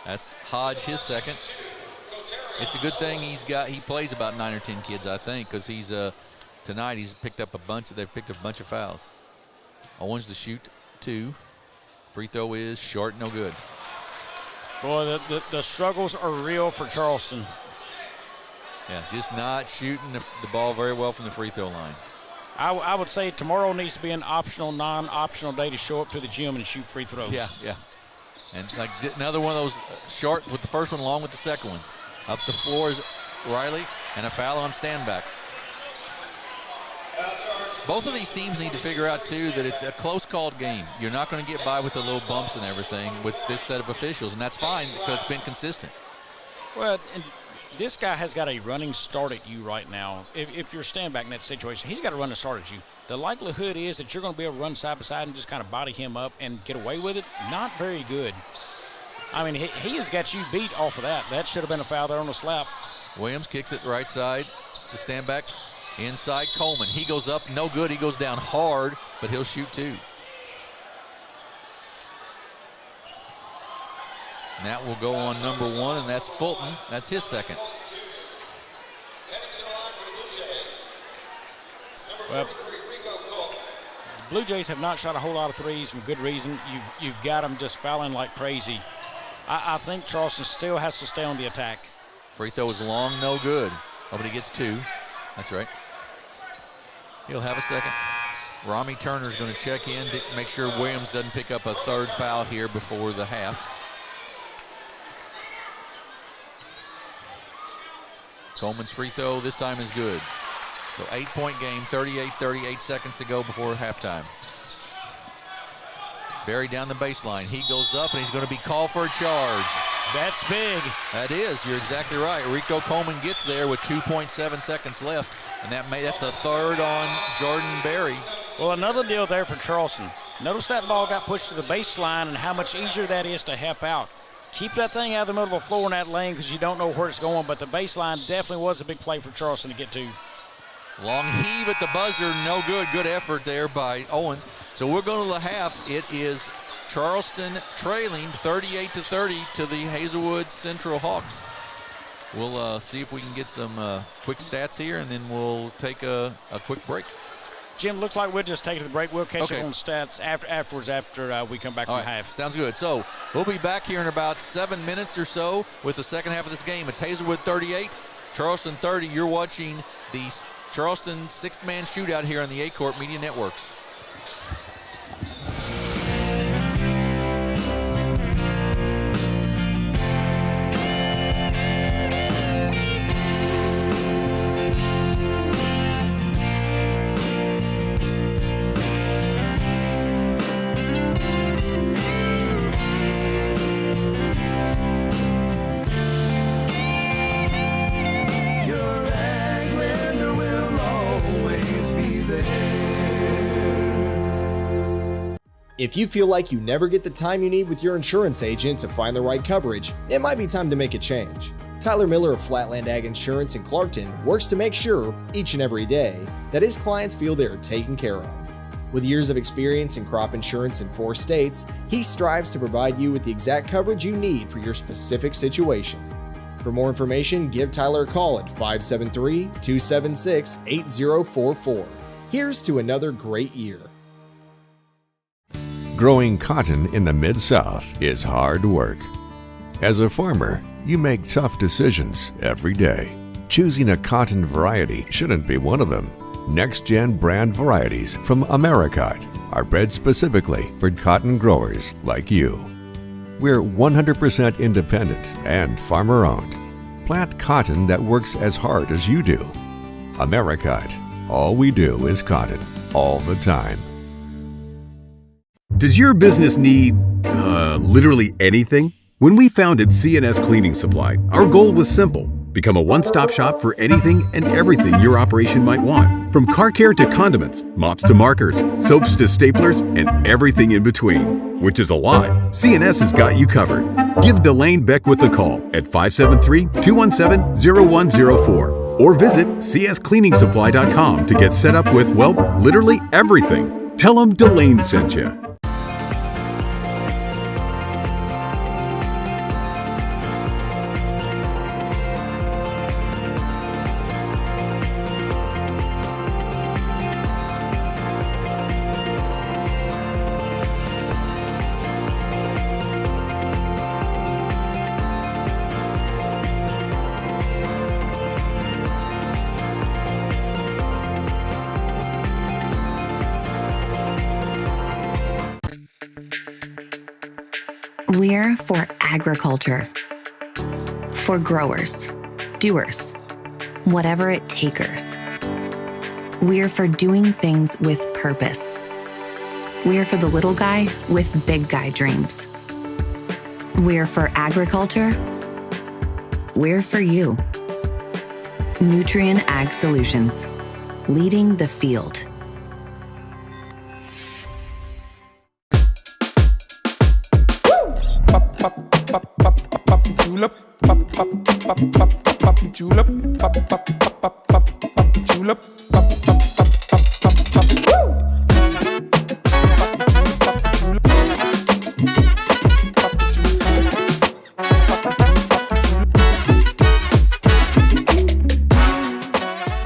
That's Hodge, his second. It's a good thing he plays about 9 or 10 kids, I think, because tonight they've picked up a bunch of fouls. Owens to shoot 2. Free throw is short, no good. Boy, the struggles are real for Charleston. Yeah, just not shooting the ball very well from the free throw line. I would say tomorrow needs to be an optional, non-optional day to show up to the gym and shoot free throws. Yeah. And like another one of those short with the first one along with the second one. Up the floor is Riley, and a foul on Standback. Both of these teams need to figure out, too, that it's a close-called game. You're not going to get by with the little bumps and everything with this set of officials, and that's fine because it's been consistent. Well, and this guy has got a running start at you right now. If you're Standback in that situation, he's got to run a start at you. The likelihood is that you're going to be able to run side by side and just kind of body him up and get away with it. Not very good. I mean, he has got you beat off of that. That should have been a foul there on the slap. Williams kicks it right side to Standback. Inside Coleman. He goes up, no good. He goes down hard, but he'll shoot 2. And that will go on number 1, and that's Fulton. That's his second. Well, the Blue Jays have not shot a whole lot of threes for good reason. You've got them just fouling like crazy. I think Charleston still has to stay on the attack. Free throw is long, no good. Nobody gets 2. That's right. He'll have a second. Rami Turner's going to check in to make sure Williams doesn't pick up a third foul here before the half. Coleman's free throw this time is good. So 8-point game, 38 seconds to go before halftime. Barry down the baseline. He goes up, and he's going to be called for a charge. That's big. That is. You're exactly right. Rico Coleman gets there with 2.7 seconds left, and that's the third on Jordan Barry. Well, another deal there for Charleston. Notice that ball got pushed to the baseline and how much easier that is to help out. Keep that thing out of the middle of the floor in that lane because you don't know where it's going, but the baseline definitely was a big play for Charleston to get to. Long heave at the buzzer, no good. Good effort there by Owens. So we're going to the half. It is Charleston trailing 38-30 to the Hazelwood Central Hawks. We'll see if we can get some quick stats here, and then we'll take a quick break. Jim, looks like we'll just take the break. We'll catch up on stats afterwards after we come back from half. Sounds good. So we'll be back here in about 7 minutes or so with the second half of this game. It's Hazelwood 38, Charleston 30. You're watching the Charleston Sixth Man Shootout here on the Aycorp Media Networks. If you feel like you never get the time you need with your insurance agent to find the right coverage, it might be time to make a change. Tyler Miller of Flatland Ag Insurance in Clarkton works to make sure, each and every day, that his clients feel they are taken care of. With years of experience in crop insurance in 4 states, he strives to provide you with the exact coverage you need for your specific situation. For more information, give Tyler a call at 573-276-8044. Here's to another great year. Growing cotton in the Mid-South is hard work. As a farmer, you make tough decisions every day. Choosing a cotton variety shouldn't be one of them. Next-gen brand varieties from Americot are bred specifically for cotton growers like you. We're 100% independent and farmer-owned. Plant cotton that works as hard as you do. Americot. All we do is cotton, all the time. Does your business need, literally anything? When we founded C&S Cleaning Supply, our goal was simple. Become a one-stop shop for anything and everything your operation might want. From car care to condiments, mops to markers, soaps to staplers, and everything in between. Which is a lot. C&S has got you covered. Give Delane Beckwith a call at 573-217-0104 or visit cscleaningsupply.com to get set up with, well, literally everything. Tell them Delane sent you. We're for agriculture. For growers, doers, whatever it takers. We're for doing things with purpose. We're for the little guy with big guy dreams. We're for agriculture. We're for you. Nutrien Ag Solutions, leading the field.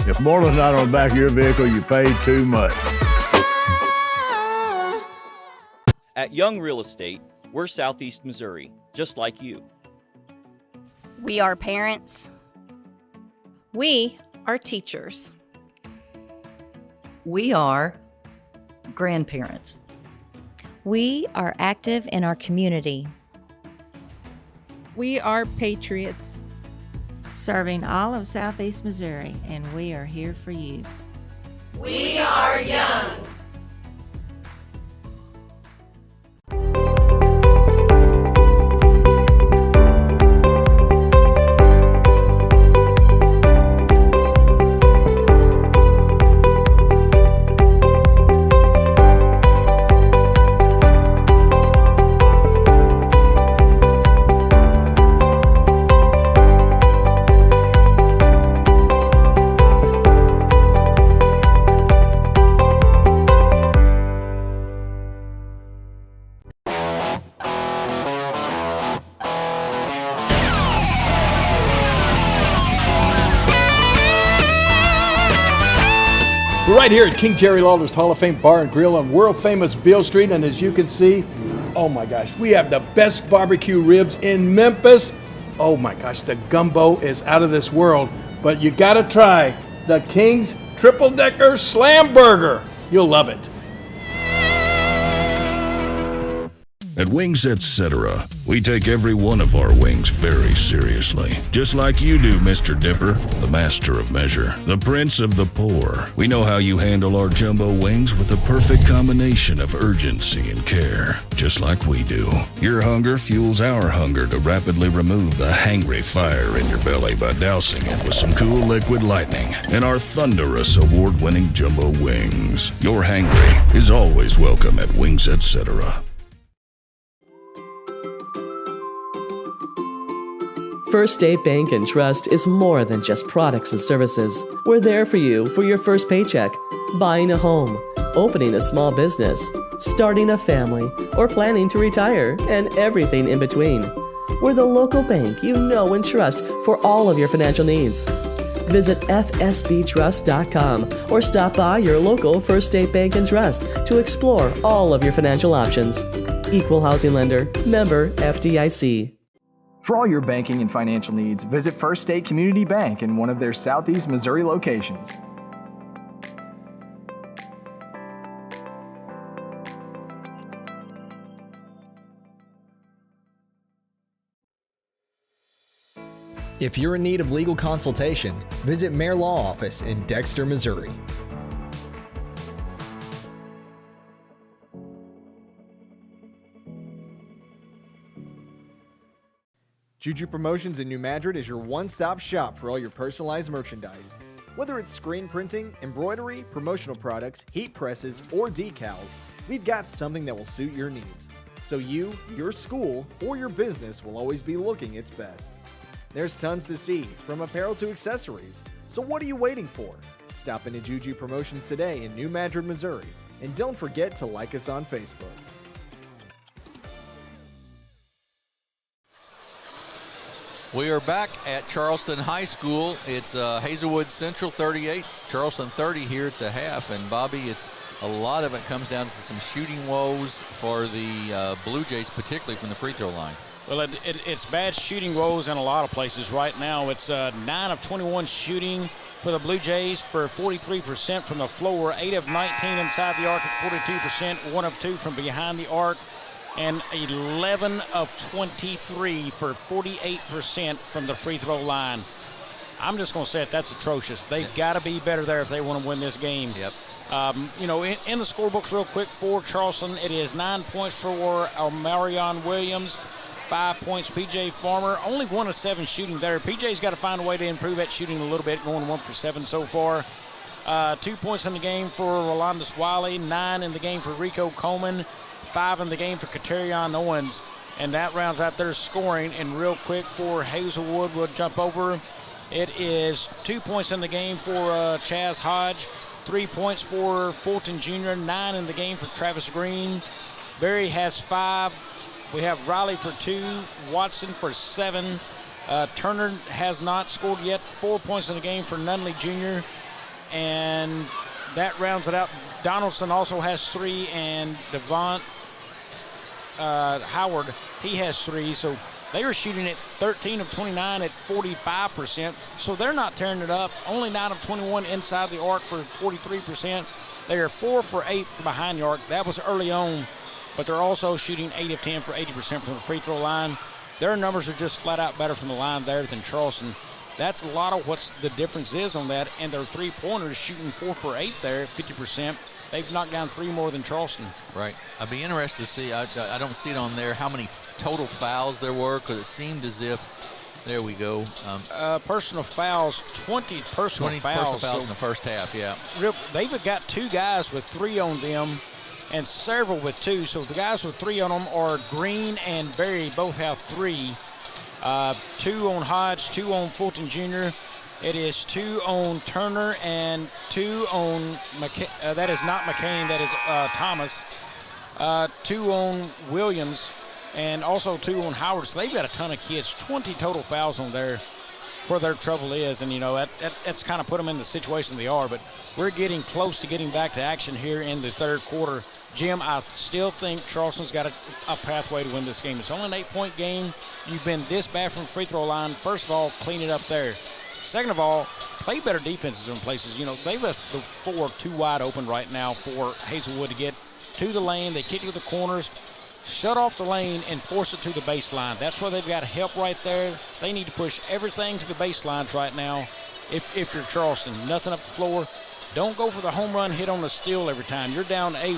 If more than not on the back of your vehicle, you paid too much. At Young Real Estate, we're Southeast Missouri, just like you. We are parents. We are teachers. We are grandparents. We are active in our community. We are patriots. Serving all of Southeast Missouri, and we are here for you. We are young. We're right here at King Jerry Lawler's Hall of Fame Bar and Grill on world-famous Beale Street, and as you can see, oh my gosh, we have the best barbecue ribs in Memphis. Oh my gosh, the gumbo is out of this world, but you gotta try the King's Triple Decker Slam Burger. You'll love it. At Wings Etc., we take every one of our wings very seriously. Just like you do, Mr. Dipper, the master of measure, the prince of the poor. We know how you handle our jumbo wings with the perfect combination of urgency and care, just like we do. Your hunger fuels our hunger to rapidly remove the hangry fire in your belly by dousing it with some cool liquid lightning and our thunderous award-winning jumbo wings. Your hangry is always welcome at Wings Etc. First State Bank and Trust is more than just products and services. We're there for you for your first paycheck, buying a home, opening a small business, starting a family, or planning to retire, and everything in between. We're the local bank you know and trust for all of your financial needs. Visit fsbtrust.com or stop by your local First State Bank and Trust to explore all of your financial options. Equal housing lender, member FDIC. For all your banking and financial needs, visit First State Community Bank in one of their Southeast Missouri locations. If you're in need of legal consultation, visit Mayor Law Office in Dexter, Missouri. Juju Promotions in New Madrid is your one-stop shop for all your personalized merchandise. Whether it's screen printing, embroidery, promotional products, heat presses, or decals, we've got something that will suit your needs. So you, your school, or your business will always be looking its best. There's tons to see, from apparel to accessories. So what are you waiting for? Stop into Juju Promotions today in New Madrid, Missouri. And don't forget to like us on Facebook. We are back at Charleston High School. It's Hazelwood Central 38, Charleston 30 here at the half. And Bobby, it's a lot of it comes down to some shooting woes for the Bluejays, particularly from the free throw line. Well, it's bad shooting woes in a lot of places right now. It's 9 of 21 shooting for the Bluejays for 43% from the floor, 8 of 19 inside the arc at 42%, 1 of 2 from behind the arc, and 11 of 23 for 48% from the free throw line. I'm just going to say it, that's atrocious. They've got to be better there if they want to win this game. Yep. In the scorebooks real quick for Charleston, it is 9 points for Marion Williams, 5 points PJ Farmer, only 1 of 7 shooting there. PJ's got to find a way to improve that shooting a little bit, going 1 for 7 so far. 2 points in the game for Rolandus Wiley, 9 in the game for Rico Coleman, 5 in the game for Katerion Owens, and that rounds out their scoring. And real quick for Hazelwood, we'll jump over. It is 2 points in the game for Chaz Hodge, 3 points for Fulton Jr., 9 in the game for Travis Green. Berry has 5. We have Riley for 2, Watson for 7. Turner has not scored yet, 4 points in the game for Nunley Jr., and that rounds it out. Donaldson also has 3, and Devont Howard, he has 3. So they are shooting at 13 of 29 at 45%. So they're not tearing it up. Only 9 of 21 inside the arc for 43%. They are 4 for 8 from behind the arc. That was early on, but they're also shooting 8 of 10 for 80% from the free throw line. Their numbers are just flat out better from the line there than Charleston. That's a lot of what the difference is on that, and their three-pointers shooting 4 for 8 there, 50%. They've knocked down 3 more than Charleston. Right. I'd be interested to see, I don't see it on there, how many total fouls there were, because it seemed as if, there we go. Personal fouls, 20 personal fouls. In the first half, yeah. They've got 2 guys with 3 on them and several with 2. So the guys with 3 on them are Green and Berry, both have 3. 2 on Hodge, 2 on Fulton Jr. It is 2 on Turner and 2 on that is not McCain, that is Thomas. 2 on Williams and also 2 on Howard. So they've got a ton of kids, 20 total fouls on there where their trouble is. And, you know, that's kind of put them in the situation they are. But we're getting close to getting back to action here in the third quarter. Jim, I still think Charleston's got a pathway to win this game. It's only an 8-point game. You've been this bad from the free throw line. First of all, clean it up there. Second of all, play better defenses in places. You know, they've left the floor too wide open right now for Hazelwood to get to the lane. They kick to the corners, shut off the lane, and force it to the baseline. That's where they've got help right there. They need to push everything to the baselines right now if you're Charleston. Nothing up the floor. Don't go for the home run hit on the steal every time. You're down 8.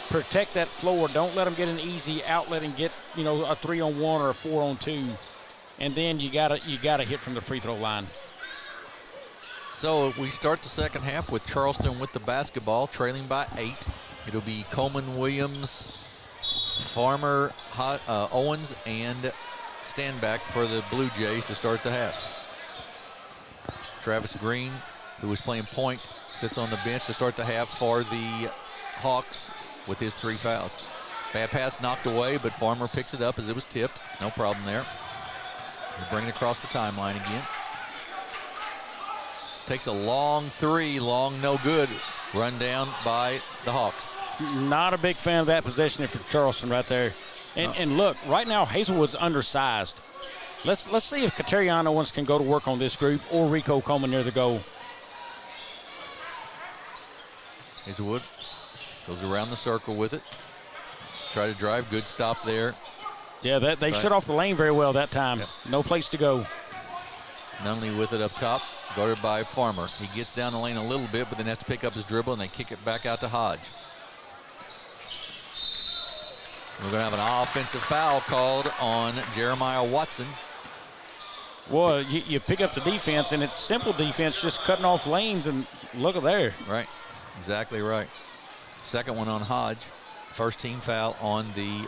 Protect that floor. Don't let them get an easy outlet and get, you know, a 3-on-1 or a 4-on-2. And then you gotta hit from the free throw line. So we start the second half with Charleston with the basketball, trailing by 8. It'll be Coleman, Williams, Farmer, Owens, and Standback for the Blue Jays to start the half. Travis Green, who was playing point, sits on the bench to start the half for the Hawks with his 3 fouls. Bad pass knocked away, but Farmer picks it up as it was tipped. No problem there. He'll bring it across the timeline again. Takes a long 3, long no good. Run down by the Hawks. Not a big fan of that possession for Charleston right there. And look, right now Hazelwood's undersized. Let's see if Kateriano Owens can go to work on this group or Rico Coleman near the goal. Hazelwood goes around the circle with it. Try to drive, good stop there. Yeah, they shut off the lane very well that time. Yep. No place to go. Nunley with it up top, guarded by Farmer. He gets down the lane a little bit, but then has to pick up his dribble, and they kick it back out to Hodge. We're going to have an offensive foul called on Jeremiah Watson. Well, you pick up the defense, and it's simple defense, just cutting off lanes, and look at there. Right, exactly right. Second one on Hodge. First team foul on the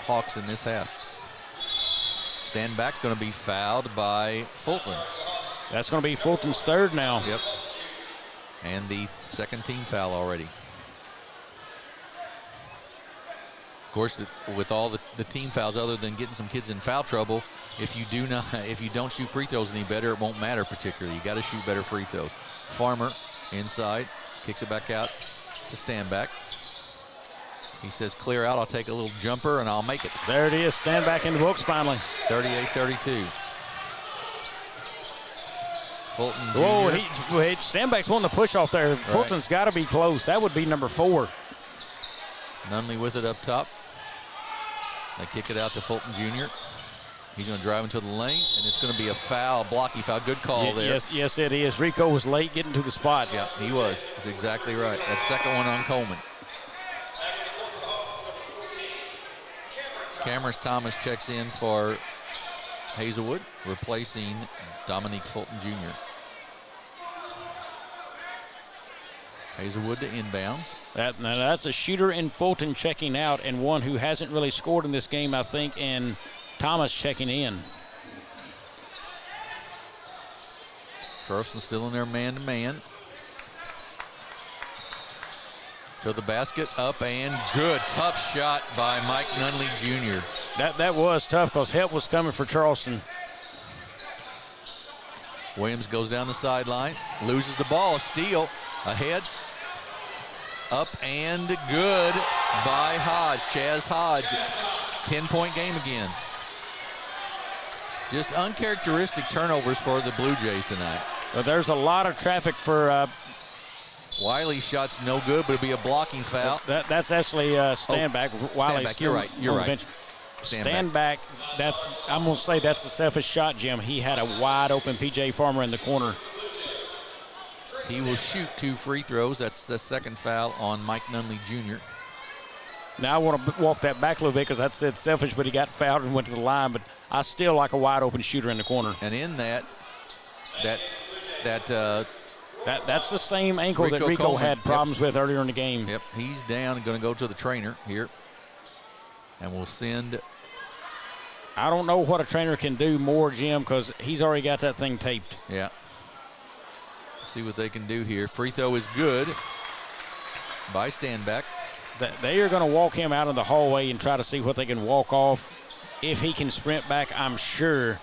Hawks in this half. Standback's going to be fouled by Fulton. That's going to be Fulton's 3rd now. Yep. And the second team foul already. Of course, with all the team fouls, other than getting some kids in foul trouble, if you don't shoot free throws any better, it won't matter particularly. You got to shoot better free throws. Farmer inside, kicks it back out to Standback. He says, clear out, I'll take a little jumper, and I'll make it. There it is, Standback in the books finally. 38-32. Fulton Jr. Whoa, Standback's wanting to push off there. Right. Fulton's got to be close. That would be number 4. Nunley with it up top. They kick it out to Fulton Jr. He's going to drive into the lane, and it's going to be a foul, blocky foul. Good call there. Yes, it is. Rico was late getting to the spot. Yeah, he was. That's exactly right. That second one on Coleman. Cameron Thomas checks in for Hazelwood, replacing Dominique Fulton Jr. Hazelwood to inbounds. Now that's a shooter in Fulton checking out, and one who hasn't really scored in this game, I think, and Thomas checking in. Charleston still in there man-to-man. To the basket, up and good. Tough shot by Mike Nunley Jr. That was tough because help was coming for Charleston. Williams goes down the sideline, loses the ball, a steal, ahead. Up and good by Hodge. Chaz Hodge, 10-point game again. Just uncharacteristic turnovers for the Blue Jays tonight. Well, there's a lot of traffic for Wiley's shot's no good, but it'll be a blocking foul. That's actually stand back. Stand back. You're right. You're right. Stand back. That I'm gonna say that's a selfish shot, Jim. He had a wide open PJ Farmer in the corner. He will shoot 2 free throws. That's the second foul on Mike Nunley Jr. Now I want to walk that back a little bit because I said selfish, but he got fouled and went to the line. But I still like a wide open shooter in the corner. And in that's the same ankle that Rico Coleman had problems with earlier in the game. Yep, he's down and going to go to the trainer here. And we'll send. I don't know what a trainer can do more, Jim, because he's already got that thing taped. Yeah. See what they can do here. Free throw is good by Standback. They are going to walk him out in the hallway and try to see what they can walk off. If he can sprint back, I'm sure.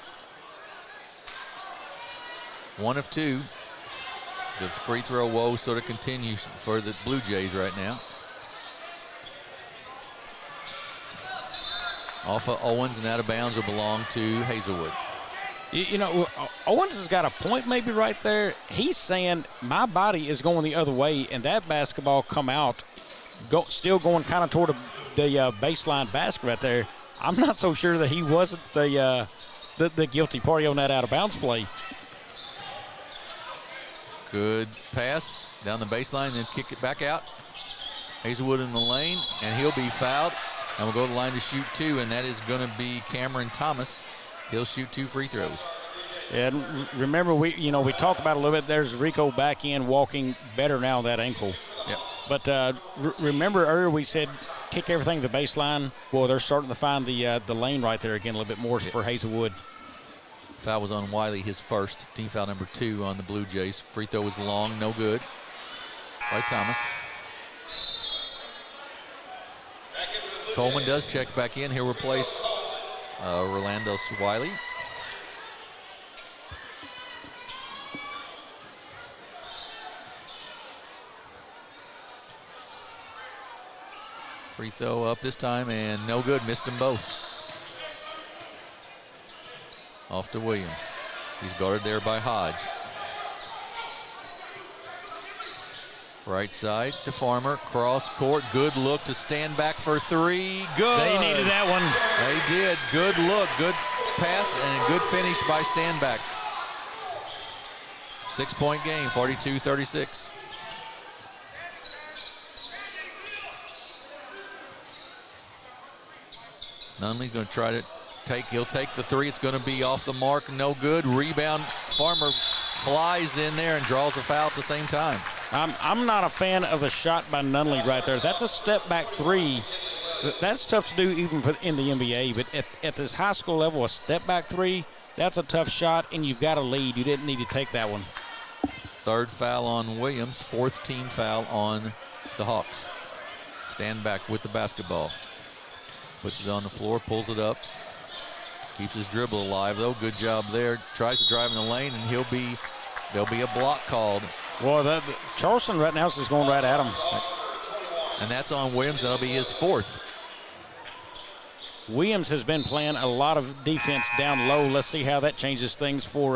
1 of 2. The free throw woe sort of continues for the Blue Jays right now. Off of Owens and out of bounds will belong to Hazelwood. You know, Owens has got a point maybe right there. He's saying my body is going the other way, and that basketball come out, still going kind of toward the baseline basket right there. I'm not so sure that he wasn't the guilty party on that out of bounds play. Good pass down the baseline, then kick it back out. Hazelwood in the lane, and he'll be fouled. And we'll go to the line to shoot 2, and that is going to be Cameron Thomas. He'll shoot 2 free throws. And remember, we talked about it a little bit. There's Rico back in, walking better now that ankle. Yep. But remember earlier we said kick everything to the baseline. Well, they're starting to find the lane right there again a little bit more for Hazelwood. Foul was on Wiley, his first. Team foul number 2 on the Blue Jays. Free throw was long, no good by Thomas. Coleman does check back in. He'll replace Rolando Wiley. Free throw up this time and no good. Missed them both. Off to Williams. He's guarded there by Hodge. Right side to Farmer, cross court, good look to stand back for 3, good. They needed that one. They did, good look, good pass, and a good finish by Standback. 6-point game, 42-36. Nunley's gonna try to he'll take the 3, it's gonna be off the mark, no good. Rebound, Farmer flies in there and draws a foul at the same time. I'm not a fan of the shot by Nunley right there. That's a step back 3. That's tough to do even in the NBA, but at this high school level, a step back 3, that's a tough shot, and you've got a lead. You didn't need to take that one. 3rd foul on Williams, 4th team foul on the Hawks. Stand back with the basketball. Puts it on the floor, pulls it up. Keeps his dribble alive, though. Good job there. Tries to drive in the lane, and there'll be a block called. Well, Charleston right now is just going right at him. And that's on Williams. That'll be his 4th. Williams has been playing a lot of defense down low. Let's see how that changes things for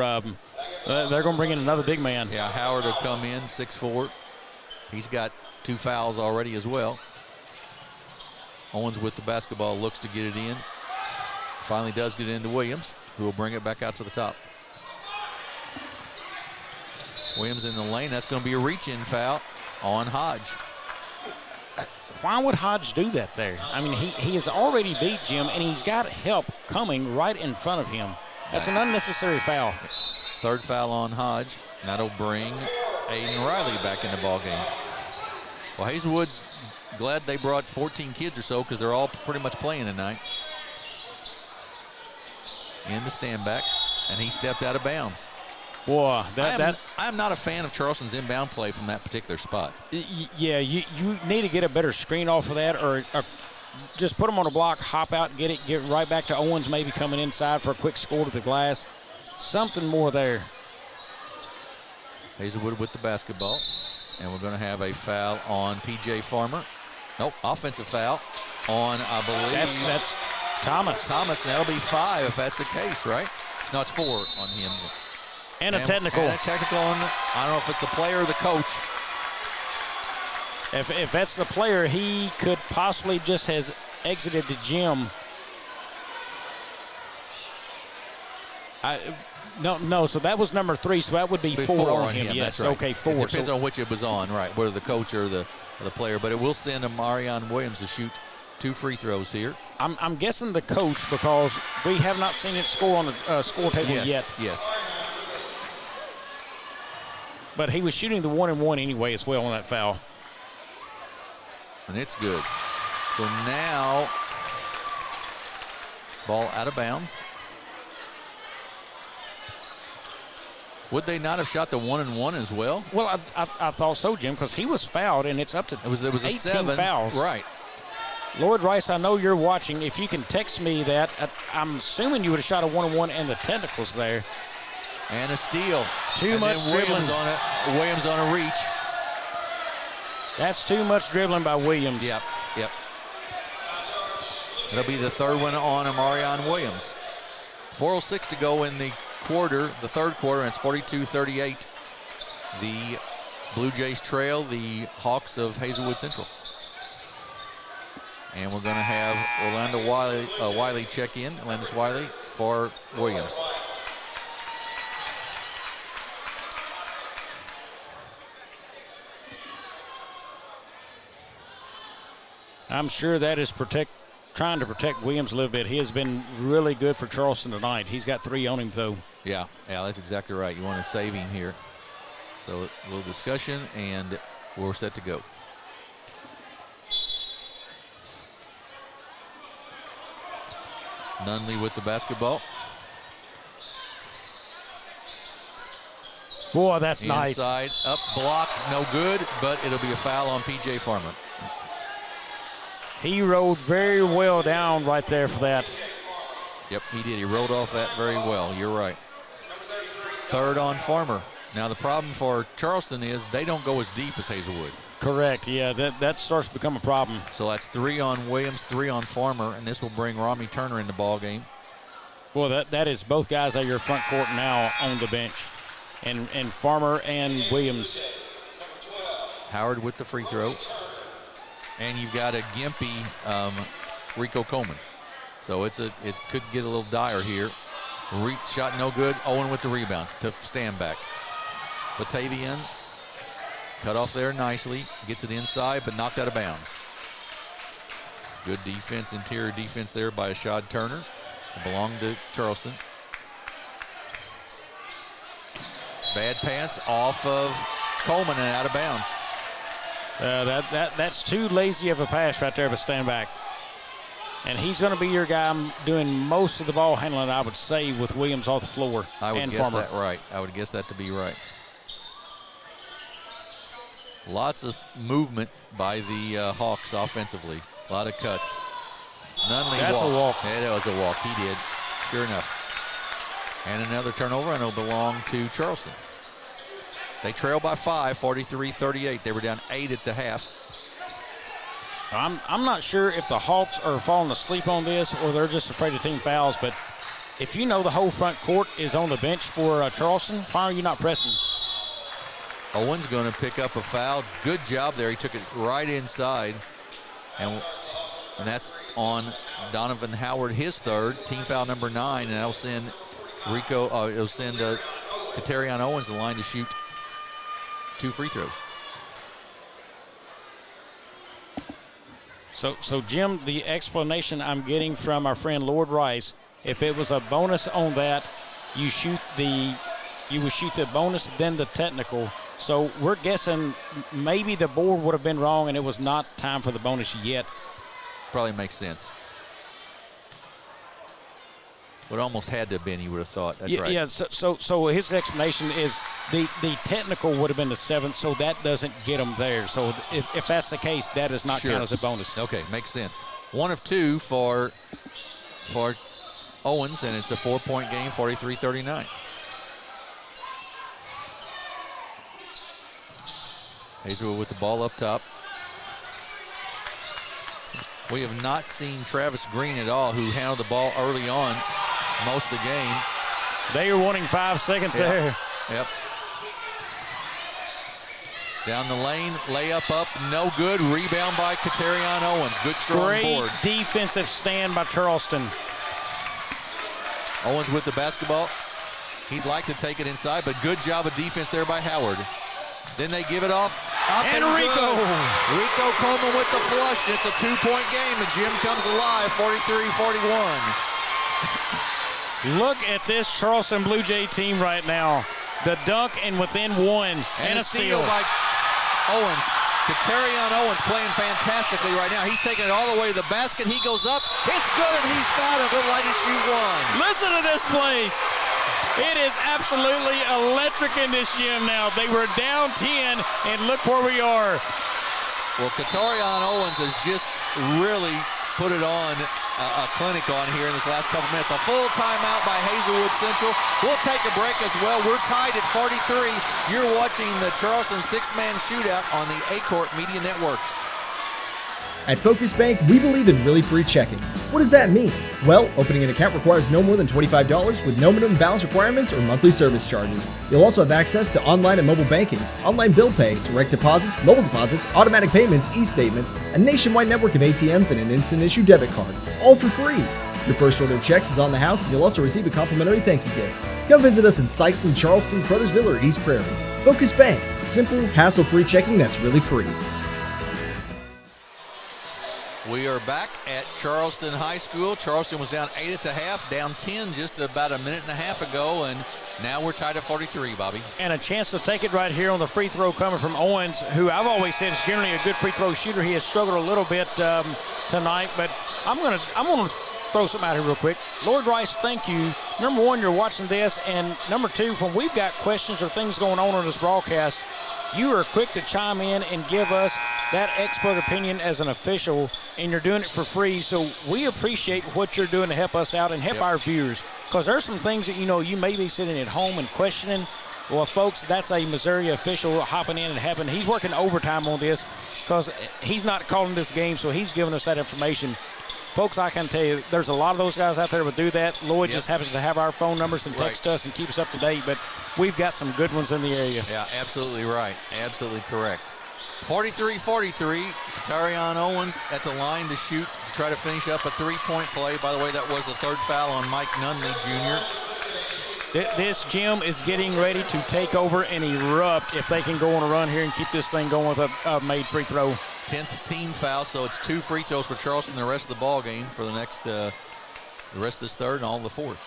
they're going to bring in another big man. Yeah, Howard will come in, 6'4". He's got 2 fouls already as well. Owens with the basketball, looks to get it in. Finally does get it into Williams, who will bring it back out to the top. Williams in the lane. That's going to be a reach-in foul on Hodge. Why would Hodge do that there? I mean, he has already beat Jim, and he's got help coming right in front of him. That's an unnecessary foul. 3rd foul on Hodge. That'll bring Aiden Riley back in the ballgame. Well, Hazelwood's glad they brought 14 kids or so because they're all pretty much playing tonight. In the stand back, and he stepped out of bounds. Boy, I'm not a fan of Charleston's inbound play from that particular spot. Yeah, you need to get a better screen off of that, or just put them on a block, hop out, and get right back to Owens, maybe coming inside for a quick score to the glass. Something more there. Hazelwood with the basketball. And we're going to have a foul on P.J. Farmer. Nope, offensive foul on, I believe. That's Thomas. Thomas, and that'll be 5 if that's the case, right? No, it's 4 on him. And a technical. And a technical on, I don't know if it's the player or the coach. If that's the player, he could possibly just has exited the gym. No, so that was number 3, so that would be 4 on him. Yes, that's right. Okay, 4. It depends on which it was on, right, whether the coach or the player. But it will send Marion Williams to shoot 2 free throws here. I'm guessing the coach because we have not seen it score on the score table yet. Yes. But he was shooting the 1-and-1 anyway as well on that foul. And it's good. So now, ball out of bounds. Would they not have shot the 1-and-1 as well? Well, I thought so, Jim, because he was fouled, and it's up to it was 18 a 7 fouls. Right. Lord Rice, I know you're watching. If you can text me that, I'm assuming you would have shot a 1-and-1 and the technicals there. And a steal. Too much dribbling. Williams on a reach. That's too much dribbling by Williams. Yep. It'll be the 3rd one on Amarion Williams. 4:06 to go in the third quarter, and it's 42-38. The Blue Jays trail the Hawks of Hazelwood Central. And we're going to have Orlando Wiley check in, Landis Wiley, for Williams. I'm sure that is trying to protect Williams a little bit. He has been really good for Charleston tonight. He's got 3 on him, though. Yeah, that's exactly right. You want to save him here. So a little discussion, and we're set to go. Nunley with the basketball. Boy, that's nice. Inside, up, blocked, no good, but it'll be a foul on P.J. Farmer. He rolled very well down right there for that. Yep, he did. He rolled off that very well. You're right. 3rd on Farmer. Now, the problem for Charleston is they don't go as deep as Hazelwood. Correct, yeah, that starts to become a problem. So that's 3 on Williams, 3 on Farmer, and this will bring Rami Turner in the ball game. Well, that is both guys at your front court now on the bench, and Farmer and Williams. Howard with the free throw. And you've got a gimpy Rico Coleman. So it could get a little dire here. Shot no good. Owen with the rebound to stand back. Batavian cut off there nicely. Gets it inside, but knocked out of bounds. Good defense, interior defense there by Ashad Turner. It belonged to Charleston. Bad pass off of Coleman and out of bounds. That's too lazy of a pass right there, but stand back. And he's going to be your guy doing most of the ball handling, I would say, with Williams off the floor. I would and guess Farmer. that right. I would guess that to be right. Lots of movement by the Hawks offensively. A lot of cuts. Nunley That's walked. a walk. Yeah, that was a walk. He did. Sure enough. And another turnover, and it'll belong to Charleston. They trail by 5, 43-38. They were down 8 at the half. I'm not sure if the Hawks are falling asleep on this or they're just afraid of team fouls, but if you know the whole front court is on the bench for Charleston, why are you not pressing? Owen's going to pick up a foul. Good job there. He took it right inside. And that's on Donovan Howard, his 3rd, team foul number 9, and that'll send it'll send Katerion Owens the line to shoot 2 free throws. So Jim, the explanation I'm getting from our friend Lord Rice, if it was a bonus on that, you would shoot the bonus then the technical. So we're guessing maybe the board would have been wrong and it was not time for the bonus yet. Probably makes sense. What almost had to have been, you would have thought. That's right. Yeah, so his explanation is the technical would have been the 7th, so that doesn't get them there. So if that's the case, that does not count as a bonus. Okay, makes sense. 1 of 2 for Owens, and it's a 4-point game, 43-39. Hazelwood with the ball up top. We have not seen Travis Green at all, who handled the ball early on most of the game. They are wanting 5 seconds there. Yep. Down the lane, layup up, no good. Rebound by Katerion Owens. Good strong Great board. defensive stand by Charleston. Owens with the basketball. He'd like to take it inside, but good job of defense there by Howard. Then they give it off. Up and Rico. good. Rico Coleman with the flush. It's a 2-point game. The gym comes alive, 43-41. Look at this Charleston Blue Jay team right now. The dunk and within one. And a steal by Owens. Katerion Owens playing fantastically right now. He's taking it all the way to the basket. He goes up. It's good, and he's fouled. Good line to shoot one. Listen to this place. It is absolutely electric in this gym now. They were down 10, and look where we are. Well, Katerion Owens has just really put it on a clinic on here in this last couple minutes. A full timeout by Hazelwood Central. We'll take a break as well. We're tied at 43. You're watching the Charleston Sixth Man Shootout on the Aycorp Media Networks. At Focus Bank, we believe in really free checking. What does that mean? Well, opening an account requires no more than $25 with no minimum balance requirements or monthly service charges. You'll also have access to online and mobile banking, online bill pay, direct deposits, mobile deposits, automatic payments, e-statements, a nationwide network of ATMs, and an instant issue debit card, all for free. Your first order of checks is on the house, and you'll also receive a complimentary thank you gift. Come visit us in Sikeston, Charleston, Crothersville, or East Prairie. Focus Bank, simple, hassle-free checking that's really free. We are back at Charleston High School. Charleston was down 8 at the half, down 10 just about a minute and a half ago, and now we're tied at 43, Bobby. And a chance to take it right here on the free throw coming from Owens, who I've always said is generally a good free throw shooter. He has struggled a little bit tonight, but I'm gonna throw something out here real quick. Lord Rice, thank you. Number one, you're watching this, and number two, when we've got questions or things going on this broadcast, you are quick to chime in and give us that expert opinion as an official, and you're doing it for free. So we appreciate what you're doing to help us out and help our viewers, because there's some things that you may be sitting at home and questioning. Well, folks, that's a Missouri official hopping in and helping. He's working overtime on this because he's not calling this game, so he's giving us that information. Folks, I can tell you, there's a lot of those guys out there that do that. Lloyd just happens to have our phone numbers and text us and keep us up to date, but we've got some good ones in the area. Yeah, absolutely right. Absolutely correct. 43-43, Katerion Owens at the line to shoot to try to finish up a three-point play. By the way, that was the third foul on Mike Nunley Jr. This gym is getting ready to take over and erupt if they can go on a run here and keep this thing going with a made free throw. 10th team foul, so it's 2 free throws for Charleston the rest of the ball game for the next, the rest of this third and all the fourth.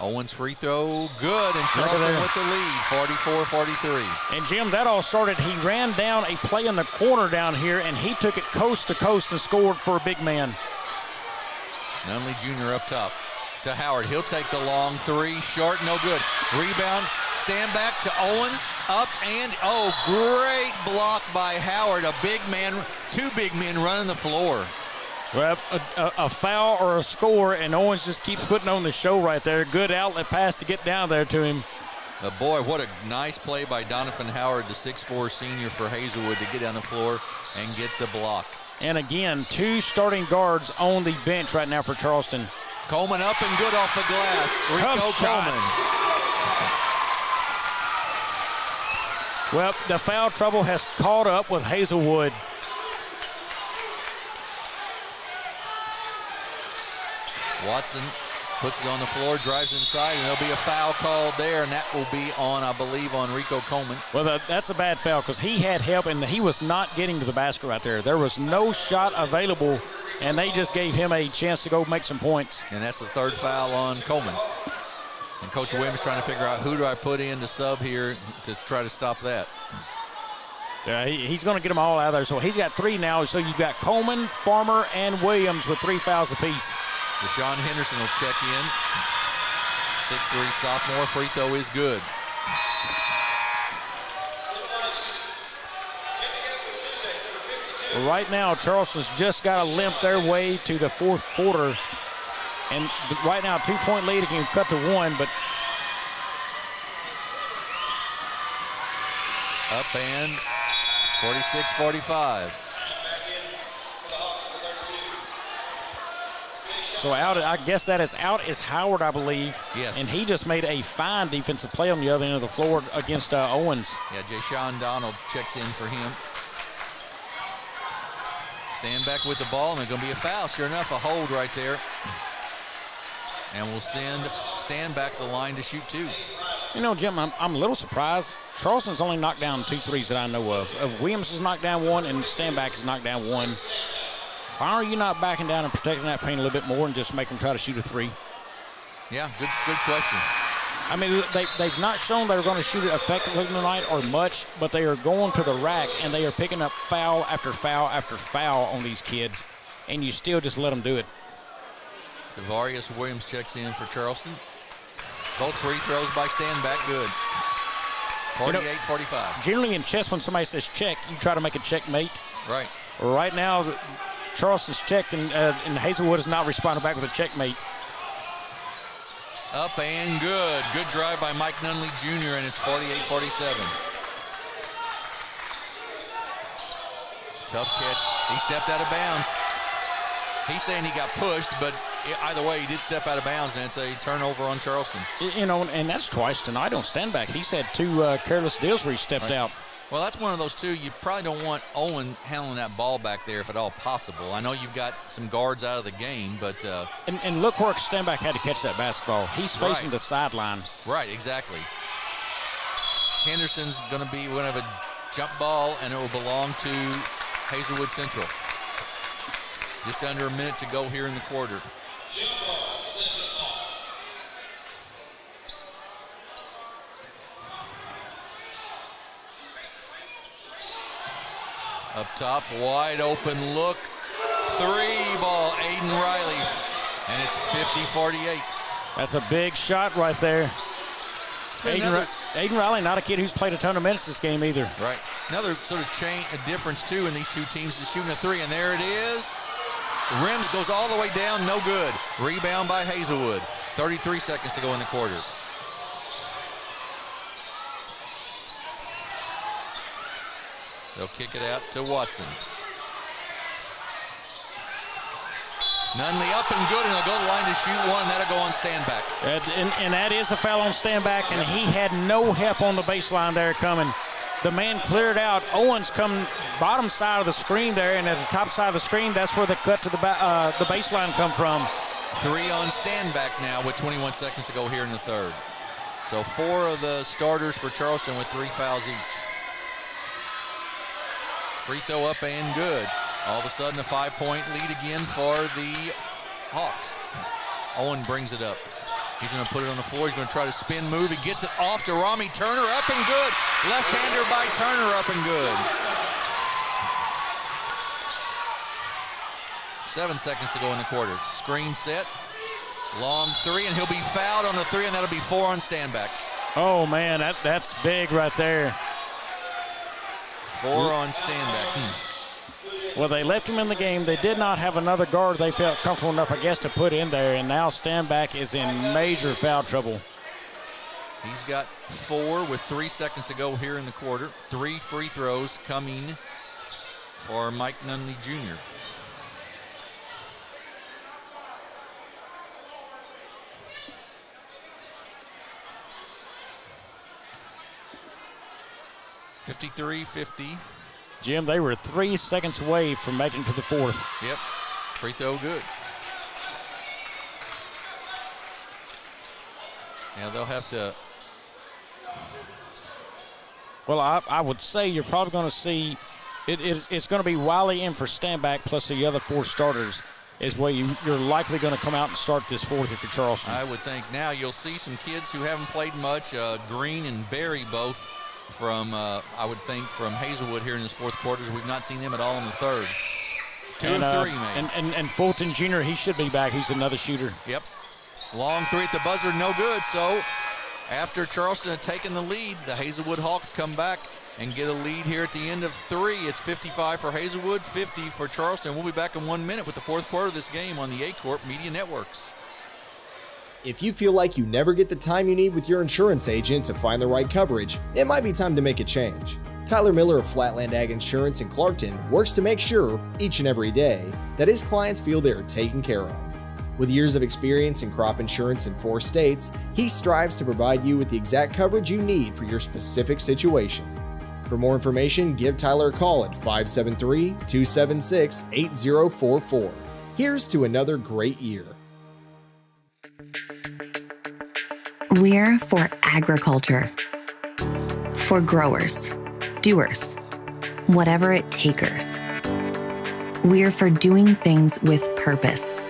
Owens free throw, good, and Charleston with the lead, 44-43. And Jim, that all started, he ran down a play in the corner down here, and he took it coast to coast and scored for a big man. Nunley Jr. up top to Howard. He'll take the long three, short, no good. Rebound, stand back to Owens, up and, great block by Howard. A big man, 2 big men running the floor. Well, a foul or a score, and Owens just keeps putting on the show right there. Good outlet pass to get down there to him. But boy, what a nice play by Donovan Howard, the 6'4 senior for Hazelwood, to get down the floor and get the block. And again, 2 starting guards on the bench right now for Charleston. Coleman up and good off the glass. Rico Coleman. Well, the foul trouble has caught up with Hazelwood. Watson puts it on the floor, drives inside, and there'll be a foul called there, and that will be on, I believe, on Rico Coleman. Well, that's a bad foul because he had help, and he was not getting to the basket right there. There was no shot available, and they just gave him a chance to go make some points. And that's the third foul on Coleman. And Coach Williams trying to figure out who do I put in to sub here to try to stop that. Yeah, he's going to get them all out of there. So he's got 3 now. So you've got Coleman, Farmer, and Williams with 3 fouls apiece. Deshaun Henderson will check in. 6'3 sophomore, free throw is good. Right now, Charleston's just got to limp their way to the 4th quarter. And right now, 2-point lead, it can cut to 1, but up and 46-45. So out, I guess that is out is Howard, I believe. Yes. And he just made a fine defensive play on the other end of the floor against Owens. Yeah, Ja'Shawn Donald checks in for him. Stand back with the ball, and there's going to be a foul. Sure enough, a hold right there. And we'll send Stand back the line to shoot 2. You know, Jim, I'm a little surprised. Charleston's only knocked down 2 threes that I know of. Williams has knocked down 1, and Stand back has knocked down 1. Why are you not backing down and protecting that paint a little bit more and just make them try to shoot a 3? Yeah, good question. I mean, they've not shown they're going to shoot it effectively tonight or much, but they are going to the rack, and they are picking up foul after foul after foul on these kids, and you still just let them do it. Devarius Williams checks in for Charleston. Both free throws by Stand back good. 48-45. Generally in chess, when somebody says check, you try to make a checkmate. Right. Right now, Charleston's checked, and Hazelwood has not responded back with a checkmate. Up and good. Good drive by Mike Nunley Jr., and it's 48-47. Tough catch. He stepped out of bounds. He's saying he got pushed, but either way, he did step out of bounds, and it's a turnover on Charleston. You know, and that's twice tonight on Stand back. He's had 2 careless deals where he stepped out. Well, that's one of those, too. You probably don't want Owen handling that ball back there if at all possible. I know you've got some guards out of the game, but... And look where Stand back had to catch that basketball. He's facing the sideline. Right, exactly. Henderson's going to have a jump ball, and it will belong to Hazelwood Central. Just under a minute to go here in the quarter. Up top, wide open look. 3 ball, Aiden Riley. And it's 50-48. That's a big shot right there. Aiden Riley, not a kid who's played a ton of minutes this game either. Right. Another sort of a difference, too, in these 2 teams is shooting a 3, and there it is. The rim goes all the way down, no good. Rebound by Hazelwood. 33 seconds to go in the quarter. They'll kick it out to Watson. Nunley up and good, and they'll go to the line to shoot 1. That'll go on Stand back. And that is a foul on Stand back, and he had no help on the baseline there coming. The man cleared out. Owens come bottom side of the screen there, and at the top side of the screen, that's where the cut to the baseline come from. 3 on Stand back now with 21 seconds to go here in the third. So 4 of the starters for Charleston with 3 fouls each. Free throw up and good. All of a sudden a 5-point lead again for the Hawks. Owen brings it up. He's going to put it on the floor. He's going to try to spin move. He gets it off to Rami Turner. Up and good. Left-hander by Turner. Up and good. 7 seconds to go in the quarter. Screen set. Long 3, and he'll be fouled on the 3, and that'll be 4 on Stand back. Oh, man, that's big right there. 4 on Stand back. Well, they left him in the game. They did not have another guard they felt comfortable enough, I guess, to put in there, and now Stand back is in major foul trouble. He's got 4 with 3 seconds to go here in the quarter. 3 free throws coming for Mike Nunley Jr. (53-50). Jim, they were 3 seconds away from making it to the fourth. Yep, free throw good. Yeah, they'll have to. Well, I would say you're probably going to see it's going to be Wiley in for Stand back plus the other 4 starters is where you're likely going to come out and start this fourth if you're Charleston. I would think now you'll see some kids who haven't played much, Green and Berry both from, I would think, from Hazelwood here in this fourth quarter. We've not seen them at all in the third. 2 of 3, maybe. And Fulton Jr., he should be back. He's another shooter. Yep. Long 3 at the buzzer, no good. So after Charleston had taken the lead, the Hazelwood Hawks come back and get a lead here at the end of 3. It's 55 for Hazelwood, 50 for Charleston. We'll be back in 1 minute with the fourth quarter of this game on the Aycorp Media Networks. If you feel like you never get the time you need with your insurance agent to find the right coverage, it might be time to make a change. Tyler Miller of Flatland Ag Insurance in Clarkton works to make sure, each and every day, that his clients feel they are taken care of. With years of experience in crop insurance in 4 states, he strives to provide you with the exact coverage you need for your specific situation. For more information, give Tyler a call at 573-276-8044. Here's to another great year. We're for agriculture. For growers, doers, whatever it takers. We're for doing things with purpose.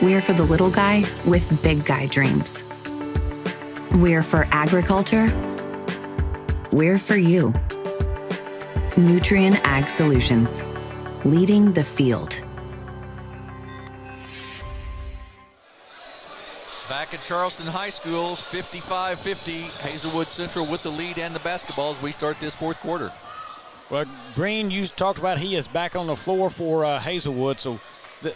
We're for the little guy with big guy dreams. We're for agriculture. We're for you. Nutrien Ag Solutions, leading the field. Back at Charleston High School, 55-50. Hazelwood Central with the lead and the basketball as we start this fourth quarter. Well, Green, you talked about he is back on the floor for Hazelwood, so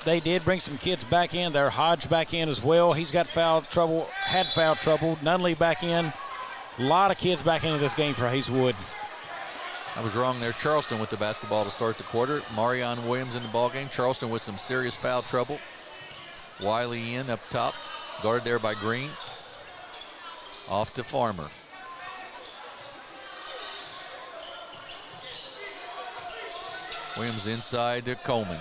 they did bring some kids back in there. Hodge back in as well. He's got foul trouble, had foul trouble. Nunley back in. A lot of kids back into this game for Hazelwood. I was wrong there. Charleston with the basketball to start the quarter. Marion Williams in the ballgame. Charleston with some serious foul trouble. Wiley in up top. Guarded there by Green. Off to Farmer. Williams inside to Coleman.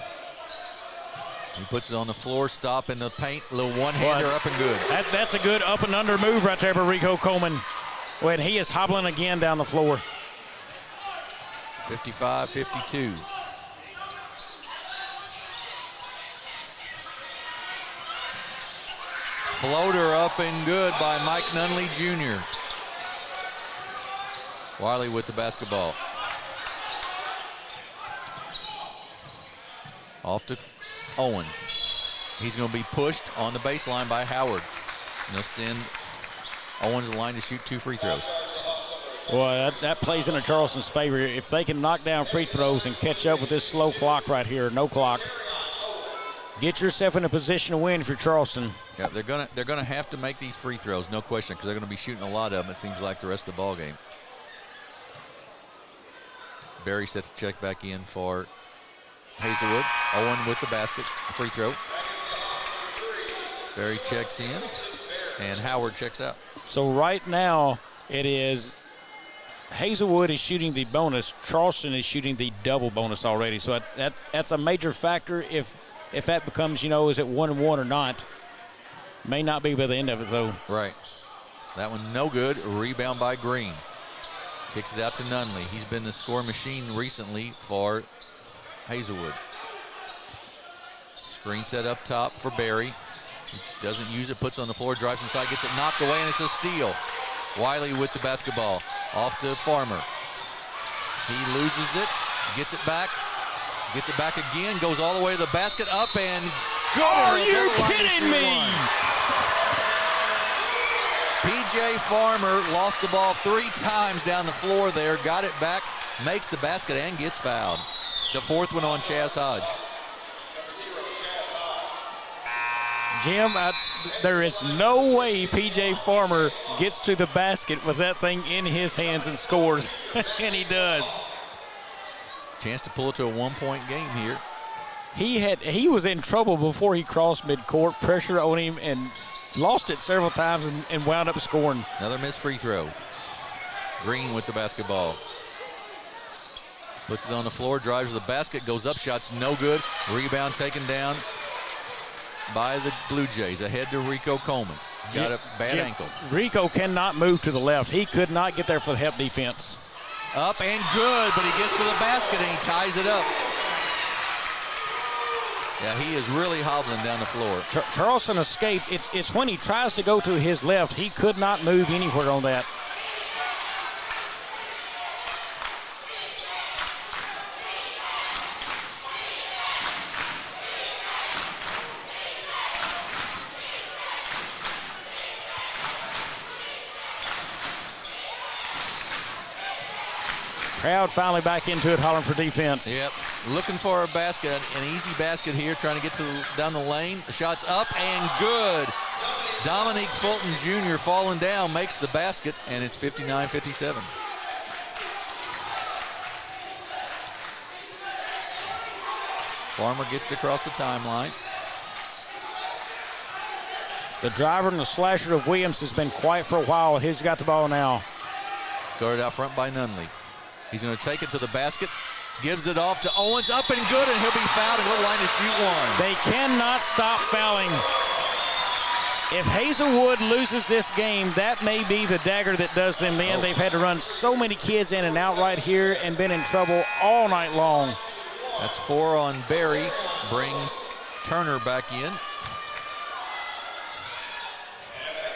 He puts it on the floor, stop in the paint. A little one-hander up and good. That's a good up and under move right there by Rico Coleman. When he is hobbling again down the floor. 55-52. Floater up and good by Mike Nunley Jr. Wiley with the basketball. Off to Owens. He's going to be pushed on the baseline by Howard. And they'll send Owens the line to shoot 2 free throws. Boy, that plays into Charleston's favor. If they can knock down free throws and catch up with this slow clock right here, no clock, get yourself in a position to win if you're Charleston. Yeah, they're gonna have to make these free throws, no question, because they're going to be shooting a lot of them, it seems like, the rest of the ball game. Barry set to check back in for Hazelwood. Owen with the basket, free throw. Barry checks in, and Howard checks out. So right now it is Hazelwood is shooting the bonus. Charleston is shooting the double bonus already. So that's a major factor if that becomes, is it 1-1 or not. May not be by the end of it, though. Right. That one no good. Rebound by Green. Kicks it out to Nunley. He's been the score machine recently for Hazelwood. Screen set up top for Barry. He doesn't use it, puts it on the floor, drives inside, gets it knocked away, and it's a steal. Wiley with the basketball. Off to Farmer. He loses it, gets it back again, goes all the way to the basket, up and good. Are you kidding me? P.J. Farmer lost the ball 3 times down the floor there, got it back, makes the basket, and gets fouled. The 4th one on Chaz Hodge. Jim, there is no way P.J. Farmer gets to the basket with that thing in his hands and scores, and he does. Chance to pull it to a 1-point game here. He was in trouble before he crossed midcourt, pressure on him, and lost it several times and wound up scoring. Another missed free throw. Green with the basketball. Puts it on the floor, drives to the basket, goes up, shots no good. Rebound taken down by the Bluejays. Ahead to Rico Coleman. He's got a bad ankle. Rico cannot move to the left. He could not get there for the help defense. Up and good, but he gets to the basket and he ties it up. Yeah, he is really hobbling down the floor. Charleston escaped. It's when he tries to go to his left. He could not move anywhere on that. Crowd finally back into it, hollering for defense. Yep, looking for a basket, an easy basket here, trying to get down the lane. The shot's up and good. Dominique Fulton Jr. falling down, makes the basket, and it's 59-57. Farmer gets it across the timeline. The driver and the slasher of Williams has been quiet for a while. He's got the ball now. Guarded out front by Nunley. He's going to take it to the basket. Gives it off to Owens. Up and good, and he'll be fouled and he'll line to shoot one. They cannot stop fouling. If Hazelwood loses this game, that may be the dagger that does them in. They've had to run so many kids in and out right here and been in trouble all night long. That's 4 on Barry. Brings Turner back in.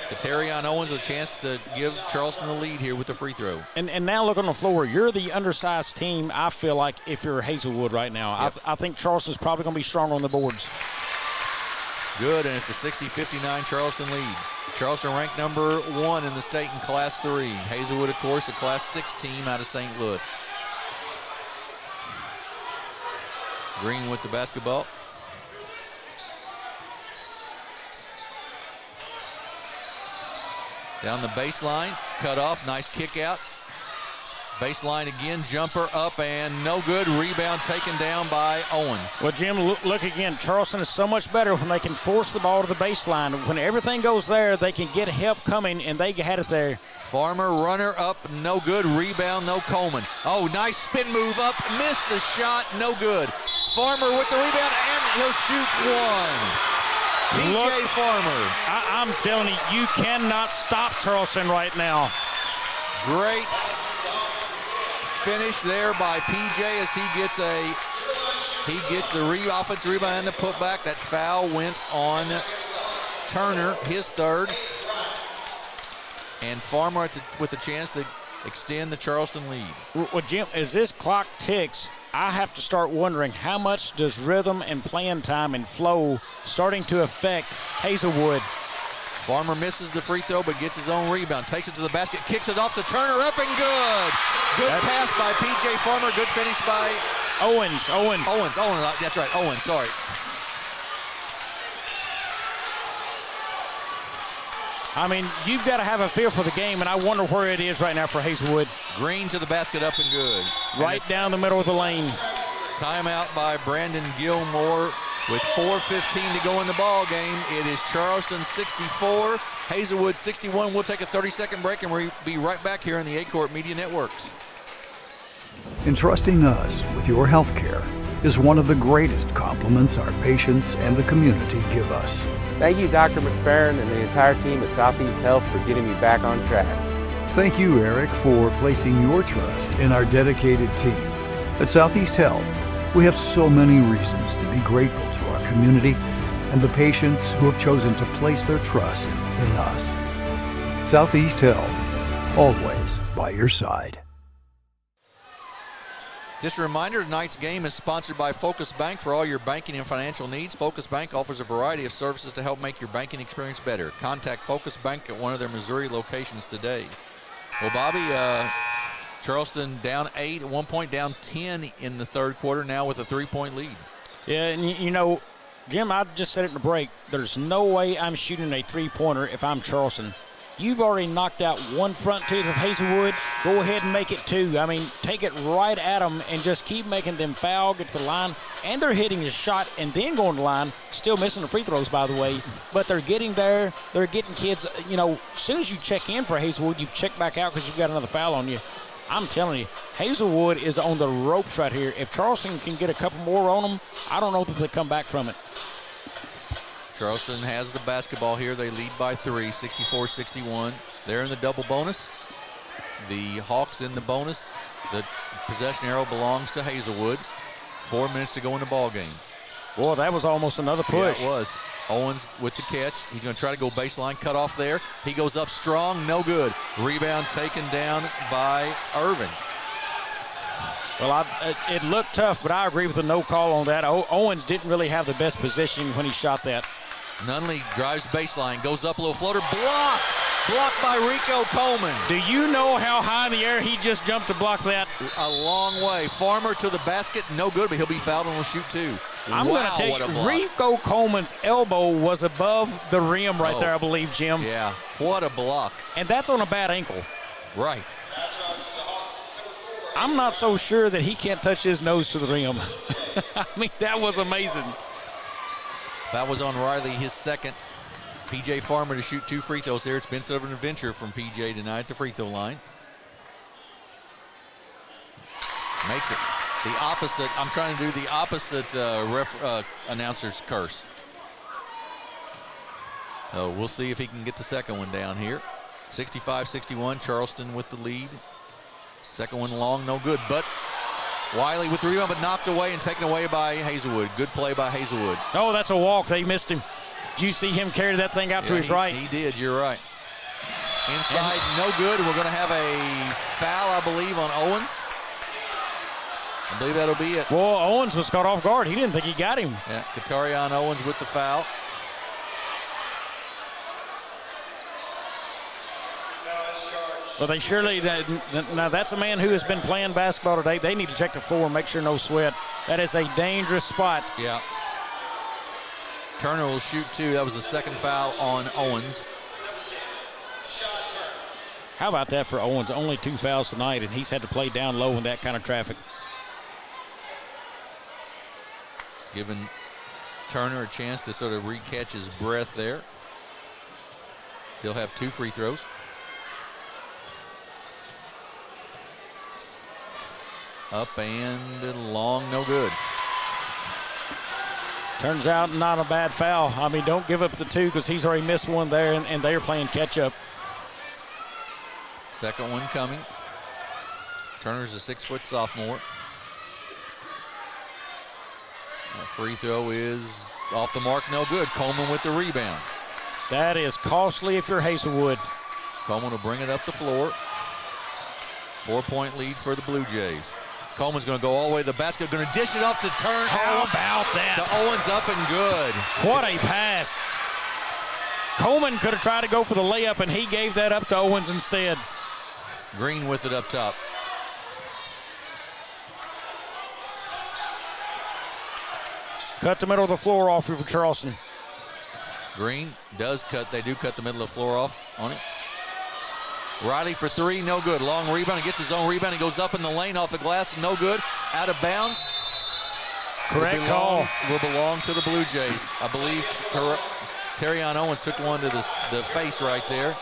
Katerion Owens a chance to give Charleston the lead here with the free throw. And now look on the floor. You're the undersized team, I feel like, if you're Hazelwood right now. Yep. I think Charleston's probably going to be stronger on the boards. Good, and it's a 60-59 Charleston lead. Charleston ranked number 1 in the state in Class 3. Hazelwood, of course, a Class 6 team out of St. Louis. Green with the basketball. Down the baseline, cut off, nice kick out. Baseline again, jumper up and no good. Rebound taken down by Owens. Well, Jim, look again. Charleston is so much better when they can force the ball to the baseline. When everything goes there, they can get help coming, and they had it there. Farmer, runner up, no good. Rebound, no Coleman. Oh, nice spin move up, missed the shot, no good. Farmer with the rebound, and he'll shoot one. PJ Farmer. I'm telling you, you cannot stop Charleston right now. Great finish there by PJ as he gets the offensive rebound and the putback. That foul went on Turner, his third. And Farmer with a chance to extend the Charleston lead. Well, Jim, as this clock ticks, I have to start wondering how much does rhythm and playing time and flow starting to affect Hazelwood. Farmer misses the free throw but gets his own rebound. Takes it to the basket, kicks it off to Turner, up and good. Good pass by P.J. Farmer, good finish by Owens, that's right, Owens, sorry. I mean, you've got to have a feel for the game, and I wonder where it is right now for Hazelwood. Green to the basket, up and good. Right down the middle of the lane. Timeout by Brandon Gilmore with 4:15 to go in the ball game. It is Charleston 64, Hazelwood 61. We'll take a 30-second break, and we'll be right back here on the Aycorp Media Networks. Entrusting us with your health care is one of the greatest compliments our patients and the community give us. Thank you, Dr. McFerrin and the entire team at Southeast Health for getting me back on track. Thank you, Eric, for placing your trust in our dedicated team. At Southeast Health, we have so many reasons to be grateful to our community and the patients who have chosen to place their trust in us. Southeast Health, always by your side. Just a reminder, tonight's game is sponsored by Focus Bank. For all your banking and financial needs, Focus Bank offers a variety of services to help make your banking experience better. Contact Focus Bank at one of their Missouri locations today. Well, Bobby, Charleston down 8, at one point down 10 in the third quarter, now with a 3-point lead. Yeah, and you know, Jim, I just said it in the break. There's no way I'm shooting a three-pointer if I'm Charleston. You've already knocked out one front tooth of Hazelwood. Go ahead and make it 2. I mean, take it right at them and just keep making them foul, get to the line. And they're hitting a shot and then going to the line. Still missing the free throws, by the way. But they're getting there. They're getting kids. You know, as soon as you check in for Hazelwood, you check back out because you've got another foul on you. I'm telling you, Hazelwood is on the ropes right here. If Charleston can get a couple more on them, I don't know that they come back from it. Charleston has the basketball here. They lead by 3, 64-61. They're in the double bonus. The Hawks in the bonus. The possession arrow belongs to Hazelwood. 4 minutes to go in the ball game. Boy, that was almost another push. Yeah, it was. Owens with the catch. He's going to try to go baseline, cut off there. He goes up strong, no good. Rebound taken down by Irvin. Well, it looked tough, but I agree with the no call on that. Owens didn't really have the best position when he shot that. Nunley drives baseline, goes up a little floater, blocked by Rico Coleman. Do you know how high in the air he just jumped to block that? A long way. Farmer to the basket, no good, but he'll be fouled and will shoot 2. I'm going to tell you, Rico Coleman's elbow was above the rim right there, I believe, Jim. Yeah, what a block. And that's on a bad ankle. Right. I'm not so sure that he can't touch his nose to the rim. I mean, that was amazing. That was on Riley, his second. P.J. Farmer to shoot 2 free throws there. It's been sort of an adventure from P.J. tonight at the free throw line. Makes it the opposite. I'm trying to do the opposite announcer's curse. So we'll see if he can get the second one down here. 65-61, Charleston with the lead. Second one long, no good. But Wiley with the rebound, but knocked away and taken away by Hazelwood. Good play by Hazelwood. Oh, that's a walk. They missed him. Did you see him carry that thing out to his right? He did, you're right. Inside, no good. We're going to have a foul, I believe, on Owens. I believe that'll be it. Well, Owens was caught off guard. He didn't think he got him. Yeah, Katarion Owens with the foul. Well, they surely, now that's a man who has been playing basketball today. They need to check the floor and make sure no sweat. That is a dangerous spot. Yeah. Turner will shoot 2. That was the second foul on Owens. How about that for Owens? Only 2 fouls tonight, and he's had to play down low in that kind of traffic. Giving Turner a chance to sort of re-catch his breath there. Still have 2 free throws. Up and long, no good. Turns out not a bad foul. I mean, don't give up the 2 because he's already missed one there, and they're playing catch-up. Second one coming. Turner's a 6-foot sophomore. The free throw is off the mark, no good. Coleman with the rebound. That is costly if you're Hazelwood. Coleman will bring it up the floor. 4-point lead for the Blue Jays. Coleman's going to go all the way to the basket, going to dish it off to Turner. How about that? To Owens, up and good. What a pass. Coleman could have tried to go for the layup, and he gave that up to Owens instead. Green with it up top. Cut the middle of the floor off for Charleston. Green does cut. They do cut the middle of the floor off on it. Riley for 3, no good. Long rebound, he gets his own rebound. He goes up in the lane off the glass, no good. Out of bounds. Correct call. Will belong to the Blue Jays. I believe Terrion Owens took one to the face right there.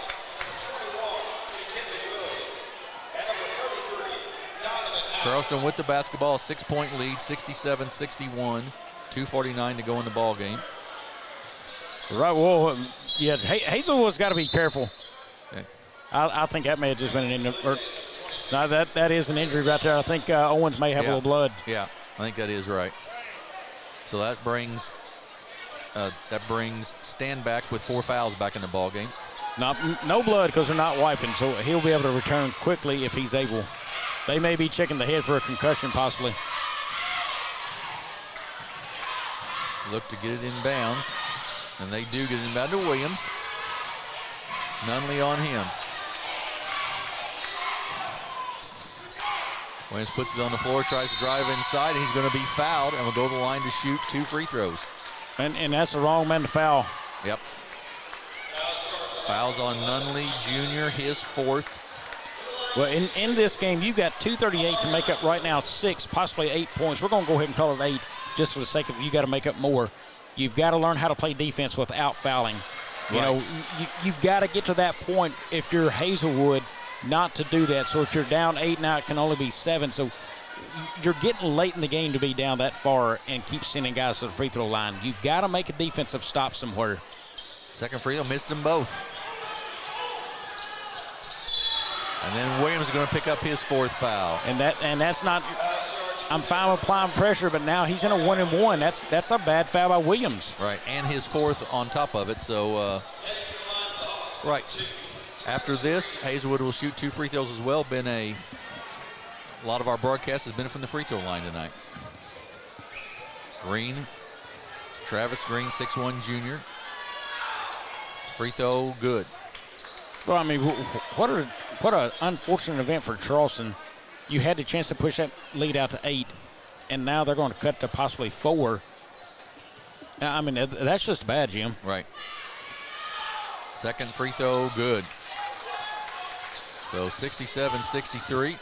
Charleston with the basketball, 6-point lead, 67-61. 2:49 to go in the ball game. Right, well, yeah, Hazelwood's got to be careful. Okay. I think that may have just been an injury. No, that is an injury right there. I think Owens may have a little blood. Yeah, I think that is right. So that brings Standback with 4 fouls back in the ball game. No blood because they're not wiping, so he'll be able to return quickly if he's able. They may be checking the head for a concussion possibly. Look to get it in bounds, and they do get it in bounds to Williams. Nunley on him. Williams puts it on the floor, tries to drive inside, and he's going to be fouled, and will go to the line to shoot 2 free throws. And that's the wrong man to foul. Yep. Fouls on Nunley Jr., his 4th. Well, in this game, you've got 2:38 to make up right now 6, possibly 8 points. We're going to go ahead and call it 8 just for the sake of you got to make up more. You've got to learn how to play defense without fouling. You know, you've got to get to that point if you're Hazelwood not to do that. So if you're down 8 now, it can only be 7. So you're getting late in the game to be down that far and keep sending guys to the free throw line. You've got to make a defensive stop somewhere. Second free throw, missed them both. And then Williams is going to pick up his 4th foul. And that's not. I'm fine with applying pressure, but now he's in a 1-and-1. That's a bad foul by Williams. Right, and his 4th on top of it. So, right. After this, Hazelwood will shoot 2 free throws as well. A lot of our broadcast has been from the free throw line tonight. Green, Travis Green, 6'1" junior. Free throw, good. Well, I mean, what an unfortunate event for Charleston. You had the chance to push that lead out to 8, and now they're going to cut to possibly 4. I mean, that's just bad, Jim. Right. Second free throw, good. So 67-63.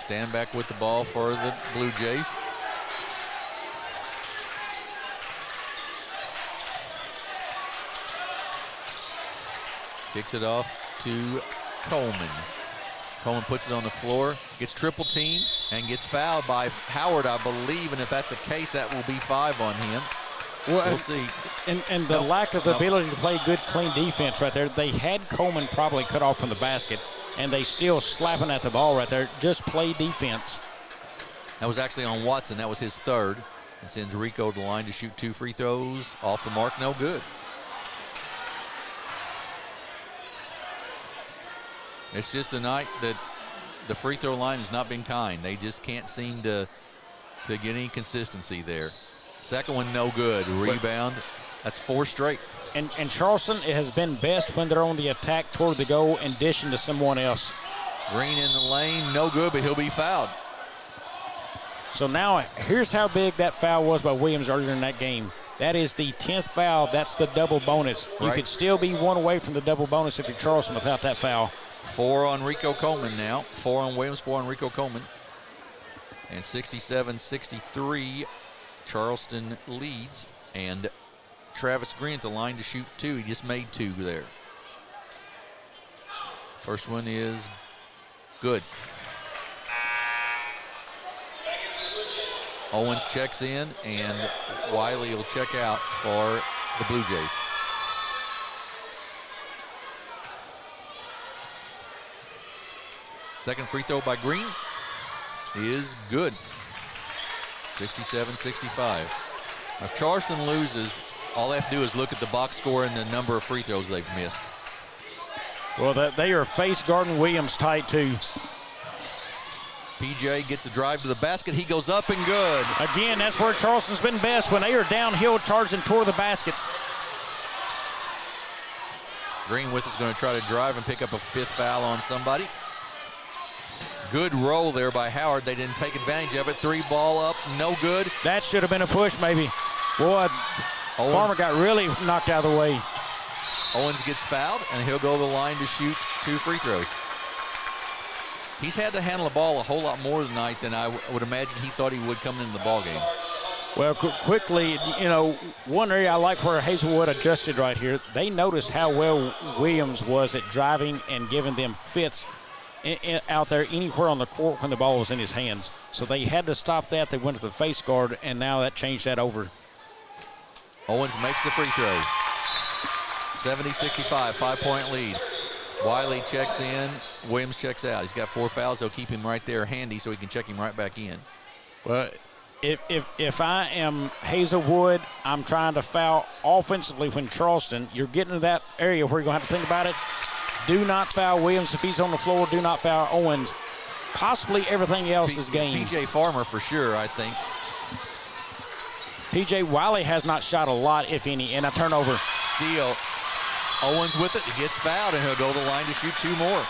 Stand back with the ball for the Blue Jays. Kicks it off to Coleman. Coleman puts it on the floor, gets triple teamed, and gets fouled by Howard, I believe. And if that's the case, that will be 5 on him. Well, we'll see. And the lack of the ability to play good, clean defense right there. They had Coleman probably cut off from the basket, and they still slapping at the ball right there. Just play defense. That was actually on Watson. That was his third. And sends Rico to the line to shoot 2 free throws. Off the mark, no good. It's just a night that the free throw line has not been kind. They just can't seem to get any consistency there. Second one, no good. Rebound. That's 4 straight. And Charleston, it has been best when they're on the attack toward the goal and dishing to someone else. Green in the lane, no good, but he'll be fouled. So now here's how big that foul was by Williams earlier in that game. That is the 10th foul. That's the double bonus. You could still be 1 away from the double bonus if you're Charleston without that foul. 4 on Rico Coleman now. 4 on Williams, 4 on Rico Coleman. And 67-63, Charleston leads. And Travis Green at the line to shoot 2. He just made 2 there. First one is good. Owens checks in, and Wiley will check out for the Blue Jays. Second free throw by Green is good. 67-65. If Charleston loses, all they have to do is look at the box score and the number of free throws they've missed. Well, they are face guarding Williams tight, too. PJ gets a drive to the basket. He goes up and good. Again, that's where Charleston's been best, when they are downhill charging toward the basket. Greenwith is going to try to drive and pick up a 5th foul on somebody. Good roll there by Howard. They didn't take advantage of it. 3 ball up, no good. That should have been a push, maybe. Boy, Farmer got really knocked out of the way. Owens gets fouled, and he'll go to the line to shoot 2 free throws. He's had to handle the ball a whole lot more tonight than I would imagine he thought he would coming into the ball game. Well, quickly, one area I like where Hazelwood adjusted right here. They noticed how well Williams was at driving and giving them fits out there anywhere on the court when the ball was in his hands. So they had to stop that. They went to the face guard, and now that changed that over. Owens makes the free throw. 70-65, 5-point lead. Wiley checks in, Williams checks out. He's got 4 fouls. They'll keep him right there handy so he can check him right back in. Well, if I am Hazelwood, I'm trying to foul offensively when Charleston, you're getting to that area where you're going to have to think about it. Do not foul Williams if he's on the floor. Do not foul Owens. Possibly everything else is game. PJ Farmer for sure, I think. PJ Wiley has not shot a lot, if any, and a turnover. Steal. Owens with it. He gets fouled, and he'll go to the line to shoot 2 more.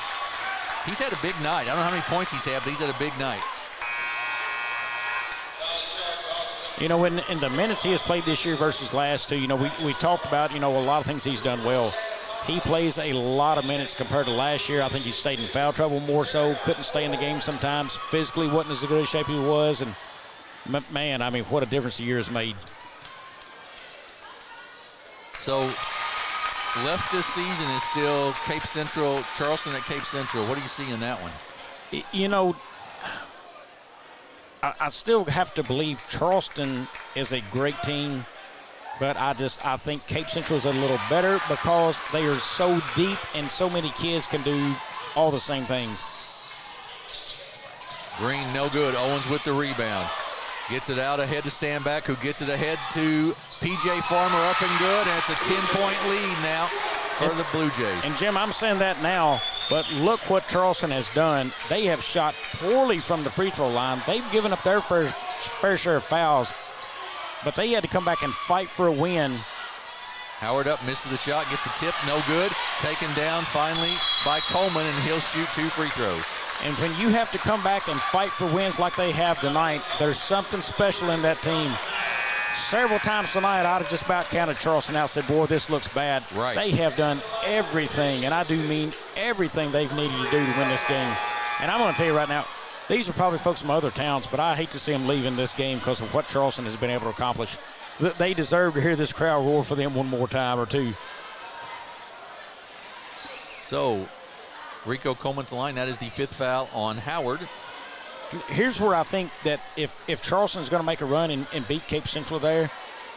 He's had a big night. I don't know how many points he's had, but he's had a big night. In the minutes he has played this year versus last 2, we talked about, a lot of things he's done well. He plays a lot of minutes compared to last year. I think he stayed in foul trouble more so, couldn't stay in the game sometimes. Physically wasn't as good a shape he was, and man, what a difference a year has made. So left this season is still Cape Central, Charleston at Cape Central. What do you see in that one? I still have to believe Charleston is a great team, but I think Cape Central is a little better because they are so deep and so many kids can do all the same things. Green, no good. Owens with the rebound. Gets it out ahead to stand back, who gets it ahead to PJ Farmer, up and good, and it's a 10-point lead now for the Blue Jays. And Jim, I'm saying that now, but look what Charleston has done. They have shot poorly from the free throw line. They've given up their fair share of fouls, but they had to come back and fight for a win. Howard up, misses the shot, gets the tip, no good. Taken down finally by Coleman, and he'll shoot 2 free throws. And when you have to come back and fight for wins like they have tonight, there's something special in that team. Several times tonight, I'd have just about counted Charleston out and said, boy, this looks bad. Right. They have done everything, and I do mean everything they've needed to do to win this game. And I'm going to tell you right now, these are probably folks from other towns, but I hate to see them leaving this game because of what Charleston has been able to accomplish. They deserve to hear this crowd roar for them one more time or two. So, Rico Coleman to the line. That is the 5th foul on Howard. Here's where I think that if Charleston's going to make a run and beat Cape Central there,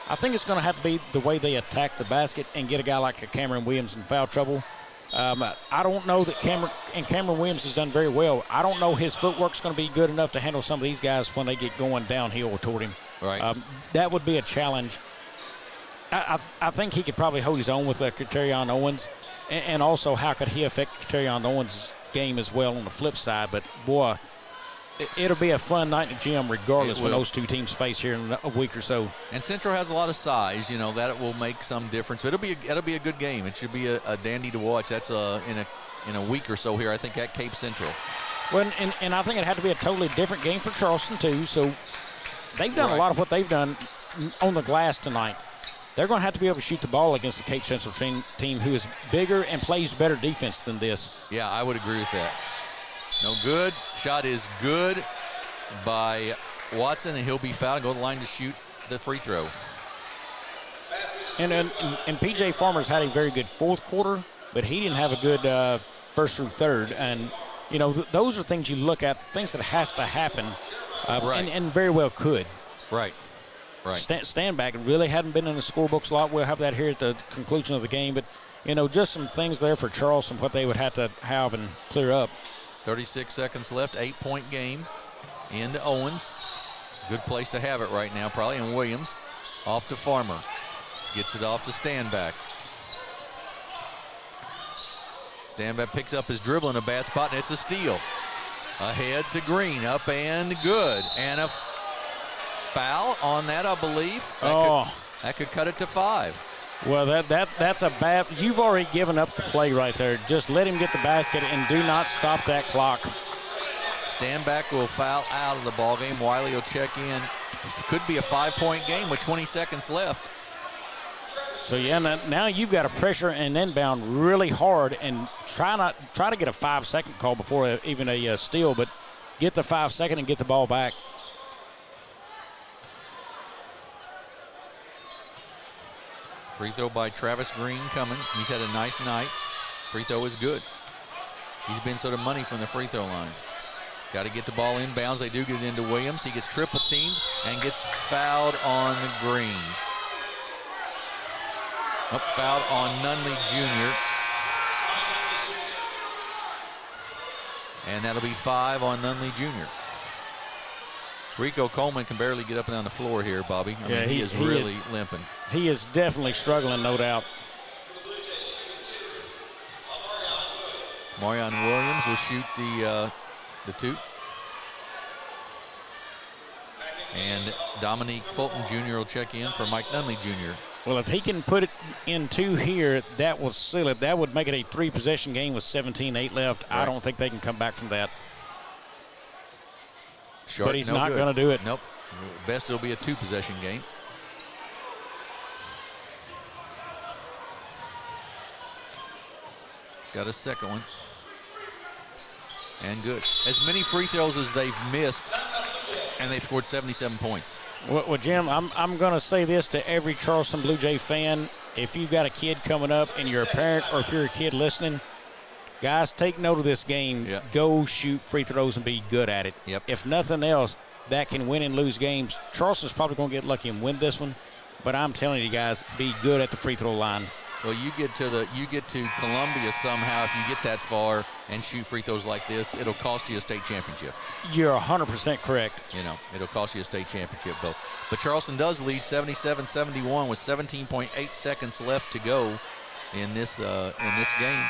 I think it's going to have to be the way they attack the basket and get a guy like a Cameron Williams in foul trouble. I don't know that Cameron Williams has done very well. I don't know his footwork's going to be good enough to handle some of these guys when they get going downhill toward him. Right. That would be a challenge. I think he could probably hold his own with Katerion Owens, and also how could he affect Katerion Owens' game as well on the flip side. But, boy, it'll be a fun night in the gym regardless when those two teams face here in a week or so. And Central has a lot of size, that will make some difference. But it'll be a good game. It should be a dandy to watch. That's in a week or so here, I think, at Cape Central. Well, and I think it had to be a totally different game for Charleston too. So they've done a lot of what they've done on the glass tonight. They're going to have to be able to shoot the ball against the Cape Central team who is bigger and plays better defense than this. Yeah, I would agree with that. No good. Shot is good by Watson, and he'll be fouled and go to the line to shoot the free throw. And P.J. Farmer's had a very good fourth quarter, but he didn't have a good first through third. And, those are things you look at, things that has to happen, and very well could. Right. Stand back really hadn't been in the scorebooks a lot. We'll have that here at the conclusion of the game. But, just some things there for Charleston, what they would have to have and clear up. 36 seconds left, 8-point game into Owens. Good place to have it right now, probably. And Williams off to Farmer. Gets it off to Standback. Standback picks up his dribble in a bad spot, and it's a steal. Ahead to Green, up and good. And a foul on that, I believe. That could cut it to 5. Well, that's a bad. You've already given up the play right there. Just let him get the basket and do not stop that clock. Standback will foul out of the ball game. Wiley will check in. Could be a 5-point game with 20 seconds left. So yeah, now you've got to pressure and inbound really hard and try to get a 5-second call before even a steal, but get the 5-second and get the ball back. Free throw by Travis Green coming. He's had a nice night. Free throw is good. He's been sort of money from the free throw line. Got to get the ball inbounds. They do get it into Williams. He gets triple teamed and gets fouled on Green. Fouled on Nunley Jr. And that'll be 5 on Nunley Jr. Rico Coleman can barely get up and down the floor here, Bobby. I mean, he is really limping. He is definitely struggling, no doubt. Marion Williams will shoot the 2. And Dominique Fulton Jr. will check in for Mike Nunley Jr. Well, if he can put it in 2 here, that will seal it. That would make it a 3-possession game with 17-8 left. Right. I don't think they can come back from that. Sharp, but he's not going to do it. Nope. Best it'll be a 2-possession game. Got a second one. And good. As many free throws as they've missed, and they've scored 77 points. Well, Jim, I'm going to say this to every Charleston Blue Jay fan. If you've got a kid coming up and you're a parent, or if you're a kid listening, guys, take note of this game. Yep. Go shoot free throws and be good at it. Yep. If nothing else, that can win and lose games. Charleston's probably going to get lucky and win this one, but I'm telling you guys, be good at the free throw line. Well, you get to Columbia somehow if you get that far and shoot free throws like this, it'll cost you a state championship. You're 100% correct. It'll cost you a state championship, though. But Charleston does lead 77-71 with 17.8 seconds left to go in this game.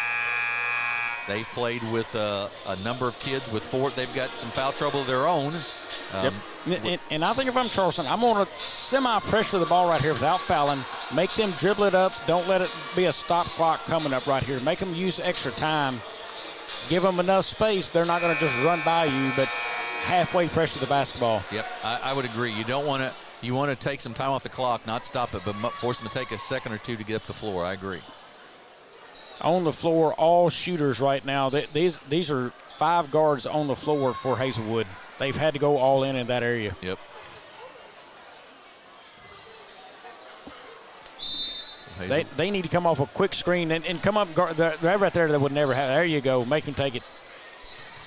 They've played with a number of kids with 4. They've got some foul trouble of their own. Yep. And I think if I'm Charleston, I'm going to semi-pressure the ball right here without fouling. Make them dribble it up. Don't let it be a stop clock coming up right here. Make them use extra time. Give them enough space. They're not going to just run by you, but halfway pressure the basketball. Yep, I would agree. You don't want to. You want to take some time off the clock, not stop it, but force them to take a second or 2 to get up the floor. I agree. On the floor, all shooters right now. These are 5 guards on the floor for Hazelwood. They've had to go all in that area. Yep. They need to come off a quick screen and come up and guard. They're right there. That would never have. There you go. Make him take it.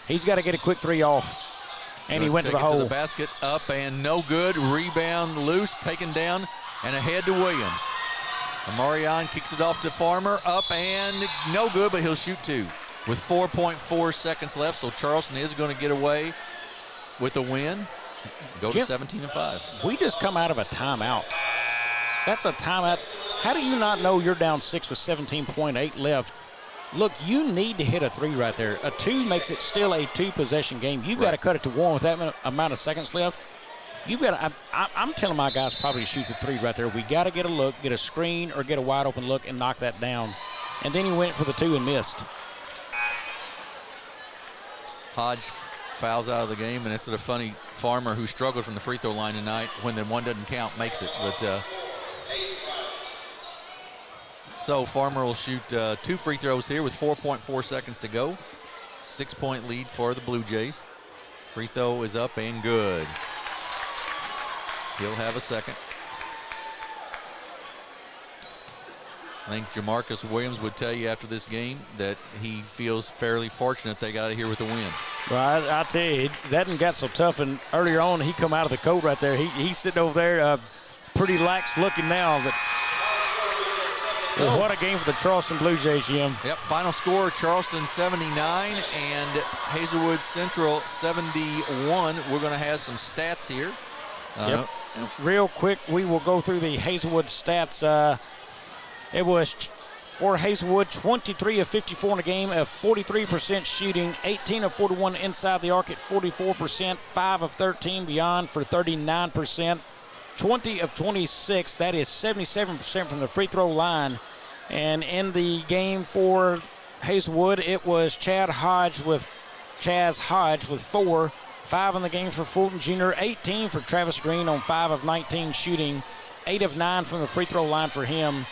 He's got to get a quick 3 off. And he went to the hole. To the basket, up and no good. Rebound loose, taken down, and ahead to Williams. Amarion kicks it off to Farmer, up and no good, but he'll shoot 2 with 4.4 seconds left. So Charleston is going to get away with a win. Go to 17-5. We just come out of a timeout. That's a timeout. How do you not know you're down 6 with 17.8 left? Look, you need to hit a 3 right there. A 2 makes it still a 2-possession game. You've got to cut it to 1 with that amount of seconds left. You've got to, I'm telling my guys probably to shoot the 3 right there. We got to get a look, get a screen, or get a wide open look and knock that down. And then he went for the 2 and missed. Hodge fouls out of the game, and it's a funny Farmer who struggled from the free throw line tonight when the 1 doesn't count makes it. But so Farmer will shoot 2 free throws here with 4.4 seconds to go. 6-point lead for the Blue Jays. Free throw is up and good. He'll have a second. I think Jamarcus Williams would tell you after this game that he feels fairly fortunate they got it here with a win. Well, I tell you, that didn't got so tough. And earlier on, he come out of the coat right there. He's sitting over there, pretty lax looking now. But so what a game for the Charleston Blue Jays, Jim. Yep, final score, Charleston 79 and Hazelwood Central 71. We're going to have some stats here. Yep. Real quick, we will go through the Hazelwood stats. It was for Hazelwood 23 of 54 in the game, of 43% shooting, 18 of 41 inside the arc at 44%, 5 of 13 beyond for 39%, 20 of 26, that is 77% from the free throw line. And in the game for Hazelwood, it was Chaz Hodge with 4, 5 in the game for Fulton Jr., 18 for Travis Green on 5 of 19 shooting, 8 of 9 from the free throw line for him.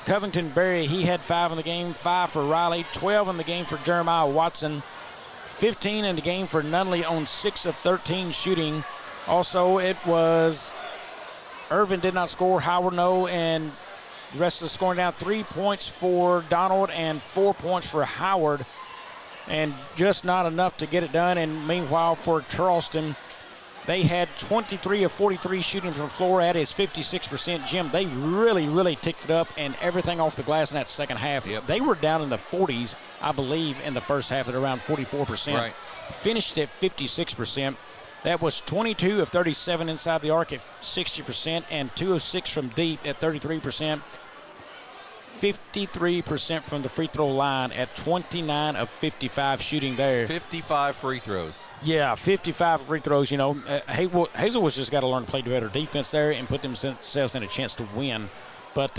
Covington Berry, he had 5 in the game, 5 for Riley, 12 in the game for Jeremiah Watson, 15 in the game for Nunley on 6 of 13 shooting. Also, it was Irvin did not score, Howard no, and the rest of the scoring down 3 points for Donald and 4 points for Howard, and just not enough to get it done. And meanwhile, for Charleston, they had 23 of 43 shooting from the floor. That is 56%. Jim, they really ticked it up and everything off the glass in that second half. Yep. They were down in the 40s, I believe, in the first half at around 44%. Right. Finished at 56%. That was 22 of 37 inside the arc at 60% and 2 of 6 from deep at 33%. 53% from the free throw line at 29 of 55 shooting there. 55 free throws. Yeah, 55 free throws. You know, Hazelwood's just got to learn to play better defense there and put themselves in a chance to win. But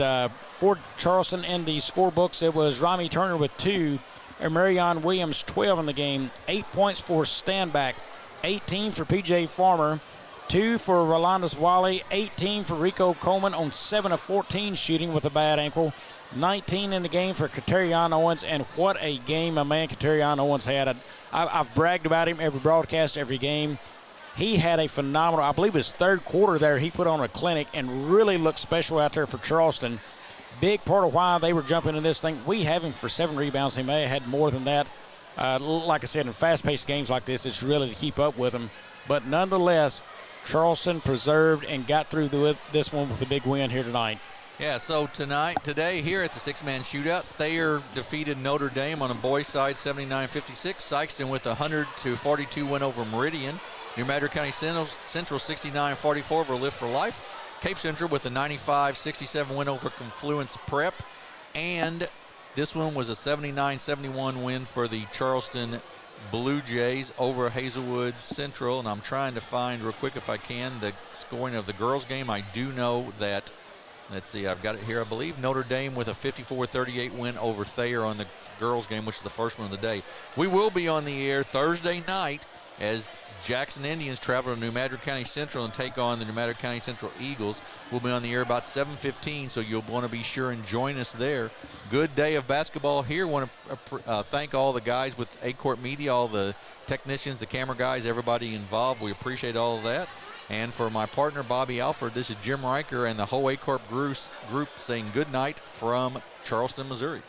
for Charleston in the scorebooks, it was Rami Turner with 2, and Marion Williams 12 in the game. 8 points for Standback, 18 for P.J. Farmer, 2 for Rolandus Wally, 18 for Rico Coleman on 7 of 14 shooting with a bad ankle. 19 in the game for Katerion Owens, and what a game my man Katerion Owens had. I've bragged about him every broadcast, every game. He had a phenomenal, I believe his third quarter there, he put on a clinic and really looked special out there for Charleston. Big part of why they were jumping in this thing. We have him for 7 rebounds. He may have had more than that. Like I said, in fast-paced games like this, it's really to keep up with him. But nonetheless, Charleston preserved and got through this one with a big win here tonight. Yeah, so today here at the Sixth Man Shootout, Thayer defeated Notre Dame on the boys' side 79-56. Sikeston with a 100-42 win over Meridian. New Madrid County Central 69-44 over Lift for Life. Cape Central with a 95-67 win over Confluence Prep. And this one was a 79-71 win for the Charleston Blue Jays over Hazelwood Central. And I'm trying to find real quick, if I can, the scoring of the girls' game. I do know that, let's see, I've got it here, I believe. Notre Dame with a 54-38 win over Thayer on the girls' game, which is the first one of the day. We will be on the air Thursday night as Jackson Indians travel to New Madrid County Central and take on the New Madrid County Central Eagles. We'll be on the air about 7:15, so you'll want to be sure and join us there. Good day of basketball here. Want to thank all the guys with Aycorp Media, all the technicians, the camera guys, everybody involved. We appreciate all of that. And for my partner, Bobby Alford, this is Jim Riker and the whole Aycorp group saying good night from Charleston, Missouri.